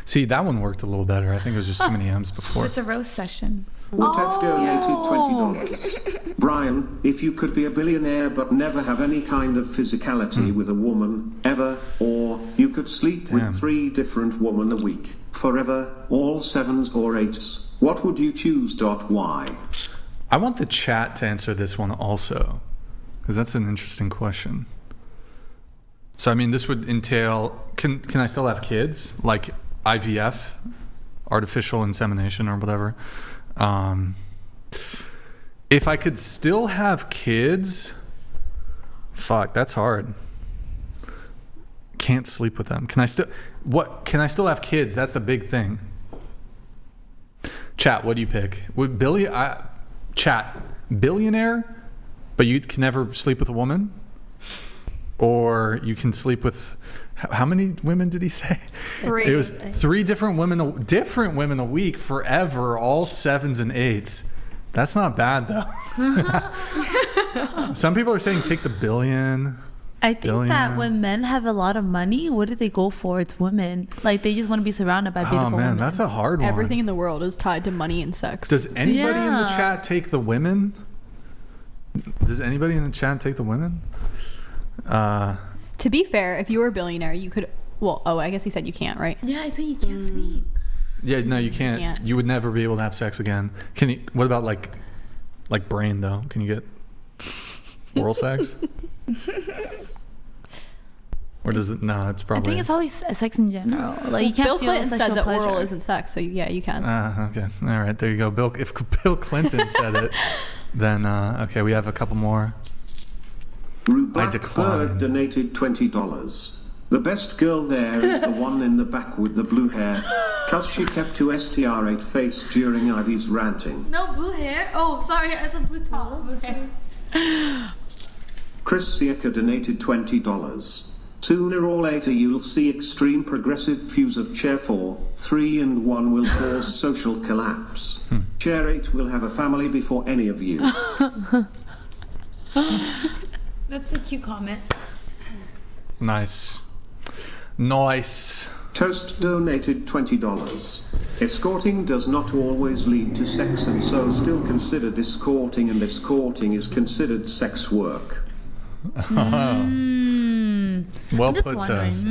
See, that one worked a little better. I think it was just too many M's before. It's a roast session. Wootef donated $20. Brian, if you could be a billionaire but never have any kind of physicality with a woman, ever, or you could sleep with 3 different women a week, forever, all 7s or 8s, what would you choose? Why? I want the chat to answer this one also, because that's an interesting question. So, I mean, this would entail, can I still have kids? Like IVF, artificial insemination or whatever. If I could still have kids, fuck, that's hard. Can't sleep with them. Can I still have kids? That's the big thing. Chat, what do you pick? Would billionaire, but you can never sleep with a woman? Or you can sleep with, how many women did he say? 3. It was 3 different women a week forever, all 7s and 8s. That's not bad though. Some people are saying take the billion. I think that when men have a lot of money, what do they go for? It's women. Like, they just want to be surrounded by beautiful women. That's a hard one. Everything in the world is tied to money and sex. Does anybody in the chat take the women? Does anybody in the chat take the women? To be fair, if you were a billionaire, you could Well, I guess he said you can't, right? Yeah, I said you can't sleep. Yeah, no, you can't. You would never be able to have sex again. Can you? What about like brain though? Can you get oral sex? Or does it? No, it's probably. I think it's always sex in general. Like you can't Bill feel Clinton said sexual that pleasure. oral isn't sex, so yeah, you can. Okay, all right, there you go. If Bill Clinton said it, then okay, we have a couple more. I declined. Donated $20. The best girl there is the one in the back with the blue hair, cause she kept to STR8 face during Ivy's ranting. No blue hair. Oh, sorry, I said blue top. Blue hair. Chris Siaka donated $20. Sooner or later you'll see extreme progressive views of Chair 4, 3 and 1 will cause social collapse. Chair 8 will have a family before any of you. That's a cute comment. Nice. Toast donated $20. Escorting does not always lead to sex and so still considered escorting, and escorting is considered sex work. Well I'm just put, wondering. Toast.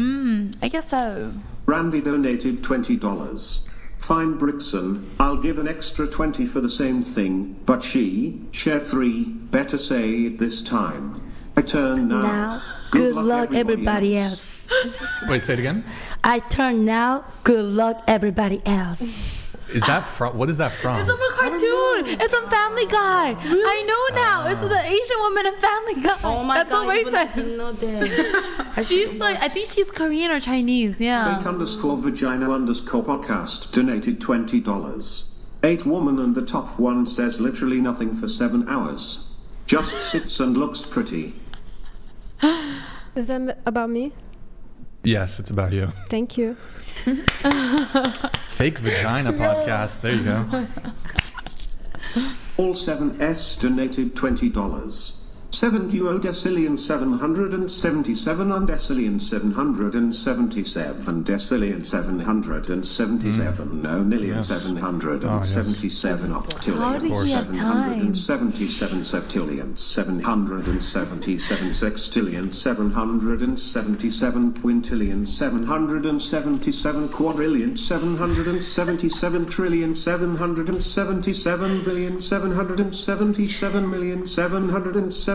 I guess so. Randy donated $20. Fine Brixan, I'll give an extra 20 for the same thing, but share 3, better say it this time. I turn now. Good luck everybody else. Wait, say it again. I turn now. Good luck everybody else. Is that from? What is that from? It's from a cartoon. It's from Family Guy. I know now. It's the Asian woman in Family Guy. Oh my That's god, what you he wouldn't says. know that. She's like, I think she's Korean or Chinese. Yeah. Fake_vagina_podcast donated $20. 8 woman and the top one says literally nothing for 7 hours. Just sits and looks pretty. Is that about me? Yes, it's about you. Thank you. Fake Vagina podcast. There you go. All 7S donated $20. 7 duo decillion 777 and decillion 777 decillion 777 no million 777 octillion How did he have time? 777 septillion 777 sextillion 777 quintillion 777 quadrillion 777 trillion 777 billion 777 million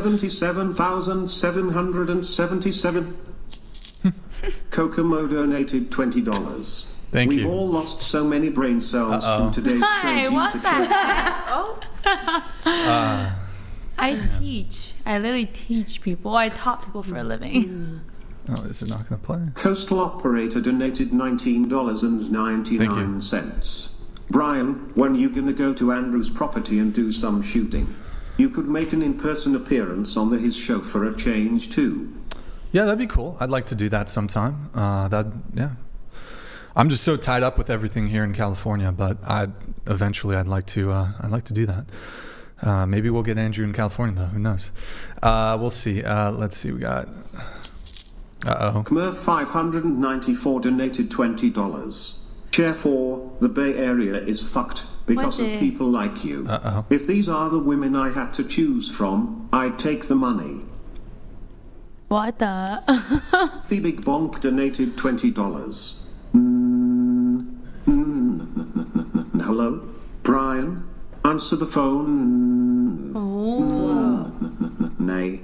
777,777. Kokomo donated $20. Thank We've you. all lost so many brain cells from today's Hey, show what due the to heck? Oh. I teach. I literally teach people. I taught people for a living. Oh, is it not going to play? Coastal Operator donated $19.99. Brian, when you gonna go to Andrew's property and do some shooting? You could make an in-person appearance on his show for a change too. Yeah, that'd be cool. I'd like to do that sometime. Yeah. I'm just so tied up with everything here in California, but I'd like to do that. Maybe we'll get Andrew in California though. Who knows? We'll see. Let's see. We got. Kmer 594 donated $20. Chair 4, the Bay Area is fucked because of people like you. If these are the women I had to choose from, I'd take the money. What the? The Big Bonk donated $20. Hello? Brian? Answer the phone. Nay.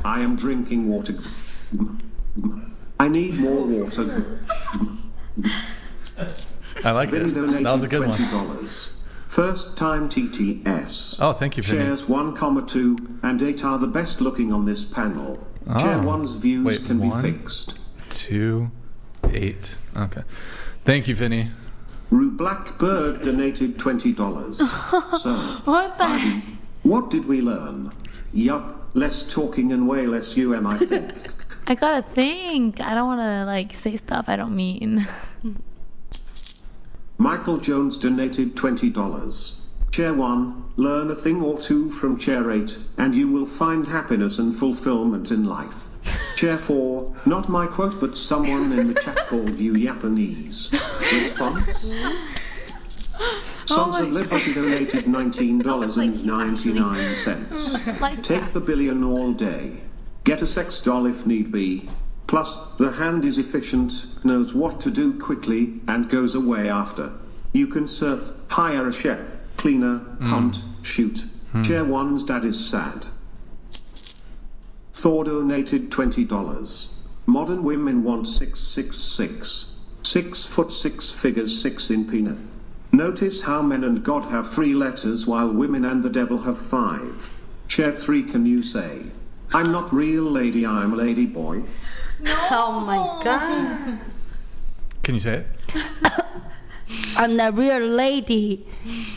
I am drinking water. I need more water. I like it. That was a good one. $20. First time TTS. Oh, thank you, Vinny. Shares 1,2 and 8 are the best looking on this panel. Chair 1's views can be fixed. 2, 8. Okay. Thank you, Vinny. Rue Blackbird donated $20. So, what the heck? What did we learn? Yup, less talking and way less UM, I think. I gotta think. I don't wanna say stuff I don't mean. Michael Jones donated $20. Chair 1, learn a thing or two from Chair 8, and you will find happiness and fulfillment in life. Chair 4, not my quote, but someone in the chat called you Japanese. Response? Sons of Liberty donated $19.99. Like Take the billion all day. Get a sex doll if need be. Plus, the hand is efficient, knows what to do quickly, and goes away after. You can surf, hire a chef, cleaner, hunt, shoot. Share one's dad is sad. Thor donated $20. Modern women want 666. 6 foot 6 figures 6 in penis. Notice how men and God have 3 letters while women and the devil have 5. Share 3 can you say? I'm not real lady, I'm lady boy. Oh my god. Can you say it? I'm the real lady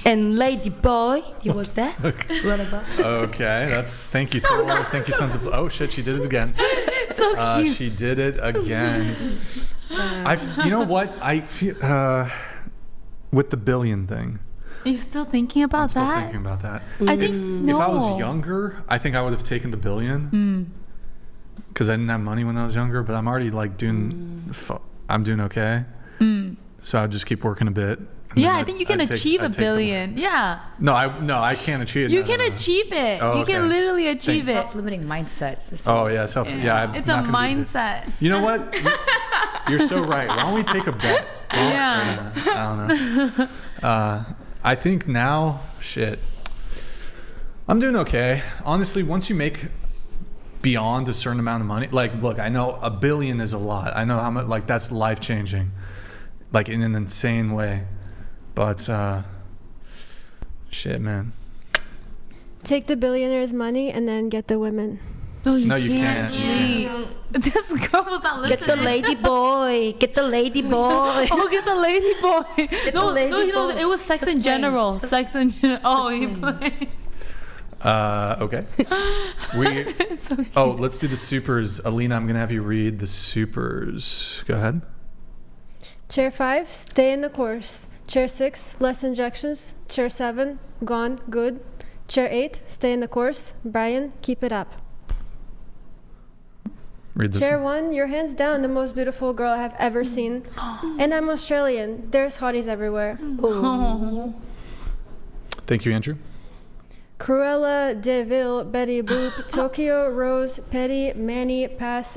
and lady boy. It was that? What about? Okay, thank you, Thor. Thank you, Sons of. Oh shit, she did it again. So cute. She did it again. You know what? I feel with the billion thing. You're still thinking about I'm still that? thinking about that. I think If I was younger, I think I would have taken the billion. Because I didn't have money when I was younger, but I'm already like I'm doing okay. So I'd just keep working a bit. Yeah, I think you can achieve a billion. Yeah. No, I can't achieve it. You can achieve it. Oh, you can literally achieve it. Self-limiting mindsets. Oh yeah, it's a mindset. You know what? You're so right. Why don't we take a bet? Yeah. I don't know. I think now, I'm doing okay. Honestly, once you make beyond a certain amount of money, like, look, I know $1 billion is a lot. I know how much, like, that's life changing, like in an insane way. But man. Take the billionaire's money and then get the women. Oh, No, you can't. This girl was not listening. Get the lady boy. Get the lady boy. Oh, get the lady boy. the lady no, boy. it was sex Just in playing. general. Just- Sex in general. Oh, he playing. played. Okay. Let's do the supers. Alina, I'm gonna have you read the supers. Go ahead. Chair 5, stay in the course. Chair 6, less injections. Chair 7, gone, good. Chair 8, stay in the course. Brian, keep it up. Read this Chair one. 1, your hands down, the most beautiful girl I have ever seen. And I'm Australian. There's hotties everywhere. Thank you, Andrew. Cruella, Deville, Betty Boop, Tokyo, Rose, Petty, Manny, Pass,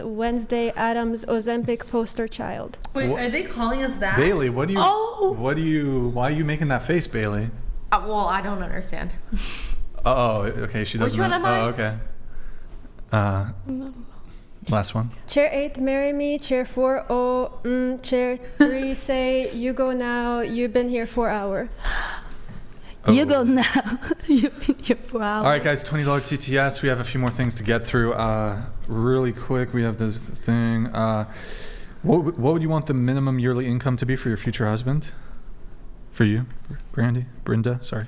Wednesday, Adams, Ozempic, Poster Child. Wait, are they calling us that? Bailey, why are you making that face, Bailey? Well, I don't understand. Oh, okay, she doesn't Which one know. am I? Oh, okay. Last one. Chair 8, marry me. Chair 4, Chair 3, say, you go now. You've been here 4 hours. You go now. You've been here for hours. All right, guys, $20 TTS. We have a few more things to get through. Really quick, we have this thing. What would you want the minimum yearly income to be for your future husband? For you, Brenda, sorry.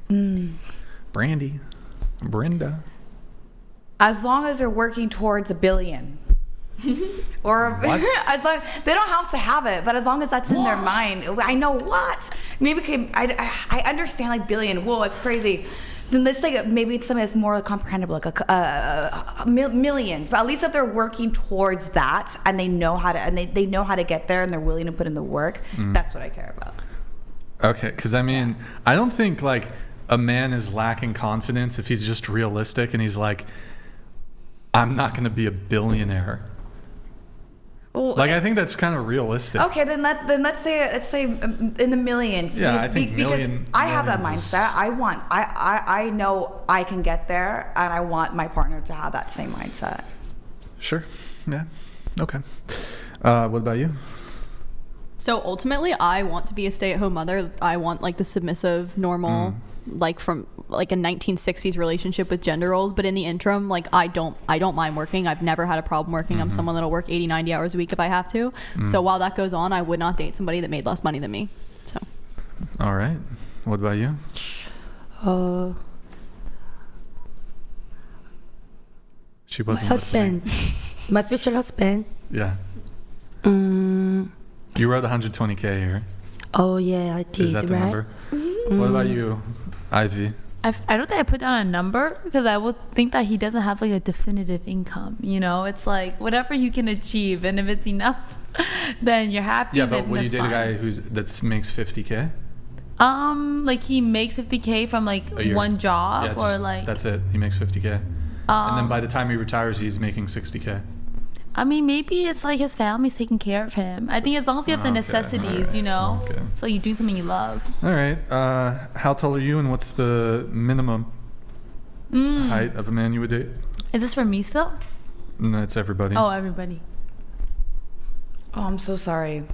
Brandy, Brenda. As long as they're working towards $1 billion. Or as long, they don't have to have it, but as long as that's in their mind. I know what. Maybe I understand like billion. Whoa, it's crazy. Then let's say maybe it's something that's more comprehensible, like millions. But at least if they're working towards that and they know how to, and they know how to get there and they're willing to put in the work, that's what I care about. Okay, because I mean, I don't think like a man is lacking confidence if he's just realistic and he's like, I'm not going to be a billionaire. Well, like I think that's kind of realistic. Okay, then let's say in the millions. Yeah, I think because I have that mindset. I know I can get there, and I want my partner to have that same mindset. Sure. Yeah. Okay. What about you? So ultimately, I want to be a stay-at-home mother. I want like the submissive, normal, like from like a 1960s relationship with gender roles. But in the interim, like I don't mind working. I've never had a problem working. I'm someone that'll work 80, 90 hours a week if I have to. So while that goes on, I would not date somebody that made less money than me. So. All right. What about you? She wasn't my husband. My future husband. Yeah. You wrote 120K here. Oh yeah, I did. Is that the right? number? What about you, Ivy? I don't think I put down a number because I would think that he doesn't have like a definitive income. You know, it's like whatever you can achieve, and if it's enough, then you're happy. Yeah, but would you date a guy that makes 50K? Like he makes 50K from like A year. one job, Yeah, or just- like. that's it. He makes 50K. And then by the time he retires, he's making 60K. I mean, maybe it's like his family's taking care of him. I think as long as you have the Okay, necessities, you know, okay. so you do something you love. All right. How tall are you, and what's the minimum height of a man you would date? Is this for me still? No, it's everybody. Oh, everybody. Oh, I'm so sorry.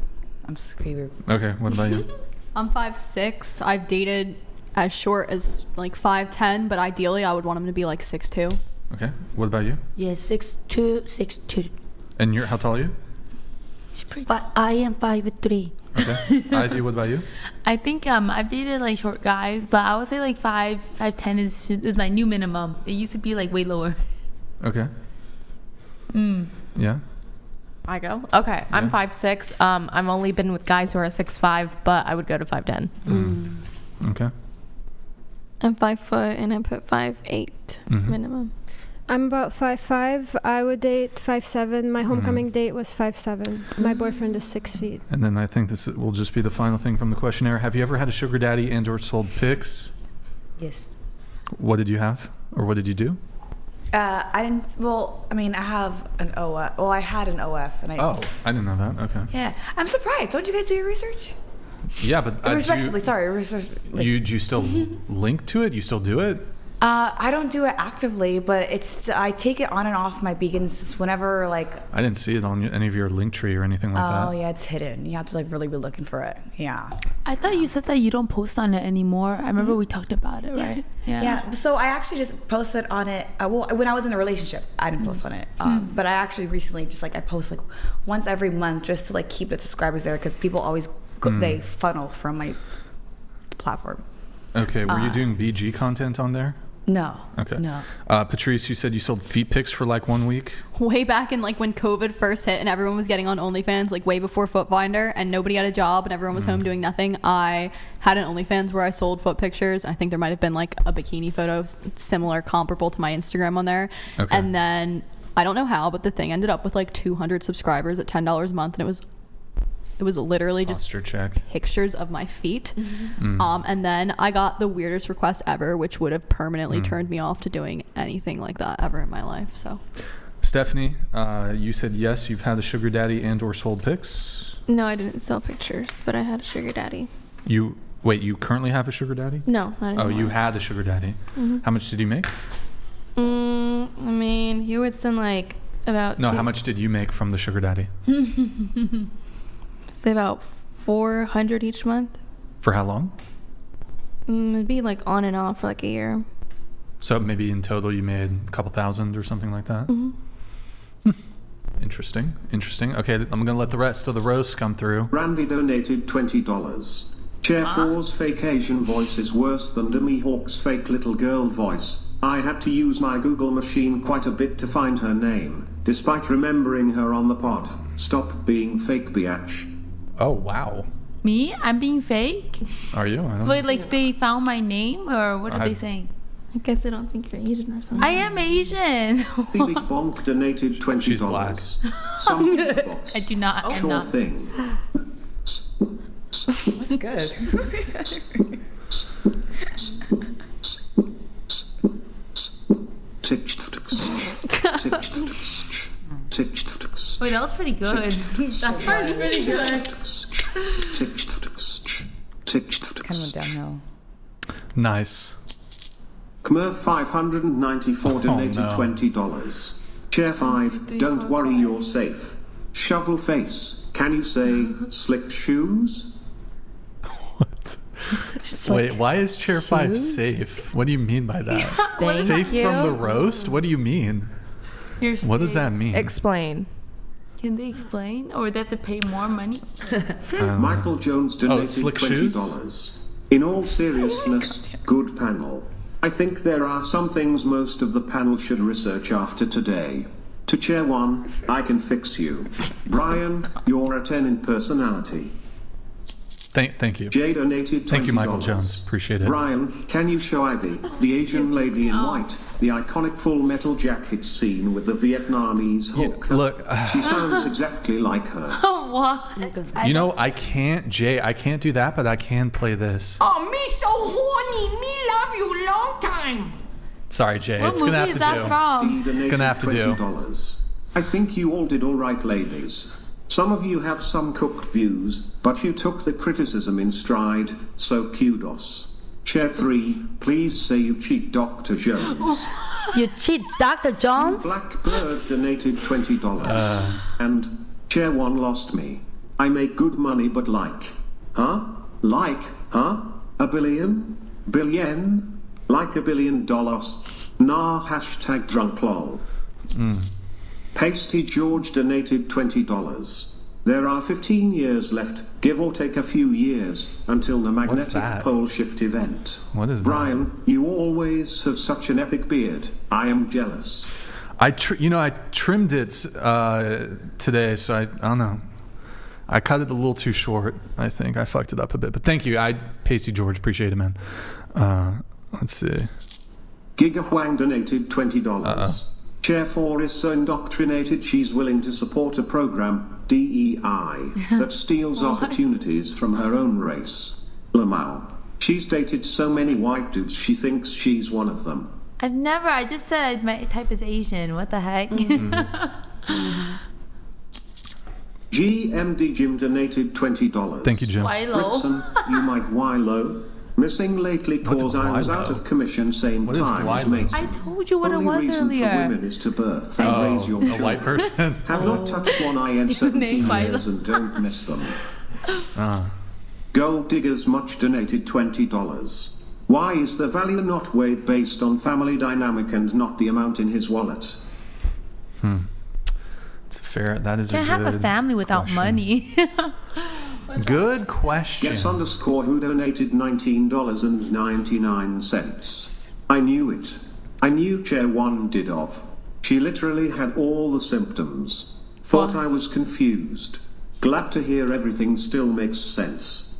I'm screaming. Okay. What about you? I'm 5'6". I've dated as short as like 5'10", but ideally I would want him to be like 6'2". Okay. What about you? Yeah, 6'2", 6'2". And you're how tall are you? But I am 5'3". Okay. Ivy, what about you? I think I've dated like short guys, but I would say like 5'10" is my new minimum. It used to be like way lower. Okay. Yeah. I go. Okay, I'm 5'6". I've only been with guys who are 6'5", but I would go to 5'10". Okay. I'm 5 foot and I put 5'8" minimum. I'm about 5'5". I would date 5'7". My homecoming date was 5'7". My boyfriend is 6 feet. And then I think this will just be the final thing from the questionnaire. Have you ever had a sugar daddy and/or sold pics? Yes. What did you have, or what did you do? I didn't. Well, I mean, I have an OF. Well, I had an OF, and I. Oh, I didn't know that. Okay. Yeah, I'm surprised. Don't you guys do your research? Yeah, but Respectfully, sorry. do you still link to it? You still do it? I don't do it actively, but I take it on and off my beacons whenever like. I didn't see it on any of your link tree or anything like that. Oh yeah, it's hidden. You have to like really be looking for it. Yeah. I thought you said that you don't post on it anymore. I remember we talked about it, right? Yeah. So I actually just posted on it. Well, when I was in a relationship, I didn't post on it. But I actually recently just like I post like once every month just to like keep the subscribers there because people always they funnel from my platform. Okay. Were you doing BG content on there? No. Okay. No. Patrice, you said you sold feet pics for like 1 week. Way back in like when COVID first hit and everyone was getting on OnlyFans, like way before Foot Finder, and nobody had a job and everyone was home doing nothing. I had an OnlyFans where I sold foot pictures. I think there might have been like a bikini photo similar, comparable to my Instagram on there. Okay. And then I don't know how, but the thing ended up with like 200 subscribers at $10 a month, and it was literally just pictures of my feet. And then I got the weirdest request ever, which would have permanently turned me off to doing anything like that ever in my life. So, Stephanie, you said yes, you've had a sugar daddy and/or sold pics. No, I didn't sell pictures, but I had a sugar daddy. You currently have a sugar daddy? No, not anymore. Oh, you had a sugar daddy. How much did he make? I mean, he would send like about. No, how much did you make from the sugar daddy? Say about 400 each month. For how long? It'd be like on and off for like a year. So maybe in total you made a couple thousand or something like that? Interesting. Okay, I'm going to let the rest of the roast come through. Randy donated $20. Chair 4's fake Asian voice is worse than Demi Hawk's fake little girl voice. I had to use my Google machine quite a bit to find her name, despite remembering her on the pod. Stop being fake, biatch. Oh, wow. Me? I'm being fake? Are you? I don't Wait, like they found my name, or what are they saying? I guess they don't think you're Asian or something. I am Asian. The Big Bonk donated $20. She's black. Some box. I do not. I'm Sure not. thing. That's good. Wait, that was pretty good. That part is pretty good. Kind of went downhill. Nice. Kmer 594 donated $20. Chair 5, don't worry, you're safe. Shovel face, can you say slick shoes? Wait, why is Chair 5 safe? What do you mean by that? Thank Safe you. from the roast? What do you mean? What does that mean? Explain. Can they explain, or they have to pay more money? Michael Jones donated slick $20. In all seriousness, good panel. I think there are some things most of the panel should research after today. To Chair 1, I can fix you. Brian, you're a 10 in personality. Thank you. Jay donated $20. Thank you, Michael Jones. Appreciate it. Brian, can you show Ivy, the Asian lady in white, The iconic Full Metal Jacket scene with the Vietnamese hook. Look, she sounds exactly like her. What? you know, I can't do that, but I can play this. Oh, me so horny. Me love you long time. Sorry, Jay. What It's gonna have movie to is that do. from? Donated Gonna have to do. $20. I think you all did all right, ladies. Some of you have some cooked views, but you took the criticism in stride, so kudos. Chair 3, please say you cheat Dr. Jones. You cheat Dr. Jones? Blackbird donated $20. And Chair 1 lost me. I make good money, but like. Huh? Like? Huh? A billion? Billion? Like $1 billion? Nah, hashtag drunk lol. Pasty George donated $20. There are 15 years left, give or take a few years, until the magnetic that? pole shift event. What is that? Brian, you always have such an epic beard. I am jealous. I trimmed it today, so I don't know. I cut it a little too short. I think I fucked it up a bit, but thank you. Pasty George, appreciate it, man. Let's see. Giga Huang donated $20. Chair 4 is so indoctrinated she's willing to support a program, DEI, that steals opportunities from her own race. Lamau. She's dated so many white dudes she thinks she's one of them. I just said my type is Asian. What the heck? GMD Jim donated $20. Thank you, Jim. Brixan, you might Wilo. Missing lately cause I was out of commission same What is time as Wilo? Mason. I told you what Only it was reason earlier. for women is to birth and raise your a children. white person. Have not touched one eye in You 17 named Wilo. years and don't miss them. Gold Diggers much donated $20. Why is the value not weighed based on family dynamic and not the amount in his wallet? It's fair. That is Can't a have good a family without question. money. Good question. Guess underscore who donated $19.99. I knew it. I knew Chair 1 did of. She literally had all the symptoms. Thought I was confused. Glad to hear everything still makes sense.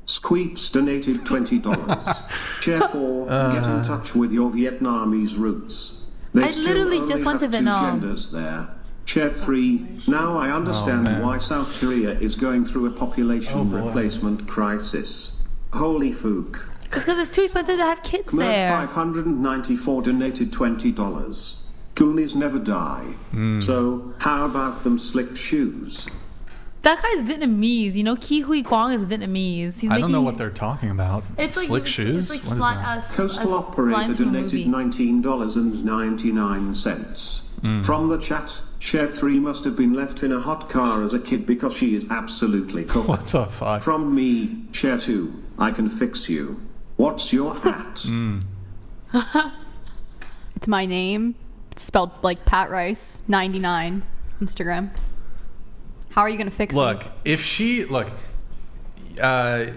Squeeps donated $20. Chair 4, get in touch with your Vietnamese roots. They I still literally only just went have to two Vietnam. genders there. Chair 3, now I understand why South Korea is going through a population replacement crisis. Holy fook. Because it's too expensive to have kids Kmer there. 594 donated $20. Goonies never die. So, how about them slick shoes? That guy's Vietnamese. You know, Ki Hui Quang is Vietnamese. He's I don't know making- what they're talking about. It's like- Slick shoes? It's like What is that? Coastal Operator donated $19.99. From the chat, Chair 3 must have been left in a hot car as a kid because she is absolutely cool. What the fuck? From me, Chair 2, I can fix you. What's your at? It's my name. It's spelled like Pat Rice 99 Instagram. How are you gonna fix Look, me? if she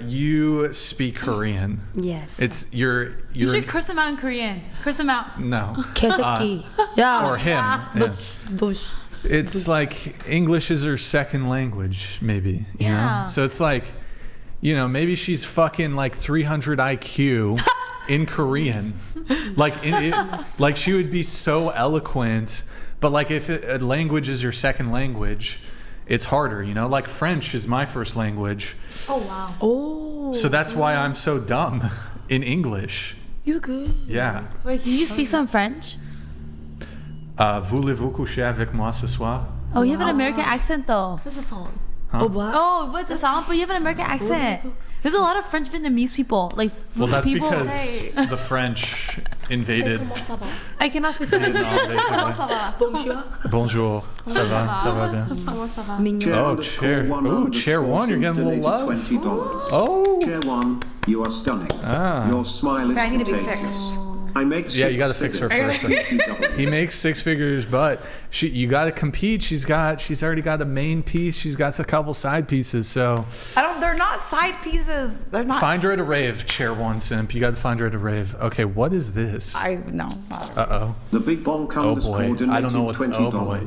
you speak Korean. Yes. It's you're You should curse him out in Korean. Curse him out. no. 개새끼. 야. Or him. 너, yeah. 너, It's like English is her second language, maybe. You Yeah. know? So it's like, maybe she's fucking like 300 IQ in Korean. Like, like she would be so eloquent, but like if a language is your second language, it's harder, Like French is my first language. Oh, wow. oh. So that's why I'm so dumb in English. You good? Yeah. Wait, can you speak some French? Voulez-vous coucher avec moi ce soir? Oh, you have an American accent though. This is a song. Huh? Oh, what? Oh, what's the song? But you have an American accent. There's a lot of French Vietnamese people, like Well, that's people. because the French invaded. I cannot speak Vietnam, French. basically. Bonjour. Bonjour. Ça va? Ça va bien? Chair Oh, underscore chair. one Ooh, underscore chair 1, you're getting a little donated love. $20. Oh. Chair 1, you are stunning. Your smile is I need to be contagious. fixed. I make Yeah, you got to fix her figures. first. BTW. He makes 6 figures, but you got to compete. She's already got a main piece. She's got a couple side pieces. So They're not side pieces. They're not. find her at a rave, chair 1 simp. You got to find her at a rave. Okay, what is this? No. Uh-oh. The big bonk Oh, underscore boy. donated I don't know what. $20. Oh, boy.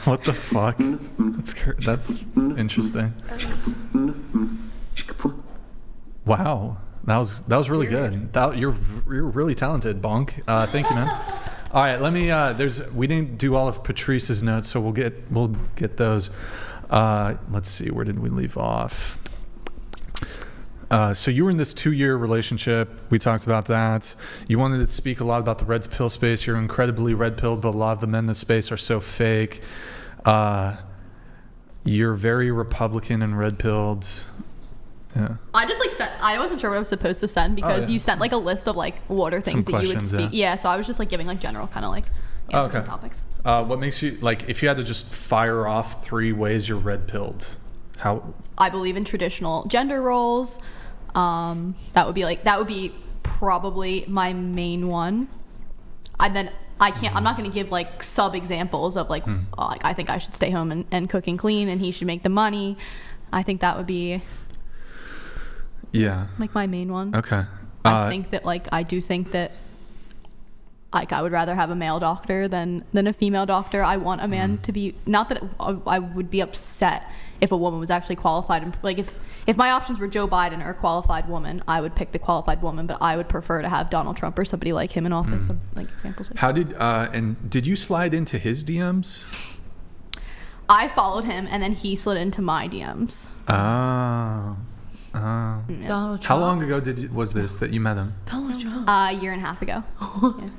What the fuck? That's interesting. Wow, that was really good. You're really talented, Bonk. Thank you, man. All right, let me. We didn't do all of Patrice's notes, so we'll get those. Let's see, where did we leave off? So you were in this 2-year relationship. We talked about that. You wanted to speak a lot about the red pill space. You're incredibly red pilled, but a lot of the men in the space are so fake. You're very Republican and red pilled. Yeah. I just sent. I wasn't sure what I was supposed to send because you sent a list of what are things that you would speak. Yeah. So I was just giving general kind of answers to topics. What makes you if you had to just fire off 3 ways you're red pilled? How? I believe in traditional gender roles. That would be probably my main one. And then I'm not going to give sub examples of I think I should stay home and cook and clean and he should make the money. I think that would be my main one. Okay. I think that I do think that I would rather have a male doctor than a female doctor. I want a man to be, not that I would be upset if a woman was actually qualified. And if my options were Joe Biden or a qualified woman, I would pick the qualified woman, but I would prefer to have Donald Trump or somebody like him in office. Some examples. How did you slide into his DMs? I followed him and then he slid into my DMs. Donald Trump. How long ago was this that you met him? Donald Trump. A year and a half ago.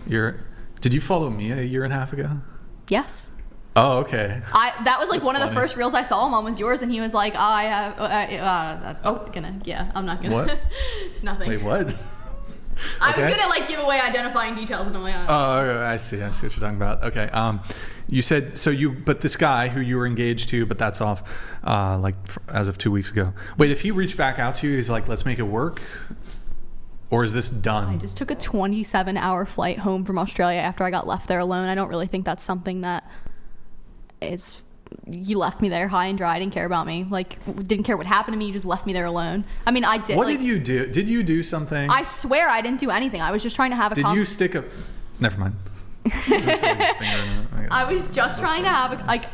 Yeah. Did you follow me a year and a half ago? Yes. Oh, okay. That was one of the first reels I saw him on was yours, and he was like, I'm not gonna. What? Nothing. Wait, what? I was gonna give away identifying details, and I'm like, oh, I see what you're talking about. Okay. You said but this guy who you were engaged to, but that's off, as of 2 weeks ago. Wait, if he reached back out to you, he's like, let's make it work, or is this done? I just took a 27-hour flight home from Australia after I got left there alone. I don't really think that's something that is. You left me there high and dry. Didn't care about me. Didn't care what happened to me. You just left me there alone. I mean, I did. What did you do? Did you do something? I swear I didn't do anything. I was just trying to have a. Did you stick a? Never mind. I was just trying to have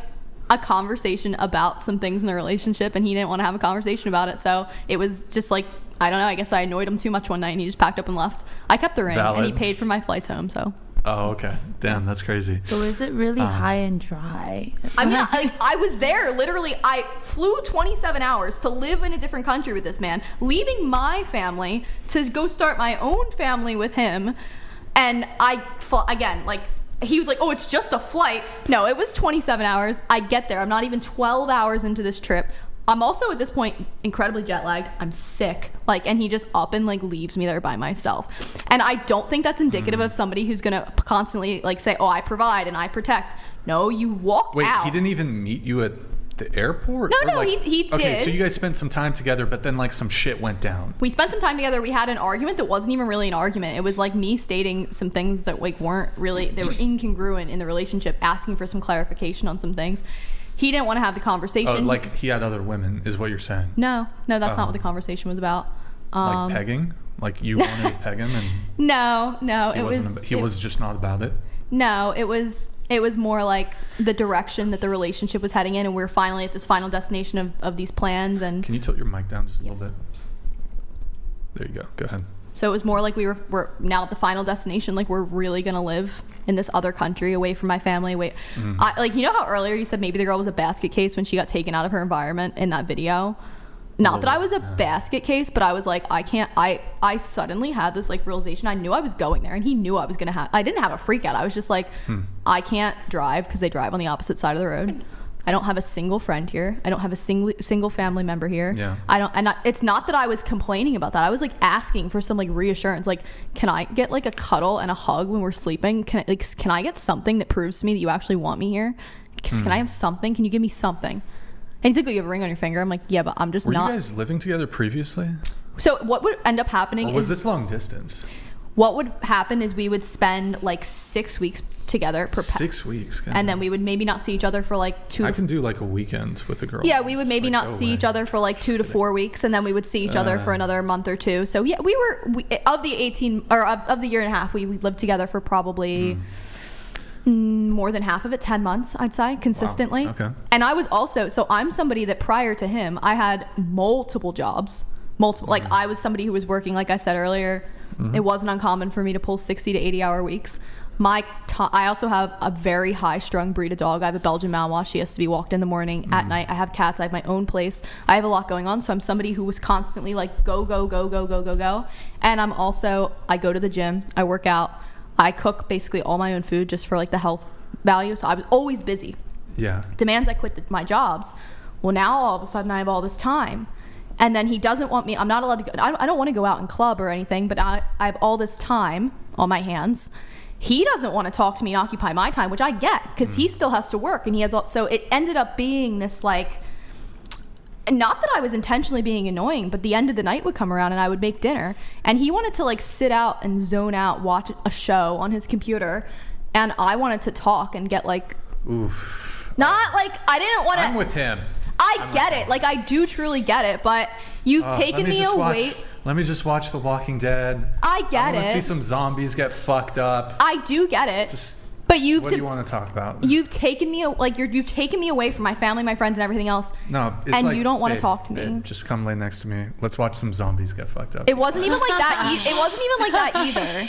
a conversation about some things in the relationship, and he didn't want to have a conversation about it. So it was just I don't know. I guess I annoyed him too much one night, and he just packed up and left. I kept the ring, and he paid for my flights home. So. Oh, okay. Damn, that's crazy. So is it really high and dry? I mean, I was there literally. I flew 27 hours to live in a different country with this man, leaving my family to go start my own family with him. And he was like, oh, it's just a flight. No, it was 27 hours. I get there. I'm not even 12 hours into this trip. I'm also at this point incredibly jet lagged. I'm sick. And he just up and leaves me there by myself. And I don't think that's indicative of somebody who's gonna constantly say, oh, I provide and I protect. No, you walk out. Wait, he didn't even meet you at the airport? No, he did. Okay, so you guys spent some time together, but then some shit went down. We spent some time together. We had an argument that wasn't even really an argument. It was me stating some things that weren't really, they were incongruent in the relationship, asking for some clarification on some things. He didn't want to have the conversation. Oh, he had other women, is what you're saying? No, that's not what the conversation was about. Pegging? You wanted to peg him, and no, he was just not about it. No, it was more the direction that the relationship was heading in, and we're finally at this final destination of these plans. And can you tilt your mic down just a little bit? There you go. Go ahead. So it was more we're now at the final destination. We're really gonna live in this other country, away from my family. You know how earlier you said maybe the girl was a basket case when she got taken out of her environment in that video. Not that I was a basket case, but I was I can't. I suddenly had this realization. I knew I was going there, and he knew I was gonna have. I didn't have a freak out. I was just I can't drive because they drive on the opposite side of the road. I don't have a single friend here. I don't have a single family member here. Yeah. It's not that I was complaining about that. I was asking for some reassurance. Can I get a cuddle and a hug when we're sleeping? Can I get something that proves to me that you actually want me here? Can I have something? Can you give me something? And he's like, oh, you have a ring on your finger. I'm like, yeah, but I'm just not. Were you guys living together previously? So what would end up happening or was this long distance? what would happen is we would spend like 6 weeks together per 6 weeks. God. and then we would maybe not see each other for like I can do like a weekend with a girl. Yeah, we would maybe like, not see each other for like 2 to 4 weeks, and then we would see each other for another month or two. So yeah, of the 18 or of the year and a half, we lived together for probably more than half of it, 10 months, I'd say, consistently. Wow. Okay. And I was also, so I'm somebody that prior to him, I had multiple jobs, like I was somebody who was working, like I said earlier. It wasn't uncommon for me to pull 60 to 80 hour weeks. I also have a very high strung breed of dog. I have a Belgian Malinois. She has to be walked in the morning, at night. I have cats. I have my own place. I have a lot going on. So I'm somebody who was constantly like go. And I go to the gym. I work out. I cook basically all my own food just for like the health value. So I was always busy. Yeah. Demands I quit my jobs. Well, now all of a sudden I have all this time. And then he doesn't want me. I'm not allowed to go. I don't want to go out and club or anything, but I have all this time on my hands. He doesn't want to talk to me and occupy my time, which I get because he still has to work, and he has so it ended up being this like, not that I was intentionally being annoying, but the end of the night would come around and I would make dinner, and he wanted to like sit out and zone out, watch a show on his computer, and I wanted to talk and get like, not like I didn't want to. I'm with him. I get it. Like, I do truly get it, but you've taken me away. Let me just watch The Walking Dead. I get it. I want to see some zombies get fucked up. I do get it. What do you want to talk about? You've taken me you've taken me away from my family, my friends, and everything else. No, it's and like, you don't want to babe, talk to me. Babe, just come lay next to me. Let's watch some zombies get fucked up. It wasn't even like that. It wasn't even like that either.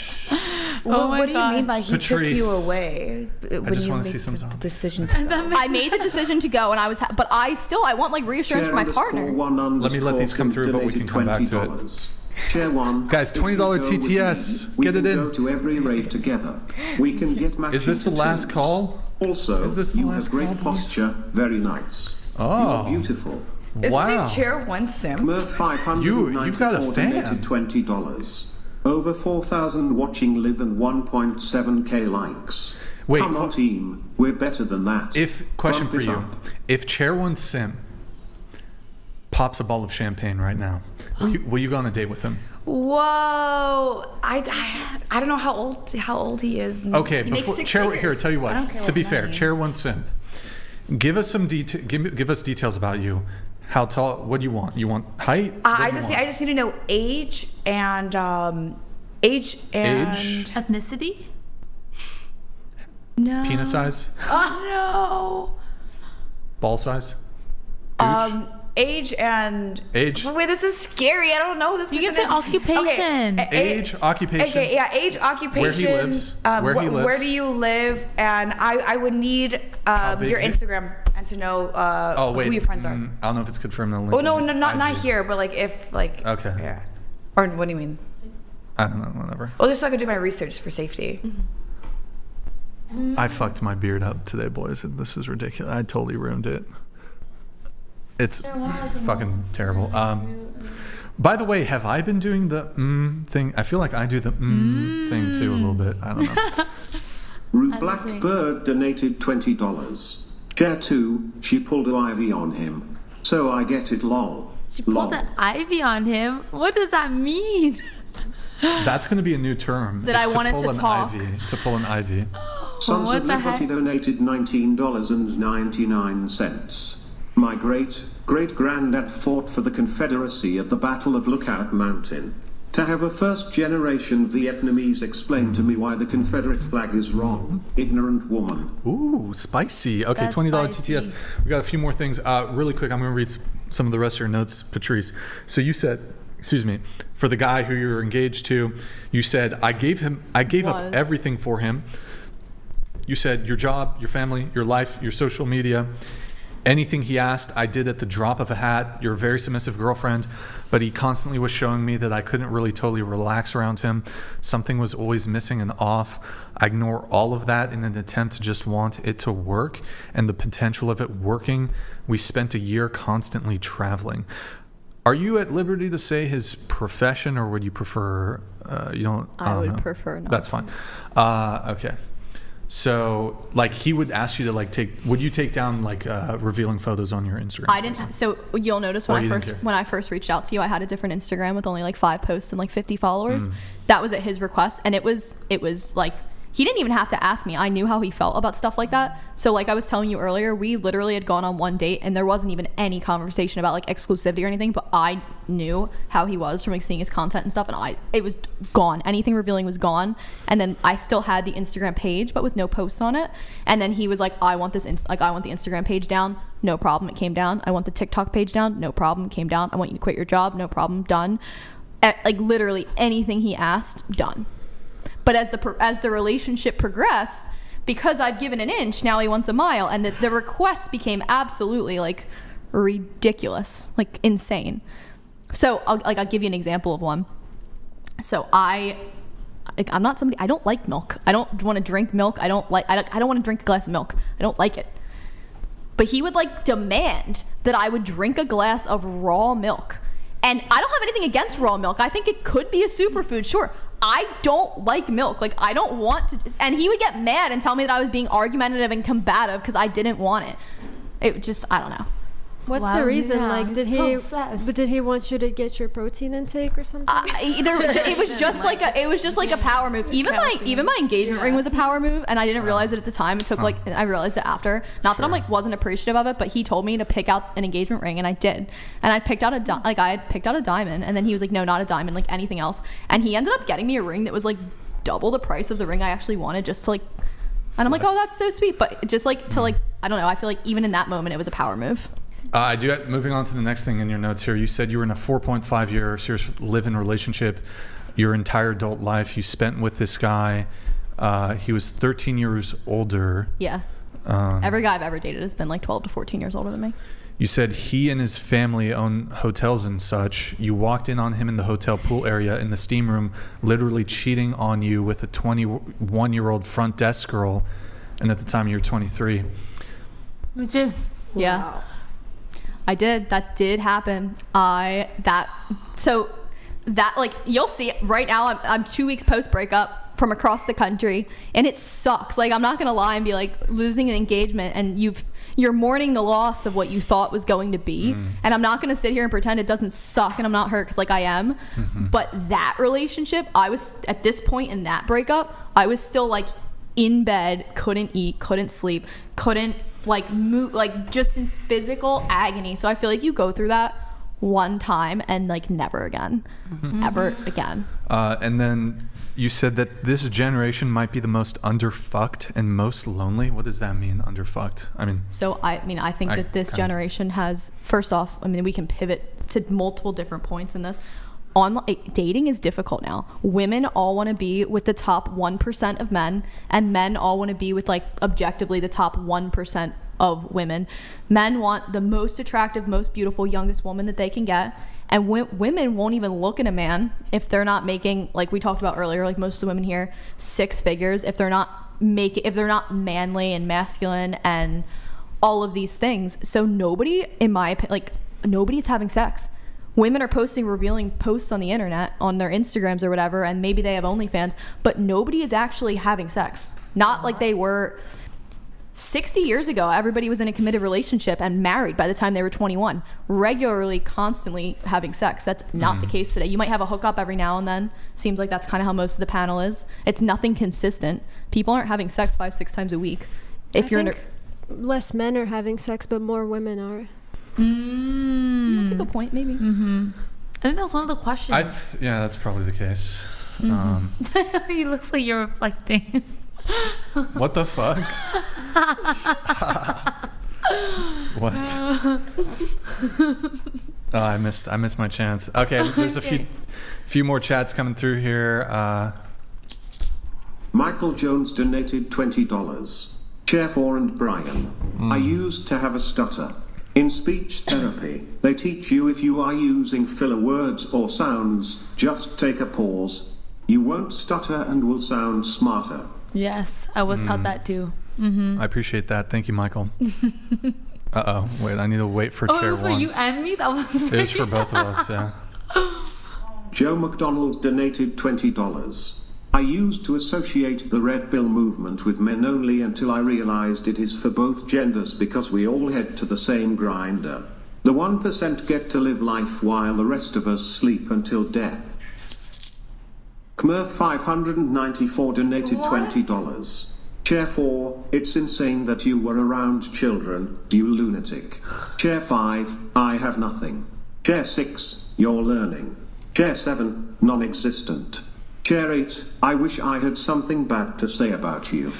What do you mean by he Patrice, took you away? I just want to see some zombies. Decision to go? I made the decision to go, and I was, but I want like reassurance from my partner. Let me let these come through, but we can come back to it. Share one. Guys, $20 TTS. Get it in. We can go to every rave together. We can get matching. Is this the last call? Also, you have great posture. Very nice. Oh. You're beautiful. Wow. Is this chair one sim? You've got a fan. Donated $20. Over 4,000 watching live and 1.7k likes. Wait, come on, team. We're better than that. Question for you: if Chair One Sim pops a bottle of champagne right now, will you go on a date with him? Whoa! I don't know how old he is. Okay, before Chair, here, tell you what. To be fair, Chair One Sim, give us some give us details about you. How tall? What do you want? You want height? I just need to know age and ethnicity. No. Penis size? Oh Ball size? no. Age. Wait, this is scary. I don't know this. You can say occupation. Okay. Age, occupation. Okay, yeah, age, occupation. Where he lives. Where do you live? And I would need your Instagram and to know who your friends are. I don't know if it's confirmed on LinkedIn. Oh no, not here, but like if like. Okay. Yeah. Or what do you mean? I don't know. Whatever. Well, just so I could do my research for safety. I fucked my beard up today, boys. And this is ridiculous. I totally ruined it. It's fucking terrible. By the way, have I been doing the thing? I feel like I do the thing too a little bit. I don't know. Rue Blackbird donated $20. Chair 2, she pulled an ivy on him. So I get it, lol. She pulled an ivy on him? What does that mean? That's going to be a new term. That I wanted to talk. To pull an ivy. Sons of Liberty donated $19.99. My great-great-granddad fought for the Confederacy at the Battle of Lookout Mountain. To have a first-generation Vietnamese explain to me why the Confederate flag is wrong. Ignorant woman. Ooh, spicy. Okay, $20 TTS. We got a few more things. Really quick, I'm going to read some of the rest of your notes, Patrice. So you said, for the guy who you were engaged to, you said, I gave up everything for him. You said your job, your family, your life, your social media. Anything he asked, I did at the drop of a hat. You're a very submissive girlfriend, but he constantly was showing me that I couldn't really totally relax around him. Something was always missing and off. I ignore all of that in an attempt to just want it to work and the potential of it working. We spent a year constantly traveling. Are you at liberty to say his profession, or would you prefer, you don't? I would prefer not. That's fine. Okay. So, like, he would ask you to like would you take down like revealing photos on your Instagram? I didn't. So you'll notice Or you didn't care? when I first reached out to you, I had a different Instagram with only like 5 posts and like 50 followers. That was at his request, and it was like he didn't even have to ask me. I knew how he felt about stuff like that. So like I was telling you earlier, we literally had gone on one date, and there wasn't even any conversation about like exclusivity or anything. But I knew how he was from like seeing his content and stuff, and it was gone. Anything revealing was gone. And then I still had the Instagram page, but with no posts on it. And then he was like, I want the Instagram page down. No problem, it came down. I want the TikTok page down. No problem, came down. I want you to quit your job. No problem, done. Like literally anything he asked, done. But as the relationship progressed, because I've given an inch, now he wants a mile, and the requests became absolutely like ridiculous, like insane. So I'll give you an example of one. So I'm not somebody, I don't like milk. I don't want to drink milk. I don't want to drink a glass of milk. I don't like it. But he would like demand that I would drink a glass of raw milk. And I don't have anything against raw milk. I think it could be a superfood, sure. I don't like milk. Like, I don't want to. And he would get mad and tell me that I was being argumentative and combative because I didn't want it. It just, I don't know. What's the reason? Like, did he want you to get your protein intake or something? It was just like a power move. Even my engagement ring was a power move, and I didn't realize it at the time. It took I realized it after. Not that I'm like wasn't appreciative of it, but he told me to pick out an engagement ring, and I did. And I picked out I had picked out a diamond, and then he was like, no, not a diamond, like anything else. And he ended up getting me a ring that was like double the price of the ring I actually wanted, just to like. And I'm like, oh, that's so sweet, but just like to like, I don't know. I feel like even in that moment, it was a power move. Moving on to the next thing in your notes here, you said you were in a 4.5 year serious live-in relationship. Your entire adult life you spent with this guy. He was 13 years older. Yeah. Every guy I've ever dated has been like 12 to 14 years older than me. You said he and his family own hotels and such. You walked in on him in the hotel pool area in the steam room, literally cheating on you with a 21-year-old front desk girl. And at the time you were 23. Which is... Yeah. Wow. I did. That did happen. So like you'll see it right now. I'm 2 weeks post breakup from across the country, and it sucks. Like I'm not gonna lie and be like losing an engagement, and you're mourning the loss of what you thought was going to be. And I'm not gonna sit here and pretend it doesn't suck and I'm not hurt, because like I am. But that relationship, I was at this point in that breakup, I was still like in bed, couldn't eat, couldn't sleep, couldn't like move, like just in physical agony. So I feel like you go through that one time and like never again, ever again. And then you said that this generation might be the most underfucked and most lonely. What does that mean, underfucked? I think that this generation has, first off, we can pivot to multiple different points in this. Dating is difficult now. Women all want to be with the top 1% of men, and men all want to be with like objectively the top 1% of women. Men want the most attractive, most beautiful, youngest woman that they can get, and women won't even look at a man if they're not making, like we talked about earlier, like most of the women here, 6 figures, if they're not manly and masculine and all of these things. So nobody, in my opinion, like nobody's having sex. Women are posting revealing posts on the internet, on their Instagrams or whatever, and maybe they have OnlyFans, but nobody is actually having sex. Not like they were 60 years ago. Everybody was in a committed relationship and married by the time they were 21, regularly, constantly having sex. That's not the case today. You might have a hookup every now and then. Seems like that's kind of how most of the panel is. It's nothing consistent. People aren't having sex 5-6 times a week. Less men are having sex, but more women are. That's a good point, maybe. I think that's one of the questions. Yeah, that's probably the case. He looks like you're reflecting. What the fuck? What? Oh, I missed my chance. Okay, there's a few more chats coming through here. Michael Jones donated $20. Chair 4 and Brian. I used to have a stutter. In speech therapy, they teach you if you are using filler words or sounds, just take a pause. You won't stutter and will sound smarter. Yes, I was taught that too. I appreciate that. Thank you, Michael. Uh-oh. Wait, I need to wait for chair 1. Oh, it was for you and me? That was It was for both of us, yeah. Joe McDonald donated $20. I used to associate the red pill movement with men only until I realized it is for both genders because we all head to the same grinder. The 1% get to live life while the rest of us sleep until death. Kmurf 594 donated $20. Chair 4, it's insane that you were around children, you lunatic. Chair 5, I have nothing. Chair 6, you're learning. Chair 7, non-existent. Chair 8, I wish I had something bad to say about you.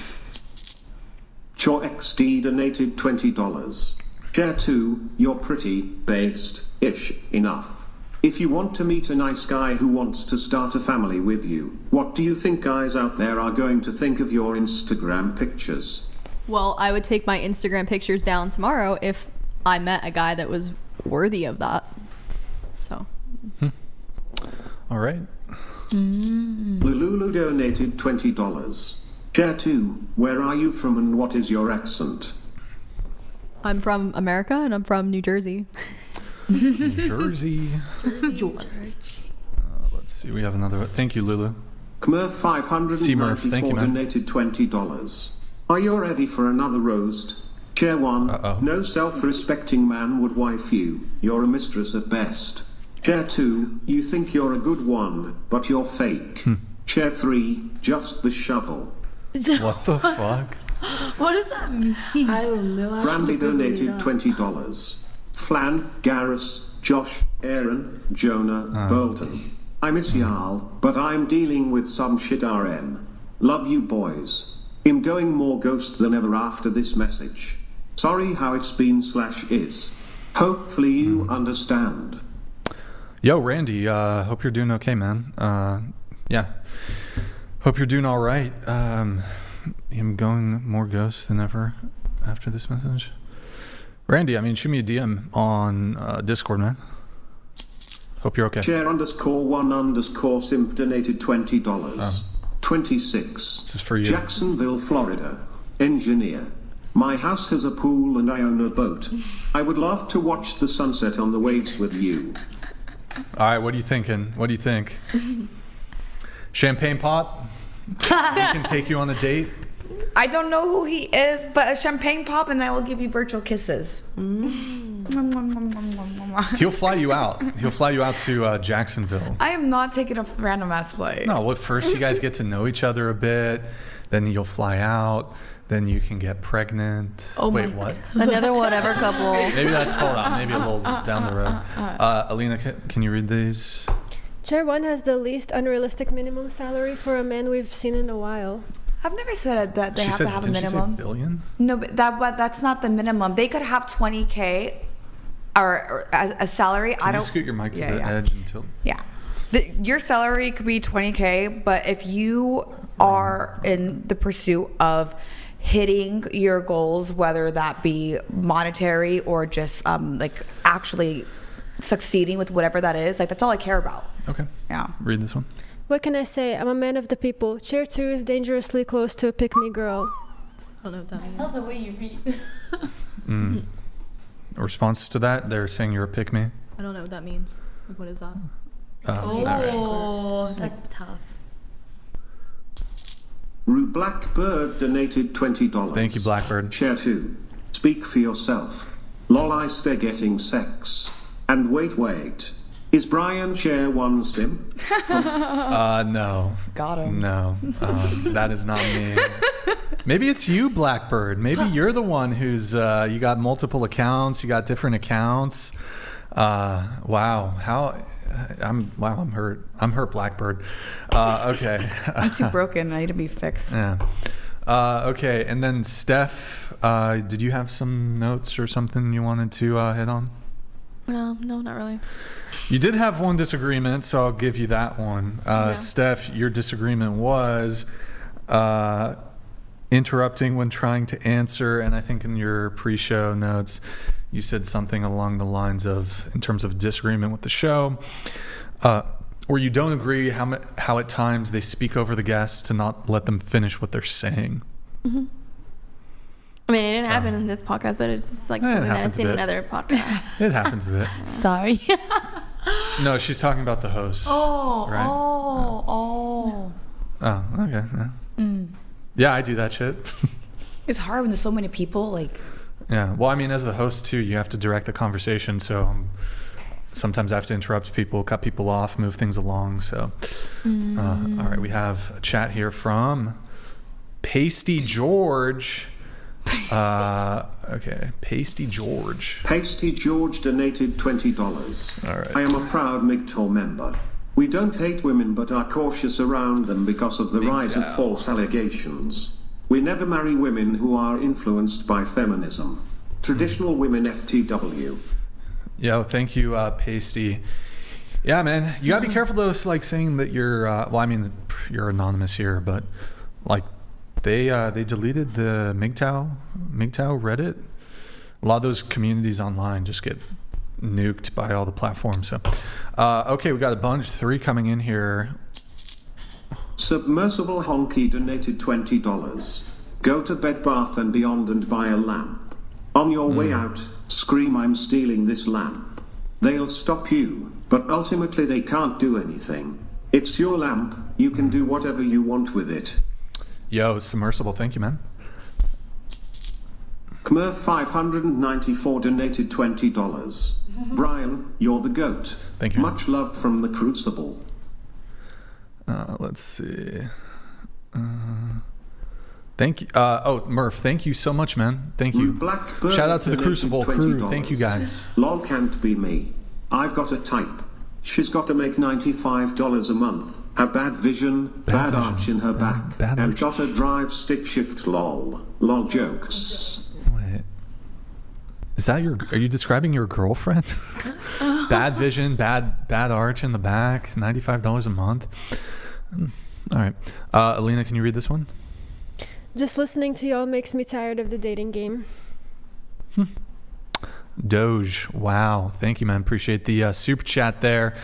Chair XD donated $20. Chair 2, you're pretty, based-ish, enough. If you want to meet a nice guy who wants to start a family with you, what do you think guys out there are going to think of your Instagram pictures? Well, I would take my Instagram pictures down tomorrow if I met a guy that was worthy of that. So. All right. Lulu donated $20. Chair 2, where are you from and what is your accent? I'm from America and I'm from New Jersey. New Jersey. Let's see. We have another. Thank you, Lulu. Kmurf 594 donated $20. Are you ready for another roast? Chair 1, no self-respecting man would wife you. You're a mistress at best. Chair 2, you think you're a good one, but you're fake. Chair 3, just the shovel. What the fuck? What does that mean? I don't know. Randy donated $20. Flan, Garrus, Josh, Aaron, Jonah, Bolton. I miss y'all, but I'm dealing with some shit RN. Love you boys. I'm going more ghost than ever after this message. Sorry how it's been/is. Hopefully you understand. Yo, Randy, hope you're doing okay, man. Yeah. Hope you're doing all right. I'm going more ghost than ever after this message. Randy, I mean, shoot me a DM on Discord, man. Hope you're okay. Chair _1_ simp donated $20. 26. This is for you. Jacksonville, Florida. Engineer. My house has a pool and I own a boat. I would love to watch the sunset on the waves with you. All right, what are you thinking? What do you think? Champagne pop? He can take you on a date? I don't know who he is, but a champagne pop and I will give you virtual kisses. He'll fly you out. He'll fly you out to Jacksonville. I am not taking a random ass flight. No, well, first you guys get to know each other a bit. Then you'll fly out. Then you can get pregnant. Oh Wait, what? Another whatever couple. Maybe that's, hold on, maybe a little down the road. Alina, can you read these? Chair 1 has the least unrealistic minimum salary for a man we've seen in a while. I've never said that they She have said, to have a didn't she say minimum. billion? No, but that's not the minimum. They could have 20K or a salary. Can you scoot your mic to the edge until... Yeah. Your salary could be 20K, but if you are in the pursuit of hitting your goals, whether that be monetary or just like actually succeeding with whatever that is, like that's all I care about. Okay. Yeah. Read this one. What can I say? I'm a man of the people. Chair 2 is dangerously close to a pick-me girl. I don't know what that means. That's the way you read. Response to that, they're saying you're a pick-me. I don't know what that means. Like, what is that? Oh, that's tough. Rue Blackbird donated $20. Thank you, Blackbird. Chair 2. Speak for yourself. Lol, I stay getting sex. And wait. Is Brian Chair 1 simp? No. Got him. No, that is not me. Maybe it's you, Blackbird. Maybe you're the one who's, you got multiple accounts, you got different accounts. Wow. I'm hurt. I'm hurt, Blackbird. Okay. I'm too broken. I need to be fixed. Yeah. Okay. And then Steph, did you have some notes or something you wanted to hit on? No, not really. You did have one disagreement, so I'll give you that one. Steph, your disagreement was interrupting when trying to answer, and I think in your pre-show notes, you said something along the lines of, in terms of disagreement with the show, or you don't agree how at times they speak over the guests to not let them finish what they're saying. Mm-hmm. I mean, it didn't happen in this podcast, but it's just like something that I've seen in other podcasts. It happens a bit. Sorry. No, she's talking about the host. Oh, right? Oh, okay. Yeah. Yeah, I do that shit. It's hard when there's so many people. Like, yeah. Well, I mean, as the host too, you have to direct the conversation. So sometimes I have to interrupt people, cut people off, move things along. So, all right, we have a chat here from Pasty George. Okay, Pasty George. Pasty George donated $20. All right. I am a proud MGTOW member. We don't hate women but are cautious around them because of the rise of false allegations. We never marry women who are influenced by feminism. Traditional women FTW. Yo, thank you, Pasty. Yeah, man, you gotta be careful though, like saying that you're. Well, I mean, you're anonymous here, but like they deleted the MGTOW Reddit. A lot of those communities online just get nuked by all the platforms. So, okay, we got a bunch, 3 coming in here. Submersible Honky donated $20. Go to Bed Bath & Beyond and buy a lamp. On your way out, scream I'm stealing this lamp. They'll stop you, but ultimately they can't do anything. It's your lamp, you can do whatever you want with it. Yo, Submersible, thank you, man. Kmer 594 donated $20. Brian, you're the GOAT. Thank you. Much love from the Crucible. Let's see. Thank you. Murph, thank you so much, man. Thank you. Blackbird Shout out to the donated Crucible crew. $20. Thank you, guys. Lol can't be me. I've got a type. She's got to make $95 a month, have bad vision, bad arch in her back, and got a drive stick shift lol. Lol jokes. Wait. Is that are you describing your girlfriend? Bad vision, bad arch in the back, $95 a month. All right. Alina, can you read this one? Just listening to y'all makes me tired of the dating game. Doge. Wow. Thank you, man. Appreciate the super chat there.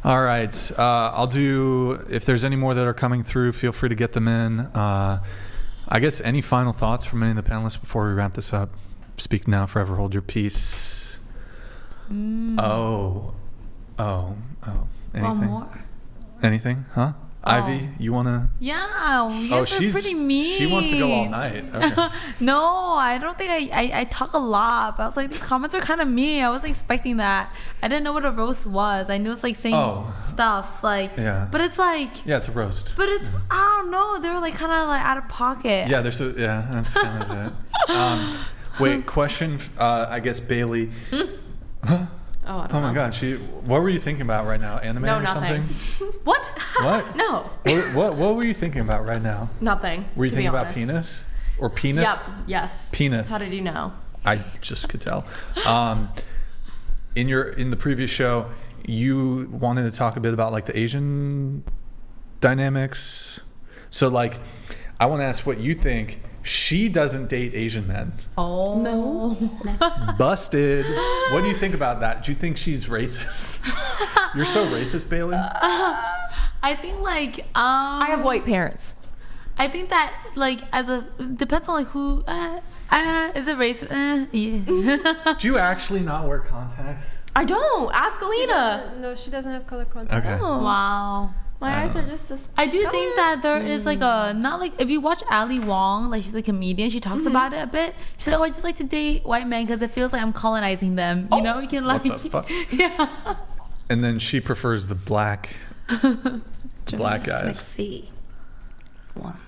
All right. I'll do, if there's any more that are coming through, feel free to get them in. I guess any final thoughts from any of the panelists before we wrap this up? Speak now, forever hold your peace. Oh. Anything? One more? Anything? Huh? Ivy, you wanna? Yeah, you guys are pretty mean. She wants to go all night. Okay. No, I don't think I talk a lot, but I was like, these comments are kind of mean. I wasn't expecting that. I didn't know what a roast was. I knew it's like saying stuff like, yeah. But it's like, yeah, it's a roast. But it's, I don't know. They were like kind of like out of pocket. Yeah, that's kind of it. Wait, question. I guess Bailey. Huh? Oh, I don't know. My God, what were you thinking about right now? Anime or nothing. something? What? What? No. What were you thinking about right now? Nothing. Were you thinking about penis? Or penis? Yep. Yes. Penis. How did you know? I just could tell. In the previous show, you wanted to talk a bit about like the Asian dynamics. So like, I want to ask what you think. She doesn't date Asian men. Oh. No. Busted. What do you think about that? Do you think she's racist? You're so racist, Bailey. I think like I have white parents. I think that like depends on like who is it racist? Yeah. Do you actually not wear contacts? I don't. Ask Alina. She doesn't have color contacts. Okay. Oh. Wow. My eyes are just I do think that there is like not like if you watch Ali Wong, like she's a comedian, she talks about it a bit. She's like, I just like to date white men because it feels like I'm colonizing them. You know, you can like what the fuck? Yeah. And then she prefers the black guys. Sexy one.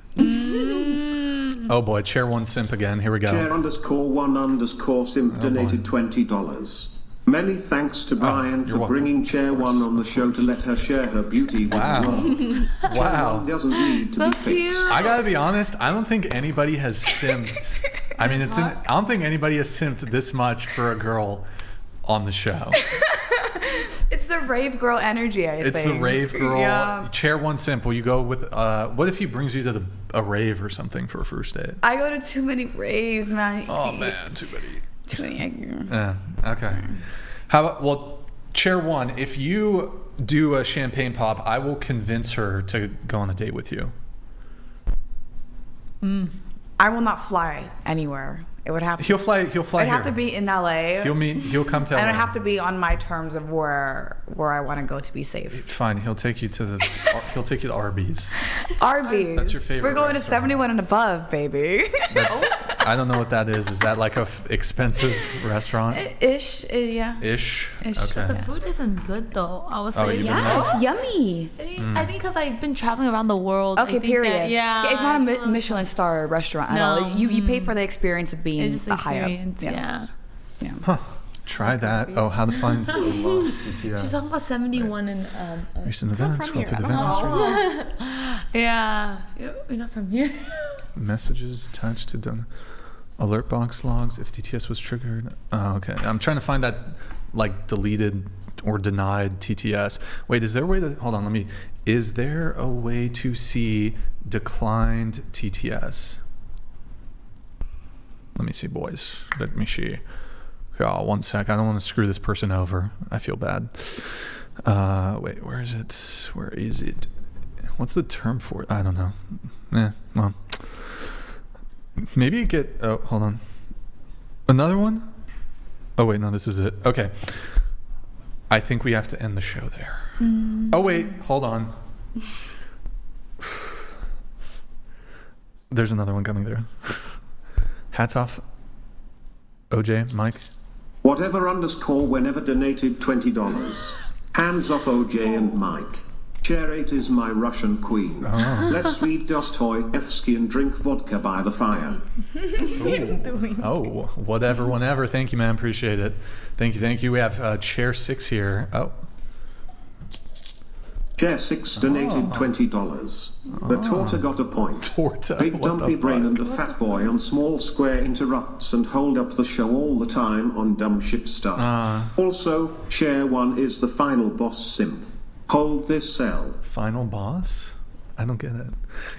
Oh boy, chair one simp again. Here we go. Chair_1_simp donated $20. Many thanks to Brian for bringing Chair One on the show to let her share her beauty with the world. Wow. One doesn't need to be fixed. I gotta be honest, I don't think anybody has simped. I mean, I don't think anybody has simped this much for a girl on the show. It's the rave girl energy, I think. It's the rave girl. Yeah. Chair one simp. Will you go with, what if he brings you to a rave or something for a first date? I go to too many raves, man. Oh man, too many. Yeah, okay. How about, chair one, if you do a champagne pop, I will convince her to go on a date with you. I will not fly anywhere. It would have to. He'll fly. It'd here. have to be in LA. He'll come to LA. And it'd have to be on my terms of where I want to go to be safe. Fine. He'll take you to Arby's. Arby's. That's your favorite. We're going restaurant. to 71 and above, baby. I don't know what that is. Is that like a expensive restaurant? Ish, yeah. Ish. Okay. But the food isn't good though. I would Oh, say. you've been there? It's yummy. I think because I've been traveling around the world. I Okay, think period. That, yeah. It's not a Michelin star restaurant at all. You pay for the experience of being It's just high up. experience, yeah. Huh. Try that. Oh, how to find lost TTS. She's talking about 71 and Recent events. from here. Scroll through I the don't event know. history. Yeah. You're not from here. Messages attached to done. Alert box logs if TTS was triggered. Oh, okay. I'm trying to find that like deleted or denied TTS. Wait, is there a way to hold on? Is there a way to see declined TTS? Let me see, boys. Let me see. Yeah, 1 sec. I don't want to screw this person over. I feel bad. Wait, where is it? Where is it? What's the term for it? I don't know. Well. Maybe you get... Oh, hold on. Another one? Oh, wait, no, this is it. Okay. I think we have to end the show there. Oh, wait, hold on. There's another one coming through. Hats off. OJ, Mike. Whatever _ whenever donated $20. Hands off OJ and Mike. Chair 8 is my Russian queen. Oh. Let's read Dostoevsky and drink vodka by the fire. Oh, whatever, whenever. Thank you, man. Appreciate it. Thank you. We have chair 6 here. Oh. Chair 6 donated $20. The Torta got a point. Torta? Big What dumpy the brain fuck? and a fat boy on small square interrupts and hold up the show all the time on dumb shit stuff. Also, Chair 1 is the final boss simp. Hold this cell. Final boss? I don't get it.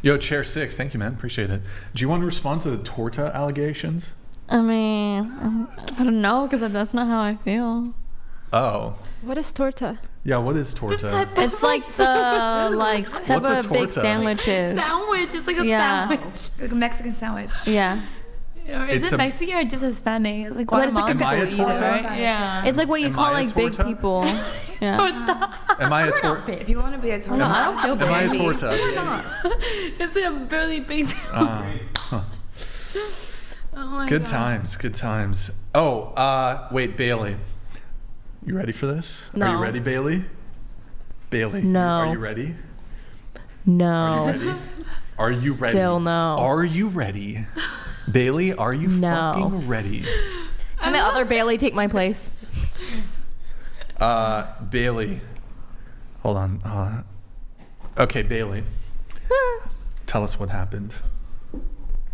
Yo, chair 6. Thank you, man. Appreciate it. Do you want to respond to the Torta allegations? I mean, I don't know because that's not how I feel. Oh. What is torta? Yeah, what is Torta? It's like the type What's a of big torta? sandwiches. Sandwich. It's like a Yeah. sandwich. Like a Mexican sandwich. Yeah. Or is It's it a- Mexican or just Hispanic? It's like What, it's like Guatemalan a- Am I a people eat it, torta? right? Yeah. It's like what you Am call I a like big torta? people. Yeah. Am I a torta? If you want to be a torta, No, I don't feel Am I a bad. torta? It's like a barely basic. Huh. Oh my Good God. times. Good times. Oh, wait, Bailey. You ready for this? Are No. you ready, Bailey? Bailey. No. Are you ready? No. Are you ready? Are you ready? Still no. Are you ready? Bailey, are you No. fucking ready? Can the other Bailey take my place? Bailey. Hold on. Okay, Bailey. Tell us what happened.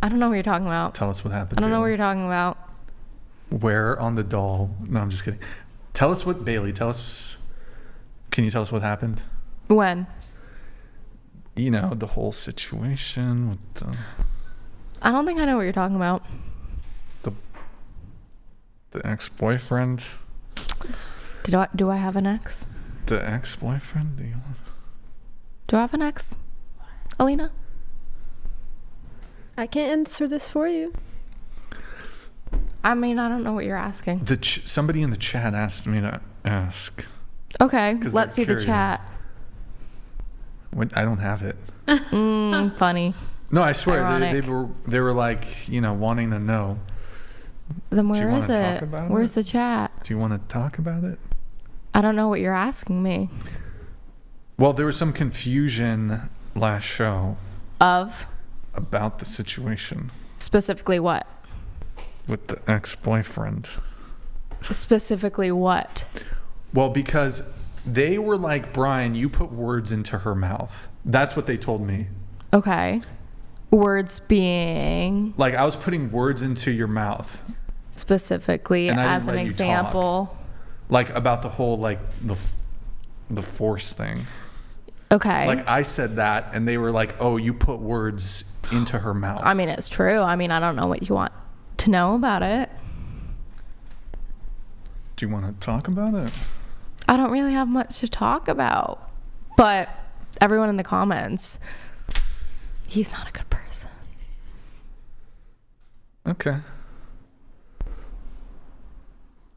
I don't know what you're talking about. Tell us what happened. I don't know what Bailey. you're talking about. Where on the doll? No, I'm just kidding. Tell us what, Bailey, tell us. Can you tell us what happened? When? You know, the whole situation with the I don't think I know what you're talking about. ex-boyfriend. Do I have an ex? The ex-boyfriend? Do I have an ex? Alina? I can't answer this for you. I mean, I don't know what you're asking. Somebody in the chat asked me to ask. Okay, 'Cause let's see they're the curious. chat. What? I don't have it. Funny. No, I swear Ironic. they were like, wanting to know. Then Do you where is wanna talk it? about Where's it? the chat? Do you want to talk about it? I don't know what you're asking me. Well, there was some confusion last show Of? about the situation Specifically what? with the ex-boyfriend. Specifically what? Well, because they were like, Brian, you put words into her mouth. That's what they told me. Okay. Words being Like, I was putting words into your mouth. specifically And I as didn't an let you example. Like, about the whole, like, the force thing. Okay. Like, I said that, and they were like, oh, you put words into her mouth. I mean, it's true. I mean, I don't know what you want to know about it. Do you want to talk about it? I don't really have much to talk about. But everyone in the comments, he's not a good person. Okay.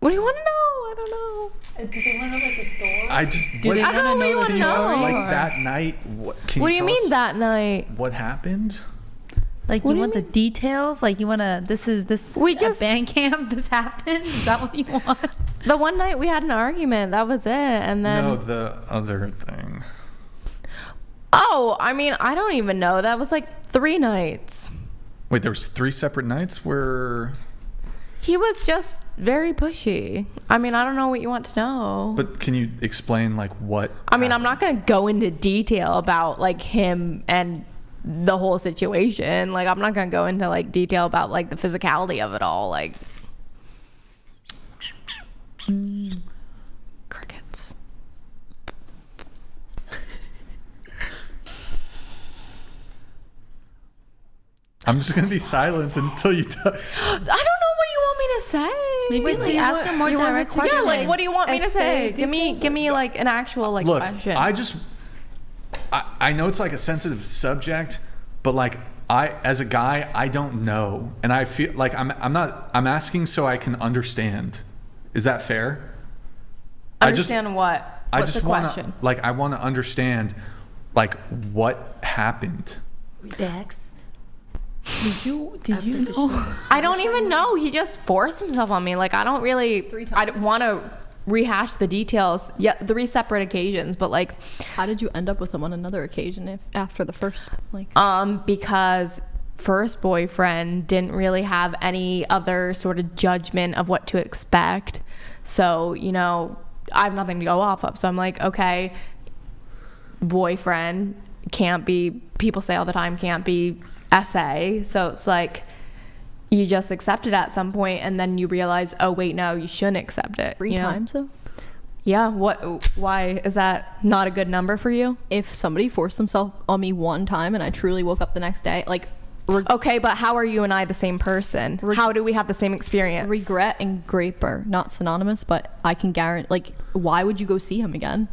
What do you want to know? I don't know. Do they want to know like the story? I just. Do they I don't know what you want to Can you tell me, know. like that night? What do you tell mean us that night? What happened? Like, What you do want you the details? Like, you want to, this We just- band camp, this happened? Is that what you want? The one night we had an argument. That was it. And then. No, the other thing. Oh, I mean, I don't even know. That was like 3 nights. Wait, there was 3 separate nights where. He was just very pushy. I mean, I don't know what you want to know. But can you explain like what? I mean, I'm not going to go into detail about like him and the whole situation. Like, I'm not going to go into like detail about like the physicality of it all. Like, crickets. I'm just gonna be silent until you tell. I don't know what you want me to say. Maybe Wait, so like you ask want- him more you want direct a question? Yeah, questions. like, what do you want me to say? Essay Give me like an actual like Look, question. I know it's like a sensitive subject, but like as a guy, I don't know, and I feel like I'm asking so I can understand. Is that fair? Understand what? I What's just the want question? to I want to understand like what happened. Dex. Did you know? I don't even know. He just forced himself on me. Like, I don't really. I want to rehash the details. Yeah, 3 separate occasions, but like. How did you end up with him on another occasion after the first? Like. Because first boyfriend didn't really have any other sort of judgment of what to expect. So, you know, I have nothing to go off of. So I'm like, okay, boyfriend can't be. People say all the time can't be. Essay. So it's like you just accept it at some point and then you realize, oh wait, no, you shouldn't accept it. 3 times though? Yeah. Why is that not a good number for you? If somebody forced themselves on me 1 time and I truly woke up the next day, like okay, but how are you and I the same person? How do we have the same experience? Regret and grape are not synonymous, but I can guarantee, like, why would you go see him again?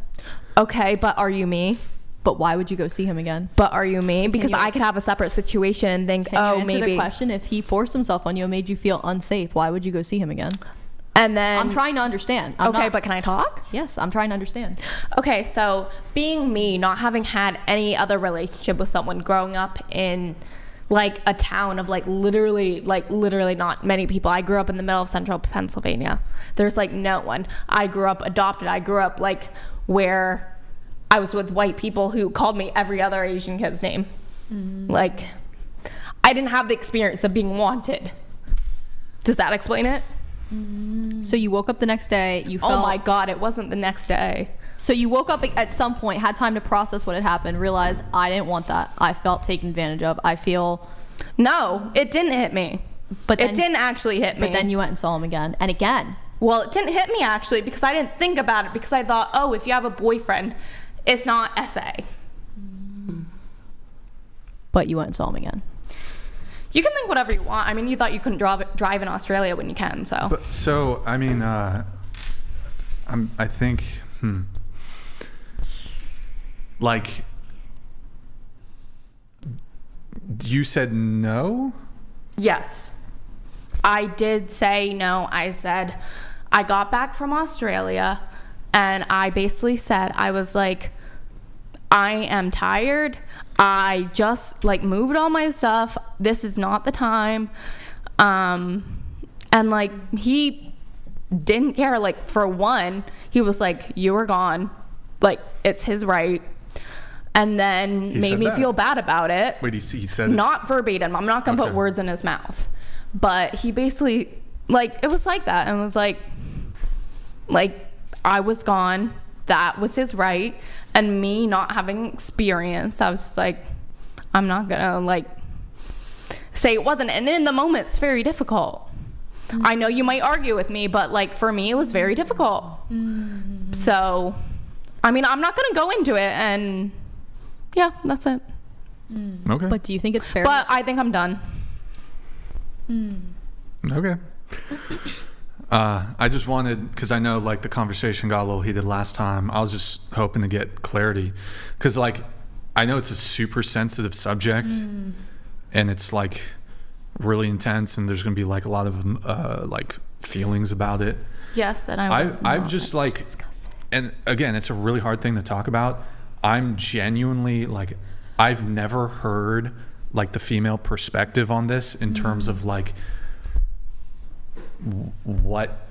Okay, but are you me? But why would you go see him again? But are you me? Because I could have a separate situation and think, Can you oh, answer maybe. the question? If he forced himself on you and made you feel unsafe, why would you go see him again? And then I'm trying to understand. But can I talk? Yes, I'm trying to understand. Okay, so being me, not having had any other relationship with someone, growing up in like a town of like literally not many people. I grew up in the middle of central Pennsylvania. There's like no one. I grew up adopted. I grew up like where I was with white people who called me every other Asian kid's name. Like, I didn't have the experience of being wanted. Does that explain it? So you woke up the next day, you felt... Oh my God, it wasn't the next day. So you woke up at some point, had time to process what had happened, realized I didn't want that. I felt taken advantage of. I feel... No, it didn't hit me. But then, it didn't actually hit me. But then you went and saw him again and again. Well, it didn't hit me actually because I didn't think about it because I thought, oh, if you have a boyfriend, it's not essay. But you went and saw him again. You can think whatever you want. I mean, you thought you couldn't drive in Australia when you can, so. But, so I mean, I think, like, you said no? Yes. I did say no. I said, I got back from Australia and I basically said, I was like, I am tired. I just like moved all my stuff. This is not the time. And like, he didn't care. Like, for one, he was like, you were gone. Like, it's his right. And then He made said me that? feel bad about it. Wait, he said Not verbatim. I'm not going to put Okay. words in his mouth. But he basically, like, it was like that. And was like, I was gone. That was his right. And me not having experience, I was just like, I'm not going to, like, say it wasn't. And in the moment, it's very difficult. I know you might argue with me, but, like, for me, it was very difficult. So, I mean, I'm not going to go into it. And, yeah, that's it. Okay. But do you think it's fair? But I think I'm done. Okay. I just wanted, because I know like the conversation got a little heated last time. I was just hoping to get clarity, because like I know it's a super sensitive subject, and it's like really intense, and there's gonna be like a lot of like feelings about it. Yes, and I've just like, and again, it's a really hard thing to talk about. I'm genuinely like, I've never heard like the female perspective on this in terms of like what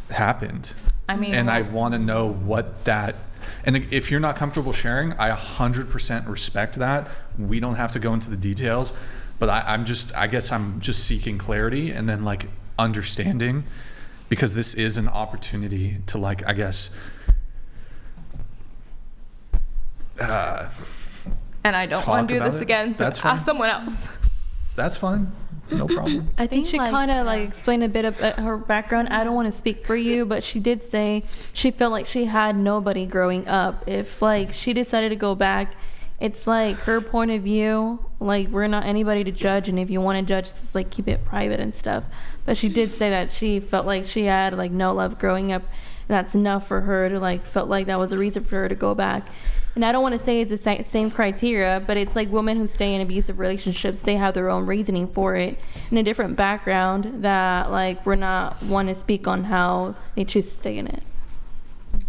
happened. I mean, and I want to know what that, and if you're not comfortable sharing, I 100% respect that. We don't have to go into the details, but I guess I'm just seeking clarity and then like understanding, because this is an opportunity to like, I guess, and I don't want to do this again, so ask someone else. That's fine. No problem. I think she kind of like explained a bit of her background. I don't want to speak for you, but she did say she felt like she had nobody growing up. If like she decided to go back, it's like her point of view. Like, we're not anybody to judge, and if you want to judge, just like keep it private and stuff. But she did say that she felt like she had like no love growing up, and that's enough for her to like felt like that was a reason for her to go back. And I don't want to say it's the same criteria, but it's like women who stay in abusive relationships, they have their own reasoning for it and a different background that like we're not one to speak on how they choose to stay in it.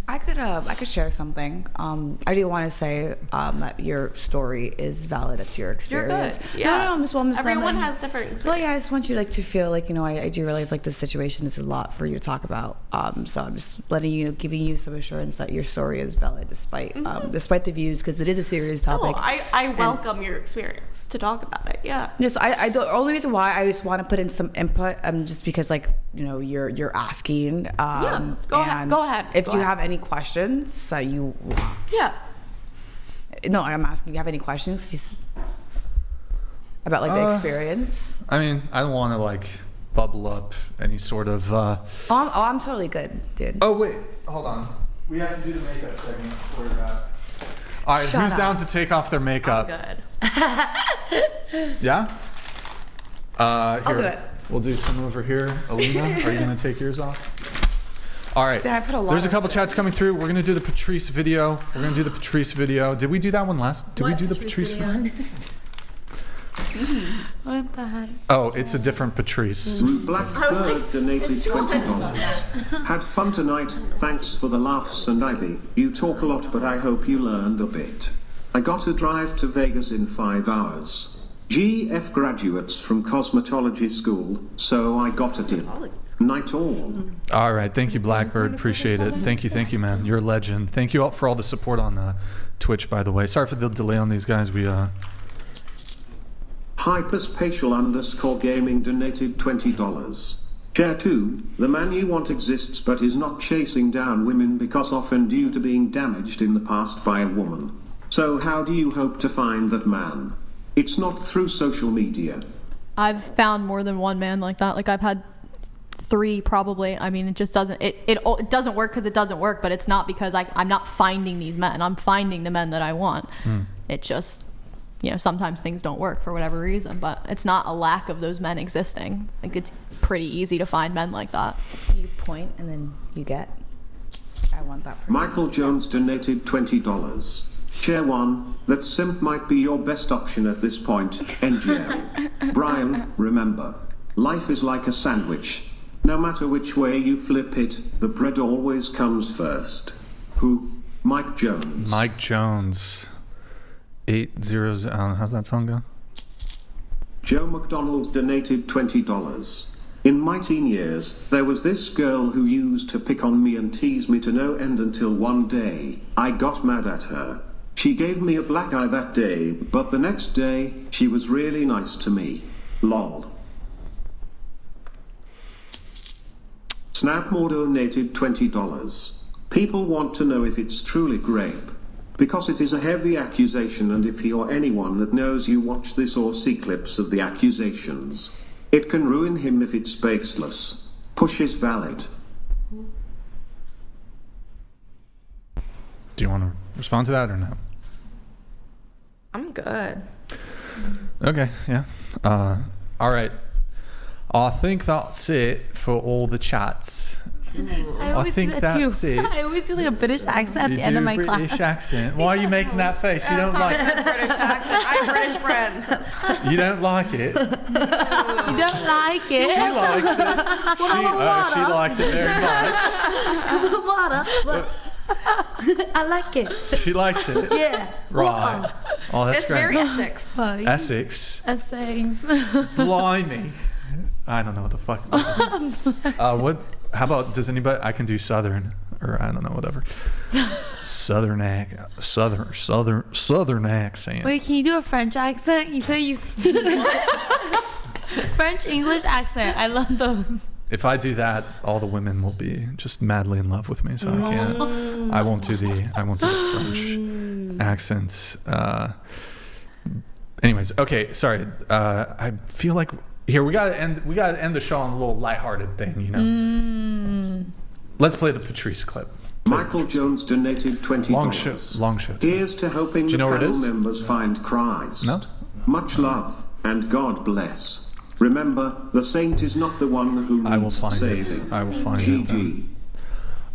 I could share something. I do want to say that your story is valid. It's your experience. You're good. Yeah. No, I'm just Everyone has different experiences. Well, yeah, I just want you like to feel like, you know, I do realize like this situation is a lot for you to talk about. So I'm just letting you know, giving you some assurance that your story is valid despite despite the views, because it is a serious topic. No, I welcome your experience to talk about it. Yeah. Yes, I the only reason why I just want to put in some input, just because like, you know, you're asking. Yeah. Go ahead. If you have any questions no, I'm asking, you have any questions about like the experience? I mean, I don't want to like bubble up any sort of I'm totally good, dude. Oh wait, hold on, we have to do the makeup segment before that. All right, who's down to take off their makeup? I'm good. Yeah, I'll do it. We'll do some over here. Alina, are you gonna take yours off? All right, there's a couple chats coming through. We're going to do the Patrice video. Did we do that one last? Did we do the Patrice video? What the heck? Oh, it's a different Patrice. Blackbird donated $20. Had fun tonight. Thanks for the laughs and Ivy. You talk a lot, but I hope you learned a bit. I got to drive to Vegas in 5 hours. GF graduates from cosmetology school, so I got a dip. Night all. All right, thank you, Blackbird. Appreciate it. Thank you, man. You're a legend. Thank you all for all the support on Twitch, by the way. Sorry for the delay on these guys. Hyperspatial_gaming donated $20. Chair 2, the man you want exists but is not chasing down women because often due to being damaged in the past by a woman. So how do you hope to find that man? It's not through social media. I've found more than one man like that. Like, I've had 3 probably. I mean, it just doesn't, it doesn't work because it doesn't work, but it's not because I'm not finding these men. I'm finding the men that I want. It just, you know, sometimes things don't work for whatever reason, but it's not a lack of those men existing. Like, it's pretty easy to find men like that. You point and then you get. I want that person. Michael Jones donated $20. Chair 1, that simp might be your best option at this point. NGL. Brian, remember, life is like a sandwich. No matter which way you flip it, the bread always comes first. Who? Mike Jones. Mike Jones. 8-0. How's that song go? Joe McDonald donated $20. In my teen years, there was this girl who used to pick on me and tease me to no end until one day, I got mad at her. She gave me a black eye that day, but the next day, she was really nice to me. Lol. Snapmore donated $20. People want to know if it's truly rape. Because it is a heavy accusation, and if he or anyone that knows you watch this or see clips of the accusations, it can ruin him if it's baseless. Push is valid. Do you want to respond to that or no? I'm good. Okay, yeah. All right. I think that's it for all the chats. I always think do that that's too. it. I always do like a British accent at You the end of do my British class. accent. Why are you making that face? You don't like it. British accent. I have British friends. That's You don't like it. You don't like it? She likes it. She likes it very much. I like it. She likes it. Yeah. Right. Oh, that's it's great. very Essex. Essex. Essex. Blimey. I don't know what the fuck. What? How about, does anybody, I can do Southern, or I don't know, whatever. Southern accent. Wait, can you do a French accent? You said you speak French English accent. I love those. If I do that, all the women will be just madly in love with me. So I can't. I won't do the French accents. Anyways, okay. Sorry. I feel like here we gotta end the show on a little lighthearted thing. You know. Let's play the Patrice clip. Michael Jones donated $20. Long show. Here's to helping Do you know the where it panel is? members find Christ. No? Much love and God bless. Remember, the saint is not the one who needs I will find saving. it. I will find GG. it.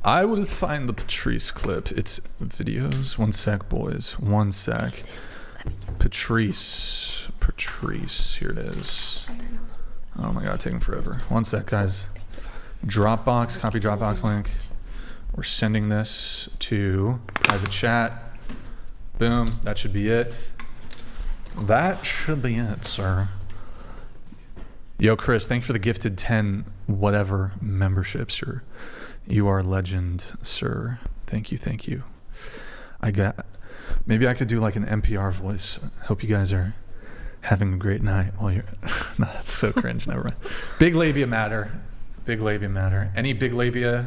I will find the Patrice clip. It's videos. One sec, boys. One sec. Patrice. Here it is. Oh my god, taking forever. One sec, guys. Dropbox. Copy Dropbox link. We're sending this to private chat. Boom. That should be it. That should be it, sir. Yo, Chris, thanks for the gifted 10 whatever memberships. You are a legend, sir. Thank you. Maybe I could do like an NPR voice. Hope you guys are having a great night while you're no, that's so cringe. Never mind. Big labia matter. Any big labia?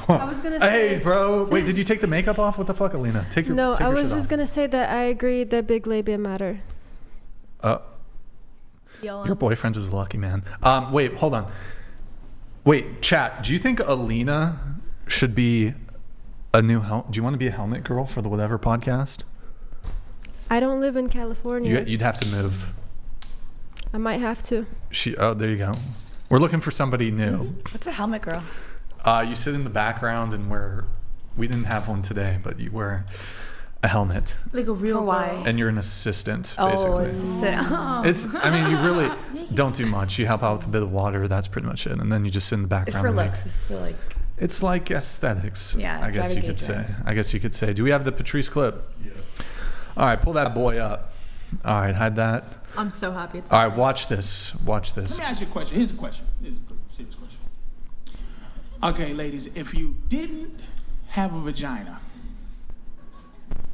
I was gonna say. Hey, bro. Wait, did you take the makeup off? What the fuck, Alina? Take your No, take I your was shit just off. gonna say that I agree that big labia matter. Your boyfriend is a lucky man. Wait, hold on. Wait, chat. Do you think Alina should be a new do you want to be a helmet girl for the whatever podcast? I don't live in California. You'd have to move. I might have to. Oh, there you go. We're looking for somebody new. What's a helmet girl? You sit in the background and we didn't have one today, but you wear a helmet. Like a real For why? girl. And you're an assistant, Oh, basically. assistant. It's, I mean, you really don't do much. You help out with a bit of water. That's pretty much it. And then you just sit in the It's background. for and looks. It's to like. It's like aesthetics. Yeah, I guess drive you could say. engagement. Do we have the Patrice clip? Yeah. All right, pull that boy up. All right, hide that. I'm so happy it's All right, watch this. Let me ask you a question. Here's a question. Here's a serious question. Okay, ladies, if you didn't have a vagina,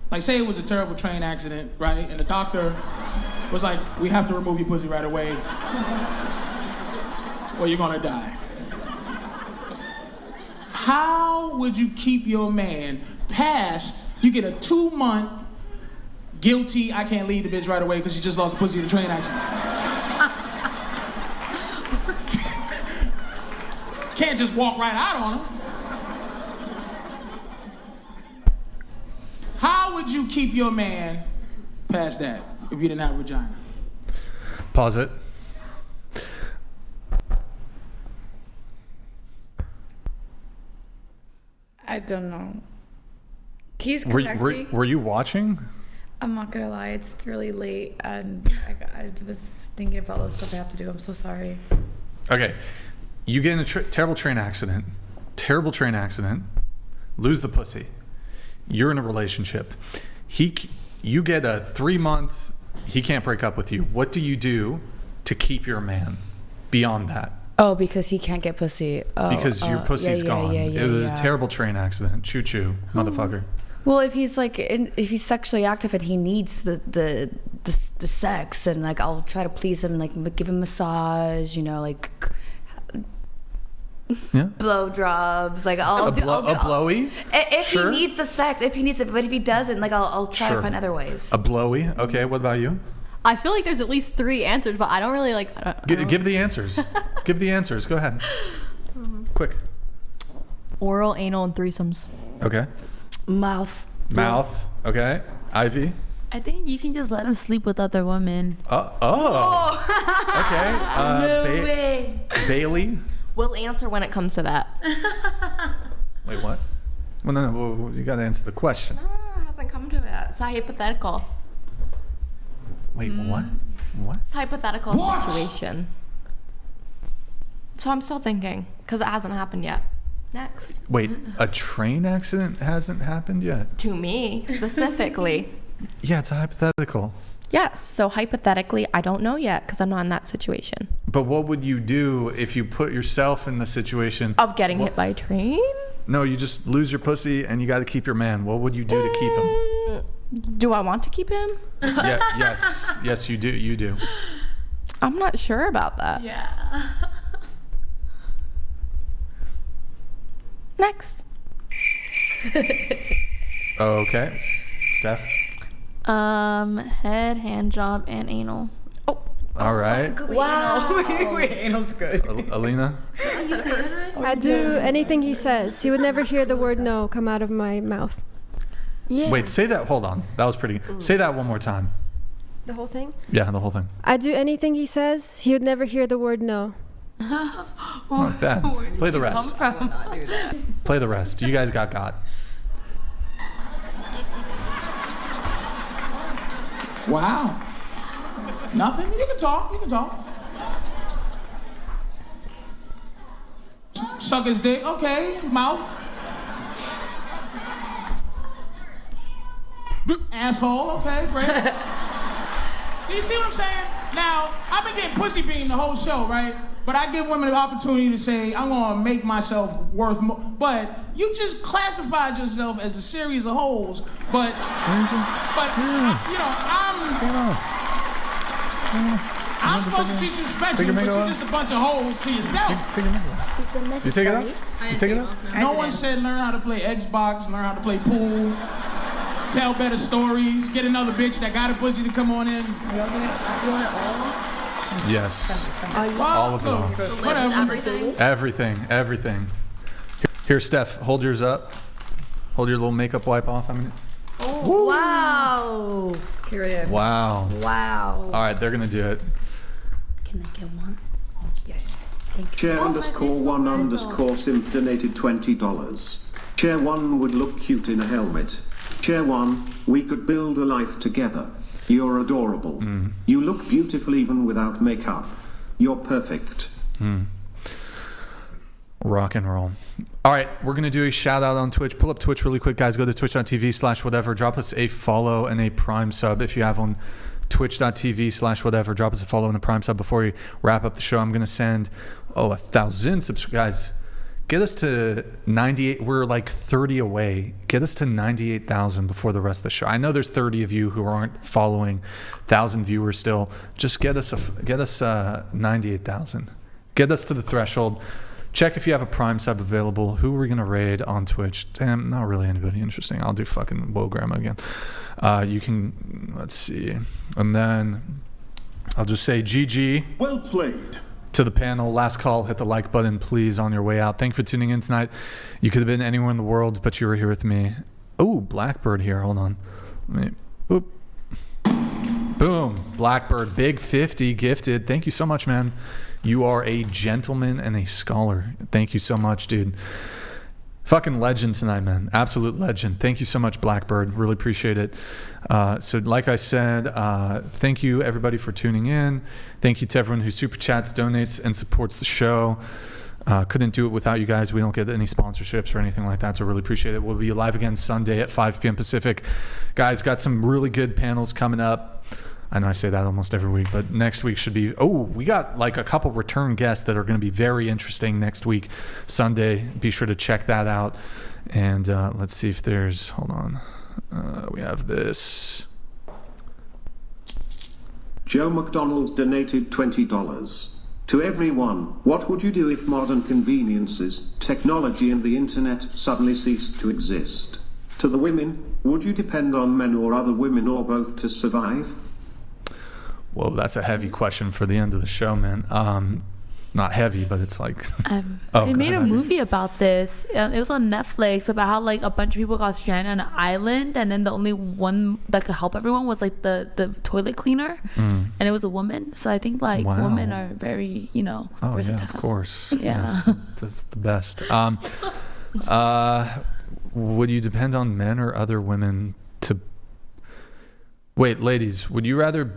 like say it was a terrible train accident, right? And the doctor was like, we have to remove your pussy right away or you're gonna die. How would you keep your man past, you get a 2-month guilty, I can't leave the bitch right away because you just lost a pussy in a train accident. Can't just walk right out on him. How would you keep your man past that if you didn't have a vagina? Pause it. I don't know. He's Were correct. you watching? I'm not gonna lie, it's really late, and I was thinking about all the stuff I have to do. I'm so sorry. Okay. You get in a terrible train accident. Lose the pussy. You're in a relationship. You get a 3-month, he can't break up with you. What do you do to keep your man beyond that? Oh, because he can't get pussy. Oh, Because your pussy's gone. It was a terrible train accident. Choo choo, motherfucker. Well, if he's like, if he's sexually active and he needs the sex, and like I'll try to please him, like give him massage, like blow jobs, like I'll do a blowy. If Sure. he needs the sex, if he needs it, but if he doesn't, like I'll try Sure. to find other ways. A blowy. Okay, what about you? I feel like there's at least 3 answers, but I don't really like. I don't Give the answers. Give the answers. Go ahead. Quick. Oral, anal, and threesomes. Okay. Mouth. Okay. Ivy. I think you can just let him sleep with other women. Okay. No way. Bailey. We'll answer when it comes to that. Wait, what? Well, no, you got to answer the question. It hasn't come to it. It's a hypothetical. Wait, what? What? It's a hypothetical situation. So I'm still thinking, because it hasn't happened yet. Next. Wait, a train accident hasn't happened yet? To me, specifically. Yeah, it's a hypothetical. Yes, so hypothetically, I don't know yet, because I'm not in that situation. But what would you do if you put yourself in the situation Of getting hit by a train? No, you just lose your pussy and you got to keep your man. What would you do to keep him? Do I want to keep him? Yes, you do. You do. I'm not sure about that. Yeah. Next. Okay. Steph? Head, hand job, and anal. All right. Wow. Wait, anal's good. Alina? I do anything he says. He would never hear the word no come out of my mouth. Yeah. Wait, say that. Hold on. That was pretty good. Say that one more time. The whole thing? Yeah, the whole thing. I do anything he says. He would never hear the word no. Not bad. Play the rest. Play the rest. You guys got. Wow. Nothing? You can talk. Suck his dick. Okay. Mouth. Asshole. Okay, great. Do you see what I'm saying? Now, I've been getting pussy beaten the whole show, right? But I give women the opportunity to say, I'm gonna make myself worth more. But you just classified yourself as a series of holes. But I'm supposed to teach you special, but you're just a bunch of holes to yourself. You take it out? You take it out? No one said learn how to play Xbox, learn how to play pool, tell better stories, get another bitch that got a pussy to come on in. You want it all? Yes. All of them. Whatever. Everything. Here, Steph, hold yours up. Hold your little makeup wipe off. Oh, wow. Period. Wow. Wow. All right, they're going to do it. Can I get one? Oh, yes. Thank you. Chair _1_ simp donated $20. Chair 1 would look cute in a helmet. Chair 1, we could build a life together. You're adorable. You look beautiful even without makeup. You're perfect. Rock and roll. All right, we're going to do a shout out on Twitch. Pull up Twitch really quick, guys. Go to twitch.tv/whatever. Drop us a follow and a Prime sub if you have on twitch.tv/whatever. Drop us a follow and a Prime sub before we wrap up the show. I'm going to send 1,000 subscribers. Guys, get us to 98. We're like 30 away. Get us to 98,000 before the rest of the show. I know there's 30 of you who aren't following. 1,000 viewers still. Just get us 98,000. Get us to the threshold. Check if you have a Prime sub available. Who are we going to raid on Twitch? Damn, not really anybody interesting. I'll do fucking Woe Grandma again. You can, let's see. And then I'll just say GG. Well played. To the panel, last call, hit the like button, please, on your way out. Thank you for tuning in tonight. You could have been anywhere in the world, but you were here with me. Oh, Blackbird here. Hold on. Boop. Boom. Blackbird, big 50 gifted. Thank you so much, man. You are a gentleman and a scholar. Thank you so much, dude. Fucking legend tonight, man. Absolute legend. Thank you so much, Blackbird. Really appreciate it. So like I said, thank you everybody for tuning in. Thank you to everyone who super chats, donates, and supports the show. Couldn't do it without you guys. We don't get any sponsorships or anything like that, so really appreciate it. We'll be live again Sunday at 5 p.m. Pacific. Guys, got some really good panels coming up. I know I say that almost every week, but next week should be... Oh, we got like a couple return guests that are going to be very interesting next week, Sunday. Be sure to check that out. And let's see if there's... Hold on. We have this. Joe McDonald donated $20. To everyone, what would you do if modern conveniences, technology and the internet suddenly ceased to exist? To the women, would you depend on men or other women or both to survive? Whoa, that's a heavy question for the end of the show, man. not heavy, but it's like. They made a movie about this. It was on Netflix about how like a bunch of people got stranded on an island, and then the only one that could help everyone was like the toilet cleaner, and it was a woman. So I think like women are very versatile. Yeah, of course. Yeah, yes, that's the best. Would you depend on men or other women to? Wait, ladies, would you rather?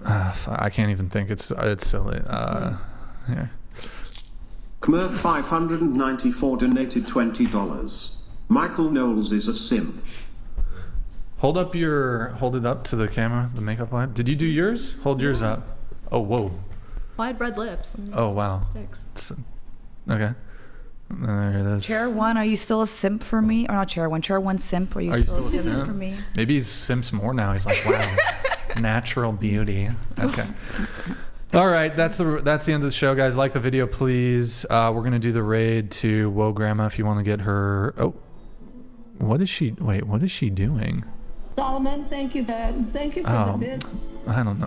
I can't even think. It's silly. Here. Kmer 594 donated $20. Michael Knowles is a simp. Hold it up to the camera, the makeup line. Did you do yours? Hold yours up. Oh, whoa. Wide red lips. Oh, wow. Okay. There it is. Chair 1, are you still a simp for me? Or not Chair 1, Chair 1 simp, are you still a simp for me? Maybe he's simps more now. He's like, wow, natural beauty. Okay. All right, that's the end of the show, guys. Like the video, please. We're gonna do the raid to Whoa Grandma if you want to get her. Oh, what is she doing? Solomon, thank you, Dad. Thank you for the bits. I don't know.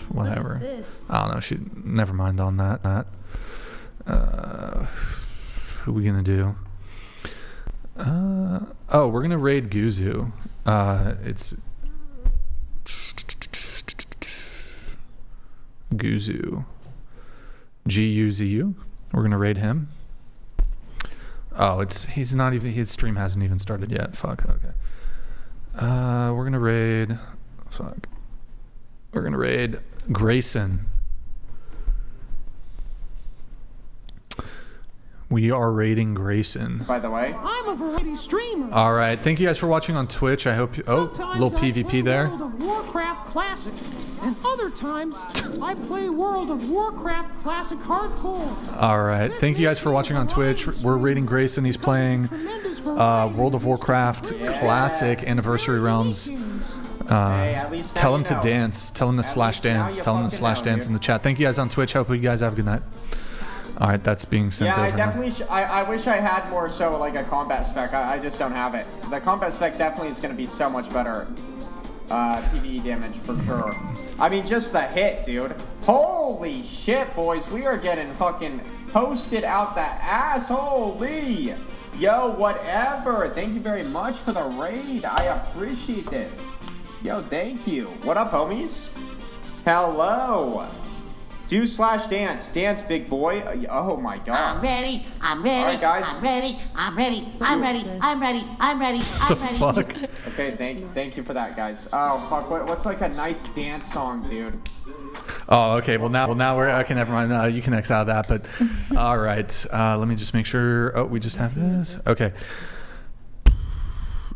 Whatever. What is this? I don't know. Never mind on that. Who are we gonna do? We're gonna raid Guzu. It's Guzu. Guzu. We're gonna raid him. Oh, he's not even. His stream hasn't even started yet. Fuck. Okay. We're gonna raid. Fuck. We're gonna raid Grayson. We are raiding Grayson. By the way, I'm a variety streamer. All right. Thank you guys for watching on Twitch. I hope you. Little PvP there. World of Warcraft Classic, and other times I play World of Warcraft Classic Hardcore. All right. Thank you guys for watching on Twitch. We're raiding Grayson. He's playing World of Warcraft Classic Anniversary Realms. Tell him to dance. Tell him to slash dance. Tell him to slash dance in the chat. Thank you guys on Twitch. Hope you guys have a good night. All right, that's being sent over. I definitely. I wish I had more so like a combat spec. I just don't have it. The combat spec definitely is going to be so much better. PvE damage for sure. I mean, just the hit, dude. Holy shit, boys. We are getting fucking posted out the ass. Holy. Yo, whatever. Thank you very much for the raid. I appreciate it. Yo, thank you. What up, homies? Hello. Do slash dance. Dance, big boy. Oh my god. I'm ready. I'm ready. All right, guys. I'm ready. I'm ready. I'm ready. I'm ready. I'm ready. I'm ready. Fuck? Okay, thank you for that, guys. Oh fuck, what's like a nice dance song, dude? Oh, okay. Well, now we're okay. Never mind. You can X out of that. But all right. Let me just make sure. Oh, we just have this. Okay.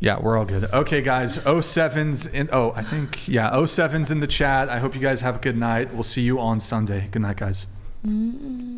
Yeah, we're all good. Okay, guys. 07's in. Oh, I think 07's in the chat. I hope you guys have a good night. We'll see you on Sunday. Good night, guys. Mm-mm.